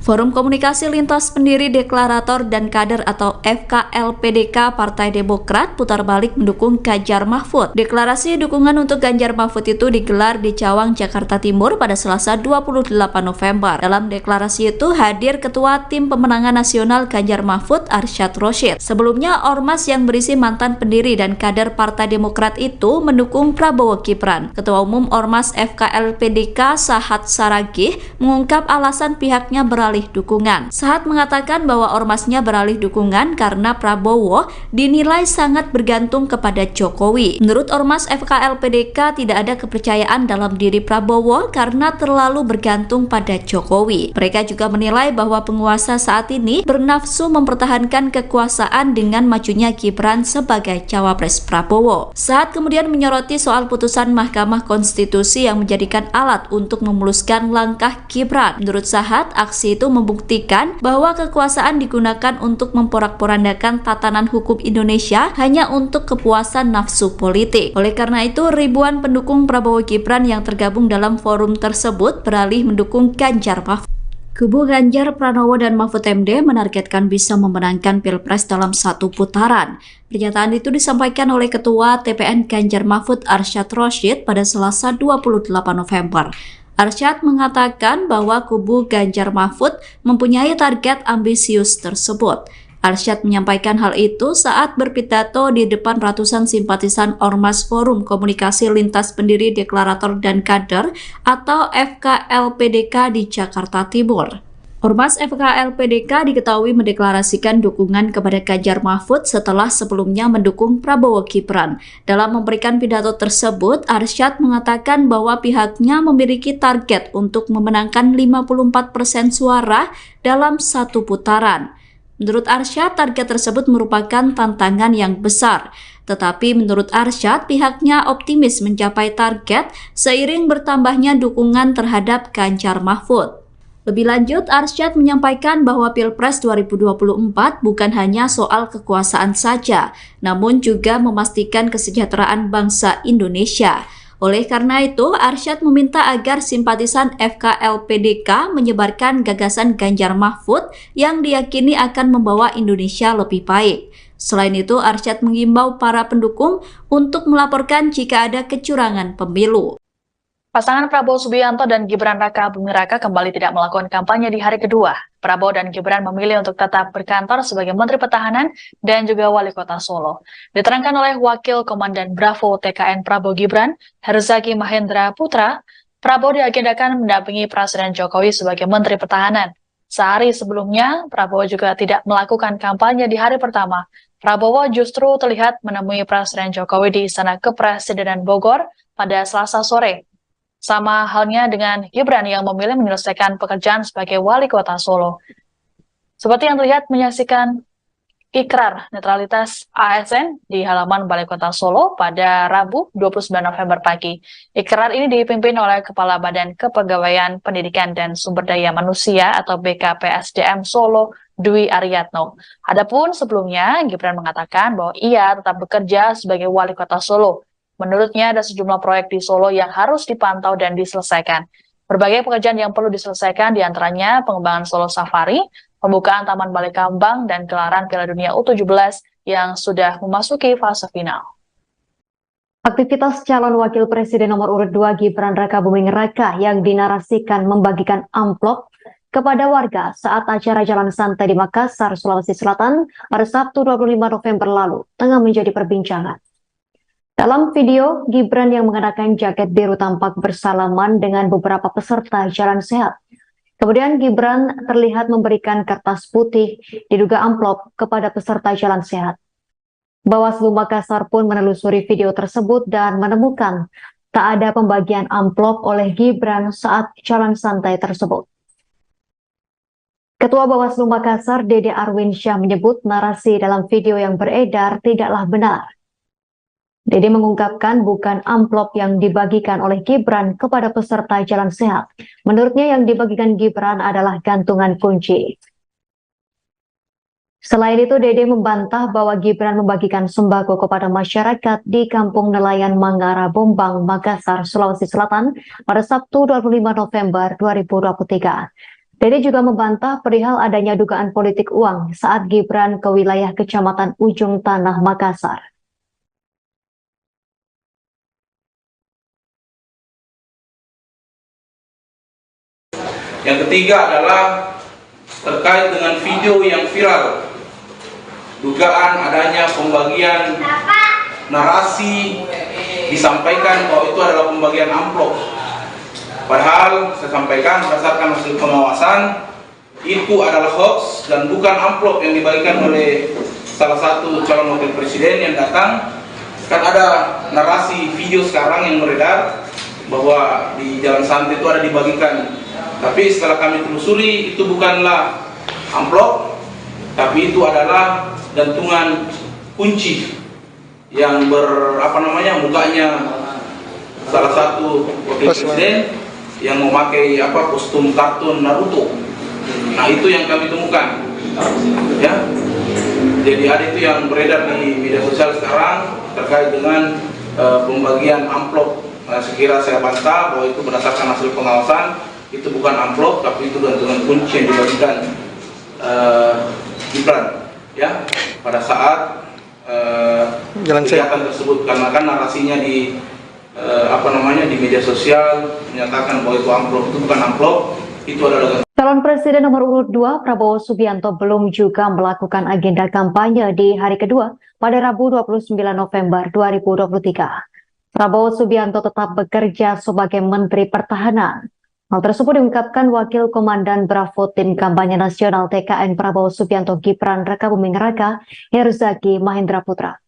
Forum Komunikasi Lintas Pendiri Deklarator dan Kader atau FKLPDK Partai Demokrat putar balik mendukung Ganjar Mahfud. Deklarasi dukungan untuk Ganjar Mahfud itu digelar di Cawang, Jakarta Timur pada Selasa 28 November. Dalam deklarasi itu hadir Ketua Tim Pemenangan Nasional Ganjar Mahfud Arsyad Rashid. Sebelumnya, ormas yang berisi mantan pendiri dan kader Partai Demokrat itu mendukung Prabowo Gibran. Ketua Umum Ormas FKLPDK Sahat Saragih mengungkap alasan pihaknya beralih dukungan. Sahat mengatakan bahwa ormasnya beralih dukungan karena Prabowo dinilai sangat bergantung kepada Jokowi. Menurut ormas FKLPDK tidak ada kepercayaan dalam diri Prabowo karena terlalu bergantung pada Jokowi. Mereka juga menilai bahwa penguasa saat ini bernafsu mempertahankan kekuasaan dengan majunya Gibran sebagai cawapres Prabowo. Sahat kemudian menyoroti soal putusan Mahkamah Konstitusi yang menjadikan alat untuk memuluskan langkah Gibran. Menurut Sahat, aksi itu membuktikan bahwa kekuasaan digunakan untuk memporak-porandakan tatanan hukum Indonesia hanya untuk kepuasan nafsu politik. Oleh karena itu, ribuan pendukung Prabowo Gibran yang tergabung dalam forum tersebut beralih mendukung Ganjar Mahfud. Kubu Ganjar Pranowo dan Mahfud MD menargetkan bisa memenangkan Pilpres dalam satu putaran. Pernyataan itu disampaikan oleh Ketua TPN Ganjar Mahfud Arsyad Rashid pada Selasa 28 November. Arsyad mengatakan bahwa kubu Ganjar Mahfud mempunyai target ambisius tersebut. Arsyad menyampaikan hal itu saat berpidato di depan ratusan simpatisan Ormas Forum Komunikasi Lintas Pendiri Deklarator dan Kader atau FKLPDK di Jakarta Timur. Ormas FKLPDK diketahui mendeklarasikan dukungan kepada Ganjar Mahfud setelah sebelumnya mendukung Prabowo Gibran. Dalam memberikan pidato tersebut, Arsyad mengatakan bahwa pihaknya memiliki target untuk memenangkan 54% suara dalam satu putaran. Menurut Arsyad, target tersebut merupakan tantangan yang besar. Tetapi menurut Arsyad, pihaknya optimis mencapai target seiring bertambahnya dukungan terhadap Ganjar Mahfud. Lebih lanjut, Arsyad menyampaikan bahwa Pilpres 2024 bukan hanya soal kekuasaan saja, namun juga memastikan kesejahteraan bangsa Indonesia. Oleh karena itu, Arsyad meminta agar simpatisan FKLPDK menyebarkan gagasan Ganjar Mahfud yang diyakini akan membawa Indonesia lebih baik. Selain itu, Arsyad mengimbau para pendukung untuk melaporkan jika ada kecurangan pemilu. Pasangan Prabowo Subianto dan Gibran Raka Buming Raka kembali tidak melakukan kampanye di hari kedua. Prabowo dan Gibran memilih untuk tetap berkantor sebagai Menteri Pertahanan dan juga Wali Kota Solo. Diterangkan oleh Wakil Komandan Bravo TKN Prabowo Gibran, Herzaki Mahendra Putra, Prabowo diagendakan mendampingi Presiden Jokowi sebagai Menteri Pertahanan. Sehari sebelumnya, Prabowo juga tidak melakukan kampanye di hari pertama. Prabowo justru terlihat menemui Presiden Jokowi di Istana Kepresidenan Bogor pada Selasa sore. Sama halnya dengan Gibran yang memilih menyelesaikan pekerjaan sebagai Wali Kota Solo. Seperti yang terlihat menyaksikan ikrar netralitas ASN di halaman Balai Kota Solo pada Rabu 29 November pagi. Ikrar ini dipimpin oleh Kepala Badan Kepegawaian Pendidikan dan Sumber Daya Manusia atau BKPSDM Solo, Dwi Ariatno. Adapun sebelumnya, Gibran mengatakan bahwa ia tetap bekerja sebagai Wali Kota Solo. Menurutnya ada sejumlah proyek di Solo yang harus dipantau dan diselesaikan. Berbagai pekerjaan yang perlu diselesaikan diantaranya pengembangan Solo Safari, pembukaan Taman Balai Kambang, dan gelaran Piala Dunia U17 yang sudah memasuki fase final. Aktivitas calon wakil presiden nomor urut 2 Gibran Rakabuming Raka yang dinarasikan membagikan amplop kepada warga saat acara jalan santai di Makassar, Sulawesi Selatan pada Sabtu 25 November lalu tengah menjadi perbincangan. Dalam video, Gibran yang mengenakan jaket biru tampak bersalaman dengan beberapa peserta jalan sehat. Kemudian Gibran terlihat memberikan kertas putih diduga amplop kepada peserta jalan sehat. Bawaslu Makassar pun menelusuri video tersebut dan menemukan tak ada pembagian amplop oleh Gibran saat jalan santai tersebut. Ketua Bawaslu Makassar, Dede Arwinsyah, menyebut narasi dalam video yang beredar tidaklah benar. Dede mengungkapkan bukan amplop yang dibagikan oleh Gibran kepada peserta jalan sehat. Menurutnya yang dibagikan Gibran adalah gantungan kunci. Selain itu, Dede membantah bahwa Gibran membagikan sembako kepada masyarakat di Kampung Nelayan Mangara, Bombang, Makassar, Sulawesi Selatan pada Sabtu 25 November 2023. Dede juga membantah perihal adanya dugaan politik uang saat Gibran ke wilayah Kecamatan Ujung Tanah, Makassar. Yang ketiga adalah terkait dengan video yang viral, dugaan adanya pembagian narasi disampaikan bahwa itu adalah pembagian amplop. Padahal saya sampaikan berdasarkan hasil pengawasan itu adalah hoax dan bukan amplop yang dibagikan oleh salah satu calon wakil presiden yang datang. Kan ada narasi video sekarang yang beredar bahwa di jalan santai itu ada dibagikan. Tapi setelah kami telusuri itu bukanlah amplop, tapi itu adalah gantungan kunci yang mukanya salah satu wakil presiden yang memakai kostum kartun Naruto. Nah, itu yang kami temukan, ya. Jadi ada itu yang beredar di media sosial sekarang terkait dengan pembagian amplop. Nah, sekira saya bantah bahwa itu berdasarkan hasil pengawasan itu bukan amplop, tapi itu gantungan kunci yang dibagikan Gibran, ya, pada saat kegiatan tersebut. Karena kan narasinya di di media sosial menyatakan bahwa itu amplop, itu bukan amplop, itu adalah. Calon Presiden nomor urut 2 Prabowo Subianto belum juga melakukan agenda kampanye di hari kedua pada Rabu 29 November 2023. Prabowo Subianto tetap bekerja sebagai Menteri Pertahanan. Hal tersebut diungkapkan Wakil Komandan Bravo Tim Kampanye Nasional TKN Prabowo Subianto Gibran Rakabuming Raka, Herzaki Mahendra Putra.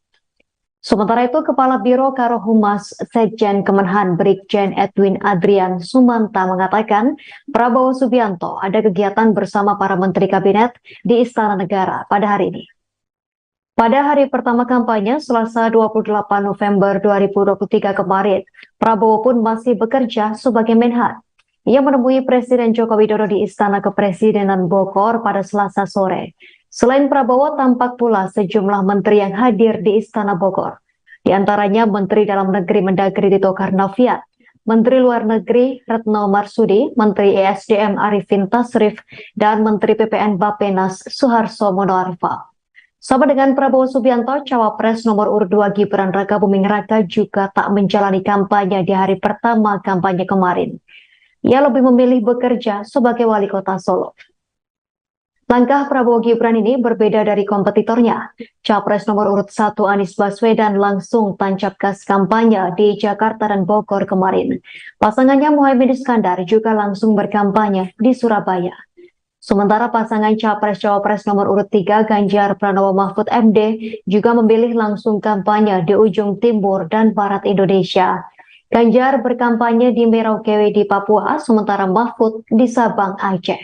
Sementara itu, Kepala Biro Karohumas Sekjen Kemenhan Brigjen Edwin Adrian Sumanta mengatakan Prabowo Subianto ada kegiatan bersama para Menteri Kabinet di Istana Negara pada hari ini. Pada hari pertama kampanye, Selasa 28 November 2023 kemarin, Prabowo pun masih bekerja sebagai Menhan. Ia menemui Presiden Joko Widodo di Istana Kepresidenan Bogor pada Selasa sore. Selain Prabowo, tampak pula sejumlah menteri yang hadir di Istana Bogor. Di antaranya Menteri Dalam Negeri Mendagri Tito Karnavian, Menteri Luar Negeri Retno Marsudi, Menteri ESDM Arifin Tasrif, dan Menteri PPN Bappenas Suharto Monoarfa. Sama dengan Prabowo Subianto, Cawapres nomor urut 2 Gibran Rakabuming Raka juga tak menjalani kampanye di hari pertama kampanye kemarin. Ia lebih memilih bekerja sebagai wali kota Solo. Langkah Prabowo Gibran ini berbeda dari kompetitornya. Capres nomor urut 1 Anies Baswedan langsung tancap gas kampanye di Jakarta dan Bogor kemarin. Pasangannya Muhaimin Iskandar juga langsung berkampanye di Surabaya. Sementara pasangan Capres-Cawapres nomor urut 3 Ganjar Pranowo Mahfud MD juga memilih langsung kampanye di ujung timur dan barat Indonesia. Ganjar berkampanye di Merauke di Papua, sementara Mahfud di Sabang, Aceh.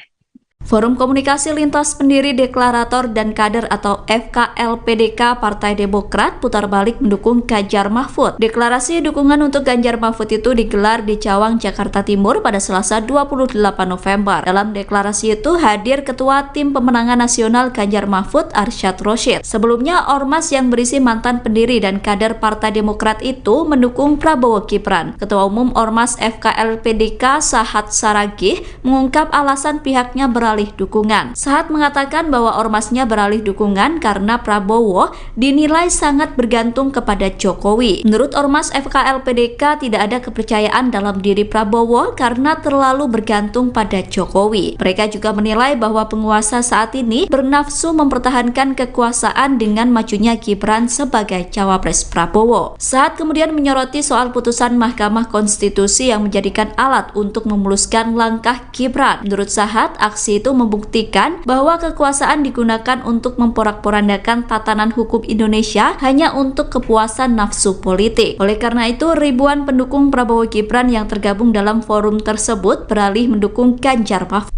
Forum Komunikasi Lintas Pendiri Deklarator dan Kader atau FKLPDK Partai Demokrat putar balik mendukung Ganjar Mahfud. Deklarasi dukungan untuk Ganjar Mahfud itu digelar di Cawang, Jakarta Timur pada Selasa 28 November. Dalam deklarasi itu hadir Ketua Tim Pemenangan Nasional Ganjar Mahfud, Arsyad Rashid. Sebelumnya, ormas yang berisi mantan pendiri dan kader Partai Demokrat itu mendukung Prabowo Gibran. Ketua Umum Ormas FKLPDK Sahat Saragih mengungkap alasan pihaknya beralih beralih dukungan. Sahat mengatakan bahwa ormasnya beralih dukungan karena Prabowo dinilai sangat bergantung kepada Jokowi. Menurut ormas FKLPDK tidak ada kepercayaan dalam diri Prabowo karena terlalu bergantung pada Jokowi. Mereka juga menilai bahwa penguasa saat ini bernafsu mempertahankan kekuasaan dengan majunya Gibran sebagai cawapres Prabowo. Saat kemudian menyoroti soal putusan Mahkamah Konstitusi yang menjadikan alat untuk memuluskan langkah Gibran. Menurut Sahat, aksi itu membuktikan bahwa kekuasaan digunakan untuk memporak-porandakan tatanan hukum Indonesia hanya untuk kepuasan nafsu politik. Oleh karena itu, ribuan pendukung Prabowo Gibran yang tergabung dalam forum tersebut beralih mendukung Ganjar Mahfud.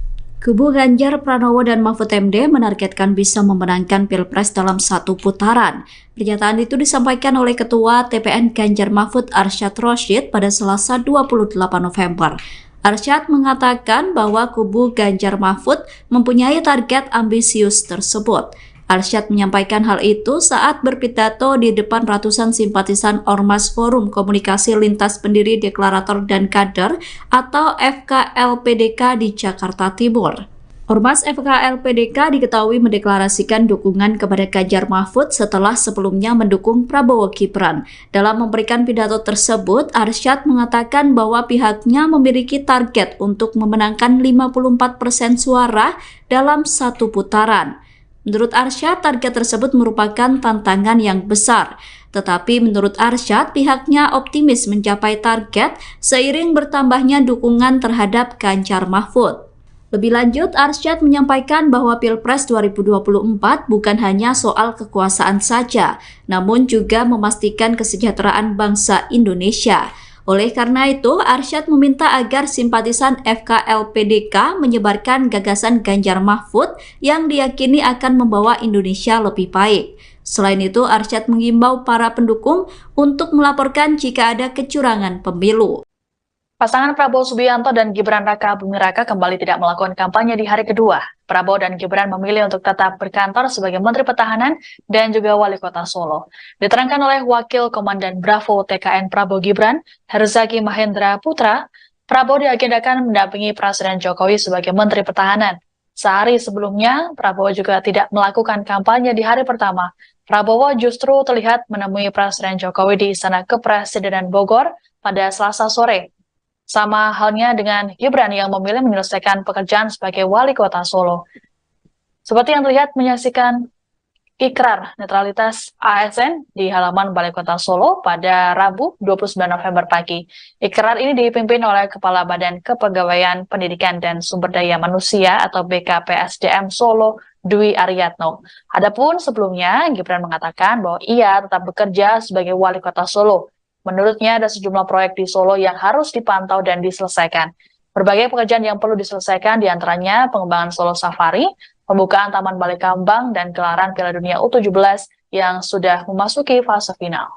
Kubu Ganjar Pranowo dan Mahfud MD menargetkan bisa memenangkan Pilpres dalam satu putaran. Pernyataan itu disampaikan oleh Ketua TPN Ganjar Mahfud Arsyad Rashid pada Selasa 28 November. Arsyad mengatakan bahwa kubu Ganjar Mahfud mempunyai target ambisius tersebut. Arsyad menyampaikan hal itu saat berpidato di depan ratusan simpatisan Ormas Forum Komunikasi Lintas Pendiri Deklarator dan Kader atau FKLPDK di Jakarta Timur. Ormas FKLPDK diketahui mendeklarasikan dukungan kepada Ganjar Mahfud setelah sebelumnya mendukung Prabowo Gibran. Dalam memberikan pidato tersebut, Arsyad mengatakan bahwa pihaknya memiliki target untuk memenangkan 54% suara dalam satu putaran. Menurut Arsyad, target tersebut merupakan tantangan yang besar. Tetapi menurut Arsyad, pihaknya optimis mencapai target seiring bertambahnya dukungan terhadap Ganjar Mahfud. Lebih lanjut, Arsyad menyampaikan bahwa Pilpres 2024 bukan hanya soal kekuasaan saja, namun juga memastikan kesejahteraan bangsa Indonesia. Oleh karena itu, Arsyad meminta agar simpatisan FKLPDK menyebarkan gagasan Ganjar Mahfud yang diyakini akan membawa Indonesia lebih baik. Selain itu, Arsyad mengimbau para pendukung untuk melaporkan jika ada kecurangan pemilu. Pasangan Prabowo Subianto dan Gibran Raka Buming Raka kembali tidak melakukan kampanye di hari kedua. Prabowo dan Gibran memilih untuk tetap berkantor sebagai Menteri Pertahanan dan juga Wali Kota Solo. Diterangkan oleh Wakil Komandan Bravo TKN Prabowo Gibran, Herzaki Mahendra Putra, Prabowo diagendakan mendampingi Presiden Jokowi sebagai Menteri Pertahanan. Sehari sebelumnya, Prabowo juga tidak melakukan kampanye di hari pertama. Prabowo justru terlihat menemui Presiden Jokowi di Istana Kepresidenan Bogor pada Selasa sore. Sama halnya dengan Gibran yang memilih menyelesaikan pekerjaan sebagai Wali Kota Solo. Seperti yang terlihat menyaksikan ikrar netralitas ASN di halaman Balai Kota Solo pada Rabu 29 November pagi. Ikrar ini dipimpin oleh Kepala Badan Kepegawaian Pendidikan dan Sumber Daya Manusia atau BKPSDM Solo, Dwi Aryatno. Adapun sebelumnya, Gibran mengatakan bahwa ia tetap bekerja sebagai Wali Kota Solo. Menurutnya ada sejumlah proyek di Solo yang harus dipantau dan diselesaikan. Berbagai pekerjaan yang perlu diselesaikan diantaranya pengembangan Solo Safari, pembukaan Taman Balai Kambang, dan gelaran Piala Dunia U17 yang sudah memasuki fase final.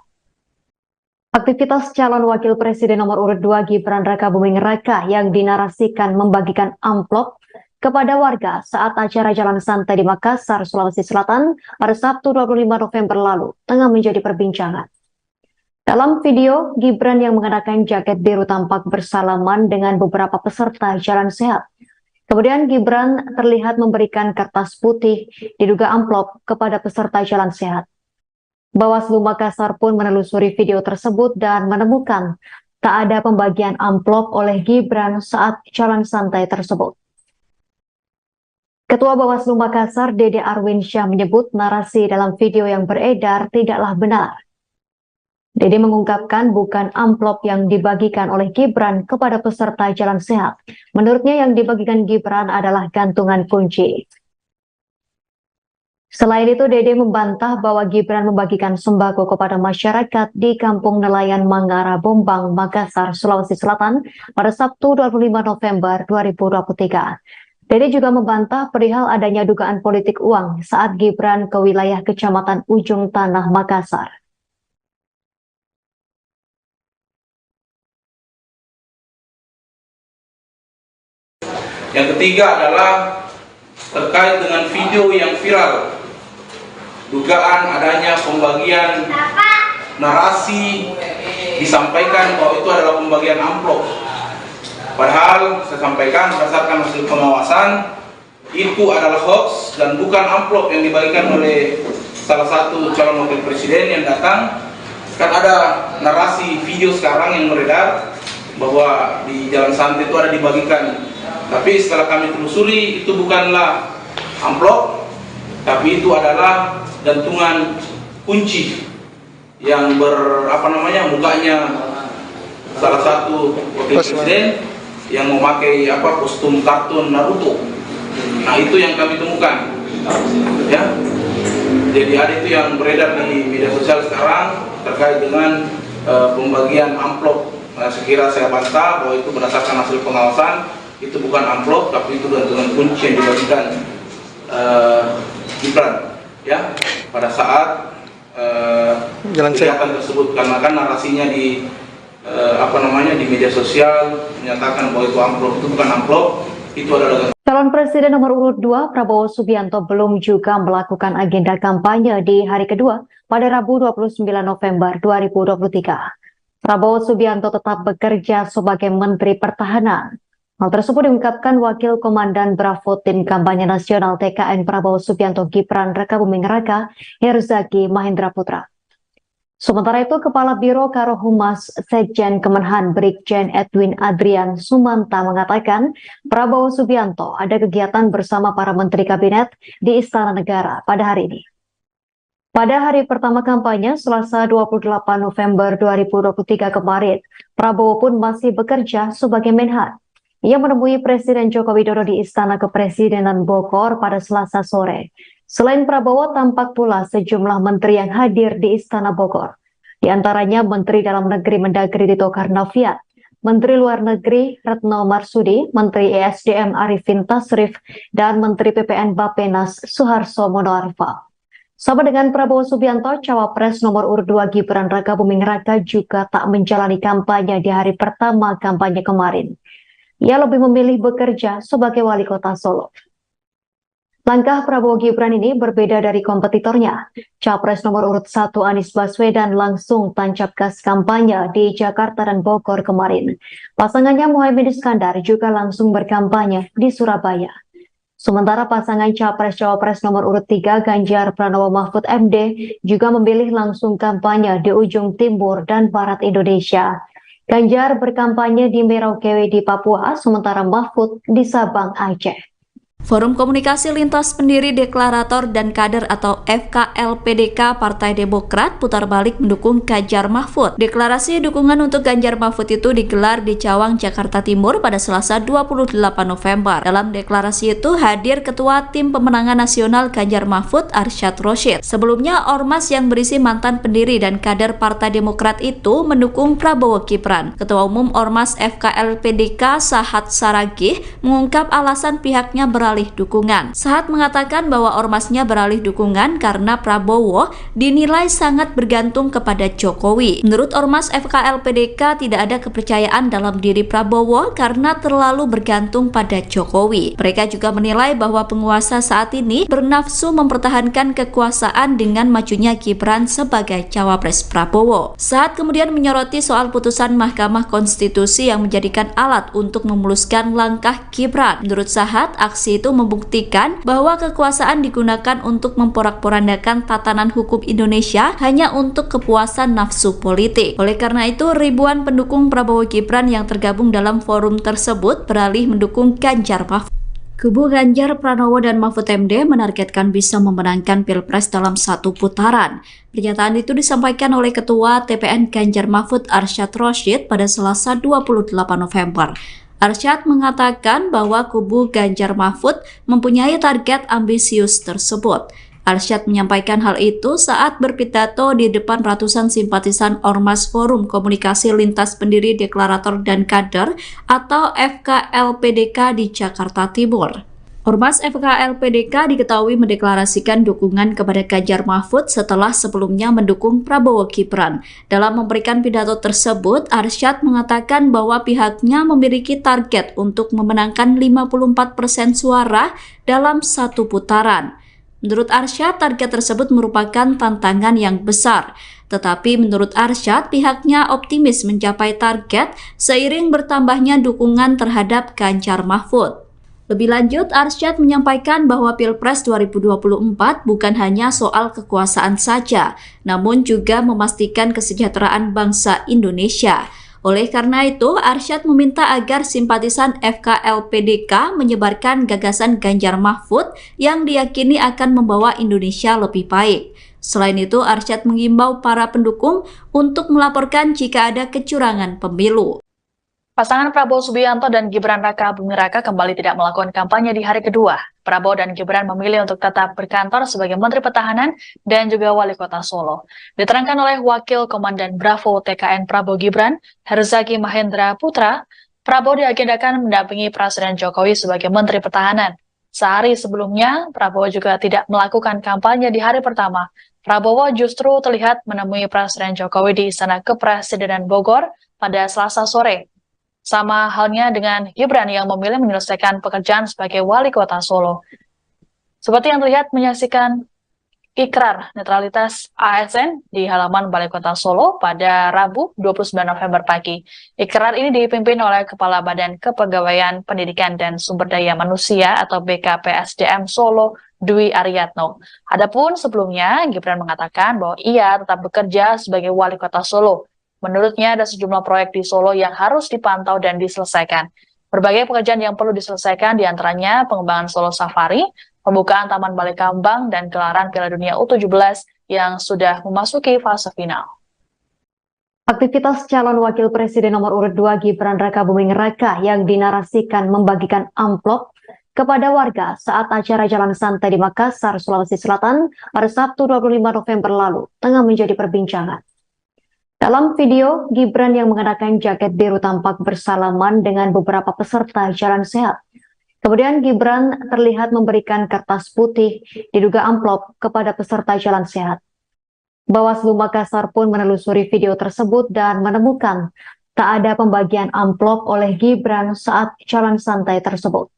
Aktivitas calon wakil presiden nomor urut 2 Gibran Raka Buming Raka yang dinarasikan membagikan amplop kepada warga saat acara jalan santai di Makassar, Sulawesi Selatan pada Sabtu 25 November lalu tengah menjadi perbincangan. Dalam video, Gibran yang mengenakan jaket biru tampak bersalaman dengan beberapa peserta jalan sehat. Kemudian Gibran terlihat memberikan kertas putih diduga amplop kepada peserta jalan sehat. Bawaslu Makassar pun menelusuri video tersebut dan menemukan tak ada pembagian amplop oleh Gibran saat jalan santai tersebut. Ketua Bawaslu Makassar, Dede Arwinsyah, menyebut narasi dalam video yang beredar tidaklah benar. Dede mengungkapkan bukan amplop yang dibagikan oleh Gibran kepada peserta jalan sehat. Menurutnya yang dibagikan Gibran adalah gantungan kunci. Selain itu, Dede membantah bahwa Gibran membagikan sembako kepada masyarakat di Kampung Nelayan Mangara Bombang, Makassar, Sulawesi Selatan pada Sabtu 25 November 2023. Dede juga membantah perihal adanya dugaan politik uang saat Gibran ke wilayah Kecamatan Ujung Tanah, Makassar. Yang ketiga adalah terkait dengan video yang viral, dugaan adanya pembagian narasi disampaikan bahwa itu adalah pembagian amplop. Padahal saya sampaikan berdasarkan hasil pengawasan itu adalah hoax dan bukan amplop yang dibagikan oleh salah satu calon wakil presiden yang datang. Kan ada narasi video sekarang yang beredar bahwa di Jalan Santai itu ada dibagikan. Tapi setelah kami telusuri, itu bukanlah amplop, tapi itu adalah gantungan kunci yang mukanya salah satu wakil presiden yang memakai kostum kartun Naruto. Nah, itu yang kami temukan, ya. Jadi ada itu yang beredar di media sosial sekarang terkait dengan pembagian amplop. Nah, sekira saya bantah bahwa itu berdasarkan hasil pengawasan, itu bukan amplop, tapi itu gantungan kunci yang dibagikan Gibran, ya, pada saat kegiatan tersebut. Karena kan narasinya di di media sosial menyatakan bahwa itu amplop, itu bukan amplop, itu adalah. Calon Presiden nomor urut 2 Prabowo Subianto belum juga melakukan agenda kampanye di hari kedua pada Rabu 29 November 2023. Prabowo Subianto tetap bekerja sebagai Menteri Pertahanan. Hal tersebut diungkapkan Wakil Komandan Bravo Tim Kampanye Nasional TKN Prabowo Subianto Gibran Rakabuming Raka, Herzaki Mahendra Putra. Sementara itu, Kepala Biro Karohumas Sekjen Kemenhan Brigjen Edwin Adrian Sumanta mengatakan Prabowo Subianto ada kegiatan bersama para Menteri Kabinet di Istana Negara pada hari ini. Pada hari pertama kampanye, Selasa 28 November 2023 kemarin, Prabowo pun masih bekerja sebagai Menhan. Ia menemui Presiden Joko Widodo di Istana Kepresidenan Bogor pada Selasa sore. Selain Prabowo, tampak pula sejumlah menteri yang hadir di Istana Bogor. Di antaranya Menteri Dalam Negeri Mendagri Tito Karnavian, Menteri Luar Negeri Retno Marsudi, Menteri ESDM Arifin Tasrif, dan Menteri PPN Bappenas Suharto Monoarfa. Sama dengan Prabowo Subianto, Cawapres nomor urut 2 Gibran Rakabuming Raka juga tak menjalani kampanye di hari pertama kampanye kemarin. Ia lebih memilih bekerja sebagai wali kota Solo. Langkah Prabowo Gibran ini berbeda dari kompetitornya. Capres nomor urut 1 Anies Baswedan langsung tancap gas kampanye di Jakarta dan Bogor kemarin. Pasangannya Muhaimin Iskandar juga langsung berkampanye di Surabaya. Sementara pasangan Capres-Cawapres nomor urut 3 Ganjar Pranowo Mahfud MD juga memilih langsung kampanye di ujung timur dan barat Indonesia. Ganjar berkampanye di Merauke di Papua, sementara Mahfud di Sabang, Aceh. Forum Komunikasi Lintas Pendiri Deklarator dan Kader atau FKLPDK Partai Demokrat putar balik mendukung Ganjar Mahfud. Deklarasi dukungan untuk Ganjar Mahfud itu digelar di Cawang, Jakarta Timur pada Selasa 28 November. Dalam deklarasi itu hadir Ketua Tim Pemenangan Nasional Ganjar Mahfud Arsyad Rashid. Sebelumnya, ormas yang berisi mantan pendiri dan kader Partai Demokrat itu mendukung Prabowo Gibran. Ketua Umum Ormas FKLPDK Sahat Saragih mengungkap alasan pihaknya beralih dukungan. Sahat mengatakan bahwa ormasnya beralih dukungan karena Prabowo dinilai sangat bergantung kepada Jokowi. Menurut ormas FKLPDK tidak ada kepercayaan dalam diri Prabowo karena terlalu bergantung pada Jokowi. Mereka juga menilai bahwa penguasa saat ini bernafsu mempertahankan kekuasaan dengan majunya Gibran sebagai cawapres Prabowo. Sahat kemudian menyoroti soal putusan Mahkamah Konstitusi yang menjadikan alat untuk memuluskan langkah Gibran. Menurut Sahat, aksi itu membuktikan bahwa kekuasaan digunakan untuk memporak-porandakan tatanan hukum Indonesia hanya untuk kepuasan nafsu politik. Oleh karena itu, ribuan pendukung Prabowo Gibran yang tergabung dalam forum tersebut beralih mendukung Ganjar Mahfud. Kubu Ganjar Pranowo dan Mahfud MD menargetkan bisa memenangkan Pilpres dalam satu putaran. Pernyataan itu disampaikan oleh Ketua TPN Ganjar Mahfud Arsyad Rashid pada Selasa 28 November. Arsyad mengatakan bahwa kubu Ganjar Mahfud mempunyai target ambisius tersebut. Arsyad menyampaikan hal itu saat berpidato di depan ratusan simpatisan Ormas Forum Komunikasi Lintas Pendiri Deklarator dan Kader atau FKLPDK di Jakarta Timur. Ormas FKLPDK diketahui mendeklarasikan dukungan kepada Ganjar Mahfud setelah sebelumnya mendukung Prabowo Gibran. Dalam memberikan pidato tersebut, Arsyad mengatakan bahwa pihaknya memiliki target untuk memenangkan 54% suara dalam satu putaran. Menurut Arsyad, target tersebut merupakan tantangan yang besar. Tetapi menurut Arsyad, pihaknya optimis mencapai target seiring bertambahnya dukungan terhadap Ganjar Mahfud. Lebih lanjut, Arsyad menyampaikan bahwa Pilpres 2024 bukan hanya soal kekuasaan saja, namun juga memastikan kesejahteraan bangsa Indonesia. Oleh karena itu, Arsyad meminta agar simpatisan FKLPDK menyebarkan gagasan Ganjar Mahfud yang diyakini akan membawa Indonesia lebih baik. Selain itu, Arsyad mengimbau para pendukung untuk melaporkan jika ada kecurangan pemilu. Pasangan Prabowo Subianto dan Gibran Raka Buming Raka kembali tidak melakukan kampanye di hari kedua. Prabowo dan Gibran memilih untuk tetap berkantor sebagai Menteri Pertahanan dan juga Wali Kota Solo. Diterangkan oleh Wakil Komandan Bravo TKN Prabowo Gibran, Herzaki Mahendra Putra, Prabowo diagendakan mendampingi Presiden Jokowi sebagai Menteri Pertahanan. Sehari sebelumnya, Prabowo juga tidak melakukan kampanye di hari pertama. Prabowo justru terlihat menemui Presiden Jokowi di Istana Kepresidenan Bogor pada Selasa sore. Sama halnya dengan Gibran yang memilih menyelesaikan pekerjaan sebagai Wali Kota Solo. Seperti yang terlihat menyaksikan ikrar netralitas ASN di halaman Balai Kota Solo pada Rabu 29 November pagi. Ikrar ini dipimpin oleh Kepala Badan Kepegawaian Pendidikan dan Sumber Daya Manusia atau BKPSDM Solo, Dwi Ariatno. Adapun sebelumnya, Gibran mengatakan bahwa ia tetap bekerja sebagai Wali Kota Solo. Menurutnya ada sejumlah proyek di Solo yang harus dipantau dan diselesaikan. Berbagai pekerjaan yang perlu diselesaikan diantaranya pengembangan Solo Safari, pembukaan Taman Balai Kambang, dan gelaran Piala Dunia U17 yang sudah memasuki fase final. Aktivitas calon wakil presiden nomor urut 2 Gibran Raka Buming Raka yang dinarasikan membagikan amplop kepada warga saat acara jalan santai di Makassar, Sulawesi Selatan pada Sabtu 25 November lalu tengah menjadi perbincangan. Dalam video, Gibran yang mengenakan jaket biru tampak bersalaman dengan beberapa peserta jalan sehat. Kemudian Gibran terlihat memberikan kertas putih diduga amplop kepada peserta jalan sehat. Bawaslu Makassar pun menelusuri video tersebut dan menemukan tak ada pembagian amplop oleh Gibran saat jalan santai tersebut.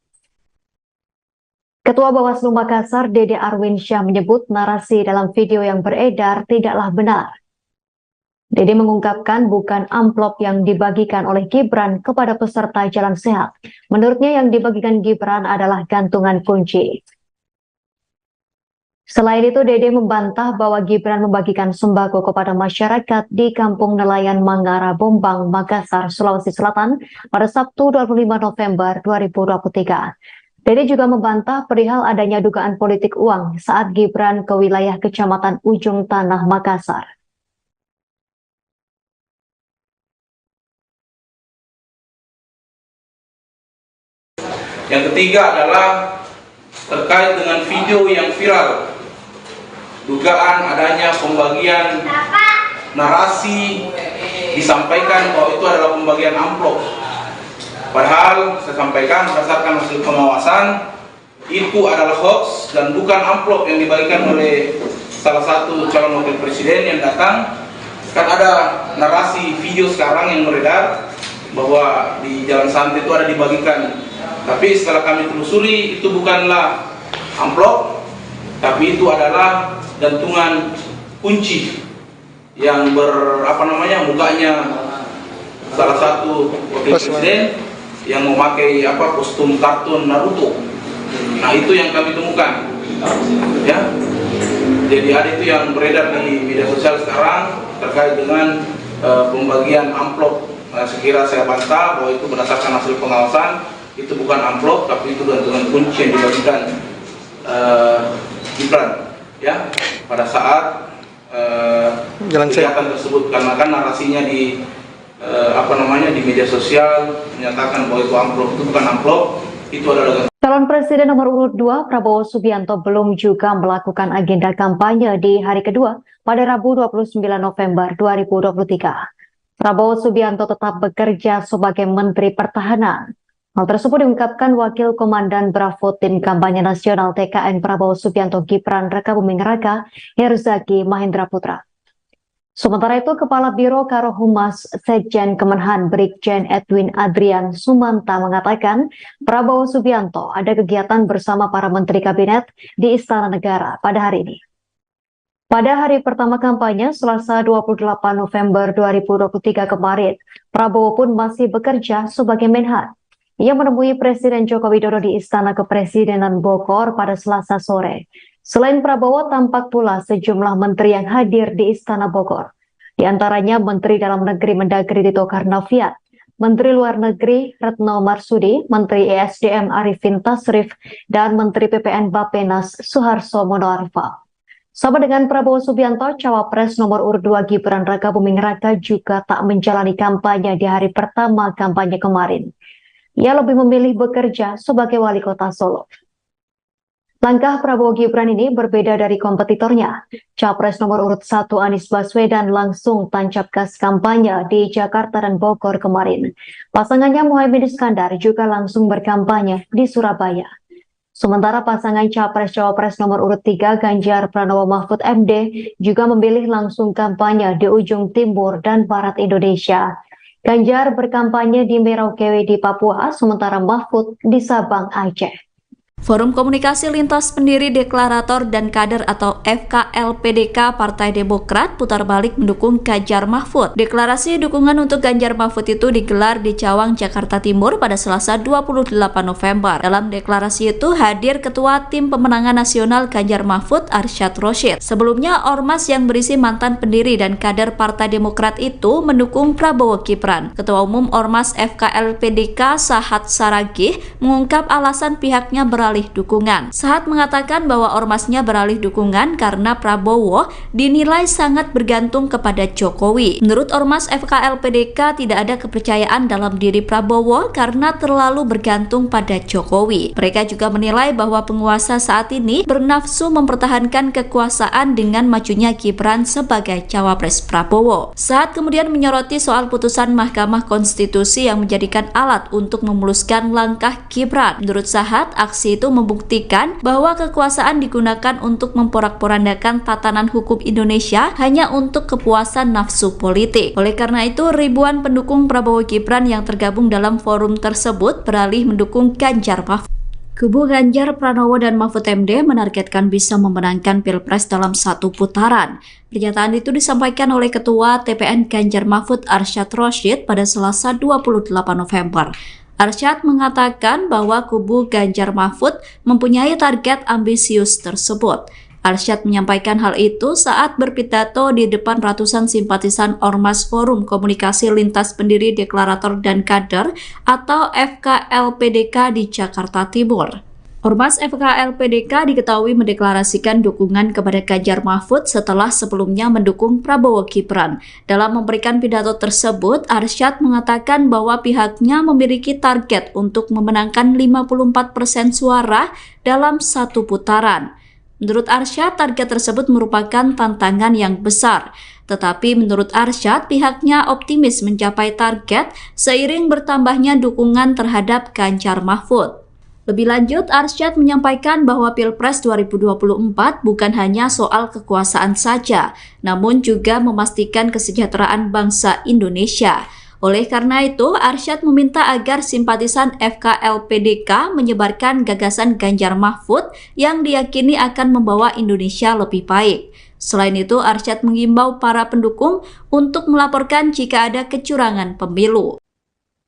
Ketua Bawaslu Makassar, Dede Arwinsyah, menyebut narasi dalam video yang beredar tidaklah benar. Dede mengungkapkan bukan amplop yang dibagikan oleh Gibran kepada peserta jalan sehat. Menurutnya yang dibagikan Gibran adalah gantungan kunci. Selain itu, Dede membantah bahwa Gibran membagikan sembako kepada masyarakat di Kampung Nelayan Mangara, Bombang, Makassar, Sulawesi Selatan pada Sabtu 25 November 2023. Dede juga membantah perihal adanya dugaan politik uang saat Gibran ke wilayah Kecamatan Ujung Tanah, Makassar. Yang ketiga adalah terkait dengan video yang viral, dugaan adanya pembagian narasi disampaikan bahwa itu adalah pembagian amplop. Padahal saya sampaikan berdasarkan hasil pengawasan itu adalah hoax dan bukan amplop yang dibagikan oleh salah satu calon wakil presiden yang datang. Kan ada narasi video sekarang yang beredar bahwa di jalan santai itu ada dibagikan. Tapi setelah kami telusuri itu bukanlah amplop, tapi itu adalah gantungan kunci yang mukanya salah satu wakil presiden yang memakai kostum kartun Naruto. Nah, itu yang kami temukan. Ya. Jadi ada itu yang beredar di media sosial sekarang terkait dengan pembagian amplop. Nah, sekira saya bantah bahwa itu berdasarkan hasil pengawasan. Itu bukan amplop, tapi itu gantungan kunci yang dibagikan Gibran, ya, pada saat kegiatan tersebut. Karena kan narasinya di di media sosial menyatakan bahwa itu amplop, itu bukan amplop, itu adalah. Calon Presiden nomor urut 2 Prabowo Subianto belum juga melakukan agenda kampanye di hari kedua pada Rabu 29 November 2023. Prabowo Subianto tetap bekerja sebagai Menteri Pertahanan. Hal tersebut diungkapkan Wakil Komandan Bravo Tim Kampanye Nasional TKN Prabowo Subianto Gibran Raka Buming Raka, Herzaki Mahendra Putra. Sementara itu, Kepala Biro Karohumas Sekjen Kemenhan Brigjen Edwin Adrian Sumanta mengatakan Prabowo Subianto ada kegiatan bersama para Menteri Kabinet di Istana Negara pada hari ini. Pada hari pertama kampanye, Selasa 28 November 2023 kemarin, Prabowo pun masih bekerja sebagai Menhan. Ia menemui Presiden Joko Widodo di Istana Kepresidenan Bogor pada Selasa sore. Selain Prabowo, tampak pula sejumlah menteri yang hadir di Istana Bogor. Di antaranya Menteri Dalam Negeri Mendagri Tito Karnavian, Menteri Luar Negeri Retno Marsudi, Menteri ESDM Arifin Tasrif, dan Menteri PPN Bappenas Suharto Monoarfa. Sama dengan Prabowo Subianto, Cawapres nomor urut 2 Gibran Rakabuming Raka juga tak menjalani kampanye di hari pertama kampanye kemarin. Ia lebih memilih bekerja sebagai wali kota Solo. Langkah Prabowo Gibran ini berbeda dari kompetitornya. Capres nomor urut 1 Anies Baswedan langsung tancap gas kampanye di Jakarta dan Bogor kemarin. Pasangannya Muhaimin Iskandar juga langsung berkampanye di Surabaya. Sementara pasangan Capres-Cawapres nomor urut 3 Ganjar Pranowo Mahfud MD juga memilih langsung kampanye di ujung timur dan barat Indonesia. Ganjar berkampanye di Merauke di Papua, sementara Mahfud di Sabang, Aceh. Forum Komunikasi Lintas Pendiri Deklarator dan Kader atau FKLPDK Partai Demokrat putar balik mendukung Ganjar Mahfud. Deklarasi dukungan untuk Ganjar Mahfud itu digelar di Cawang, Jakarta Timur pada Selasa 28 November. Dalam deklarasi itu hadir Ketua Tim Pemenangan Nasional Ganjar Mahfud Arsyad Rashid. Sebelumnya Ormas yang berisi mantan pendiri dan kader Partai Demokrat itu mendukung Prabowo Gibran. Ketua Umum Ormas FKLPDK Sahat Saragih mengungkap alasan pihaknya beralih dukungan. Sahat mengatakan bahwa ormasnya beralih dukungan karena Prabowo dinilai sangat bergantung kepada Jokowi. Menurut Ormas FKLPDK tidak ada kepercayaan dalam diri Prabowo karena terlalu bergantung pada Jokowi. Mereka juga menilai bahwa penguasa saat ini bernafsu mempertahankan kekuasaan dengan majunya Gibran sebagai cawapres Prabowo. Sahat kemudian menyoroti soal putusan Mahkamah Konstitusi yang menjadikan alat untuk memuluskan langkah Gibran. Menurut Sahat, aksi itu membuktikan bahwa kekuasaan digunakan untuk memporak-porandakan tatanan hukum Indonesia hanya untuk kepuasan nafsu politik. Oleh karena itu, ribuan pendukung Prabowo Gibran yang tergabung dalam forum tersebut beralih mendukung Ganjar Mahfud. Kubu Ganjar Pranowo dan Mahfud MD menargetkan bisa memenangkan Pilpres dalam satu putaran. Pernyataan itu disampaikan oleh Ketua TPN Ganjar Mahfud Arsyad Rashid pada Selasa 28 November. Arsyad mengatakan bahwa kubu Ganjar Mahfud mempunyai target ambisius tersebut. Arsyad menyampaikan hal itu saat berpidato di depan ratusan simpatisan Ormas Forum Komunikasi Lintas Pendiri Deklarator dan Kader atau FKLPDK di Jakarta Timur. Ormas FKLPDK diketahui mendeklarasikan dukungan kepada Ganjar Mahfud setelah sebelumnya mendukung Prabowo Gibran. Dalam memberikan pidato tersebut, Arsyad mengatakan bahwa pihaknya memiliki target untuk memenangkan 54% suara dalam satu putaran. Menurut Arsyad, target tersebut merupakan tantangan yang besar. Tetapi menurut Arsyad, pihaknya optimis mencapai target seiring bertambahnya dukungan terhadap Ganjar Mahfud. Lebih lanjut, Arsyad menyampaikan bahwa Pilpres 2024 bukan hanya soal kekuasaan saja, namun juga memastikan kesejahteraan bangsa Indonesia. Oleh karena itu, Arsyad meminta agar simpatisan FKLPDK menyebarkan gagasan Ganjar Mahfud yang diyakini akan membawa Indonesia lebih baik. Selain itu, Arsyad mengimbau para pendukung untuk melaporkan jika ada kecurangan pemilu.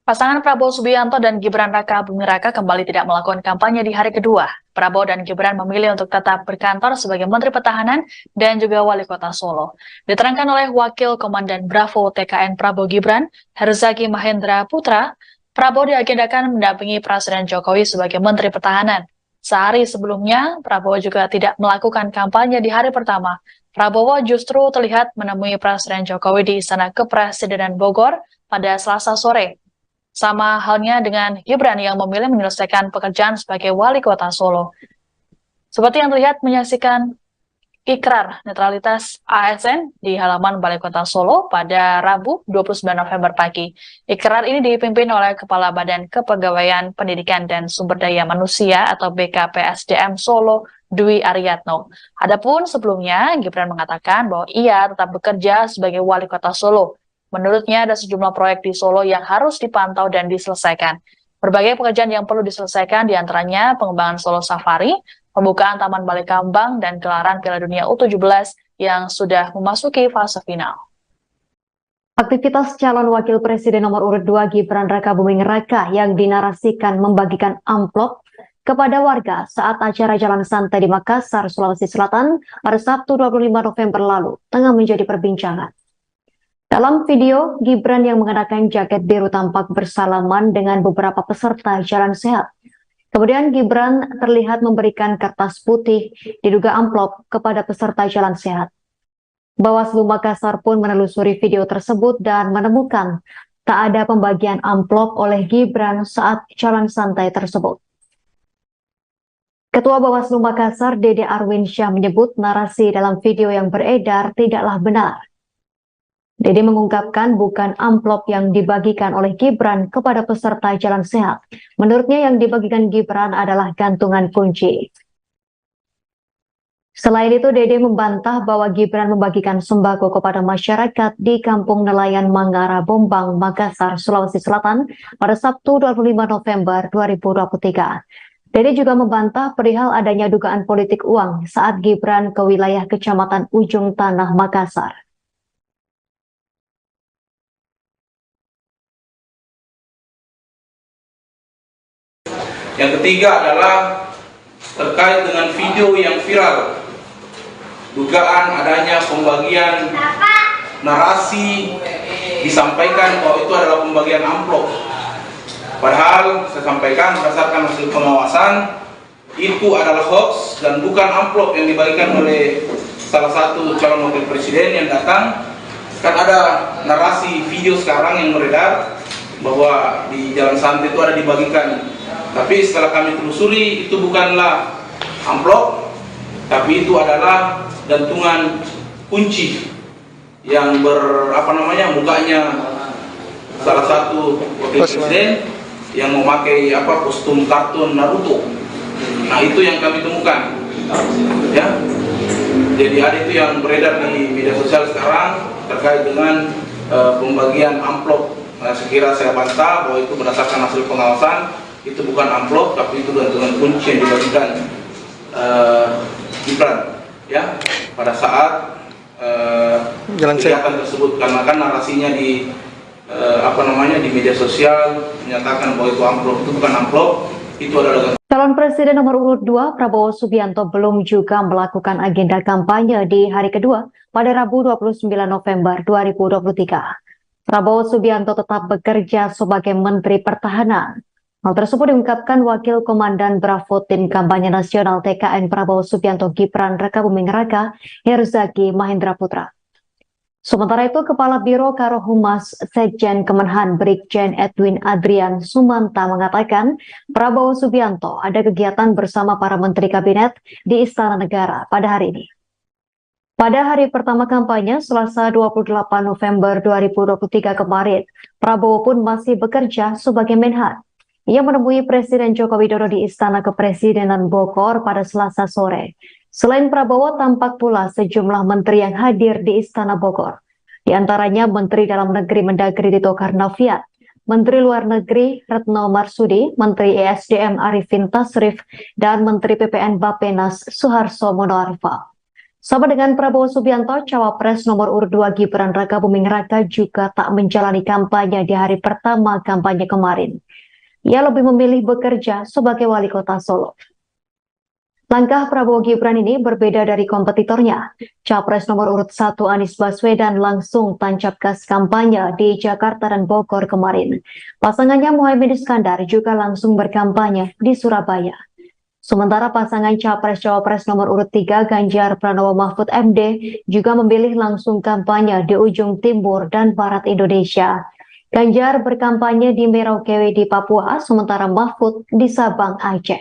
Pasangan Prabowo Subianto dan Gibran Rakabuming Raka kembali tidak melakukan kampanye di hari kedua. Prabowo dan Gibran memilih untuk tetap berkantor sebagai Menteri Pertahanan dan juga Wali Kota Solo. Diterangkan oleh Wakil Komandan Bravo TKN Prabowo Gibran, Herzaki Mahendra Putra, Prabowo diagendakan mendampingi Presiden Jokowi sebagai Menteri Pertahanan. Sehari sebelumnya, Prabowo juga tidak melakukan kampanye di hari pertama. Prabowo justru terlihat menemui Presiden Jokowi di Istana Kepresidenan Bogor pada Selasa sore. Sama halnya dengan Gibran yang memilih menyelesaikan pekerjaan sebagai wali kota Solo. Seperti yang terlihat menyaksikan ikrar netralitas ASN di halaman Balai Kota Solo pada Rabu 29 November pagi. Ikrar ini dipimpin oleh Kepala Badan Kepegawaian Pendidikan dan Sumber Daya Manusia atau BKPSDM Solo, Dwi Aryatno. Adapun sebelumnya, Gibran mengatakan bahwa ia tetap bekerja sebagai wali kota Solo. Menurutnya ada sejumlah proyek di Solo yang harus dipantau dan diselesaikan. Berbagai pekerjaan yang perlu diselesaikan diantaranya pengembangan Solo Safari, pembukaan Taman Balai Kambang, dan gelaran Piala Dunia U17 yang sudah memasuki fase final. Aktivitas calon wakil presiden nomor urut 2 Gibran Rakabuming Raka yang dinarasikan membagikan amplop kepada warga saat acara jalan santai di Makassar, Sulawesi Selatan pada Sabtu 25 November lalu tengah menjadi perbincangan. Dalam video, Gibran yang mengenakan jaket biru tampak bersalaman dengan beberapa peserta jalan sehat. Kemudian Gibran terlihat memberikan kertas putih diduga amplop kepada peserta jalan sehat. Bawaslu Makassar pun menelusuri video tersebut dan menemukan tak ada pembagian amplop oleh Gibran saat jalan santai tersebut. Ketua Bawaslu Makassar, Dede Arwinsyah, menyebut narasi dalam video yang beredar tidaklah benar. Dede mengungkapkan bukan amplop yang dibagikan oleh Gibran kepada peserta jalan sehat. Menurutnya yang dibagikan Gibran adalah gantungan kunci. Selain itu, Dede membantah bahwa Gibran membagikan sembako kepada masyarakat di Kampung Nelayan Mangara Bombang, Makassar, Sulawesi Selatan pada Sabtu 25 November 2023. Dede juga membantah perihal adanya dugaan politik uang saat Gibran ke wilayah Kecamatan Ujung Tanah, Makassar. Yang ketiga adalah terkait dengan video yang viral. Dugaan adanya pembagian narasi disampaikan bahwa itu adalah pembagian amplop. Padahal saya sampaikan berdasarkan hasil pengawasan itu adalah hoax dan bukan amplop yang dibagikan oleh salah satu calon wakil presiden yang datang. Kan ada narasi video sekarang yang beredar bahwa di jalan santai itu ada dibagikan. Tapi setelah kami telusuri itu bukanlah amplop, tapi itu adalah gantungan kunci yang mukanya salah satu wakil presiden yang memakai kostum kartun Naruto. Nah, itu yang kami temukan. Ya. Jadi ada itu yang beredar di media sosial sekarang terkait dengan pembagian amplop. Nah, sekira saya bantah bahwa itu berdasarkan hasil pengawasan itu bukan amplop, tapi itu gantungan kunci yang dibagikan Gibran, ya, pada saat kegiatan tersebut, karena kan narasinya di di media sosial menyatakan bahwa itu amplop, itu bukan amplop, itu adalah. Calon Presiden nomor urut 2 Prabowo Subianto belum juga melakukan agenda kampanye di hari kedua pada Rabu 29 November 2023. Prabowo Subianto tetap bekerja sebagai Menteri Pertahanan. Hal tersebut diungkapkan Wakil Komandan Bravo Tim Kampanye Nasional TKN Prabowo Subianto Gibran Rakabuming Raka, Herzaki Mahendra Putra. Sementara itu, Kepala Biro Karohumas Sekjen Kemenhan Brigjen Edwin Adrian Sumanta mengatakan Prabowo Subianto ada kegiatan bersama para Menteri Kabinet di Istana Negara pada hari ini. Pada hari pertama kampanye, Selasa 28 November 2023 kemarin, Prabowo pun masih bekerja sebagai Menhan. Ia menemui Presiden Joko Widodo di Istana Kepresidenan Bogor pada Selasa sore. Selain Prabowo, tampak pula sejumlah menteri yang hadir di Istana Bogor. Di antaranya Menteri Dalam Negeri Mendagri Tito Karnavian, Menteri Luar Negeri Retno Marsudi, Menteri ESDM Arifin Tasrif, dan Menteri PPN Bappenas Suharto Monoarfa. Sama dengan Prabowo Subianto, Cawapres nomor urut 2 Gibran Rakabuming Raka juga tak menjalani kampanye di hari pertama kampanye kemarin. Ia lebih memilih bekerja sebagai wali kota Solo. Langkah Prabowo Gibran ini berbeda dari kompetitornya. Capres nomor urut 1 Anies Baswedan langsung tancap gas kampanye di Jakarta dan Bogor kemarin. Pasangannya Muhaimin Iskandar juga langsung berkampanye di Surabaya. Sementara pasangan Capres-Cawapres nomor urut 3 Ganjar Pranowo Mahfud MD juga memilih langsung kampanye di ujung timur dan barat Indonesia. Ganjar berkampanye di Merauke di Papua, sementara Mahfud di Sabang, Aceh.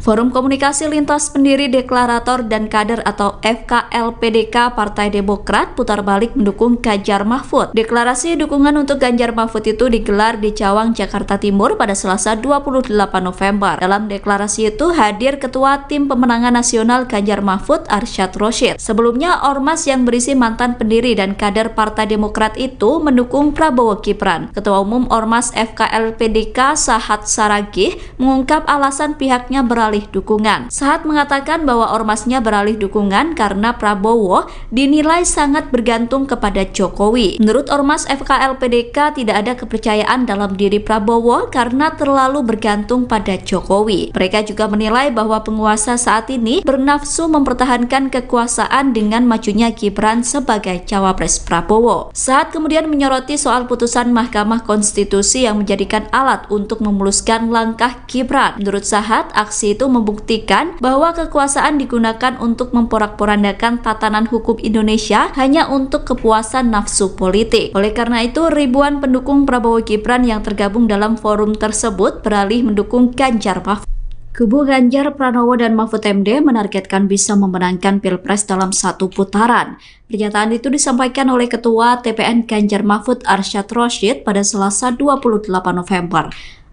Forum Komunikasi Lintas Pendiri Deklarator dan Kader atau FKLPDK Partai Demokrat putar balik mendukung Ganjar Mahfud. Deklarasi dukungan untuk Ganjar Mahfud itu digelar di Cawang, Jakarta Timur pada Selasa 28 November. Dalam deklarasi itu hadir Ketua Tim Pemenangan Nasional Ganjar Mahfud, Arsyad Rashid. Sebelumnya, ormas yang berisi mantan pendiri dan kader Partai Demokrat itu mendukung Prabowo Gibran. Ketua Umum Ormas FKLPDK Sahat Saragih mengungkap alasan pihaknya beralih beralih dukungan. Sahat mengatakan bahwa ormasnya beralih dukungan karena Prabowo dinilai sangat bergantung kepada Jokowi. Menurut ormas FKLPDK tidak ada kepercayaan dalam diri Prabowo karena terlalu bergantung pada Jokowi. Mereka juga menilai bahwa penguasa saat ini bernafsu mempertahankan kekuasaan dengan majunya Gibran sebagai cawapres Prabowo. Saat kemudian menyoroti soal putusan Mahkamah Konstitusi yang menjadikan alat untuk memuluskan langkah Gibran. Menurut Sahat, aksi itu membuktikan bahwa kekuasaan digunakan untuk memporak-porandakan tatanan hukum Indonesia hanya untuk kepuasan nafsu politik. Oleh karena itu, ribuan pendukung Prabowo Gibran yang tergabung dalam forum tersebut beralih mendukung Ganjar Mahfud. Kubu Ganjar Pranowo dan Mahfud MD menargetkan bisa memenangkan Pilpres dalam satu putaran. Pernyataan itu disampaikan oleh Ketua TPN Ganjar Mahfud Arsyad Rashid pada Selasa 28 November.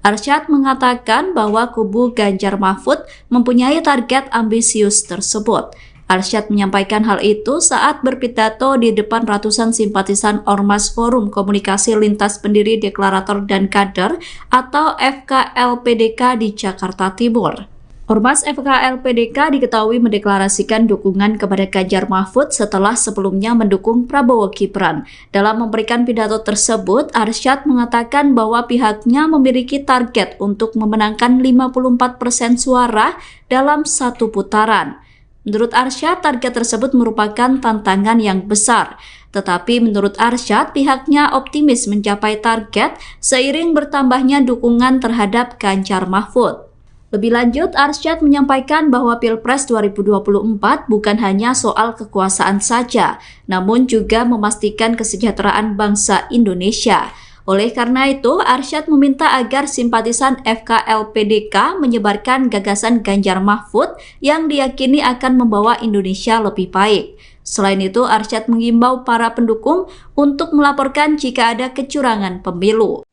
Arsyad mengatakan bahwa kubu Ganjar Mahfud mempunyai target ambisius tersebut. Arsyad menyampaikan hal itu saat berpidato di depan ratusan simpatisan Ormas Forum Komunikasi Lintas Pendiri Deklarator dan Kader atau FKLPDK di Jakarta Timur. Ormas FKLPDK diketahui mendeklarasikan dukungan kepada Ganjar Mahfud setelah sebelumnya mendukung Prabowo Gibran. Dalam memberikan pidato tersebut, Arsyad mengatakan bahwa pihaknya memiliki target untuk memenangkan 54% suara dalam satu putaran. Menurut Arsyad, target tersebut merupakan tantangan yang besar. Tetapi menurut Arsyad, pihaknya optimis mencapai target seiring bertambahnya dukungan terhadap Ganjar Mahfud. Lebih lanjut, Arsyad menyampaikan bahwa Pilpres 2024 bukan hanya soal kekuasaan saja, namun juga memastikan kesejahteraan bangsa Indonesia. Oleh karena itu, Arsyad meminta agar simpatisan FKLPDK menyebarkan gagasan Ganjar Mahfud yang diyakini akan membawa Indonesia lebih baik. Selain itu, Arsyad mengimbau para pendukung untuk melaporkan jika ada kecurangan pemilu.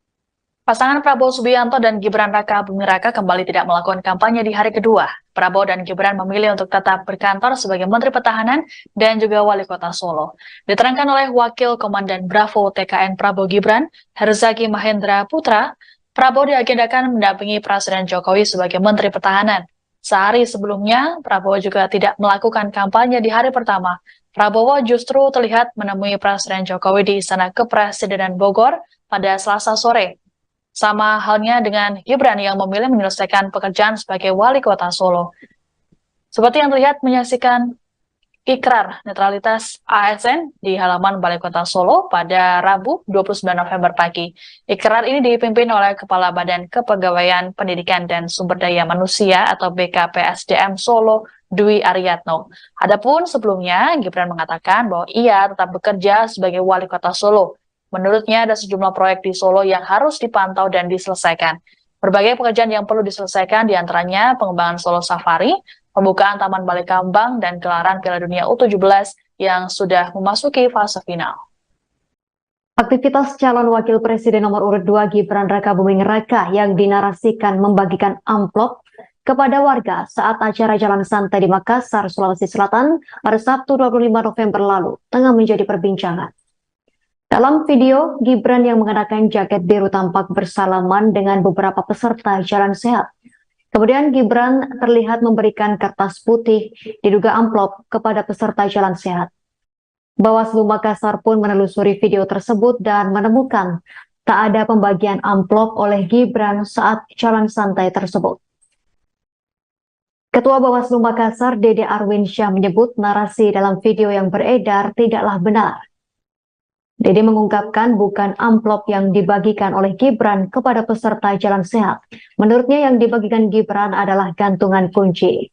Pasangan Prabowo Subianto dan Gibran Raka Buming Raka kembali tidak melakukan kampanye di hari kedua. Prabowo dan Gibran memilih untuk tetap berkantor sebagai Menteri Pertahanan dan juga Wali Kota Solo. Diterangkan oleh Wakil Komandan Bravo TKN Prabowo Gibran, Herzaki Mahendra Putra, Prabowo diagendakan mendampingi Presiden Jokowi sebagai Menteri Pertahanan. Sehari sebelumnya, Prabowo juga tidak melakukan kampanye di hari pertama. Prabowo justru terlihat menemui Presiden Jokowi di Istana Kepresidenan Bogor pada Selasa sore. Sama halnya dengan Gibran yang memilih menyelesaikan pekerjaan sebagai Wali Kota Solo. Seperti yang terlihat menyaksikan ikrar netralitas ASN di halaman Balai Kota Solo pada Rabu 29 November pagi. Ikrar ini dipimpin oleh Kepala Badan Kepegawaian Pendidikan dan Sumber Daya Manusia atau BKPSDM Solo, Dwi Aryatno. Adapun sebelumnya, Gibran mengatakan bahwa ia tetap bekerja sebagai Wali Kota Solo. Menurutnya ada sejumlah proyek di Solo yang harus dipantau dan diselesaikan. Berbagai pekerjaan yang perlu diselesaikan diantaranya pengembangan Solo Safari, pembukaan Taman Balai Kambang, dan gelaran Piala Dunia U17 yang sudah memasuki fase final. Aktivitas calon wakil presiden nomor urut 2 Gibran Raka Buming Raka yang dinarasikan membagikan amplop kepada warga saat acara jalan santai di Makassar, Sulawesi Selatan pada Sabtu 25 November lalu tengah menjadi perbincangan. Dalam video, Gibran yang mengenakan jaket biru tampak bersalaman dengan beberapa peserta jalan sehat. Kemudian Gibran terlihat memberikan kertas putih diduga amplop kepada peserta jalan sehat. Bawaslu Makassar pun menelusuri video tersebut dan menemukan tak ada pembagian amplop oleh Gibran saat jalan santai tersebut. Ketua Bawaslu Makassar, Dede Arwinsyah, menyebut narasi dalam video yang beredar tidaklah benar. Dede mengungkapkan bukan amplop yang dibagikan oleh Gibran kepada peserta jalan sehat. Menurutnya yang dibagikan Gibran adalah gantungan kunci.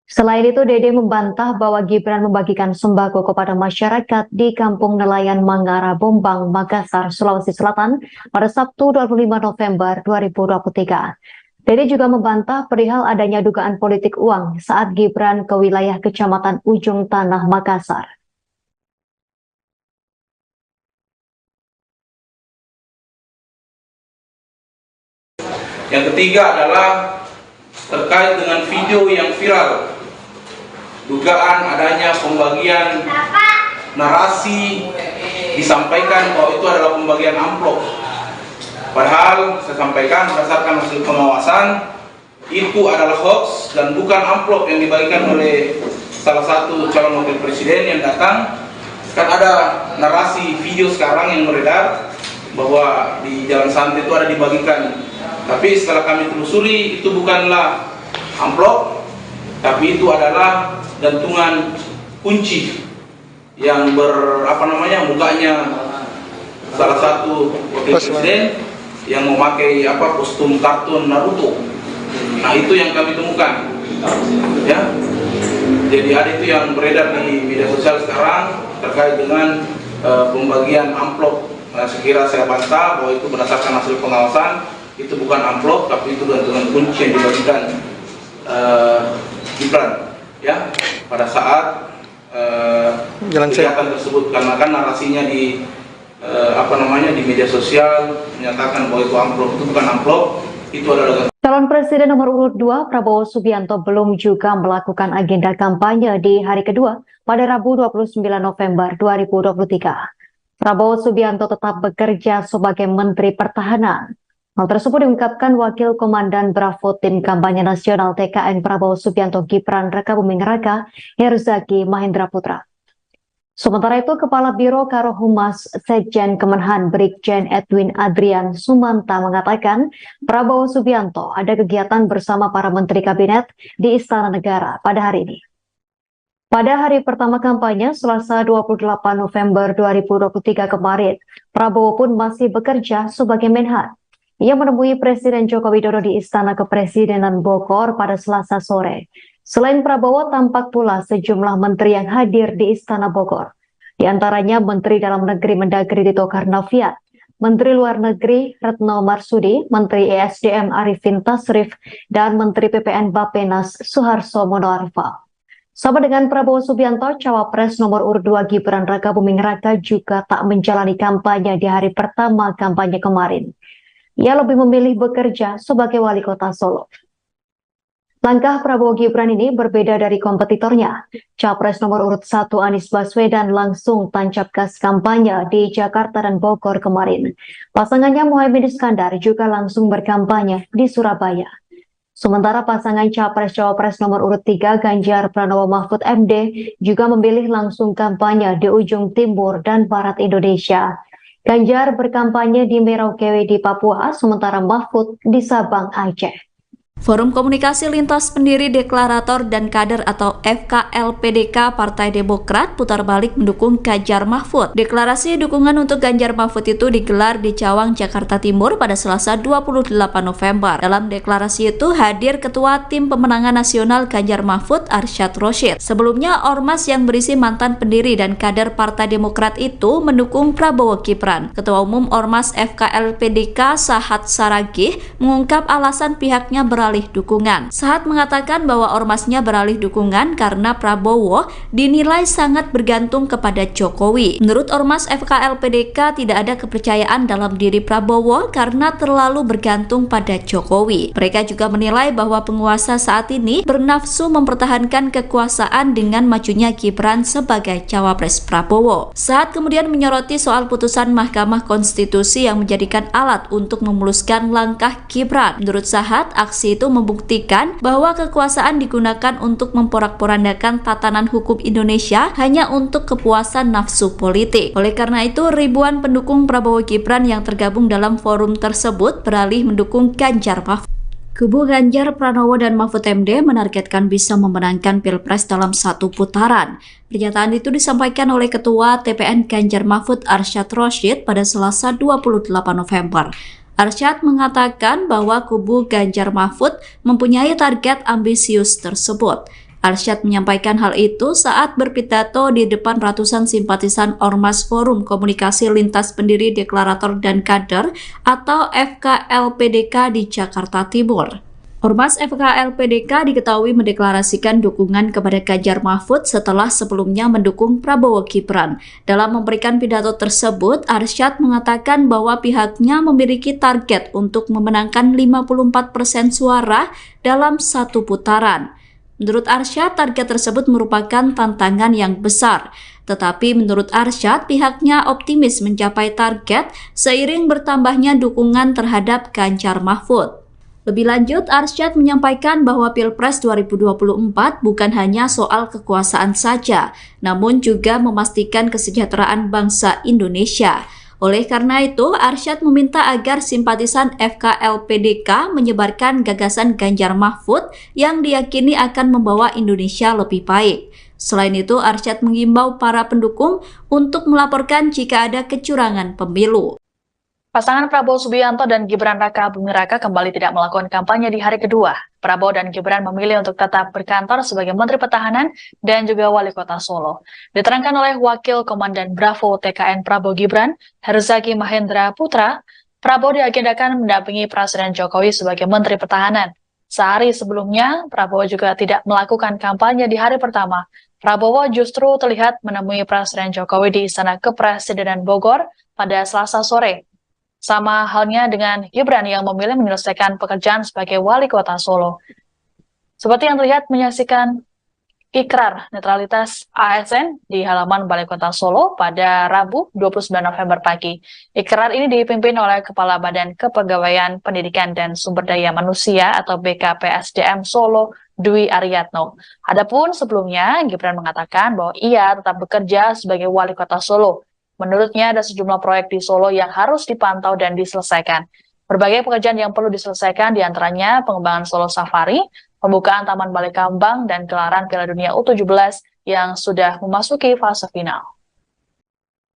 Selain itu, Dede membantah bahwa Gibran membagikan sembako kepada masyarakat di Kampung Nelayan Mangara Bombang, Makassar, Sulawesi Selatan pada Sabtu 25 November 2023. Dede juga membantah perihal adanya dugaan politik uang saat Gibran ke wilayah Kecamatan Ujung Tanah, Makassar. Yang ketiga adalah terkait dengan video yang viral, dugaan adanya pembagian narasi disampaikan bahwa itu adalah pembagian amplop. Padahal saya sampaikan berdasarkan hasil pengawasan itu adalah hoax dan bukan amplop yang dibagikan oleh salah satu calon wakil presiden yang datang. Kan ada narasi video sekarang yang beredar bahwa di Jalan Santai itu ada dibagikan, tapi setelah kami telusuri itu bukanlah amplop, tapi itu adalah gantungan kunci yang mukanya salah satu wakil presiden yang memakai kostum kartun Naruto. Nah, itu yang kami temukan, ya. Jadi ada itu yang beredar di media sosial sekarang terkait dengan pembagian amplop. Nah, sekira saya bantah bahwa itu berdasarkan hasil pengawasan, itu bukan amplop, tapi itu gantungan kunci yang dibagikan Gibran, ya, pada saat kegiatan tersebut. Karena kan narasinya di di media sosial menyatakan bahwa itu amplop, itu bukan amplop, itu adalah. Calon Presiden nomor urut 2 Prabowo Subianto belum juga melakukan agenda kampanye di hari kedua pada Rabu 29 November 2023. Prabowo Subianto tetap bekerja sebagai Menteri Pertahanan. Hal tersebut diungkapkan Wakil Komandan Bravo Tim Kampanye Nasional TKN Prabowo Subianto Gibran Rakabuming Raka, Herzaki Mahendra Putra. Sementara itu, Kepala Biro Karohumas Sekjen Kemenhan Brigjen Edwin Adrian Sumanta mengatakan Prabowo Subianto ada kegiatan bersama para Menteri Kabinet di Istana Negara pada hari ini. Pada hari pertama kampanye, Selasa 28 November 2023 kemarin, Prabowo pun masih bekerja sebagai Menhan. Ia menemui Presiden Joko Widodo di Istana Kepresidenan Bogor pada Selasa sore. Selain Prabowo, tampak pula sejumlah menteri yang hadir di Istana Bogor. Di antaranya Menteri Dalam Negeri Mendagri Tito Karnavian, Menteri Luar Negeri Retno Marsudi, Menteri ESDM Arifin Tasrif, dan Menteri PPN Bappenas Suharto Monoarfa. Sama dengan Prabowo Subianto, Cawapres nomor urut 2 Gibran Rakabuming Raka juga tak menjalani kampanye di hari pertama kampanye kemarin. Ia lebih memilih bekerja sebagai wali kota Solo. Langkah Prabowo Gibran ini berbeda dari kompetitornya. Capres nomor urut 1 Anies Baswedan langsung tancap gas kampanye di Jakarta dan Bogor kemarin. Pasangannya Muhaimin Iskandar juga langsung berkampanye di Surabaya. Sementara pasangan Capres-Cawapres nomor urut 3 Ganjar Pranowo Mahfud MD juga memilih langsung kampanye di ujung timur dan barat Indonesia. Ganjar berkampanye di Merauke di Papua, sementara Mahfud di Sabang, Aceh. Forum Komunikasi Lintas Pendiri Deklarator dan Kader atau FKLPDK Partai Demokrat putar balik mendukung Ganjar Mahfud. Deklarasi dukungan untuk Ganjar Mahfud itu digelar di Cawang, Jakarta Timur pada Selasa 28 November. Dalam deklarasi itu hadir Ketua Tim Pemenangan Nasional Ganjar Mahfud Arsyad Rashid. Sebelumnya ormas yang berisi mantan pendiri dan kader Partai Demokrat itu mendukung Prabowo Gibran. Ketua Umum Ormas FKLPDK Sahat Saragih mengungkap alasan pihaknya beralih dukungan. Sahat mengatakan bahwa ormasnya beralih dukungan karena Prabowo dinilai sangat bergantung kepada Jokowi. Menurut ormas FKLPDK tidak ada kepercayaan dalam diri Prabowo karena terlalu bergantung pada Jokowi. Mereka juga menilai bahwa penguasa saat ini bernafsu mempertahankan kekuasaan dengan majunya Gibran sebagai cawapres Prabowo. Sahat kemudian menyoroti soal putusan Mahkamah Konstitusi yang menjadikan alat untuk memuluskan langkah Gibran. Menurut Sahat, aksi itu membuktikan bahwa kekuasaan digunakan untuk memporak-porandakan tatanan hukum Indonesia hanya untuk kepuasan nafsu politik. Oleh karena itu, ribuan pendukung Prabowo Gibran yang tergabung dalam forum tersebut beralih mendukung Ganjar Mahfud. Kubu Ganjar Pranowo dan Mahfud MD menargetkan bisa memenangkan Pilpres dalam satu putaran. Pernyataan itu disampaikan oleh Ketua TPN Ganjar Mahfud Arsyad Rashid pada Selasa 28 November. Arsyad mengatakan bahwa kubu Ganjar Mahfud mempunyai target ambisius tersebut. Arsyad menyampaikan hal itu saat berpidato di depan ratusan simpatisan Ormas Forum Komunikasi Lintas Pendiri Deklarator dan Kader atau FKLPDK di Jakarta Timur. Ormas FKLPDK diketahui mendeklarasikan dukungan kepada Ganjar Mahfud setelah sebelumnya mendukung Prabowo Gibran. Dalam memberikan pidato tersebut, Arsyad mengatakan bahwa pihaknya memiliki target untuk memenangkan 54% suara dalam satu putaran. Menurut Arsyad, target tersebut merupakan tantangan yang besar. Tetapi menurut Arsyad, pihaknya optimis mencapai target seiring bertambahnya dukungan terhadap Ganjar Mahfud. Lebih lanjut, Arsyad menyampaikan bahwa Pilpres 2024 bukan hanya soal kekuasaan saja, namun juga memastikan kesejahteraan bangsa Indonesia. Oleh karena itu, Arsyad meminta agar simpatisan FKLPDK menyebarkan gagasan Ganjar Mahfud yang diyakini akan membawa Indonesia lebih baik. Selain itu, Arsyad mengimbau para pendukung untuk melaporkan jika ada kecurangan pemilu. Pasangan Prabowo Subianto dan Gibran Raka Buming Raka kembali tidak melakukan kampanye di hari kedua. Prabowo dan Gibran memilih untuk tetap berkantor sebagai Menteri Pertahanan dan juga Wali Kota Solo. Diterangkan oleh Wakil Komandan Bravo TKN Prabowo Gibran, Herzaki Mahendra Putra, Prabowo diagendakan mendampingi Presiden Jokowi sebagai Menteri Pertahanan. Sehari sebelumnya, Prabowo juga tidak melakukan kampanye di hari pertama. Prabowo justru terlihat menemui Presiden Jokowi di Istana Kepresidenan Bogor pada Selasa sore. Sama halnya dengan Gibran yang memilih menyelesaikan pekerjaan sebagai wali kota Solo. Seperti yang terlihat menyaksikan ikrar netralitas ASN di halaman Balai Kota Solo pada Rabu 29 November pagi. Ikrar ini dipimpin oleh Kepala Badan Kepegawaian Pendidikan dan Sumber Daya Manusia atau BKPSDM Solo, Dwi Aryatno. Adapun sebelumnya, Gibran mengatakan bahwa ia tetap bekerja sebagai wali kota Solo. Menurutnya ada sejumlah proyek di Solo yang harus dipantau dan diselesaikan. Berbagai pekerjaan yang perlu diselesaikan diantaranya pengembangan Solo Safari, pembukaan Taman Balai Kambang, dan gelaran Piala Dunia U17 yang sudah memasuki fase final.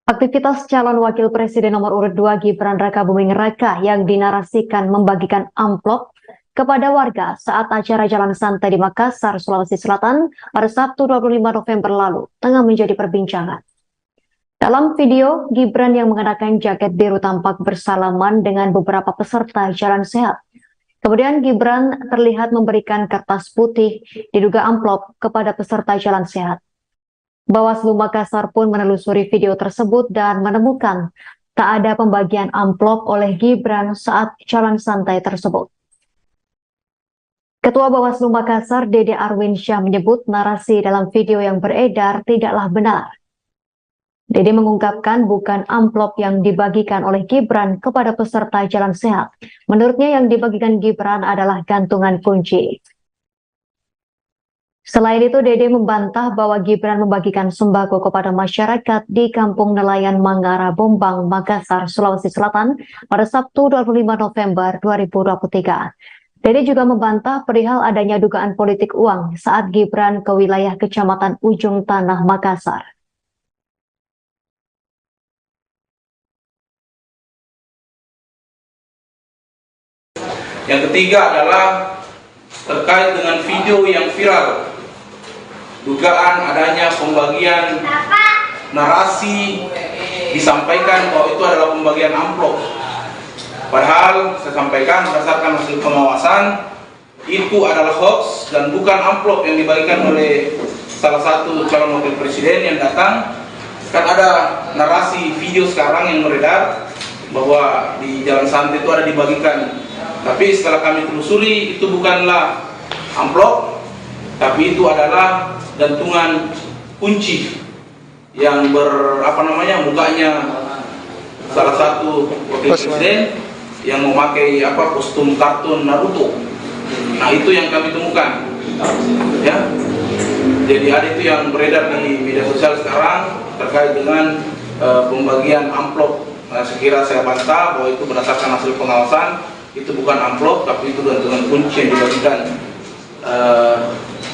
Aktivitas calon wakil presiden nomor urut 2 Gibran Raka Buming Raka yang dinarasikan membagikan amplop kepada warga saat acara Jalan Santai di Makassar, Sulawesi Selatan pada Sabtu 25 November lalu tengah menjadi perbincangan. Dalam video, Gibran yang mengenakan jaket biru tampak bersalaman dengan beberapa peserta Jalan Sehat. Kemudian Gibran terlihat memberikan kertas putih diduga amplop kepada peserta Jalan Sehat. Bawaslu Makassar pun menelusuri video tersebut dan menemukan tak ada pembagian amplop oleh Gibran saat Jalan Santai tersebut. Ketua Bawaslu Makassar, Dede Arwinsyah, menyebut narasi dalam video yang beredar tidaklah benar. Dede mengungkapkan bukan amplop yang dibagikan oleh Gibran kepada peserta Jalan Sehat. Menurutnya yang dibagikan Gibran adalah gantungan kunci. Selain itu, Dede membantah bahwa Gibran membagikan sembako kepada masyarakat di Kampung Nelayan Mangara Bombang, Makassar, Sulawesi Selatan pada Sabtu 25 November 2023. Dede juga membantah perihal adanya dugaan politik uang saat Gibran ke wilayah Kecamatan Ujung Tanah, Makassar. Yang ketiga adalah terkait dengan video yang viral, dugaan adanya pembagian narasi disampaikan bahwa itu adalah pembagian amplop. Padahal saya sampaikan berdasarkan hasil pengawasan itu adalah hoax dan bukan amplop yang dibagikan oleh salah satu calon wakil presiden yang datang. Kan ada narasi video sekarang yang beredar bahwa di Jalan Santai itu ada dibagikan. Tapi setelah kami telusuri itu bukanlah amplop, tapi itu adalah gantungan kunci yang mukanya salah satu wakil presiden yang memakai kostum kartun Naruto. Nah, itu yang kami temukan. Ya. Jadi ada itu yang beredar di media sosial sekarang terkait dengan pembagian amplop. Nah, sekira saya bantah bahwa itu berdasarkan hasil pengawasan. Itu bukan amplop, tapi itu gantungan kunci yang dibagikan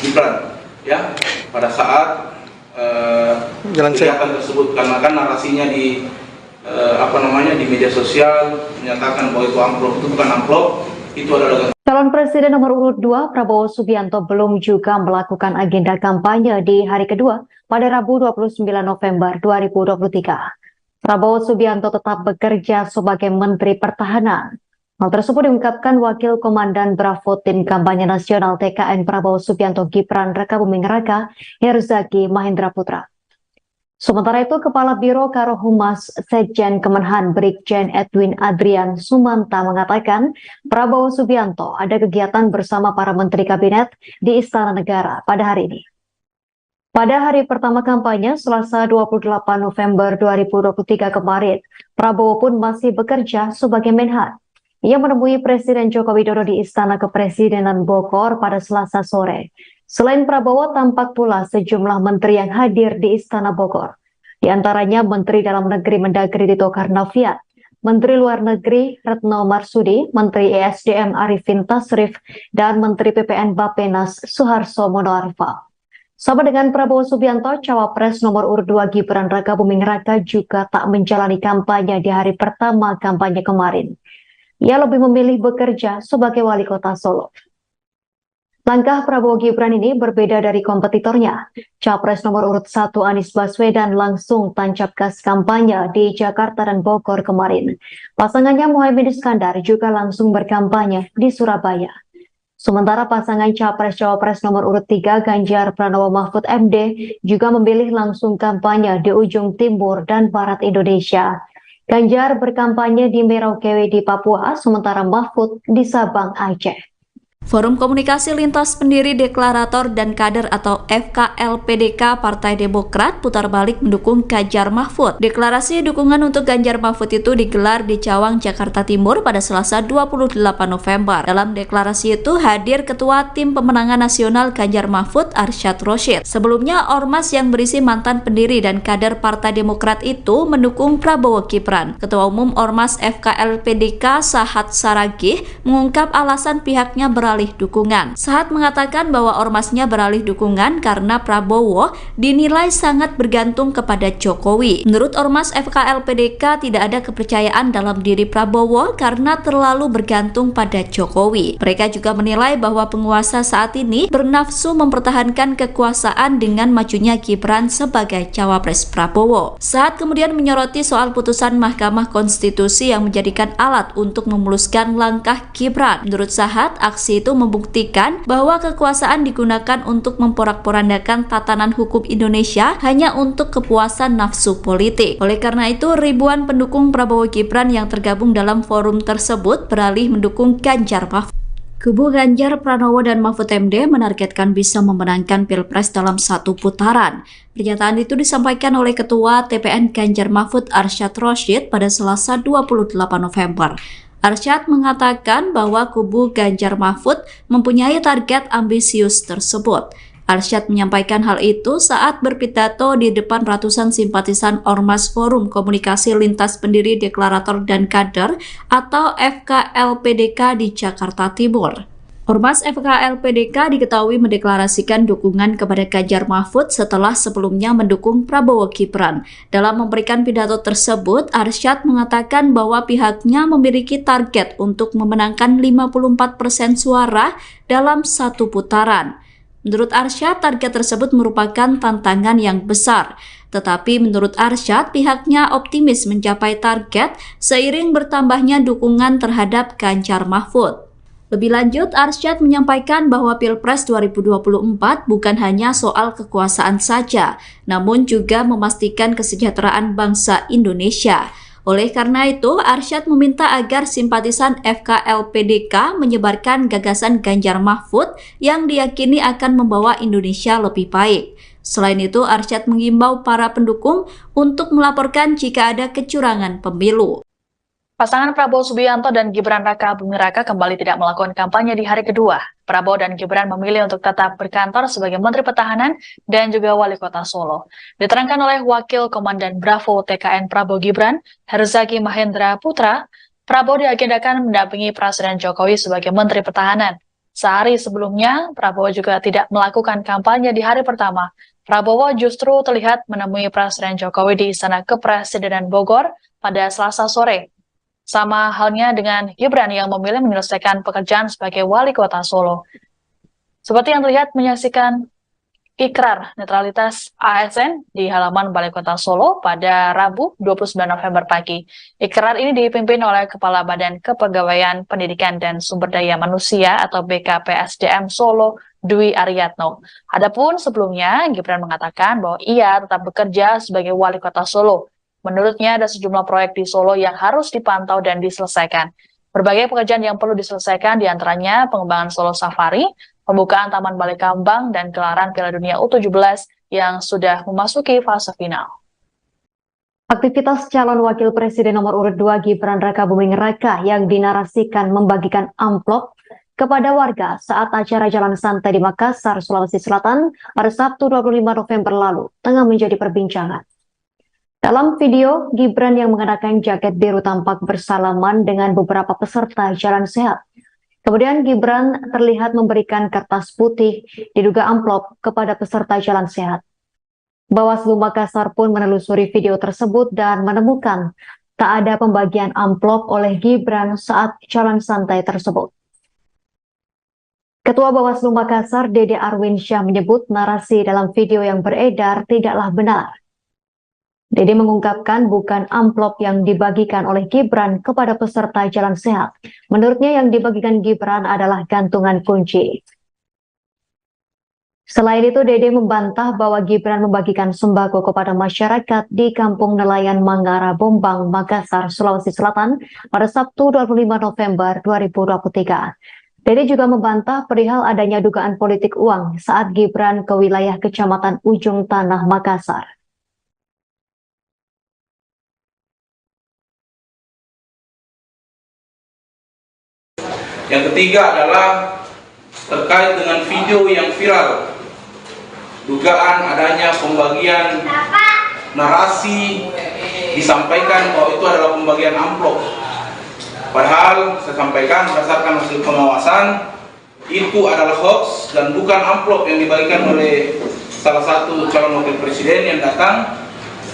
Gibran ya pada saat kegiatan tersebut, karena kan narasinya di di media sosial menyatakan bahwa itu amplop. Itu bukan amplop, itu adalah Calon Presiden nomor urut 2 Prabowo Subianto belum juga melakukan agenda kampanye di hari kedua pada Rabu 29 November 2023. Prabowo Subianto tetap bekerja sebagai Menteri Pertahanan. Hal tersebut diungkapkan Wakil Komandan Bravo Tim Kampanye Nasional TKN Prabowo Subianto Gibran Raka Buming Raka, Herzaki Mahendra Putra. Sementara itu, Kepala Biro Karohumas Sekjen Kemenhan Brigjen Edwin Adrian Sumanta mengatakan Prabowo Subianto ada kegiatan bersama para Menteri Kabinet di Istana Negara pada hari ini. Pada hari pertama kampanye, Selasa 28 November 2023 kemarin, Prabowo pun masih bekerja sebagai Menhan. Ia menemui Presiden Joko Widodo di Istana Kepresidenan Bogor pada Selasa sore. Selain Prabowo, tampak pula sejumlah menteri yang hadir di Istana Bogor. Di antaranya Menteri Dalam Negeri Mendagri Tito Karnavian, Menteri Luar Negeri Retno Marsudi, Menteri ESDM Arifin Tasrif, dan Menteri PPN Bappenas Suharto Monoarfa. Sama dengan Prabowo Subianto, Cawapres nomor urut 2 Gibran Raka Buming Raka juga tak menjalani kampanye di hari pertama kampanye kemarin. Ia lebih memilih bekerja sebagai wali kota Solo. Langkah Prabowo Gibran ini berbeda dari kompetitornya. Capres nomor urut 1 Anies Baswedan langsung tancap gas kampanye di Jakarta dan Bogor kemarin. Pasangannya Muhaimin Iskandar juga langsung berkampanye di Surabaya. Sementara pasangan Capres-Cawapres nomor urut 3 Ganjar Pranowo Mahfud MD juga memilih langsung kampanye di ujung timur dan barat Indonesia. Ganjar berkampanye di Merauke di Papua, sementara Mahfud di Sabang, Aceh. Forum Komunikasi Lintas Pendiri Deklarator dan Kader atau FKLPDK Partai Demokrat putar balik mendukung Ganjar Mahfud. Deklarasi dukungan untuk Ganjar Mahfud itu digelar di Cawang, Jakarta Timur pada Selasa 28 November. Dalam deklarasi itu hadir Ketua Tim Pemenangan Nasional Ganjar Mahfud Arsyad Rashid. Sebelumnya, ormas yang berisi mantan pendiri dan kader Partai Demokrat itu mendukung Prabowo Gibran. Ketua Umum Ormas FKLPDK Sahat Saragih mengungkap alasan pihaknya beralih dukungan. Sahat mengatakan bahwa ormasnya beralih dukungan karena Prabowo dinilai sangat bergantung kepada Jokowi. Menurut ormas FKLPDK tidak ada kepercayaan dalam diri Prabowo karena terlalu bergantung pada Jokowi. Mereka juga menilai bahwa penguasa saat ini bernafsu mempertahankan kekuasaan dengan majunya Gibran sebagai cawapres Prabowo. Sahat kemudian menyoroti soal putusan Mahkamah Konstitusi yang menjadikan alat untuk memuluskan langkah Gibran. Menurut Sahat, aksi itu membuktikan bahwa kekuasaan digunakan untuk memporak-porandakan tatanan hukum Indonesia hanya untuk kepuasan nafsu politik. Oleh karena itu, ribuan pendukung Prabowo Gibran yang tergabung dalam forum tersebut beralih mendukung Ganjar Mahfud. Kubu Ganjar Pranowo dan Mahfud MD menargetkan bisa memenangkan Pilpres dalam satu putaran. Pernyataan itu disampaikan oleh Ketua TPN Ganjar Mahfud Arsyad Rashid pada Selasa 28 November. Arsyad mengatakan bahwa kubu Ganjar Mahfud mempunyai target ambisius tersebut. Arsyad menyampaikan hal itu saat berpidato di depan ratusan simpatisan Ormas Forum Komunikasi Lintas Pendiri Deklarator dan Kader atau FKLPDK di Jakarta Timur. Ormas FKLPDK diketahui mendeklarasikan dukungan kepada Ganjar Mahfud setelah sebelumnya mendukung Prabowo Gibran. Dalam memberikan pidato tersebut, Arsyad mengatakan bahwa pihaknya memiliki target untuk memenangkan 54% suara dalam satu putaran. Menurut Arsyad, target tersebut merupakan tantangan yang besar. Tetapi menurut Arsyad, pihaknya optimis mencapai target seiring bertambahnya dukungan terhadap Ganjar Mahfud. Lebih lanjut, Arsyad menyampaikan bahwa Pilpres 2024 bukan hanya soal kekuasaan saja, namun juga memastikan kesejahteraan bangsa Indonesia. Oleh karena itu, Arsyad meminta agar simpatisan FKLPDK menyebarkan gagasan Ganjar Mahfud yang diyakini akan membawa Indonesia lebih baik. Selain itu, Arsyad mengimbau para pendukung untuk melaporkan jika ada kecurangan pemilu. Pasangan Prabowo Subianto dan Gibran Raka Buming Raka kembali tidak melakukan kampanye di hari kedua. Prabowo dan Gibran memilih untuk tetap berkantor sebagai Menteri Pertahanan dan juga Wali Kota Solo. Diterangkan oleh Wakil Komandan Bravo TKN Prabowo Gibran, Herzaki Mahendra Putra, Prabowo diagendakan mendampingi Presiden Jokowi sebagai Menteri Pertahanan. Sehari sebelumnya, Prabowo juga tidak melakukan kampanye di hari pertama. Prabowo justru terlihat menemui Presiden Jokowi di Istana Kepresidenan Bogor pada Selasa sore. Sama halnya dengan Gibran yang memilih menyelesaikan pekerjaan sebagai Wali Kota Solo. Seperti yang terlihat menyaksikan ikrar netralitas ASN di halaman Balai Kota Solo pada Rabu 29 November pagi. Ikrar ini dipimpin oleh Kepala Badan Kepegawaian Pendidikan dan Sumber Daya Manusia atau BKPSDM Solo, Dwi Aryatno. Adapun sebelumnya, Gibran mengatakan bahwa ia tetap bekerja sebagai Wali Kota Solo. Menurutnya ada sejumlah proyek di Solo yang harus dipantau dan diselesaikan. Berbagai pekerjaan yang perlu diselesaikan diantaranya pengembangan Solo Safari, pembukaan Taman Balai Kambang, dan gelaran Piala Dunia U17 yang sudah memasuki fase final. Aktivitas calon wakil presiden nomor urut 2 Gibran Rakabuming Raka yang dinarasikan membagikan amplop kepada warga saat acara jalan santai di Makassar, Sulawesi Selatan pada Sabtu 25 November lalu tengah menjadi perbincangan. Dalam video, Gibran yang mengenakan jaket biru tampak bersalaman dengan beberapa peserta jalan sehat. Kemudian Gibran terlihat memberikan kertas putih diduga amplop kepada peserta jalan sehat. Bawaslu Makassar pun menelusuri video tersebut dan menemukan tak ada pembagian amplop oleh Gibran saat jalan santai tersebut. Ketua Bawaslu Makassar, Dede Arwinsyah, menyebut narasi dalam video yang beredar tidaklah benar. Dede mengungkapkan bukan amplop yang dibagikan oleh Gibran kepada peserta jalan sehat. Menurutnya yang dibagikan Gibran adalah gantungan kunci. Selain itu, Dede membantah bahwa Gibran membagikan sembako kepada masyarakat di Kampung Nelayan Mangara, Bombang, Makassar, Sulawesi Selatan pada Sabtu 25 November 2023. Dede juga membantah perihal adanya dugaan politik uang saat Gibran ke wilayah Kecamatan Ujung Tanah, Makassar. Yang ketiga adalah terkait dengan video yang viral, dugaan adanya pembagian narasi disampaikan bahwa itu adalah pembagian amplop. Padahal saya sampaikan berdasarkan hasil pengawasan itu adalah hoax dan bukan amplop yang dibagikan oleh salah satu calon wakil presiden yang datang.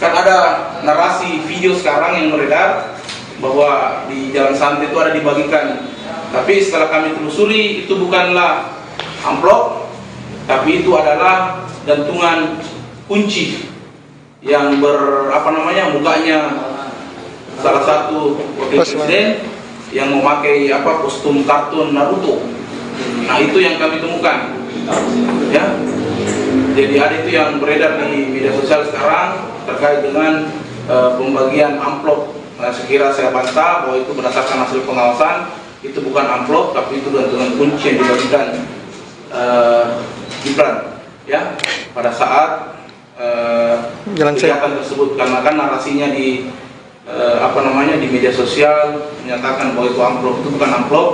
Kan ada narasi video sekarang yang beredar bahwa di jalan santai itu ada dibagikan. Tapi setelah kami telusuri itu bukanlah amplop, tapi itu adalah gantungan kunci yang mukanya salah satu wakil presiden yang memakai kostum kartun Naruto. Nah, itu yang kami temukan. Ya. Jadi ada itu yang beredar di media sosial sekarang terkait dengan pembagian amplop. Nah, sekira saya bantah bahwa itu berdasarkan hasil pengawasan. Itu bukan amplop, tapi itu gantungan kunci yang dibagikan Gibran, ya, pada saat kegiatan tersebut. Karena kan narasinya di di media sosial menyatakan bahwa itu amplop, itu bukan amplop,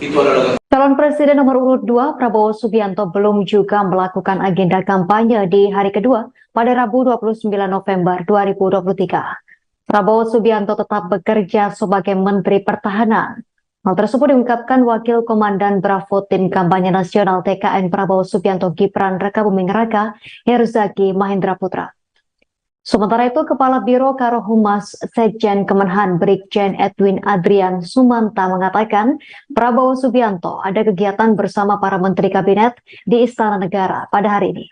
itu adalah. Calon Presiden nomor urut 2 Prabowo Subianto belum juga melakukan agenda kampanye di hari kedua pada Rabu 29 November 2023. Prabowo Subianto tetap bekerja sebagai Menteri Pertahanan. Hal tersebut diungkapkan Wakil Komandan Bravo Tim Kampanye Nasional TKN Prabowo Subianto Gibran Rakabuming Raka, Herzaki Mahendra Putra. Sementara itu, Kepala Biro Karohumas Sekjen Kemenhan Brigjen Edwin Adrian Sumanta mengatakan Prabowo Subianto ada kegiatan bersama para Menteri Kabinet di Istana Negara pada hari ini.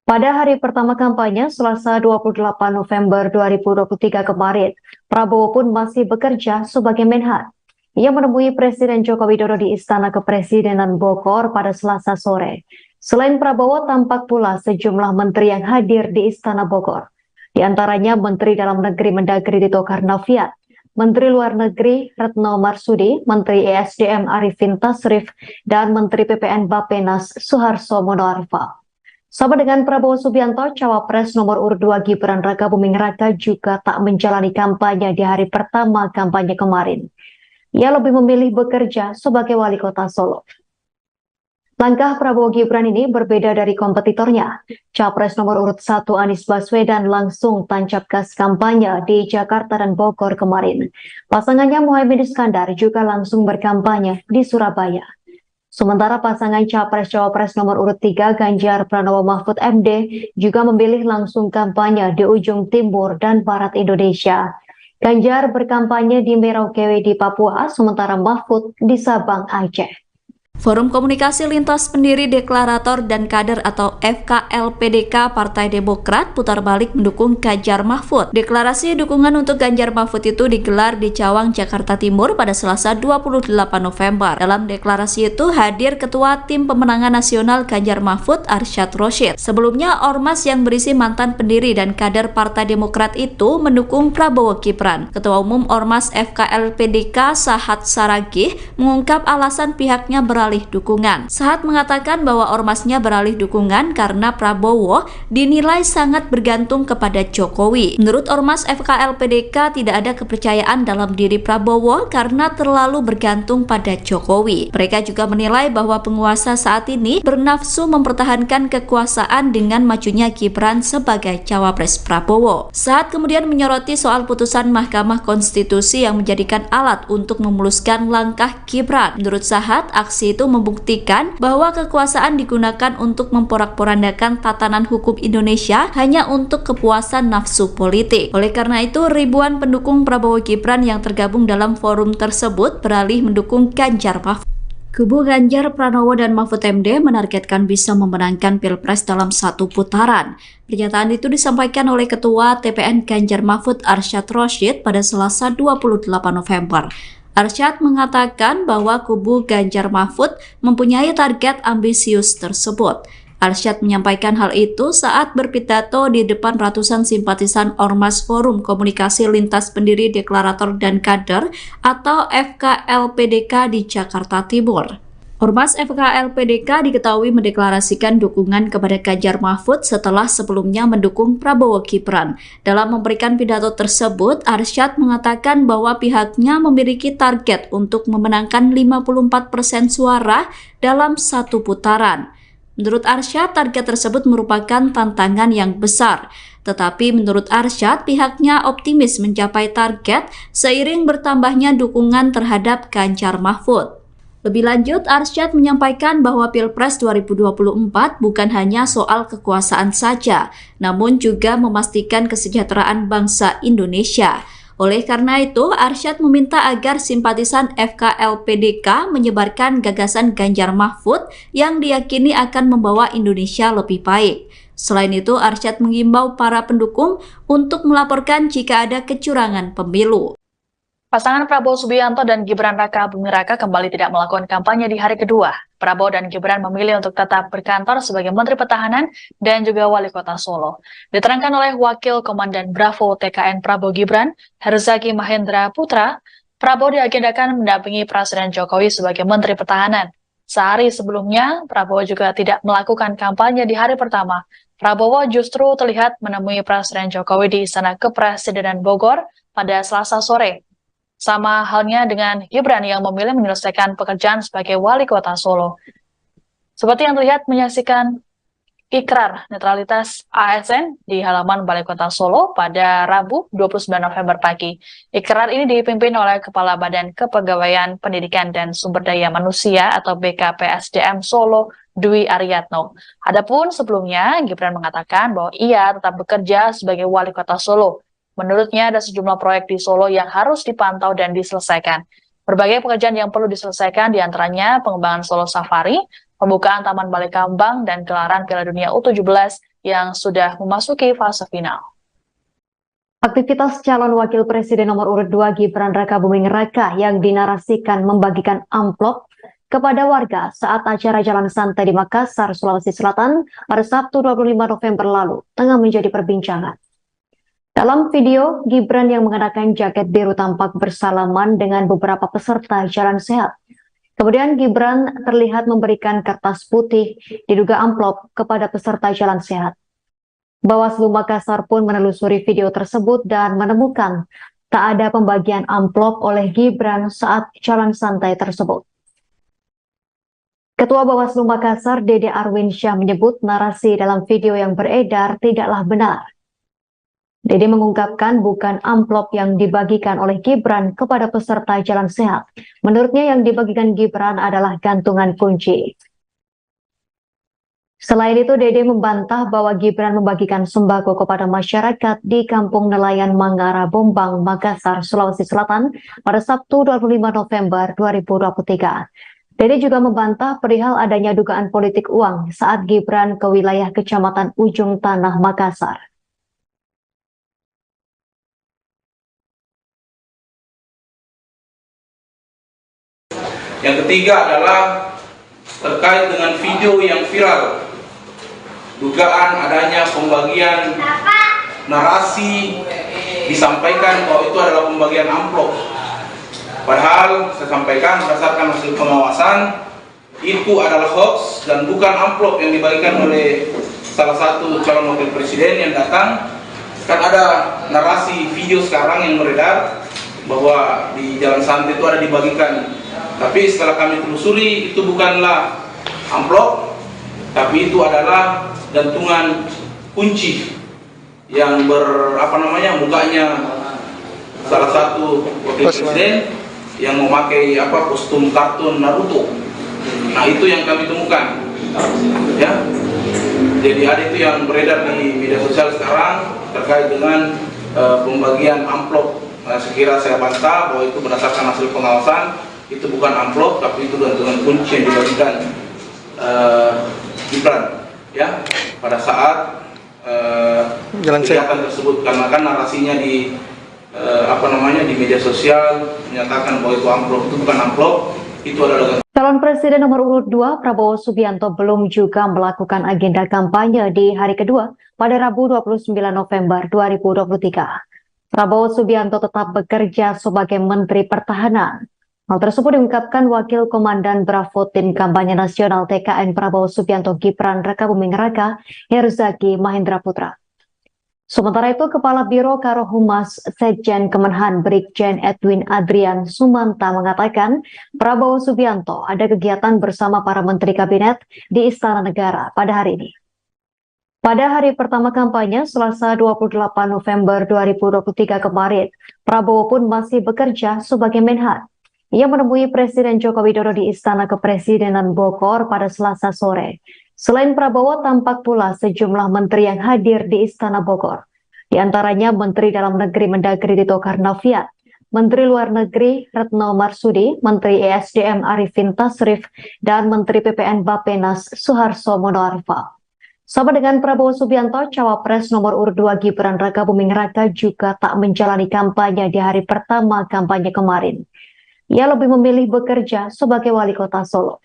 Pada hari pertama kampanye, Selasa 28 November 2023 kemarin, Prabowo pun masih bekerja sebagai Menhan. Ia menemui Presiden Joko Widodo di Istana Kepresidenan Bogor pada Selasa sore. Selain Prabowo, tampak pula sejumlah menteri yang hadir di Istana Bogor. Di antaranya Menteri Dalam Negeri Mendagri Tito Karnavian, Menteri Luar Negeri Retno Marsudi, Menteri ESDM Arifin Tasrif, dan Menteri PPN Bappenas Suharto Monoarfa. Sama dengan Prabowo Subianto, Cawapres nomor urut 2 Gibran Rakabuming Raka juga tak menjalani kampanye di hari pertama kampanye kemarin. Ia lebih memilih bekerja sebagai wali kota Solo. Langkah Prabowo Gibran ini berbeda dari kompetitornya. Capres nomor urut 1 Anies Baswedan langsung tancap gas kampanye di Jakarta dan Bogor kemarin. Pasangannya Muhaimin Iskandar juga langsung berkampanye di Surabaya. Sementara pasangan Capres-Cawapres nomor urut 3 Ganjar Pranowo Mahfud MD juga memilih langsung kampanye di ujung timur dan barat Indonesia. Ganjar berkampanye di Merauke di Papua, sementara Mahfud di Sabang, Aceh. Forum Komunikasi Lintas Pendiri Deklarator dan Kader atau FKLPDK Partai Demokrat putar balik mendukung Ganjar Mahfud. Deklarasi dukungan untuk Ganjar Mahfud itu digelar di Cawang, Jakarta Timur pada Selasa 28 November. Dalam deklarasi itu hadir Ketua Tim Pemenangan Nasional Ganjar Mahfud Arsyad Rashid. Sebelumnya ormas yang berisi mantan pendiri dan kader Partai Demokrat itu mendukung Prabowo Gibran. Ketua Umum Ormas FKLPDK Sahat Saragih mengungkap alasan pihaknya berada beralih dukungan. Sahat mengatakan bahwa ormasnya beralih dukungan karena Prabowo dinilai sangat bergantung kepada Jokowi. Menurut ormas FKLPDK tidak ada kepercayaan dalam diri Prabowo karena terlalu bergantung pada Jokowi. Mereka juga menilai bahwa penguasa saat ini bernafsu mempertahankan kekuasaan dengan majunya Gibran sebagai cawapres Prabowo. Saat kemudian menyoroti soal putusan Mahkamah Konstitusi yang menjadikan alat untuk memuluskan langkah Gibran. Menurut Sahat, aksi itu membuktikan bahwa kekuasaan digunakan untuk memporak-porandakan tatanan hukum Indonesia hanya untuk kepuasan nafsu politik. Oleh karena itu, ribuan pendukung Prabowo Gibran yang tergabung dalam forum tersebut beralih mendukung Ganjar Mahfud. Kubu Ganjar Pranowo dan Mahfud MD menargetkan bisa memenangkan Pilpres dalam satu putaran. Pernyataan itu disampaikan oleh Ketua TPN Ganjar Mahfud Arsyad Rashid pada Selasa 28 November. Arsyad mengatakan bahwa kubu Ganjar Mahfud mempunyai target ambisius tersebut. Arsyad menyampaikan hal itu saat berpidato di depan ratusan simpatisan Ormas Forum Komunikasi Lintas Pendiri Deklarator dan Kader atau FKLPDK di Jakarta Timur. Ormas FKLPDK diketahui mendeklarasikan dukungan kepada Ganjar Mahfud setelah sebelumnya mendukung Prabowo Gibran. Dalam memberikan pidato tersebut, Arsyad mengatakan bahwa pihaknya memiliki target untuk memenangkan 54% suara dalam satu putaran. Menurut Arsyad, target tersebut merupakan tantangan yang besar. Tetapi menurut Arsyad, pihaknya optimis mencapai target seiring bertambahnya dukungan terhadap Ganjar Mahfud. Lebih lanjut, Arsyad menyampaikan bahwa Pilpres 2024 bukan hanya soal kekuasaan saja, namun juga memastikan kesejahteraan bangsa Indonesia. Oleh karena itu, Arsyad meminta agar simpatisan FKLPDK menyebarkan gagasan Ganjar Mahfud yang diyakini akan membawa Indonesia lebih baik. Selain itu, Arsyad mengimbau para pendukung untuk melaporkan jika ada kecurangan pemilu. Pasangan Prabowo Subianto dan Gibran Raka Buming Raka kembali tidak melakukan kampanye di hari kedua. Prabowo dan Gibran memilih untuk tetap berkantor sebagai Menteri Pertahanan dan juga Wali Kota Solo. Diterangkan oleh Wakil Komandan Bravo TKN Prabowo Gibran, Herzaki Mahendra Putra, Prabowo diagendakan mendampingi Presiden Jokowi sebagai Menteri Pertahanan. Sehari sebelumnya, Prabowo juga tidak melakukan kampanye di hari pertama. Prabowo justru terlihat menemui Presiden Jokowi di Istana Kepresidenan Bogor pada Selasa sore. Sama halnya dengan Gibran yang memilih menyelesaikan pekerjaan sebagai Wali Kota Solo. Seperti yang terlihat menyaksikan ikrar netralitas ASN di halaman Balai Kota Solo pada Rabu 29 November pagi. Ikrar ini dipimpin oleh Kepala Badan Kepegawaian Pendidikan dan Sumber Daya Manusia atau BKPSDM Solo, Dwi Aryatno. Adapun sebelumnya, Gibran mengatakan bahwa ia tetap bekerja sebagai Wali Kota Solo. Menurutnya ada sejumlah proyek di Solo yang harus dipantau dan diselesaikan. Berbagai pekerjaan yang perlu diselesaikan diantaranya pengembangan Solo Safari, pembukaan Taman Balai Kambang, dan gelaran Piala Dunia U17 yang sudah memasuki fase final. Aktivitas calon wakil presiden nomor urut 2 Gibran Raka Buming Raka yang dinarasikan membagikan amplop kepada warga saat acara Jalan Santai di Makassar, Sulawesi Selatan pada Sabtu 25 November lalu tengah menjadi perbincangan. Dalam video, Gibran yang mengenakan jaket biru tampak bersalaman dengan beberapa peserta Jalan Sehat. Kemudian Gibran terlihat memberikan kertas putih diduga amplop kepada peserta Jalan Sehat. Bawaslu Makassar pun menelusuri video tersebut dan menemukan tak ada pembagian amplop oleh Gibran saat Jalan Santai tersebut. Ketua Bawaslu Makassar, Dede Arwinsyah, menyebut narasi dalam video yang beredar tidaklah benar. Dede mengungkapkan bukan amplop yang dibagikan oleh Gibran kepada peserta Jalan Sehat. Menurutnya yang dibagikan Gibran adalah gantungan kunci. Selain itu, Dede membantah bahwa Gibran membagikan sembako kepada masyarakat di Kampung Nelayan Mangara Bombang, Makassar, Sulawesi Selatan pada Sabtu 25 November 2023. Dede juga membantah perihal adanya dugaan politik uang saat Gibran ke wilayah Kecamatan Ujung Tanah, Makassar. Yang ketiga adalah terkait dengan video yang viral, dugaan adanya pembagian narasi disampaikan bahwa itu adalah pembagian amplop. Padahal saya sampaikan berdasarkan hasil pengawasan itu adalah hoax dan bukan amplop yang dibagikan oleh salah satu calon wakil presiden yang datang. Kan ada narasi video sekarang yang beredar bahwa di Jalan Santai itu ada dibagikan, tapi setelah kami telusuri itu bukanlah amplop, tapi itu adalah gantungan kunci yang mukanya salah satu wakil presiden yang memakai kostum kartun Naruto. Nah, itu yang kami temukan, ya. Jadi ada itu yang beredar di media sosial sekarang terkait dengan pembagian amplop. Nah, sekira saya bantah bahwa itu berdasarkan hasil pengawasan, itu bukan amplop, tapi itu gantungan kunci yang dibagikan Gibran, ya, pada saat kegiatan tersebut. Karena kan narasinya di di media sosial menyatakan bahwa itu amplop, itu bukan amplop, itu adalah. Calon Presiden nomor urut 2 Prabowo Subianto belum juga melakukan agenda kampanye di hari kedua pada Rabu 29 November 2023. Prabowo Subianto tetap bekerja sebagai Menteri Pertahanan. Hal tersebut diungkapkan Wakil Komandan Bravo Tim Kampanye Nasional TKN Prabowo Subianto Gibran Rakabuming Raka, Herzaki Mahendra Putra. Sementara itu, Kepala Biro Karohumas Sekjen Kemenhan Brigjen Edwin Adrian Sumanta mengatakan Prabowo Subianto ada kegiatan bersama para Menteri Kabinet di Istana Negara pada hari ini. Pada hari pertama kampanye, Selasa 28 November 2023 kemarin, Prabowo pun masih bekerja sebagai Menhan. Ia menemui Presiden Joko Widodo di Istana Kepresidenan Bogor pada Selasa sore. Selain Prabowo, tampak pula sejumlah menteri yang hadir di Istana Bogor. Di antaranya Menteri Dalam Negeri Mendagri Tito Karnavian, Menteri Luar Negeri Retno Marsudi, Menteri ESDM Arifin Tasrif, dan Menteri PPN Bappenas Suharto Monoarfa. Sama dengan Prabowo Subianto, Cawapres nomor urut 2 Gibran Rakabuming Raka juga tak menjalani kampanye di hari pertama kampanye kemarin. Ia lebih memilih bekerja sebagai wali kota Solo.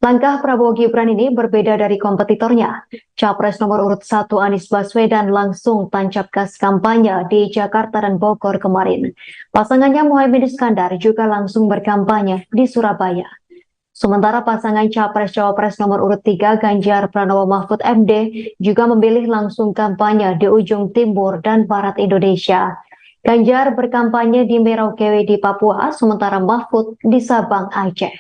Langkah Prabowo Gibran ini berbeda dari kompetitornya. Capres nomor urut 1 Anies Baswedan langsung tancap gas kampanye di Jakarta dan Bogor kemarin. Pasangannya Muhaimin Iskandar juga langsung berkampanye di Surabaya. Sementara pasangan Capres-Cawapres nomor urut 3 Ganjar Pranowo Mahfud MD juga memilih langsung kampanye di ujung timur dan barat Indonesia. Ganjar berkampanye di Merauke di Papua, sementara Mahfud di Sabang, Aceh.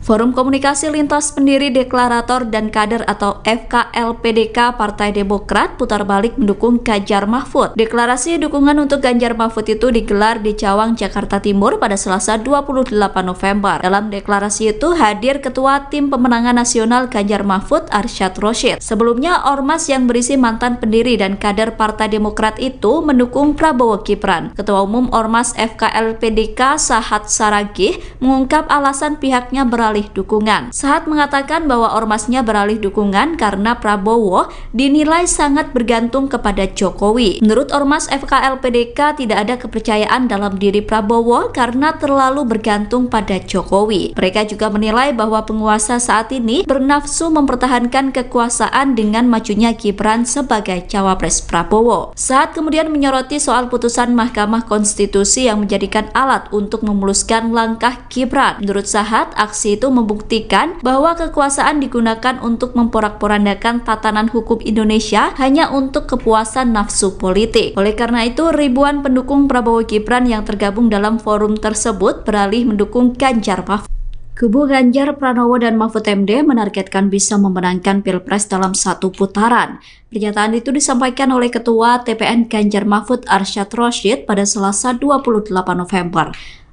Forum Komunikasi Lintas Pendiri Deklarator dan Kader atau FKLPDK Partai Demokrat putar balik mendukung Ganjar Mahfud. Deklarasi dukungan untuk Ganjar Mahfud itu digelar di Cawang, Jakarta Timur pada Selasa 28 November. Dalam deklarasi itu hadir Ketua Tim Pemenangan Nasional Ganjar Mahfud Arsyad Rashid. Sebelumnya, ormas yang berisi mantan pendiri dan kader Partai Demokrat itu mendukung Prabowo Gibran. Ketua Umum Ormas FKLPDK Sahat Saragih mengungkap alasan pihaknya beralih dukungan. Sahat mengatakan bahwa ormasnya beralih dukungan karena Prabowo dinilai sangat bergantung kepada Jokowi. Menurut ormas FKLPDK tidak ada kepercayaan dalam diri Prabowo karena terlalu bergantung pada Jokowi. Mereka juga menilai bahwa penguasa saat ini bernafsu mempertahankan kekuasaan dengan majunya Gibran sebagai cawapres Prabowo. Sahat kemudian menyoroti soal putusan Mahkamah Konstitusi yang menjadikan alat untuk memuluskan langkah Gibran. Menurut Sahat, aksi itu membuktikan bahwa kekuasaan digunakan untuk memporak-porandakan tatanan hukum Indonesia hanya untuk kepuasan nafsu politik. Oleh karena itu, ribuan pendukung Prabowo Gibran yang tergabung dalam forum tersebut beralih mendukung Ganjar Mahfud. Kubu Ganjar Pranowo dan Mahfud MD menargetkan bisa memenangkan Pilpres dalam satu putaran. Pernyataan itu disampaikan oleh Ketua TPN Ganjar Mahfud Arsyad Rashid pada Selasa 28 November.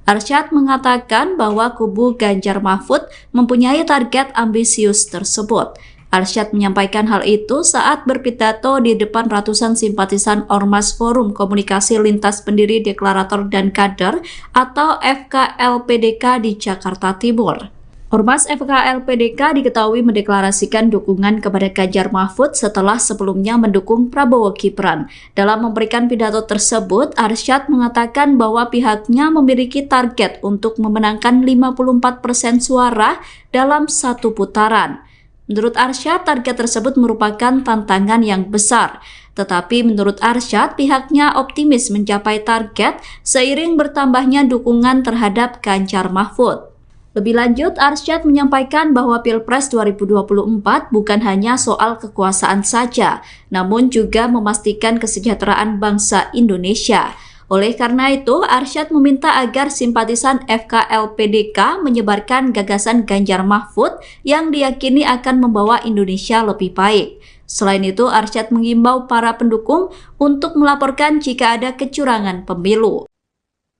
Arsyad mengatakan bahwa kubu Ganjar Mahfud mempunyai target ambisius tersebut. Arsyad menyampaikan hal itu saat berpidato di depan ratusan simpatisan Ormas Forum Komunikasi Lintas Pendiri Deklarator dan Kader atau FKLPDK di Jakarta Timur. Ormas FKLPDK diketahui mendeklarasikan dukungan kepada Ganjar Mahfud setelah sebelumnya mendukung Prabowo Gibran. Dalam memberikan pidato tersebut, Arsyad mengatakan bahwa pihaknya memiliki target untuk memenangkan 54% suara dalam satu putaran. Menurut Arsyad, target tersebut merupakan tantangan yang besar. Tetapi menurut Arsyad, pihaknya optimis mencapai target seiring bertambahnya dukungan terhadap Ganjar Mahfud. Lebih lanjut, Arsyad menyampaikan bahwa Pilpres 2024 bukan hanya soal kekuasaan saja, namun juga memastikan kesejahteraan bangsa Indonesia. Oleh karena itu, Arsyad meminta agar simpatisan FKLPDK menyebarkan gagasan Ganjar Mahfud yang diyakini akan membawa Indonesia lebih baik. Selain itu, Arsyad mengimbau para pendukung untuk melaporkan jika ada kecurangan pemilu.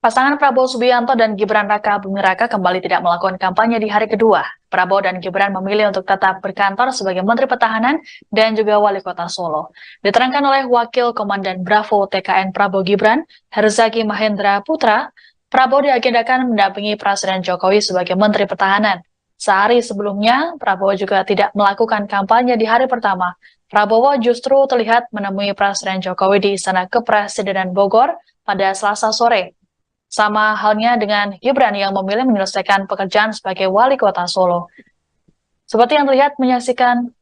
Pasangan Prabowo Subianto dan Gibran Raka Buming Raka kembali tidak melakukan kampanye di hari kedua. Prabowo dan Gibran memilih untuk tetap berkantor sebagai Menteri Pertahanan dan juga Wali Kota Solo. Diterangkan oleh Wakil Komandan Bravo TKN Prabowo Gibran, Herzaki Mahendra Putra, Prabowo diagendakan mendampingi Presiden Jokowi sebagai Menteri Pertahanan. Sehari sebelumnya, Prabowo juga tidak melakukan kampanye di hari pertama. Prabowo justru terlihat menemui Presiden Jokowi di Istana Kepresidenan Bogor pada Selasa sore. Sama halnya dengan Gibran yang memilih menyelesaikan pekerjaan sebagai Wali Kota Solo. Seperti yang terlihat menyaksikan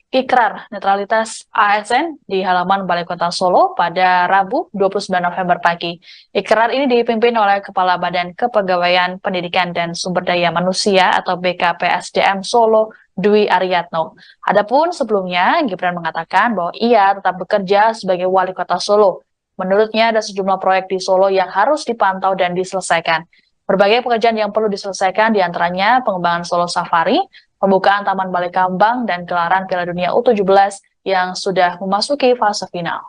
ikrar netralitas ASN di halaman Balai Kota Solo pada Rabu 29 November pagi. Ikrar ini dipimpin oleh Kepala Badan Kepegawaian Pendidikan dan Sumber Daya Manusia atau BKPSDM Solo, Dwi Aryatno. Adapun sebelumnya, Gibran mengatakan bahwa ia tetap bekerja sebagai Wali Kota Solo. Menurutnya ada sejumlah proyek di Solo yang harus dipantau dan diselesaikan. Berbagai pekerjaan yang perlu diselesaikan diantaranya pengembangan Solo Safari, pembukaan Taman Balai Kambang, dan gelaran Piala Dunia U17 yang sudah memasuki fase final.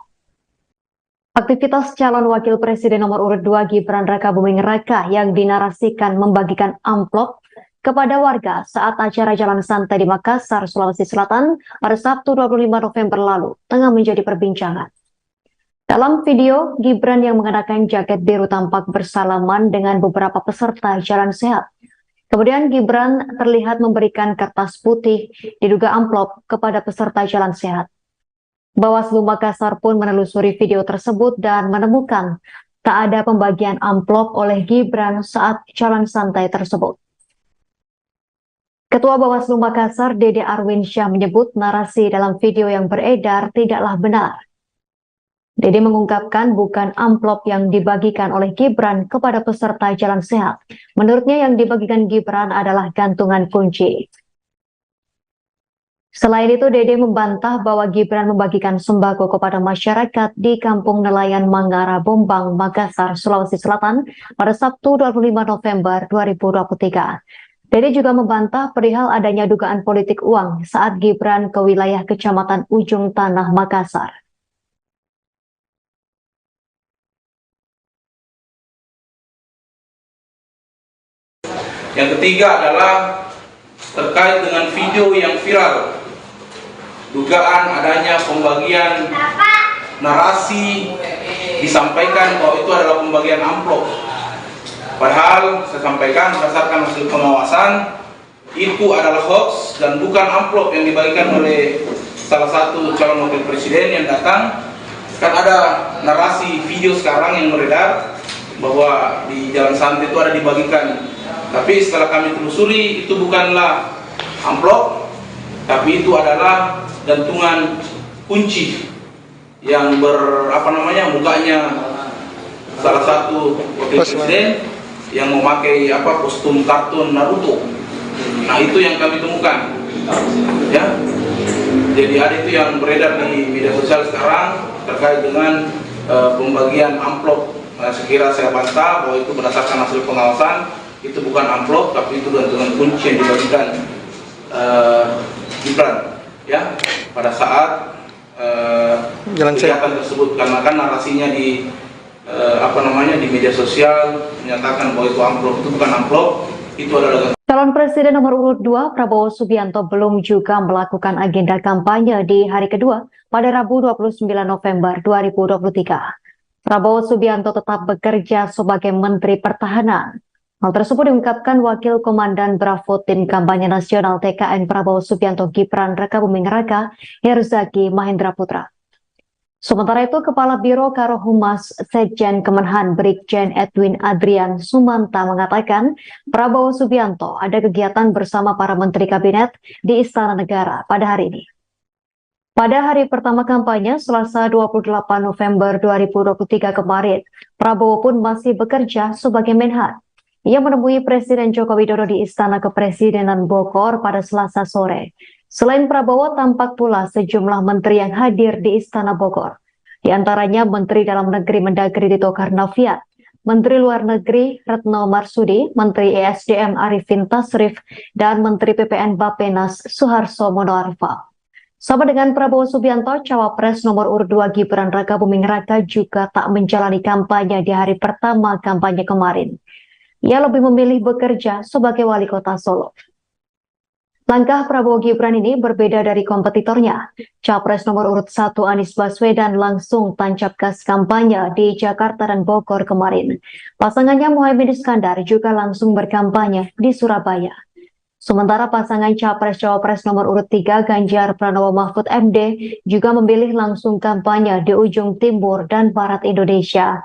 Aktivitas calon wakil presiden nomor urut 2 Gibran Raka Buming Raka yang dinarasikan membagikan amplop kepada warga saat acara jalan santai di Makassar, Sulawesi Selatan pada Sabtu 25 November lalu tengah menjadi perbincangan. Dalam video, Gibran yang mengenakan jaket biru tampak bersalaman dengan beberapa peserta jalan sehat. Kemudian Gibran terlihat memberikan kertas putih diduga amplop kepada peserta jalan sehat. Bawaslu Makassar pun menelusuri video tersebut dan menemukan tak ada pembagian amplop oleh Gibran saat jalan santai tersebut. Ketua Bawaslu Makassar, Dede Arwinsyah, menyebut narasi dalam video yang beredar tidaklah benar. Dede mengungkapkan bukan amplop yang dibagikan oleh Gibran kepada peserta jalan sehat. Menurutnya yang dibagikan Gibran adalah gantungan kunci. Selain itu, Dede membantah bahwa Gibran membagikan sembako kepada masyarakat di Kampung Nelayan Mangara Bombang, Makassar, Sulawesi Selatan pada Sabtu 25 November 2023. Dede juga membantah perihal adanya dugaan politik uang saat Gibran ke wilayah Kecamatan Ujung Tanah, Makassar. Yang ketiga adalah terkait dengan video yang viral, dugaan adanya pembagian narasi disampaikan bahwa itu adalah pembagian amplop. Padahal saya sampaikan berdasarkan hasil pengawasan itu adalah hoax dan bukan amplop yang dibagikan oleh salah satu calon wakil presiden yang datang. Kan ada narasi video sekarang yang beredar bahwa di jalan santai itu ada dibagikan. Tapi setelah kami telusuri itu bukanlah amplop, tapi itu adalah gantungan kunci yang mukanya salah satu wakil presiden yang memakai kostum kartun Naruto. Nah, itu yang kami temukan. Ya. Jadi ada itu yang beredar di media sosial sekarang terkait dengan pembagian amplop. Nah, sekira saya bantah bahwa itu berdasarkan hasil pengawasan. Itu bukan amplop, tapi itu gantungan kunci yang dibagikan Gibran ya pada saat kegiatan tersebut, karena kan narasinya di di media sosial menyatakan bahwa itu amplop. Itu bukan amplop, itu adalah. Calon Presiden nomor urut 2 Prabowo Subianto belum juga melakukan agenda kampanye di hari kedua pada Rabu 29 November 2023. Prabowo Subianto tetap bekerja sebagai Menteri Pertahanan. Hal tersebut diungkapkan Wakil Komandan Bravo Tim Kampanye Nasional TKN Prabowo Subianto Gibran Raka Buming Raka, Herzaki Mahendra Putra. Sementara itu, Kepala Biro Karohumas Sekjen Kemenhan Brigjen Edwin Adrian Sumanta mengatakan Prabowo Subianto ada kegiatan bersama para Menteri Kabinet di Istana Negara pada hari ini. Pada hari pertama kampanye, Selasa 28 November 2023 kemarin, Prabowo pun masih bekerja sebagai Menhan. Ia menemui Presiden Joko Widodo di Istana Kepresidenan Bogor pada Selasa sore. Selain Prabowo, tampak pula sejumlah menteri yang hadir di Istana Bogor. Di antaranya Menteri Dalam Negeri Mendagri Tito Karnavian, Menteri Luar Negeri Retno Marsudi, Menteri ESDM Arifin Tasrif, dan Menteri PPN Bappenas Suharto Monoarfa. Sama dengan Prabowo Subianto, Cawapres nomor urut 2 Gibran Raka Buming Raka juga tak menjalani kampanye di hari pertama kampanye kemarin. Ia lebih memilih bekerja sebagai wali kota Solo. Langkah Prabowo Gibran ini berbeda dari kompetitornya. Capres nomor urut 1 Anies Baswedan langsung tancap gas kampanye di Jakarta dan Bogor kemarin. Pasangannya Muhaimin Iskandar juga langsung berkampanye di Surabaya. Sementara pasangan Capres-Cawapres nomor urut 3 Ganjar Pranowo Mahfud MD juga memilih langsung kampanye di ujung timur dan barat Indonesia.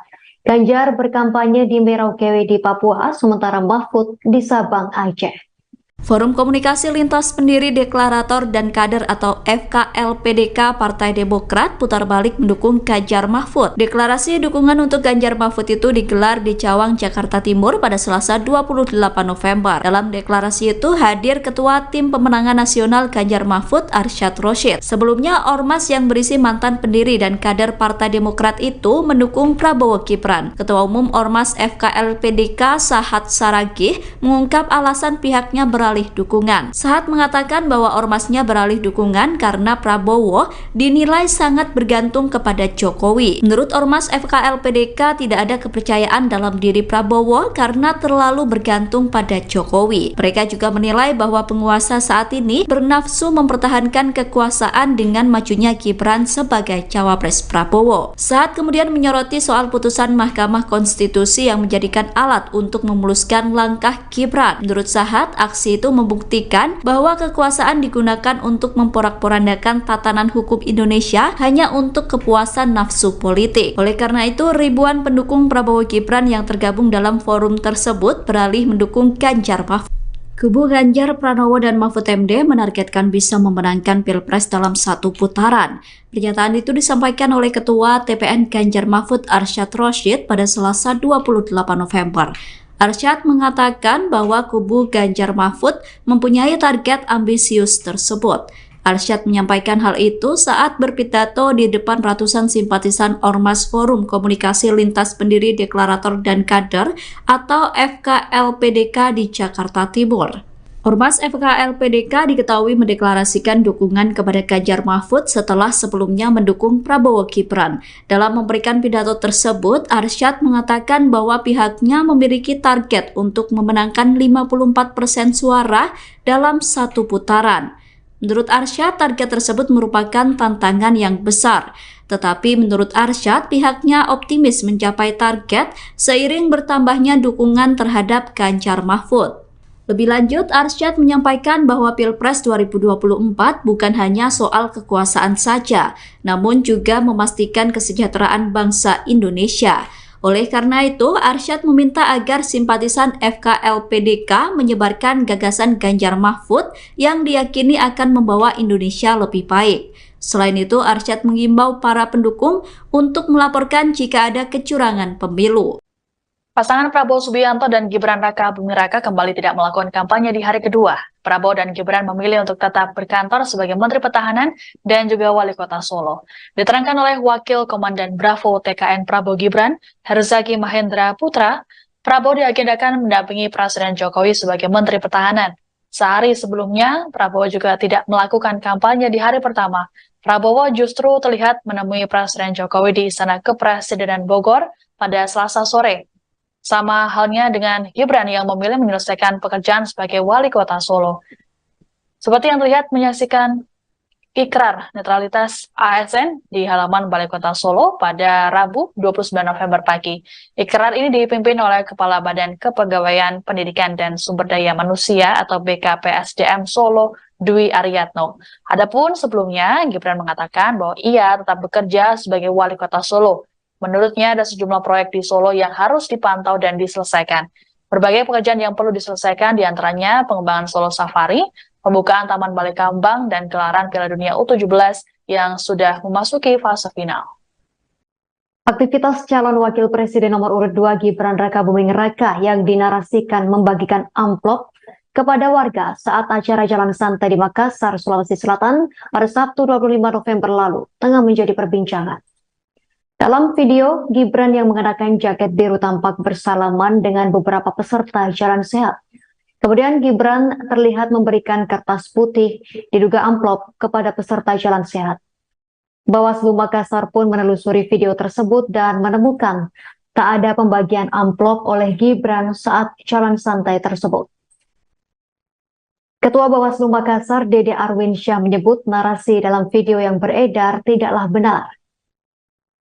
Ganjar berkampanye di Merauke di Papua, sementara Mahfud di Sabang, Aceh. Forum Komunikasi Lintas Pendiri Deklarator dan Kader atau FKLPDK Partai Demokrat putar balik mendukung Ganjar Mahfud. Deklarasi dukungan untuk Ganjar Mahfud itu digelar di Cawang, Jakarta Timur pada Selasa 28 November. Dalam deklarasi itu hadir Ketua Tim Pemenangan Nasional Ganjar Mahfud Arsyad Rashid. Sebelumnya, ormas yang berisi mantan pendiri dan kader Partai Demokrat itu mendukung Prabowo Gibran. Ketua Umum Ormas FKLPDK Sahat Saragih mengungkap alasan pihaknya beralih dukungan. Sahat mengatakan bahwa ormasnya beralih dukungan karena Prabowo dinilai sangat bergantung kepada Jokowi. Menurut ormas FKLPDK tidak ada kepercayaan dalam diri Prabowo karena terlalu bergantung pada Jokowi. Mereka juga menilai bahwa penguasa saat ini bernafsu mempertahankan kekuasaan dengan majunya Gibran sebagai cawapres Prabowo. Sahat kemudian menyoroti soal putusan Mahkamah Konstitusi yang menjadikan alat untuk memuluskan langkah Gibran. Menurut Sahat, aksi itu membuktikan bahwa kekuasaan digunakan untuk memporak-porandakan tatanan hukum Indonesia hanya untuk kepuasan nafsu politik. Oleh karena itu, ribuan pendukung Prabowo Gibran yang tergabung dalam forum tersebut beralih mendukung Ganjar Mahfud. Kubu Ganjar Pranowo dan Mahfud MD menargetkan bisa memenangkan Pilpres dalam satu putaran. Pernyataan itu disampaikan oleh Ketua TPN Ganjar Mahfud Arsyad Rashid pada Selasa 28 November. Arsyad mengatakan bahwa kubu Ganjar Mahfud mempunyai target ambisius tersebut. Arsyad menyampaikan hal itu saat berpidato di depan ratusan simpatisan Ormas Forum Komunikasi Lintas Pendiri Deklarator dan Kader atau FKLPDK di Jakarta Timur. Ormas FKLPDK diketahui mendeklarasikan dukungan kepada Ganjar Mahfud setelah sebelumnya mendukung Prabowo Gibran. Dalam memberikan pidato tersebut, Arsyad mengatakan bahwa pihaknya memiliki target untuk memenangkan 54% suara dalam satu putaran. Menurut Arsyad, target tersebut merupakan tantangan yang besar. Tetapi menurut Arsyad, pihaknya optimis mencapai target seiring bertambahnya dukungan terhadap Ganjar Mahfud. Lebih lanjut, Arsyad menyampaikan bahwa Pilpres 2024 bukan hanya soal kekuasaan saja, namun juga memastikan kesejahteraan bangsa Indonesia. Oleh karena itu, Arsyad meminta agar simpatisan FKLPDK menyebarkan gagasan Ganjar Mahfud yang diyakini akan membawa Indonesia lebih baik. Selain itu, Arsyad mengimbau para pendukung untuk melaporkan jika ada kecurangan pemilu. Pasangan Prabowo Subianto dan Gibran Raka Buming Raka kembali tidak melakukan kampanye di hari kedua. Prabowo dan Gibran memilih untuk tetap berkantor sebagai Menteri Pertahanan dan juga Wali Kota Solo. Diterangkan oleh Wakil Komandan Bravo TKN Prabowo Gibran, Herzaki Mahendra Putra, Prabowo diagendakan mendampingi Presiden Jokowi sebagai Menteri Pertahanan. Sehari sebelumnya, Prabowo juga tidak melakukan kampanye di hari pertama. Prabowo justru terlihat menemui Presiden Jokowi di Istana Kepresidenan Bogor pada Selasa sore. Sama halnya dengan Gibran yang memilih menyelesaikan pekerjaan sebagai Wali Kota Solo. Seperti yang terlihat menyaksikan ikrar netralitas ASN di halaman Balai Kota Solo pada Rabu 29 November pagi. Ikrar ini dipimpin oleh Kepala Badan Kepegawaian Pendidikan dan Sumber Daya Manusia atau BKPSDM Solo, Dwi Aryatno. Adapun sebelumnya, Gibran mengatakan bahwa ia tetap bekerja sebagai Wali Kota Solo. Menurutnya ada sejumlah proyek di Solo yang harus dipantau dan diselesaikan. Berbagai pekerjaan yang perlu diselesaikan diantaranya pengembangan Solo Safari, pembukaan Taman Balai Kambang, dan gelaran Piala Dunia U17 yang sudah memasuki fase final. Aktivitas calon wakil presiden nomor urut 2 Gibran Rakabuming Raka yang dinarasikan membagikan amplop kepada warga saat acara jalan santai di Makassar, Sulawesi Selatan pada Sabtu 25 November lalu tengah menjadi perbincangan. Dalam video, Gibran yang mengenakan jaket biru tampak bersalaman dengan beberapa peserta jalan sehat. Kemudian Gibran terlihat memberikan kertas putih diduga amplop kepada peserta jalan sehat. Bawaslu Makassar pun menelusuri video tersebut dan menemukan tak ada pembagian amplop oleh Gibran saat jalan santai tersebut. Ketua Bawaslu Makassar, Dede Arwinsyah, menyebut narasi dalam video yang beredar tidaklah benar.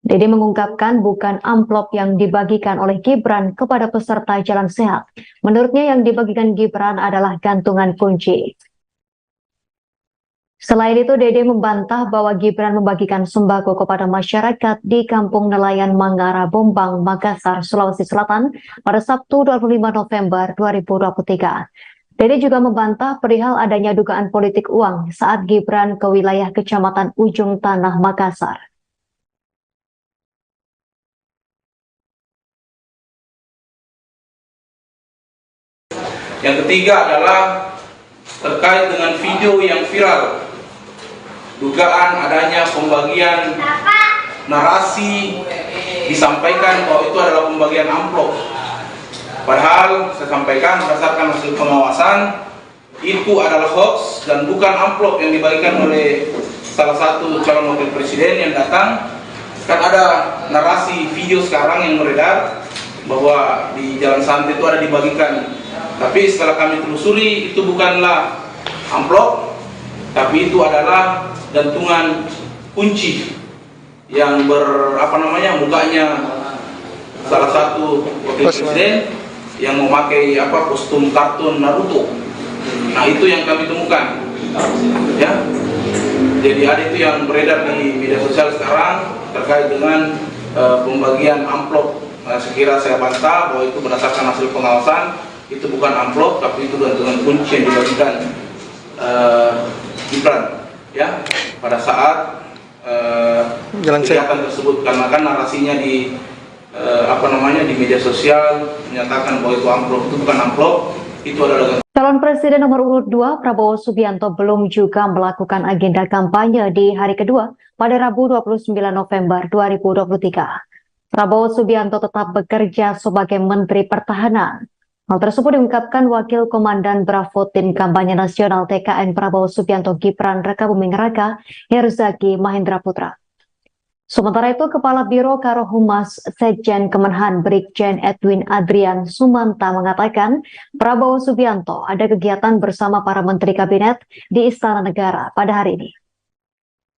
Dede mengungkapkan bukan amplop yang dibagikan oleh Gibran kepada peserta jalan sehat. Menurutnya yang dibagikan Gibran adalah gantungan kunci. Selain itu, Dede membantah bahwa Gibran membagikan sembako kepada masyarakat di Kampung Nelayan Mangara, Bombang, Makassar, Sulawesi Selatan pada Sabtu 25 November 2023. Dede juga membantah perihal adanya dugaan politik uang saat Gibran ke wilayah Kecamatan Ujung Tanah, Makassar. Yang ketiga adalah terkait dengan video yang viral, dugaan adanya pembagian narasi disampaikan bahwa itu adalah pembagian amplop. Padahal saya sampaikan berdasarkan hasil pengawasan itu adalah hoax dan bukan amplop yang dibagikan oleh salah satu calon wakil presiden yang datang. Kan ada narasi video sekarang yang beredar bahwa di jalan santai itu ada dibagikan. Tapi setelah kami telusuri itu bukanlah amplop, tapi itu adalah gantungan kunci yang mukanya salah satu wakil presiden yang memakai kostum kartun Naruto. Nah, itu yang kami temukan. Ya. Jadi ada itu yang beredar di media sosial sekarang terkait dengan pembagian amplop. Nah, sekira saya bantah bahwa itu berdasarkan hasil pengawasan, itu bukan amplop tapi itu gantungan kunci yang dibagikan Gibran ya pada saat kegiatan tersebut, karena kan narasinya di di media sosial menyatakan bahwa itu amplop. Itu bukan amplop, itu adalah. Calon Presiden nomor urut 2 Prabowo Subianto belum juga melakukan agenda kampanye di hari kedua pada Rabu 29 November 2023. Prabowo Subianto tetap bekerja sebagai Menteri Pertahanan. Hal tersebut diungkapkan Wakil Komandan Bravo Tim Kampanye Nasional TKN Prabowo Subianto Gibran Rakabuming Raka, Herzaki Mahendra Putra. Sementara itu, Kepala Biro Karohumas Sekjen Kemenhan Brigjen Edwin Adrian Sumanta mengatakan Prabowo Subianto ada kegiatan bersama para Menteri Kabinet di Istana Negara pada hari ini.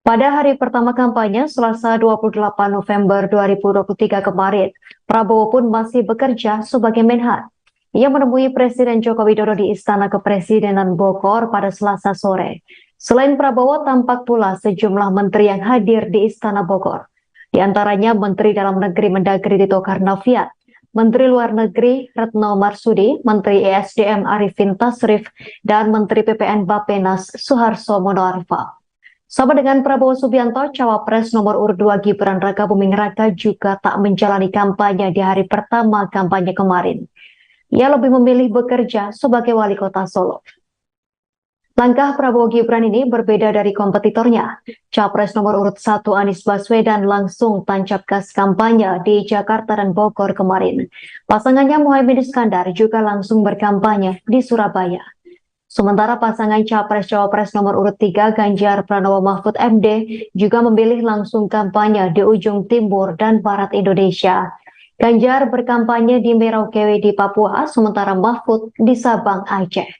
Pada hari pertama kampanye, Selasa 28 November 2023 kemarin, Prabowo pun masih bekerja sebagai Menhan. Ia menemui Presiden Joko Widodo di Istana Kepresidenan Bogor pada Selasa sore. Selain Prabowo, tampak pula sejumlah menteri yang hadir di Istana Bogor. Di antaranya Menteri Dalam Negeri Mendagri Tito Karnavian, Menteri Luar Negeri Retno Marsudi, Menteri ESDM Arifin Tasrif, dan Menteri PPN Bappenas Suharto Monoarfa. Sama dengan Prabowo Subianto, Cawapres nomor urut 2 Gibran Rakabuming Raka juga tak menjalani kampanye di hari pertama kampanye kemarin. Ia lebih memilih bekerja sebagai wali kota Solo. Langkah Prabowo Gibran ini berbeda dari kompetitornya. Capres nomor urut 1 Anies Baswedan langsung tancap gas kampanye di Jakarta dan Bogor kemarin. Pasangannya Muhaimin Iskandar juga langsung berkampanye di Surabaya. Sementara pasangan Capres-Cawapres nomor urut 3 Ganjar Pranowo Mahfud MD juga memilih langsung kampanye di ujung timur dan barat Indonesia. Ganjar berkampanye di Merauke di Papua, sementara Mahfud di Sabang, Aceh.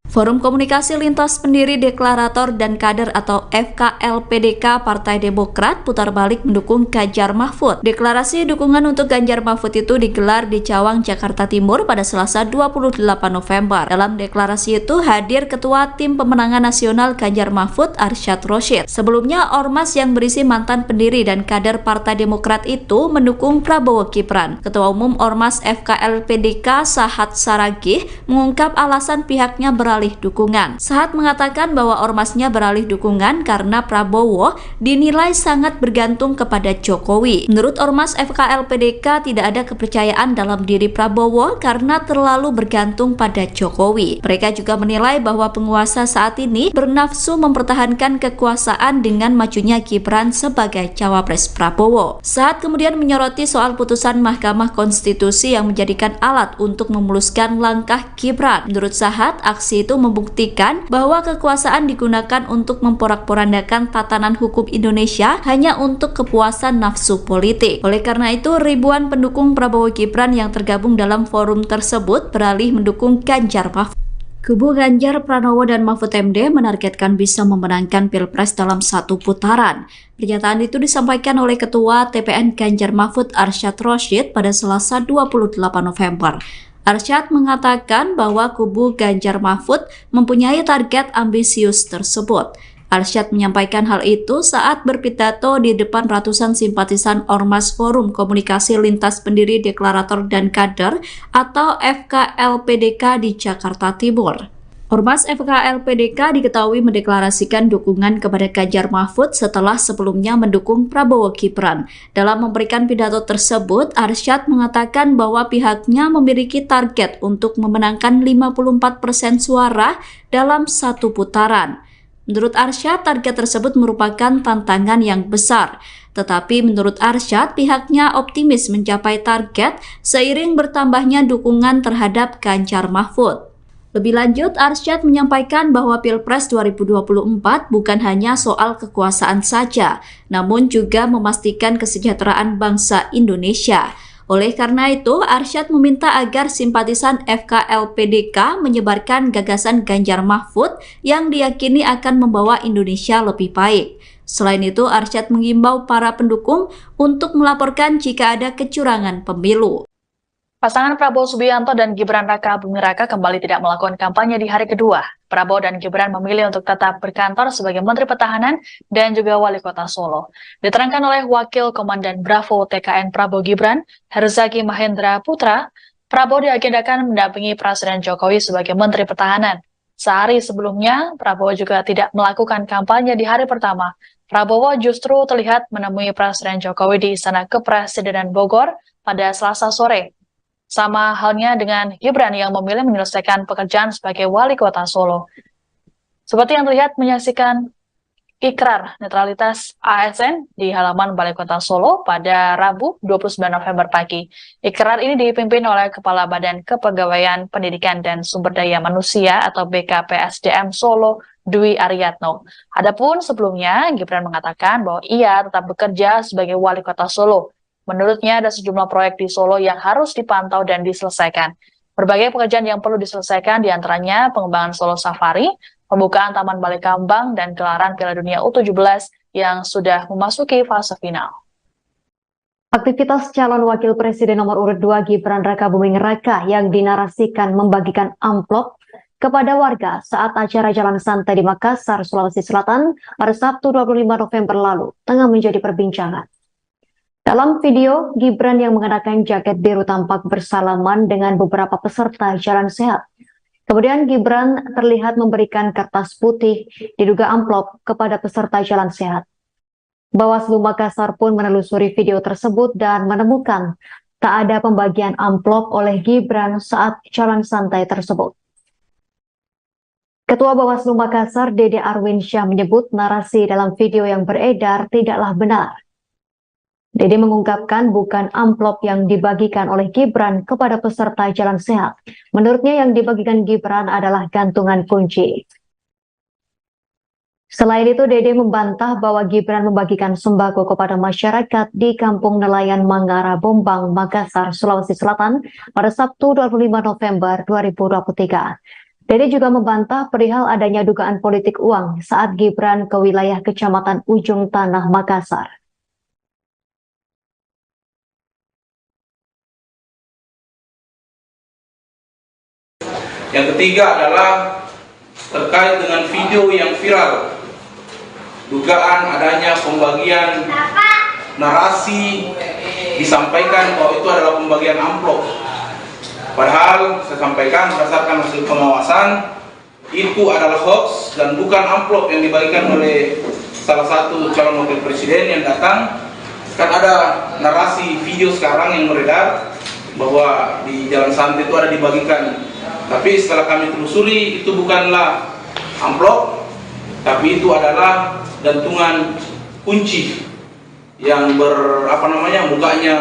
Forum Komunikasi Lintas Pendiri Deklarator dan Kader atau FKLPDK Partai Demokrat putar balik mendukung Ganjar Mahfud. Deklarasi dukungan untuk Ganjar Mahfud itu digelar di Cawang, Jakarta Timur pada Selasa 28 November. Dalam deklarasi itu hadir Ketua Tim Pemenangan Nasional Ganjar Mahfud Arsyad Rashid. Sebelumnya, ormas yang berisi mantan pendiri dan kader Partai Demokrat itu mendukung Prabowo Gibran. Ketua Umum Ormas FKLPDK Sahat Saragih mengungkap alasan pihaknya beralih beralih dukungan. Sahat mengatakan bahwa ormasnya beralih dukungan karena Prabowo dinilai sangat bergantung kepada Jokowi. Menurut ormas FKLPDK tidak ada kepercayaan dalam diri Prabowo karena terlalu bergantung pada Jokowi. Mereka juga menilai bahwa penguasa saat ini bernafsu mempertahankan kekuasaan dengan majunya Gibran sebagai cawapres Prabowo. Saat kemudian menyoroti soal putusan Mahkamah Konstitusi yang menjadikan alat untuk memuluskan langkah Gibran. Menurut Sahat, aksi itu membuktikan bahwa kekuasaan digunakan untuk memporak-porandakan tatanan hukum Indonesia hanya untuk kepuasan nafsu politik. Oleh karena itu, ribuan pendukung Prabowo Gibran yang tergabung dalam forum tersebut beralih mendukung Ganjar Mahfud. Kubu Ganjar Pranowo dan Mahfud MD menargetkan bisa memenangkan Pilpres dalam satu putaran. Pernyataan itu disampaikan oleh Ketua TPN Ganjar Mahfud Arsyad Rashid pada Selasa 28 November. Arsyad mengatakan bahwa kubu Ganjar Mahfud mempunyai target ambisius tersebut. Arsyad menyampaikan hal itu saat berpidato di depan ratusan simpatisan Ormas Forum Komunikasi Lintas Pendiri Deklarator dan Kader atau FKLPDK di Jakarta Timur. Ormas FKLPDK diketahui mendeklarasikan dukungan kepada Ganjar Mahfud setelah sebelumnya mendukung Prabowo Gibran. Dalam memberikan pidato tersebut, Arsyad mengatakan bahwa pihaknya memiliki target untuk memenangkan 54% suara dalam satu putaran. Menurut Arsyad, target tersebut merupakan tantangan yang besar. Tetapi menurut Arsyad, pihaknya optimis mencapai target seiring bertambahnya dukungan terhadap Ganjar Mahfud. Lebih lanjut, Arsyad menyampaikan bahwa Pilpres 2024 bukan hanya soal kekuasaan saja, namun juga memastikan kesejahteraan bangsa Indonesia. Oleh karena itu, Arsyad meminta agar simpatisan FKLPDK menyebarkan gagasan Ganjar Mahfud yang diyakini akan membawa Indonesia lebih baik. Selain itu, Arsyad mengimbau para pendukung untuk melaporkan jika ada kecurangan pemilu. Pasangan Prabowo Subianto dan Gibran Raka Buming Raka kembali tidak melakukan kampanye di hari kedua. Prabowo dan Gibran memilih untuk tetap berkantor sebagai Menteri Pertahanan dan juga Wali Kota Solo. Diterangkan oleh Wakil Komandan Bravo TKN Prabowo Gibran, Herzaki Mahendra Putra, Prabowo diagendakan mendampingi Presiden Jokowi sebagai Menteri Pertahanan. Sehari sebelumnya, Prabowo juga tidak melakukan kampanye di hari pertama. Prabowo justru terlihat menemui Presiden Jokowi di Istana Kepresidenan Bogor pada Selasa sore. Sama halnya dengan Gibran yang memilih menyelesaikan pekerjaan sebagai Wali Kota Solo. Seperti yang terlihat menyaksikan ikrar netralitas ASN di halaman Balai Kota Solo pada Rabu 29 November pagi. Ikrar ini dipimpin oleh Kepala Badan Kepegawaian Pendidikan dan Sumber Daya Manusia atau BKPSDM Solo, Dwi Aryatno. Adapun sebelumnya, Gibran mengatakan bahwa ia tetap bekerja sebagai Wali Kota Solo. Menurutnya ada sejumlah proyek di Solo yang harus dipantau dan diselesaikan. Berbagai pekerjaan yang perlu diselesaikan diantaranya pengembangan Solo Safari, pembukaan Taman Balai Kambang, dan gelaran Piala Dunia U17 yang sudah memasuki fase final. Aktivitas calon wakil presiden nomor urut 2 Gibran Raka Buming Raka yang dinarasikan membagikan amplop kepada warga saat acara jalan santai di Makassar, Sulawesi Selatan pada Sabtu 25 November lalu tengah menjadi perbincangan. Dalam video, Gibran yang mengenakan jaket biru tampak bersalaman dengan beberapa peserta jalan sehat. Kemudian Gibran terlihat memberikan kertas putih diduga amplop kepada peserta jalan sehat. Bawaslu Makassar pun menelusuri video tersebut dan menemukan tak ada pembagian amplop oleh Gibran saat jalan santai tersebut. Ketua Bawaslu Makassar, Dede Arwinsyah, menyebut narasi dalam video yang beredar tidaklah benar. Dede mengungkapkan bukan amplop yang dibagikan oleh Gibran kepada peserta jalan sehat. Menurutnya yang dibagikan Gibran adalah gantungan kunci. Selain itu, Dede membantah bahwa Gibran membagikan sembako kepada masyarakat di Kampung Nelayan Mangara Bombang, Makassar, Sulawesi Selatan pada Sabtu 25 November 2023. Dede juga membantah perihal adanya dugaan politik uang saat Gibran ke wilayah Kecamatan Ujung Tanah, Makassar. Yang ketiga adalah terkait dengan video yang viral, dugaan adanya pembagian narasi disampaikan bahwa itu adalah pembagian amplop. Padahal saya sampaikan berdasarkan hasil pengawasan itu adalah hoax dan bukan amplop yang dibagikan oleh salah satu calon wakil presiden yang datang. Kan ada narasi video sekarang yang beredar bahwa di Jalan Santai itu ada dibagikan, tapi setelah kami telusuri itu bukanlah amplop, tapi itu adalah gantungan kunci yang mukanya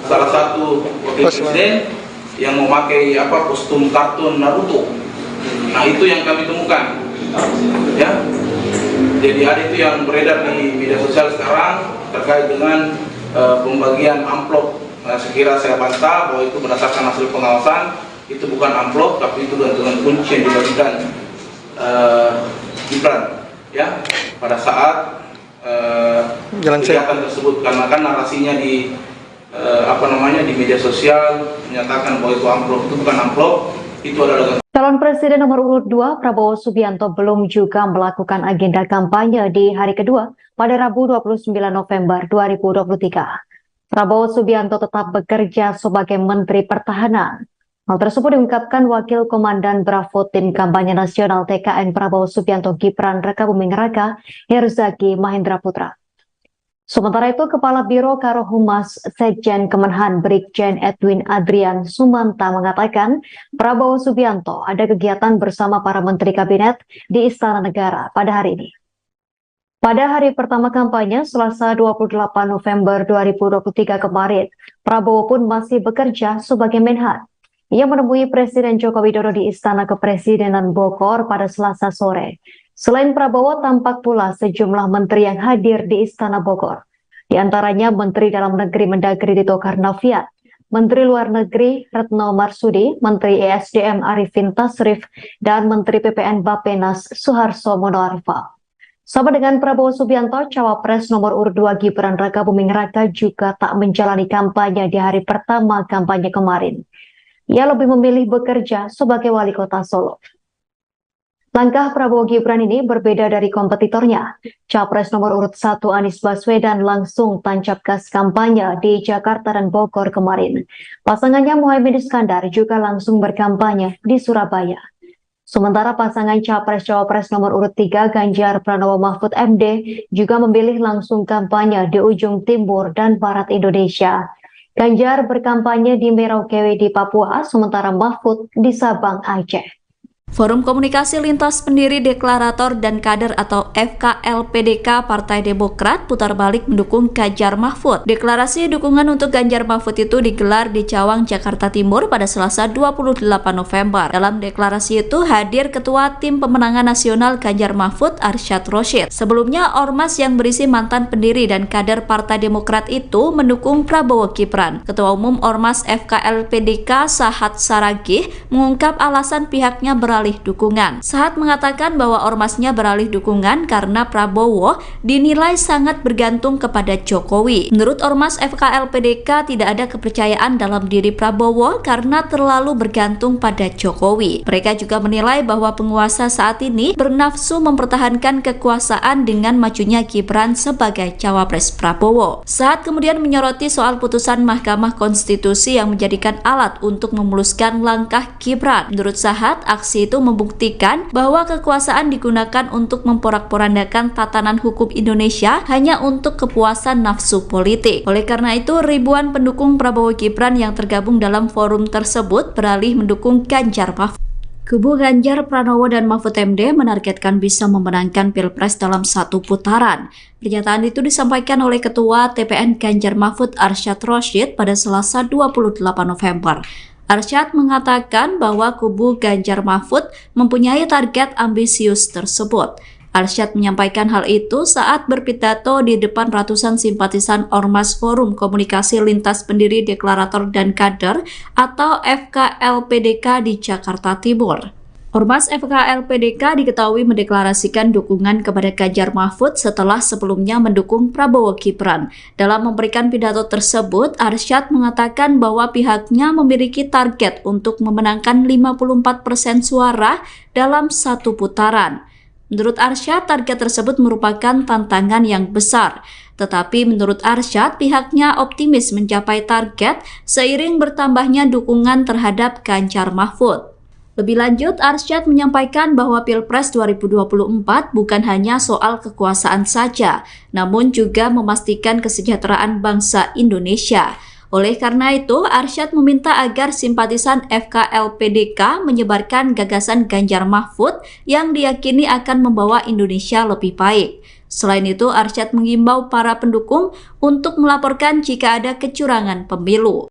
salah satu wakil presiden yang memakai kostum kartun Naruto. Nah, itu yang kami temukan, ya. Jadi ada itu yang beredar di media sosial sekarang terkait dengan pembagian amplop. Nah, sekira saya bantah bahwa itu berdasarkan hasil pengawasan, itu bukan amplop, tapi itu gantungan kunci yang dibagikan Gibran, ya, pada saat kegiatan tersebut. Karena kan narasinya di di media sosial menyatakan bahwa itu amplop, itu bukan amplop, itu adalah. Calon Presiden nomor urut 2 Prabowo Subianto belum juga melakukan agenda kampanye di hari kedua pada Rabu 29 November 2023. Prabowo Subianto tetap bekerja sebagai Menteri Pertahanan. Hal tersebut diungkapkan Wakil Komandan Bravo Tim Kampanye Nasional TKN Prabowo Subianto Gibran Rakabuming Raka, Herzaki Mahendra Putra. Sementara itu, Kepala Biro Karohumas Sekjen Kemenhan Brigjen Edwin Adrian Sumanta mengatakan Prabowo Subianto ada kegiatan bersama para Menteri Kabinet di Istana Negara pada hari ini. Pada hari pertama kampanye, Selasa 28 November 2023 kemarin, Prabowo pun masih bekerja sebagai Menhan. Ia menemui Presiden Joko Widodo di Istana Kepresidenan Bogor pada Selasa sore. Selain Prabowo, tampak pula sejumlah menteri yang hadir di Istana Bogor. Di antaranya Menteri Dalam Negeri Mendagri Tito Karnavian, Menteri Luar Negeri Retno Marsudi, Menteri ESDM Arifin Tasrif, dan Menteri PPN Bappenas Suharto Monoarfa. Sama dengan Prabowo Subianto, Cawapres nomor urut 2 Gibran Rakabuming Raka juga tak menjalani kampanye di hari pertama kampanye kemarin. Ia lebih memilih bekerja sebagai wali kota Solo. Langkah Prabowo Gibran ini berbeda dari kompetitornya. Capres nomor urut 1 Anies Baswedan langsung tancap gas kampanye di Jakarta dan Bogor kemarin. Pasangannya Muhaimin Iskandar juga langsung berkampanye di Surabaya. Sementara pasangan Capres-Cawapres nomor urut 3 Ganjar Pranowo Mahfud MD juga memilih langsung kampanye di ujung timur dan barat Indonesia. Ganjar berkampanye di Merauke di Papua, sementara Mahfud di Sabang, Aceh. Forum Komunikasi Lintas Pendiri Deklarator dan Kader atau FKLPDK Partai Demokrat putar balik mendukung Ganjar Mahfud. Deklarasi dukungan untuk Ganjar Mahfud itu digelar di Cawang, Jakarta Timur pada Selasa 28 November. Dalam deklarasi itu hadir Ketua Tim Pemenangan Nasional Ganjar Mahfud Arsyad Rashid. Sebelumnya, ormas yang berisi mantan pendiri dan kader Partai Demokrat itu mendukung Prabowo Gibran. Ketua Umum Ormas FKLPDK Sahat Saragih mengungkap alasan pihaknya beralih dukungan. Sahat mengatakan bahwa ormasnya beralih dukungan karena Prabowo dinilai sangat bergantung kepada Jokowi. Menurut ormas FKLPDK tidak ada kepercayaan dalam diri Prabowo karena terlalu bergantung pada Jokowi. Mereka juga menilai bahwa penguasa saat ini bernafsu mempertahankan kekuasaan dengan majunya Gibran sebagai cawapres Prabowo. Sahat kemudian menyoroti soal putusan Mahkamah Konstitusi yang menjadikan alat untuk memuluskan langkah Gibran. Menurut Sahat, aksi itu membuktikan bahwa kekuasaan digunakan untuk memporak-porandakan tatanan hukum Indonesia hanya untuk kepuasan nafsu politik. Oleh karena itu, ribuan pendukung Prabowo Gibran yang tergabung dalam forum tersebut beralih mendukung Ganjar Mahfud. Kubu Ganjar Pranowo dan Mahfud MD menargetkan bisa memenangkan Pilpres dalam satu putaran. Pernyataan itu disampaikan oleh Ketua TPN Ganjar Mahfud Arsyad Rashid pada Selasa 28 November. Arsyad mengatakan bahwa kubu Ganjar Mahfud mempunyai target ambisius tersebut. Arsyad menyampaikan hal itu saat berpidato di depan ratusan simpatisan Ormas Forum Komunikasi Lintas Pendiri Deklarator dan Kader atau FKLPDK di Jakarta Timur. Ormas FKLPDK diketahui mendeklarasikan dukungan kepada Ganjar Mahfud setelah sebelumnya mendukung Prabowo Gibran. Dalam memberikan pidato tersebut, Arsyad mengatakan bahwa pihaknya memiliki target untuk memenangkan 54% suara dalam satu putaran. Menurut Arsyad, target tersebut merupakan tantangan yang besar. Tetapi menurut Arsyad, pihaknya optimis mencapai target seiring bertambahnya dukungan terhadap Ganjar Mahfud. Lebih lanjut, Arsyad menyampaikan bahwa Pilpres 2024 bukan hanya soal kekuasaan saja, namun juga memastikan kesejahteraan bangsa Indonesia. Oleh karena itu, Arsyad meminta agar simpatisan FKLPDK menyebarkan gagasan Ganjar Mahfud yang diyakini akan membawa Indonesia lebih baik. Selain itu, Arsyad mengimbau para pendukung untuk melaporkan jika ada kecurangan pemilu.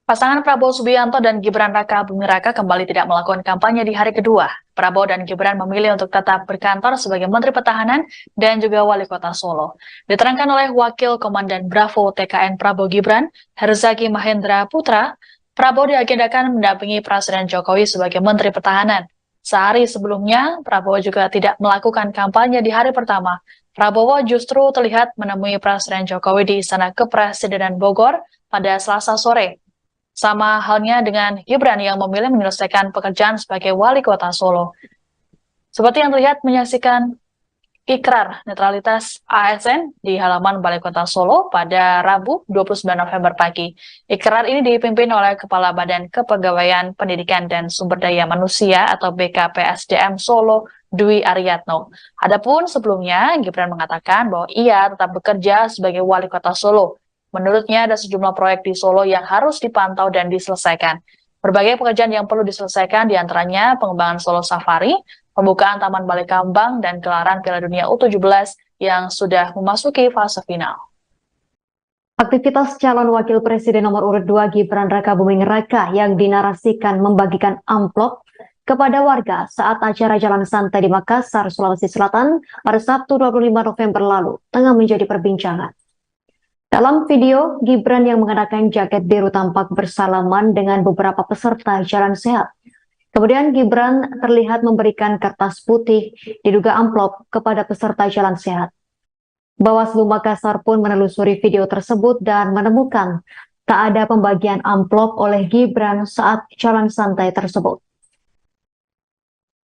Pasangan Prabowo Subianto dan Gibran Raka Buming Raka kembali tidak melakukan kampanye di hari kedua. Prabowo dan Gibran memilih untuk tetap berkantor sebagai Menteri Pertahanan dan juga Wali Kota Solo. Diterangkan oleh Wakil Komandan Bravo TKN Prabowo Gibran, Herzaki Mahendra Putra, Prabowo diagendakan mendampingi Presiden Jokowi sebagai Menteri Pertahanan. Sehari sebelumnya, Prabowo juga tidak melakukan kampanye di hari pertama. Prabowo justru terlihat menemui Presiden Jokowi di Istana Kepresidenan Bogor pada Selasa sore. Sama halnya dengan Gibran yang memilih menyelesaikan pekerjaan sebagai Wali Kota Solo. Seperti yang terlihat menyaksikan ikrar netralitas ASN di halaman Balai Kota Solo pada Rabu 29 November pagi. Ikrar ini dipimpin oleh Kepala Badan Kepegawaian Pendidikan dan Sumber Daya Manusia atau BKPSDM Solo, Dwi Aryatno. Adapun sebelumnya, Gibran mengatakan bahwa ia tetap bekerja sebagai Wali Kota Solo. Menurutnya ada sejumlah proyek di Solo yang harus dipantau dan diselesaikan. Berbagai pekerjaan yang perlu diselesaikan diantaranya pengembangan Solo Safari, pembukaan Taman Balai Kambang, dan gelaran Piala Dunia U17 yang sudah memasuki fase final. Aktivitas calon wakil presiden nomor urut 2 Gibran Raka Buming Raka yang dinarasikan membagikan amplop kepada warga saat acara jalan santai di Makassar, Sulawesi Selatan pada Sabtu 25 November lalu tengah menjadi perbincangan. Dalam video, Gibran yang mengenakan jaket biru tampak bersalaman dengan beberapa peserta jalan sehat. Kemudian Gibran terlihat memberikan kertas putih diduga amplop kepada peserta jalan sehat. Bawaslu Makassar pun menelusuri video tersebut dan menemukan tak ada pembagian amplop oleh Gibran saat jalan santai tersebut.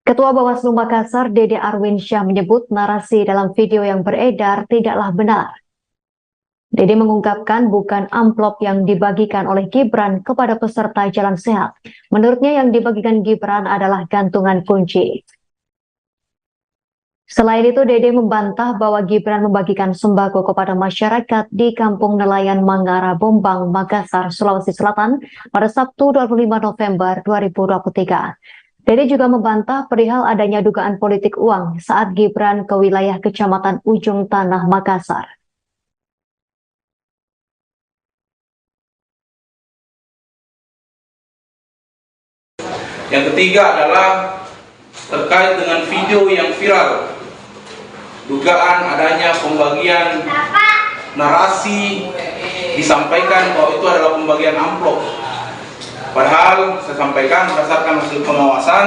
Ketua Bawaslu Makassar, Dede Arwinsyah, menyebut narasi dalam video yang beredar tidaklah benar. Dede mengungkapkan bukan amplop yang dibagikan oleh Gibran kepada peserta jalan sehat. Menurutnya yang dibagikan Gibran adalah gantungan kunci. Selain itu, Dede membantah bahwa Gibran membagikan sembako kepada masyarakat di Kampung Nelayan Mangara Bombang, Makassar, Sulawesi Selatan pada Sabtu 25 November 2023. Dede juga membantah perihal adanya dugaan politik uang saat Gibran ke wilayah Kecamatan Ujung Tanah, Makassar. Yang ketiga adalah terkait dengan video yang viral, dugaan adanya pembagian narasi disampaikan bahwa itu adalah pembagian amplop. Padahal saya sampaikan berdasarkan hasil pengawasan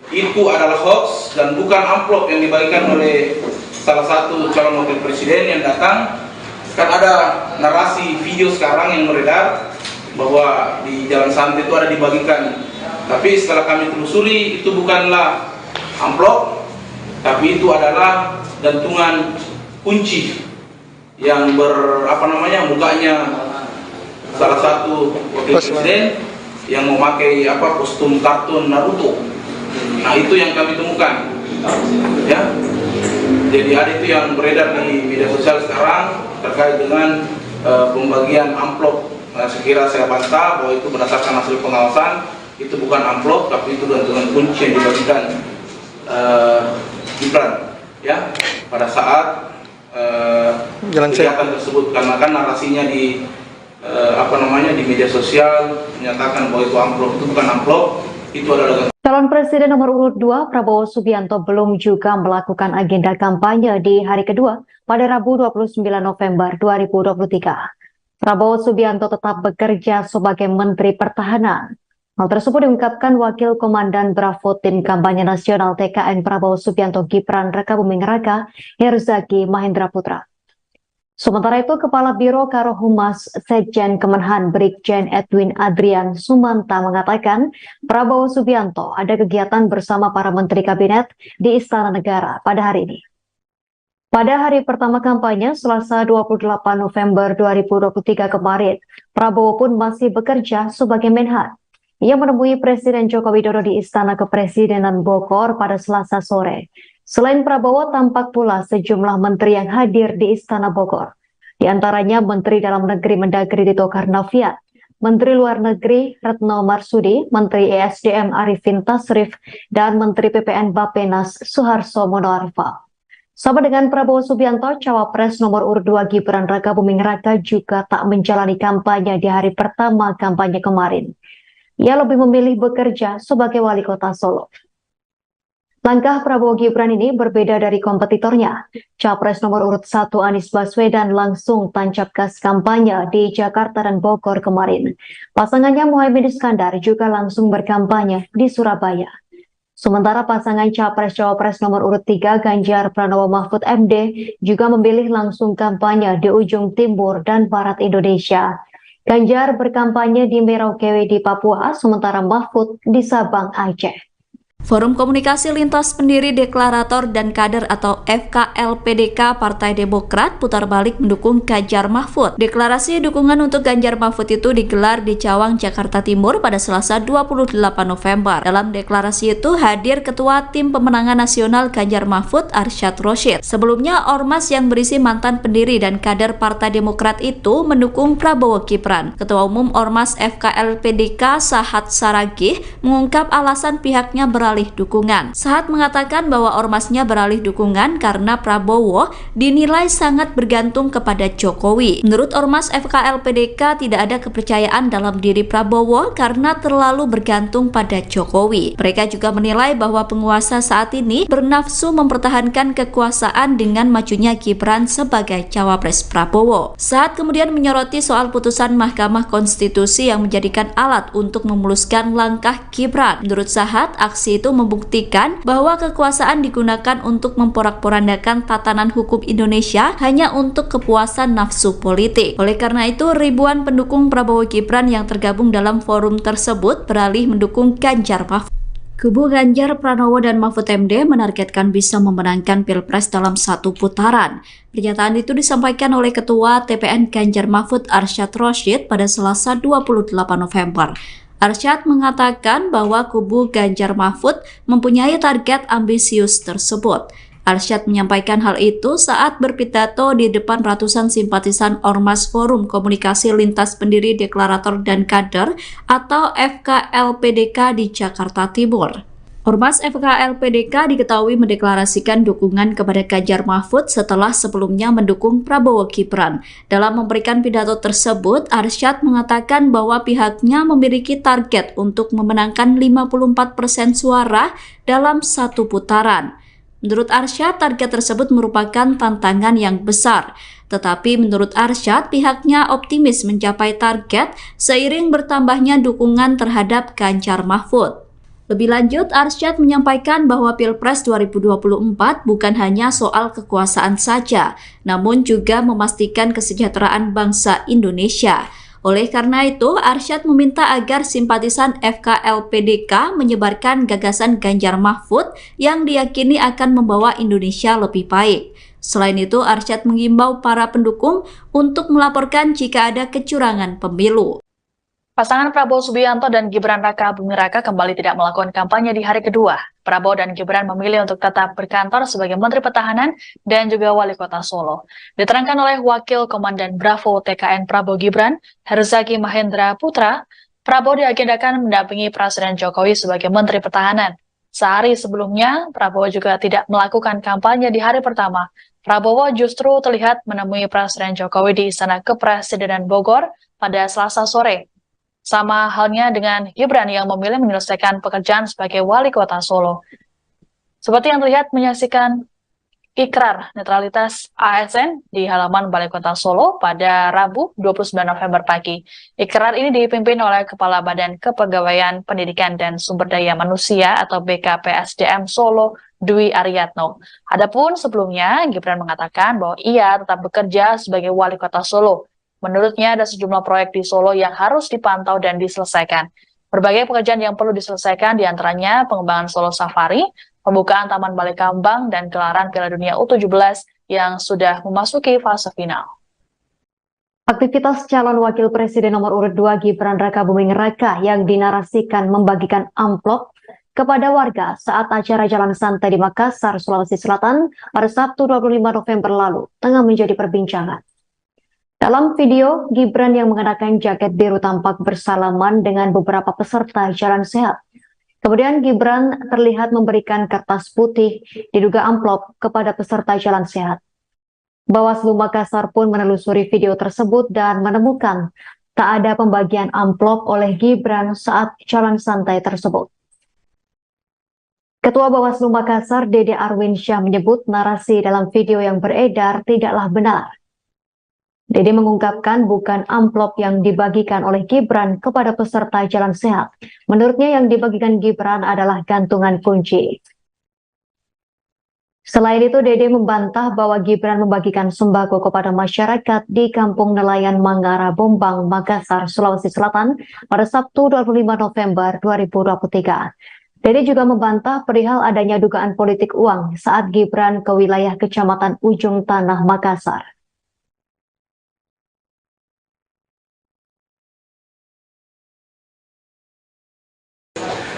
itu adalah hoax dan bukan amplop yang dibagikan oleh salah satu calon wakil presiden yang datang. Kan ada narasi video sekarang yang beredar bahwa di jalan santai itu ada dibagikan. Tapi setelah kami telusuri itu bukanlah amplop, tapi itu adalah gantungan kunci yang mukanya salah satu wakil presiden yang memakai kostum kartun Naruto. Nah, itu yang kami temukan. Ya. Jadi ada itu yang beredar di media sosial sekarang terkait dengan pembagian amplop. Nah, sekira saya bantah bahwa itu berdasarkan hasil pengawasan. Itu bukan amplop, tapi itu gantungan kunci yang dibagikan Gibran, ya, pada saat kegiatan tersebut. Karena kan narasinya di di media sosial menyatakan bahwa itu amplop, itu bukan amplop, itu adalah. Calon Presiden nomor urut 2 Prabowo Subianto belum juga melakukan agenda kampanye di hari kedua pada Rabu 29 November 2023. Prabowo Subianto tetap bekerja sebagai Menteri Pertahanan. Hal tersebut diungkapkan Wakil Komandan Bravo Tim Kampanye Nasional TKN Prabowo Subianto Gibran Raka Buming Raka, Herzaki Mahendra Putra. Sementara itu, Kepala Biro Karohumas Sekjen Kemenhan Brigjen Edwin Adrian Sumanta mengatakan Prabowo Subianto ada kegiatan bersama para Menteri Kabinet di Istana Negara pada hari ini. Pada hari pertama kampanye, Selasa 28 November 2023 kemarin, Prabowo pun masih bekerja sebagai Menhan. Ia menemui Presiden Joko Widodo di Istana Kepresidenan Bogor pada Selasa sore. Selain Prabowo, tampak pula sejumlah menteri yang hadir di Istana Bogor. Di antaranya Menteri Dalam Negeri Mendagri Tito Karnavian, Menteri Luar Negeri Retno Marsudi, Menteri ESDM Arifin Tasrif, dan Menteri PPN Bappenas Suharto Monoarfa. Sama dengan Prabowo Subianto, Cawapres nomor urut 2 Gibran Rakabuming Raka juga tak menjalani kampanye di hari pertama kampanye kemarin. Ia lebih memilih bekerja sebagai wali kota Solo. Langkah Prabowo Gibran ini berbeda dari kompetitornya. Capres nomor urut 1 Anies Baswedan langsung tancap gas kampanye di Jakarta dan Bogor kemarin. Pasangannya Muhaimin Iskandar juga langsung berkampanye di Surabaya. Sementara pasangan Capres-Cawapres nomor urut 3 Ganjar Pranowo Mahfud MD juga memilih langsung kampanye di ujung timur dan barat Indonesia. Ganjar berkampanye di Merauke di Papua, sementara Mahfud di Sabang, Aceh. Forum Komunikasi Lintas Pendiri Deklarator dan Kader atau FKLPDK Partai Demokrat putar balik mendukung Ganjar Mahfud. Deklarasi dukungan untuk Ganjar Mahfud itu digelar di Cawang, Jakarta Timur pada Selasa 28 November. Dalam deklarasi itu hadir Ketua Tim Pemenangan Nasional Ganjar Mahfud Arsyad Rashid. Sebelumnya, ormas yang berisi mantan pendiri dan kader Partai Demokrat itu mendukung Prabowo Gibran. Ketua Umum Ormas FKLPDK Sahat Saragih mengungkap alasan pihaknya beralih dukungan. Sahat mengatakan bahwa ormasnya beralih dukungan karena Prabowo dinilai sangat bergantung kepada Jokowi. Menurut ormas FKLPDK tidak ada kepercayaan dalam diri Prabowo karena terlalu bergantung pada Jokowi. Mereka juga menilai bahwa penguasa saat ini bernafsu mempertahankan kekuasaan dengan majunya Gibran sebagai cawapres Prabowo. Sahat kemudian menyoroti soal putusan Mahkamah Konstitusi yang menjadikan alat untuk memuluskan langkah Gibran. Menurut Sahat, aksi itu membuktikan bahwa kekuasaan digunakan untuk memporak-porandakan tatanan hukum Indonesia hanya untuk kepuasan nafsu politik. Oleh karena itu, ribuan pendukung Prabowo Gibran yang tergabung dalam forum tersebut beralih mendukung Ganjar Mahfud. Kubu Ganjar Pranowo dan Mahfud MD menargetkan bisa memenangkan Pilpres dalam satu putaran. Pernyataan itu disampaikan oleh Ketua TPN Ganjar Mahfud Arsyad Rashid pada Selasa 28 November. Arsyad mengatakan bahwa kubu Ganjar Mahfud mempunyai target ambisius tersebut. Arsyad menyampaikan hal itu saat berpidato di depan ratusan simpatisan Ormas Forum Komunikasi Lintas Pendiri Deklarator dan Kader atau FKLPDK di Jakarta Timur. Ormas FKLPDK diketahui mendeklarasikan dukungan kepada Ganjar Mahfud setelah sebelumnya mendukung Prabowo Gibran. Dalam memberikan pidato tersebut, Arsyad mengatakan bahwa pihaknya memiliki target untuk memenangkan 54% suara dalam satu putaran. Menurut Arsyad, target tersebut merupakan tantangan yang besar. Tetapi menurut Arsyad, pihaknya optimis mencapai target seiring bertambahnya dukungan terhadap Ganjar Mahfud. Lebih lanjut, Arsyad menyampaikan bahwa Pilpres 2024 bukan hanya soal kekuasaan saja, namun juga memastikan kesejahteraan bangsa Indonesia. Oleh karena itu, Arsyad meminta agar simpatisan FKLPDK menyebarkan gagasan Ganjar Mahfud yang diyakini akan membawa Indonesia lebih baik. Selain itu, Arsyad mengimbau para pendukung untuk melaporkan jika ada kecurangan pemilu. Pasangan Prabowo Subianto dan Gibran Rakabuming Raka kembali tidak melakukan kampanye di hari kedua. Prabowo dan Gibran memilih untuk tetap berkantor sebagai Menteri Pertahanan dan juga Wali Kota Solo. Diterangkan oleh Wakil Komandan Bravo TKN Prabowo Gibran, Herzaki Mahendra Putra, Prabowo diagendakan mendampingi Presiden Jokowi sebagai Menteri Pertahanan. Sehari sebelumnya, Prabowo juga tidak melakukan kampanye di hari pertama. Prabowo justru terlihat menemui Presiden Jokowi di Istana Kepresidenan Bogor pada Selasa sore. Sama halnya dengan Gibran yang memilih menyelesaikan pekerjaan sebagai Wali Kota Solo. Seperti yang terlihat menyaksikan ikrar netralitas ASN di halaman Balai Kota Solo pada Rabu 29 November pagi. Ikrar ini dipimpin oleh Kepala Badan Kepegawaian Pendidikan dan Sumber Daya Manusia atau BKPSDM Solo, Dwi Aryatno. Adapun sebelumnya, Gibran mengatakan bahwa ia tetap bekerja sebagai Wali Kota Solo. Menurutnya ada sejumlah proyek di Solo yang harus dipantau dan diselesaikan. Berbagai pekerjaan yang perlu diselesaikan diantaranya pengembangan Solo Safari, pembukaan Taman Balai Kambang, dan gelaran Piala Dunia U17 yang sudah memasuki fase final. Aktivitas calon wakil presiden nomor urut 2 Gibran Rakabuming Raka yang dinarasikan membagikan amplop kepada warga saat acara jalan santai di Makassar, Sulawesi Selatan pada Sabtu 25 November lalu tengah menjadi perbincangan. Dalam video, Gibran yang mengenakan jaket biru tampak bersalaman dengan beberapa peserta jalan sehat. Kemudian Gibran terlihat memberikan kertas putih diduga amplop kepada peserta jalan sehat. Bawaslu Makassar pun menelusuri video tersebut dan menemukan tak ada pembagian amplop oleh Gibran saat jalan santai tersebut. Ketua Bawaslu Makassar, Dede Arwinsyah, menyebut narasi dalam video yang beredar tidaklah benar. Dede mengungkapkan bukan amplop yang dibagikan oleh Gibran kepada peserta jalan sehat. Menurutnya yang dibagikan Gibran adalah gantungan kunci. Selain itu, Dede membantah bahwa Gibran membagikan sembako kepada masyarakat di Kampung Nelayan Mangara, Bombang, Makassar, Sulawesi Selatan pada Sabtu 25 November 2023. Dede juga membantah perihal adanya dugaan politik uang saat Gibran ke wilayah Kecamatan Ujung Tanah, Makassar.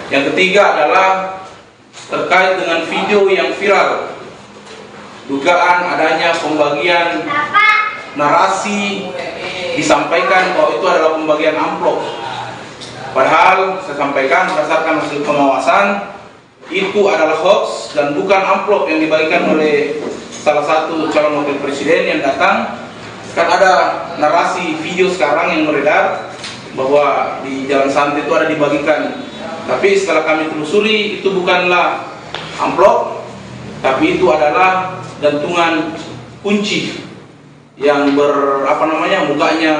Yang ketiga adalah terkait dengan video yang viral, dugaan adanya pembagian narasi disampaikan bahwa itu adalah pembagian amplop. Padahal saya sampaikan berdasarkan hasil pengawasan itu adalah hoax dan bukan amplop yang dibagikan oleh salah satu calon wakil presiden yang datang. Kan ada narasi video sekarang yang beredar bahwa di jalan santai itu ada dibagikan. Tapi setelah kami telusuri itu bukanlah amplop, tapi itu adalah gantungan kunci yang mukanya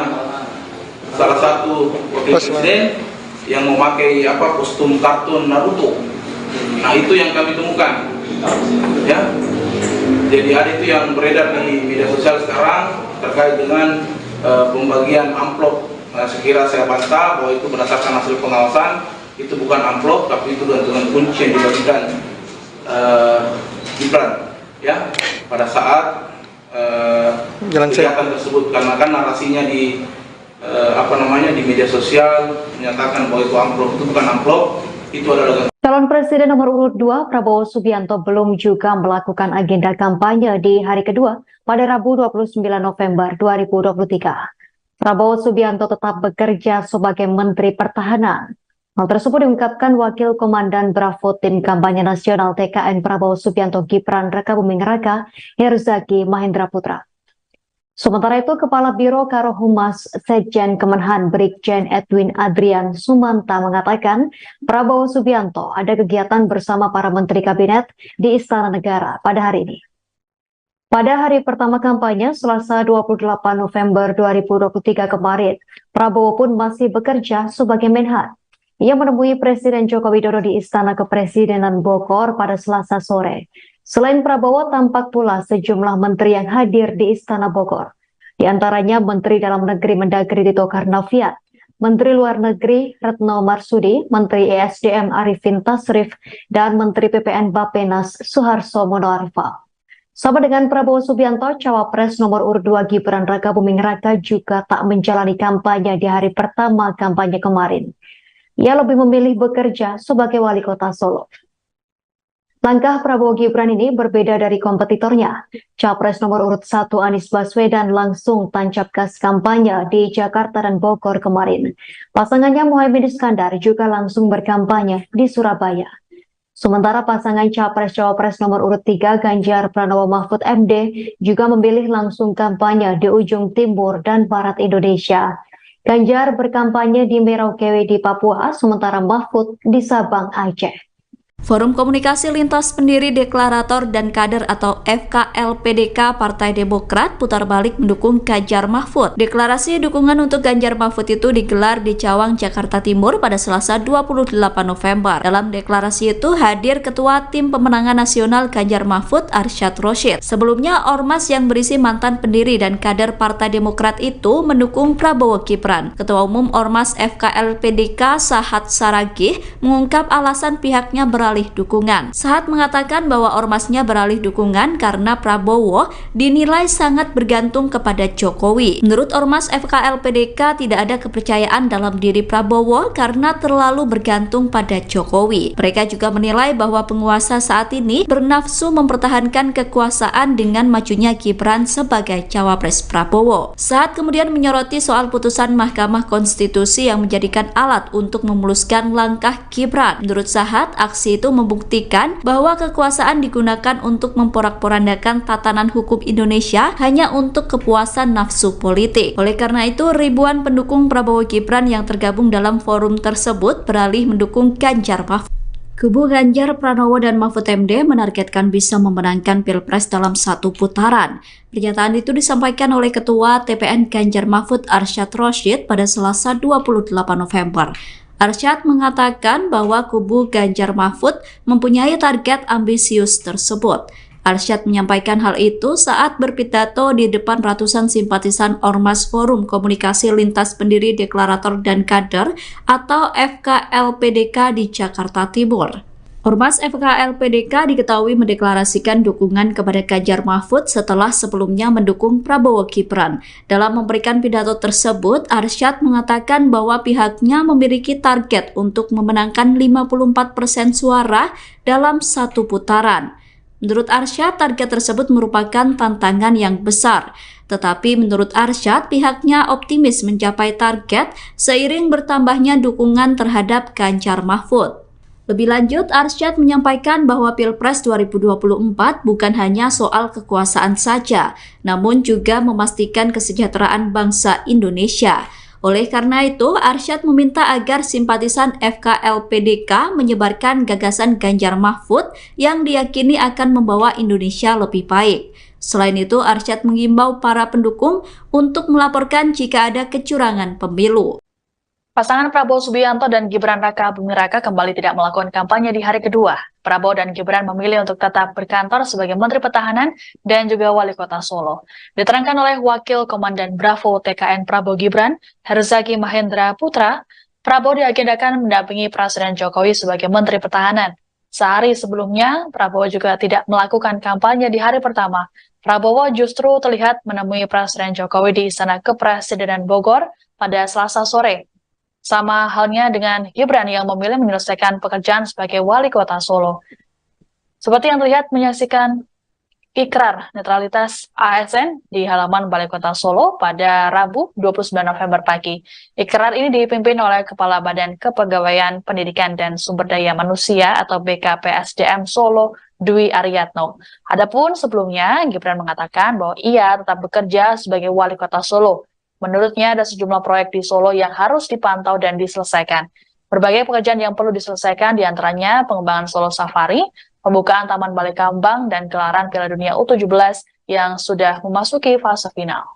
salah satu wakil presiden yang memakai kostum kartun Naruto. Nah, itu yang kami temukan. Ya. Jadi ada itu yang beredar di media sosial sekarang terkait dengan pembagian amplop. Nah, sekira saya bantah bahwa itu berdasarkan hasil pengawasan. Itu bukan amplop, tapi itu gantungan kunci yang dibagikan Gibran ya pada saat kegiatan tersebut, karena kan narasinya di di media sosial menyatakan bahwa itu amplop. Itu bukan amplop, itu adalah Calon Presiden nomor urut 2 Prabowo Subianto belum juga melakukan agenda kampanye di hari kedua pada Rabu 29 November 2023. Prabowo Subianto tetap bekerja sebagai Menteri Pertahanan. Hal tersebut diungkapkan Wakil Komandan Bravo Tim Kampanye Nasional TKN Prabowo Subianto Gibran Rakabuming Raka, Herzaki Mahendra Putra. Sementara itu, Kepala Biro Karohumas Sekjen Kemenhan Brigjen Edwin Adrian Sumanta mengatakan Prabowo Subianto ada kegiatan bersama para Menteri Kabinet di Istana Negara pada hari ini. Pada hari pertama kampanye, Selasa 28 November 2023 kemarin, Prabowo pun masih bekerja sebagai Menhan. Ia menemui Presiden Joko Widodo di Istana Kepresidenan Bogor pada Selasa sore. Selain Prabowo, tampak pula sejumlah menteri yang hadir di Istana Bogor. Di antaranya Menteri Dalam Negeri Mendagri Tito Karnavian, Menteri Luar Negeri Retno Marsudi, Menteri ESDM Arifin Tasrif, dan Menteri PPN Bappenas Suharto Monoarfa. Sama dengan Prabowo Subianto, Cawapres nomor urut 2 Gibran Rakabuming Raka juga tak menjalani kampanye di hari pertama kampanye kemarin. Ia lebih memilih bekerja sebagai wali kota Solo. Langkah Prabowo Gibran ini berbeda dari kompetitornya. Capres nomor urut 1 Anies Baswedan langsung tancap gas kampanye di Jakarta dan Bogor kemarin. Pasangannya Muhaimin Iskandar juga langsung berkampanye di Surabaya. Sementara pasangan Capres-Cawapres nomor urut 3 Ganjar Pranowo Mahfud MD juga memilih langsung kampanye di ujung timur dan barat Indonesia. Ganjar berkampanye di Merauke di Papua, sementara Mahfud di Sabang, Aceh. Forum Komunikasi Lintas Pendiri Deklarator dan Kader atau FKLPDK Partai Demokrat putar balik mendukung Ganjar Mahfud. Deklarasi dukungan untuk Ganjar Mahfud itu digelar di Cawang, Jakarta Timur pada Selasa 28 November. Dalam deklarasi itu hadir Ketua Tim Pemenangan Nasional Ganjar Mahfud, Arsyad Rashid. Sebelumnya, ormas yang berisi mantan pendiri dan kader Partai Demokrat itu mendukung Prabowo Gibran. Ketua Umum Ormas FKLPDK Sahat Saragih mengungkap alasan pihaknya berada beralih dukungan. Sahat mengatakan bahwa ormasnya beralih dukungan karena Prabowo dinilai sangat bergantung kepada Jokowi. Menurut ormas FKLPDK tidak ada kepercayaan dalam diri Prabowo karena terlalu bergantung pada Jokowi. Mereka juga menilai bahwa penguasa saat ini bernafsu mempertahankan kekuasaan dengan majunya Gibran sebagai cawapres Prabowo. Saat kemudian menyoroti soal putusan Mahkamah Konstitusi yang menjadikan alat untuk memuluskan langkah Gibran. Menurut Sahat, aksi itu membuktikan bahwa kekuasaan digunakan untuk memporak-porandakan tatanan hukum Indonesia hanya untuk kepuasan nafsu politik. Oleh karena itu, ribuan pendukung Prabowo Gibran yang tergabung dalam forum tersebut beralih mendukung Ganjar Mahfud. Kubu Ganjar Pranowo dan Mahfud MD menargetkan bisa memenangkan Pilpres dalam satu putaran. Pernyataan itu disampaikan oleh Ketua TPN Ganjar Mahfud Arsyad Rashid pada Selasa 28 November. Arsyad mengatakan bahwa kubu Ganjar Mahfud mempunyai target ambisius tersebut. Arsyad menyampaikan hal itu saat berpidato di depan ratusan simpatisan Ormas Forum Komunikasi Lintas Pendiri Deklarator dan Kader atau FKLPDK di Jakarta Timur. Ormas FKLPDK diketahui mendeklarasikan dukungan kepada Ganjar Mahfud setelah sebelumnya mendukung Prabowo Gibran. Dalam memberikan pidato tersebut, Arsyad mengatakan bahwa pihaknya memiliki target untuk memenangkan 54% suara dalam satu putaran. Menurut Arsyad, target tersebut merupakan tantangan yang besar. Tetapi menurut Arsyad, pihaknya optimis mencapai target seiring bertambahnya dukungan terhadap Ganjar Mahfud. Lebih lanjut, Arsyad menyampaikan bahwa Pilpres 2024 bukan hanya soal kekuasaan saja, namun juga memastikan kesejahteraan bangsa Indonesia. Oleh karena itu, Arsyad meminta agar simpatisan FKLPDK menyebarkan gagasan Ganjar Mahfud yang diyakini akan membawa Indonesia lebih baik. Selain itu, Arsyad mengimbau para pendukung untuk melaporkan jika ada kecurangan pemilu. Pasangan Prabowo Subianto dan Gibran Raka Buming Raka kembali tidak melakukan kampanye di hari kedua. Prabowo dan Gibran memilih untuk tetap berkantor sebagai Menteri Pertahanan dan juga Wali Kota Solo. Diterangkan oleh Wakil Komandan Bravo TKN Prabowo Gibran, Herzaki Mahendra Putra, Prabowo diagendakan mendampingi Presiden Jokowi sebagai Menteri Pertahanan. Sehari sebelumnya, Prabowo juga tidak melakukan kampanye di hari pertama. Prabowo justru terlihat menemui Presiden Jokowi di Istana Kepresidenan Bogor pada Selasa sore. Sama halnya dengan Gibran yang memilih menyelesaikan pekerjaan sebagai Wali Kota Solo. Seperti yang terlihat menyaksikan ikrar netralitas ASN di halaman Balai Kota Solo pada Rabu 29 November pagi. Ikrar ini dipimpin oleh Kepala Badan Kepegawaian Pendidikan dan Sumber Daya Manusia atau BKPSDM Solo, Dwi Aryatno. Adapun sebelumnya, Gibran mengatakan bahwa ia tetap bekerja sebagai Wali Kota Solo. Menurutnya ada sejumlah proyek di Solo yang harus dipantau dan diselesaikan. Berbagai pekerjaan yang perlu diselesaikan diantaranya pengembangan Solo Safari, pembukaan Taman Balai Kambang, dan gelaran Piala Dunia U17 yang sudah memasuki fase final.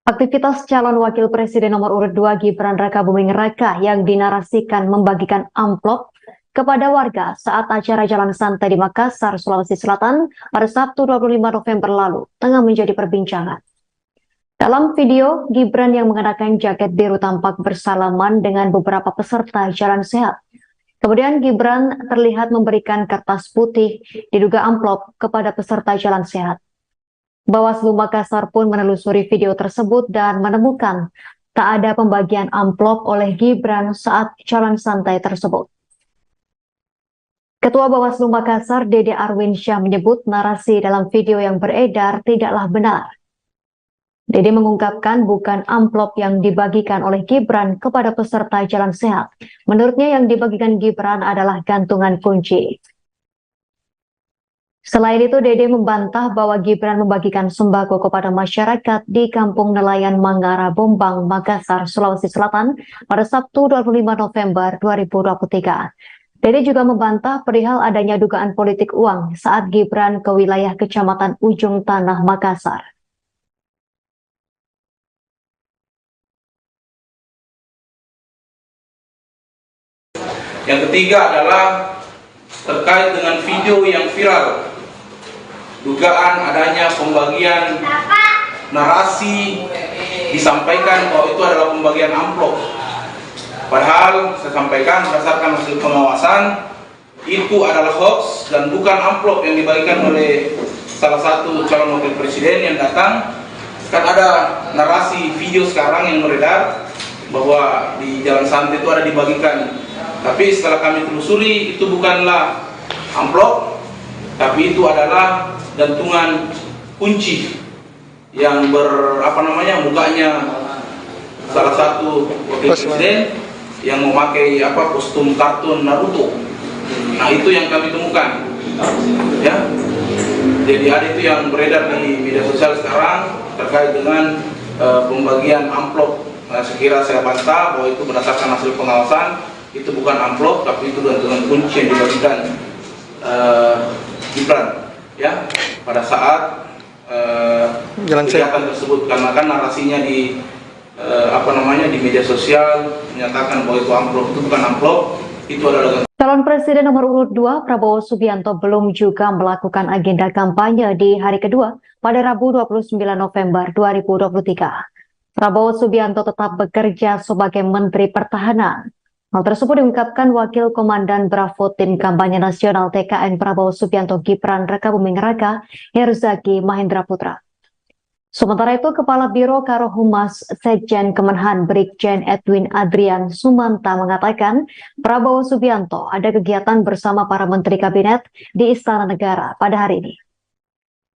Aktivitas calon wakil presiden nomor urut 2 Gibran Raka Buming Raka yang dinarasikan membagikan amplop kepada warga saat acara Jalan Santai di Makassar, Sulawesi Selatan pada Sabtu 25 November lalu tengah menjadi perbincangan. Dalam video, Gibran yang mengenakan jaket biru tampak bersalaman dengan beberapa peserta Jalan Sehat. Kemudian Gibran terlihat memberikan kertas putih diduga amplop kepada peserta Jalan Sehat. Bawaslu Makassar pun menelusuri video tersebut dan menemukan tak ada pembagian amplop oleh Gibran saat Jalan Santai tersebut. Ketua Bawaslu Makassar, Dede Arwinsyah, menyebut narasi dalam video yang beredar tidaklah benar. Dede mengungkapkan bukan amplop yang dibagikan oleh Gibran kepada peserta Jalan Sehat. Menurutnya yang dibagikan Gibran adalah gantungan kunci. Selain itu, Dede membantah bahwa Gibran membagikan sembako kepada masyarakat di Kampung Nelayan Mangara, Bombang, Makassar, Sulawesi Selatan pada Sabtu 25 November 2023. Dede juga membantah perihal adanya dugaan politik uang saat Gibran ke wilayah Kecamatan Ujung Tanah, Makassar. Yang ketiga adalah terkait dengan video yang viral, dugaan adanya pembagian narasi disampaikan bahwa itu adalah pembagian amplop. Padahal saya sampaikan berdasarkan hasil pengawasan itu adalah hoax dan bukan amplop yang dibagikan oleh salah satu calon wakil presiden yang datang. Kan ada narasi video sekarang yang beredar bahwa di Jalan Santai itu ada dibagikan, tapi setelah kami telusuri itu bukanlah amplop, tapi itu adalah gantungan kunci yang mukanya salah satu wakil presiden yang memakai kostum kartun Naruto. Nah, itu yang kami temukan, ya. Jadi ada itu yang beredar di media sosial sekarang terkait dengan pembagian amplop. Nah, sekira saya bantah bahwa itu berdasarkan hasil pengawasan, itu bukan amplop, tapi itu gantungan kunci yang dibagikan Gibran, ya, pada saat kegiatan tersebut. Karena kan narasinya di di media sosial menyatakan bahwa itu amplop, itu bukan amplop, itu adalah. Calon Presiden nomor urut 2 Prabowo Subianto belum juga melakukan agenda kampanye di hari kedua pada Rabu 29 November 2023. Prabowo Subianto tetap bekerja sebagai Menteri Pertahanan. Hal tersebut diungkapkan Wakil Komandan Bravo Tim Kampanye Nasional TKN Prabowo Subianto Gibran Rakabuming Raka, Herzaki Mahendra Putra. Sementara itu, Kepala Biro Karohumas Sekjen Kemenhan Brigjen Edwin Adrian Sumanta mengatakan Prabowo Subianto ada kegiatan bersama para Menteri Kabinet di Istana Negara pada hari ini.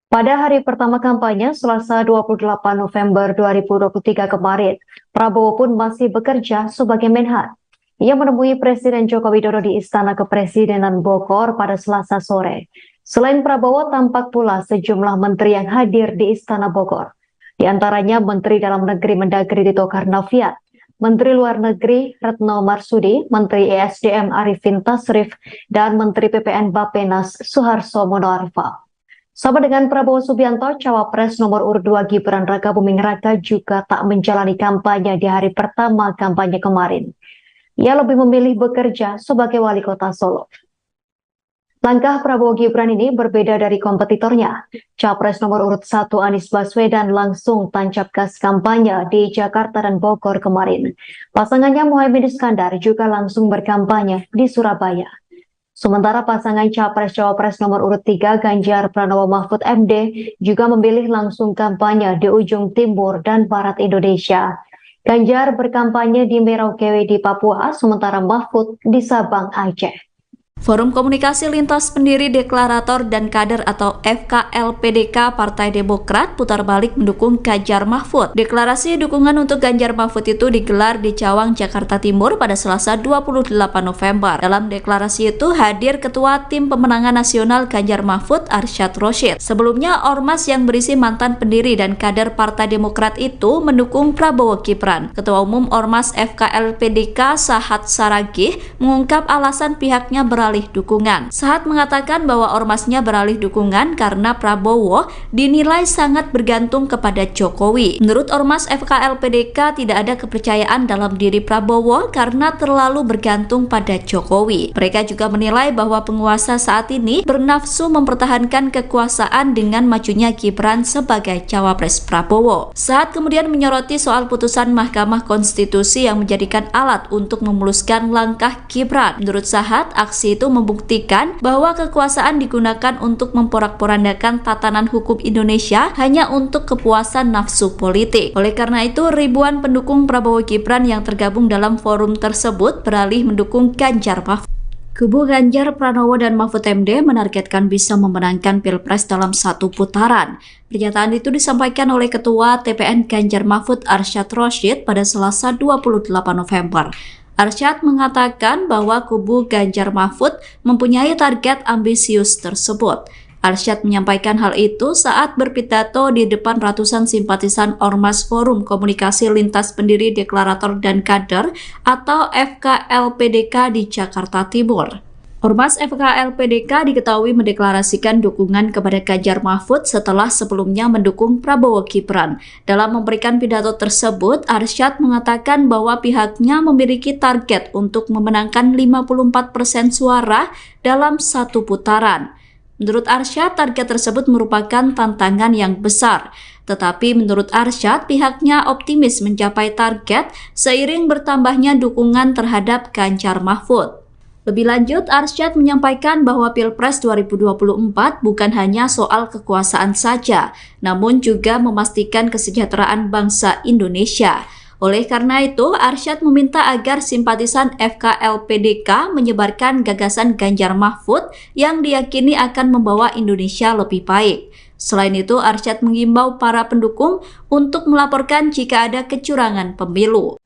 Pada hari pertama kampanye, Selasa 28 November 2023 kemarin, Prabowo pun masih bekerja sebagai Menhan. Ia menemui Presiden Joko Widodo di Istana Kepresidenan Bogor pada Selasa sore. Selain Prabowo, tampak pula sejumlah menteri yang hadir di Istana Bogor. Di antaranya Menteri Dalam Negeri Mendagri Tito Karnavian, Menteri Luar Negeri Retno Marsudi, Menteri ESDM Arifin Tasrif, dan Menteri PPN Bappenas Suharto Monoarfa. Sama dengan Prabowo Subianto, Cawapres nomor urut 2 Gibran Rakabuming Raka juga tak menjalani kampanye di hari pertama kampanye kemarin. Ia lebih memilih bekerja sebagai wali kota Solo. Langkah Prabowo Gibran ini berbeda dari kompetitornya. Capres nomor urut 1 Anies Baswedan langsung tancap gas kampanye di Jakarta dan Bogor kemarin. Pasangannya Muhaimin Iskandar juga langsung berkampanye di Surabaya. Sementara pasangan Capres-Cawapres nomor urut 3 Ganjar Pranowo Mahfud MD juga memilih langsung kampanye di ujung timur dan barat Indonesia. Ganjar berkampanye di Merauke di Papua, sementara Mahfud di Sabang, Aceh. Forum Komunikasi Lintas Pendiri Deklarator dan Kader atau FKLPDK Partai Demokrat putar balik mendukung Ganjar Mahfud. Deklarasi dukungan untuk Ganjar Mahfud itu digelar di Cawang, Jakarta Timur pada Selasa 28 November. Dalam deklarasi itu hadir Ketua Tim Pemenangan Nasional Ganjar Mahfud Arsyad Rashid. Sebelumnya, ormas yang berisi mantan pendiri dan kader Partai Demokrat itu mendukung Prabowo Gibran. Ketua Umum Ormas FKLPDK Sahat Saragih mengungkap alasan pihaknya beralih dukungan. Sahat mengatakan bahwa ormasnya beralih dukungan karena Prabowo dinilai sangat bergantung kepada Jokowi. Menurut ormas FKLPDK tidak ada kepercayaan dalam diri Prabowo karena terlalu bergantung pada Jokowi. Mereka juga menilai bahwa penguasa saat ini bernafsu mempertahankan kekuasaan dengan majunya Gibran sebagai cawapres Prabowo. Sahat kemudian menyoroti soal putusan Mahkamah Konstitusi yang menjadikan alat untuk memuluskan langkah Gibran. Menurut Sahat, aksi itu membuktikan bahwa kekuasaan digunakan untuk memporak-porandakan tatanan hukum Indonesia hanya untuk kepuasan nafsu politik. Oleh karena itu, ribuan pendukung Prabowo Gibran yang tergabung dalam forum tersebut beralih mendukung Ganjar Mahfud. Kubu Ganjar Pranowo dan Mahfud MD menargetkan bisa memenangkan Pilpres dalam satu putaran. Pernyataan itu disampaikan oleh Ketua TPN Ganjar Mahfud Arsyad Rashid pada Selasa 28 November. Arsyad mengatakan bahwa kubu Ganjar Mahfud mempunyai target ambisius tersebut. Arsyad menyampaikan hal itu saat berpidato di depan ratusan simpatisan Ormas Forum Komunikasi Lintas Pendiri Deklarator dan Kader atau FKLPDK di Jakarta Timur. Ormas FKLPDK diketahui mendeklarasikan dukungan kepada Ganjar Mahfud setelah sebelumnya mendukung Prabowo Gibran. Dalam memberikan pidato tersebut, Arsyad mengatakan bahwa pihaknya memiliki target untuk memenangkan 54% suara dalam satu putaran. Menurut Arsyad, target tersebut merupakan tantangan yang besar. Tetapi menurut Arsyad, pihaknya optimis mencapai target seiring bertambahnya dukungan terhadap Ganjar Mahfud. Lebih lanjut, Arsyad menyampaikan bahwa Pilpres 2024 bukan hanya soal kekuasaan saja, namun juga memastikan kesejahteraan bangsa Indonesia. Oleh karena itu, Arsyad meminta agar simpatisan FKLPDK menyebarkan gagasan Ganjar Mahfud yang diyakini akan membawa Indonesia lebih baik. Selain itu, Arsyad mengimbau para pendukung untuk melaporkan jika ada kecurangan pemilu.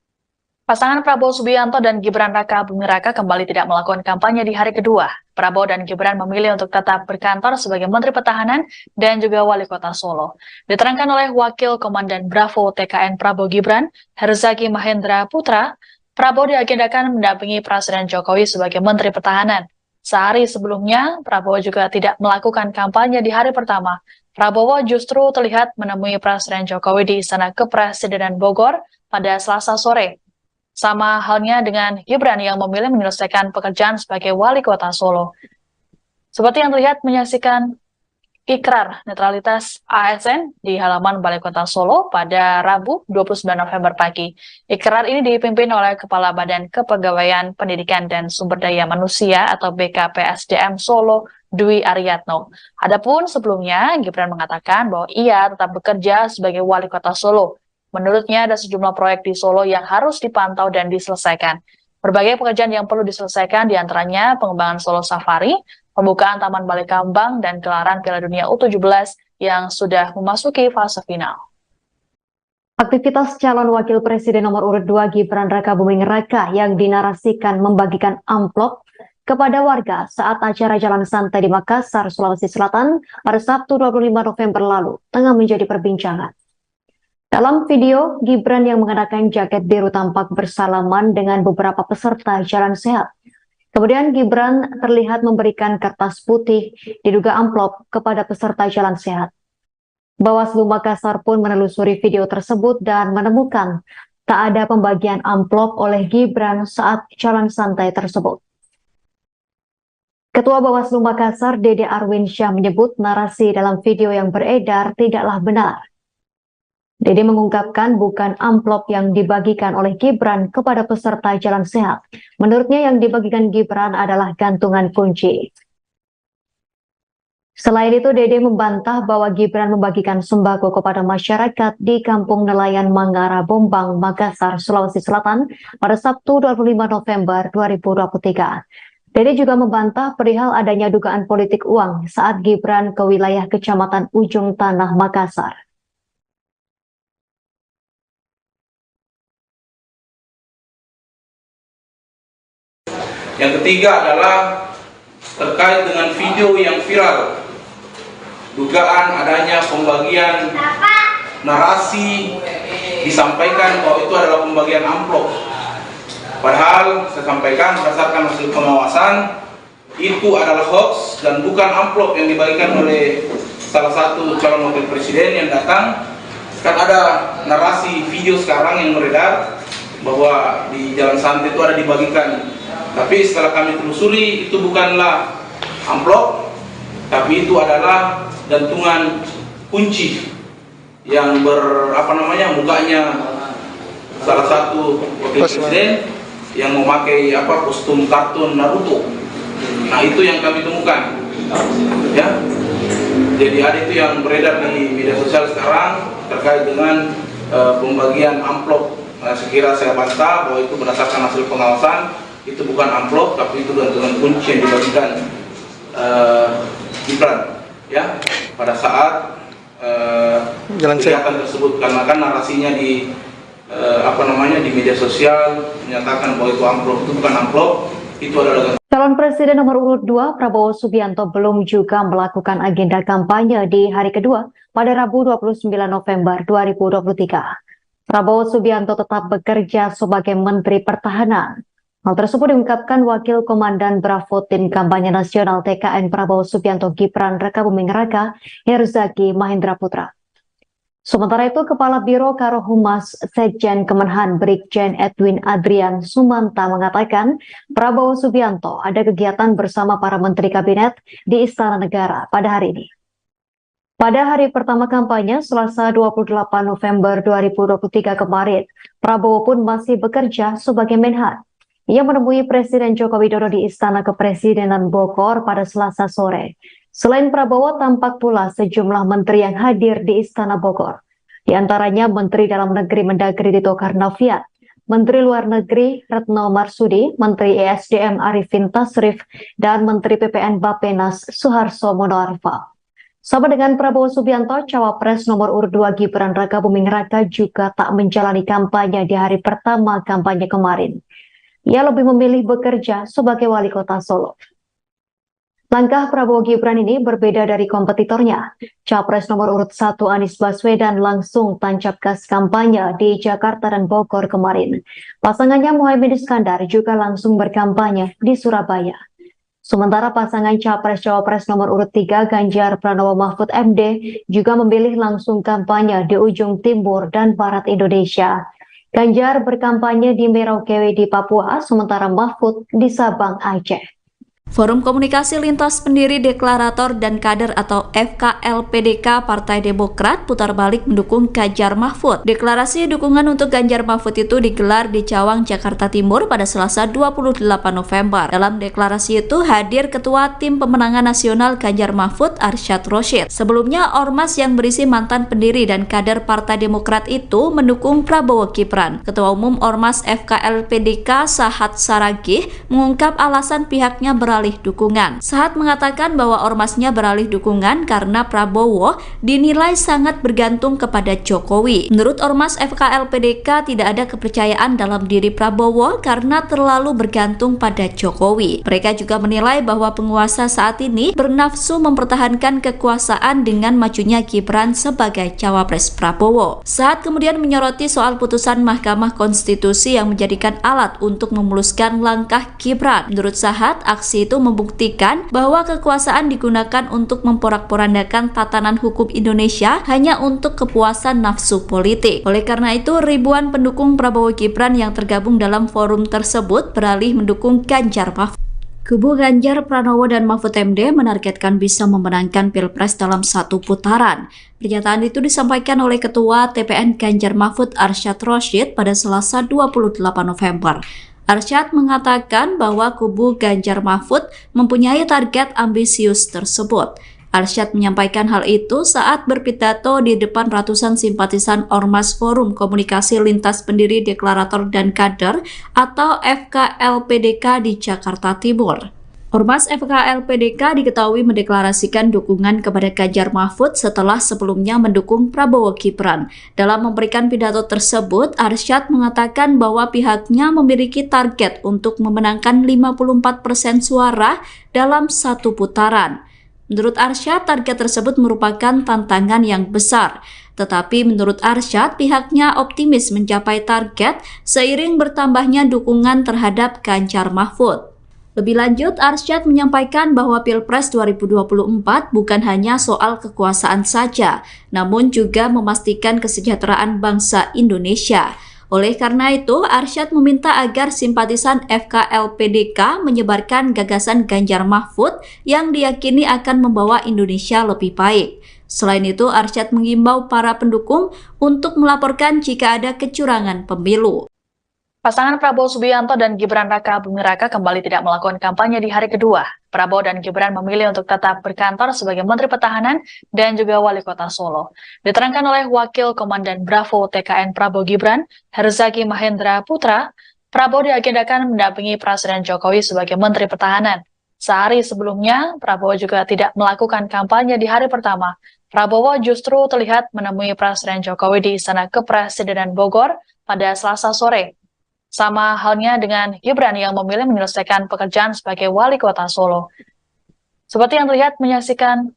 Pasangan Prabowo Subianto dan Gibran Raka Buming Raka kembali tidak melakukan kampanye di hari kedua. Prabowo dan Gibran memilih untuk tetap berkantor sebagai Menteri Pertahanan dan juga Wali Kota Solo. Diterangkan oleh Wakil Komandan Bravo TKN Prabowo Gibran, Herzaki Mahendra Putra, Prabowo diagendakan mendampingi Presiden Jokowi sebagai Menteri Pertahanan. Sehari sebelumnya, Prabowo juga tidak melakukan kampanye di hari pertama. Prabowo justru terlihat menemui Presiden Jokowi di Istana Kepresidenan Bogor pada Selasa sore. Sama halnya dengan Gibran yang memilih menyelesaikan pekerjaan sebagai Wali Kota Solo. Seperti yang terlihat menyaksikan ikrar netralitas ASN di halaman Balai Kota Solo pada Rabu 29 November pagi. Ikrar ini dipimpin oleh Kepala Badan Kepegawaian Pendidikan dan Sumber Daya Manusia atau BKPSDM Solo, Dwi Aryatno. Adapun sebelumnya, Gibran mengatakan bahwa ia tetap bekerja sebagai Wali Kota Solo. Menurutnya ada sejumlah proyek di Solo yang harus dipantau dan diselesaikan. Berbagai pekerjaan yang perlu diselesaikan diantaranya pengembangan Solo Safari, pembukaan Taman Balai Kambang, dan gelaran Piala Dunia U17 yang sudah memasuki fase final. Aktivitas calon wakil presiden nomor urut 2 Gibran Raka Buming Raka yang dinarasikan membagikan amplop kepada warga saat acara jalan santai di Makassar, Sulawesi Selatan pada Sabtu 25 November lalu tengah menjadi perbincangan. Dalam video, Gibran yang mengenakan jaket biru tampak bersalaman dengan beberapa peserta jalan sehat. Kemudian Gibran terlihat memberikan kertas putih diduga amplop kepada peserta jalan sehat. Bawaslu Makassar pun menelusuri video tersebut dan menemukan tak ada pembagian amplop oleh Gibran saat jalan santai tersebut. Ketua Bawaslu Makassar, Dede Arwinsyah, menyebut narasi dalam video yang beredar tidaklah benar. Dede mengungkapkan bukan amplop yang dibagikan oleh Gibran kepada peserta jalan sehat. Menurutnya yang dibagikan Gibran adalah gantungan kunci. Selain itu, Dede membantah bahwa Gibran membagikan sembako kepada masyarakat di Kampung Nelayan Mangara Bombang, Makassar, Sulawesi Selatan pada Sabtu 25 November 2023. Dede juga membantah perihal adanya dugaan politik uang saat Gibran ke wilayah Kecamatan Ujung Tanah, Makassar. Yang ketiga adalah terkait dengan video yang viral, dugaan adanya pembagian narasi disampaikan bahwa itu adalah pembagian amplop. Padahal saya sampaikan berdasarkan hasil pengawasan itu adalah hoax dan bukan amplop yang dibagikan oleh salah satu calon wakil presiden yang datang. Kan ada narasi video sekarang yang beredar bahwa di jalan santai itu ada dibagikan. Tapi setelah kami telusuri itu bukanlah amplop, tapi itu adalah gantungan kunci yang mukanya salah satu wakil presiden yang memakai kostum kartun Naruto. Nah itu yang kami temukan, ya. Jadi ada itu yang beredar di media sosial sekarang terkait dengan pembagian amplop. Nah, sekira saya bantah bahwa itu berdasarkan hasil pengawasan. Itu bukan amplop, tapi itu gantungan kunci yang dibagikan Gibran, ya, pada saat kegiatan tersebut. Karena kan narasinya di di media sosial menyatakan bahwa itu amplop, itu bukan amplop, itu adalah. Calon Presiden nomor urut 2 Prabowo Subianto belum juga melakukan agenda kampanye di hari kedua pada Rabu 29 November 2023. Prabowo Subianto tetap bekerja sebagai Menteri Pertahanan. Hal tersebut diungkapkan Wakil Komandan Bravo Tim Kampanye Nasional TKN Prabowo Subianto Gibran Raka Buming Raka, Herzaki Mahendra Putra. Sementara itu, Kepala Biro Karohumas Sekjen Kemenhan Brigjen Edwin Adrian Sumanta mengatakan Prabowo Subianto ada kegiatan bersama para Menteri Kabinet di Istana Negara pada hari ini. Pada hari pertama kampanye, Selasa 28 November 2023 kemarin, Prabowo pun masih bekerja sebagai Menhan. Ia menemui Presiden Joko Widodo di Istana Kepresidenan Bogor pada Selasa sore. Selain Prabowo, tampak pula sejumlah menteri yang hadir di Istana Bogor. Di antaranya Menteri Dalam Negeri Mendagri Tito Karnavian, Menteri Luar Negeri Retno Marsudi, Menteri ESDM Arifin Tasrif, dan Menteri PPN Bappenas Suharto Monoarfa. Sama dengan Prabowo Subianto, Cawapres nomor urut 2 Gibran Raka Buming Raka juga tak menjalani kampanye di hari pertama kampanye kemarin. Ia lebih memilih bekerja sebagai wali kota Solo. Langkah Prabowo Gibran ini berbeda dari kompetitornya. Capres nomor urut 1 Anies Baswedan langsung tancap gas kampanye di Jakarta dan Bogor kemarin. Pasangannya Muhaimin Iskandar juga langsung berkampanye di Surabaya. Sementara pasangan Capres-Cawapres nomor urut 3 Ganjar Pranowo Mahfud MD juga memilih langsung kampanye di ujung timur dan barat Indonesia. Ganjar berkampanye di Merauke di Papua, sementara Mahfud di Sabang, Aceh. Forum Komunikasi Lintas Pendiri Deklarator dan Kader atau FKLPDK Partai Demokrat putar balik mendukung Ganjar Mahfud. Deklarasi dukungan untuk Ganjar Mahfud itu digelar di Cawang, Jakarta Timur pada Selasa 28 November. Dalam deklarasi itu hadir Ketua Tim Pemenangan Nasional Ganjar Mahfud Arsyad Rashid. Sebelumnya, ormas yang berisi mantan pendiri dan kader Partai Demokrat itu mendukung Prabowo Gibran. Ketua Umum Ormas FKLPDK Sahat Saragih mengungkap alasan pihaknya beralih dukungan. Sahat mengatakan bahwa ormasnya beralih dukungan karena Prabowo dinilai sangat bergantung kepada Jokowi. Menurut ormas FKLPDK tidak ada kepercayaan dalam diri Prabowo karena terlalu bergantung pada Jokowi. Mereka juga menilai bahwa penguasa saat ini bernafsu mempertahankan kekuasaan dengan majunya Gibran sebagai cawapres Prabowo. Sahat kemudian menyoroti soal putusan Mahkamah Konstitusi yang menjadikan alat untuk memuluskan langkah Gibran. Menurut Sahat, aksi itu membuktikan bahwa kekuasaan digunakan untuk memporak-porandakan tatanan hukum Indonesia hanya untuk kepuasan nafsu politik. Oleh karena itu, ribuan pendukung Prabowo Gibran yang tergabung dalam forum tersebut beralih mendukung Ganjar Mahfud. Kubu Ganjar Pranowo dan Mahfud MD menargetkan bisa memenangkan Pilpres dalam satu putaran. Pernyataan itu disampaikan oleh Ketua TPN Ganjar Mahfud Arsyad Rashid pada Selasa 28 November. Arsyad mengatakan bahwa kubu Ganjar Mahfud mempunyai target ambisius tersebut. Arsyad menyampaikan hal itu saat berpidato di depan ratusan simpatisan Ormas Forum Komunikasi Lintas Pendiri Deklarator dan Kader atau FKLPDK di Jakarta Timur. Ormas FKLPDK diketahui mendeklarasikan dukungan kepada Ganjar Mahfud setelah sebelumnya mendukung Prabowo Gibran. Dalam memberikan pidato tersebut, Arsyad mengatakan bahwa pihaknya memiliki target untuk memenangkan 54% suara dalam satu putaran. Menurut Arsyad, target tersebut merupakan tantangan yang besar. Tetapi menurut Arsyad, pihaknya optimis mencapai target seiring bertambahnya dukungan terhadap Ganjar Mahfud. Lebih lanjut, Arsyad menyampaikan bahwa Pilpres 2024 bukan hanya soal kekuasaan saja, namun juga memastikan kesejahteraan bangsa Indonesia. Oleh karena itu, Arsyad meminta agar simpatisan FKLPDK menyebarkan gagasan Ganjar Mahfud yang diyakini akan membawa Indonesia lebih baik. Selain itu, Arsyad mengimbau para pendukung untuk melaporkan jika ada kecurangan pemilu. Pasangan Prabowo Subianto dan Gibran Raka Buming Raka kembali tidak melakukan kampanye di hari kedua. Prabowo dan Gibran memilih untuk tetap berkantor sebagai Menteri Pertahanan dan juga Wali Kota Solo. Diterangkan oleh Wakil Komandan Bravo TKN Prabowo Gibran, Herzaki Mahendra Putra, Prabowo diagendakan mendampingi Presiden Jokowi sebagai Menteri Pertahanan. Sehari sebelumnya, Prabowo juga tidak melakukan kampanye di hari pertama. Prabowo justru terlihat menemui Presiden Jokowi di Istana Kepresidenan Bogor pada Selasa sore. Sama halnya dengan Gibran yang memilih menyelesaikan pekerjaan sebagai Wali Kota Solo. Seperti yang terlihat menyaksikan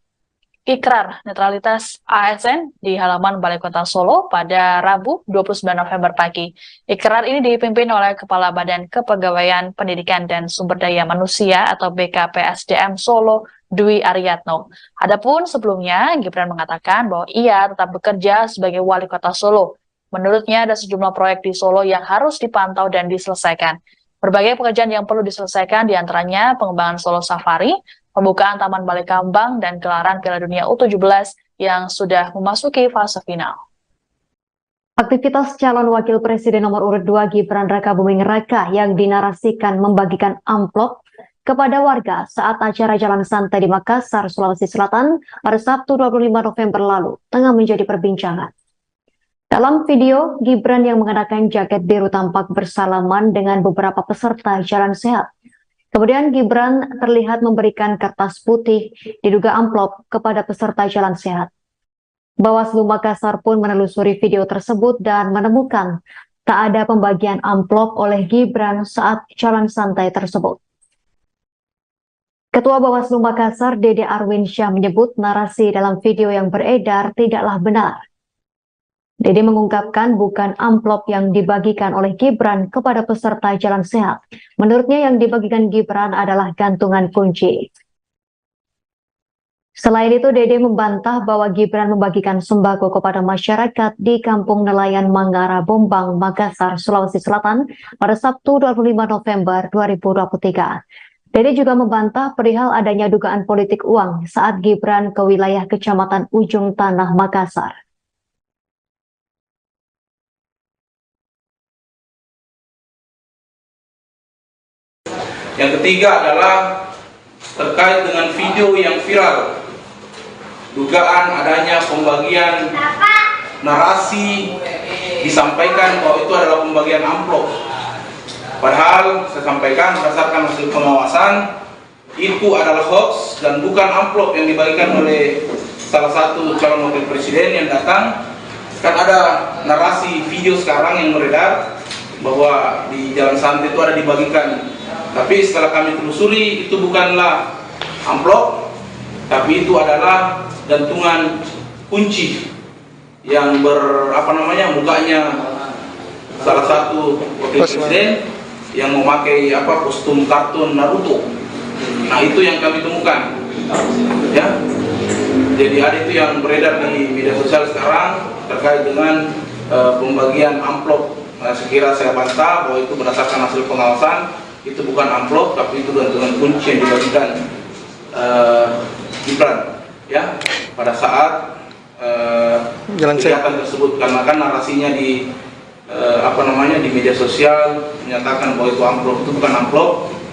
ikrar netralitas ASN di halaman Balai Kota Solo pada Rabu 29 November pagi. Ikrar ini dipimpin oleh Kepala Badan Kepegawaian Pendidikan dan Sumber Daya Manusia atau BKPSDM Solo, Dwi Aryatno. Adapun sebelumnya, Gibran mengatakan bahwa ia tetap bekerja sebagai Wali Kota Solo. Menurutnya ada sejumlah proyek di Solo yang harus dipantau dan diselesaikan. Berbagai pekerjaan yang perlu diselesaikan diantaranya pengembangan Solo Safari, pembukaan Taman Balai Kambang, dan gelaran Piala Dunia U17 yang sudah memasuki fase final. Aktivitas calon wakil presiden nomor urut 2 Gibran Rakabuming Raka yang dinarasikan membagikan amplop kepada warga saat acara jalan santai di Makassar, Sulawesi Selatan pada Sabtu 25 November lalu tengah menjadi perbincangan. Dalam video, Gibran yang mengenakan jaket biru tampak bersalaman dengan beberapa peserta jalan sehat. Kemudian Gibran terlihat memberikan kertas putih diduga amplop kepada peserta jalan sehat. Bawaslu Makassar pun menelusuri video tersebut dan menemukan tak ada pembagian amplop oleh Gibran saat jalan santai tersebut. Ketua Bawaslu Makassar, Dede Arwinsyah, menyebut narasi dalam video yang beredar tidaklah benar. Dede mengungkapkan bukan amplop yang dibagikan oleh Gibran kepada peserta jalan sehat. Menurutnya yang dibagikan Gibran adalah gantungan kunci. Selain itu, Dede membantah bahwa Gibran membagikan sembako kepada masyarakat di Kampung Nelayan Mangara, Bombang, Makassar, Sulawesi Selatan pada Sabtu 25 November 2023. Dede juga membantah perihal adanya dugaan politik uang saat Gibran ke wilayah Kecamatan Ujung Tanah, Makassar. Yang ketiga adalah terkait dengan video yang viral, dugaan adanya pembagian narasi disampaikan bahwa itu adalah pembagian amplop. Padahal saya sampaikan berdasarkan hasil pengawasan itu adalah hoax dan bukan amplop yang dibagikan oleh salah satu calon wakil presiden yang datang. Kan ada narasi video sekarang yang beredar bahwa di jalan santai itu ada dibagikan. Tapi setelah kami telusuri itu bukanlah amplop, tapi itu adalah gantungan kunci yang mukanya salah satu wakil presiden yang memakai kostum kartun Naruto. Nah, itu yang kami temukan, ya. Jadi ada itu yang beredar di media sosial sekarang terkait dengan pembagian amplop. Nah, sekira saya bantah bahwa itu berdasarkan hasil pengawasan itu bukan amplop, tapi itu gantungan kunci yang dibagikan Gibran, ya, pada saat kegiatan tersebut. Karena kan narasinya di di media sosial menyatakan bahwa itu amplop, itu bukan amplop,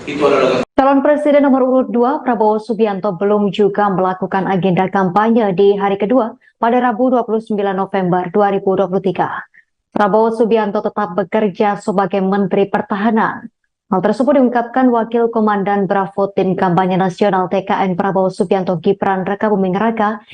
itu adalah. Calon Presiden nomor urut 2 Prabowo Subianto belum juga melakukan agenda kampanye di hari kedua pada Rabu 29 November 2023. Prabowo Subianto tetap bekerja sebagai Menteri Pertahanan. Hal tersebut diungkapkan Wakil Komandan Bravo Tim Kampanye Nasional TKN Prabowo Subianto Gibran Rakabuming Raka